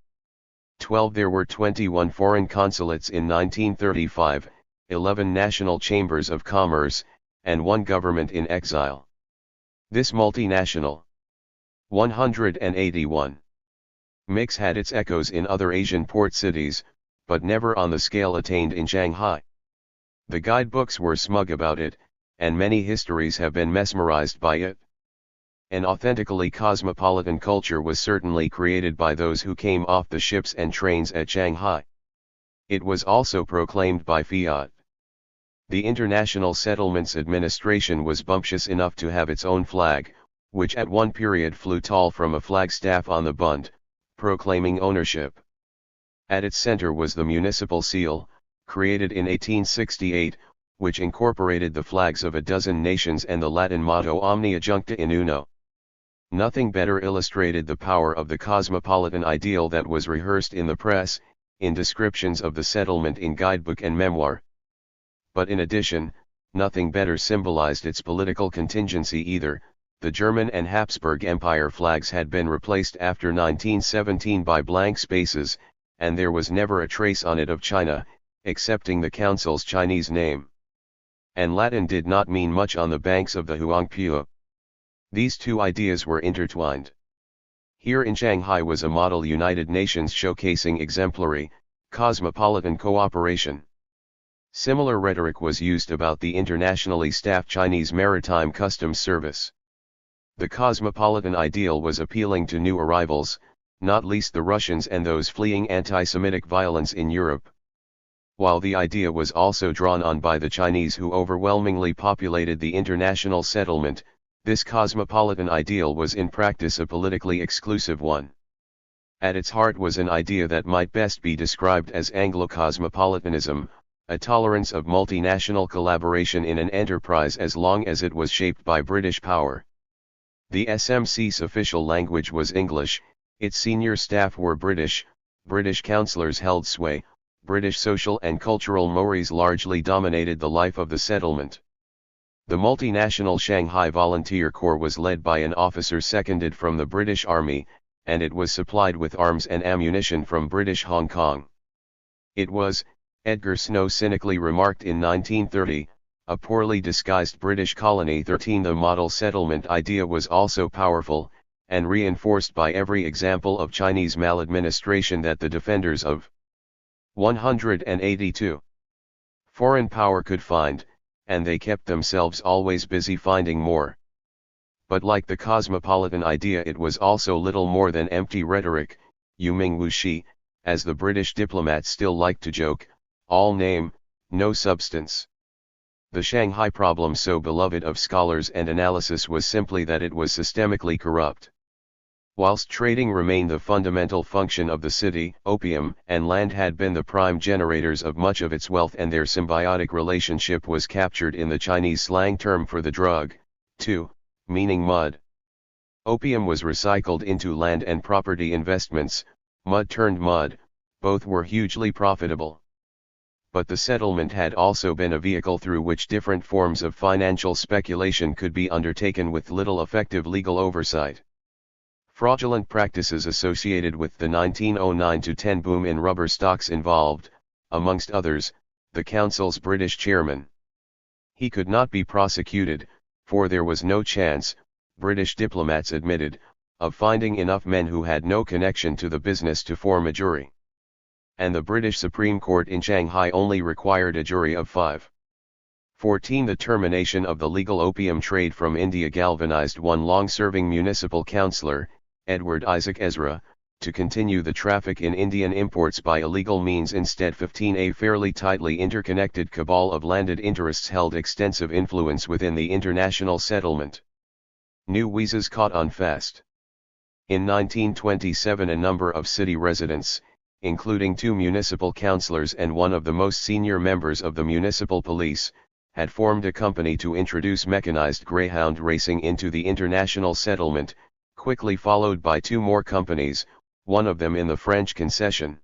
12 There were 21 foreign consulates in 1935, 11 national chambers of commerce, and 1 government in exile. This multinational 181 mix had its echoes in other Asian port cities, but never on the scale attained in Shanghai. The guidebooks were smug about it, and many histories have been mesmerized by it. An authentically cosmopolitan culture was certainly created by those who came off the ships and trains at Shanghai. It was also proclaimed by fiat. The International Settlements Administration was bumptious enough to have its own flag, which at one period flew tall from a flagstaff on the Bund, proclaiming ownership. At its center was the municipal seal, created in 1868, which incorporated the flags of a dozen nations and the Latin motto Omnia Juncta in Uno. Nothing better illustrated the power of the cosmopolitan ideal that was rehearsed in the press, in descriptions of the settlement in guidebook and memoir. But in addition, nothing better symbolized its political contingency either. The German and Habsburg Empire flags had been replaced after 1917 by blank spaces, and there was never a trace on it of China, excepting the council's Chinese name. And Latin did not mean much on the banks of the Huangpu. These two ideas were intertwined. Here in Shanghai was a model United Nations showcasing exemplary, cosmopolitan cooperation. Similar rhetoric was used about the internationally staffed Chinese Maritime Customs Service. The cosmopolitan ideal was appealing to new arrivals, not least the Russians and those fleeing anti-Semitic violence in Europe. While the idea was also drawn on by the Chinese who overwhelmingly populated the international settlement, this cosmopolitan ideal was in practice a politically exclusive one. At its heart was an idea that might best be described as Anglo-cosmopolitanism, a tolerance of multinational collaboration in an enterprise as long as it was shaped by British power. The SMC's official language was English, its senior staff were British councillors held sway, British social and cultural mores largely dominated the life of the settlement. The multinational Shanghai Volunteer Corps was led by an officer seconded from the British Army, and it was supplied with arms and ammunition from British Hong Kong. It was, Edgar Snow cynically remarked in 1930, a poorly disguised British colony. 13. The model settlement idea was also powerful, and reinforced by every example of Chinese maladministration that the defenders of 182 foreign power could find, and they kept themselves always busy finding more. But like the cosmopolitan idea, it was also little more than empty rhetoric, Yuming Wuxi, as the British diplomats still liked to joke, all name, no substance. The Shanghai problem, so beloved of scholars and analysis, was simply that it was systemically corrupt. Whilst trading remained the fundamental function of the city, opium and land had been the prime generators of much of its wealth, and their symbiotic relationship was captured in the Chinese slang term for the drug, too, meaning mud. Opium was recycled into land and property investments, mud turned mud, both were hugely profitable. But the settlement had also been a vehicle through which different forms of financial speculation could be undertaken with little effective legal oversight. Fraudulent practices associated with the 1909-10 boom in rubber stocks involved, amongst others, the council's British chairman. He could not be prosecuted, for there was no chance, British diplomats admitted, of finding enough men who had no connection to the business to form a jury. And the British Supreme Court in Shanghai only required a jury of 5. 14. The termination of the legal opium trade from India galvanized one long-serving municipal councillor, Edward Isaac Ezra, to continue the traffic in Indian imports by illegal means instead. 15. A fairly tightly interconnected cabal of landed interests held extensive influence within the international settlement. New wheezes caught on fast. In 1927 a number of city residents, including 2 municipal councillors and one of the most senior members of the municipal police, had formed a company to introduce mechanized greyhound racing into the international settlement, quickly followed by 2 more companies, one of them in the French concession.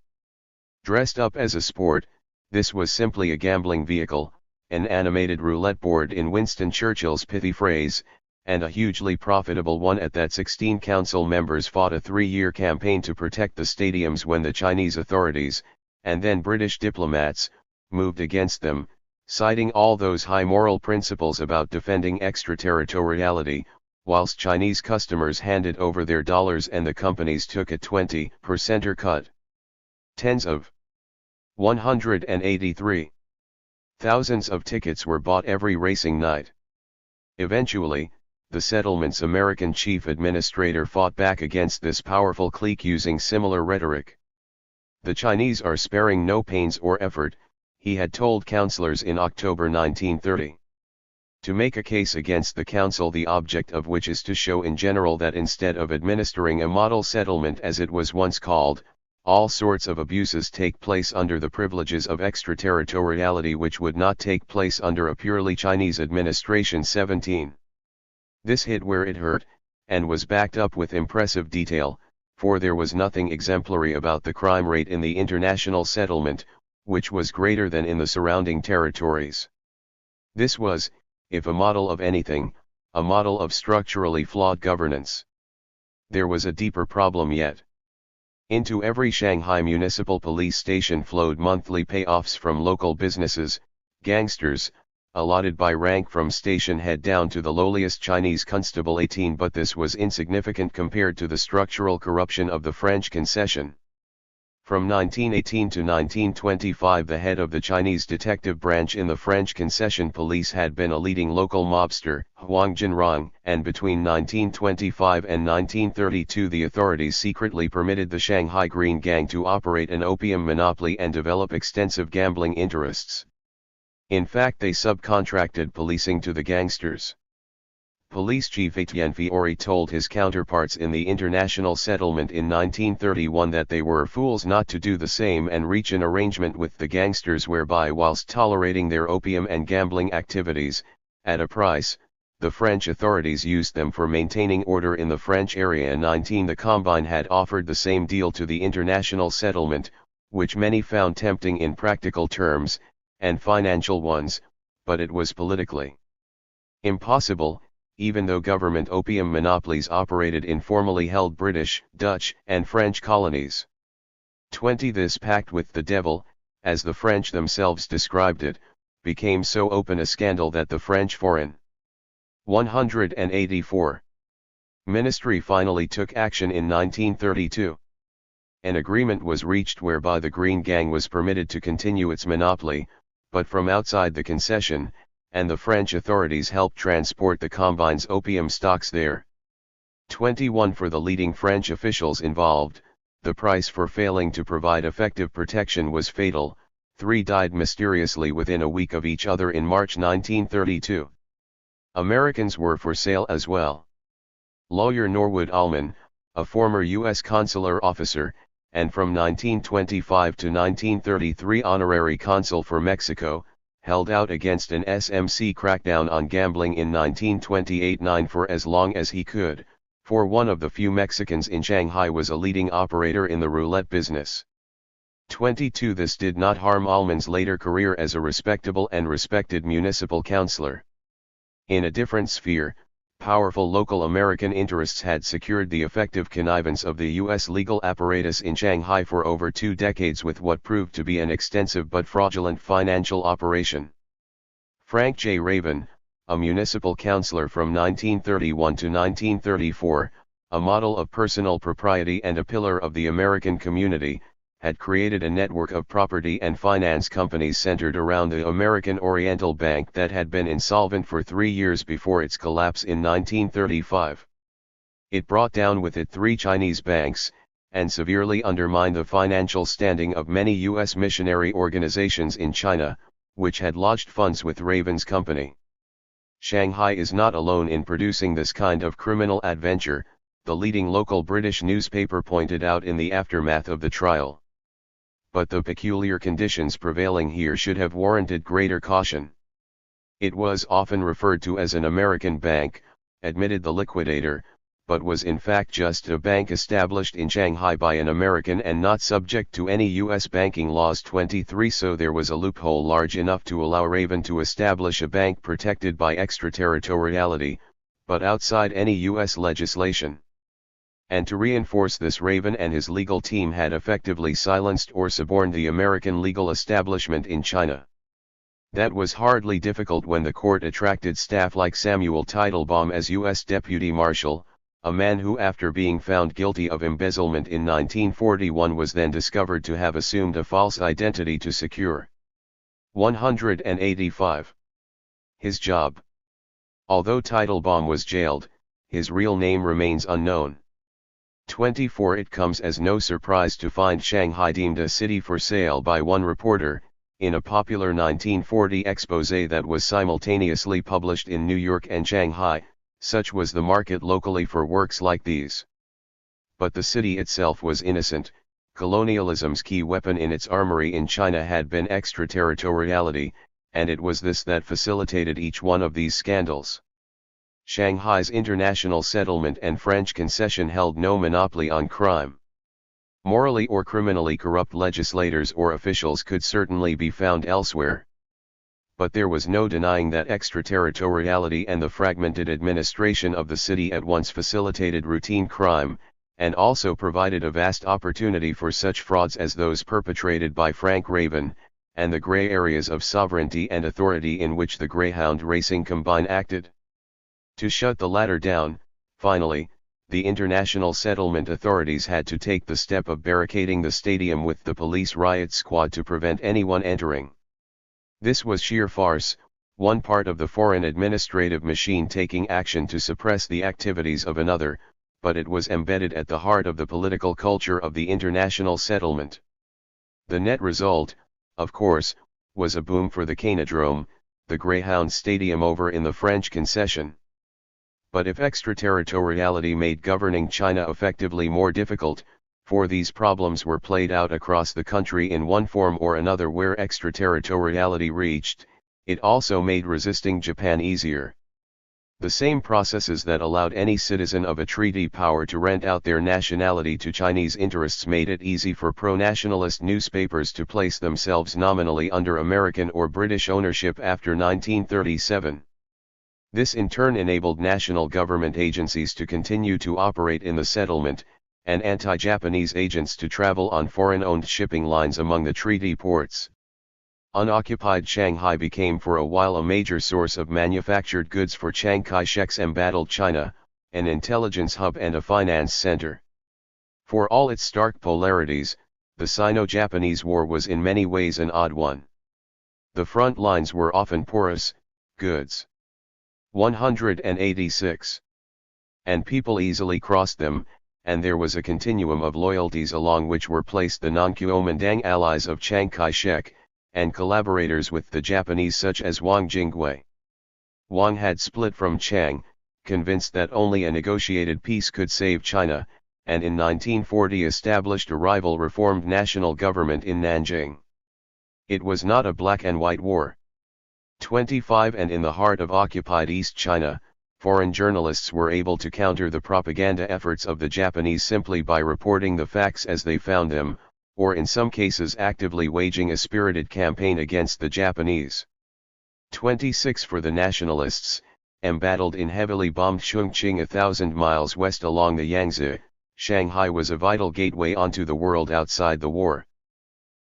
Dressed up as a sport, this was simply a gambling vehicle, an animated roulette board in Winston Churchill's pithy phrase, and a hugely profitable one at that. 16 council members fought a 3-year campaign to protect the stadiums when the Chinese authorities, and then British diplomats, moved against them, citing all those high moral principles about defending extraterritoriality, whilst Chinese customers handed over their dollars and the companies took a 20% cut. Tens of 183 thousands of tickets were bought every racing night. Eventually, the settlement's American chief administrator fought back against this powerful clique using similar rhetoric. The Chinese are sparing no pains or effort, he had told councillors in October 1930. To make a case against the council, the object of which is to show in general that instead of administering a model settlement as it was once called, all sorts of abuses take place under the privileges of extraterritoriality which would not take place under a purely Chinese administration. 17. This hit where it hurt, and was backed up with impressive detail, for there was nothing exemplary about the crime rate in the international settlement, which was greater than in the surrounding territories. This was, if a model of anything, a model of structurally flawed governance. There was a deeper problem yet. Into every Shanghai municipal police station flowed monthly payoffs from local businesses, gangsters, allotted by rank from station head down to the lowliest Chinese constable. 18. But this was insignificant compared to the structural corruption of the French concession. From 1918 to 1925 the head of the Chinese detective branch in the French concession police had been a leading local mobster, Huang Jinrong, and between 1925 and 1932 the authorities secretly permitted the Shanghai Green Gang to operate an opium monopoly and develop extensive gambling interests. In fact they subcontracted policing to the gangsters. Police Chief Etienne Fiori told his counterparts in the international settlement in 1931 that they were fools not to do the same and reach an arrangement with the gangsters whereby whilst tolerating their opium and gambling activities, at a price, the French authorities used them for maintaining order in the French area. 19 The Combine had offered the same deal to the international settlement, which many found tempting in practical terms, and financial ones, but it was politically impossible, even though government opium monopolies operated in formally held British, Dutch, and French colonies. 20 This pact with the devil, as the French themselves described it, became so open a scandal that the French Foreign 184 Ministry finally took action in 1932. An agreement was reached whereby the Green Gang was permitted to continue its monopoly, but from outside the concession, and the French authorities helped transport the Combine's opium stocks there. 21 For the leading French officials involved, the price for failing to provide effective protection was fatal. 3 died mysteriously within a week of each other in March 1932. Americans were for sale as well. Lawyer Norwood Allman, a former U.S. consular officer, and from 1925 to 1933 honorary consul for Mexico, held out against an SMC crackdown on gambling in 1928-9 for as long as he could, for one of the few Mexicans in Shanghai was a leading operator in the roulette business. 22 This did not harm Allman's later career as a respectable and respected municipal councillor. In a different sphere, powerful local American interests had secured the effective connivance of the U.S. legal apparatus in Shanghai for over 2 decades with what proved to be an extensive but fraudulent financial operation. Frank J. Raven, a municipal councillor from 1931 to 1934, a model of personal propriety and a pillar of the American community, had created a network of property and finance companies centered around the American Oriental Bank that had been insolvent for 3 years before its collapse in 1935. It brought down with it 3 Chinese banks, and severely undermined the financial standing of many U.S. missionary organizations in China, which had lodged funds with Raven's company. Shanghai is not alone in producing this kind of criminal adventure, the leading local British newspaper pointed out in the aftermath of the trial. But the peculiar conditions prevailing here should have warranted greater caution. It was often referred to as an American bank, admitted the liquidator, but was in fact just a bank established in Shanghai by an American and not subject to any U.S. banking laws. 23 So there was a loophole large enough to allow Raven to establish a bank protected by extraterritoriality, but outside any U.S. legislation. And to reinforce this, Raven and his legal team had effectively silenced or suborned the American legal establishment in China. That was hardly difficult when the court attracted staff like Samuel Teitelbaum as U.S. Deputy Marshal, a man who after being found guilty of embezzlement in 1941 was then discovered to have assumed a false identity to secure 185. His job. Although Teitelbaum was jailed, his real name remains unknown. 24 It comes as no surprise to find Shanghai deemed a city for sale by one reporter, in a popular 1940 exposé that was simultaneously published in New York and Shanghai. Such was the market locally for works like these. But the city itself was innocent. Colonialism's key weapon in its armory in China had been extraterritoriality, and it was this that facilitated each one of these scandals. Shanghai's international settlement and French concession held no monopoly on crime. Morally or criminally corrupt legislators or officials could certainly be found elsewhere. But there was no denying that extraterritoriality and the fragmented administration of the city at once facilitated routine crime, and also provided a vast opportunity for such frauds as those perpetrated by Frank Raven, and the gray areas of sovereignty and authority in which the Greyhound Racing Combine acted. To shut the latter down, finally, the international settlement authorities had to take the step of barricading the stadium with the police riot squad to prevent anyone entering. This was sheer farce, one part of the foreign administrative machine taking action to suppress the activities of another, but it was embedded at the heart of the political culture of the international settlement. The net result, of course, was a boom for the Canodrome, the Greyhound Stadium over in the French concession. But if extraterritoriality made governing China effectively more difficult, for these problems were played out across the country in one form or another where extraterritoriality reached, it also made resisting Japan easier. The same processes that allowed any citizen of a treaty power to rent out their nationality to Chinese interests made it easy for pro-nationalist newspapers to place themselves nominally under American or British ownership after 1937. This in turn enabled national government agencies to continue to operate in the settlement, and anti-Japanese agents to travel on foreign-owned shipping lines among the treaty ports. Unoccupied Shanghai became for a while a major source of manufactured goods for Chiang Kai-shek's embattled China, an intelligence hub and a finance center. For all its stark polarities, the Sino-Japanese War was in many ways an odd one. The front lines were often porous, goods 186. And people easily crossed them, and there was a continuum of loyalties along which were placed the non-Kuomintang allies of Chiang Kai-shek, and collaborators with the Japanese such as Wang Jingwei. Wang had split from Chiang, convinced that only a negotiated peace could save China, and in 1940 established a rival reformed national government in Nanjing. It was not a black and white war. 25 And in the heart of occupied East China, foreign journalists were able to counter the propaganda efforts of the Japanese simply by reporting the facts as they found them, or in some cases actively waging a spirited campaign against the Japanese. 26 For the nationalists, embattled in heavily bombed Chongqing 1,000 miles west along the Yangtze, Shanghai was a vital gateway onto the world outside the war.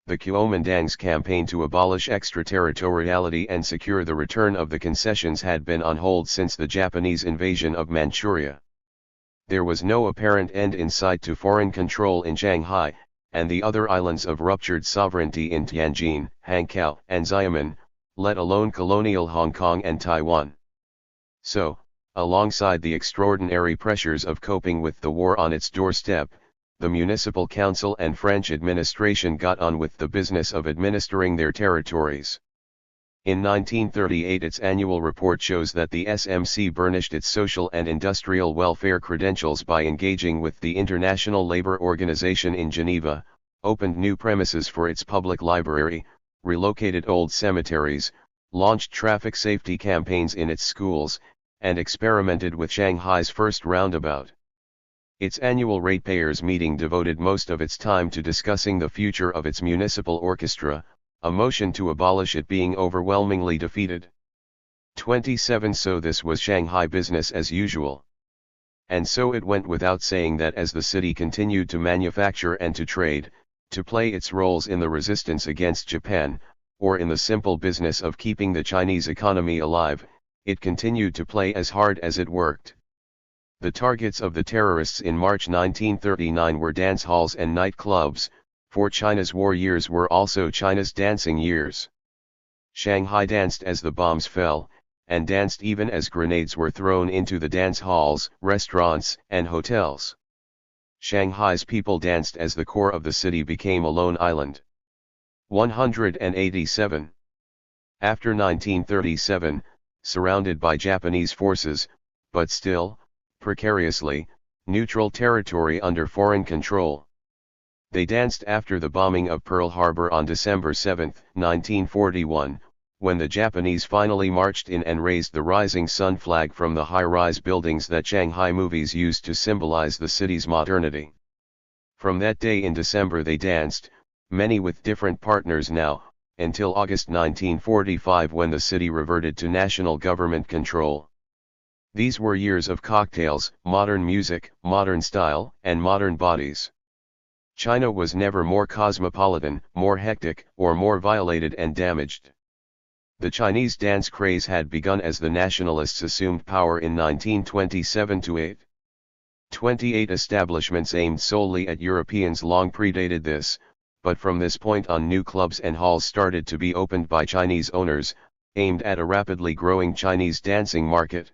The Kuomintang's campaign to abolish extraterritoriality and secure the return of the concessions had been on hold since the Japanese invasion of Manchuria. There was no apparent end in sight to foreign control in Shanghai, and the other islands of ruptured sovereignty in Tianjin, Hankow, and Xiamen, let alone colonial Hong Kong and Taiwan. So, alongside the extraordinary pressures of coping with the war on its doorstep, the municipal council and French administration got on with the business of administering their territories. In 1938 its annual report shows that the SMC burnished its social and industrial welfare credentials by engaging with the International Labour Organization in Geneva, opened new premises for its public library, relocated old cemeteries, launched traffic safety campaigns in its schools, and experimented with Shanghai's first roundabout. Its annual ratepayers meeting devoted most of its time to discussing the future of its municipal orchestra, a motion to abolish it being overwhelmingly defeated. 27 So this was Shanghai business as usual. And so it went without saying that as the city continued to manufacture and to trade, to play its roles in the resistance against Japan, or in the simple business of keeping the Chinese economy alive, it continued to play as hard as it worked. The targets of the terrorists in March 1939 were dance halls and nightclubs, for China's war years were also China's dancing years. Shanghai danced as the bombs fell, and danced even as grenades were thrown into the dance halls, restaurants, and hotels. Shanghai's people danced as the core of the city became a lone island. 187. After 1937, surrounded by Japanese forces, but still, precariously, neutral territory under foreign control. They danced after the bombing of Pearl Harbor on December 7, 1941, when the Japanese finally marched in and raised the rising sun flag from the high-rise buildings that Shanghai movies used to symbolize the city's modernity. From that day in December they danced, many with different partners now, until August 1945 when the city reverted to national government control. These were years of cocktails, modern music, modern style, and modern bodies. China was never more cosmopolitan, more hectic, or more violated and damaged. The Chinese dance craze had begun as the nationalists assumed power in 1927-8. 28 establishments aimed solely at Europeans long predated this, but from this point on new clubs and halls started to be opened by Chinese owners, aimed at a rapidly growing Chinese dancing market.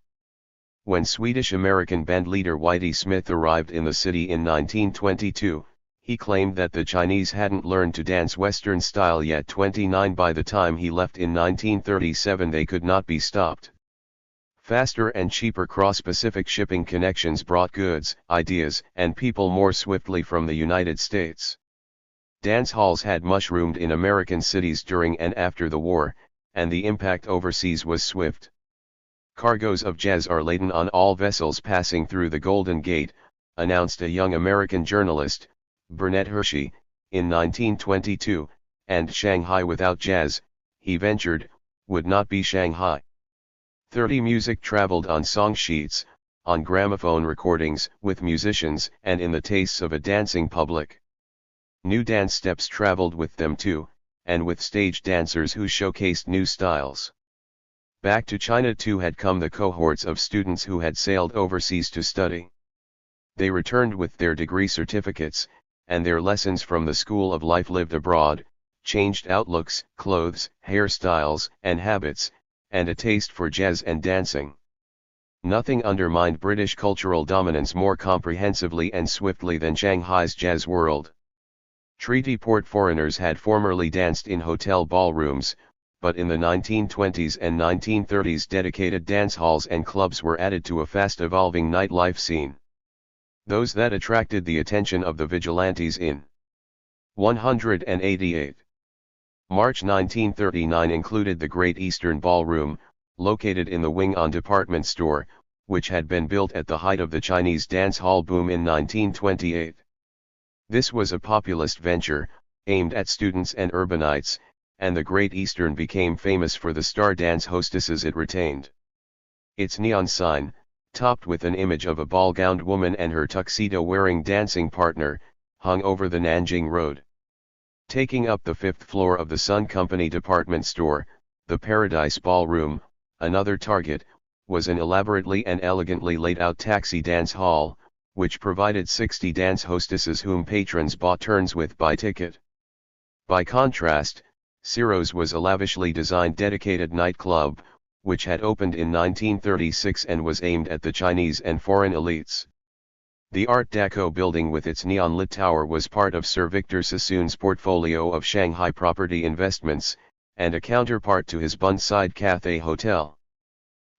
When Swedish-American bandleader Whitey Smith arrived in the city in 1922, he claimed that the Chinese hadn't learned to dance Western style yet. 29 By the time he left in 1937 they could not be stopped. Faster and cheaper cross-Pacific shipping connections brought goods, ideas, and people more swiftly from the United States. Dance halls had mushroomed in American cities during and after the war, and the impact overseas was swift. Cargoes of jazz are laden on all vessels passing through the Golden Gate, announced a young American journalist, Burnett Hershey, in 1922, and Shanghai without jazz, he ventured, would not be Shanghai. 30 Music traveled on song sheets, on gramophone recordings, with musicians, and in the tastes of a dancing public. New dance steps traveled with them too, and with stage dancers who showcased new styles. Back to China too had come the cohorts of students who had sailed overseas to study. They returned with their degree certificates, and their lessons from the school of life lived abroad, changed outlooks, clothes, hairstyles, and habits, and a taste for jazz and dancing. Nothing undermined British cultural dominance more comprehensively and swiftly than Shanghai's jazz world. Treaty port foreigners had formerly danced in hotel ballrooms, but in the 1920s and 1930s dedicated dance halls and clubs were added to a fast-evolving nightlife scene. Those that attracted the attention of the vigilantes in 188. March 1939 included the Great Eastern Ballroom, located in the Wing On department store, which had been built at the height of the Chinese dance hall boom in 1928. This was a populist venture, aimed at students and urbanites, and the Great Eastern became famous for the star dance hostesses it retained. Its neon sign, topped with an image of a ball-gowned woman and her tuxedo-wearing dancing partner, hung over the Nanjing Road. Taking up the 5th floor of the Sun Company department store, the Paradise Ballroom, another target, was an elaborately and elegantly laid-out taxi dance hall, which provided 60 dance hostesses whom patrons bought turns with by ticket. By contrast, Ciro's was a lavishly designed dedicated nightclub, which had opened in 1936 and was aimed at the Chinese and foreign elites. The Art Deco building with its neon-lit tower was part of Sir Victor Sassoon's portfolio of Shanghai property investments, and a counterpart to his Bundside Cathay Hotel.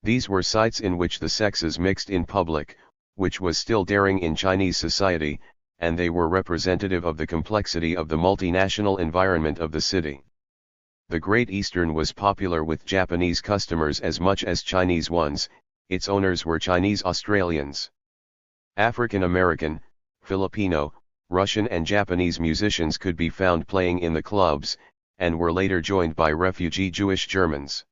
These were sites in which the sexes mixed in public, which was still daring in Chinese society, and they were representative of the complexity of the multinational environment of the city. The Great Eastern was popular with Japanese customers as much as Chinese ones. Its owners were Chinese Australians. African American, Filipino, Russian and Japanese musicians could be found playing in the clubs, and were later joined by refugee Jewish Germans.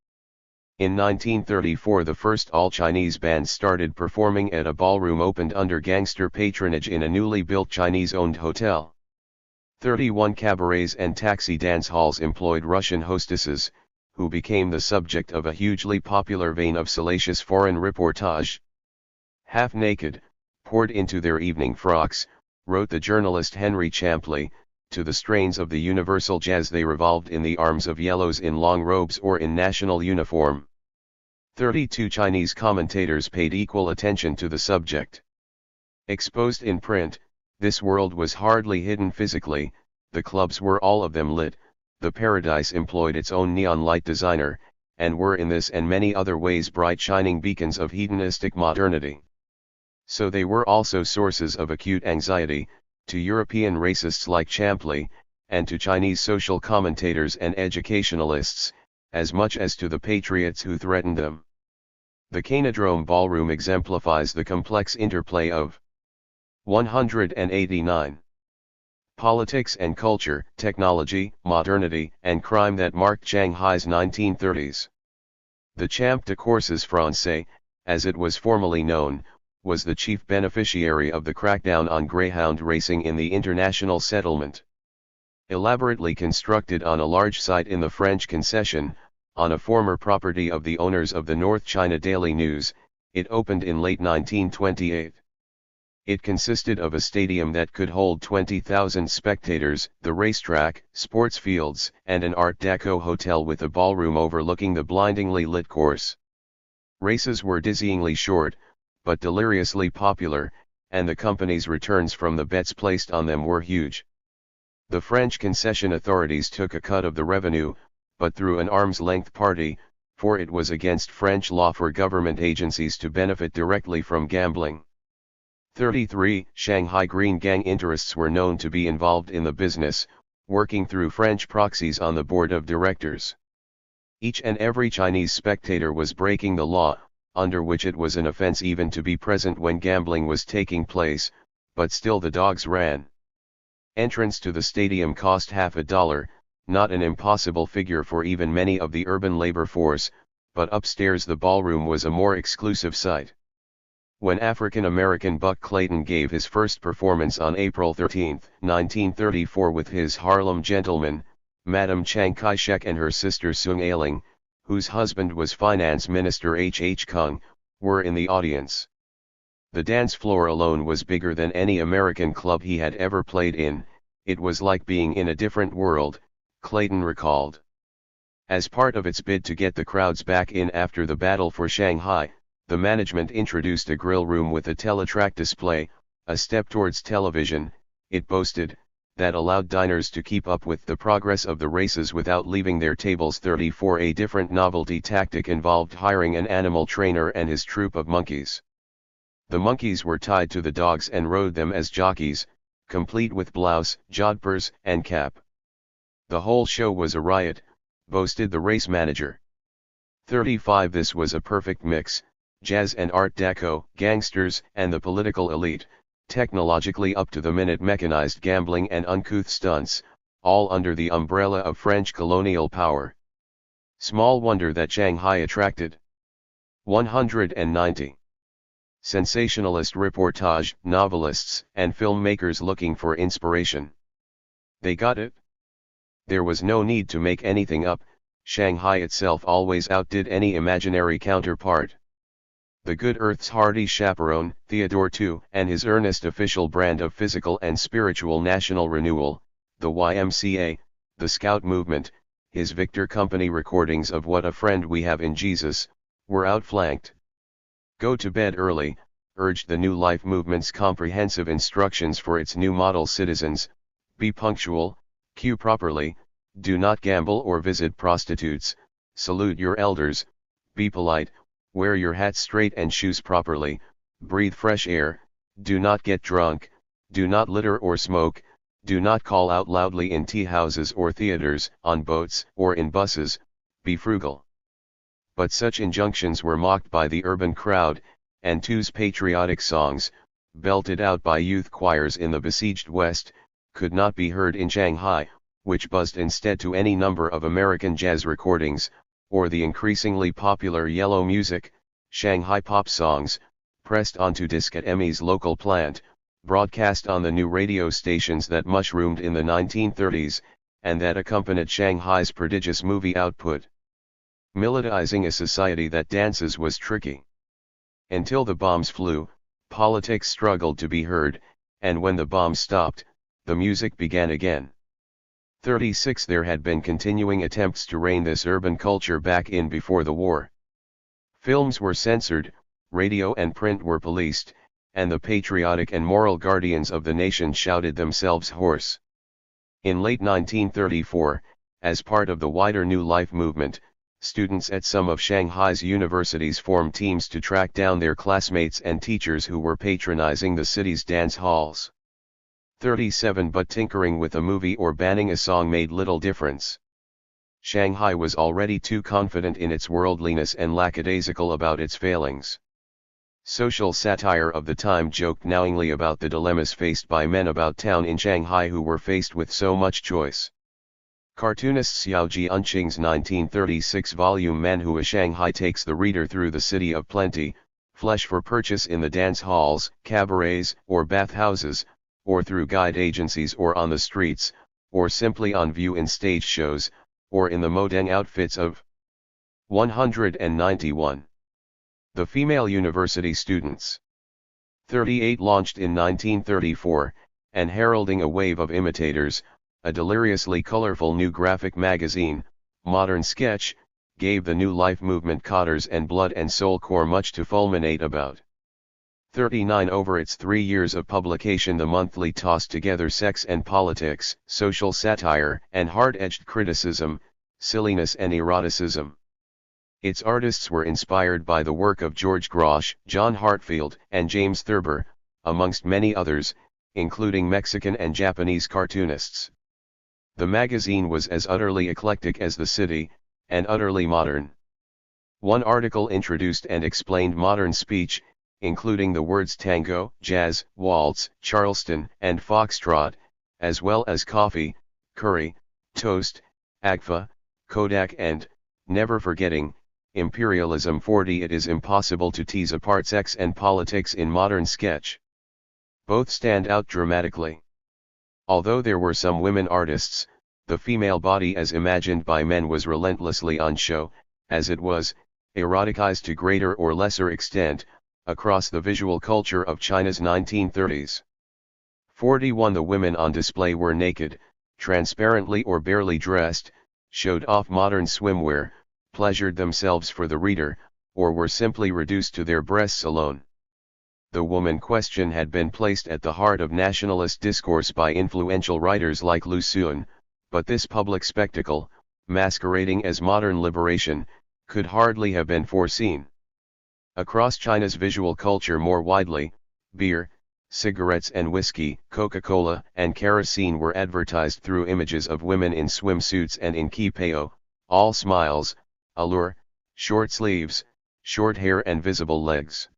In 1934 the first all-Chinese band started performing at a ballroom opened under gangster patronage in a newly built Chinese-owned hotel. 31 cabarets and taxi dance halls employed Russian hostesses, who became the subject of a hugely popular vein of salacious foreign reportage. Half naked, poured into their evening frocks, wrote the journalist Henry Champley, to the strains of the universal jazz they revolved in the arms of yellows in long robes or in national uniform. 32 Chinese commentators paid equal attention to the subject. Exposed in print, this world was hardly hidden physically, the clubs were all of them lit, the Paradise employed its own neon light designer, and were in this and many other ways bright shining beacons of hedonistic modernity. So they were also sources of acute anxiety, to European racists like Champley, and to Chinese social commentators and educationalists, as much as to the patriots who threatened them. The Canodrome Ballroom exemplifies the complex interplay of 189. Politics and culture, technology, modernity, and crime that marked Shanghai's 1930s. The Champ de Courses Français, as it was formerly known, was the chief beneficiary of the crackdown on greyhound racing in the international settlement. Elaborately constructed on a large site in the French concession, on a former property of the owners of the North China Daily News, it opened in late 1928. It consisted of a stadium that could hold 20,000 spectators, the racetrack, sports fields, and an Art Deco hotel with a ballroom overlooking the blindingly lit course. Races were dizzyingly short, but deliriously popular, and the company's returns from the bets placed on them were huge. The French concession authorities took a cut of the revenue, but through an arm's-length party, for it was against French law for government agencies to benefit directly from gambling. 33. Shanghai Green Gang interests were known to be involved in the business, working through French proxies on the board of directors. Each and every Chinese spectator was breaking the law, under which it was an offense even to be present when gambling was taking place, but still the dogs ran. Entrance to the stadium cost $50, not an impossible figure for even many of the urban labor force, but upstairs the ballroom was a more exclusive sight. When African-American Buck Clayton gave his first performance on April 13, 1934 with his Harlem Gentlemen, Madame Chiang Kai-shek and her sister Sung Ailing, whose husband was Finance Minister H. H. Kung, were in the audience. The dance floor alone was bigger than any American club he had ever played in. It was like being in a different world, Clayton recalled. As part of its bid to get the crowds back in after the battle for Shanghai, the management introduced a grill room with a teletrack display, a step towards television, it boasted, that allowed diners to keep up with the progress of the races without leaving their tables. 34. A different novelty tactic involved hiring an animal trainer and his troop of monkeys. The monkeys were tied to the dogs and rode them as jockeys, complete with blouse, jodhpurs, and cap. The whole show was a riot, boasted the race manager. 35. This was a perfect mix, jazz and art deco, gangsters and the political elite, technologically up to the minute mechanized gambling and uncouth stunts, all under the umbrella of French colonial power. Small wonder that Shanghai attracted 190 sensationalist reportage, novelists and filmmakers looking for inspiration. They got it. There was no need to make anything up, Shanghai itself always outdid any imaginary counterpart. The Good Earth's hardy chaperone, Theodore II, and his earnest official brand of physical and spiritual national renewal, the YMCA, the Scout movement, his Victor Company recordings of What a Friend We Have in Jesus, were outflanked. Go to bed early, urged the New Life movement's comprehensive instructions for its new model citizens, be punctual, queue properly, do not gamble or visit prostitutes, salute your elders, be polite, wear your hat straight and shoes properly, breathe fresh air, do not get drunk, do not litter or smoke, do not call out loudly in tea houses or theaters, on boats or in buses, be frugal. But such injunctions were mocked by the urban crowd, and Two's patriotic songs, belted out by youth choirs in the besieged West, could not be heard in Shanghai, which buzzed instead to any number of American jazz recordings, or the increasingly popular yellow music, Shanghai pop songs, pressed onto disc at Emmy's local plant, broadcast on the new radio stations that mushroomed in the 1930s, and that accompanied Shanghai's prodigious movie output. Militarizing a society that dances was tricky. Until the bombs flew, politics struggled to be heard, and when the bombs stopped, the music began again. 36. There had been continuing attempts to rein this urban culture back in before the war. Films were censored, radio and print were policed, and the patriotic and moral guardians of the nation shouted themselves hoarse. In late 1934, as part of the wider New Life movement, students at some of Shanghai's universities formed teams to track down their classmates and teachers who were patronizing the city's dance halls. 37. But tinkering with a movie or banning a song made little difference. Shanghai was already too confident in its worldliness and lackadaisical about its failings. Social satire of the time joked knowingly about the dilemmas faced by men about town in Shanghai who were faced with so much choice. Cartoonist Xiao Ji Unqing's 1936 volume Manhua Shanghai takes the reader through the city of plenty, flesh for purchase in the dance halls, cabarets, or bathhouses, or through guide agencies or on the streets, or simply on view in stage shows, or in the modeng outfits of 191. The female university students. 38 launched in 1934, and heralding a wave of imitators, a deliriously colorful new graphic magazine, Modern Sketch, gave the new life movement cottars and blood and soul core much to fulminate about. 39 Over its 3 years of publication, the monthly tossed together sex and politics, social satire and hard-edged criticism, silliness and eroticism. Its artists were inspired by the work of George Grosz, John Hartfield, and James Thurber, amongst many others, including Mexican and Japanese cartoonists. The magazine was as utterly eclectic as the city, and utterly modern. One article introduced and explained modern speech, including the words tango, jazz, waltz, Charleston, and foxtrot, as well as coffee, curry, toast, agfa, Kodak and, never forgetting, imperialism. 40 It is impossible to tease apart sex and politics in Modern Sketch. Both stand out dramatically. Although there were some women artists, the female body as imagined by men was relentlessly on show, as it was, eroticized to greater or lesser extent, across the visual culture of China's 1930s. 41 The women on display were naked, transparently or barely dressed, showed off modern swimwear, pleasured themselves for the reader, or were simply reduced to their breasts alone. The woman question had been placed at the heart of nationalist discourse by influential writers like Lu Xun, but this public spectacle, masquerading as modern liberation, could hardly have been foreseen. Across China's visual culture more widely, beer, cigarettes and whiskey, Coca-Cola and kerosene were advertised through images of women in swimsuits and in kipao, all smiles, allure, short sleeves, short hair and visible legs.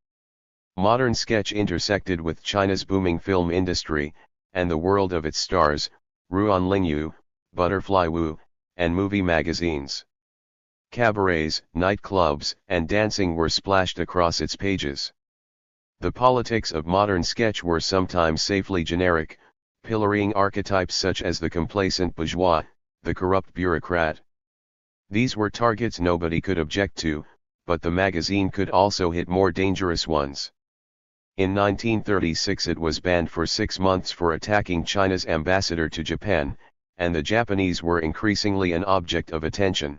Modern Sketch intersected with China's booming film industry, and the world of its stars, Ruan Lingyu, Butterfly Wu, and movie magazines. Cabarets, nightclubs, and dancing were splashed across its pages. The politics of Modern Sketch were sometimes safely generic, pillorying archetypes such as the complacent bourgeois, the corrupt bureaucrat. These were targets nobody could object to, but the magazine could also hit more dangerous ones. In 1936 it was banned for 6 months for attacking China's ambassador to Japan, and the Japanese were increasingly an object of attention.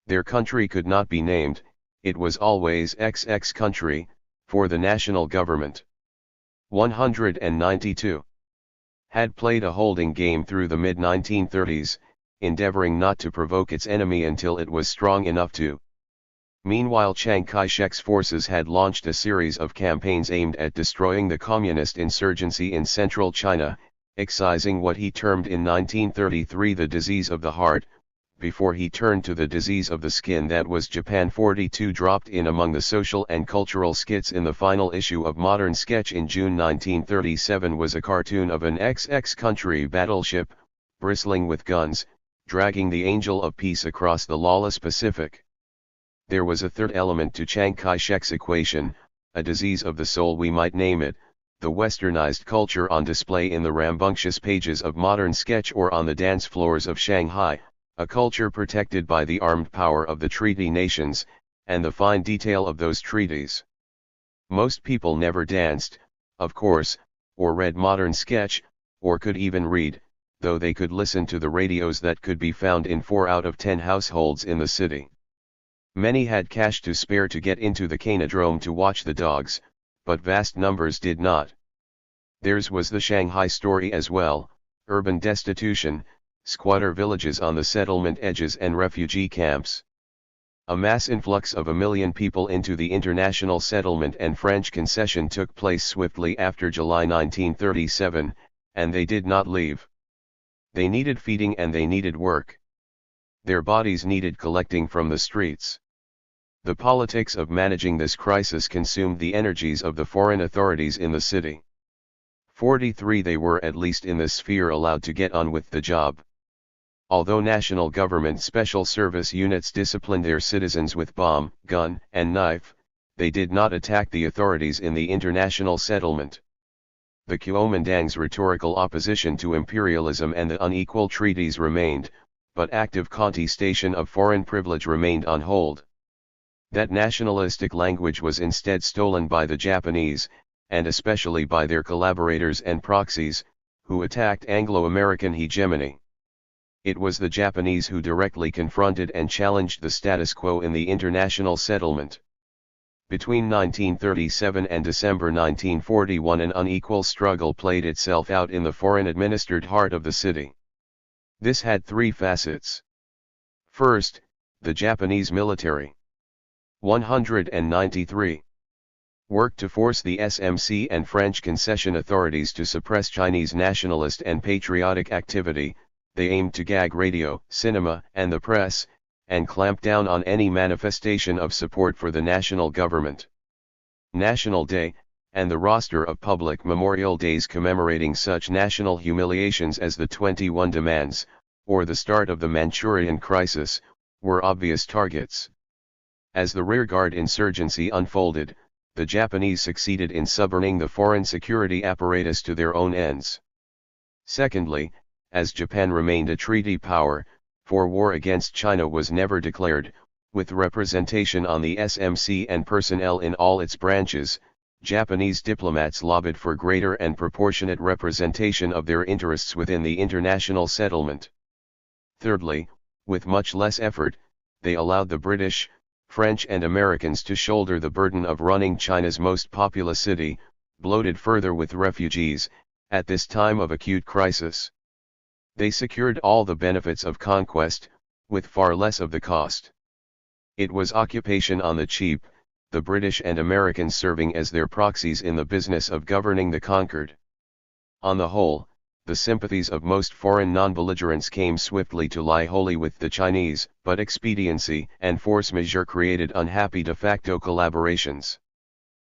Their country could not be named, it was always XX country, for the national government. 192. Had played a holding game through the mid-1930s, endeavoring not to provoke its enemy until it was strong enough to. Meanwhile, Chiang Kai-shek's forces had launched a series of campaigns aimed at destroying the communist insurgency in central China, excising what he termed in 1933 the disease of the heart, before he turned to the disease of the skin that was Japan. 42 Dropped in among the social and cultural skits in the final issue of Modern Sketch in June 1937 was a cartoon of an XX country battleship, bristling with guns, dragging the Angel of Peace across the lawless Pacific. There was a third element to Chiang Kai-shek's equation, a disease of the soul, we might name it, the westernized culture on display in the rambunctious pages of Modern Sketch or on the dance floors of Shanghai, a culture protected by the armed power of the treaty nations, and the fine detail of those treaties. Most people never danced, of course, or read Modern Sketch, or could even read, though they could listen to the radios that could be found in 4 out of 10 households in the city. Many had cash to spare to get into the canodrome to watch the dogs, but vast numbers did not. Theirs was the Shanghai story as well, urban destitution, squatter villages on the settlement edges and refugee camps. A mass influx of 1 million people into the international settlement and French concession took place swiftly after July 1937, and they did not leave. They needed feeding and they needed work. Their bodies needed collecting from the streets. The politics of managing this crisis consumed the energies of the foreign authorities in the city. 43 They were at least in this sphere allowed to get on with the job. Although national government special service units disciplined their citizens with bomb, gun, and knife, they did not attack the authorities in the international settlement. The Kuomintang's rhetorical opposition to imperialism and the unequal treaties remained, but active contestation of foreign privilege remained on hold. That nationalistic language was instead stolen by the Japanese, and especially by their collaborators and proxies, who attacked Anglo-American hegemony. It was the Japanese who directly confronted and challenged the status quo in the international settlement. Between 1937 and December 1941 an unequal struggle played itself out in the foreign-administered heart of the city. This had three facets. First, the Japanese military. 193. Worked to force the SMC and French concession authorities to suppress Chinese nationalist and patriotic activity. They aimed to gag radio, cinema, and the press, and clamp down on any manifestation of support for the national government. National Day, and the roster of public memorial days commemorating such national humiliations as the 21 Demands, or the start of the Manchurian Crisis, were obvious targets. As the rearguard insurgency unfolded, the Japanese succeeded in suborning the foreign security apparatus to their own ends. Secondly, as Japan remained a treaty power, for war against China was never declared, with representation on the SMC and personnel in all its branches, Japanese diplomats lobbied for greater and proportionate representation of their interests within the international settlement. Thirdly, with much less effort, they allowed the British, French and Americans to shoulder the burden of running China's most populous city, bloated further with refugees, at this time of acute crisis. They secured all the benefits of conquest, with far less of the cost. It was occupation on the cheap, the British and Americans serving as their proxies in the business of governing the conquered. On the whole, the sympathies of most foreign non-belligerents came swiftly to lie wholly with the Chinese, but expediency and force majeure created unhappy de facto collaborations.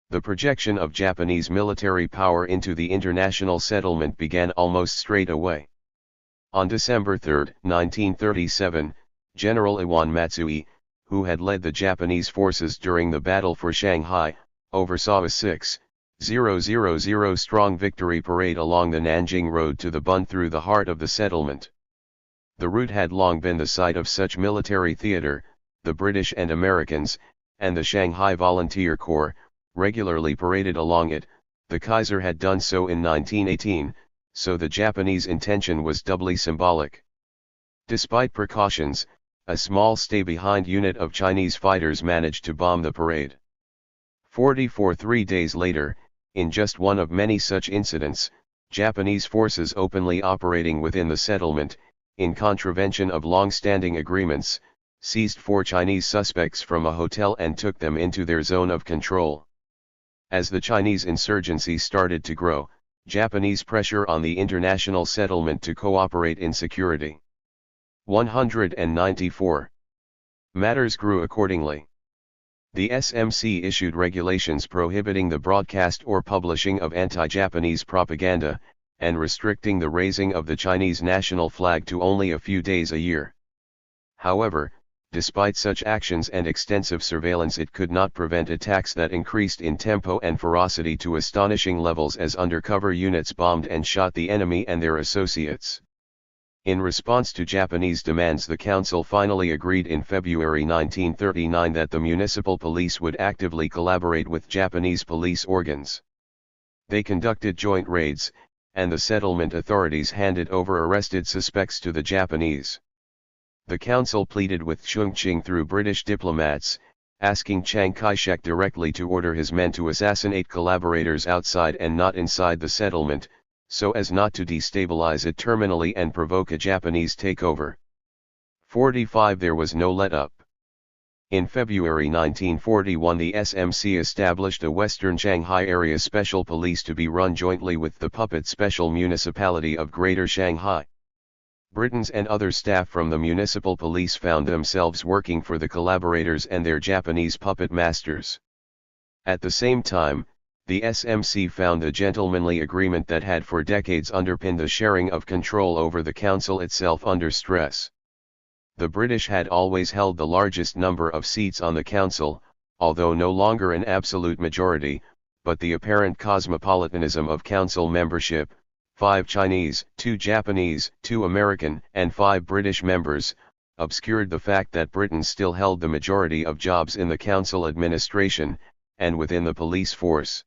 The projection of Japanese military power into the international settlement began almost straight away. On December 3, 1937, General Iwan Matsui, who had led the Japanese forces during the Battle for Shanghai, oversaw a 6,000 strong victory parade along the Nanjing Road to the Bund through the heart of the settlement. The route had long been the site of such military theater. The British and Americans, and the Shanghai Volunteer Corps, regularly paraded along it. The Kaiser had done so in 1918, so the Japanese intention was doubly symbolic. Despite precautions, a small stay-behind unit of Chinese fighters managed to bomb the parade. 3 days later, in just one of many such incidents, Japanese forces openly operating within the settlement, in contravention of long-standing agreements, seized 4 Chinese suspects from a hotel and took them into their zone of control. As the Chinese insurgency started to grow, Japanese pressure on the international settlement to cooperate in security. 194. Matters grew accordingly. The SMC issued regulations prohibiting the broadcast or publishing of anti-Japanese propaganda, and restricting the raising of the Chinese national flag to only a few days a year. However, despite such actions and extensive surveillance, it could not prevent attacks that increased in tempo and ferocity to astonishing levels as undercover units bombed and shot the enemy and their associates. In response to Japanese demands, the Council finally agreed in February 1939 that the municipal police would actively collaborate with Japanese police organs. They conducted joint raids, and the settlement authorities handed over arrested suspects to the Japanese. The Council pleaded with Chongqing through British diplomats, asking Chiang Kai-shek directly to order his men to assassinate collaborators outside and not inside the settlement, so as not to destabilize it terminally and provoke a Japanese takeover. 45 There was no let-up. In February 1941 the SMC established a Western Shanghai Area Special Police to be run jointly with the puppet Special Municipality of Greater Shanghai. Britons and other staff from the municipal police found themselves working for the collaborators and their Japanese puppet masters. At the same time, the SMC found a gentlemanly agreement that had for decades underpinned the sharing of control over the council itself under stress. The British had always held the largest number of seats on the council, although no longer an absolute majority, but the apparent cosmopolitanism of council membership, 5 Chinese, 2 Japanese, 2 American, and 5 British members, obscured the fact that Britain still held the majority of jobs in the council administration, and within the police force.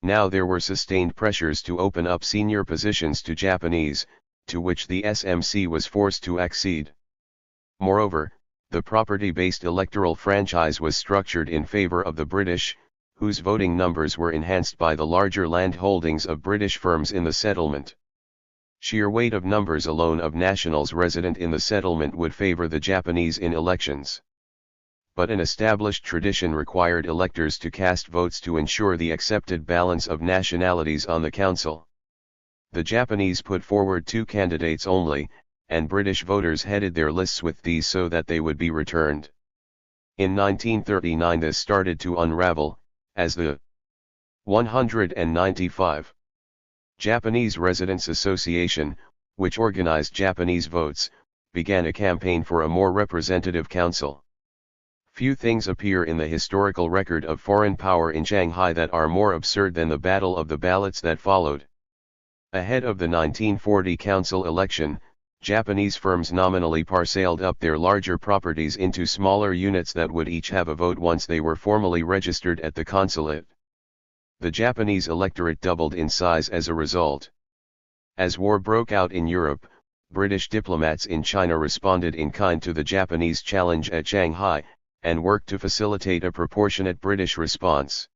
Now there were sustained pressures to open up senior positions to Japanese, to which the SMC was forced to accede. Moreover, the property-based electoral franchise was structured in favor of the British, whose voting numbers were enhanced by the larger land holdings of British firms in the settlement. Sheer weight of numbers alone of nationals resident in the settlement would favor the Japanese in elections. But an established tradition required electors to cast votes to ensure the accepted balance of nationalities on the council. The Japanese put forward 2 candidates only, and British voters headed their lists with these so that they would be returned. In 1939 this started to unravel, as the 195 Japanese Residents Association, which organized Japanese votes, began a campaign for a more representative council. Few things appear in the historical record of foreign power in Shanghai that are more absurd than the battle of the ballots that followed. Ahead of the 1940 council election, Japanese firms nominally parceled up their larger properties into smaller units that would each have a vote once they were formally registered at the consulate. The Japanese electorate doubled in size as a result. As war broke out in Europe, British diplomats in China responded in kind to the Japanese challenge at Shanghai, and worked to facilitate a proportionate British response.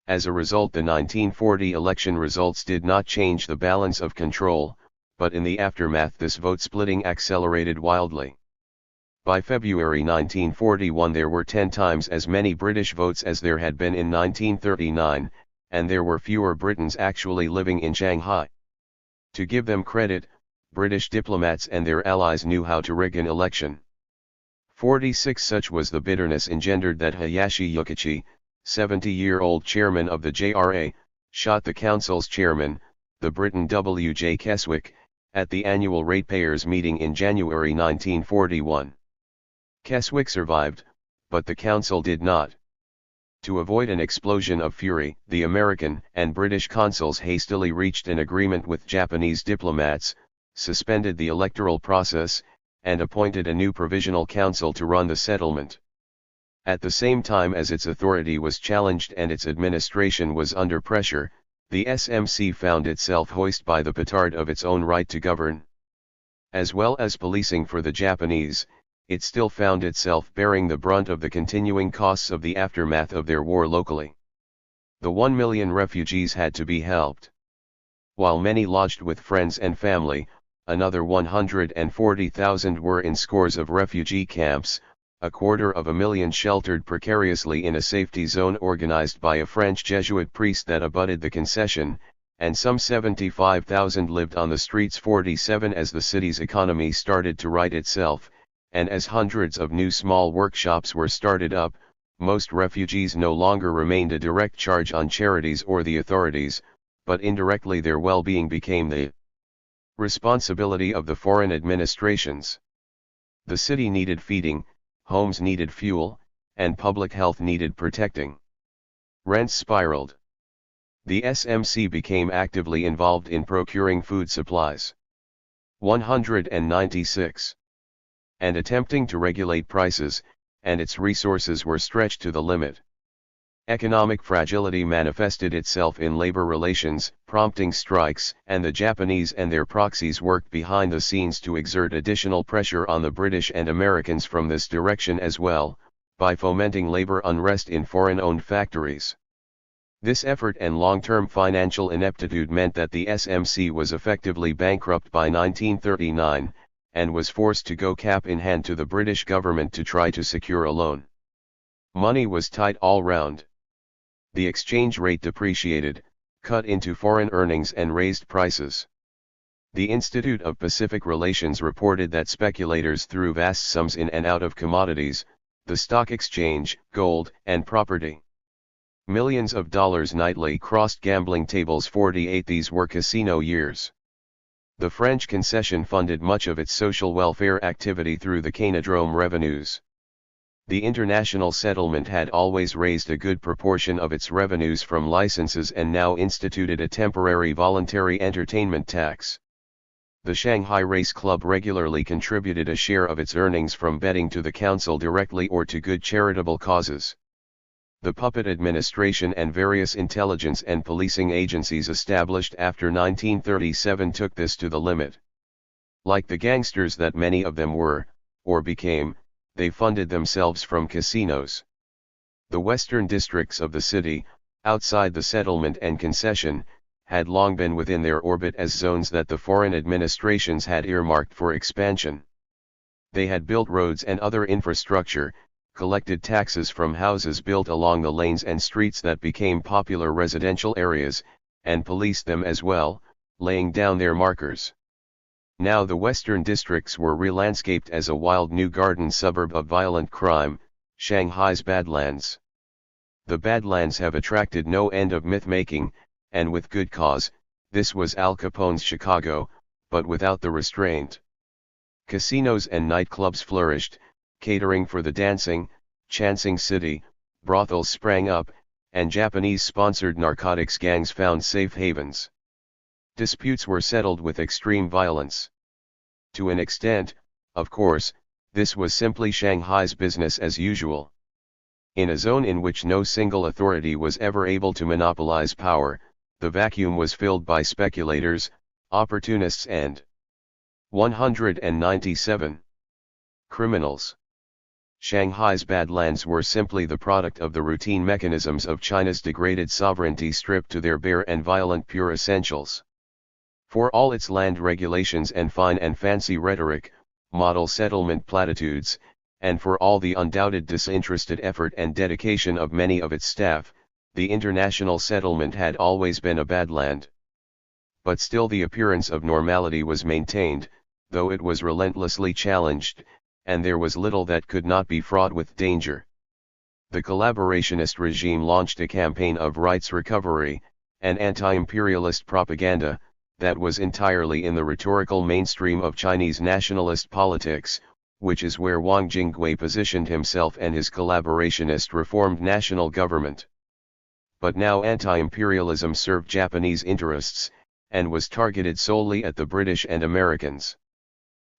As a result, the 1940 election results did not change the balance of control, but in the aftermath this vote splitting accelerated wildly. By February 1941 there were 10 times as many British votes as there had been in 1939, and there were fewer Britons actually living in Shanghai. To give them credit, British diplomats and their allies knew how to rig an election. 46 Such was the bitterness engendered that Hayashi Yukichi, 70-year-old chairman of the JRA, shot the council's chairman, the Briton W.J. Keswick, at the annual ratepayers meeting in January 1941. Keswick survived, but the council did not. To avoid an explosion of fury, the American and British consuls hastily reached an agreement with Japanese diplomats, suspended the electoral process, and appointed a new provisional council to run the settlement. At the same time as its authority was challenged and its administration was under pressure, the SMC found itself hoisted by the petard of its own right to govern. As well as policing for the Japanese, it still found itself bearing the brunt of the continuing costs of the aftermath of their war locally. The 1 million refugees had to be helped. While many lodged with friends and family, another 140,000 were in scores of refugee camps, 250,000 sheltered precariously in a safety zone organized by a French Jesuit priest that abutted the concession, and some 75,000 lived on the streets. 47 As the city's economy started to right itself, and as hundreds of new small workshops were started up, most refugees no longer remained a direct charge on charities or the authorities, but indirectly their well-being became the responsibility of the foreign administrations. The city needed feeding, homes needed fuel, and public health needed protecting. Rents spiraled. The SMC became actively involved in procuring food supplies. 196. And attempting to regulate prices, and its resources were stretched to the limit. Economic fragility manifested itself in labor relations, prompting strikes, and the Japanese and their proxies worked behind the scenes to exert additional pressure on the British and Americans from this direction as well, by fomenting labor unrest in foreign-owned factories. This effort and long-term financial ineptitude meant that the SMC was effectively bankrupt by 1939, and was forced to go cap in hand to the British government to try to secure a loan. Money was tight all round. The exchange rate depreciated, cut into foreign earnings and raised prices. The Institute of Pacific Relations reported that speculators threw vast sums in and out of commodities, the stock exchange, gold, and property. Millions of dollars nightly crossed gambling tables. 48 These were casino years. The French concession funded much of its social welfare activity through the canadrome revenues. The international settlement had always raised a good proportion of its revenues from licenses and now instituted a temporary voluntary entertainment tax. The Shanghai Race Club regularly contributed a share of its earnings from betting to the council directly or to good charitable causes. The puppet administration and various intelligence and policing agencies established after 1937 took this to the limit. Like the gangsters that many of them were, or became, they funded themselves from casinos. The western districts of the city, outside the settlement and concession, had long been within their orbit as zones that the foreign administrations had earmarked for expansion. They had built roads and other infrastructure, collected taxes from houses built along the lanes and streets that became popular residential areas, and policed them as well, laying down their markers. Now the western districts were re-landscaped as a wild new garden suburb of violent crime, Shanghai's Badlands. The Badlands have attracted no end of myth-making, and with good cause. This was Al Capone's Chicago, but without the restraint. Casinos and nightclubs flourished, catering for the dancing, chancing city, brothels sprang up, and Japanese-sponsored narcotics gangs found safe havens. Disputes were settled with extreme violence. To an extent, of course, this was simply Shanghai's business as usual. In a zone in which no single authority was ever able to monopolize power, the vacuum was filled by speculators, opportunists and 197 criminals. Shanghai's Badlands were simply the product of the routine mechanisms of China's degraded sovereignty stripped to their bare and violent pure essentials. For all its land regulations and fine and fancy rhetoric, model settlement platitudes, and for all the undoubted disinterested effort and dedication of many of its staff, the international settlement had always been a bad land. But still the appearance of normality was maintained, though it was relentlessly challenged, and there was little that could not be fraught with danger. The collaborationist regime launched a campaign of rights recovery, and anti-imperialist propaganda, that was entirely in the rhetorical mainstream of Chinese nationalist politics, which is where Wang Jingwei positioned himself and his collaborationist reformed national government. But now anti-imperialism served Japanese interests, and was targeted solely at the British and Americans.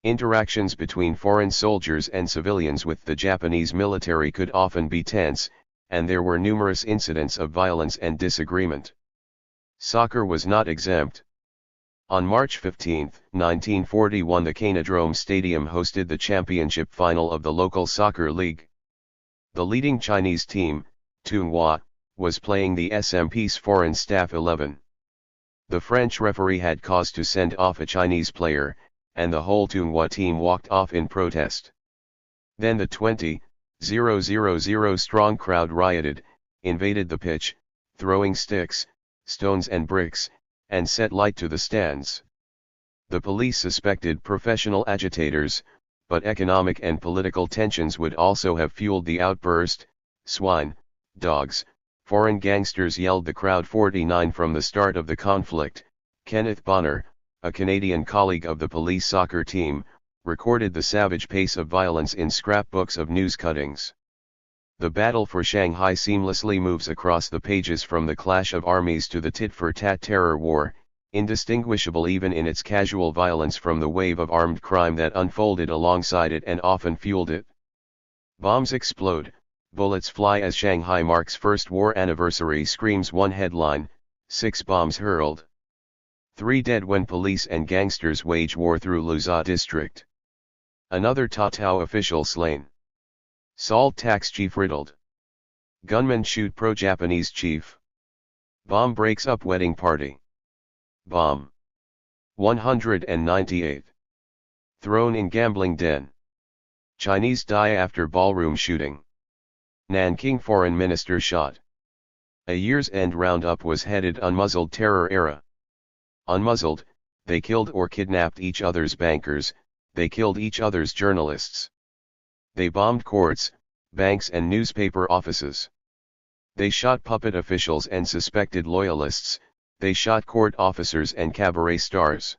Interactions between foreign soldiers and civilians with the Japanese military could often be tense, and there were numerous incidents of violence and disagreement. Soccer was not exempt. On March 15, 1941, the Canodrome Stadium hosted the championship final of the local soccer league. The leading Chinese team, Tunghua, was playing the SMP's foreign staff 11. The French referee had cause to send off a Chinese player, and the whole Tunghua team walked off in protest. Then the 20,000 strong crowd rioted, invaded the pitch, throwing sticks, stones and bricks, and set light to the stands. The police suspected professional agitators, but economic and political tensions would also have fueled the outburst. Swine, dogs, foreign gangsters, yelled the crowd. 49 From the start of the conflict, Kenneth Bonner, a Canadian colleague of the police soccer team, recorded the savage pace of violence in scrapbooks of news cuttings. The battle for Shanghai seamlessly moves across the pages from the clash of armies to the tit-for-tat terror war, indistinguishable even in its casual violence from the wave of armed crime that unfolded alongside it and often fueled it. Bombs explode, bullets fly as Shanghai marks first war anniversary, screams one headline, 6 bombs hurled. 3 dead when police and gangsters wage war through Luzha district. Another Tatao official slain. Salt tax chief riddled. Gunmen shoot pro-Japanese chief. Bomb breaks up wedding party. Bomb. 198. Thrown in gambling den. Chinese die after ballroom shooting. Nanking foreign minister shot. A year's end roundup was headed Unmuzzled Terror Era. Unmuzzled, they killed or kidnapped each other's bankers, they killed each other's journalists. They bombed courts, banks and newspaper offices. They shot puppet officials and suspected loyalists, they shot court officers and cabaret stars.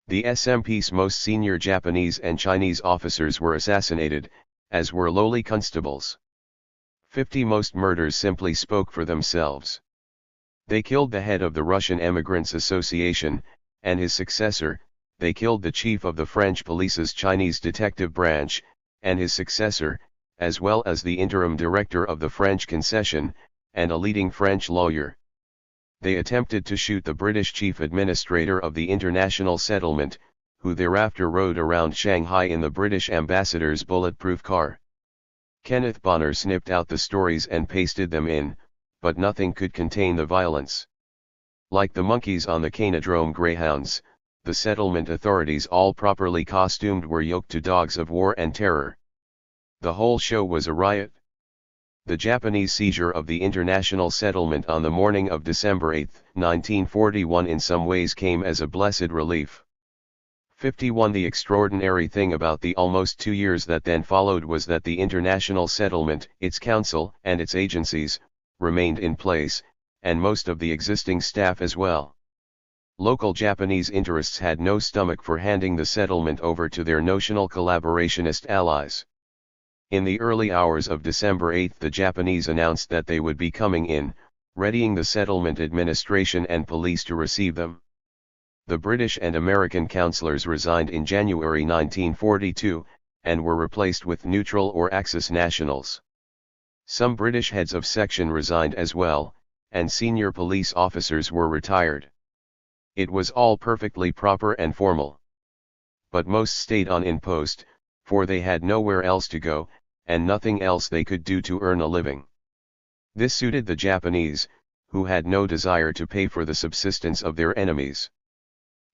The SMP's most senior Japanese and Chinese officers were assassinated, as were lowly constables. 50 most murders simply spoke for themselves. They killed the head of the Russian Emigrants Association, and his successor, they killed the chief of the French police's Chinese detective branch, and his successor, as well as the interim director of the French concession, and a leading French lawyer. They attempted to shoot the British chief administrator of the international settlement, who thereafter rode around Shanghai in the British ambassador's bulletproof car. Kenneth Bonner snipped out the stories and pasted them in, but nothing could contain the violence. Like the monkeys on the Canodrome greyhounds, the settlement authorities, all properly costumed, were yoked to dogs of war and terror. The whole show was a riot. The Japanese seizure of the international settlement on the morning of December 8, 1941 in some ways came as a blessed relief. 51 The extraordinary thing about the almost 2 years that then followed was that the international settlement, its council, and its agencies, remained in place, and most of the existing staff as well. Local Japanese interests had no stomach for handing the settlement over to their notional collaborationist allies. In the early hours of December 8 the Japanese announced that they would be coming in, readying the settlement administration and police to receive them. The British and American councillors resigned in January 1942, and were replaced with neutral or Axis nationals. Some British heads of section resigned as well, and senior police officers were retired. It was all perfectly proper and formal. But most stayed on in post, for they had nowhere else to go, and nothing else they could do to earn a living. This suited the Japanese, who had no desire to pay for the subsistence of their enemies.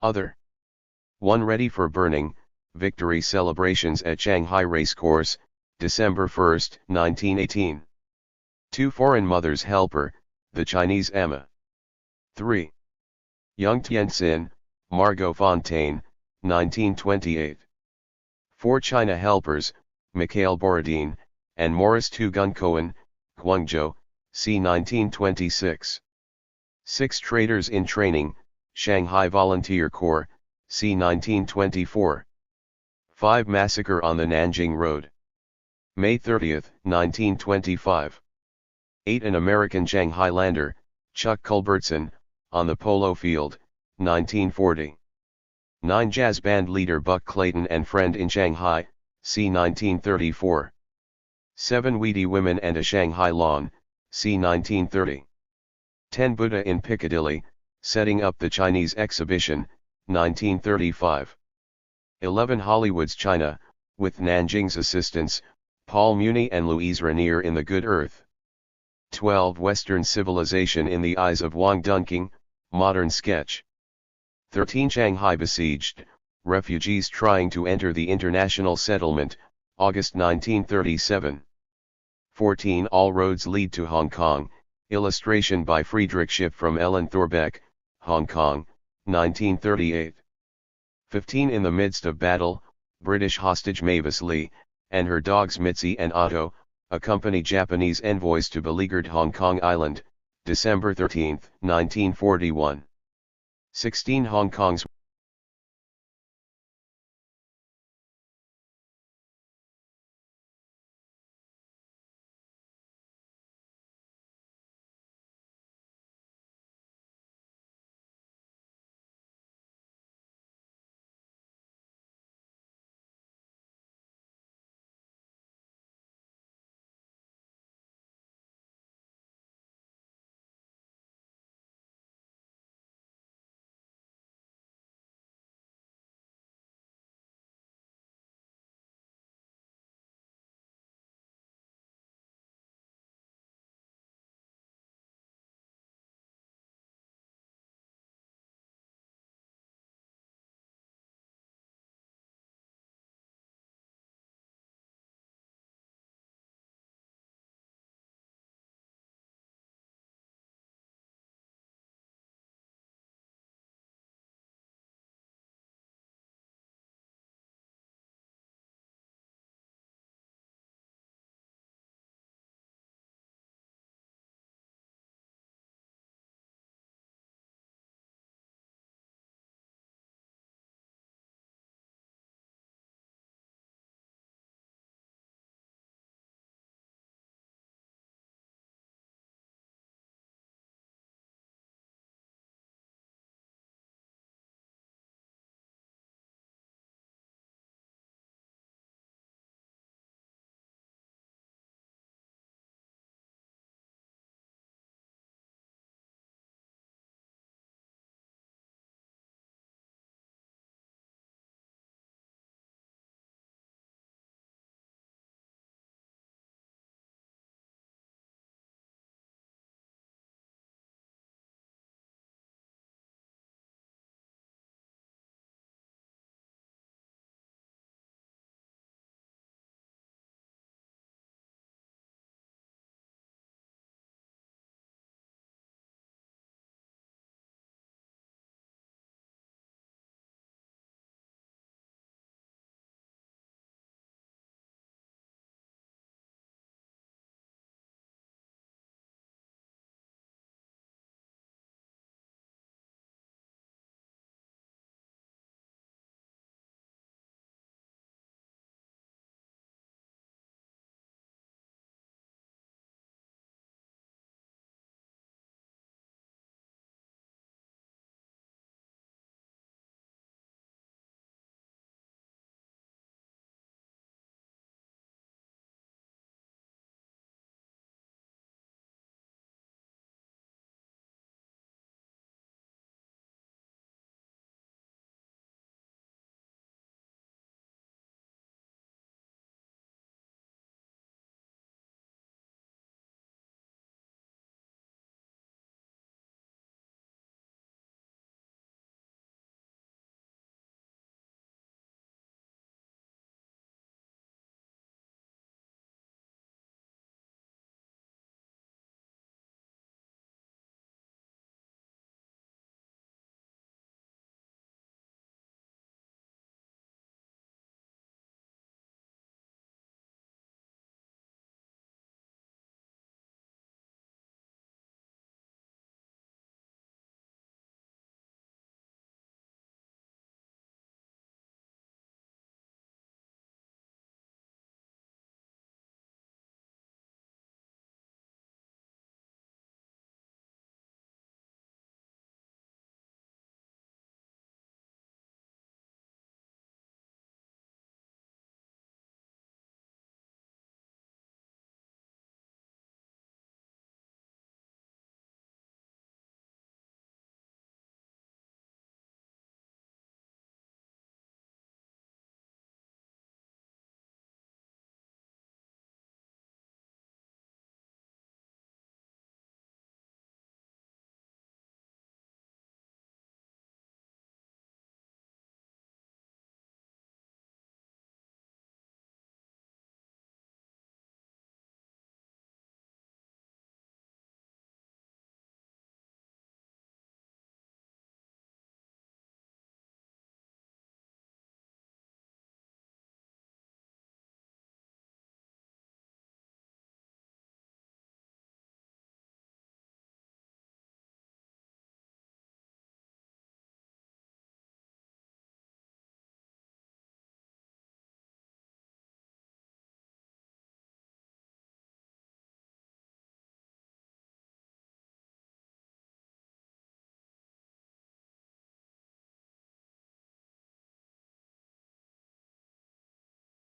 Other 1. Ready for burning, victory celebrations at Shanghai Racecourse, December 1, 1918. 2. Foreign Mother's Helper, the Chinese Emma. 3. Young Tientsin, Margot Fontaine, 1928. 4. China Helpers, Mikhail Borodin, and Morris Tu-Gun Cohen, Guangzhou, c. 1926. 6. Traders in Training, Shanghai Volunteer Corps, c. 1924. 5. Massacre on the Nanjing Road, May 30, 1925. 8. An American Shanghailander, Chuck Culbertson, on the polo field, 1940. 9. Jazz band leader Buck Clayton and Friend in Shanghai, c. 1934. 7. Weedy Women and a Shanghai Lawn, c. 1930. 10. Buddha in Piccadilly, setting up the Chinese exhibition, 1935. 11. Hollywood's China, with Nanjing's assistants, Paul Muni and Louise Rainier in The Good Earth. 12. Western Civilization in the Eyes of Wang Dunking, Modern Sketch. 13. Shanghai Besieged, Refugees Trying to Enter the International Settlement, August 1937. 14. All Roads Lead to Hong Kong, illustration by Friedrich Schiff from Ellen Thorbecke, Hong Kong, 1938. 15. In the Midst of Battle, British hostage Mavis Lee, and her dogs Mitzi and Otto, accompany Japanese envoys to beleaguered Hong Kong Island, December 13, 1941. 16. Hong Kong's